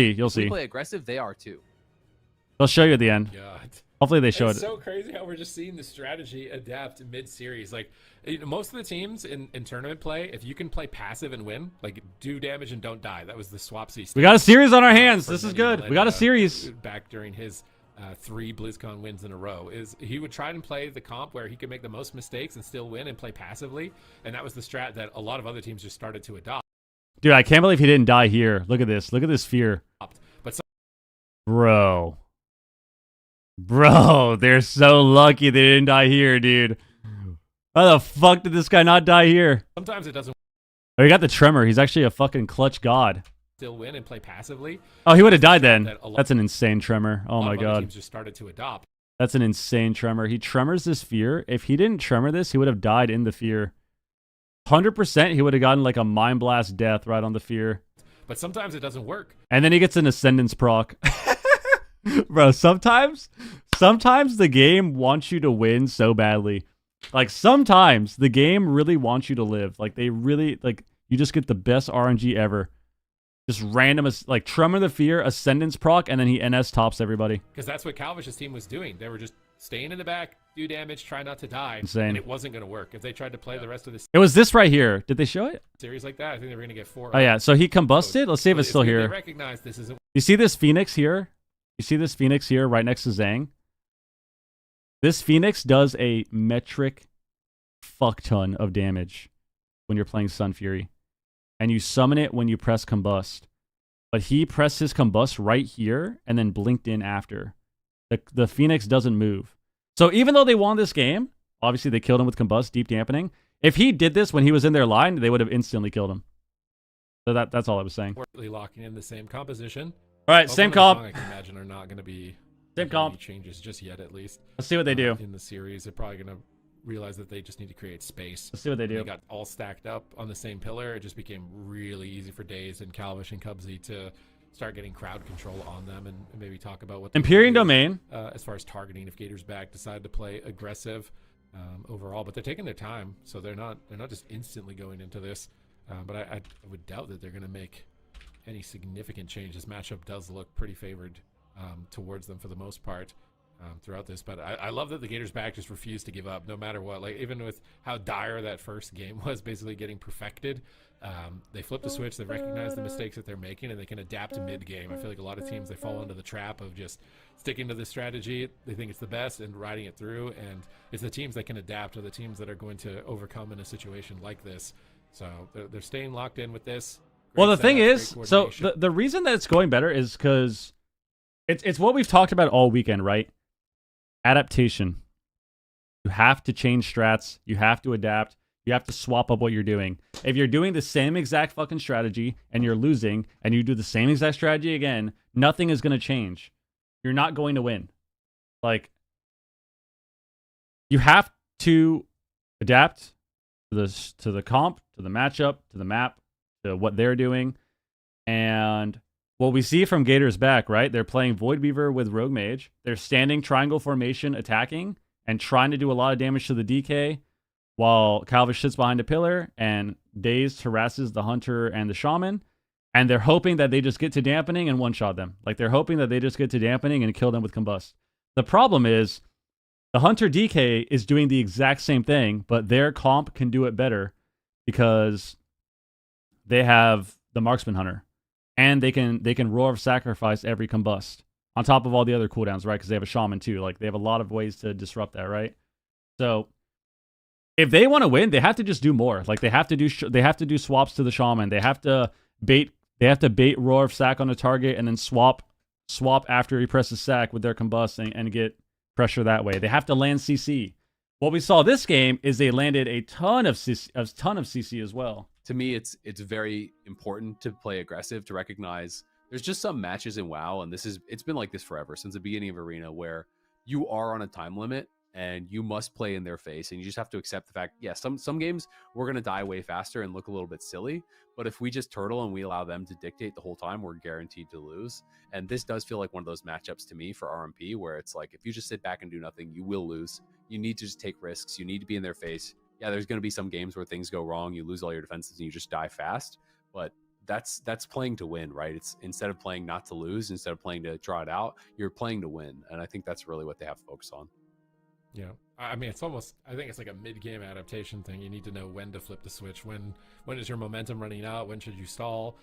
see. You'll If we see. play aggressive, they are too. They'll show you at the end. God. Hopefully they show It's it. so crazy how we're just seeing the strategy adapt mid-series. Like, most of the teams in tournament play, if you can play passive and win, like do damage and don't die. That was the Swapsy. We got a series on our hands. This is good. We got a series. Back during his 3 BlizzCon wins in a row, is he would try and play the comp where he could make the most mistakes and still win and play passively, and that was the strat that a lot of other teams just started to adopt. Dude, I can't believe he didn't die here. Look at this. Look at this fear. But Bro, they're so lucky they didn't die here, dude. How the fuck did this guy not die here? sometimes it doesn't Oh, he got the tremor. He's actually a fucking clutch god. still win and play passively. Oh, he would have died then. That a lot- That's an insane tremor. Oh a lot my of other god. teams just started to adopt. That's an insane tremor. He tremors this fear. If he didn't tremor this, he would have died in the fear. 100% he would have gotten like a mind blast death right on the fear. But sometimes it doesn't work. And then he gets an ascendance proc. Bro, sometimes the game wants you to win so badly. Like sometimes the game really wants you to live. Like they really like you just get the best RNG ever. Just random like tremor the fear, ascendance proc, and then he NS tops everybody. Because that's what Calvish's team was doing. They were just staying in the back, do damage, try not to die. Insane. And it wasn't going to work. If they tried to play the rest of this It was this right here. Did they show it? series like that, I think they were going to get 4. Oh yeah, so he combusted. Let's see if it's still They here. recognize this isn't. You see this Phoenix here? You see this Phoenix here right next to Zhang? This Phoenix does a metric fuck ton of damage when you're playing Sun Fury. And you summon it when you press combust. But he pressed his combust right here and then blinked in after. The Phoenix doesn't move. So even though they won this game, obviously they killed him with combust, deep dampening. If he did this when he was in their line, they would have instantly killed him. So that's all I was saying. Locking in the same composition. All right, Both same of them, comp. I can imagine are not going to be Same making comp. any changes just yet, at least. Let's see what they do. In the series, they're probably going to realize that they just need to create space. Let's see what they do. They got all stacked up on the same pillar. It just became really easy for Daze and Calvish and Cubsy to start getting crowd control on them and maybe talk about what they Empyrean wanna do, Domain. as far as targeting. If Gators back decide to play aggressive overall, but they're taking their time, so they're not just instantly going into this. But I would doubt that they're going to make any significant change. This matchup does look pretty favored towards them for the most part throughout this. But I love that the Gators back just refused to give up no matter what. Like even with how dire that first game was, basically getting perfected. They flip the switch, they recognize the mistakes that they're making, and they can adapt to mid-game. I feel like a lot of teams, they fall into the trap of just sticking to the strategy. They think it's the best and riding it through, and it's the teams that can adapt are the teams that are going to overcome in a situation like this. So they're staying locked in with this. Well, the Great thing setup, is, great so coordination. the reason that it's going better is because it's what we've talked about all weekend, right? Adaptation. You have to change strats. You have to adapt. You have to swap up what you're doing. If you're doing the same exact fucking strategy and you're losing and you do the same exact strategy again, nothing is going to change. You're not going to win. Like, you have to adapt to the comp, to the matchup, to the map, to what they're doing. And what we see from Gators back, right? They're playing Void Weaver with Rogue Mage. They're standing triangle formation attacking and trying to do a lot of damage to the DK while Calvish sits behind a pillar and Daze harasses the Hunter and the Shaman. And they're hoping that they just get to dampening and one-shot them. Like, they're hoping that they just get to dampening and kill them with combust. The problem is the Hunter DK is doing the exact same thing, but their comp can do it better because they have the Marksman Hunter. And they can Roar of Sacrifice every combust on top of all the other cooldowns, right? Because they have a Shaman too. Like, they have a lot of ways to disrupt that, right? So if they want to win, they have to just do more. Like, they have to do swaps to the Shaman. They have to bait Roar of Sac on the target and then swap after he presses Sac with their combust and get pressure that way. They have to land CC. What we saw this game is they landed a ton of CC as well. To me, it's very important to play aggressive, to recognize there's just some matches in WoW, and it's been like this forever, since the beginning of Arena, where you are on a time limit and you must play in their face, and you just have to accept the fact, yeah, some games we're going to die way faster and look a little bit silly, but if we just turtle and we allow them to dictate the whole time, we're guaranteed to lose. And this does feel like one of those matchups to me for RMP, where it's like, if you just sit back and do nothing, you will lose. You need to just take risks. You need to be in their face. Yeah, there's going to be some games where things go wrong, you lose all your defenses and you just die fast, but that's playing to win, right? It's instead of playing not to lose, instead of playing to draw it out, you're playing to win. And I think that's really what they have to focus on. Yeah. I mean, it's almost, I think it's like a mid-game adaptation thing. You need to know when to flip the switch. When is your momentum running out? When should you stall?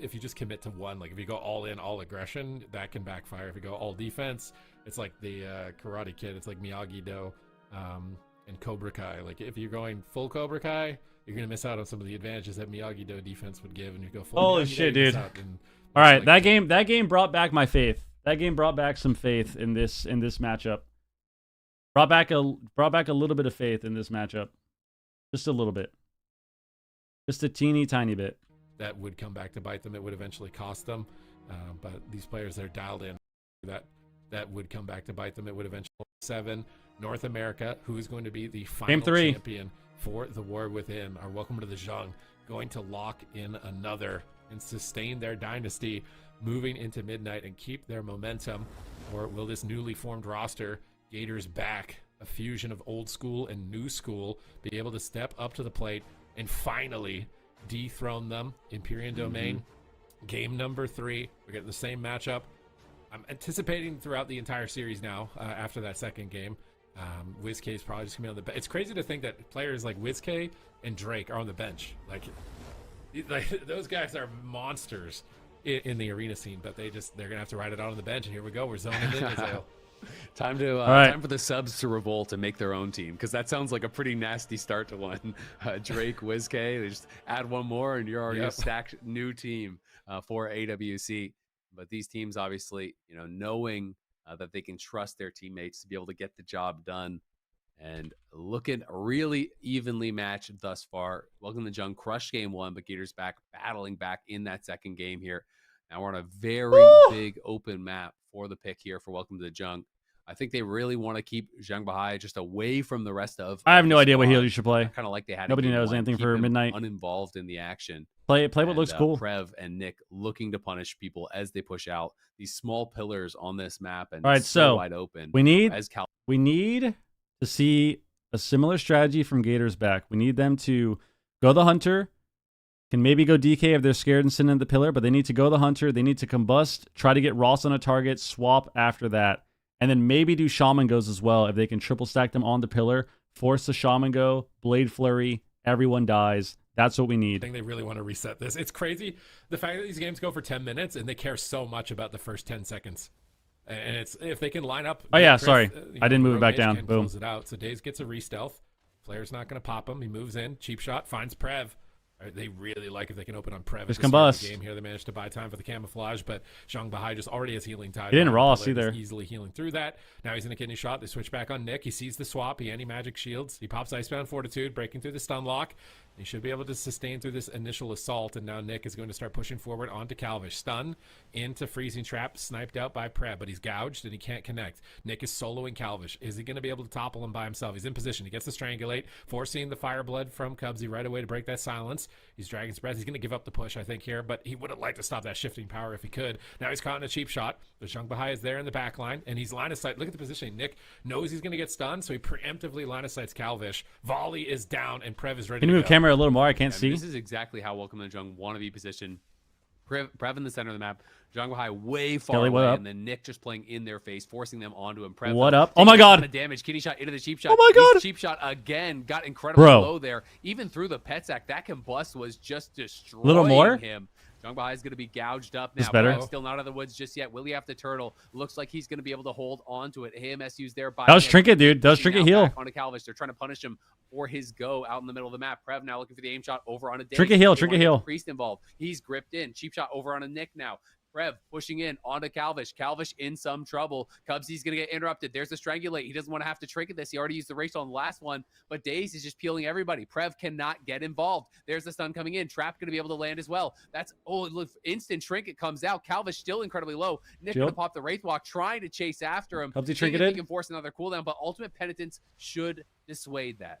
If you just commit to one, like if you go all in, all aggression, that can backfire. If you go all defense, it's like the Karate Kid. It's like Miyagi-Do and Cobra Kai. Like if you're going full Cobra Kai, you're going to miss out on some of the advantages that Miyagi-Do defense would give. And you go full Holy Miyagi-Do, shit, you miss dude. out, and All right, like, that game brought back my faith. That game brought back some faith in this matchup. Brought back a little bit of faith in this matchup. Just a little bit. Just a teeny tiny bit. that would come back to bite them. It would eventually cost them. But these players that are dialed in, that would come back to bite them. It would eventually 7. North America, who is going to be the final Game 3 champion for the War Within, are welcome to the Zhang, going to lock in another and sustain their dynasty moving into midnight and keep their momentum? Or will this newly formed roster, Gators back, a fusion of old school and new school, be able to step up to the plate and finally dethrone them? Empyrean Domain, game number 3. We get the same matchup. I'm anticipating throughout the entire series now, after that second game. WizK is probably just going to be on the bench. It's crazy to think that players like WizK and Drake are on the bench. Like those guys are monsters in the arena scene, but they're going to have to ride it out on the bench. And here we go. We're zoning in, Azale. Time for the subs to revolt and make their own team, because that sounds like a pretty nasty start to one. Drake, WizK, they just add one more and you're already a stacked new team for AWC. But these teams, obviously, knowing that they can trust their teammates to be able to get the job done, and looking really evenly matched thus far. Welcome to Jung. Crushed game 1, but Gators battling back in that second game here. Now we're on a very big open map for the pick here for Welcome to the Jung. I think they really want to keep Zhang Bahai just away from the rest of. I have no idea what heal you should play. Kind of like they had. Nobody knows anything for midnight. Uninvolved in the action. Play what looks cool. Prev and Nick looking to punish people as they push out these small pillars on this map, and all right, so wide open. We need to see a similar strategy from Gators back. We need them to go the hunter. Can maybe go DK if they're scared and send in the pillar, but they need to go the hunter. They need to combust, try to get Ross on a target, swap after that, and then maybe do Shaman goes as well if they can triple stack them on the pillar, force the Shaman go, Blade Flurry, everyone dies. That's what we need. I think they really want to reset this. It's crazy the fact that these games go for 10 minutes and they care so much about the first 10 seconds. And it's if they can line up. Oh yeah, Chris, sorry, I didn't move it back down. Boom. Close it out. So Daze gets a re-stealth. Player's not going to pop him. He moves in. Cheap shot finds Prev. They really like if they can open on Prev. Just at the start of the combust. game here. They managed to buy time for the camouflage, but Zhang Bahai just already has healing tide. He didn't Ross either. Easily healing through that. Now he's in a kidney shot. They switch back on Nick. He sees the swap. He anti-magic shields. He pops Icebound Fortitude, breaking through the stun lock. He should be able to sustain through this initial assault, and now Nick is going to start pushing forward onto Calvish. Stun into Freezing Trap, sniped out by Prev, but he's gouged and he can't connect. Nick is soloing Calvish. Is he going to be able to topple him by himself? He's in position. He gets the Strangulate, forcing the Fireblood from Cubsy right away to break that silence. He's Dragon's Breath. He's going to give up the push, I think, here, but he would have liked to stop that shifting power if he could. Now he's caught in a cheap shot. The Zhang Bahai is there in the back line, and he's line of sight. Look at the positioning. Nick knows he's going to get stunned, so he preemptively line of sights Calvish. Volley is down, and Prev is ready Can you to move go. camera a little more? I can't see. This is exactly how Welcome to the Jung want to be positioned. Prev in the center of the map, Zhang Bahai way far Kelly, what away, up? and then Nick just playing in their face, forcing them onto him. Prev, What up? Oh my God! Damage, kidney shot into the cheap shot. Oh my God! Cheap shot again, got incredibly Bro. low there. Even through the pet sack, that combust was just destroying Little more? him. Zhang Bahai is going to be gouged up This now. better? Prev's still not out of the woods just yet. Will he have to turtle? Looks like he's going to be able to hold on to it. AMSU's there by That was Nick. Trinket, dude. That was Pushing Trinket now heal. back onto Calvish. They're trying to punish him for his go out in the middle of the map. Prev now looking for the aim shot over on a Daze. Trinket heal, They Trinket wanna get heal. the Priest involved. He's gripped in. Cheap shot over on a Nick now. Prev pushing in onto Calvish. Calvish in some trouble. Cubsy's going to get interrupted. There's the Strangulate. He doesn't want to have to trinket this. He already used the race on the last one, but Daze is just peeling everybody. Prev cannot get involved. There's the stun coming in. Trap going to be able to land as well. That's, look, instant trinket comes out. Calvish still incredibly low. Nick going to Shield. pop the Wraith Walk, trying to chase after him. Cubsy Seeing if trinketed. he can force another cooldown, but Ultimate Penitence should dissuade that.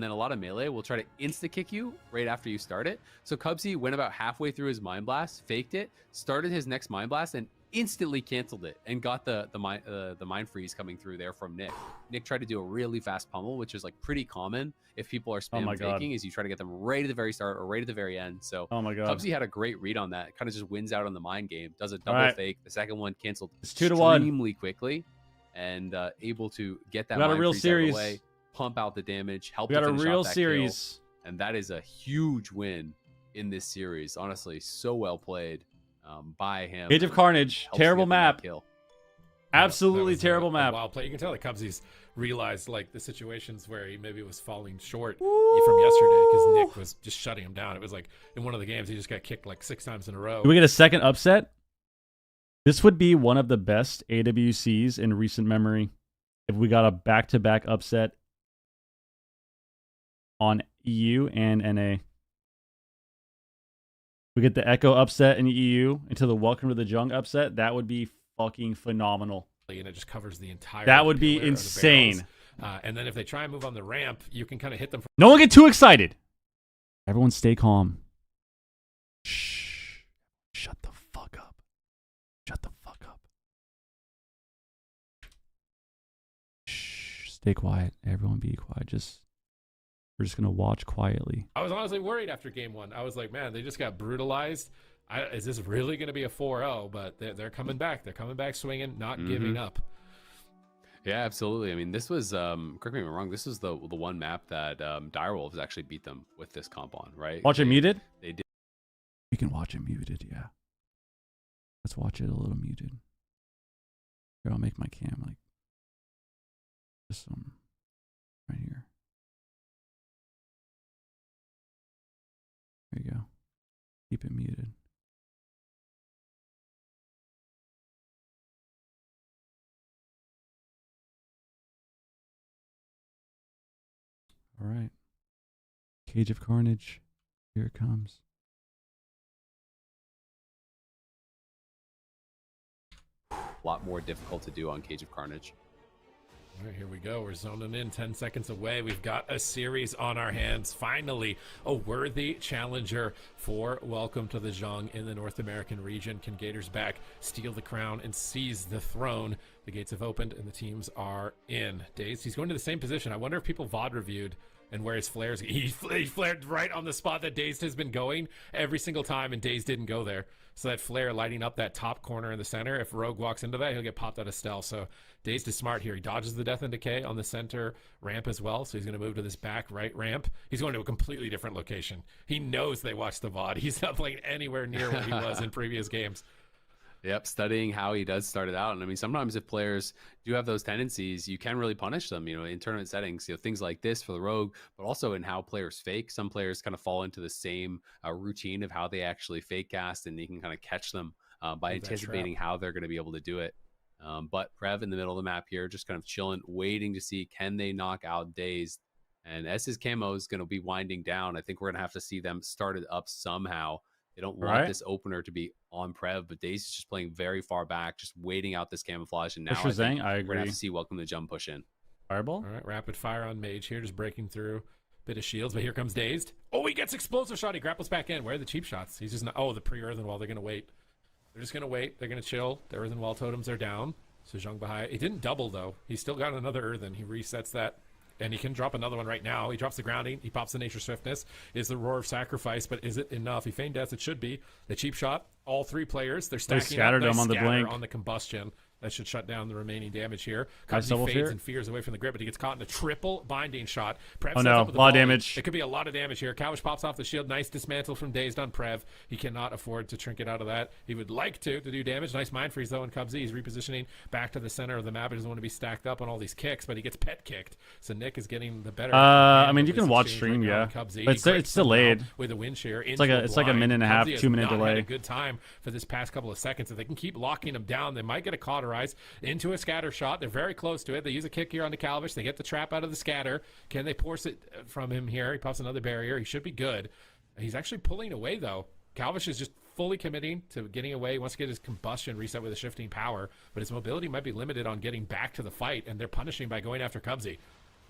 and then a lot of melee will try to insta-kick you right after you start it. So Cubsy went about halfway through his Mind Blast, faked it, started his next Mind Blast, and instantly canceled it and got the mind freeze coming through there from Nick. Nick tried to do a really fast pummel, which is like pretty common if people are spam faking, is you try to get them right at the very start or right at the very end. So Cubsy had a great read on that. Kind of just wins out on the mind game, does a double fake. The second one canceled extremely quickly and able to get that mind freeze out of the way, pump out the damage, help. We got a real series, and that is a huge win in this series. Honestly, so well played by him. Age of Carnage, terrible map. Absolutely terrible map. Wild play. You can tell that Cubsy's realized like the situations where he maybe was falling short from yesterday because Nick was just shutting him down. It was like in one of the games he just got kicked like 6 times in a row. Do we get a second upset? This would be one of the best AWCs in recent memory if we got a back-to-back upset on EU and NA. We get the Echo upset in EU into the Welcome to the Jung upset. That would be fucking phenomenal. And it just covers the entire. That would be insane. And then if they try and move on the ramp, you can kind of hit them. No one get too excited. Everyone stay calm. Shh. Shut the fuck up. Shut the fuck up. Shh. Stay quiet. Everyone be quiet. We're just going to watch quietly. I was honestly worried after game 1. I was like, man, they just got brutalized. Is this really going to be a 4-0? But they're coming back. They're coming back swinging, not giving up. Yeah, absolutely. I mean, this was, correct me if I'm wrong, this was the one map that Direwolves actually beat them with this comp on, right? Watch it muted? They did. You can watch it muted, yeah. Let's watch it a little muted. Here, I'll make my cam like this one right here. There you go. Keep it muted. All right. Cage of Carnage. Here it comes. A lot more difficult to do on Cage of Carnage. All right, here we go. We're zoning in 10 seconds away. We've got a series on our hands. Finally, a worthy challenger for Welcome to the Jung in the North American region. Can Gators back steal the crown and seize the throne? The gates have opened and the teams are in. Dazed, he's going to the same position. I wonder if people VOD reviewed and where his flares. He flared right on the spot that Dazed has been going every single time, and Dazed didn't go there. So that flare lighting up that top corner in the center, if Rogue walks into that, he'll get popped out of stealth. So Dazed is smart here. He dodges the Death and Decay on the center ramp as well. So he's going to move to this back right ramp. He's going to a completely different location. He knows they watched the VOD. He's not playing anywhere near where he was in previous games. Yep, studying how he does start it out. And I mean, sometimes if players do have those tendencies, you can really punish them, in tournament settings, things like this for the Rogue, but also in how players fake. Some players kind of fall into the same routine of how they actually fake cast, and you can kind of catch them by anticipating how they're going to be able to do it. But Prev in the middle of the map here, just kind of chilling, waiting to see, can they knock out Dazed? And as his camo is going to be winding down, I think we're going to have to see them start it up somehow. They don't want this opener to be on Prev, but Daze is just playing very far back, just waiting out this camouflage. And now I think we're going to have to see Welcome to Jump push in. Fireball? All right, rapid fire on Mage here, just breaking through. Bit of shields, but here comes Dazed. Oh, he gets explosive shot. He grapples back in. Where are the cheap shots? He's just not. Oh, the pre-earthen wall. They're going to wait. They're just going to wait. They're going to chill. The earthen wall totems are down. So Zhang Bahai. He didn't double, though. He's still got another earthen. He resets that. And he can drop another one right now. He drops the grounding. He pops the Nature Swiftness. Is the Roar of Sacrifice, but is it enough? He feigned death. It should be. The cheap shot. All 3 players. They're stacking scattered up. Him on the blink. On the combustion. That should shut down the remaining damage here. Cubsy fades and fears away from the grip, but he gets caught in a triple binding shot. Prev oh no, a lot of damage. It could be a lot of damage here. Cowish pops off the shield. Nice dismantle from Dazed on Prev. He cannot afford to trinket out of that. He would like to do damage. Nice mind freeze though in Cubsy. He's repositioning back to the center of the map. He doesn't want to be stacked up on all these kicks, but he gets pet kicked. So Nick is getting the better. I mean, you can watch stream, yeah. But it's delayed. With a wind shear. It's like a minute and a half, 2 minute delay. Had a good time for this past couple of seconds. If they can keep locking him down, they might get a cauterize into a scatter shot. They're very close to it. They use a kick here on the Calvish. They get the trap out of the scatter. Can they force it from him here? He pops another barrier. He should be good. He's actually pulling away, though. Calvish is just fully committing to getting away. He wants to get his combustion reset with a shifting power, but his mobility might be limited on getting back to the fight, and they're punishing by going after Cubsy.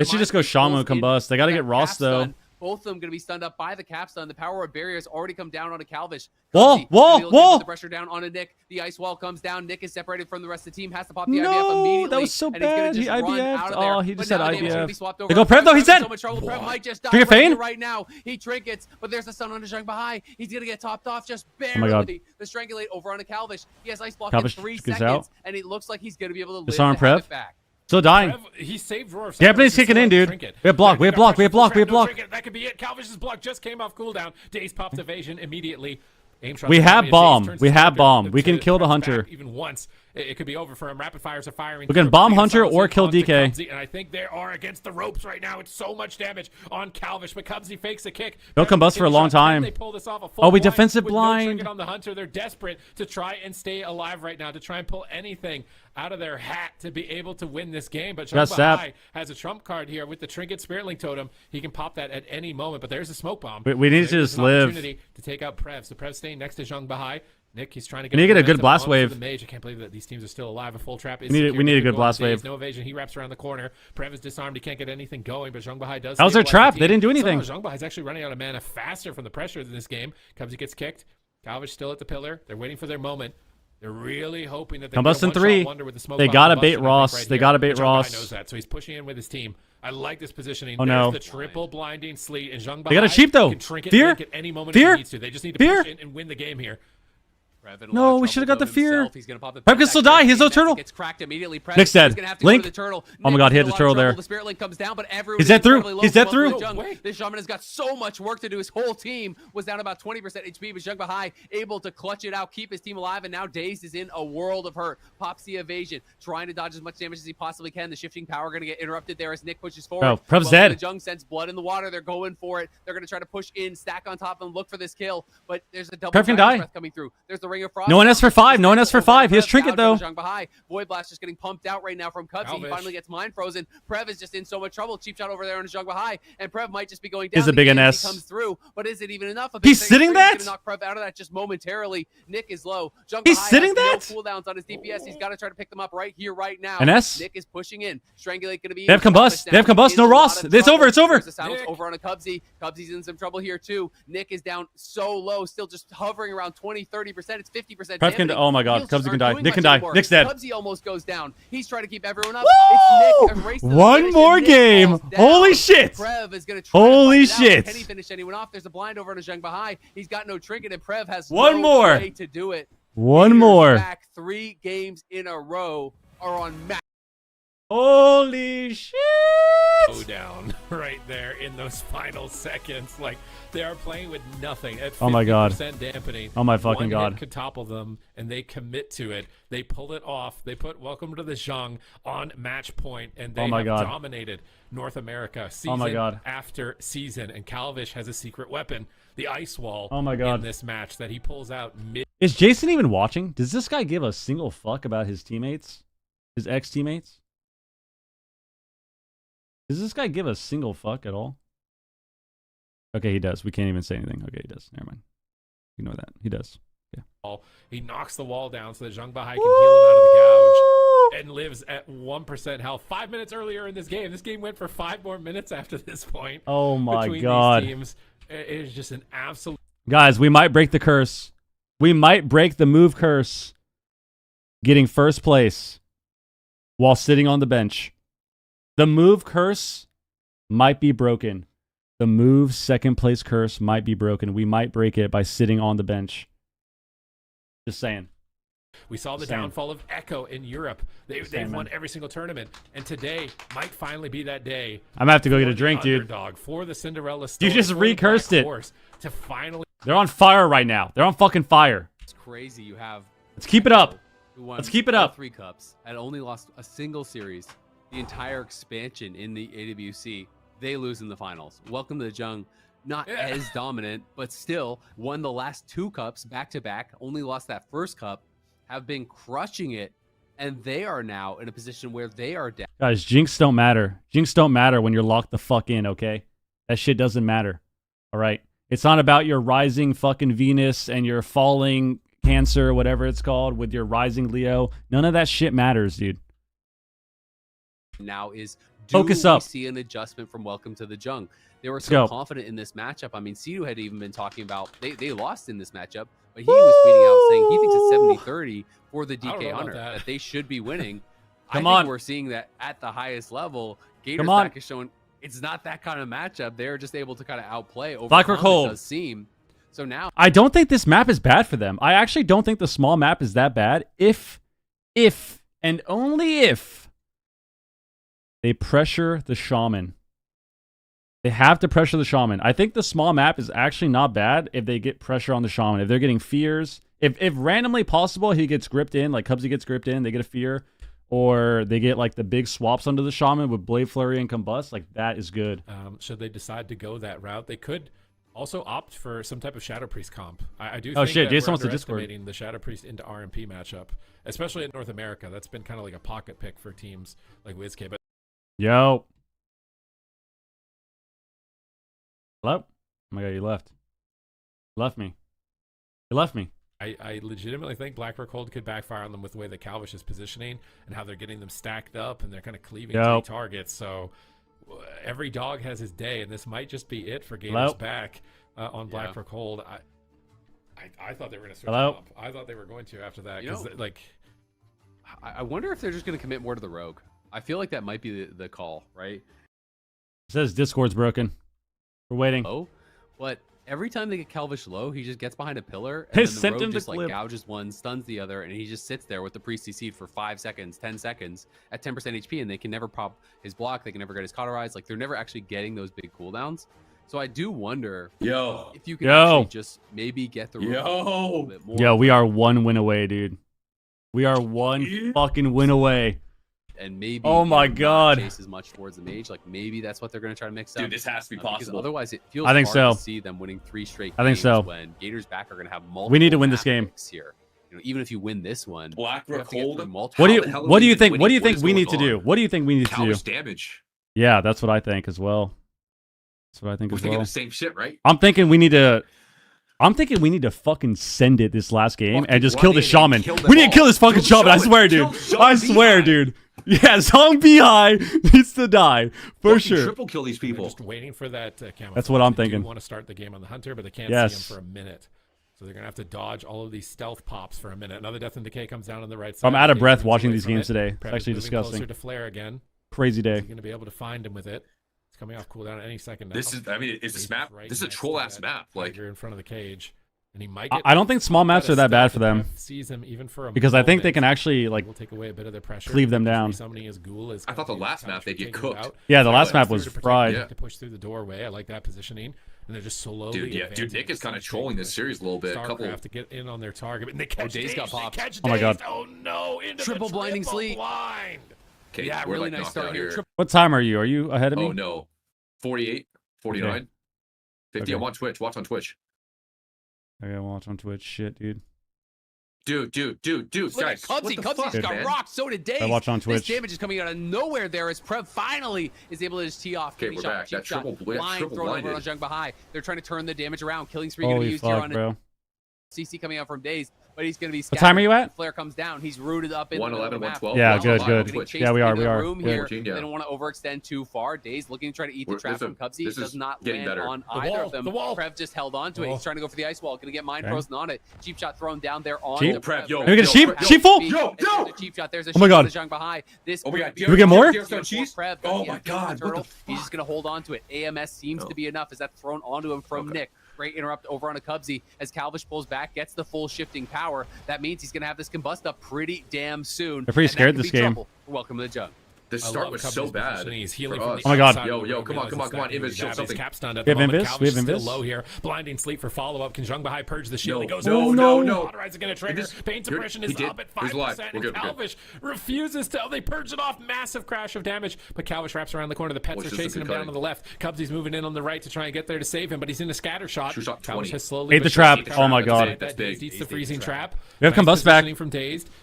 They should just go Shaman Combust. They got to get Ross though. Both of them going to be stunned up by the capstone. The power of barrier has already come down onto Calvish. Wall, wall. The pressure down onto Nick. The ice wall comes down. Nick is separated from the rest of the team. Has to pop the IBF immediately. That was so and he's gonna bad. He just run IBF'd. out of there. Oh, he But just now had the damage is gonna be IBF. swapped over. They go Prev though. He's Prev's in dead. so much trouble. Prev might just die Trinket right Fane? here right now. He trinkets, but there's a stun on Zhang Bahai. He's gonna get topped off just barely. my God. The strangulate over onto Calvish. He has ice block Calvish in 3 gets seconds, out. and it looks like he's gonna be able to live Disarm to have Prev. it back. Still dying. Prev, he saved Roar. Japanese kicking in, dude. We have block. We have block. We have block. We have block. That could be it. Calvish's block just came off cooldown. Daze pops evasion immediately. Aim shots We are have coming. bomb. Daze turns We to have Hunter bomb. We can kill the press Hunter. back even once. It could be over for him. Rapid fires are firing. We can through. bomb Big Hunter assaults or in kill onto DK. Cubsy, and I think they are against the ropes right now. It's so much damage on Calvish, but Cubsy fakes a kick. They'll combust for a long time. They pull this off a full Oh, we blind defensive with blind. No trinket on the Hunter. They're desperate to try and stay alive right now, to try and pull anything out of their hat to be able to win this game. But Got Zhang sap. Bahai has a trump card here with the Trinket Spirit Link Totem. He can pop that at any moment, but there's a smoke bomb. We need to There's just an live. opportunity to take out Prev. So Prev staying next to Zhang Bahai. Nick, he's trying to get. We need to get a good momentum blast onto wave. The mage. I can't believe that these teams are still alive. A full trap is We need secured. a Good good goal blast on Daze. wave. No evasion. He wraps around the corner. Prev is disarmed. He can't get anything going, but Zhang Bahai does. That was their stabilize trap. the They team. didn't do anything. Somehow Zhang Bahai is actually running out of mana faster from the pressure in this game. Cubsy gets kicked. Calvish still at the pillar. They're waiting for their moment. They're really hoping that they Combust get a in 3. one-shot wonder with the smoke They bomb gotta combustion, bait I Ross. think, right They here. gotta bait Zhang Bahai Ross. knows that, so he's pushing in with his team. I like this positioning. Oh, There's no. the triple blinding sleet, and Zhang Bahai They got a cheap, though. can trinket Fear? Link at any moment Fear? if he needs to. They just need to Fear? push in and win the game here. No, we should have got the fear. He's gonna pop the Prev can still die. He has no turtle. Gets cracked immediately. Prev Nick's dead. is gonna have to Link. go to the turtle. Oh my Nick God, he is had in the a lot turtle of trouble. there. The spirit link comes down, but everyone He's is dead through. incredibly low He's for dead Welcome through. to Jung. This shaman has got so much work to do. His whole team was down about 20% HP, but Zhang Bahai able to clutch it out, keep his team alive, and now Daze is in a world of hurt. Pops the evasion, trying to dodge as much damage as he possibly can. The shifting power going to get interrupted there as Nick pushes forward. Bro, Prev's Welcome dead. to Jung sends blood in the water. They're going for it. They're going to try to push in, stack on top of him, look for this kill, but there's a double Prev can Dragon's die. Breath coming through. There's the Ring of Frost. No one has for 5. No one has for 5. He has trinket though. Zhang Bahai. Void Blast just getting pumped out right now from Cubsy. He Calvish. finally gets mind frozen. Prev is just in so much trouble. Cheap shot over there on Zhang Bahai, and Prev might just be going down. He's a big The damage NS. comes through, but is it even enough? He's sitting that? Gonna knock Prev out of that just momentarily. Nick is low. Zhang He's Bahai sitting has that? no cooldowns on his DPS. He's got to try to pick them up right here, right now. NS? Nick is pushing in. Strangulate gonna be. They have combust. They have combust. No Ross. It's over. It's over. There's a silence over on a Cubsy. Cubsy's in some trouble here too. Nick is down so low, still just hovering around 20-30%. It's 50%. Prev can. Oh my God. Cubsy can die. Nick can die. Nick's dead. Cubsy almost goes down. He's trying to keep everyone up. Woo! It's Nick. A race to the One finish, more and Nick game. falls down. Holy shit. Prev is going to try Holy to fight it out. shit. Can he finish anyone off? There's a blind over to Zhang Bahai. He's got no trinket, and Prev has One no more. way to do it. One Leaders more. Back 3 games in a row are on match. Holy shit. Go down right there in those final seconds. Like they are playing with nothing at 50% Oh my God. dampening. Oh my fucking One God. hit could topple them, and they commit to it. They pull it off. They put "Welcome to the Zhang" on match point, and they Oh my have God. dominated North America season Oh my God. after season. And Calvish has a secret weapon, the ice wall. Oh my God. In this match that he pulls out mid. Is Jason even watching? Does this guy give a single fuck about his teammates? His ex-teammates? Does this guy give a single fuck at all? Okay, he does. We can't even say anything. Okay, he does. Never mind. Ignore that. He does. Yeah. He knocks the wall down so that Zhang Bahai can heal him out of the gouge and lives at 1% health. 5 minutes earlier in this game went for 5 more minutes after this point. Oh my between God. These teams. It is just an absolute. Guys, we might break the curse. We might break the move curse. Getting first place while sitting on the bench. The move curse might be broken. The move second place curse might be broken. We might break it by sitting on the bench. Just saying. We saw the Same. downfall of Echo in Europe. They've Same, won man. every single tournament, and today might finally be that day. I'm gonna have to go get for a drink, the dude. underdog, for the Cinderella You story, just for the recursed Black it. Horse to finally. They're on fire right now. They're on fucking fire. It's crazy. You have. Let's keep it up. Who won Let's keep it all up. 3 cups and only lost a single series. The entire expansion in the AWC, they lose in the finals. Welcome to the Jung. Not as dominant, but still won the last 2 cups back to back. Only lost that first cup. Have been crushing it, and they are now in a position where they are down. Guys, jinx don't matter. Jinx don't matter when you're locked the fuck in, okay? That shit doesn't matter. All right? It's not about your rising fucking Venus and your falling Cancer, whatever it's called, with your rising Leo. None of that shit matters, dude. Now is Focus we up. see an adjustment from Welcome to the Jung? They were Let's so go. confident in this matchup. I mean, Sidu had even been talking about they lost in this matchup, but he was tweeting out saying he thinks it's 70-30 for the DK Hunter, that they should be winning. Come I think on. we're seeing that at the highest level. Gators Come on. back is showing it's not that kind of matchup. They're just able to kind of outplay over Black or cold? It does seem. So now I don't think this map is bad for them. I actually don't think the small map is that bad. If and only if they pressure the Shaman. They have to pressure the Shaman. I think the small map is actually not bad if they get pressure on the Shaman. If they're getting fears, if randomly possible he gets gripped in, like Cubsy gets gripped in, they get a fear, or they get like the big swaps under the Shaman with Blade Flurry and Combust, like that is good. Should they decide to go that route, they could also opt for some type of Shadow Priest comp. I do Oh, think shit, that Jason we're wants to Discord. underestimating the Shadow Priest into RMP matchup, especially in North America. That's been kind of like a pocket pick for teams like WizKid. But Yo. Hello? Oh my god, you left. You left me. You left me. I legitimately think Black Rock Hold could backfire on them with the way that Calvish is positioning and how they're getting them stacked up and they're kind of cleaving Yo. 3 targets. So every dog has his day, and this might just be it for Gators Hello? back on Black Rock Hold. I thought they were going to switch Hello? up. I thought they were going to after that. You know, Like, I wonder if they're just going to commit more to the Rogue. I feel like that might be the call, right? It says Discord's broken. We're waiting. Oh, but every time they get Calvish low, he just gets behind a pillar, They and then the sent Rogue him to just like clip. gouges one, stuns the other, and he just sits there with the Priest CC'd for 5 seconds, 10 seconds at 10% HP, and they can never pop his block. They can never get his cauterized. Like, they're never actually getting those big cooldowns. So I do wonder if you can actually just maybe get the Rogue a little bit more. Yo, we are 1 win away, dude. We are 1 fucking win away. And maybe oh my not god, chase as much towards the mage. Like maybe that's what they're going to try to mix up. Dude, this has to be Because possible. otherwise, it feels I think hard so. to see them winning 3 straight. I think games so. When Gators back are going to have multiple. We need to win this game. picks here. You know, even if you win this one, Black you have to get Hold. through multiple. What do you think? What do you think we need to do? What do you think we need to do? Calvish damage. Yeah, that's what I think as well. That's what I think We're as thinking well. the same shit, right? I'm thinking we need to fucking send it this last game and just kill the Shaman. We need to kill this fucking Shaman. I swear, dude. I swear, dude. Yeah, Zong Bi needs to die for sure. Triple kill these people. just waiting for that camouflage. That's what I'm They do thinking. want to start the game on the Hunter, but they can't Yes. see him for a minute. So they're going to have to dodge all of these stealth pops for a minute. Another Death and Decay comes down on the right side. I'm out of They breath moves watching away these from games it. today. It's Prev is actually moving disgusting. Closer to Flare again. Crazy day. He's going to be able to find him with it. It's coming off cooldown at any second now. This is, I mean, it's this map. This is a troll ass map. Like, you're in front of the cage. And he might I don't think small maps are that bad for them. Sees him even for a because I think they moment. can actually like Will take away a bit of their pressure. cleave them down. Summoning his ghoul is I thought the last map they get cooked. Yeah, the last map was fried. To push through the doorway. I like that positioning. And they're just slowly. Dude, Nick is kind of trolling this series a little bit. Starcraft to get in on their target, and they catch Daze got Daze, they popped. catch Oh my god. Daze. Oh no! Into Triple the blinding triple sleep. blind. Okay, Yeah, we're really like nice knocked start out here. here. What time are you? Are you ahead of me? Oh no, 48, 49, Okay. 50. Okay. I'm on Twitch. Watch on Twitch. Okay, I'll watch on Twitch. Shit, dude. Dude, Look at guys, what Cubsy. the Cubsy fuck, just got man? rocked. So did Daze. I watch on Twitch. This damage is coming out of nowhere there as Prev finally is able to just tee off. Okay, Kidney we're shot, back. cheap That shot, triple blind thrown over blinded. on Jung Bahai. They're trying to turn the damage around. Killing spree going to Holy use here fuck, on bro. CC coming out from Daze, but he's going to be What scattered. time are you at? Flare comes down. He's rooted up in the middle of the 111, map. 112. Yeah, Watch good, on good. Twitch. Chased Yeah, we are, into we the are. room Good. here. 14, yeah. They don't want to overextend too far. Daze looking to try to eat the trap from Cubsy. this Does is not getting land better. on The either wall, of them. the wall. Prev just held on to it. Oh. He's trying to go for the ice wall. Going to get mind Okay. frozen on it. Cheap shot thrown down there on Cheap? the Prev, yo, Can we get a yo, sheep? Prev, Sheep full? Yo, There's yo! a cheap shot. There's a Oh my sheep god. with the Zhang Bahai. This Oh my god. Do we get more? Cheese? Prev, Oh yeah, my god. turtle. What the He's just going to hold on to it. AMS seems to be enough. Is that thrown onto him from Nick? Great interrupt over on a Cubsy as Calvish pulls back, gets the full shifting power. That means he's going to have this combust up pretty damn soon. They're pretty and that scared could this be game. trouble. Welcome to the jug. The I start love was Cubsy's so bad positioning. He's for healing from us. the Oh my god. outside. Yo, Realizes come on, it's not Invis, gonna show be something. Cap stunned at We the have moment. Invis? Calvish We is have still Invis? low here. Blinding sleep for follow-up. Can Zhang Bahai purge the shield? No, He goes no, in. no, no. Autorize going to trigger. Pain suppression He is did. up at He's alive. 5%. We're And good, we're good. Calvish refuses to. They purge it off. Massive crash of damage. But Calvish wraps around the corner. The pets Which are is a chasing good him down cutting. on the left. Cubsy's moving in on the right to try and get there to save him, but he's in a scatter shot. True shot Calvish 20. has slowly Ate but the surely trap. covered Oh my that. god. That's big. Dazed eats the freezing trap. We have Nice Combust back. positioning from Dazed.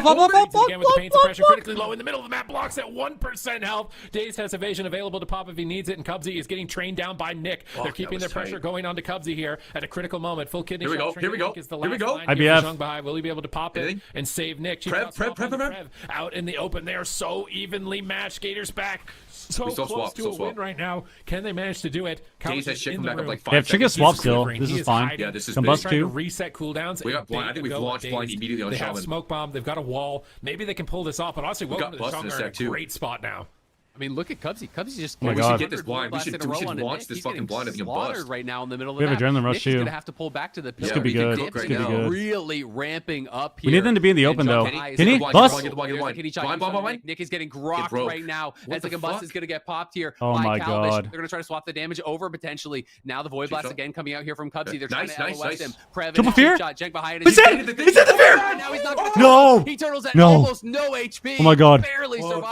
Block, block, block, block, block, again with the block, paint block, suppression block. critically low in the middle of the map. Blocks at 1% health. Daze has evasion available to pop if he needs it, and Cubsy is getting trained down by Nick. They're keeping their pressure going on to Cubsy here at a critical moment. Full kidney Here we shot. go. Here we go. Is the Here we last go. line IBF. here for Zhang Bahai. Will he be able to pop it and save Nick? Prev out in the open. They are so evenly matched. Gators back. So close to a win right now. Can they manage to do it? Daze has shit from back up like 5 They have Trinket seconds. swap still. He This is is fine. hiding. Yeah, this is Combust big. Trying to 2. reset cooldowns. We got blind. I think we've launched blind immediately on They have Shaman. smoke bomb. They've got a wall. Maybe they can pull this off. But honestly, welcome to the Bust in a Jungle. sec, In a too. great spot now. I mean, look at Cubsy. Cubsy's just. Oh my we God. should get this blind. We should launch this He's fucking getting blind and get slaughtered bust. right now in the middle of We the have map. adrenaline rush, Nick is too. gonna have to pull back to the This pillar. could be good. Right This could be now. good. Really ramping up here. We need them to be in the open, though. Kenny, Kenny, bust. bust. Get the blind. Nick is getting grokked broke. right now. What As the the Combust fuck? is going to get popped here Oh by my Calvish. God. They're going to try to swap the damage over potentially. Now the Void Blast shot. again coming out here from Cubsy. They're Nice, trying to nice, LOS nice. him. Prev Triple and fear? shot. Jenk behind He's in! He's in the fear! Now he's not gonna No! He turtles at No. almost no HP. Oh my God. Barely survives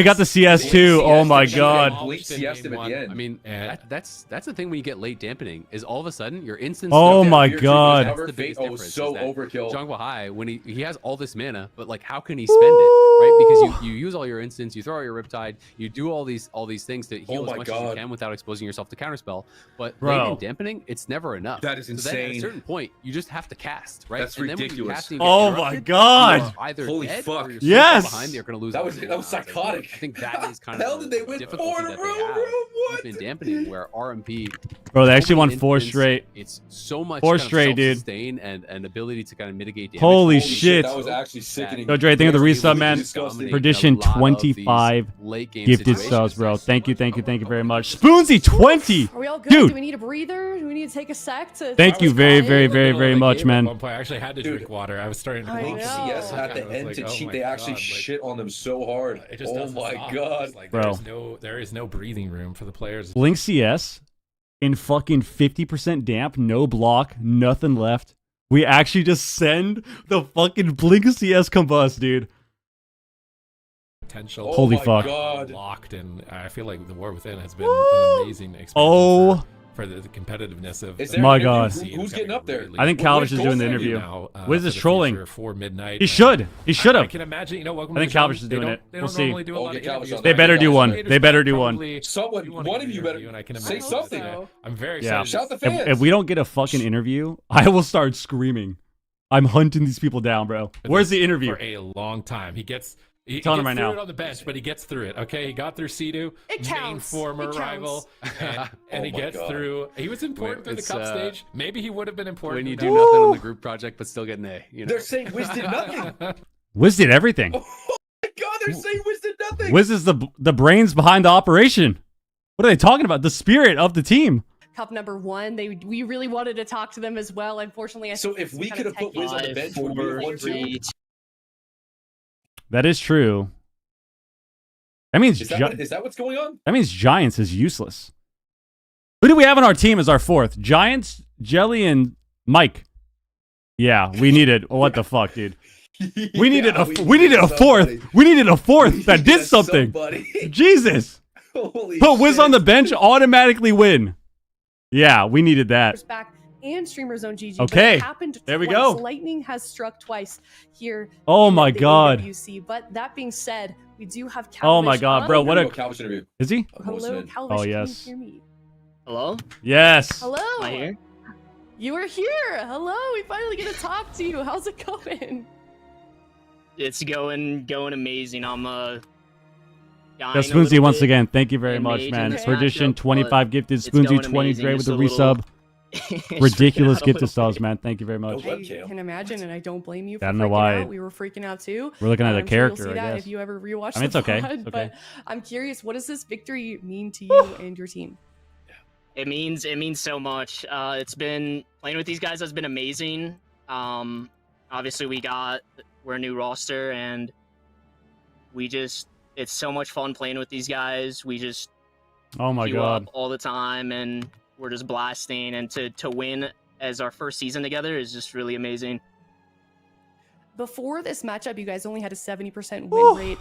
he got the CS too. Oh my god. I mean, that's the thing when you get late dampening is all of a sudden your instant. Oh my god. That's the biggest difference. So overkill. Zhang Wahai, when he has all this mana, but like, how can he spend it? right? Because you use all your instants, you throw out your Riptide, you do all these things to heal as much as you can without exposing yourself to counterspell. But late game dampening, it's never enough. That is So insane. then at a certain point, you just have to cast, right? That's and then ridiculous. When you cast and you get Oh my interrupted, God. you are either Holy dead fuck. or you're so Yes. far behind, you're going to lose. That was psychotic. I think that is kind How of did the they win difficulty 4 in a that row, they have. bro? What? Been dampening where RMP. Bro, they so actually many won 4 instants, straight. It's so much 4 kind of straight, dude. self-sustain and ability to kind of mitigate damage. Holy shit. That was actually sickening. So Dre, thank you for the resub, man. Dominate Perdition a lot of these 25 late-game gifted situations. subs, bro. Thank you very much. Spoonsy 20. Are we all good? Dude. Do we need a breather? Do we need to take a sec to? Thank you very much, man. At one point, I actually had to drink water. I was starting to. I bleed. know. CS at the I was end like, to oh cheat, my they actually God, shit on them so hard. It just Oh doesn't my stop. God. It's like, Bro. there is no breathing room for the players. Blink CS in fucking 50% damp, no block, nothing left. We actually just send the fucking Blink CS combust, dude. Potential. Oh Holy my fuck. God. Locked, and I feel like the War Within has been an amazing experience. Oh. For the competitiveness of. Is there My an God. interview? Who's getting up there? I think Calvish is doing the interview. Wiz is trolling. For midnight. He should. He should I have. can imagine. You know, welcome I think to the show. Calvish is They doing don't- it. They We'll don't see. normally do a lot of get Calvish interviews. on They that. better do one. Haters They better do one. probably Someone, do wanna one get of an you better interview, and I can say imagine something. that. I'm very Yeah. excited. Shout the If, fans. if we don't get a fucking interview, I will start screaming. I'm hunting these people down, bro. Where's the interview? For a long time. He gets Telling him right through now. it on the bench, but he gets through it. Okay, he got through Sidu, It main counts. former It counts. rival, and Oh he my gets God. through. He was important through the It's, cup stage. Maybe he would have been important. When you without- do nothing on the group project but still get an A. You know? They're saying Wiz did nothing. Wiz did everything. Oh my God, they're saying Wiz did nothing. Wiz is the brains behind the operation. What are they talking about? The spirit of the team. Cup number 1. We really wanted to talk to them as well. Unfortunately, I So think if this we is could have kinda put Wiz on the bench, would we have won too? That is true. That means Is that what's going on? that means Giants is useless. Who do we have on our team as our fourth? Giants, Jelly, and Mike. Yeah, we needed. What the fuck, dude? We needed a fourth. We needed a fourth that did something. Jesus. Holy Put Wiz shit. on the bench, automatically win. Yeah, we needed that. back and Streamer Zone GG. but Okay, it happened there we twice. go. Lightning has struck twice here. Oh in my the God. AWC. But that being said, we do have Calvish Oh my God, on. bro! What a Calvish interview. is he? Hello, Calvish. Oh Can yes, you hear me? Hello? yes. Hello. Am I here? You are here. Hello. We finally get to talk to you. How's it going? It's going amazing. I'm dying Yeah, a Spoonsy little once bit. again. Thank you very and much, Mage man. in this Perdition matchup, 25 but gifted. it's Spoonsy going 20 amazing, Dre with just the a little- resub. It's Ridiculous freaking out a gift to little stars, bit. man. Thank you very much. I can imagine, and I don't blame you for I don't know freaking why. out. We were freaking out too. We're looking at a I'm sure you'll character, see I that guess. if you ever rewatch I mean, it's the okay. pod, It's But okay. I'm curious, what does this victory mean to you and your team? It means so much. It's been playing with these guys has been amazing. Obviously we're a new roster, and it's so much fun playing with these guys. We just Oh my queue God. up all the time, and we're just blasting. And to win as our first season together is just really amazing. Before this matchup, you guys only had a 70% win rate,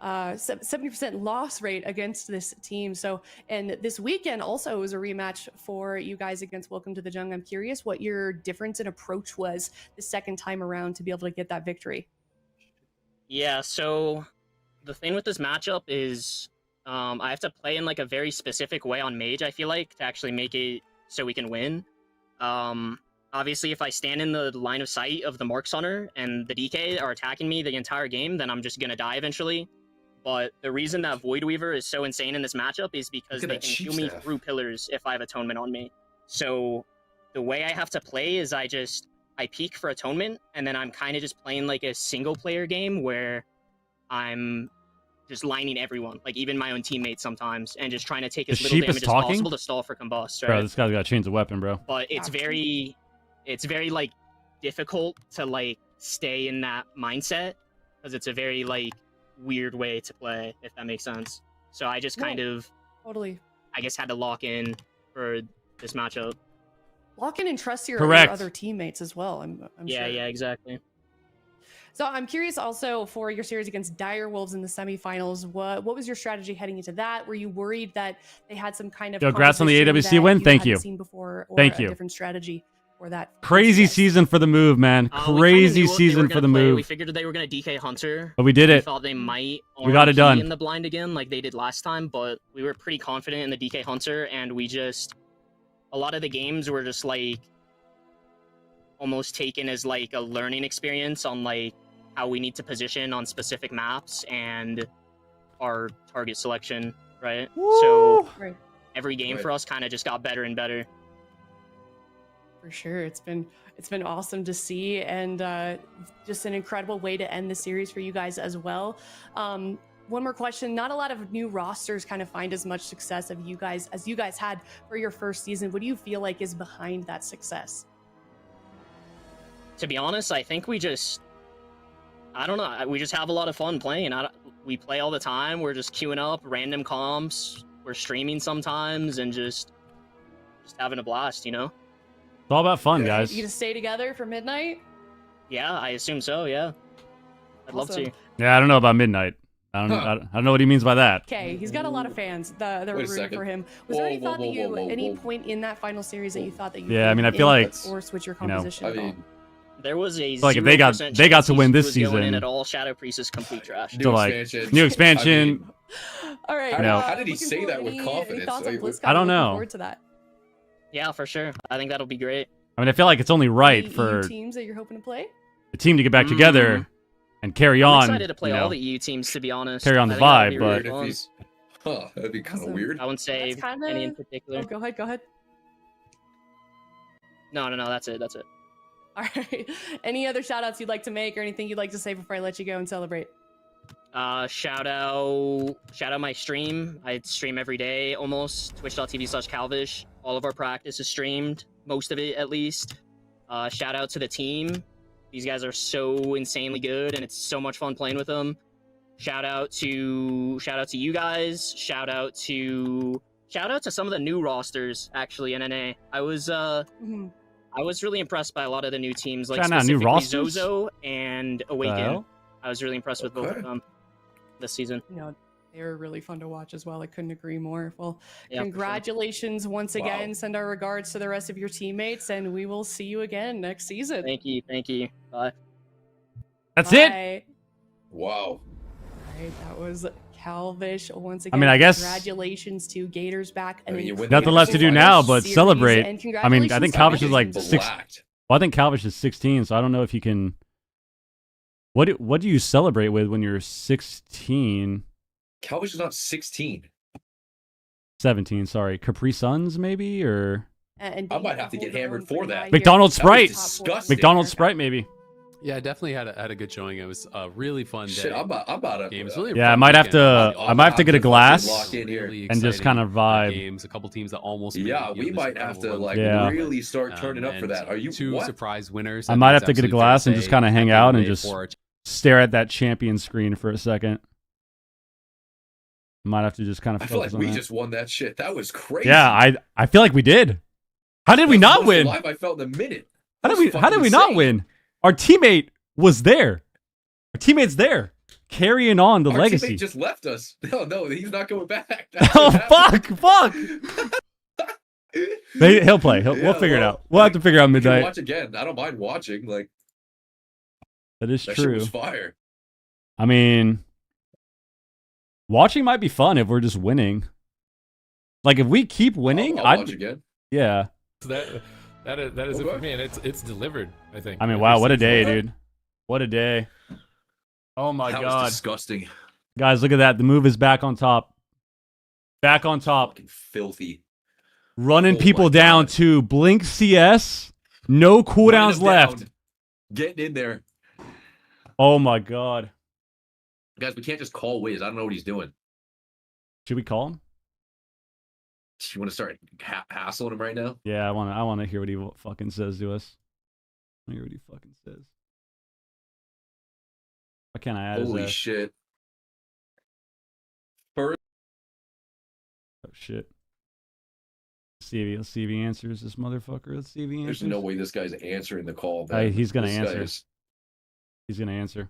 70% loss rate against this team. So, and this weekend also was a rematch for you guys against Welcome to the Jung. I'm curious what your difference in approach was the second time around to be able to get that victory. Yeah, so the thing with this matchup is I have to play in like a very specific way on Mage, I feel like, to actually make it so we can win. Obviously, if I stand in the line of sight of the Mark Hunter and the DK are attacking me the entire game, then I'm just going to die eventually. But the reason that Void Weaver is so insane in this matchup is because they can heal me through pillars if I have Atonement on me. So the way I have to play is I peek for Atonement, and then I'm kind of just playing like a single player game where I'm just lining everyone, like even my own teammates sometimes, and just trying to take as The little sheep is damage as talking? possible to stall for combust, right? Bro, this guy's got to change the weapon, bro. But it's very like difficult to like stay in that mindset because it's a very like weird way to play, if that makes sense. So I just kind of Totally. I guess had to lock in for this matchup. Lock in and trust your Correct. other teammates as well. I'm Yeah, sure. yeah, exactly. So I'm curious also for your series against Dire Wolves in the semifinals. What was your strategy heading into that? Were you worried that they had some kind of Yo, congrats on the composition AWC that win. Thank hadn't you. Seen before, or Thank a you. different strategy for that. Crazy season for the move, man. Crazy season for the move. We figured they were gonna DK Hunter, But we did it. We thought they might. We got it RMP done. in the blind again, like they did last time. But we were pretty confident in the DK Hunter, and we just a lot of the games were just like almost taken as like a learning experience on like how we need to position on specific maps and our target selection, right? So every game for us kind of just got better and better. For sure, it's been awesome to see, and just an incredible way to end the series for you guys as well. One more question: not a lot of new rosters kind of find as much success of you guys as you guys had for your first season. What do you feel like is behind that success? To be honest, I think we just, I don't know, we just have a lot of fun playing. We play all the time. We're just queuing up random comps. We're streaming sometimes and just having a blast, you know? It's all about fun, guys. You gonna stay together for midnight? Yeah, I assume so, yeah. I'd love to. Yeah, I don't know about midnight. I don't know what he means by that. Okay, he's got a lot of fans that are rooting for him. Was there any thought that you, any point in that final series that you thought that you Yeah, I mean, I feel like, or switch your you know, composition at all? There was a like if they got to win this season, in at all. Shadow Priest is complete trash. So like new expansion. All right. How did he say that with confidence? I don't know. Forward to that. Yeah, for sure. I think that'll be great. I mean, I feel like it's only right Any for EU teams that you're hoping to play. the team to get back together and carry I'm on. excited to play you know, all the EU teams, to be honest. carry on the I think vibe, that'll be but really fun. That'd be kind of weird. I wouldn't say That's kinda... any in particular. Oh, go ahead. No, that's it. All right. Any other shout outs you'd like to make or anything you'd like to say before I let you go and celebrate? Shout out my stream. I stream every day almost. Twitch.tv/Calvish. All of our practice is streamed, most of it at least. Shout out to the team. These guys are so insanely good and it's so much fun playing with them. Shout out to you guys. Shout out to some of the new rosters actually in NA. I was really impressed by a lot of the new teams, like specifically Zozo and Awaken. I was really impressed with both of them this season. You know, they were really fun to watch as well. I couldn't agree more. Well, Yeah, for sure. congratulations once again. Send our regards to the rest of your teammates, and we will see you again next season. Thank you. Bye. That's Bye. it. Wow. All right, that was Calvish once again. I mean, I guess- congratulations to Gators back. I mean, you win Nothing left to do now but celebrate. I mean, I think Calvish is like six. Well, I think Calvish is 16, so I don't know if you can. What do you celebrate with when you're 16? Calvish is not 16. 17, sorry. Capri Suns, maybe? Or And I might have to get hammered for that. McDonald's Sprite. Disgusting. McDonald's Sprite, maybe. Yeah, definitely had a good showing. It was a really fun day. Shit, I'm about to. Games. Really Yeah, I fun might have weekend. to. I might have to get a glass lock in here. Really and just exciting kind of vibe. Games. A couple teams that almost. made Yeah, it, we this might have to incredible like Yeah. really start turning up for and that. Are you two what? surprise winners? I think might it's have to get a absolutely glass fair and to just say kind of hang that out and made just for a stare at that champion screen for a second. Might have to just kind of. I feel like focus on we that. just won that shit. That was crazy. Yeah, I feel like we did. How did we That's the not most win? alive I felt in a minute. How That did we? was How did we fucking not insane. win? Our teammate was there. Our teammate's there, carrying on the Our legacy. teammate just left us. No, he's not going back. Oh fuck! He'll play. We'll figure it out. We'll have to figure out We can midnight. watch again. I don't mind watching. Like That is that shit true. was fire. I mean, watching might be fun if we're just winning. Like if we keep winning, I'll I'd watch again. Yeah. So that is it for me, and it's delivered. I think. I mean, Every wow, what a season. day, dude. What a day. Oh my That god. was disgusting. Guys, look at that. The move is back on top. Back on top. Fucking filthy. Running Oh people my down God. to Blink CS. No cooldowns Running them left. down. Getting in there. Oh my god. Guys, we can't just call Wiz. I don't know what he's doing. Should we call him? You want to start hassling him right now? Yeah, I want to hear what he fucking says to us. I want to hear what he fucking says. Why can't I add Holy his ass? shit. First, Oh shit. Let's see if he answers this motherfucker. Let's see if he answers. there's no way this guy's answering the call. Man. He's gonna This guy answer. is- He's gonna answer.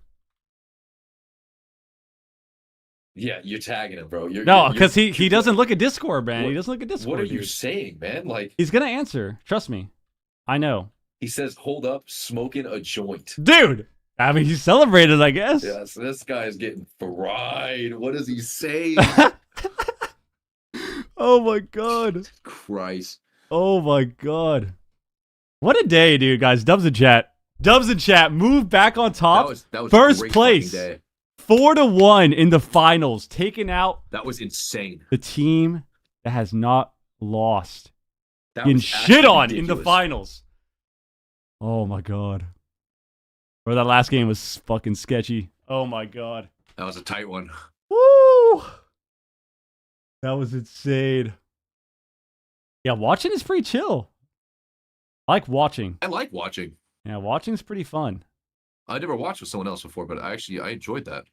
Yeah, you're tagging him, bro. No, because he doesn't look at Discord, man. He doesn't look at Discord. What are you dude. saying, man? Like, He's gonna answer. Trust me. I know. He says, "Hold up, smoking a joint." Dude, I mean, he celebrated, I guess. Yes, this guy is getting fried. What does he say? Oh my god. Christ. Oh my god. What a day, dude, guys. Dubs in chat. Dubs in chat. Move back on top. That was a First great place. fucking day. 4-1 in the finals. Taking out That was insane. the team that has not lost. That Getting was shit actually on in the ridiculous. finals. Oh my god. Bro, that last game was fucking sketchy. Oh my god. That was a tight one. Woo! That was insane. Yeah, watching is pretty chill. I like watching. I like watching. Yeah, watching's pretty fun. I never watched with someone else before, but I enjoyed that.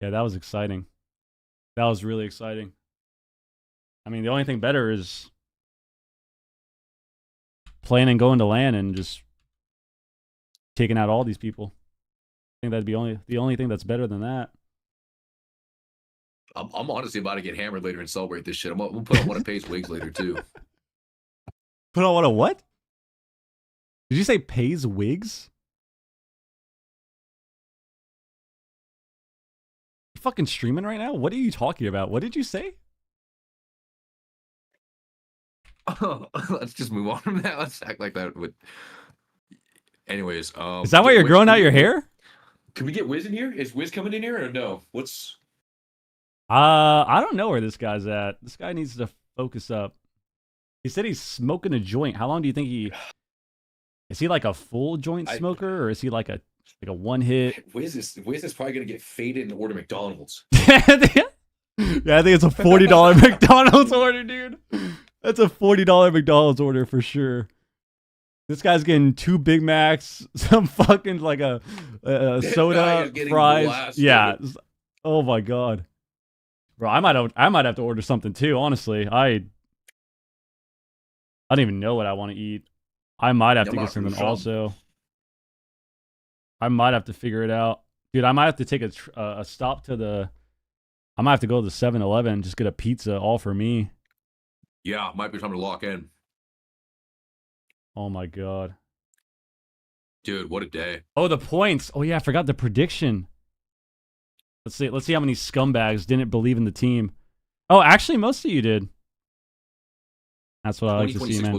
Yeah, that was exciting. That was really exciting. I mean, the only thing better is playing and going to LAN and just taking out all these people. I think that'd be the only thing that's better than that. I'm honestly about to get hammered later and celebrate this shit. I'm gonna put on one of Pay's wigs later too. Put on one of what? Did you say pays wigs? You fucking streaming right now? What are you talking about? What did you say? Let's just move on from that. Let's act like that. Anyways, Is that why you're growing out your hair? Can we get Wiz in here? Is Wiz coming in here or no? I don't know where this guy's at. This guy needs to focus up. He said he's smoking a joint. How long do you think is he like a full joint smoker or is he like a one hit? Wiz is probably gonna get faded and order McDonald's. Yeah, I think it's a $40 McDonald's order, dude. That's a $40 McDonald's order for sure. This guy's getting 2 Big Macs, some fucking like a soda, fries. Blasted. Yeah. Oh my god, bro. I might have to order something too. Honestly, I don't even know what I want to eat. I might have to get something also. I might have to figure it out, dude. I might have to take a stop to the. I might have to go to the 7-Eleven, just get a pizza all for me. Yeah, might be time to lock in. Oh my god. Dude, what a day. Oh, the points. Oh yeah, I forgot the prediction. Let's see how many scumbags didn't believe in the team. Oh, actually most of you did. That's what I like to see, man.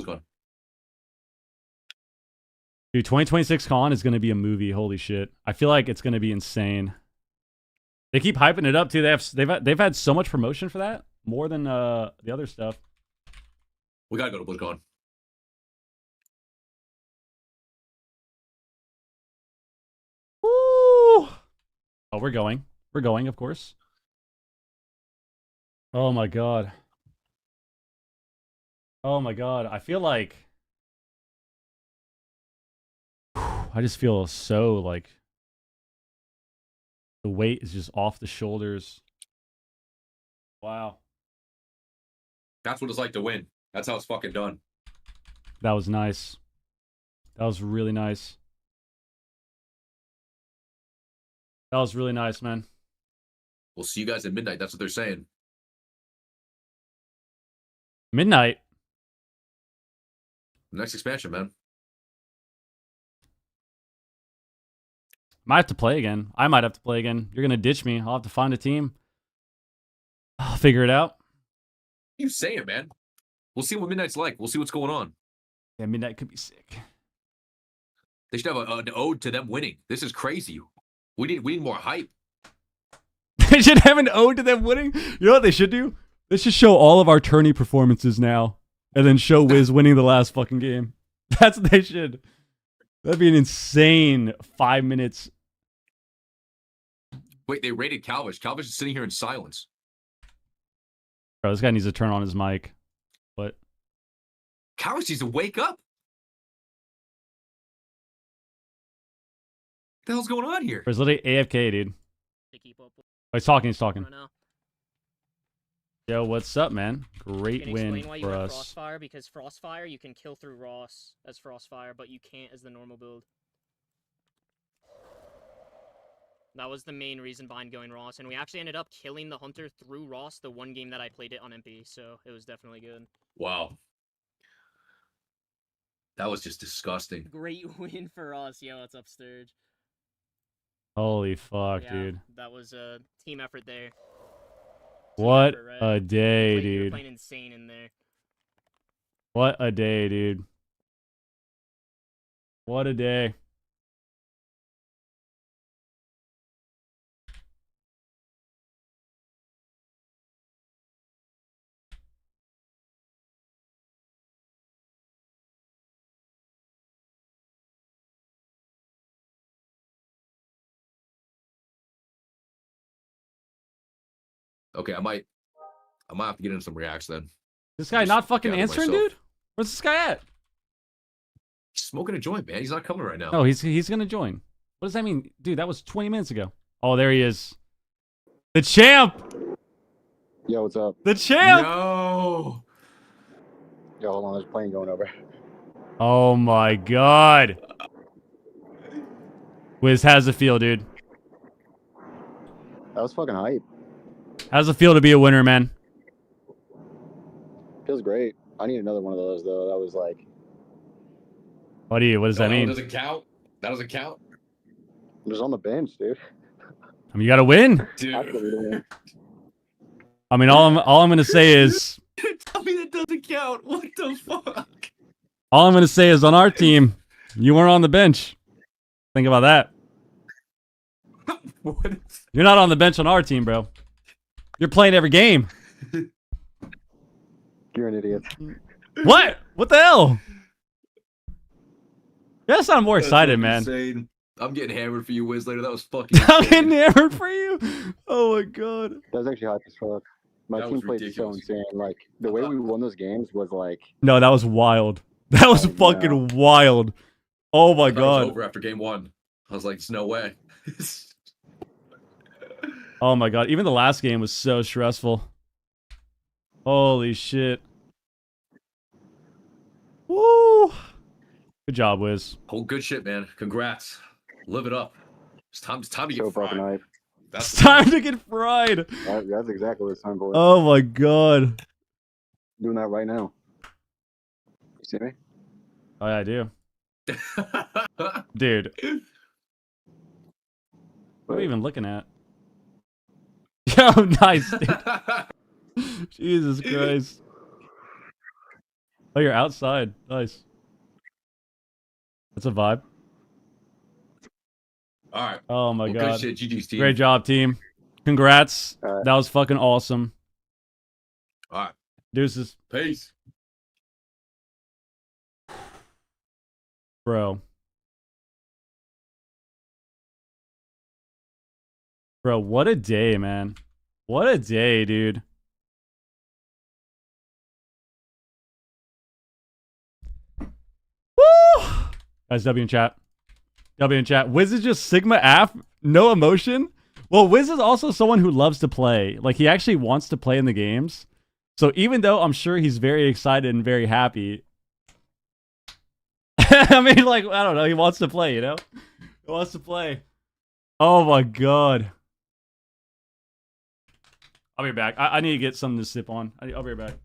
Dude, 2026 Con is going to be a movie. Holy shit. I feel like it's going to be insane. They keep hyping it up too. They've had so much promotion for that, more than the other stuff. We got to go to BlizzCon. Woo! Oh, we're going. We're going, of course. Oh my god. Oh my god. I feel like I just feel so like the weight is just off the shoulders. Wow. That's what it's like to win. That's how it's fucking done. That was nice. That was really nice. That was really nice, man. We'll see you guys at midnight. That's what they're saying. Midnight? Next expansion, man. Might have to play again. I might have to play again. You're going to ditch me. I'll have to find a team. I'll figure it out. You say it, man. We'll see what midnight's like. We'll see what's going on. Yeah, midnight could be sick. They should have an ode to them winning. This is crazy. We need more hype. They should have an ode to them winning. You know what they should do? They should show all of our tourney performances now, and then show Wiz winning the last fucking game. That's what they should. That'd be an insane 5 minutes. Wait, they rated Calvish. Calvish is sitting here in silence. Bro, this guy needs to turn on his mic. What? Calvish needs to wake up. What the hell's going on here? Bro, he's literally AFK, dude. Oh, he's talking. He's talking. Yo, what's up, man? Great win Explain why you for have us. Frostfire, because Frostfire you can kill through Ross as Frostfire, but you can't as the normal build. That was the main reason behind going Ross, and we actually ended up killing the Hunter through Ross the one game that I played it on MP, so it was definitely good. Wow. That was just disgusting. Great win for us. Yeah, what's up, Sturge? Holy fuck, Yeah, dude. that was a team effort there. What effort, right? a day, You were dude. playing insane in there. What a day, dude. What a day. Okay, I might have to get into some reacts then. This guy not fucking gather answering, myself. dude? Where's this guy at? He's smoking a joint, man. He's not coming right now. No, he's gonna join. What does that mean? Dude, that was 20 minutes ago. Oh, there he is. The champ! Yo, what's up? The champ! No! Yo, hold on, there's a plane going over. Oh my god. Wiz, how's it feel, dude? That was fucking hype. How's it feel to be a winner, man? Feels great. I need another one of those, though. That was like... What does that mean? That doesn't count. That doesn't count. I'm just on the bench, dude. I mean, you gotta win. Dude. I mean, all I'm gonna say is... Tell me that doesn't count. What the fuck? All I'm gonna say is on our team, you weren't on the bench. Think about that. What? You're not on the bench on our team, bro. You're playing every game. You're an idiot. What? What the hell? You gotta sound more That's excited, fucking man. insane. I'm getting hammered for you, Wiz, later. That was fucking I'm insane. getting hammered for you. Oh my god. That was actually hype as fuck. My That team was played ridiculous. so insane. Like, the way we won those games was like... No, that was wild. That was fucking wild. Oh my I thought it was god. over after game 1. I was like, there's no way. Oh my god. Even the last game was so stressful. Holy shit. Woo. Good job, Wiz. Oh, good shit, man. Congrats. Live it up. It's time to get fried. fucking hype. That's It's time to get fried. That's exactly what it's time for. Oh my god. Doing that right now. You see me? Oh yeah, I do. Dude. What are we even looking at? Yo, nice, dude. Jesus Christ. Oh, you're outside. Nice. That's a vibe. All right. Oh my Well, god. good shit, GG's team. Great job, team. Congrats. That was fucking awesome. All right. Deuces. Peace. Bro. Bro, what a day, man. What a day, dude. Woo! Guys, W in chat. W in chat. Wiz is just Sigma Af, no emotion. Well, Wiz is also someone who loves to play. Like, he actually wants to play in the games. So even though I'm sure he's very excited and very happy, I mean, like, I don't know. He wants to play, you know? He wants to play. Oh, my God. I'll be back. I need to get something to sip on. I'll be right back.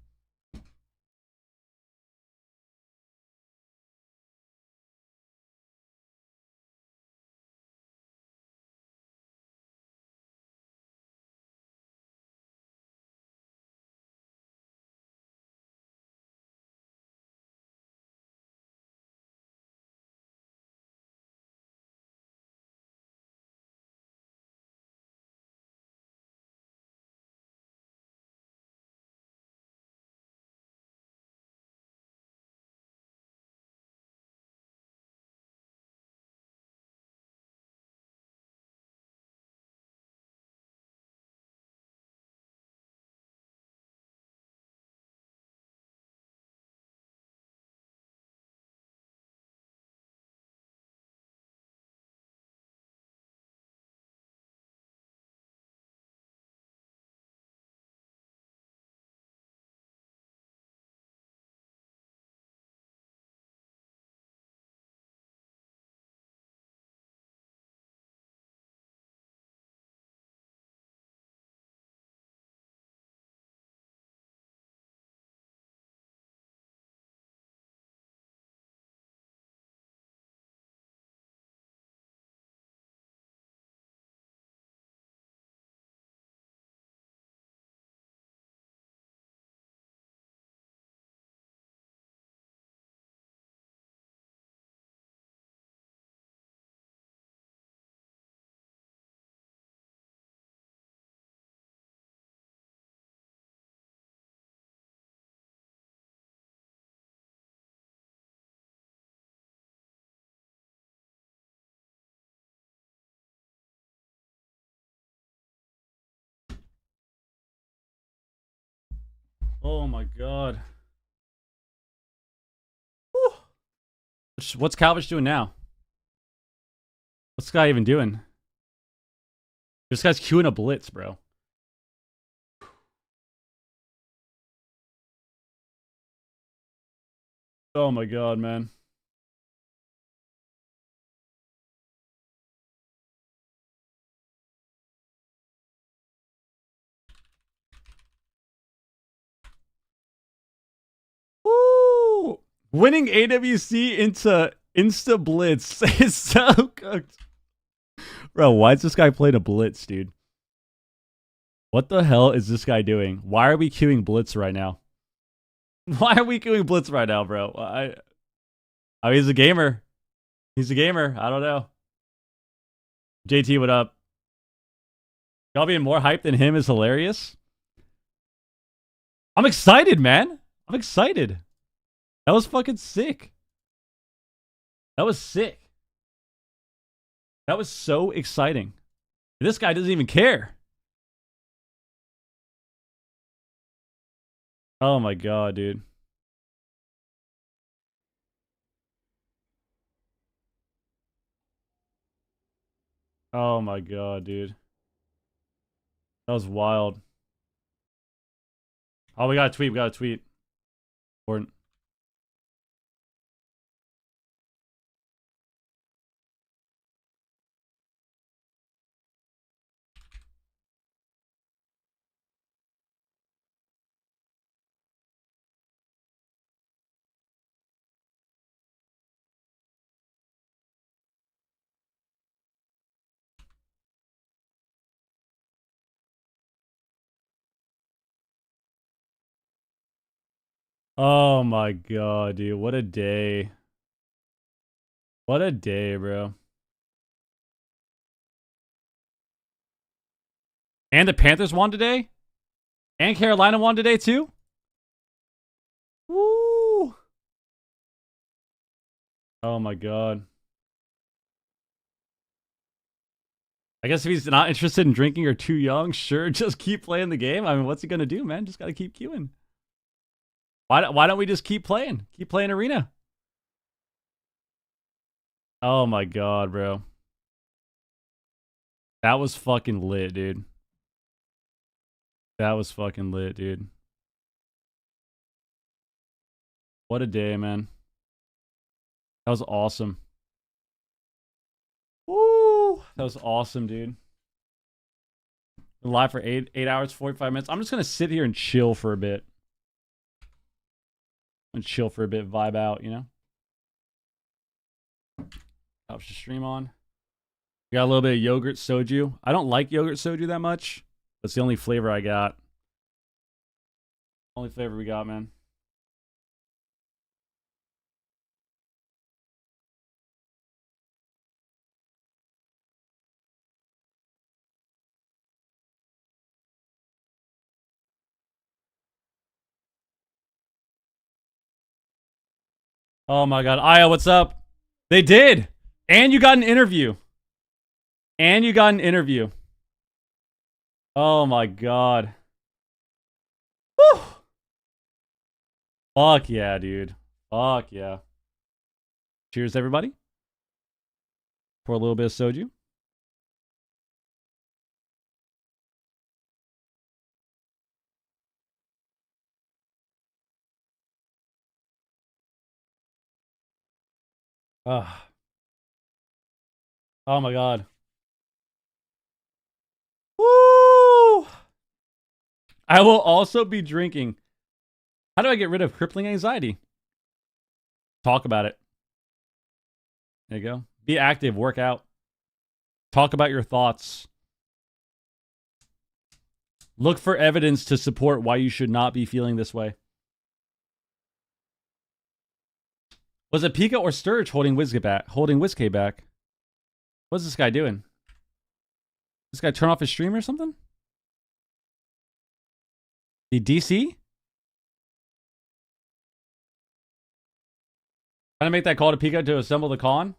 Oh my god. Whew. What's Calvish doing now? What's this guy even doing? This guy's queuing a blitz, bro. Oh my god, man. Woo! Winning AWC into Insta Blitz is so cooked. Bro, why is this guy playing a Blitz, dude? What the hell is this guy doing? Why are we queuing Blitz right now? Why are we queuing Blitz right now, bro? Oh, he's a gamer. He's a gamer. I don't know. JT, what up? Y'all being more hyped than him is hilarious. I'm excited, man. I'm excited. That was fucking sick. That was sick. That was so exciting. This guy doesn't even care. Oh my god, dude. Oh my god, dude. That was wild. Oh, we got a tweet. We got a tweet. Important. Oh my god, dude. What a day. What a day, bro. And the Panthers won today? And Carolina won today too? Woo! Oh my god. I guess if he's not interested in drinking or too young, sure, just keep playing the game. I mean, what's he gonna do, man? Just gotta keep queuing. Why don't we just keep playing? Keep playing Arena. Oh my god, bro. That was fucking lit, dude. That was fucking lit, dude. What a day, man. That was awesome. Woo! That was awesome, dude. Been live for 8 hours, 45 minutes. I'm just gonna sit here and chill for a bit. And chill for a bit, vibe out, you know? Helps the stream on. We got a little bit of yogurt soju. I don't like yogurt soju that much. That's the only flavor I got. Only flavor we got, man. Oh my god. Aya, what's up? They did. And you got an interview. And you got an interview. Oh my god. Whew. Fuck yeah, dude. Fuck yeah. Cheers, everybody. Pour a little bit of soju. Ah. Oh my god. Woo! I will also be drinking. How do I get rid of crippling anxiety? Talk about it. There you go. Be active, work out. Talk about your thoughts. Look for evidence to support why you should not be feeling this way. Was it Pika or Sturge holding Whiskey back? What's this guy doing? This guy turn off his stream or something? The DC? Trying to make that call to Pika to assemble the con?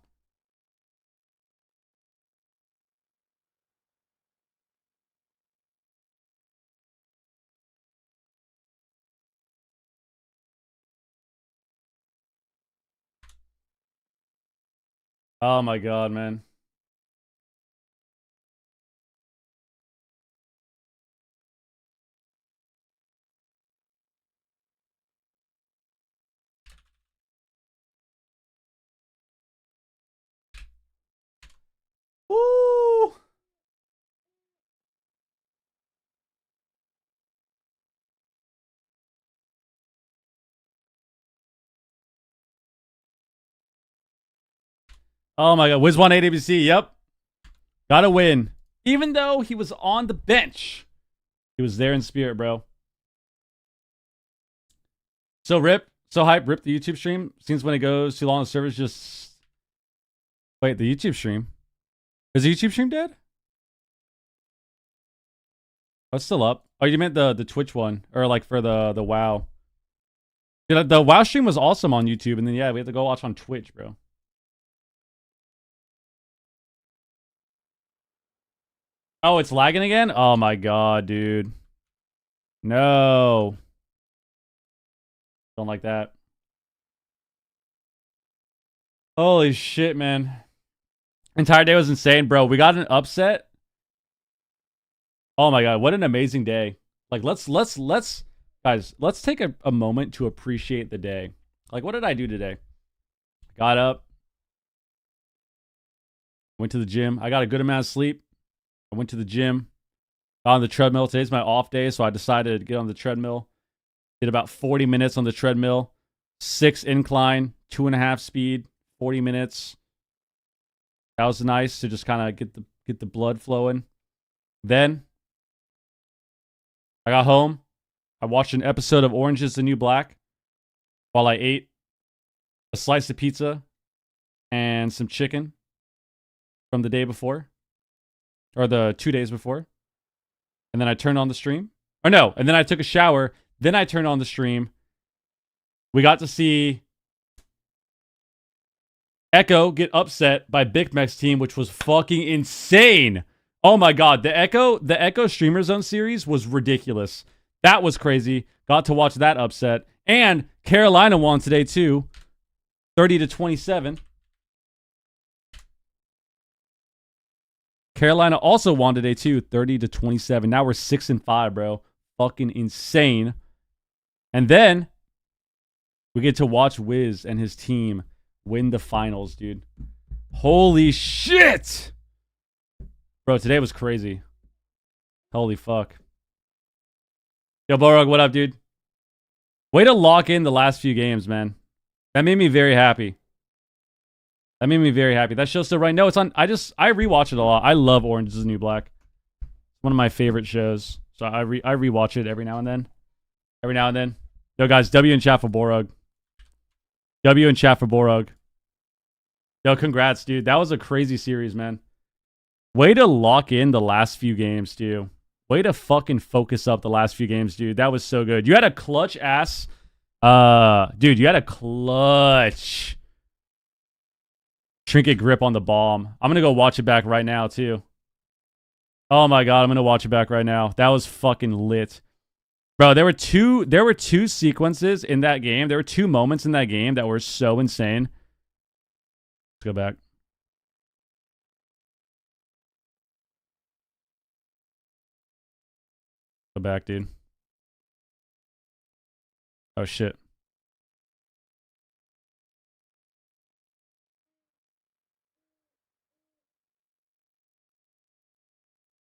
Oh my god, man. Woo! Oh my god, Wiz won AWC. Yep. Gotta win. Even though he was on the bench, he was there in spirit, bro. So hype, rip the YouTube stream. Seems when it goes too long, the servers just... Wait, the YouTube stream? Is the YouTube stream dead? Oh, it's still up. Oh, you meant the Twitch one. Or like for the WoW. Yeah, the WoW stream was awesome on YouTube. And then, yeah, we have to go watch on Twitch, bro. Oh, it's lagging again? Oh my god, dude. No. Don't like that. Holy shit, man. Entire day was insane, bro. We got an upset. Oh my god, what an amazing day. Like, let's guys, let's take a moment to appreciate the day. Like, what did I do today? Got up. Went to the gym. I got a good amount of sleep. I went to the gym. Got on the treadmill. Today's my off day, so I decided to get on the treadmill. Did about 40 minutes on the treadmill. 6 incline, 2.5 speed, 40 minutes. That was nice to just kind of get the blood flowing. Then I got home. I watched an episode of Orange is the New Black while I ate a slice of pizza and some chicken from the day before. Or the 2 days before. And then I turned on the stream. Or no, and then I took a shower. Then I turned on the stream. We got to see Echo get upset by Big Mac's team, which was fucking insane. Oh my god, the Echo Streamer Zone series was ridiculous. That was crazy. Got to watch that upset. And Carolina won today too. 30-27. Carolina also won today too, 30-27. Now we're 6-5, bro. Fucking insane. And then we get to watch Wiz and his team win the finals, dude. Holy shit! Bro, today was crazy. Holy fuck. Yo, Borog, what up, dude? Way to lock in the last few games, man. That made me very happy. That made me very happy. That show's still right. No, it's on. I rewatch it a lot. I love Orange is the New Black. It's one of my favorite shows. So I rewatch it every now and then. Every now and then. Yo, guys, W in chat for Borog. W in chat for Borog. Yo, congrats, dude. That was a crazy series, man. Way to lock in the last few games, dude. Way to fucking focus up the last few games, dude. That was so good. You had a clutch ass. Dude, you had a clutch trinket grip on the bomb. I'm gonna go watch it back right now, too. Oh my god, I'm gonna watch it back right now. That was fucking lit. Bro, there were two sequences in that game. There were 2 moments in that game that were so insane. Let's go back. Go back, dude. Oh shit.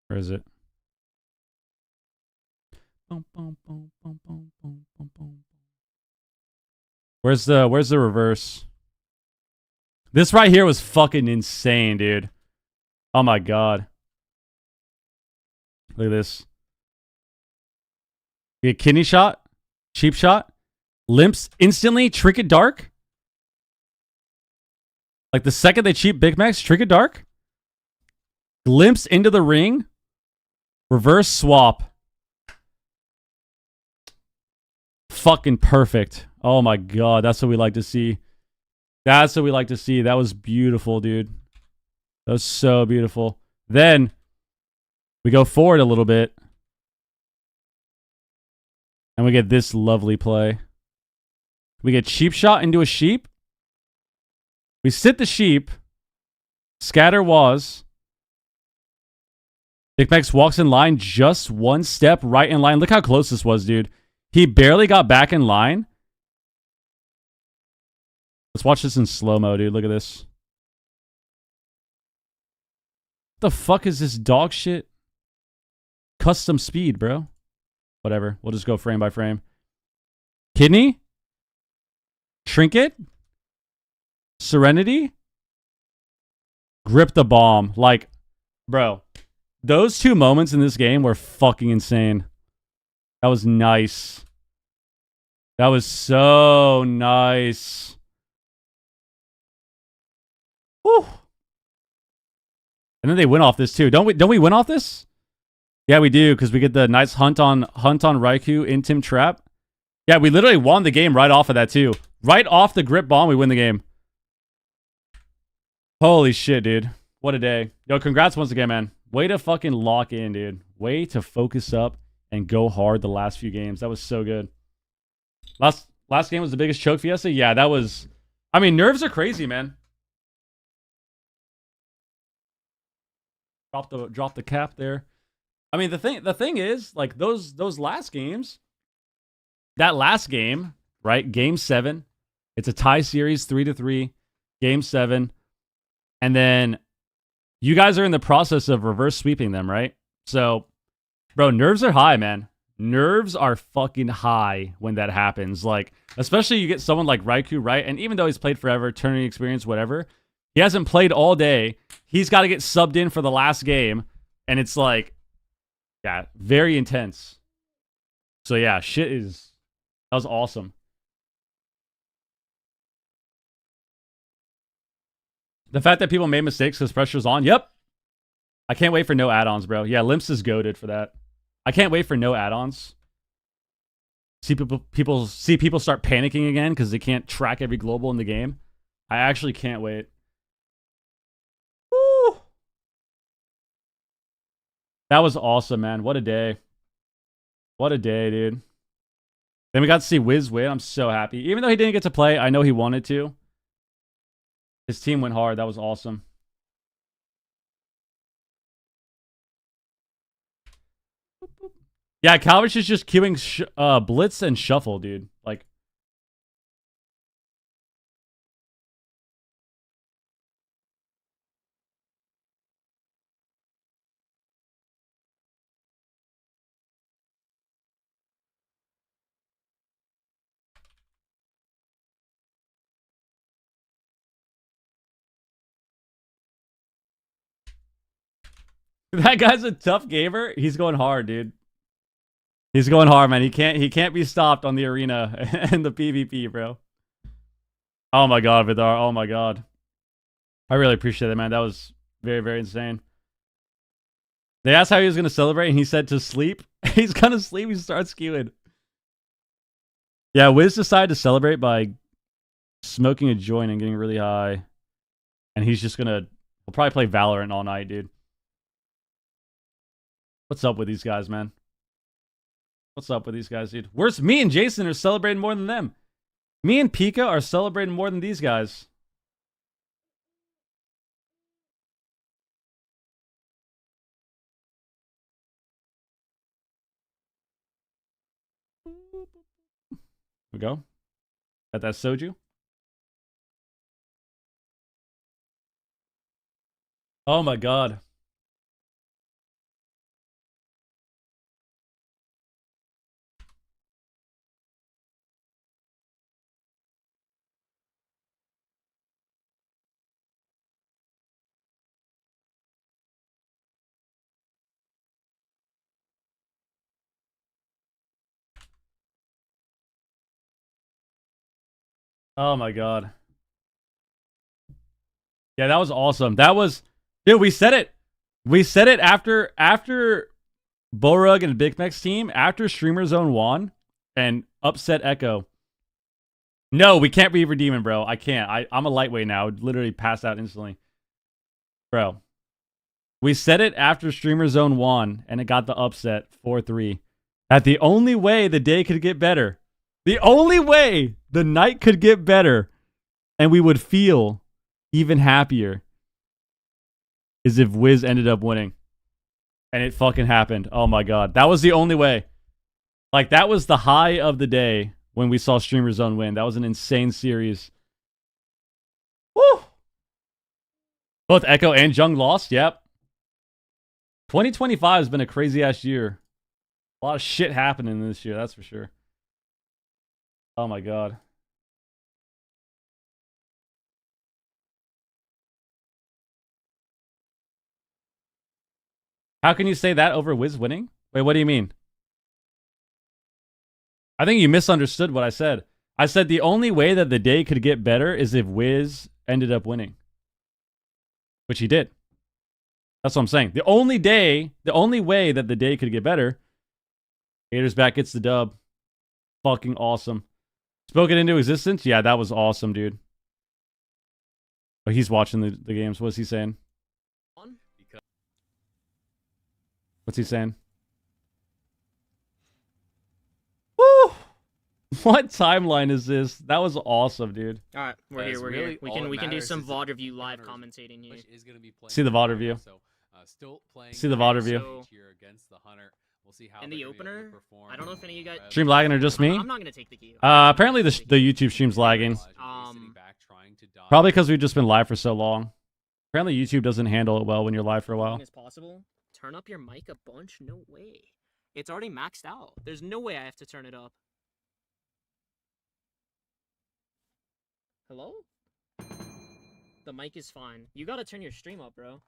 Where is it? Where's the reverse? This right here was fucking insane, dude. Oh my god. Look at this. We get kidney shot, cheap shot, limps instantly, trinket dark. Like the second they cheap Big Macs, trinket dark. Glimpse into the ring. Reverse swap. Fucking perfect. Oh my god, that's what we like to see. That's what we like to see. That was beautiful, dude. That was so beautiful. Then we go forward a little bit. And we get this lovely play. We get cheap shot into a sheep. We sit the sheep. Scatter was. Big Max walks in line just one step right in line. Look how close this was, dude. He barely got back in line. Let's watch this in slow-mo, dude. Look at this. What the fuck is this dog shit? Custom speed, bro. Whatever. We'll just go frame by frame. Kidney? Trinket? Serenity? Grip the bomb. Like, bro. Those two moments in this game were fucking insane. That was nice. That was so nice. Whew. And then they win off this too. Don't we win off this? Yeah, we do, because we get the nice hunt on Raikou in Tim Trap. Yeah, we literally won the game right off of that too. Right off the grip bomb, we win the game. Holy shit, dude. What a day. Yo, congrats once again, man. Way to fucking lock in, dude. Way to focus up and go hard the last few games. That was so good. Last game was the biggest choke fiesta. Yeah, that was... I mean, nerves are crazy, man. Drop the cap there. I mean, the thing is, like, those last games... That last game, right? Game 7. It's a tie series, 3-3. Game 7. And then... You guys are in the process of reverse sweeping them, right? So, bro, nerves are high, man. Nerves are fucking high when that happens. Like, especially you get someone like Raikou, right? And even though he's played forever, tournament experience, whatever, he hasn't played all day. He's got to get subbed in for the last game. And it's like, yeah, very intense. So, yeah, that was awesome. The fact that people made mistakes because pressure's on. Yep. I can't wait for no add-ons, bro. Yeah, Limps is goated for that. I can't wait for no add-ons. See people start panicking again because they can't track every global in the game. I actually can't wait. Woo! That was awesome, man. What a day. What a day, dude. Then we got to see Wiz win. I'm so happy. Even though he didn't get to play, I know he wanted to. His team went hard. That was awesome. Yeah, Calvich is just queuing Blitz and Shuffle, dude. Like, that guy's a tough gamer. He's going hard, dude. He's going hard, man. He can't be stopped on the arena and the PvP, bro. Oh my god, Vidar. Oh my god. I really appreciate it, man. That was very, very insane. They asked how he was gonna celebrate, and he said to sleep. He's gonna sleep. He starts queuing. Yeah, Wiz decided to celebrate by smoking a joint and getting really high, and he's just he'll probably play Valorant all night, dude. What's up with these guys, man? What's up with these guys, dude? Worse, me and Jason are celebrating more than them. Me and Pika are celebrating more than these guys. Here we go. Got that soju. Oh my god. Oh my god. Yeah, that was awesome. That was, dude, we said it. We said it after Borug and Big Mac's team, after Streamer Zone won and upset Echo. No, we can't be redeeming, bro. I can't. I'm a lightweight now. I would literally pass out instantly. Bro. We said it after Streamer Zone won and it got the upset 4-3. That the only way the day could get better. The only way the night could get better and we would feel even happier is if Wiz ended up winning. And it fucking happened. Oh my god. That was the only way. Like, that was the high of the day when we saw Streamer Zone win. That was an insane series. Woo! Both Echo and Jung lost. Yep. 2025 has been a crazy-ass year. A lot of shit happening this year, that's for sure. Oh my god. How can you say that over Wiz winning? Wait, what do you mean? I think you misunderstood what I said. I said the only way that the day could get better is if Wiz ended up winning. Which he did. That's what I'm saying. The only way that the day could get better, Gators back gets the dub. Fucking awesome. Spoken into existence? Yeah, that was awesome, dude. Oh, he's watching the games. What's he saying? What's he saying? Woo! What timeline is this? That was awesome, dude. All right, we're here. We can do some VOD review live commentating here. See the VOD review. Still playing. See the VOD review. Against the Hunter. We'll see how in the opener, I don't know if any of you guys... Stream lagging or just me? I'm not going to take the key. Apparently the YouTube stream's lagging. Probably because we've just been live for so long. Apparently YouTube doesn't handle it well when you're live for a while. As possible. Turn up your mic a bunch? No way. It's already maxed out. There's no way I have to turn it up. Hello? The mic is fine. You gotta turn your stream up, bro.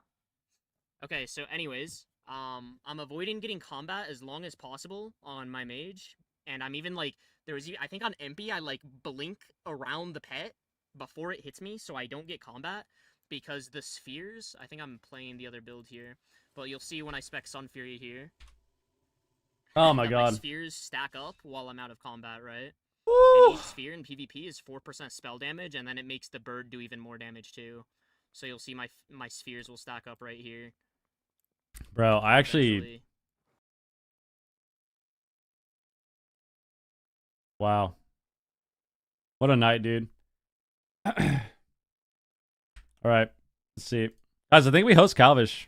Okay, so anyways, I'm avoiding getting combat as long as possible on my mage. And I'm even like, I think on MP, I like blink around the pet before it hits me so I don't get combat. Because the spheres, I think I'm playing the other build here. But you'll see when I spec Sun Fury here. Oh my god. My spheres stack up while I'm out of combat, right? And each sphere in PvP is 4% spell damage, and then it makes the bird do even more damage too. So you'll see my spheres will stack up right here. Bro, I actually... Wow. What a night, dude. Alright. Let's see. Guys, I think we host Calvish.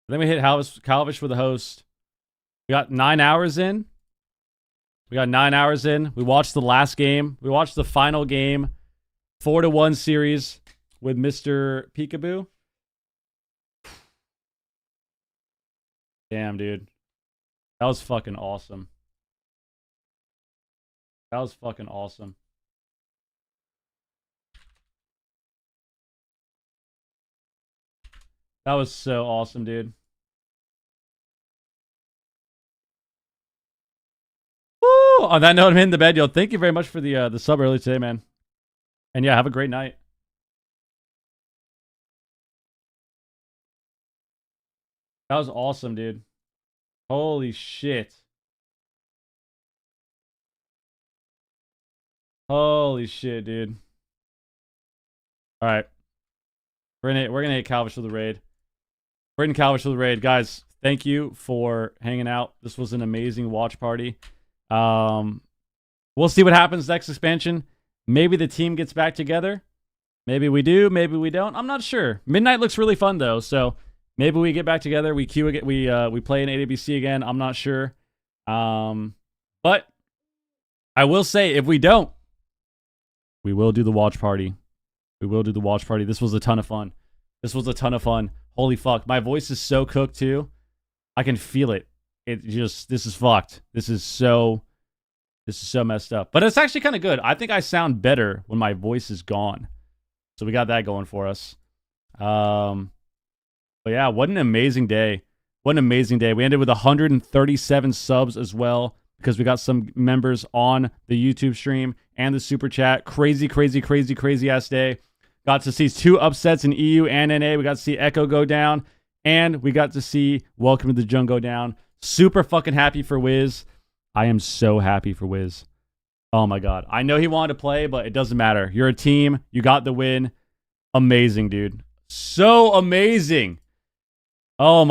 I think we hit Calvish for the host. We got 9 hours in. We watched the last game. We watched the final game. 4-1 series with Mr. Peekaboo. Damn, dude. That was fucking awesome. That was fucking awesome. That was so awesome, dude. Woo! On that note, I'm in the bed, yo. Thank you very much for the sub early today, man. And yeah, have a great night. That was awesome, dude. Holy shit. Holy shit, dude. All right. We're gonna hit Calvish with the raid. We're hitting Calvish with the raid. Guys, thank you for hanging out. This was an amazing watch party. We'll see what happens next expansion. Maybe the team gets back together. Maybe we do, maybe we don't. I'm not sure. Midnight looks really fun though, so maybe we get back together. We queue again. We play in AWC again. I'm not sure. But I will say, if we don't, we will do the watch party. We will do the watch party. This was a ton of fun. Holy fuck. My voice is so cooked too. I can feel it. This is fucked. This is so messed up. But it's actually kind of good. I think I sound better when my voice is gone. So we got that going for us. But yeah, what an amazing day. What an amazing day. We ended with 137 subs as well, because we got some members on the YouTube stream and the super chat. Crazy ass day. Got to see 2 upsets in EU and NA. We got to see Echo go down, and we got to see Welcome to the Jung go down. Super fucking happy for Wiz. I am so happy for Wiz. Oh my god. I know he wanted to play, but it doesn't matter. You're a team. You got the win. Amazing, dude. So amazing. Oh my